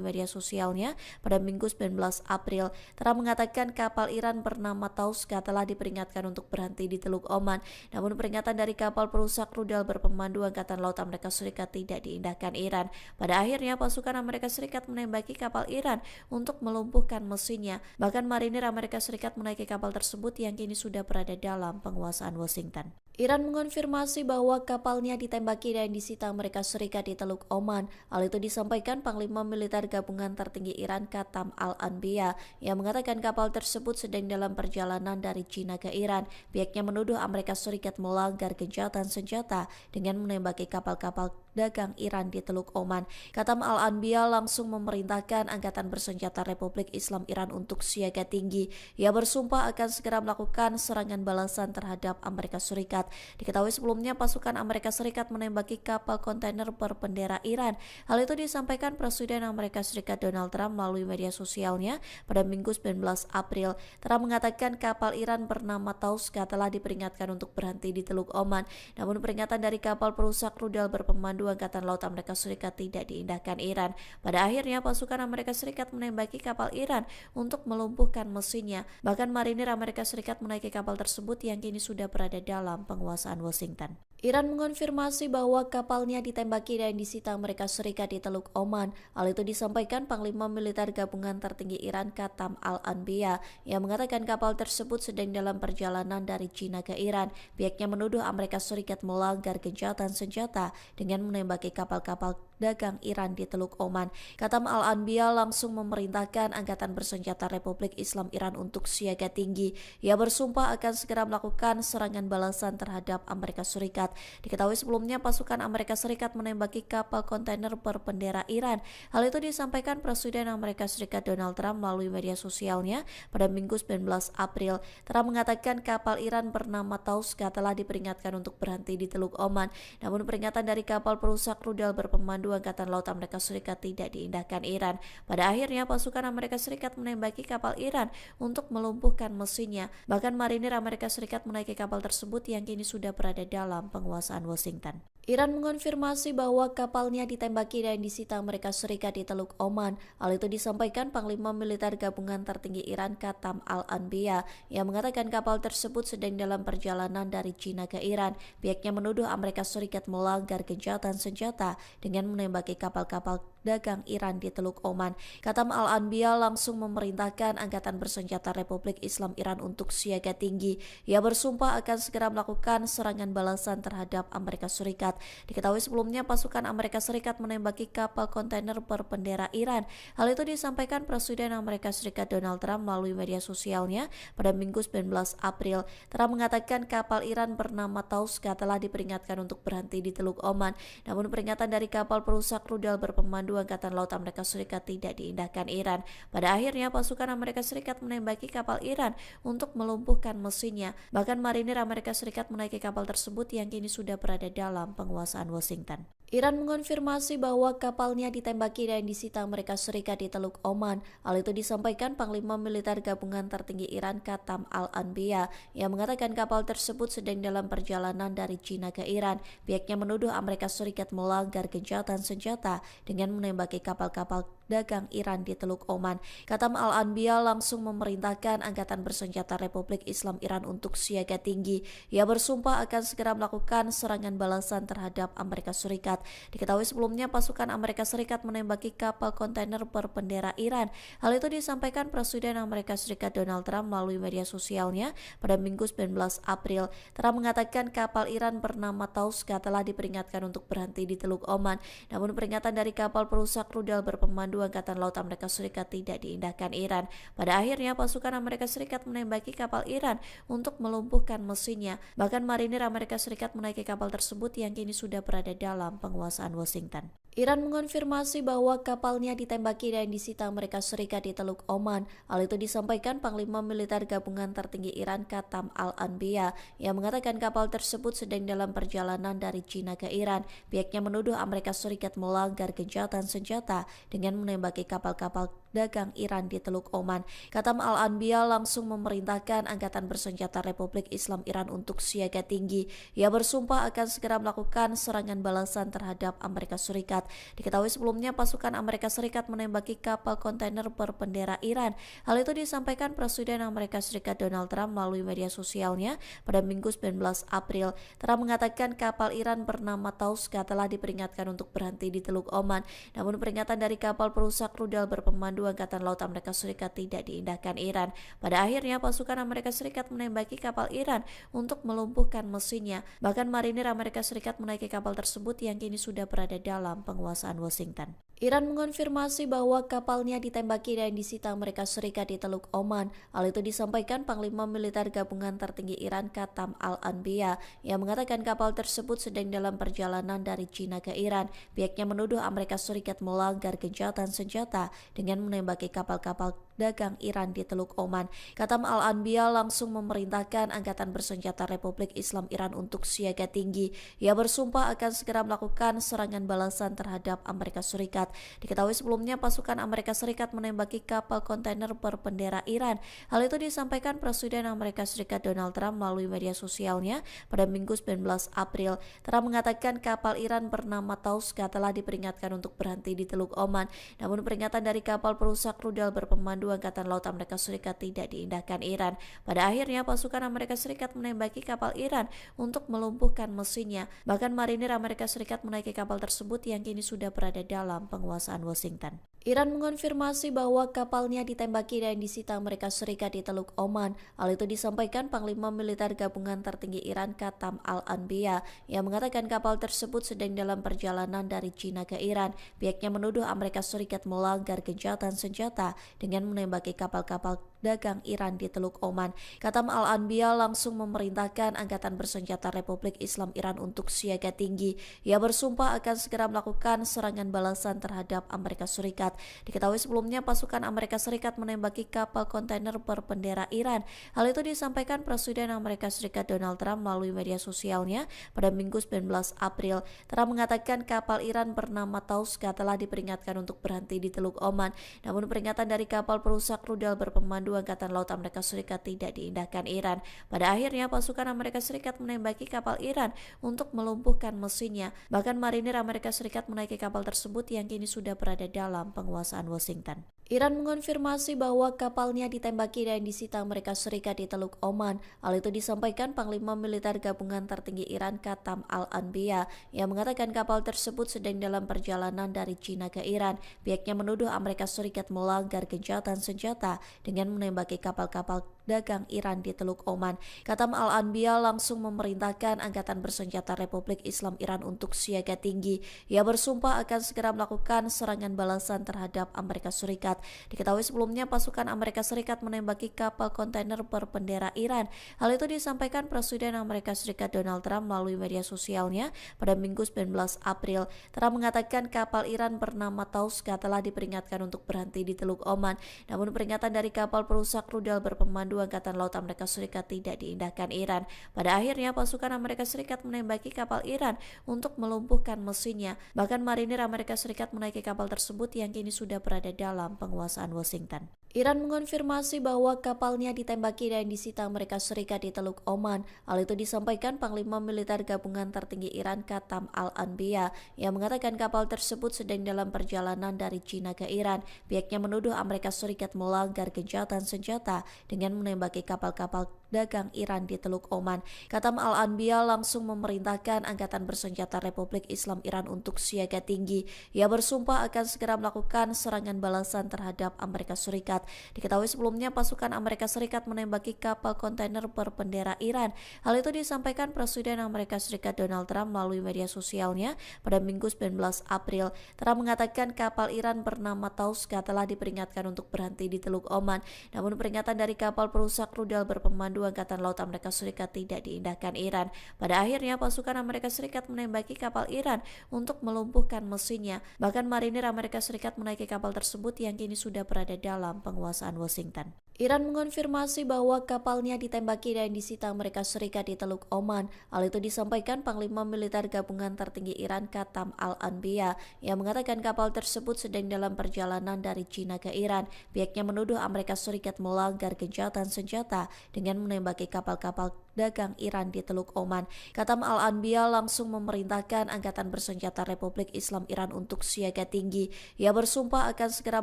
media sosialnya pada Minggu 19 April. Trump mengatakan kapal Iran bernama Tauska telah diperingatkan untuk berhenti di Teluk Oman. Namun peringatan dari kapal perusak rudal berpemandu Angkatan Laut Amerika Serikat tidak diindahkan Iran. Pada akhirnya pasukan Amerika Serikat menembaki kapal Iran untuk melumpuhkan mesinnya. Bahkan marinir Amerika Serikat menaiki kapal tersebut yang kini sudah berada dalam penguasaan Washington. Iran mengonfirmasi bahwa kapalnya ditembaki dan disita Amerika Serikat di Teluk Oman. Hal itu disampaikan Panglima Militer Gabungan Tertinggi Iran Katam Al-Anbiya yang mengatakan kapal tersebut sedang dalam perjalanan dari China ke Iran. Pihaknya menuduh Amerika Serikat melanggar gencatan senjata dengan menembaki kapal-kapal dagang Iran di Teluk Oman. Katam Al-Anbiya langsung memerintahkan Angkatan Bersenjata Republik Islam Iran untuk siaga tinggi. Ia bersumpah akan segera melakukan serangan balasan terhadap Amerika Serikat. Diketahui sebelumnya pasukan Amerika Serikat menembaki kapal kontainer berbendera Iran. Hal itu disampaikan Presiden Amerika Serikat Donald Trump melalui media sosialnya pada Minggu 19 April. Trump mengatakan kapal Iran bernama Tauska telah diperingatkan untuk berhenti di Teluk Oman. Namun peringatan dari kapal perusak rudal berpemandu Angkatan Laut Amerika Serikat tidak diindahkan Iran. Pada akhirnya pasukan Amerika Serikat menembaki kapal Iran untuk melumpuhkan mesinnya. Bahkan marinir Amerika Serikat menaiki kapal tersebut yang kini sudah berada dalam penguasaan Washington. Iran mengonfirmasi bahwa kapalnya ditembaki dan disita Amerika Serikat di Teluk Oman. Hal itu disampaikan Panglima Militer Gabungan Tertinggi Iran Katam Al-Anbiya yang mengatakan kapal tersebut sedang dalam perjalanan dari China ke Iran. Pihaknya menuduh Amerika Serikat melanggar gencatan senjata dengan menembaki kapal-kapal dagang Iran di Teluk Oman. Katam Al-Anbiya langsung memerintahkan Angkatan Bersenjata Republik Islam Iran untuk siaga tinggi. Ia bersumpah akan segera melakukan serangan balasan terhadap Amerika Serikat. Diketahui sebelumnya pasukan Amerika Serikat menembaki kapal kontainer berbendera Iran. Hal itu disampaikan Presiden Amerika Serikat Donald Trump melalui media sosialnya pada Minggu 19 April. Trump mengatakan kapal Iran bernama Tauska telah diperingatkan untuk berhenti di Teluk Oman. Namun peringatan dari kapal perusak rudal berpemandu Angkatan Laut Amerika Serikat tidak diindahkan Iran. Pada akhirnya pasukan Amerika Serikat menembaki kapal Iran untuk melumpuhkan mesinnya. Bahkan marinir Amerika Serikat menaiki kapal tersebut yang kini sudah berada dalam penguasaan Washington. Iran mengonfirmasi bahwa kapalnya ditembaki dan disita Amerika Serikat di Teluk Oman. Hal itu disampaikan Panglima Militer Gabungan Tertinggi Iran Katam Al-Anbiya yang mengatakan kapal tersebut sedang dalam perjalanan dari China ke Iran. Pihaknya menuduh Amerika Serikat melanggar gencatan senjata dengan menembaki kapal-kapal dagang Iran di Teluk Oman. Katam Al-Anbiya langsung memerintahkan Angkatan Bersenjata Republik Islam Iran untuk siaga tinggi. Ia bersumpah akan segera melakukan serangan balasan terhadap Amerika Serikat. Diketahui sebelumnya pasukan Amerika Serikat menembaki kapal kontainer berbendera Iran. Hal itu disampaikan Presiden Amerika Serikat Donald Trump melalui media sosialnya pada Minggu 19 April. Trump mengatakan kapal Iran bernama Tauska telah diperingatkan untuk berhenti di Teluk Oman. Namun peringatan dari kapal perusak rudal berpemandu Angkatan Laut Amerika Serikat tidak diindahkan Iran. Pada akhirnya pasukan Amerika Serikat menembaki kapal Iran untuk melumpuhkan mesinnya. Bahkan marinir Amerika Serikat menaiki kapal tersebut yang kini sudah berada dalam penguasaan Washington. Iran mengonfirmasi bahwa kapalnya ditembaki dan disita Amerika Serikat di Teluk Oman. Hal itu disampaikan Panglima Militer Gabungan Tertinggi Iran Qatam Al-Anbiya yang mengatakan kapal tersebut sedang dalam perjalanan dari China ke Iran. Pihaknya menuduh Amerika Serikat melanggar gencatan senjata dengan menembaki kapal-kapal dagang Iran di Teluk Oman. Qatam Al-Anbiya langsung memerintahkan Angkatan Bersenjata Republik Islam Iran untuk siaga tinggi. Ia bersumpah akan segera melakukan serangan balasan terhadap Amerika Serikat. Diketahui sebelumnya pasukan Amerika Serikat menembaki kapal kontainer berbendera Iran. Hal itu disampaikan Presiden Amerika Serikat Donald Trump melalui media sosialnya pada Minggu 19 April. Trump mengatakan kapal Iran bernama Tauska telah diperingatkan untuk berhenti di Teluk Oman. Namun peringatan dari kapal perusak rudal berpemandu Angkatan Laut Amerika Serikat tidak diindahkan Iran. Pada akhirnya pasukan Amerika Serikat menembaki kapal Iran untuk melumpuhkan mesinnya. Bahkan marinir Amerika Serikat menaiki kapal tersebut yang kini sudah berada dalam penguasaan Washington. Iran mengonfirmasi bahwa kapalnya ditembaki dan disita Amerika Serikat di Teluk Oman. Hal itu disampaikan Panglima Militer Gabungan Tertinggi Iran Qatam Al-Anbiya yang mengatakan kapal tersebut sedang dalam perjalanan dari China ke Iran. Pihaknya menuduh Amerika Serikat melanggar gencatan senjata dengan menembaki kapal-kapal dagang Iran di Teluk Oman. Qatam Al-Anbiya langsung memerintahkan Angkatan Bersenjata Republik Islam Iran untuk siaga tinggi. Ia bersumpah akan segera melakukan serangan balasan terhadap Amerika Serikat. Diketahui sebelumnya pasukan Amerika Serikat menembaki kapal kontainer berbendera Iran. Hal itu disampaikan Presiden Amerika Serikat Donald Trump melalui media sosialnya pada Minggu 19 April. Trump mengatakan kapal Iran bernama Tauska telah diperingatkan untuk berhenti di Teluk Oman. Namun peringatan dari kapal perusak rudal berpemandu Angkatan Laut Amerika Serikat tidak diindahkan Iran. Pada akhirnya pasukan Amerika Serikat menembaki kapal Iran untuk melumpuhkan mesinnya. Bahkan marinir Amerika Serikat menaiki kapal tersebut yang kini sudah berada dalam penguasaan Washington. Iran mengonfirmasi bahwa kapalnya ditembaki dan disita Amerika Serikat di Teluk Oman. Hal itu disampaikan Panglima Militer Gabungan Tertinggi Iran Qatam Al-Anbiya yang mengatakan kapal tersebut sedang dalam perjalanan dari China ke Iran. Pihaknya menuduh Amerika Serikat melanggar gencatan senjata dengan menembaki kapal-kapal dagang Iran di Teluk Oman. Qatam Al-Anbiya langsung memerintahkan Angkatan Bersenjata Republik Islam Iran untuk siaga tinggi. Ia bersumpah akan segera melakukan serangan balasan terhadap Amerika Serikat. Diketahui sebelumnya pasukan Amerika Serikat menembaki kapal kontainer berbendera Iran. Hal itu disampaikan Presiden Amerika Serikat Donald Trump melalui media sosialnya pada Minggu 19 April. Trump mengatakan kapal Iran bernama Tauska telah diperingatkan untuk berhenti di Teluk Oman. Namun peringatan dari kapal perusak rudal berpemandu Angkatan Laut Amerika Serikat tidak diindahkan Iran. Pada akhirnya pasukan Amerika Serikat menembaki kapal Iran untuk melumpuhkan mesinnya. Bahkan marinir Amerika Serikat menaiki kapal tersebut yang kini sudah berada dalam penguasaan Washington. Iran mengonfirmasi bahwa kapalnya ditembaki dan disita Amerika Serikat di Teluk Oman. Hal itu disampaikan Panglima Militer Gabungan Tertinggi Iran Qatam Al-Anbiya yang mengatakan kapal tersebut sedang dalam perjalanan dari China ke Iran. Pihaknya menuduh Amerika Serikat melanggar gencatan senjata dengan menembaki kapal-kapal dagang Iran di Teluk Oman. Qatam Al-Anbiya langsung memerintahkan Angkatan Bersenjata Republik Islam Iran untuk siaga tinggi. Ia bersumpah akan segera melakukan serangan balasan terhadap Amerika Serikat. Diketahui sebelumnya pasukan Amerika Serikat menembaki kapal kontainer berbendera Iran. Hal itu disampaikan Presiden Amerika Serikat Donald Trump melalui media sosialnya pada Minggu 19 April. Trump mengatakan kapal Iran bernama Tauska telah diperingatkan untuk berhenti di Teluk Oman. Namun peringatan dari kapal perusak rudal berpemandu Angkatan Laut Amerika Serikat tidak diindahkan Iran. Pada akhirnya pasukan Amerika Serikat menembaki kapal Iran untuk melumpuhkan mesinnya. Bahkan marinir Amerika Serikat menaiki kapal tersebut yang kini sudah berada dalam penguasaan Washington. Iran mengonfirmasi bahwa kapalnya ditembaki dan disita Amerika Serikat di Teluk Oman. Hal itu disampaikan Panglima Militer Gabungan Tertinggi Iran Qatam Al-Anbiya yang mengatakan kapal tersebut sedang dalam perjalanan dari China ke Iran. Pihaknya menuduh Amerika Serikat melanggar gencatan senjata dengan menembaki kapal-kapal dagang Iran di Teluk Oman. Katam Al-Anbiya langsung memerintahkan Angkatan Bersenjata Republik Islam Iran untuk siaga tinggi. Ia bersumpah akan segera melakukan serangan balasan terhadap Amerika Serikat. Diketahui sebelumnya pasukan Amerika Serikat menembaki kapal kontainer berbendera Iran. Hal itu disampaikan Presiden Amerika Serikat Donald Trump melalui media sosialnya pada Minggu 19 April. Trump mengatakan kapal Iran bernama Tauska telah diperingatkan untuk berhenti di Teluk Oman. Namun peringatan dari kapal perusak rudal berpemandu Angkatan Laut Amerika Serikat tidak diindahkan Iran. Pada akhirnya pasukan Amerika Serikat menembaki kapal Iran untuk melumpuhkan mesinnya. Bahkan marinir Amerika Serikat menaiki kapal tersebut yang kini sudah berada dalam penguasaan Washington. Iran mengonfirmasi bahwa kapalnya ditembaki dan disita Amerika Serikat di Teluk Oman. Hal itu disampaikan Panglima Militer Gabungan Tertinggi Iran Katam Al-Anbiya yang mengatakan kapal tersebut sedang dalam perjalanan dari China ke Iran. Pihaknya menuduh Amerika Serikat melanggar gencatan senjata dengan menembaki kapal-kapal dagang Iran di Teluk Oman. Katam Al-Anbiya langsung memerintahkan Angkatan Bersenjata Republik Islam Iran untuk siaga tinggi. Ia bersumpah akan segera melakukan serangan balasan terhadap Amerika Serikat. Diketahui sebelumnya pasukan Amerika Serikat menembaki kapal kontainer berbendera Iran. Hal itu disampaikan Presiden Amerika Serikat Donald Trump melalui media sosialnya pada Minggu 19 April. Trump mengatakan kapal Iran bernama Tauska telah diperingatkan untuk berhenti di Teluk Oman. Namun peringatan dari kapal perusak rudal berpemandu Angkatan Laut Amerika Serikat tidak diindahkan Iran. Pada akhirnya pasukan Amerika Serikat menembaki kapal Iran untuk melumpuhkan mesinnya. Bahkan marinir Amerika Serikat menaiki kapal tersebut yang kini sudah berada dalam penguasaan Washington. Iran mengonfirmasi bahwa kapalnya ditembaki dan disita Amerika Serikat di Teluk Oman. Hal itu disampaikan Panglima Militer Gabungan Tertinggi Iran Katam Al-Anbiya yang mengatakan kapal tersebut sedang dalam perjalanan dari China ke Iran. Pihaknya menuduh Amerika Serikat melanggar gencatan senjata dengan menembaki kapal-kapal dagang Iran di Teluk Oman. Katam Al-Anbiya langsung memerintahkan Angkatan Bersenjata Republik Islam Iran untuk siaga tinggi. Ia bersumpah akan segera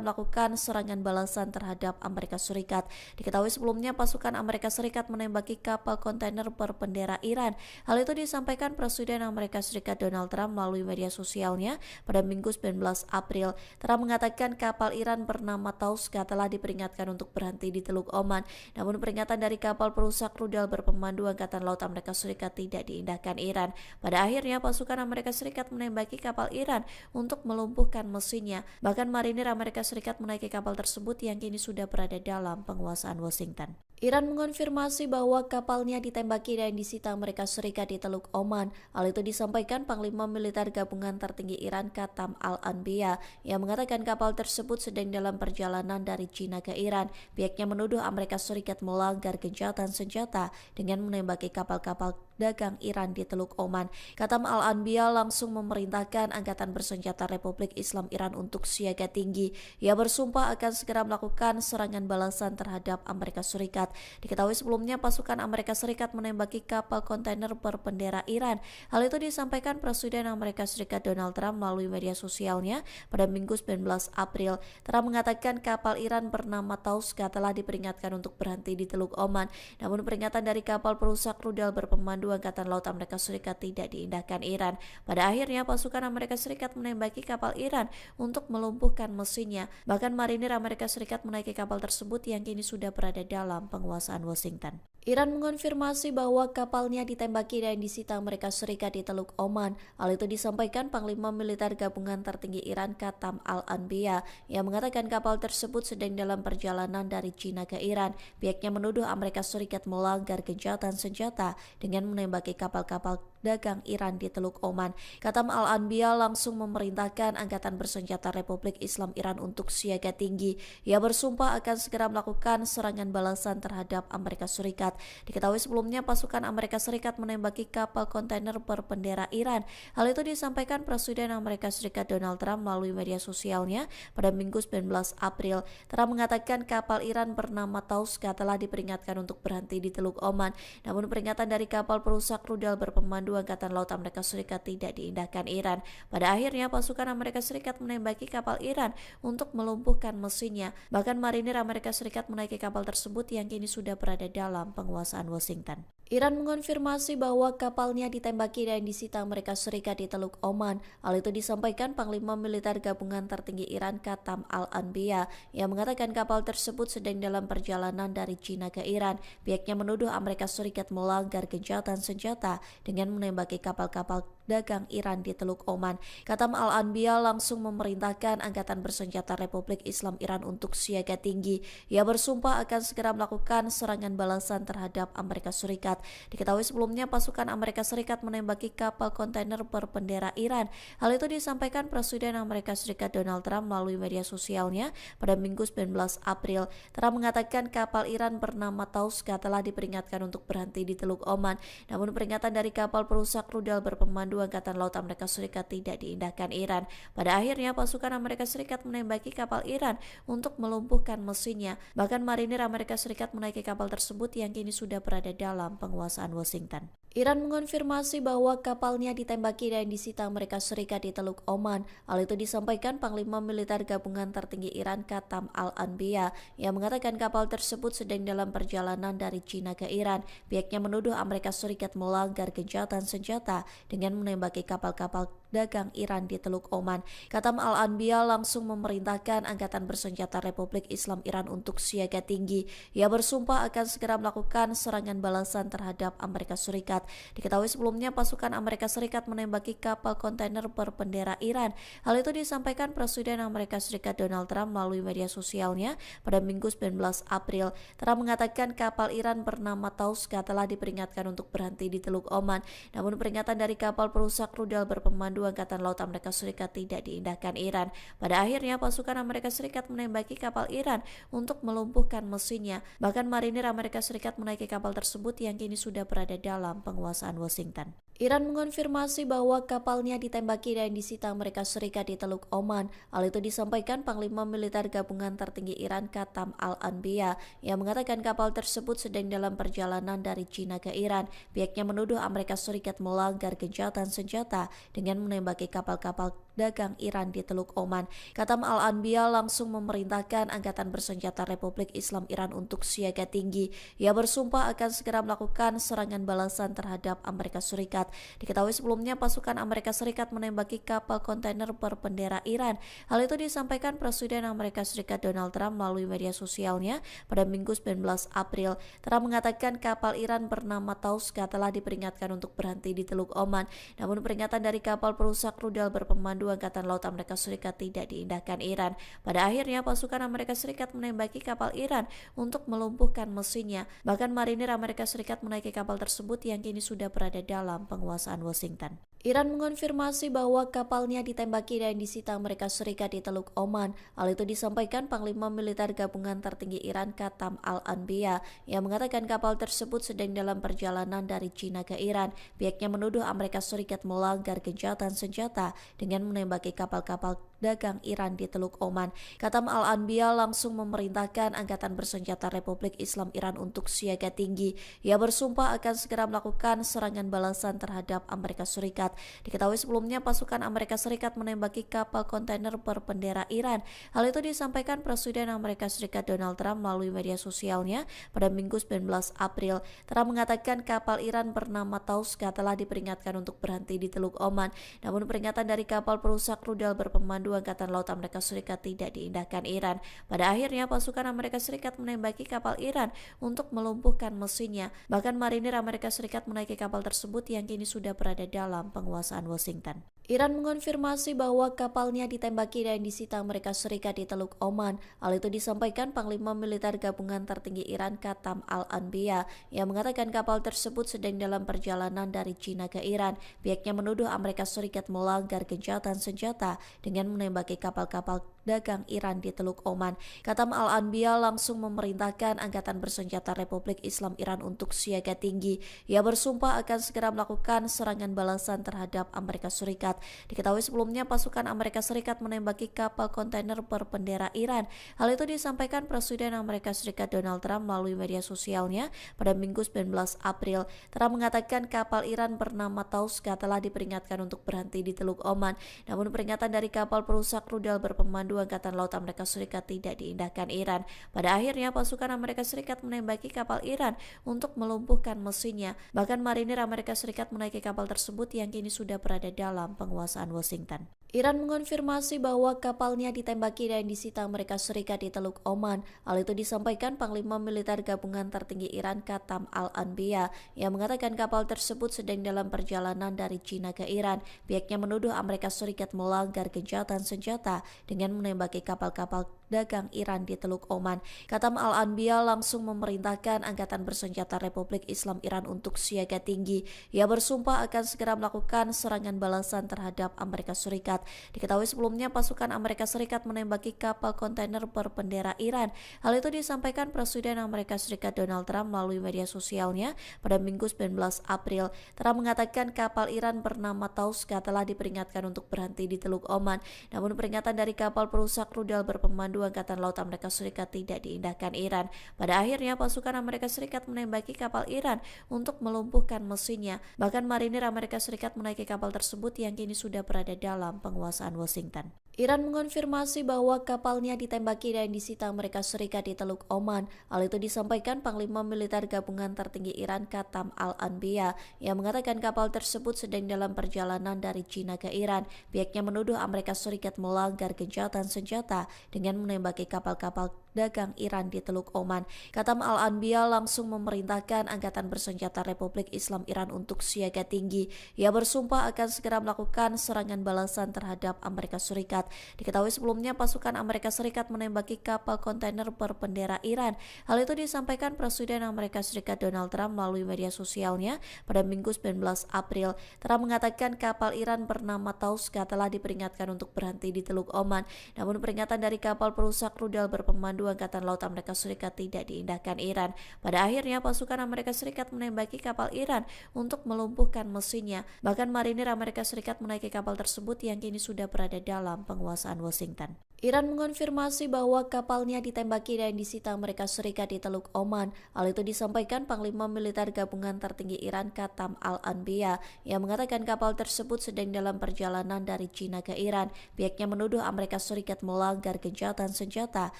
melakukan serangan balasan terhadap Amerika Serikat. Diketahui sebelumnya pasukan Amerika Serikat menembaki kapal kontainer berbendera Iran. Hal itu disampaikan Presiden Amerika Serikat Donald Trump melalui media sosialnya pada Minggu 19 April. Trump mengatakan kapal Iran bernama Tauska telah diperingatkan untuk berhenti di Teluk Oman. Namun peringatan dari kapal perusak rudal berpemandu Angkatan Laut Amerika Serikat tidak diindahkan Iran. Pada akhirnya pasukan Amerika Serikat menembaki kapal Iran untuk melumpuhkan mesinnya. Bahkan marinir Amerika Serikat menaiki kapal tersebut yang kini sudah berada dalam penguasaan Washington. Iran mengonfirmasi bahwa kapalnya ditembaki dan disita Amerika Serikat di Teluk Oman. Hal itu disampaikan Panglima Militer Gabungan Tertinggi Iran Katam Al-Anbiya yang mengatakan kapal tersebut sedang dalam perjalanan dari China ke Iran. Pihaknya menuduh Amerika Serikat melanggar gencatan senjata dengan menembaki kapal-kapal dagang Iran di Teluk Oman. Katam Al-Anbiya langsung memerintahkan Angkatan Bersenjata Republik Islam Iran untuk siaga tinggi. Ia bersumpah akan segera melakukan serangan balasan terhadap Amerika Serikat. Diketahui sebelumnya pasukan Amerika Serikat menembaki kapal kontainer berbendera Iran. Hal itu disampaikan Presiden Amerika Serikat Donald Trump melalui media sosialnya pada Minggu 19 April. Trump mengatakan kapal Iran bernama Tauska telah diperingatkan untuk berhenti di Teluk Oman. Namun peringatan dari kapal perusak rudal berpemandu Angkatan Laut Amerika Serikat tidak diindahkan Iran. Pada akhirnya pasukan Amerika Serikat menembaki kapal Iran untuk melumpuhkan mesinnya. Bahkan marinir Amerika Serikat menaiki kapal tersebut yang kini sudah berada dalam penguasaan Washington. Iran mengonfirmasi bahwa kapalnya ditembaki dan disita Amerika Serikat di Teluk Oman. Hal itu disampaikan Panglima Militer Gabungan Tertinggi Iran Katam Al-Anbiya yang mengatakan kapal tersebut sedang dalam perjalanan dari China ke Iran. Pihaknya menuduh Amerika Serikat melanggar gencatan senjata dengan menembaki kapal-kapal dagang Iran di Teluk Oman. Katam Al-Anbiya langsung memerintahkan Angkatan Bersenjata Republik Islam Iran untuk siaga tinggi. Ia bersumpah akan segera melakukan serangan balasan terhadap Amerika Serikat. Diketahui sebelumnya pasukan Amerika Serikat menembaki kapal kontainer berbendera Iran. Hal itu disampaikan Presiden Amerika Serikat Donald Trump melalui media sosialnya pada Minggu 19 April. Trump mengatakan kapal Iran bernama Tauska telah diperingatkan untuk berhenti di Teluk Oman. Namun peringatan dari kapal perusak rudal berpemandu Berpemandu Angkatan Laut Amerika Serikat tidak diindahkan Iran. Pada akhirnya pasukan Amerika Serikat menembaki kapal Iran untuk melumpuhkan mesinnya. Bahkan marinir Amerika Serikat menaiki kapal tersebut yang kini sudah berada dalam penguasaan Washington. Iran mengonfirmasi bahwa kapalnya ditembaki dan disita Amerika Serikat di Teluk Oman. Hal itu disampaikan Panglima Militer Gabungan Tertinggi Iran Qatam Al-Anbiya yang mengatakan kapal tersebut sedang dalam perjalanan dari China ke Iran. Pihaknya menuduh Amerika Serikat melanggar gencatan senjata dengan menembaki kapal-kapal dagang Iran di Teluk Oman. Qatam Al-Anbiya langsung memerintahkan Angkatan Bersenjata Republik Islam Iran untuk siaga tinggi. Ia bersumpah akan segera melakukan serangan balasan terhadap Amerika Serikat. Diketahui sebelumnya pasukan Amerika Serikat menembaki kapal kontainer berbendera Iran. Hal itu disampaikan Presiden Amerika Serikat Donald Trump melalui media sosialnya pada Minggu 19 April. Trump mengatakan kapal Iran bernama Tauska telah diperingatkan untuk berhenti di Teluk Oman. Namun peringatan dari kapal perusak rudal berpemandu Angkatan Laut Amerika Serikat tidak diindahkan Iran. Pada akhirnya pasukan Amerika Serikat menembaki kapal Iran untuk melumpuhkan mesinnya. Bahkan marinir Amerika Serikat menaiki kapal tersebut yang kini sudah berada dalam penguasaan Washington. Iran mengonfirmasi bahwa kapalnya ditembaki dan disita Amerika Serikat di Teluk Oman. Hal itu disampaikan Panglima Militer Gabungan Tertinggi Iran Qatam Al-Anbiya yang mengatakan kapal tersebut sedang dalam perjalanan dari China ke Iran. Pihaknya menuduh Amerika Serikat melanggar gencatan senjata dengan menembaki kapal-kapal dagang Iran di Teluk Oman. Qatam Al-Anbiya langsung memerintahkan Angkatan Bersenjata Republik Islam Iran untuk siaga tinggi. Ia bersumpah akan segera melakukan serangan balasan terhadap Amerika Serikat. Diketahui sebelumnya pasukan Amerika Serikat menembaki kapal kontainer berbendera Iran. Hal itu disampaikan Presiden Amerika Serikat Donald Trump melalui media sosialnya pada Minggu 19 April. Trump mengatakan kapal Iran bernama Tauska telah diperingatkan untuk berhenti di Teluk Oman. Namun peringatan dari kapal perusak rudal berpemandu Angkatan Laut Amerika Serikat tidak diindahkan Iran. Pada akhirnya pasukan Amerika Serikat menembaki kapal Iran untuk melumpuhkan mesinnya. Bahkan marinir Amerika Serikat menaiki kapal tersebut yang kini sudah berada dalam penguasaan Washington. Iran mengonfirmasi bahwa kapalnya ditembaki dan disita Amerika Serikat di Teluk Oman. Hal itu disampaikan Panglima Militer Gabungan Tertinggi Iran Qatam Al-Anbiya yang mengatakan kapal tersebut sedang dalam perjalanan dari China ke Iran. Pihaknya menuduh Amerika Serikat melanggar gencatan senjata dengan menembaki kapal-kapal dagang Iran di Teluk Oman. Qatam Al-Anbiya langsung memerintahkan Angkatan Bersenjata Republik Islam Iran untuk siaga tinggi. Ia bersumpah akan segera melakukan serangan balasan terhadap Amerika Serikat. Diketahui sebelumnya pasukan Amerika Serikat menembaki kapal kontainer berbendera Iran. Hal itu disampaikan Presiden Amerika Serikat Donald Trump melalui media sosialnya pada Minggu 19 April. Trump mengatakan kapal Iran bernama Tauska telah diperingatkan untuk berhenti di Teluk Oman. Namun peringatan dari kapal perusak rudal berpemandu Angkatan Laut Amerika Serikat tidak diindahkan Iran. Pada akhirnya pasukan Amerika Serikat menembaki kapal Iran untuk melumpuhkan mesinnya. Bahkan marinir Amerika Serikat menaiki kapal tersebut yang kini sudah berada dalam penguasaan Washington. Iran mengonfirmasi bahwa kapalnya ditembaki dan disita Amerika Serikat di Teluk Oman. Hal itu disampaikan Panglima Militer Gabungan Tertinggi Iran Qatam Al-Anbiya yang mengatakan kapal tersebut sedang dalam perjalanan dari China ke Iran. Pihaknya menuduh Amerika Serikat melanggar gencatan senjata dengan menembaki kapal-kapal dagang Iran di Teluk Oman. Qatam Al-Anbiya langsung memerintahkan Angkatan Bersenjata Republik Islam Iran untuk siaga tinggi. Ia bersumpah akan segera melakukan serangan balasan terhadap Amerika Serikat. Diketahui sebelumnya pasukan Amerika Serikat menembaki kapal kontainer berbendera Iran. Hal itu disampaikan Presiden Amerika Serikat Donald Trump melalui media sosialnya pada Minggu 19 April. Trump mengatakan kapal Iran bernama Tauska telah diperingatkan untuk berhenti di Teluk Oman. Namun peringatan dari kapal perusak rudal berpemandu Angkatan Laut Amerika Serikat tidak diindahkan Iran. Pada akhirnya pasukan Amerika Serikat menembaki kapal Iran untuk melumpuhkan mesinnya. Bahkan marinir Amerika Serikat menaiki kapal tersebut yang kini sudah berada dalam penguasaan Washington. Iran mengonfirmasi bahwa kapalnya ditembaki dan disita Amerika Serikat di Teluk Oman. Hal itu disampaikan Panglima Militer Gabungan Tertinggi Iran Qatam Al-Anbiya yang mengatakan kapal tersebut sedang dalam perjalanan dari China ke Iran. Pihaknya menuduh Amerika Serikat melanggar gencatan senjata dengan menembaki kapal-kapal dagang Iran di Teluk Oman. Katam Al-Anbiya langsung memerintahkan Angkatan Bersenjata Republik Islam Iran untuk siaga tinggi. Ia bersumpah akan segera melakukan serangan balasan terhadap Amerika Serikat. Diketahui sebelumnya pasukan Amerika Serikat menembaki kapal kontainer berbendera Iran. Hal itu disampaikan Presiden Amerika Serikat Donald Trump melalui media sosialnya pada Minggu 19 April. Trump mengatakan kapal Iran bernama Tauska telah diperingatkan untuk berhenti di Teluk Oman. Namun peringatan dari kapal perusak rudal berpemandu Angkatan Laut Amerika Serikat tidak diindahkan Iran. Pada akhirnya pasukan Amerika Serikat menembaki kapal Iran untuk melumpuhkan mesinnya. Bahkan marinir Amerika Serikat menaiki kapal tersebut yang kini sudah berada dalam penguasaan Washington. Iran mengonfirmasi bahwa kapalnya ditembaki dan disita Amerika Serikat di Teluk Oman. Hal itu disampaikan Panglima Militer Gabungan Tertinggi Iran Katam Al-Anbiya yang mengatakan kapal tersebut sedang dalam perjalanan dari China ke Iran. Pihaknya menuduh Amerika Serikat melanggar gencatan senjata dengan menembaki kapal-kapal dagang Iran di Teluk Oman. Katam Al-Anbiya langsung memerintahkan Angkatan Bersenjata Republik Islam Iran untuk siaga tinggi. Ia bersumpah akan segera melakukan serangan balasan terhadap Amerika Serikat. Diketahui sebelumnya pasukan Amerika Serikat menembaki kapal kontainer berbendera Iran. Hal itu disampaikan Presiden Amerika Serikat Donald Trump melalui media sosialnya pada Minggu 19 April. Trump mengatakan kapal Iran bernama Tauska telah diperingatkan untuk berhenti di Teluk Oman. Namun peringatan dari kapal perusak rudal berpemandu Angkatan Laut Amerika Serikat tidak diindahkan Iran. Pada akhirnya pasukan Amerika Serikat menembaki kapal Iran untuk melumpuhkan mesinnya. Bahkan marinir Amerika Serikat menaiki kapal tersebut yang kini sudah berada dalam penguasaan Washington. Iran mengonfirmasi bahwa kapalnya ditembaki dan disita Amerika Serikat di Teluk Oman. Hal itu disampaikan Panglima Militer Gabungan Tertinggi Iran Katam Al-Anbiya yang mengatakan kapal tersebut sedang dalam perjalanan dari China ke Iran. Pihaknya menuduh Amerika Serikat melanggar gencatan senjata dengan menembaki kapal-kapal dagang Iran di Teluk Oman. Katam Al-Anbiya langsung memerintahkan Angkatan Bersenjata Republik Islam Iran untuk siaga tinggi. Ia bersumpah akan segera melakukan serangan balasan terhadap Amerika Serikat. Diketahui sebelumnya pasukan Amerika Serikat menembaki kapal kontainer berbendera Iran. Hal itu disampaikan Presiden Amerika Serikat Donald Trump melalui media sosialnya pada Minggu 19 April. Trump mengatakan kapal Iran bernama Tauska telah diperingatkan untuk berhenti di Teluk Oman. Namun peringatan dari kapal perusak rudal berpemandu Angkatan Laut Amerika Serikat tidak diindahkan Iran. Pada akhirnya pasukan Amerika Serikat menembaki kapal Iran untuk melumpuhkan mesinnya. Bahkan marinir Amerika Serikat menaiki kapal tersebut yang kini sudah berada dalam penguasaan Washington. Iran mengonfirmasi bahwa kapalnya ditembaki dan disita Amerika Serikat di Teluk Oman. Hal itu disampaikan Panglima Militer Gabungan Tertinggi Iran Katam Al-Anbiya yang mengatakan kapal tersebut sedang dalam perjalanan dari China ke Iran. Pihaknya menuduh Amerika Serikat melanggar gencatan senjata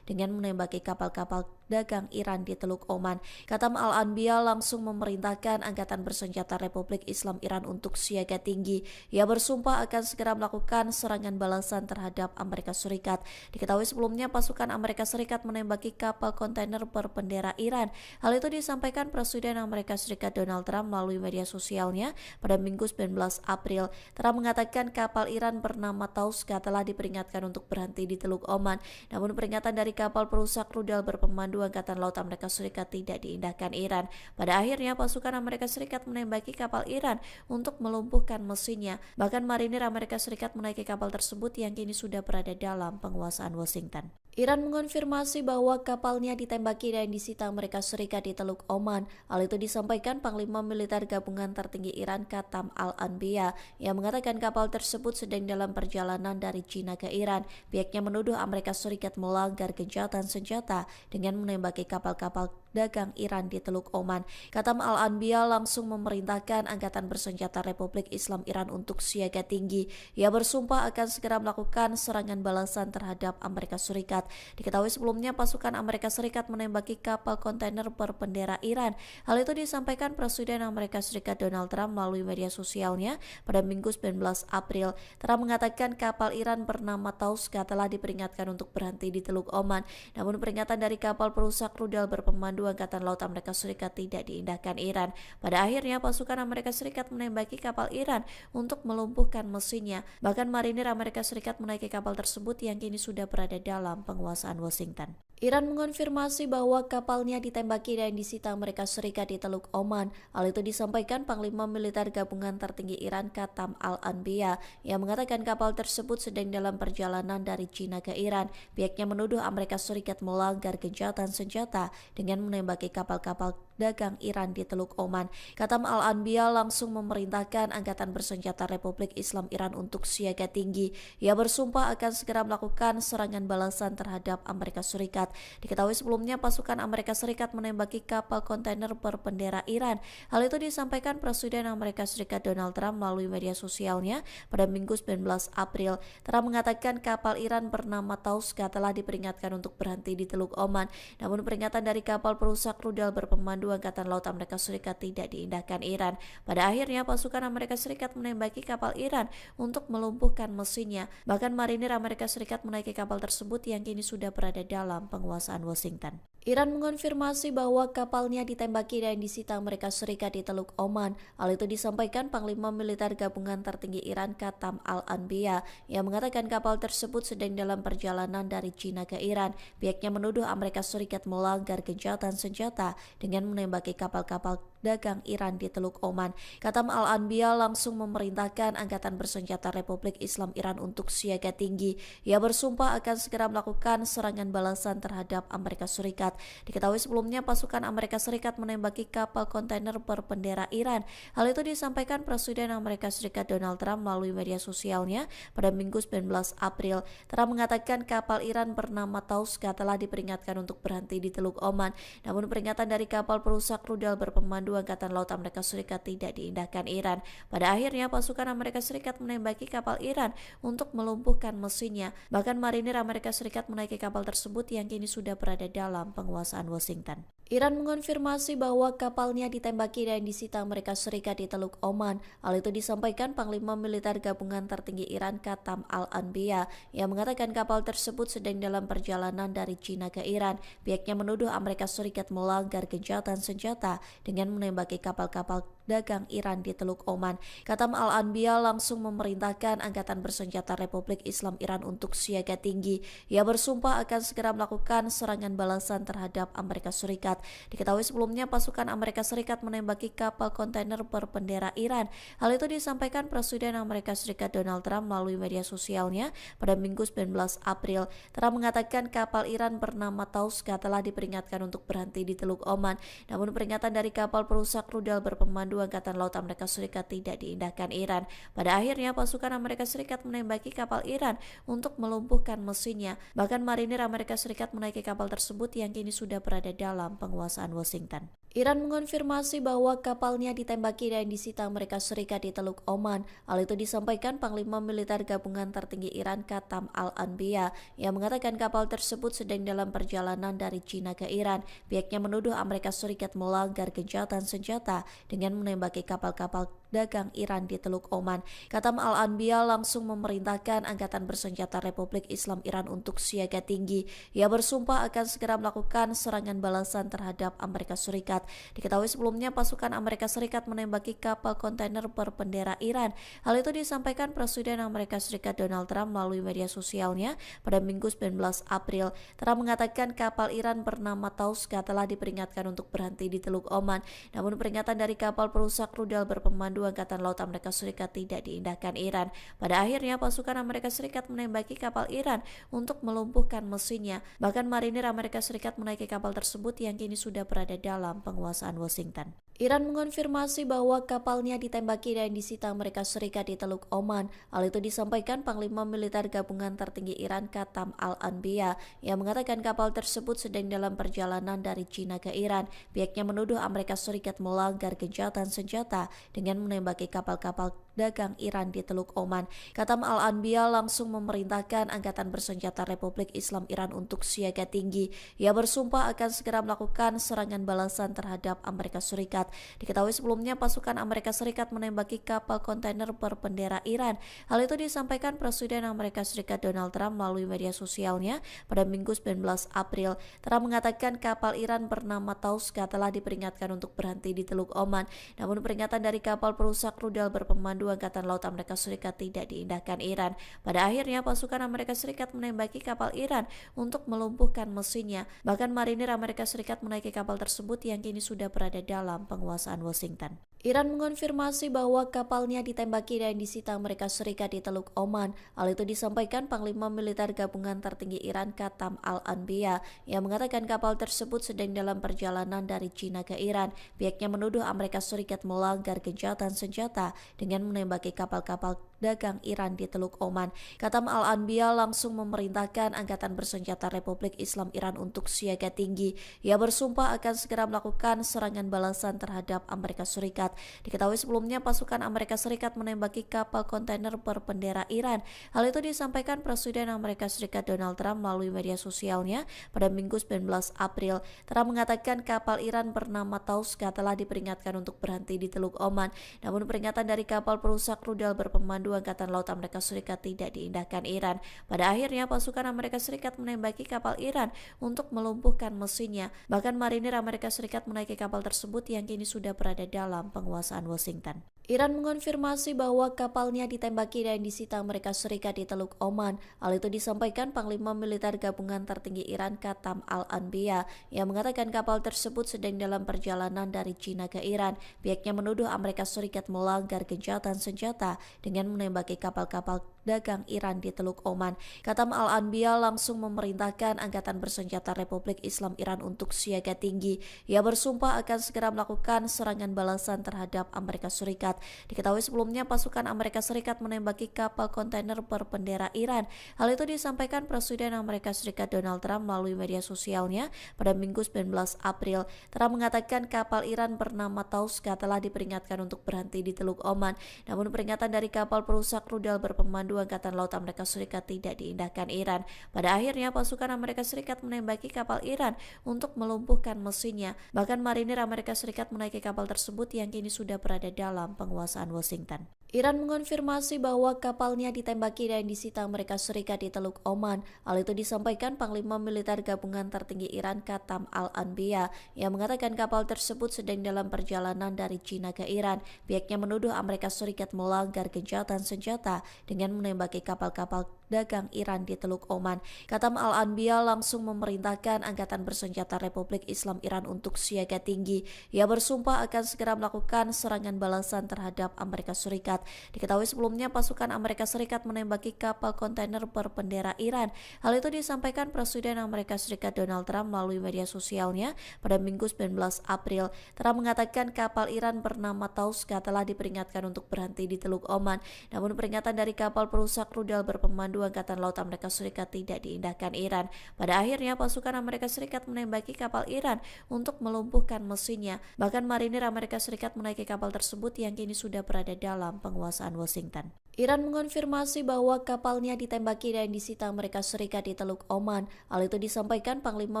dengan menembaki kapal-kapal dagang Iran di Teluk Oman. Katam Al-Anbiya langsung memerintahkan Angkatan Bersenjata Republik Islam Iran untuk siaga tinggi. Ia bersumpah akan segera melakukan serangan balasan terhadap Amerika Serikat. Diketahui sebelumnya pasukan Amerika Serikat menembaki kapal kontainer berbendera Iran. Hal itu disampaikan Presiden Amerika Serikat Donald Trump melalui media sosialnya pada Minggu 19 April. Trump mengatakan kapal Iran bernama Tauska telah diperingatkan untuk berhenti di Teluk Oman. Namun peringatan dari kapal perusak rudal berpemandu Angkatan Laut Amerika Serikat tidak diindahkan Iran. Pada akhirnya pasukan Amerika Serikat menembaki kapal Iran untuk melumpuhkan mesinnya. Bahkan marinir Amerika Serikat menaiki kapal tersebut yang kini sudah berada dalam penguasaan Washington. Iran mengonfirmasi bahwa kapalnya ditembaki dan disita Amerika Serikat di Teluk Oman. Hal itu disampaikan Panglima Militer Gabungan Tertinggi Iran Katam Al-Anbiya yang mengatakan kapal tersebut sedang dalam perjalanan dari China ke Iran. Pihaknya menuduh Amerika Serikat melanggar gencatan senjata dengan menembaki kapal-kapal dagang Iran di Teluk Oman. Katam Al-Anbiya langsung memerintahkan Angkatan Bersenjata Republik Islam Iran untuk siaga tinggi. Ia bersumpah akan segera melakukan serangan balasan terhadap Amerika Serikat. Diketahui sebelumnya pasukan Amerika Serikat menembaki kapal kontainer berbendera Iran. Hal itu disampaikan Presiden Amerika Serikat Donald Trump melalui media sosialnya pada Minggu 19 April. Trump mengatakan kapal Iran bernama Tauska telah diperingatkan untuk berhenti di Teluk Oman. Namun peringatan dari kapal perusak rudal berpemandu Angkatan Laut Amerika Serikat tidak diindahkan Iran. Pada akhirnya pasukan Amerika Serikat menembaki kapal Iran untuk melumpuhkan mesinnya. Bahkan marinir Amerika Serikat menaiki kapal tersebut yang kini sudah berada dalam penguasaan Washington. Iran mengonfirmasi bahwa kapalnya ditembaki dan disita Amerika Serikat di Teluk Oman. Hal itu disampaikan Panglima Militer Gabungan Tertinggi Iran Qatam Al-Anbiya yang mengatakan kapal tersebut sedang dalam perjalanan dari China ke Iran. Pihaknya menuduh Amerika Serikat melanggar gencatan senjata dengan menembaki kapal-kapal dagang Iran di Teluk Oman. Qatam Al-Anbiya langsung memerintahkan Angkatan Bersenjata Republik Islam Iran untuk siaga tinggi. Ia bersumpah akan segera melakukan serangan balasan terhadap Amerika Serikat. Diketahui sebelumnya pasukan Amerika Serikat menembaki kapal kontainer berbendera Iran. Hal itu disampaikan Presiden Amerika Serikat Donald Trump melalui media sosialnya pada Minggu 19 April. Trump mengatakan kapal Iran bernama Tauska telah diperingatkan untuk berhenti di Teluk Oman. Namun peringatan dari kapal perusak rudal berpemandu Angkatan Laut Amerika Serikat tidak diindahkan Iran. Pada akhirnya pasukan Amerika Serikat menembaki kapal Iran untuk melumpuhkan mesinnya. Bahkan marinir Amerika Serikat menaiki kapal tersebut yang kini sudah berada dalam penguasaan Washington. Iran mengonfirmasi bahwa kapalnya ditembaki dan disita Amerika Serikat di Teluk Oman. Hal itu disampaikan Panglima Militer Gabungan Tertinggi Iran Qatam Al-Anbiya yang mengatakan kapal tersebut sedang dalam perjalanan dari China ke Iran. Pihaknya menuduh Amerika Serikat melanggar gencatan senjata dengan menembaki kapal-kapal dagang Iran di Teluk Oman. Qatam Al-Anbiya langsung memerintahkan Angkatan Bersenjata Republik Islam Iran untuk siaga tinggi. Ia bersumpah akan segera melakukan serangan balasan terhadap Amerika Serikat. Diketahui sebelumnya pasukan Amerika Serikat menembaki kapal kontainer berbendera Iran. Hal itu disampaikan Presiden Amerika Serikat Donald Trump melalui media sosialnya pada Minggu 19 April. Trump mengatakan kapal Iran bernama Tauska telah diperingatkan untuk berhenti di Teluk Oman. Namun peringatan dari kapal perusak rudal berpemandu Angkatan Laut Amerika Serikat tidak diindahkan Iran. Pada akhirnya pasukan Amerika Serikat menembaki kapal Iran untuk melumpuhkan mesinnya. Bahkan marinir Amerika Serikat menaiki kapal tersebut yang kini sudah berada dalam penguasaan Washington. Iran mengonfirmasi bahwa kapalnya ditembaki dan disita Amerika Serikat di Teluk Oman. Hal itu disampaikan Panglima Militer Gabungan Tertinggi Iran Qatam Al-Anbiya yang mengatakan kapal tersebut sedang dalam perjalanan dari China ke Iran. Pihaknya menuduh Amerika Serikat melanggar gencatan senjata dengan menembaki kapal-kapal dagang Iran di Teluk Oman. Qatam Al-Anbiya langsung memerintahkan Angkatan Bersenjata Republik Islam Iran untuk siaga tinggi. Ia bersumpah akan segera melakukan serangan balasan terhadap Amerika Serikat. Diketahui sebelumnya pasukan Amerika Serikat menembaki kapal kontainer berbendera Iran. Hal itu disampaikan Presiden Amerika Serikat Donald Trump melalui media sosialnya pada Minggu 19 April. Trump mengatakan kapal Iran bernama Tauska telah diperingatkan untuk berhenti di Teluk Oman. Namun peringatan dari kapal perusak rudal berpemandu Angkatan Laut Amerika Serikat tidak diindahkan Iran. Pada akhirnya pasukan Amerika Serikat menembaki kapal Iran untuk melumpuhkan mesinnya. Bahkan marinir Amerika Serikat menaiki kapal tersebut yang kini sudah berada dalam penguasaan Washington. Iran mengonfirmasi bahwa kapalnya ditembaki dan disita Amerika Serikat di Teluk Oman. Hal itu disampaikan Panglima Militer Gabungan Tertinggi Iran Qatam Al-Anbiya yang mengatakan kapal tersebut sedang dalam perjalanan dari China ke Iran. Pihaknya menuduh Amerika Serikat melanggar gencatan senjata dengan menembaki kapal-kapal dagang Iran di Teluk Oman. Qatam Al-Anbiya langsung memerintahkan Angkatan Bersenjata Republik Islam Iran untuk siaga tinggi. Ia bersumpah akan segera melakukan serangan balasan terhadap Amerika Serikat. Diketahui sebelumnya pasukan Amerika Serikat menembaki kapal kontainer berbendera Iran. Hal itu disampaikan Presiden Amerika Serikat Donald Trump melalui media sosialnya pada Minggu 19 April. Trump mengatakan kapal Iran bernama Tauska telah diperingatkan untuk berhenti di Teluk Oman. Namun peringatan dari kapal perusak rudal berpemandu Angkatan Laut Amerika Serikat tidak diindahkan Iran. Pada akhirnya pasukan Amerika Serikat menembaki kapal Iran untuk melumpuhkan mesinnya. Bahkan marinir Amerika Serikat menaiki kapal tersebut yang kini sudah berada dalam penguasaan Washington. Iran mengonfirmasi bahwa kapalnya ditembaki dan disita Amerika Serikat di Teluk Oman. Hal itu disampaikan Panglima Militer Gabungan Tertinggi Iran Qatam Al-Anbiya yang mengatakan kapal tersebut sedang dalam perjalanan dari China ke Iran. Pihaknya menuduh Amerika Serikat melanggar gencatan senjata dengan menembaki kapal-kapal dagang Iran di Teluk Oman. Qatam Al-Anbiya langsung memerintahkan Angkatan Bersenjata Republik Islam Iran untuk siaga tinggi. Ia bersumpah akan segera melakukan serangan balasan terhadap Amerika Serikat. Diketahui sebelumnya pasukan Amerika Serikat menembaki kapal kontainer berbendera Iran. Hal itu disampaikan Presiden Amerika Serikat Donald Trump melalui media sosialnya pada Minggu 19 April. Trump mengatakan kapal Iran bernama Tauska telah diperingatkan untuk berhenti di Teluk Oman. Namun peringatan dari kapal perusak rudal berpemandu Berpemandu Angkatan Laut Amerika Serikat tidak diindahkan Iran. Pada akhirnya pasukan Amerika Serikat menembaki kapal Iran untuk melumpuhkan mesinnya. Bahkan marinir Amerika Serikat menaiki kapal tersebut yang kini sudah berada dalam penguasaan Washington. Iran mengonfirmasi bahwa kapalnya ditembaki dan disita Amerika Serikat di Teluk Oman. Hal itu disampaikan Panglima Militer Gabungan Tertinggi Iran Qatam Al-Anbiya yang mengatakan kapal tersebut sedang dalam perjalanan dari China ke Iran. Pihaknya menuduh Amerika Serikat melanggar gencatan senjata dengan menembaki kapal-kapal dagang Iran di Teluk Oman. Qatam Al-Anbiya langsung memerintahkan Angkatan Bersenjata Republik Islam Iran untuk siaga tinggi. Ia bersumpah akan segera melakukan serangan balasan terhadap Amerika Serikat. Diketahui sebelumnya pasukan Amerika Serikat menembaki kapal kontainer berbendera Iran. Hal itu disampaikan Presiden Amerika Serikat Donald Trump melalui media sosialnya pada Minggu 19 April. Trump mengatakan kapal Iran bernama Tauska telah diperingatkan untuk berhenti di Teluk Oman. Namun peringatan dari kapal perusak rudal berpemandu Angkatan Laut Amerika Serikat tidak diindahkan Iran. Pada akhirnya pasukan Amerika Serikat menembaki kapal Iran untuk melumpuhkan mesinnya. Bahkan marinir Amerika Serikat menaiki kapal tersebut yang kini sudah berada dalam penguasaan Washington. Iran mengonfirmasi bahwa kapalnya ditembaki dan disita Amerika Serikat di Teluk Oman. Hal itu disampaikan Panglima Militer Gabungan Tertinggi Iran Qatam Al-Anbiya yang mengatakan kapal tersebut sedang dalam perjalanan dari China ke Iran. Pihaknya menuduh Amerika Serikat melanggar gencatan senjata dengan menembaki kapal-kapal dagang Iran di Teluk Oman. Qatam Al-Anbiya langsung memerintahkan Angkatan Bersenjata Republik Islam Iran untuk siaga tinggi. Ia bersumpah akan segera melakukan serangan balasan terhadap Amerika Serikat. Diketahui sebelumnya pasukan Amerika Serikat menembaki kapal kontainer berbendera Iran. Hal itu disampaikan Presiden Amerika Serikat Donald Trump melalui media sosialnya pada Minggu 19 April. Trump mengatakan kapal Iran bernama Tauska telah diperingatkan untuk berhenti di Teluk Oman. Namun peringatan dari kapal perusak rudal berpemandu Angkatan Laut Amerika Serikat tidak diindahkan Iran. Pada akhirnya pasukan Amerika Serikat menembaki kapal Iran untuk melumpuhkan mesinnya. Bahkan marinir Amerika Serikat menaiki kapal tersebut yang kini sudah berada dalam penguasaan Washington. Iran mengonfirmasi bahwa kapalnya ditembaki dan disita Amerika Serikat di Teluk Oman. Hal itu disampaikan Panglima Militer Gabungan Tertinggi Iran Qatam Al-Anbiya yang mengatakan kapal tersebut sedang dalam perjalanan dari China ke Iran. Pihaknya menuduh Amerika Serikat melanggar gencatan senjata dengan menembaki kapal-kapal dagang Iran di Teluk Oman. Qatam Al-Anbiya langsung memerintahkan Angkatan Bersenjata Republik Islam Iran untuk siaga tinggi. Ia bersumpah akan segera melakukan serangan balasan terhadap Amerika Serikat. Diketahui sebelumnya pasukan Amerika Serikat menembaki kapal kontainer berbendera Iran. Hal itu disampaikan Presiden Amerika Serikat Donald Trump melalui media sosialnya pada Minggu 19 April. Trump mengatakan kapal Iran bernama Tauska telah diperingatkan untuk berhenti di Teluk Oman. Namun peringatan dari kapal perusak rudal berpemandu Angkatan Laut Amerika Serikat tidak diindahkan Iran. Pada akhirnya pasukan Amerika Serikat menembaki kapal Iran untuk melumpuhkan mesinnya. Bahkan marinir Amerika Serikat menaiki kapal tersebut yang kini sudah berada dalam penguasaan Washington. Iran mengonfirmasi bahwa kapalnya ditembaki dan disita Amerika Serikat di Teluk Oman. Hal itu disampaikan Panglima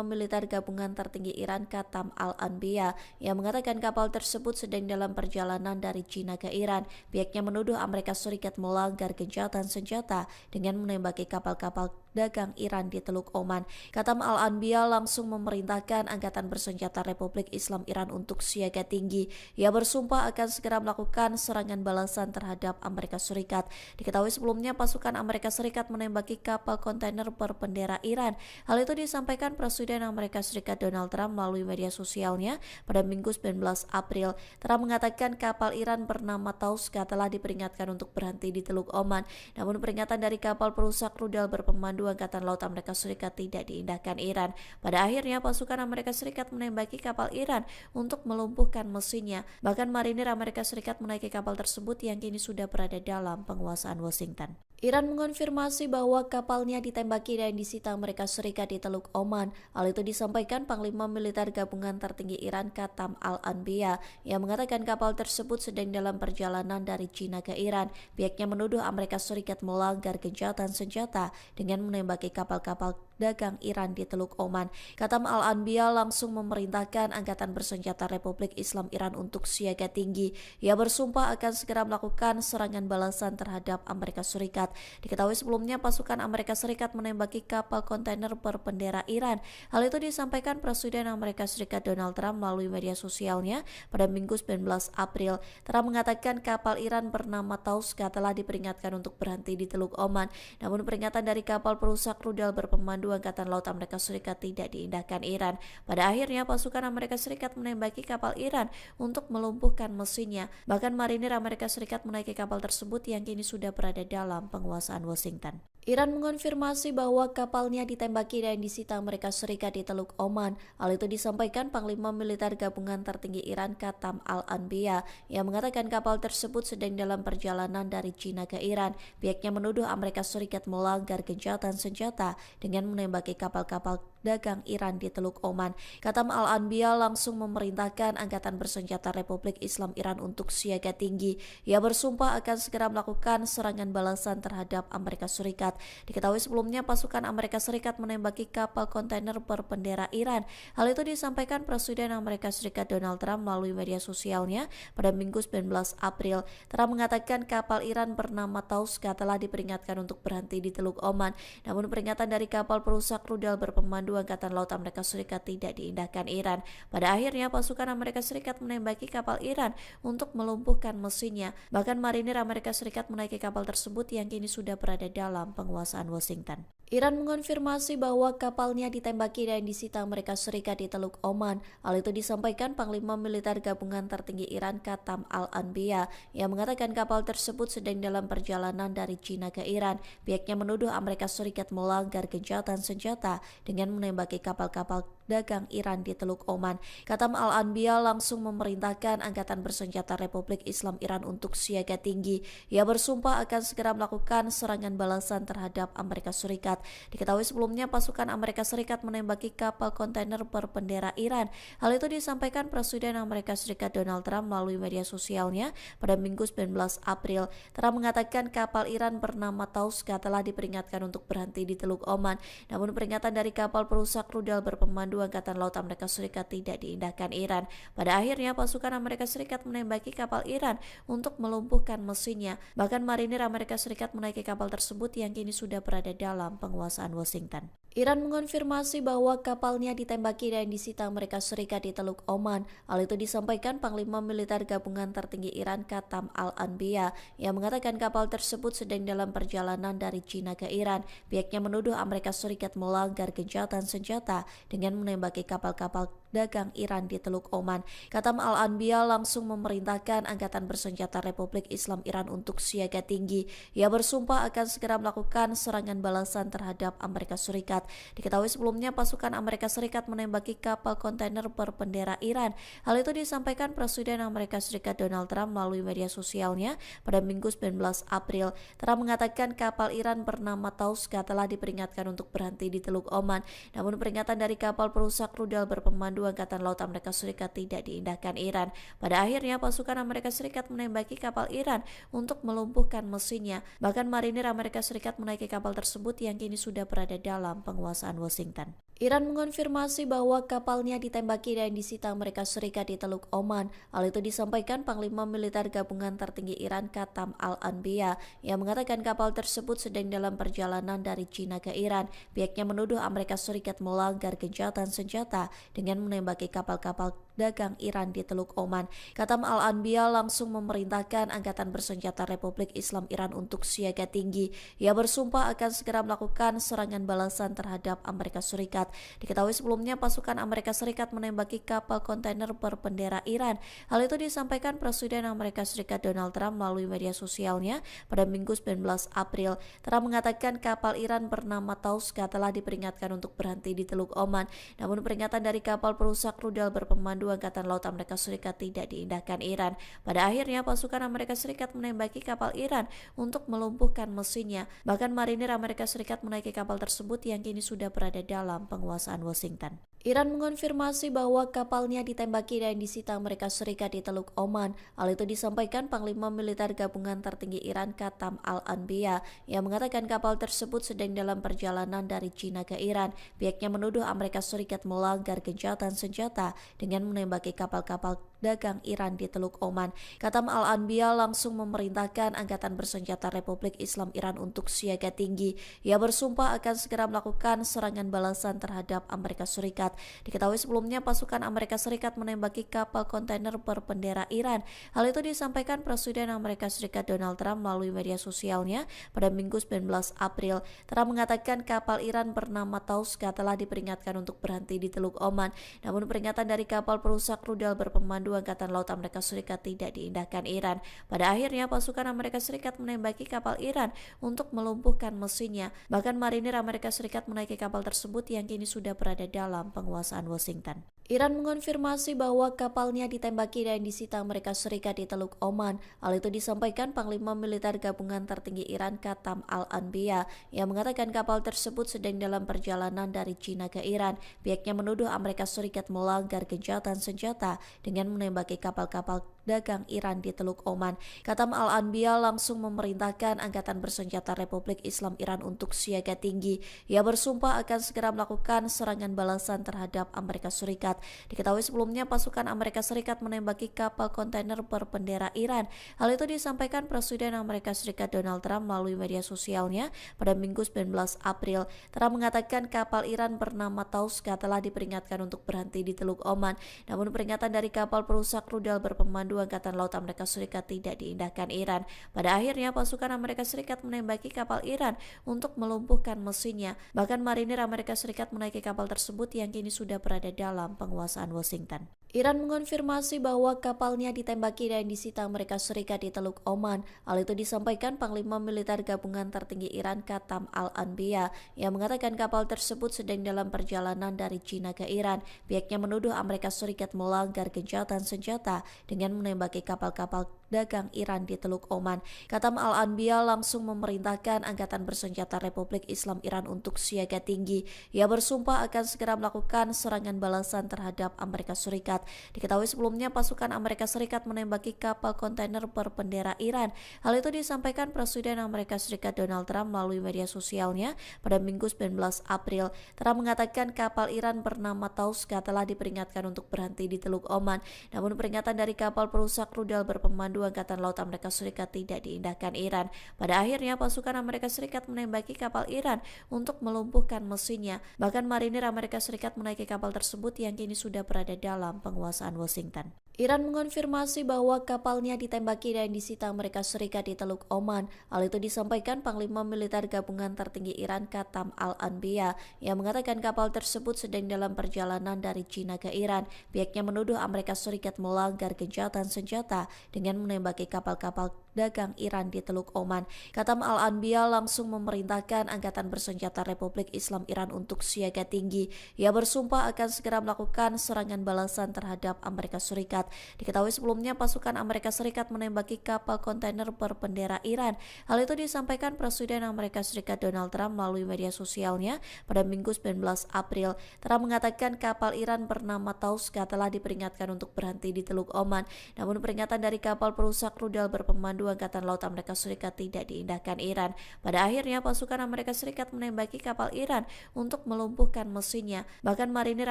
Militer Gabungan Tertinggi Iran Qatam Al-Anbiya yang mengatakan kapal tersebut sedang dalam perjalanan dari China ke Iran. Pihaknya menuduh Amerika Serikat melanggar gencatan senjata dengan menembaki kapal-kapal dagang Iran di Teluk Oman. Qatam Al-Anbiya langsung memerintahkan Angkatan Bersenjata Republik Islam Iran untuk siaga tinggi. Ia bersumpah akan segera melakukan serangan balasan terhadap Amerika Serikat. Diketahui sebelumnya pasukan Amerika Serikat menembaki kapal kontainer berbendera Iran. Hal itu disampaikan Presiden Amerika Serikat Donald Trump melalui media sosialnya pada Minggu 19 April. Trump mengatakan kapal Iran bernama Tauska telah diperingatkan untuk berhenti di Teluk Oman. Namun peringatan dari kapal perusak rudal berpemandu Angkatan Laut Amerika Serikat tidak diindahkan Iran. Pada akhirnya pasukan Amerika Serikat menembaki kapal Iran untuk melumpuhkan mesinnya. Bahkan marinir Amerika Serikat menaiki kapal tersebut yang kini sudah berada dalam penguasaan Washington. Iran mengonfirmasi bahwa kapalnya ditembaki dan disita Amerika Serikat di Teluk Oman. Hal itu disampaikan Panglima Militer Gabungan Tertinggi Iran Qatam Al-Anbiya yang mengatakan kapal tersebut sedang dalam perjalanan dari China ke Iran. Pihaknya menuduh Amerika Serikat melanggar gencatan senjata dengan menembaki kapal-kapal dagang Iran di Teluk Oman. Katam Al-Anbiya langsung memerintahkan Angkatan Bersenjata Republik Islam Iran untuk siaga tinggi. Ia bersumpah akan segera melakukan serangan balasan terhadap Amerika Serikat. Diketahui sebelumnya pasukan Amerika Serikat menembaki kapal kontainer berbendera Iran. Hal itu disampaikan Presiden Amerika Serikat Donald Trump melalui media sosialnya pada Minggu 19 April. Trump mengatakan kapal Iran bernama Tauska telah diperingatkan untuk berhenti di Teluk Oman. Namun peringatan dari kapal perusak rudal berpemandu Angkatan Laut Amerika Serikat tidak diindahkan Iran. Pada akhirnya pasukan Amerika Serikat menembaki kapal Iran untuk melumpuhkan mesinnya. Bahkan marinir Amerika Serikat menaiki kapal tersebut yang kini sudah berada dalam penguasaan Washington. Iran mengonfirmasi bahwa kapalnya ditembaki dan disita Amerika Serikat di Teluk Oman. Hal itu disampaikan Panglima Militer Gabungan Tertinggi Iran Katam Al-Anbiya yang mengatakan kapal tersebut sedang dalam perjalanan dari China ke Iran. Pihaknya menuduh Amerika Serikat melanggar gencatan senjata dengan menembaki kapal-kapal dagang Iran di Teluk Oman. Katam Al-Anbiya langsung memerintahkan Angkatan Bersenjata Republik Islam Iran untuk siaga tinggi. Ia bersumpah akan segera melakukan serangan balasan terhadap Amerika Serikat. Diketahui sebelumnya pasukan Amerika Serikat menembaki kapal kontainer berbendera Iran. Hal itu disampaikan Presiden Amerika Serikat Donald Trump melalui media sosialnya pada Minggu 19 April. Trump mengatakan kapal Iran bernama Tauska telah diperingatkan untuk berhenti di Teluk Oman. Namun peringatan dari kapal perusak rudal berpemandu Angkatan Laut Amerika Serikat tidak diindahkan Iran. Pada akhirnya pasukan Amerika Serikat menembaki kapal Iran untuk melumpuhkan mesinnya. Bahkan marinir Amerika Serikat menaiki kapal tersebut yang kini sudah berada dalam penguasaan Washington. Iran mengonfirmasi bahwa kapalnya ditembaki dan disita Amerika Serikat di Teluk Oman. Hal itu disampaikan Panglima Militer Gabungan Tertinggi Iran Katam Al-Anbiya yang mengatakan kapal tersebut sedang dalam perjalanan dari China ke Iran. Pihaknya menuduh Amerika Serikat melanggar gencatan senjata dengan menembaki kapal-kapal dagang Iran di Teluk Oman. Katam Al-Anbiya langsung memerintahkan Angkatan Bersenjata Republik Islam Iran untuk siaga tinggi. Ia bersumpah akan segera melakukan serangan balasan terhadap Amerika Serikat. Diketahui sebelumnya pasukan Amerika Serikat menembaki kapal kontainer berbendera Iran. Hal itu disampaikan Presiden Amerika Serikat Donald Trump melalui media sosialnya pada Minggu 19 April. Trump mengatakan kapal Iran bernama Tauska telah diperingatkan untuk berhenti di Teluk Oman. Namun peringatan dari kapal perusak rudal berpemandu Angkatan Laut Amerika Serikat tidak diindahkan Iran. Pada akhirnya pasukan Amerika Serikat menembaki kapal Iran untuk melumpuhkan mesinnya. Bahkan marinir Amerika Serikat menaiki kapal tersebut yang kini sudah berada dalam penguasaan Washington. Iran mengonfirmasi bahwa kapalnya ditembaki dan disita Amerika Serikat di Teluk Oman. Hal itu disampaikan Panglima Militer Gabungan Tertinggi Iran Katam Al-Anbiya yang mengatakan kapal tersebut sedang dalam perjalanan dari China ke Iran. Pihaknya menuduh Amerika Serikat melanggar gencatan senjata dengan menembaki kapal-kapal dagang Iran di Teluk Oman. Katam Al-Anbiya langsung memerintahkan Angkatan Bersenjata Republik Islam Iran untuk siaga tinggi. Ia bersumpah akan segera melakukan serangan balasan terhadap Amerika Serikat. Diketahui sebelumnya pasukan Amerika Serikat menembaki kapal kontainer berbendera Iran. Hal itu disampaikan Presiden Amerika Serikat Donald Trump melalui media sosialnya pada Minggu 19 April. Trump mengatakan kapal Iran bernama Tauska telah diperingatkan untuk berhenti di Teluk Oman. Namun peringatan dari kapal perusak rudal berpemandu Angkatan Laut Amerika Serikat tidak diindahkan Iran. Pada akhirnya pasukan Amerika Serikat menembaki kapal Iran untuk melumpuhkan mesinnya. Bahkan marinir Amerika Serikat menaiki kapal tersebut yang kini sudah berada dalam penguasaan Washington. Iran mengonfirmasi bahwa kapalnya ditembaki dan disita Amerika Serikat di Teluk Oman. Hal itu disampaikan Panglima Militer Gabungan Tertinggi Iran Katam Al-Anbiya yang mengatakan kapal tersebut sedang dalam perjalanan dari China ke Iran. Pihaknya menuduh Amerika Serikat melanggar gencatan senjata dengan menembaki kapal-kapal dagang Iran di Teluk Oman. Katam Al-Anbiya langsung memerintahkan Angkatan Bersenjata Republik Islam Iran untuk siaga tinggi. Ia bersumpah akan segera melakukan serangan balasan terhadap Amerika Serikat. Diketahui sebelumnya pasukan Amerika Serikat menembaki kapal kontainer berbendera Iran. Hal itu disampaikan Presiden Amerika Serikat Donald Trump melalui media sosialnya pada Minggu 19 April. Trump mengatakan kapal Iran bernama Tauska telah diperingatkan untuk berhenti di Teluk Oman. Namun peringatan dari kapal perusak rudal berpemandu Angkatan Laut Amerika Serikat tidak diindahkan Iran. Pada akhirnya pasukan Amerika Serikat menembaki kapal Iran untuk melumpuhkan mesinnya. Bahkan marinir Amerika Serikat menaiki kapal tersebut yang kini sudah berada dalam penguasaan Washington. Iran mengonfirmasi bahwa kapalnya ditembaki dan disita Amerika Serikat di Teluk Oman. Hal itu disampaikan Panglima Militer Gabungan Tertinggi Iran Qatam Al-Anbiya yang mengatakan kapal tersebut sedang dalam perjalanan dari China ke Iran. Pihaknya menuduh Amerika Serikat melanggar gencatan senjata dengan menembaki kapal-kapal dagang Iran di Teluk Oman. Qatam Al-Anbiya langsung memerintahkan Angkatan Bersenjata Republik Islam Iran untuk siaga tinggi. Ia bersumpah akan segera melakukan serangan balasan terhadap Amerika Serikat. Diketahui sebelumnya pasukan Amerika Serikat menembaki kapal kontainer berbendera Iran. Hal itu disampaikan Presiden Amerika Serikat Donald Trump melalui media sosialnya pada Minggu 19 April. Trump mengatakan kapal Iran bernama Tauska telah diperingatkan untuk berhenti di Teluk Oman. Namun peringatan dari kapal perusak rudal berpemandu Angkatan Laut Amerika Serikat tidak diindahkan Iran. Pada akhirnya pasukan Amerika Serikat menembaki kapal Iran untuk melumpuhkan mesinnya. Bahkan marinir Amerika Serikat menaiki kapal tersebut yang kini sudah berada dalam penguasaan Washington. Iran mengonfirmasi bahwa kapalnya ditembaki dan disita Amerika Serikat di Teluk Oman. Hal itu disampaikan Panglima Militer Gabungan Tertinggi Iran Qatam Al-Anbiya yang mengatakan kapal tersebut sedang dalam perjalanan dari China ke Iran. Pihaknya menuduh Amerika Serikat melanggar gencatan senjata dengan menembaki kapal-kapal dagang Iran di Teluk Oman. Qatam Al-Anbiya langsung memerintahkan Angkatan Bersenjata Republik Islam Iran untuk siaga tinggi. Ia bersumpah akan segera melakukan serangan balasan terhadap Amerika Serikat. Diketahui sebelumnya pasukan Amerika Serikat menembaki kapal kontainer berbendera Iran. Hal itu disampaikan Presiden Amerika Serikat Donald Trump melalui media sosialnya pada Minggu 19 April. Trump mengatakan kapal Iran bernama Tauska telah diperingatkan untuk berhenti di Teluk Oman. Namun peringatan dari kapal perusak rudal berpemandu Angkatan Laut Amerika Serikat tidak diindahkan Iran. Pada akhirnya pasukan Amerika Serikat menembaki kapal Iran untuk melumpuhkan mesinnya. Bahkan marinir Amerika Serikat menaiki kapal tersebut yang kini sudah berada dalam penguasaan Washington. Iran mengonfirmasi bahwa kapalnya ditembaki dan disita Amerika Serikat di Teluk Oman. Hal itu disampaikan Panglima Militer Gabungan Tertinggi Iran Qatam Al-Anbiya yang mengatakan kapal tersebut sedang dalam perjalanan dari China ke Iran. Pihaknya menuduh Amerika Serikat melanggar gencatan senjata dengan menembaki kapal-kapal dagang Iran di Teluk Oman. Qatam Al-Anbiya langsung memerintahkan Angkatan Bersenjata Republik Islam Iran untuk siaga tinggi. Ia bersumpah akan segera melakukan serangan balasan terhadap Amerika Serikat. Diketahui sebelumnya pasukan Amerika Serikat menembaki kapal kontainer berbendera Iran. Hal itu disampaikan Presiden Amerika Serikat Donald Trump melalui media sosialnya pada Minggu 19 April. Trump mengatakan kapal Iran bernama Tauska telah diperingatkan untuk berhenti di Teluk Oman. Namun peringatan dari kapal perusak rudal berpemandu Angkatan Laut Amerika Serikat tidak diindahkan Iran. Pada akhirnya pasukan Amerika Serikat menembaki kapal Iran untuk melumpuhkan mesinnya. Bahkan marinir Amerika Serikat menaiki kapal tersebut yang kini sudah berada dalam penguasaan Washington. Iran mengonfirmasi bahwa kapalnya ditembaki dan disita Amerika Serikat di Teluk Oman. Hal itu disampaikan Panglima Militer Gabungan Tertinggi Iran Qatam Al-Anbiya yang mengatakan kapal tersebut sedang dalam perjalanan dari China ke Iran. Pihaknya menuduh Amerika Serikat melanggar gencatan senjata dengan menembaki kapal-kapal dagang Iran di Teluk Oman. Qatam Al-Anbiya langsung memerintahkan Angkatan Bersenjata Republik Islam Iran untuk siaga tinggi. Ia bersumpah akan segera melakukan serangan balasan terhadap Amerika Serikat. Diketahui sebelumnya pasukan Amerika Serikat menembaki kapal kontainer berbendera Iran. Hal itu disampaikan Presiden Amerika Serikat Donald Trump melalui media sosialnya pada Minggu 19 April. Trump mengatakan kapal Iran bernama Tauska telah diperingatkan untuk berhenti di Teluk Oman. Namun peringatan dari kapal perusak rudal berpemandu Angkatan Laut Amerika Serikat tidak diindahkan Iran. Pada akhirnya pasukan Amerika Serikat menembaki kapal Iran untuk melumpuhkan mesinnya. Bahkan marinir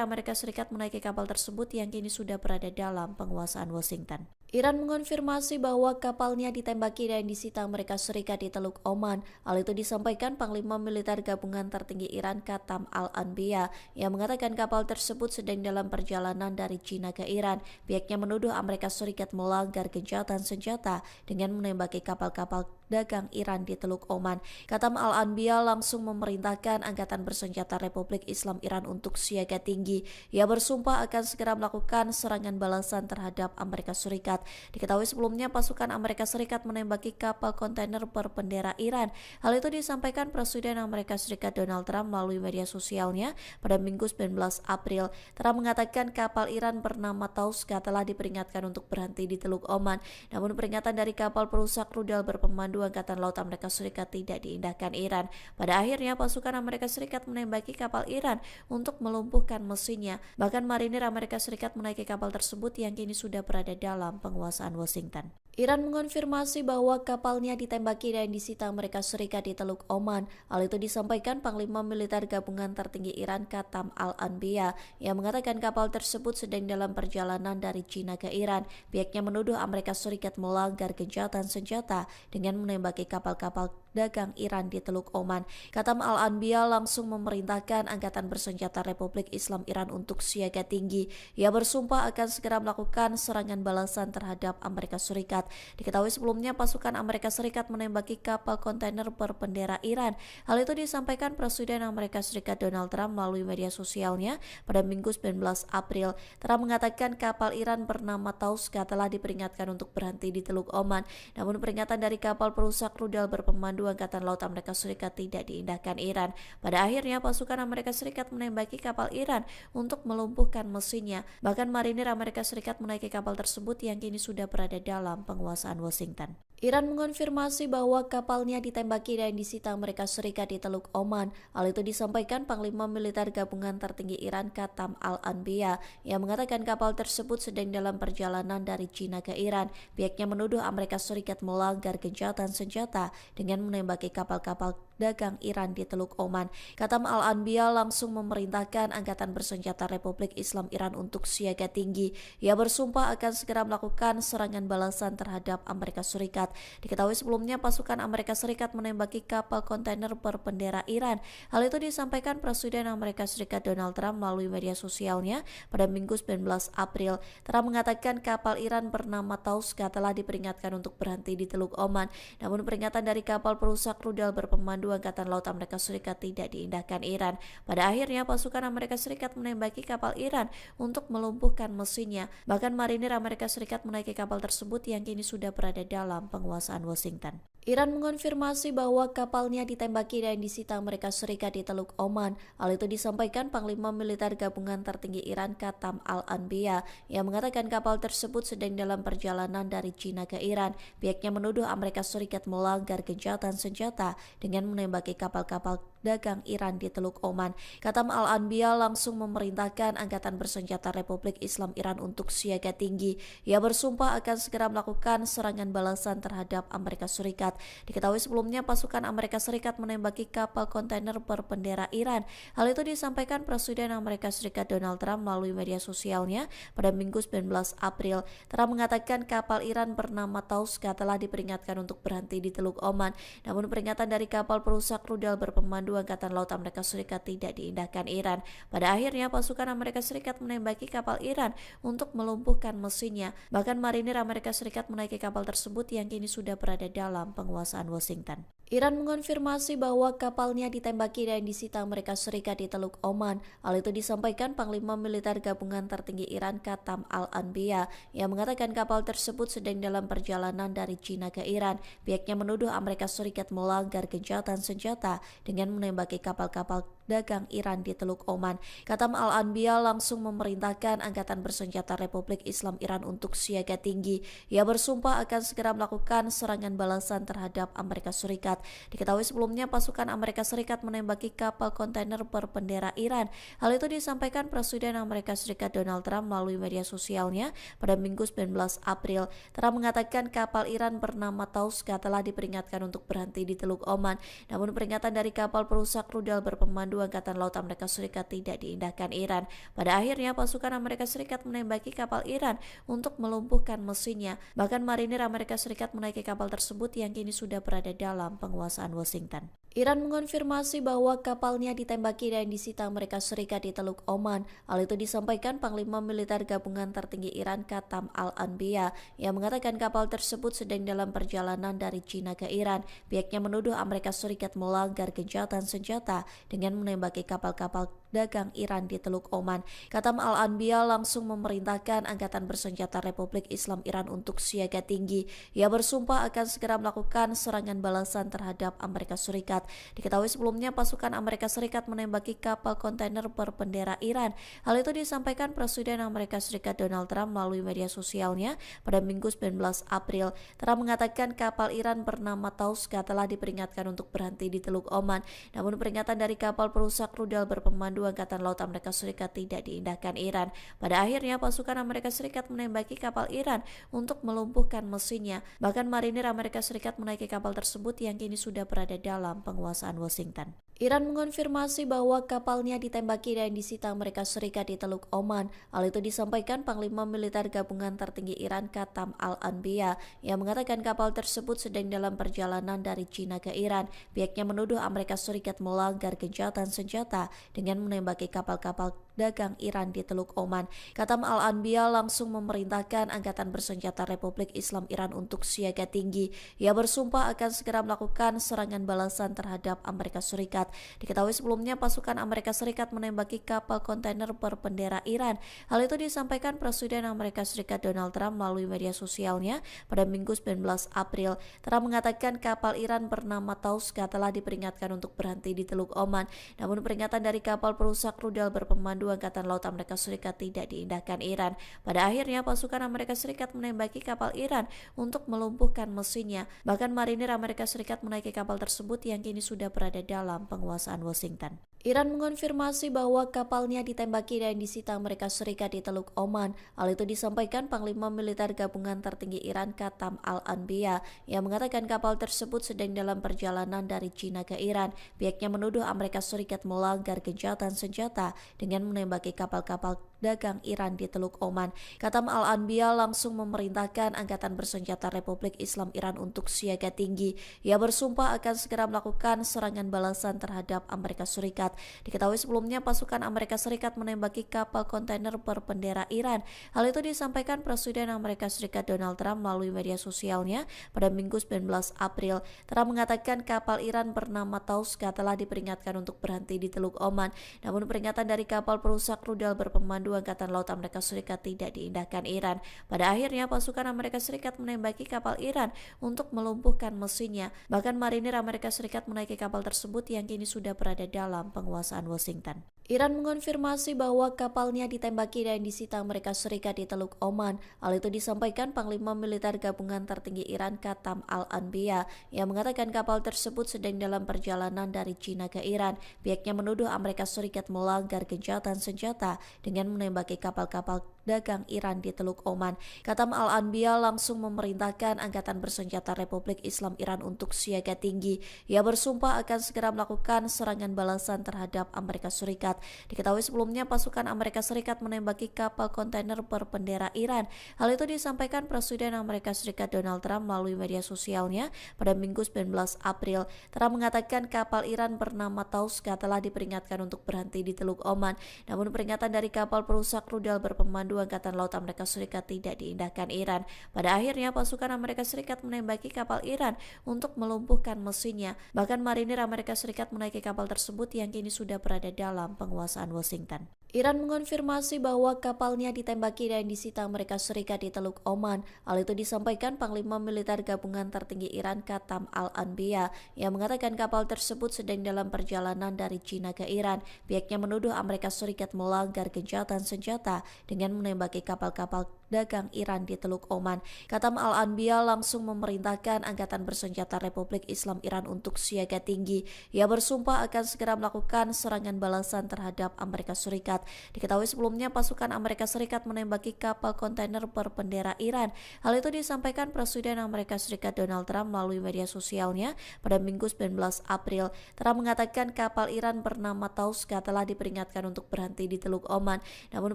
Amerika Serikat menaiki kapal tersebut yang kini sudah berada dalam penguasaan Washington. Iran mengonfirmasi bahwa kapalnya ditembaki dan disita Amerika Serikat di Teluk Oman. Hal itu disampaikan Panglima Militer Gabungan Tertinggi Iran Qatam Al-Anbiya yang mengatakan kapal tersebut sedang dalam perjalanan dari China ke Iran. Pihaknya menuduh Amerika Serikat melanggar gencatan senjata dengan menembaki kapal-kapal dagang Iran di Teluk Oman. Qatam Al-Anbiya langsung memerintahkan Angkatan Bersenjata Republik Islam Iran untuk siaga tinggi. Ia bersumpah akan segera melakukan serangan balasan terhadap Amerika Serikat. Diketahui sebelumnya pasukan Amerika Serikat menembaki kapal kontainer berbendera Iran. Hal itu disampaikan Presiden Amerika Serikat Donald Trump melalui media sosialnya pada Minggu 19 April. Trump mengatakan kapal Iran bernama Tauska telah diperingatkan untuk berhenti di Teluk Oman. Namun peringatan dari kapal perusak rudal berpemandu Berpemandu Angkatan Laut Amerika Serikat tidak diindahkan Iran. Pada akhirnya pasukan Amerika Serikat menembaki kapal Iran untuk melumpuhkan mesinnya. Bahkan marinir Amerika Serikat menaiki kapal tersebut yang kini sudah berada dalam penguasaan Washington. Iran mengonfirmasi bahwa kapalnya ditembaki dan disita Amerika Serikat di Teluk Oman. Hal itu disampaikan Panglima Militer Gabungan Tertinggi Iran Qatam Al-Anbiya yang mengatakan kapal tersebut sedang dalam perjalanan dari China ke Iran. Pihaknya menuduh Amerika Serikat melanggar gencatan senjata dengan menembaki kapal-kapal dagang Iran di Teluk Oman. Qatam Al-Anbiya langsung memerintahkan Angkatan Bersenjata Republik Islam Iran untuk siaga tinggi. Ia bersumpah akan segera melakukan serangan balasan terhadap Amerika Serikat. Diketahui sebelumnya pasukan Amerika Serikat menembaki kapal kontainer berbendera Iran. Hal itu disampaikan Presiden Amerika Serikat Donald Trump melalui media sosialnya pada Minggu 19 April. Trump mengatakan kapal Iran bernama Tauska telah diperingatkan untuk berhenti di Teluk Oman. Namun peringatan dari kapal perusak rudal berpemandu Angkatan Laut Amerika Serikat tidak diindahkan Iran. Pada akhirnya pasukan Amerika Serikat menembaki kapal Iran untuk melumpuhkan mesinnya. Bahkan marinir Amerika Serikat menaiki kapal tersebut yang kini sudah berada dalam penguasaan Washington. Iran mengonfirmasi bahwa kapalnya ditembaki dan disita Amerika Serikat di Teluk Oman. Hal itu disampaikan Panglima Militer Gabungan Tertinggi Iran Qatam Al-Anbiya yang mengatakan kapal tersebut sedang dalam perjalanan dari China ke Iran. Pihaknya menuduh Amerika Serikat melanggar gencatan senjata dengan menembaki kapal-kapal dagang Iran di Teluk Oman. Qatam Al-Anbiya langsung memerintahkan Angkatan Bersenjata Republik Islam Iran untuk siaga tinggi. Ia bersumpah akan segera melakukan serangan balasan terhadap Amerika Serikat. Diketahui sebelumnya pasukan Amerika Serikat menembaki kapal kontainer berbendera Iran. Hal itu disampaikan Presiden Amerika Serikat Donald Trump melalui media sosialnya pada Minggu 19 April. Trump mengatakan kapal Iran bernama Tauska telah diperingatkan untuk berhenti di Teluk Oman. Namun peringatan dari kapal perusak rudal berpemandu Angkatan Laut Amerika Serikat tidak diindahkan Iran. Pada akhirnya pasukan Amerika Serikat menembaki kapal Iran untuk melumpuhkan mesinnya. Bahkan marinir Amerika Serikat menaiki kapal tersebut yang kini sudah berada dalam penguasaan Washington. Iran mengonfirmasi bahwa kapalnya ditembaki dan disita Amerika Serikat di Teluk Oman. Hal itu disampaikan Panglima Militer Gabungan Tertinggi Iran Qatam Al-Anbiya yang mengatakan kapal tersebut sedang dalam perjalanan dari China ke Iran. Pihaknya menuduh Amerika Serikat melanggar gencatan senjata dengan menembaki kapal-kapal dagang Iran di Teluk Oman. Qatam Al-Anbiya langsung memerintahkan Angkatan Bersenjata Republik Islam Iran untuk siaga tinggi. Ia bersumpah akan segera melakukan serangan balasan terhadap Amerika Serikat. Diketahui sebelumnya pasukan Amerika Serikat menembaki kapal kontainer berbendera Iran. Hal itu disampaikan Presiden Amerika Serikat Donald Trump melalui media sosialnya pada Minggu 19 April. Trump mengatakan kapal Iran bernama Tauska telah diperingatkan untuk berhenti di Teluk Oman. Namun peringatan dari kapal perusak rudal berpemandu Angkatan Laut Amerika Serikat tidak diindahkan Iran. Pada akhirnya pasukan Amerika Serikat menembaki kapal Iran untuk melumpuhkan mesinnya. Bahkan marinir Amerika Serikat menaiki kapal tersebut yang kini sudah berada dalam penguasaan Washington. Iran mengonfirmasi bahwa kapalnya ditembaki dan disita Amerika Serikat di Teluk Oman. Hal itu disampaikan Panglima Militer Gabungan Tertinggi Iran Qatam Al-Anbiya yang mengatakan kapal tersebut sedang dalam perjalanan dari China ke Iran. Pihaknya menuduh Amerika Serikat melanggar gencatan senjata dengan menembaki kapal-kapal dagang Iran di Teluk Oman. Qatam Al-Anbiya langsung memerintahkan Angkatan Bersenjata Republik Islam Iran untuk siaga tinggi. Ia bersumpah akan segera melakukan serangan balasan terhadap Amerika Serikat. Diketahui sebelumnya pasukan Amerika Serikat menembaki kapal kontainer berbendera Iran. Hal itu disampaikan Presiden Amerika Serikat Donald Trump melalui media sosialnya pada Minggu 19 April. Trump mengatakan kapal Iran bernama Tauska telah diperingatkan untuk berhenti di Teluk Oman. Namun peringatan dari kapal perusak rudal berpemandu Angkatan Laut Amerika Serikat tidak diindahkan Iran. Pada akhirnya pasukan Amerika Serikat menembaki kapal Iran untuk melumpuhkan mesinnya. Bahkan marinir Amerika Serikat menaiki kapal tersebut yang kini sudah berada dalam penguasaan Washington. Iran mengonfirmasi bahwa kapalnya ditembaki dan disita Amerika Serikat di Teluk Oman. Hal itu disampaikan Panglima Militer Gabungan Tertinggi Iran Qatam Al-Anbiya yang mengatakan kapal tersebut sedang dalam perjalanan dari China ke Iran. Pihaknya menuduh Amerika Serikat melanggar gencatan senjata dengan menembaki kapal-kapal dagang Iran di Teluk Oman. Katam Al-Anbiya langsung memerintahkan Angkatan Bersenjata Republik Islam Iran untuk siaga tinggi. Ia bersumpah akan segera melakukan serangan balasan terhadap Amerika Serikat. Diketahui sebelumnya pasukan Amerika Serikat menembaki kapal kontainer berbendera Iran. Hal itu disampaikan Presiden Amerika Serikat Donald Trump melalui media sosialnya pada Minggu 19 April. Trump mengatakan kapal Iran bernama Tauska telah diperingatkan untuk berhenti di Teluk Oman. Namun peringatan dari kapal perusak rudal berpemandu Angkatan Laut Amerika Serikat tidak diindahkan Iran. Pada akhirnya pasukan Amerika Serikat menembaki kapal Iran untuk melumpuhkan mesinnya. Bahkan marinir Amerika Serikat menaiki kapal tersebut yang kini sudah berada dalam penguasaan Washington. Iran mengonfirmasi bahwa kapalnya ditembaki dan disita Amerika Serikat di Teluk Oman. Hal itu disampaikan Panglima Militer Gabungan Tertinggi Iran Katam Al-Anbiya yang mengatakan kapal tersebut sedang dalam perjalanan dari China ke Iran. Pihaknya menuduh Amerika Serikat melanggar gencatan senjata dengan menembaki kapal-kapal dagang Iran di Teluk Oman. Katam Al-Anbiya langsung memerintahkan Angkatan Bersenjata Republik Islam Iran untuk siaga tinggi. Ia bersumpah akan segera melakukan serangan balasan terhadap Amerika Serikat. Diketahui sebelumnya pasukan Amerika Serikat menembaki kapal kontainer berbendera Iran. Hal itu disampaikan Presiden Amerika Serikat Donald Trump melalui media sosialnya pada Minggu 19 April. Trump mengatakan kapal Iran bernama Tauska telah diperingatkan untuk berhenti di Teluk Oman. Namun peringatan dari kapal perusak rudal berpemandu Angkatan Laut Amerika Serikat tidak diindahkan Iran. Pada akhirnya pasukan Amerika Serikat menembaki kapal Iran untuk melumpuhkan mesinnya. Bahkan marinir Amerika Serikat menaiki kapal tersebut yang kini sudah berada dalam penguasaan Washington. Iran mengonfirmasi bahwa kapalnya ditembaki dan disita Amerika Serikat di Teluk Oman. Hal itu disampaikan Panglima Militer Gabungan Tertinggi Iran Katam Al-Anbiya yang mengatakan kapal tersebut sedang dalam perjalanan dari China ke Iran. Pihaknya menuduh Amerika Serikat melanggar gencatan senjata dengan menembaki kapal-kapal dagang Iran di Teluk Oman. Katam Al-Anbiya langsung memerintahkan Angkatan Bersenjata Republik Islam Iran untuk siaga tinggi. Ia bersumpah akan segera melakukan serangan balasan terhadap Amerika Serikat. Diketahui sebelumnya pasukan Amerika Serikat menembaki kapal kontainer berbendera Iran. Hal itu disampaikan Presiden Amerika Serikat Donald Trump melalui media sosialnya pada Minggu 19 April. Trump mengatakan kapal Iran bernama Tauska telah diperingatkan untuk berhenti di Teluk Oman. Namun peringatan dari kapal perusak rudal berpemandu Angkatan Laut Amerika Serikat tidak diindahkan Iran. Pada akhirnya pasukan Amerika Serikat menembaki kapal Iran untuk melumpuhkan mesinnya. Bahkan marinir Amerika Serikat menaiki kapal tersebut yang kini sudah berada dalam penguasaan Washington. Iran mengonfirmasi bahwa kapalnya ditembaki dan disita Amerika Serikat di Teluk Oman. Hal itu disampaikan Panglima Militer Gabungan Tertinggi Iran Katam Al-Anbiya yang mengatakan kapal tersebut sedang dalam perjalanan dari China ke Iran. Pihaknya menuduh Amerika Serikat melanggar gencatan senjata dengan menembaki kapal-kapal dagang Iran di Teluk Oman. Katam Al-Anbiya langsung memerintahkan Angkatan Bersenjata Republik Islam Iran untuk siaga tinggi. Ia bersumpah akan segera melakukan serangan balasan terhadap Amerika Serikat. Diketahui sebelumnya pasukan Amerika Serikat menembaki kapal kontainer berbendera Iran. Hal itu disampaikan Presiden Amerika Serikat Donald Trump melalui media sosialnya pada Minggu 19 April. Trump mengatakan kapal Iran bernama Tauska telah diperingatkan untuk berhenti di Teluk Oman. Namun peringatan dari kapal perusak rudal berpemandu Angkatan Laut Amerika Serikat tidak diindahkan Iran. Pada akhirnya pasukan Amerika Serikat menembaki kapal Iran untuk melumpuhkan mesinnya. Bahkan marinir Amerika Serikat menaiki kapal tersebut yang kini sudah berada dalam penguasaan Washington. Iran mengonfirmasi bahwa kapalnya ditembaki dan disita Amerika Serikat di Teluk Oman. Hal itu disampaikan Panglima Militer Gabungan Tertinggi Iran Katam Al-Anbiya yang mengatakan kapal tersebut sedang dalam perjalanan dari China ke Iran. Pihaknya menuduh Amerika Serikat melanggar gencatan senjata dengan menembaki kapal-kapal dagang Iran di Teluk Oman. Katam Al-Anbiya langsung memerintahkan Angkatan Bersenjata Republik Islam Iran untuk siaga tinggi. Ia bersumpah akan segera melakukan serangan balasan terhadap Amerika Serikat. Diketahui sebelumnya pasukan Amerika Serikat menembaki kapal kontainer berbendera Iran. Hal itu disampaikan Presiden Amerika Serikat Donald Trump melalui media sosialnya pada Minggu 19 April. Trump mengatakan kapal Iran bernama Tauska telah diperingatkan untuk berhenti di Teluk Oman. Namun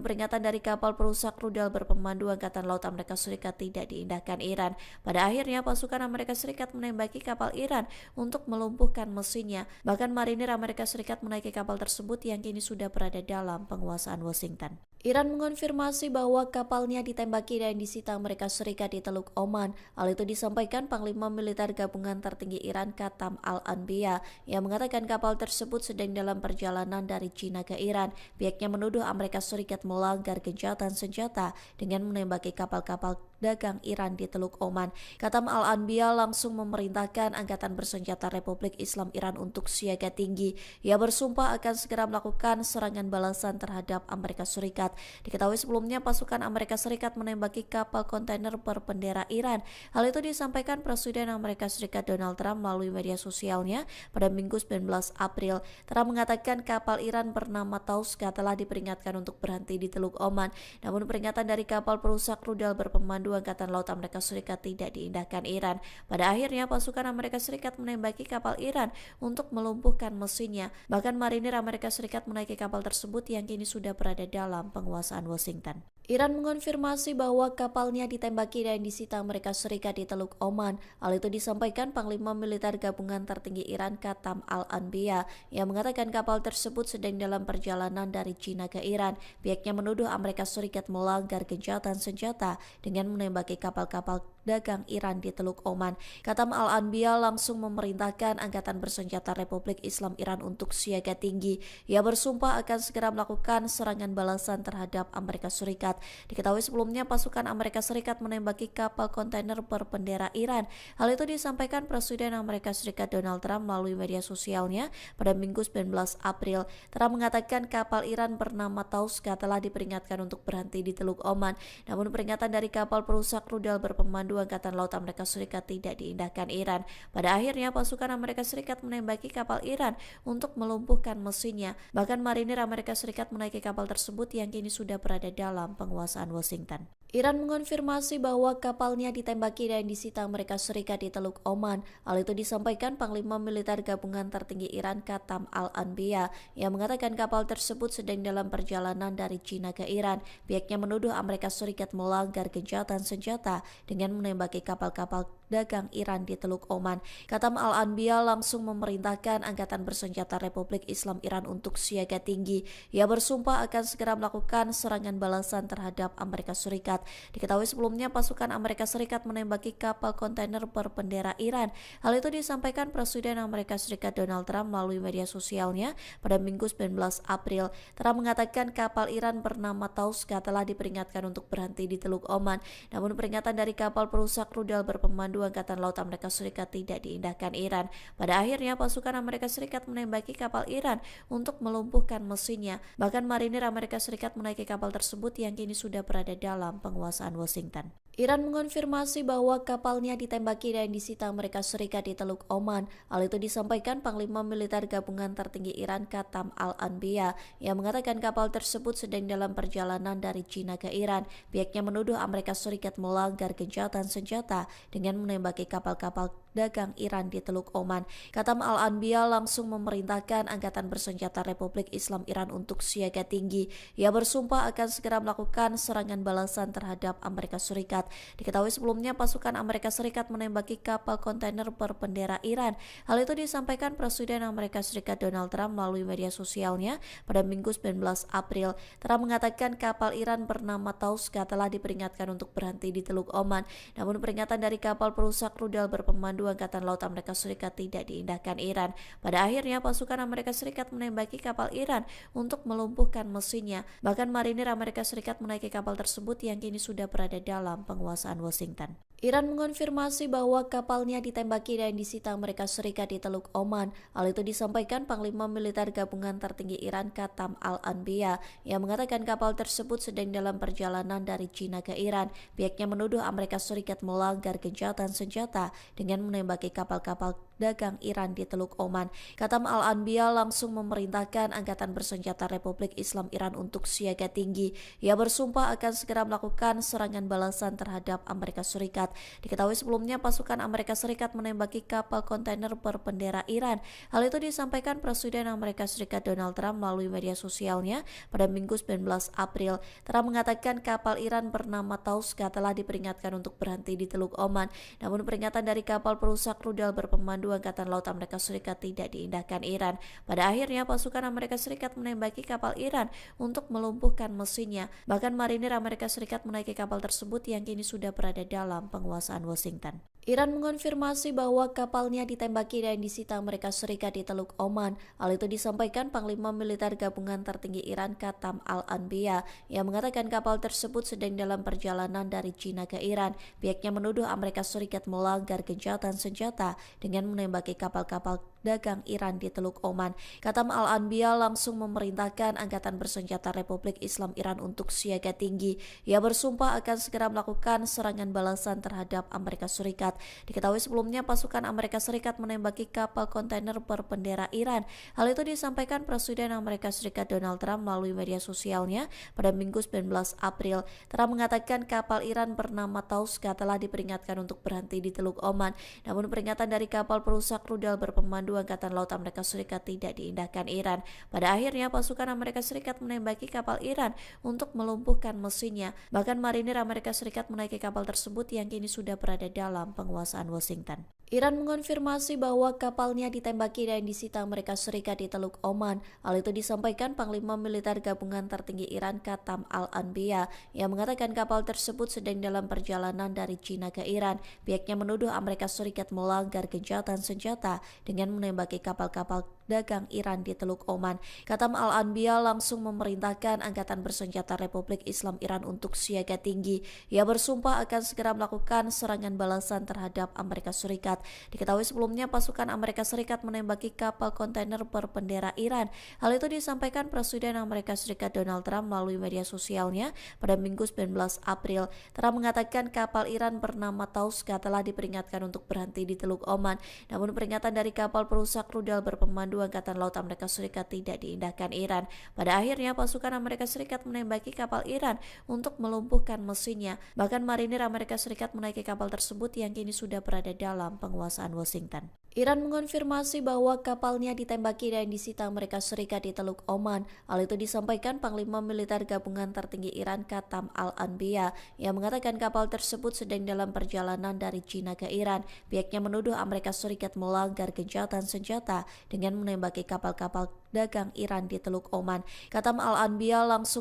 peringatan dari kapal perusak rudal berpemandu Angkatan Laut Amerika Serikat tidak diindahkan Iran. Pada akhirnya pasukan Amerika Serikat menembaki kapal Iran untuk melumpuhkan mesinnya. Bahkan marinir Amerika Serikat menaiki kapal tersebut yang kini sudah berada dalam penguasaan Washington. Iran mengonfirmasi bahwa kapalnya ditembaki dan disita Amerika Serikat di Teluk Oman. Hal itu disampaikan Panglima Militer Gabungan Tertinggi Iran Qatam Al-Anbiya yang mengatakan kapal tersebut sedang dalam perjalanan dari China ke Iran. Pihaknya menuduh Amerika Serikat melanggar gencatan senjata dengan menembaki kapal-kapal dagang Iran di Teluk Oman. Qatam Al-Anbiya langsung memerintahkan Angkatan Bersenjata Republik Islam Iran untuk siaga tinggi. Ia bersumpah akan segera melakukan serangan balasan terhadap Amerika Serikat. Diketahui sebelumnya pasukan Amerika Serikat menembaki kapal kontainer berbendera Iran. Hal itu disampaikan Presiden Amerika Serikat Donald Trump melalui media sosialnya pada Minggu 19 April. Trump mengatakan kapal Iran bernama Tauska telah diperingatkan untuk berhenti di Teluk Oman. Namun peringatan dari kapal perusak rudal berpemandu Angkatan Laut Amerika Serikat tidak diindahkan Iran. Pada akhirnya pasukan Amerika Serikat menembaki kapal Iran untuk melumpuhkan mesinnya. Bahkan marinir Amerika Serikat menaiki kapal tersebut yang kini sudah berada dalam penguasaan Washington. Iran mengonfirmasi bahwa kapalnya ditembaki dan disita Amerika Serikat di Teluk Oman. Hal itu disampaikan Panglima Militer Gabungan Tertinggi Iran Qatam Al-Anbiya yang mengatakan kapal tersebut sedang dalam perjalanan dari China ke Iran. Pihaknya menuduh Amerika Serikat melanggar gencatan senjata dengan menembaki kapal-kapal dagang Iran di Teluk Oman. Qatam Al-Anbiya langsung memerintahkan Angkatan Bersenjata Republik Islam Iran untuk siaga tinggi. Ia bersumpah akan segera melakukan serangan balasan terhadap Amerika Serikat. Diketahui sebelumnya pasukan Amerika Serikat menembaki kapal kontainer berbendera Iran. Hal itu disampaikan Presiden Amerika Serikat Donald Trump melalui media sosialnya pada Minggu 19 April. Trump mengatakan kapal Iran bernama Tauska telah diperingatkan untuk berhenti di Teluk Oman. Namun peringatan dari kapal perusak rudal berpemandu Angkatan Laut Amerika Serikat tidak diindahkan Iran. Pada akhirnya pasukan Amerika Serikat menembaki kapal Iran untuk melumpuhkan mesinnya. Bahkan marinir Amerika Serikat menaiki kapal tersebut yang kini sudah berada dalam penguasaan Washington. Iran mengonfirmasi bahwa kapalnya ditembaki dan disita Amerika Serikat di Teluk Oman. Hal itu disampaikan Panglima Militer Gabungan Tertinggi Iran Qatam Al-Anbiya yang mengatakan kapal tersebut sedang dalam perjalanan dari China ke Iran. Pihaknya menuduh Amerika Serikat melanggar gencatan senjata dengan menembaki kapal-kapal dagang Iran di Teluk Oman. Qatam Al-Anbiya langsung memerintahkan Angkatan Bersenjata Republik Islam Iran untuk siaga tinggi. Ia bersumpah akan segera melakukan serangan balasan terhadap Amerika Serikat. Diketahui sebelumnya pasukan Amerika Serikat menembaki kapal kontainer berbendera Iran. Hal itu disampaikan Presiden Amerika Serikat Donald Trump melalui media sosialnya pada Minggu 19 April. Trump mengatakan kapal Iran bernama Tauska telah diperingatkan untuk berhenti di Teluk Oman. Namun peringatan dari kapal perusak rudal berpemandu Angkatan Laut Amerika Serikat tidak diindahkan Iran. Pada akhirnya pasukan Amerika Serikat menembaki kapal Iran untuk melumpuhkan mesinnya. Bahkan marinir Amerika Serikat menaiki kapal tersebut yang kini sudah berada dalam penguasaan Washington. Iran mengonfirmasi bahwa kapalnya ditembaki dan disita Amerika Serikat di Teluk Oman. Hal itu disampaikan Panglima Militer Gabungan Tertinggi Iran Qatam Al-Anbiya yang mengatakan kapal tersebut sedang dalam perjalanan dari China ke Iran. Pihaknya menuduh Amerika Serikat melanggar gencatan senjata dengan menembaki kapal-kapal dagang Iran di Teluk Oman. Qatam Al-Anbiya langsung memerintahkan Angkatan Bersenjata Republik Islam Iran untuk siaga tinggi. Ia bersumpah akan segera melakukan serangan balasan terhadap Amerika Serikat. Diketahui sebelumnya pasukan Amerika Serikat menembaki kapal kontainer berbendera Iran. Hal itu disampaikan Presiden Amerika Serikat Donald Trump melalui media sosialnya pada Minggu 19 April. Trump mengatakan kapal Iran bernama Tauska telah diperingatkan untuk berhenti di Teluk Oman. Namun peringatan dari kapal perusak rudal berpemandu Angkatan Laut Amerika Serikat tidak diindahkan Iran. Pada akhirnya pasukan Amerika Serikat menembaki kapal Iran untuk melumpuhkan mesinnya. Bahkan marinir Amerika Serikat menaiki kapal tersebut yang kini sudah berada dalam penguasaan Washington. Iran mengonfirmasi bahwa kapalnya ditembaki dan disita Amerika Serikat di Teluk Oman. Hal itu disampaikan Panglima Militer Gabungan Tertinggi Iran Qatam Al-Anbiya yang mengatakan kapal tersebut sedang dalam perjalanan dari China ke Iran. Pihaknya menuduh Amerika Serikat melanggar gencatan senjata dengan menembaki kapal-kapal dagang Iran di Teluk Oman. Qatam Al-Anbiya langsung memerintahkan Angkatan Bersenjata Republik Islam Iran untuk siaga tinggi. Ia bersumpah akan segera melakukan serangan balasan terhadap Amerika Serikat. Diketahui sebelumnya pasukan Amerika Serikat menembaki kapal kontainer berbendera Iran. Hal itu disampaikan Presiden Amerika Serikat Donald Trump melalui media sosialnya pada Minggu 19 April. Trump mengatakan kapal Iran bernama Tauska telah diperingatkan untuk berhenti di Teluk Oman. Namun peringatan dari kapal perusak rudal berpemandu Berpemandu Angkatan Laut Amerika Serikat tidak diindahkan Iran. Pada akhirnya pasukan Amerika Serikat menembaki kapal Iran untuk melumpuhkan mesinnya. Bahkan marinir Amerika Serikat menaiki kapal tersebut yang kini sudah berada dalam penguasaan Washington. Iran mengonfirmasi bahwa kapalnya ditembaki dan disita Amerika Serikat di Teluk Oman. Hal itu disampaikan Panglima Militer Gabungan Tertinggi Iran Qatam Al-Anbiya yang mengatakan kapal tersebut sedang dalam perjalanan dari China ke Iran. Pihaknya menuduh Amerika Serikat melanggar gencatan senjata dengan menembaki kapal-kapal dagang Iran di Teluk Oman. Qatam Al-Anbiya langsung memerintahkan Angkatan Bersenjata Republik Islam Iran untuk siaga tinggi. Ia bersumpah akan segera melakukan serangan balasan terhadap Amerika Serikat. Diketahui sebelumnya pasukan Amerika Serikat menembaki kapal kontainer berbendera Iran. Hal itu disampaikan Presiden Amerika Serikat Donald Trump melalui media sosialnya pada Minggu 19 April. Trump mengatakan kapal Iran bernama Tauska telah diperingatkan untuk berhenti di Teluk Oman. Namun peringatan dari kapal perusak rudal berpemandu Angkatan Laut Amerika Serikat tidak diindahkan Iran. Pada akhirnya pasukan Amerika Serikat menembaki kapal Iran untuk melumpuhkan mesinnya. Bahkan marinir Amerika Serikat menaiki kapal tersebut yang kini sudah berada dalam penguasaan Washington. Iran mengonfirmasi bahwa kapalnya ditembaki dan disita Amerika Serikat di Teluk Oman. Hal itu disampaikan Panglima Militer Gabungan Tertinggi Iran Qatam Al-Anbiya yang mengatakan kapal tersebut sedang dalam perjalanan dari China ke Iran. Pihaknya menuduh Amerika Serikat melanggar gencatan senjata dengan menembaki kapal-kapal dagang Iran di Teluk Oman. Qatam Al-Anbiya langsung memerintahkan Angkatan Bersenjata Republik Islam Iran untuk siaga tinggi. Ia bersumpah akan segera melakukan serangan balasan terhadap Amerika Serikat. Diketahui sebelumnya pasukan Amerika Serikat menembaki kapal kontainer berbendera Iran. Hal itu disampaikan Presiden Amerika Serikat Donald Trump melalui media sosialnya pada Minggu 19 April. Trump mengatakan kapal Iran bernama Tauska telah diperingatkan untuk berhenti di Teluk Oman. Namun peringatan dari kapal perusak rudal berpemandu Angkatan Laut Amerika Serikat tidak diindahkan Iran. Pada akhirnya pasukan Amerika Serikat menembaki kapal Iran untuk melumpuhkan mesinnya. Bahkan marinir Amerika Serikat menaiki kapal tersebut yang kini sudah berada dalam penguasaan Washington. Iran mengonfirmasi bahwa kapalnya ditembaki dan disita Amerika Serikat di Teluk Oman. Hal itu disampaikan Panglima Militer Gabungan Tertinggi Iran Qatam Al-Anbiya yang mengatakan kapal tersebut sedang dalam perjalanan dari China ke Iran. Pihaknya menuduh Amerika Serikat melanggar gencatan senjata dengan menembaki kapal-kapal dagang Iran di Teluk Oman. Qatam Al-Anbiya langsung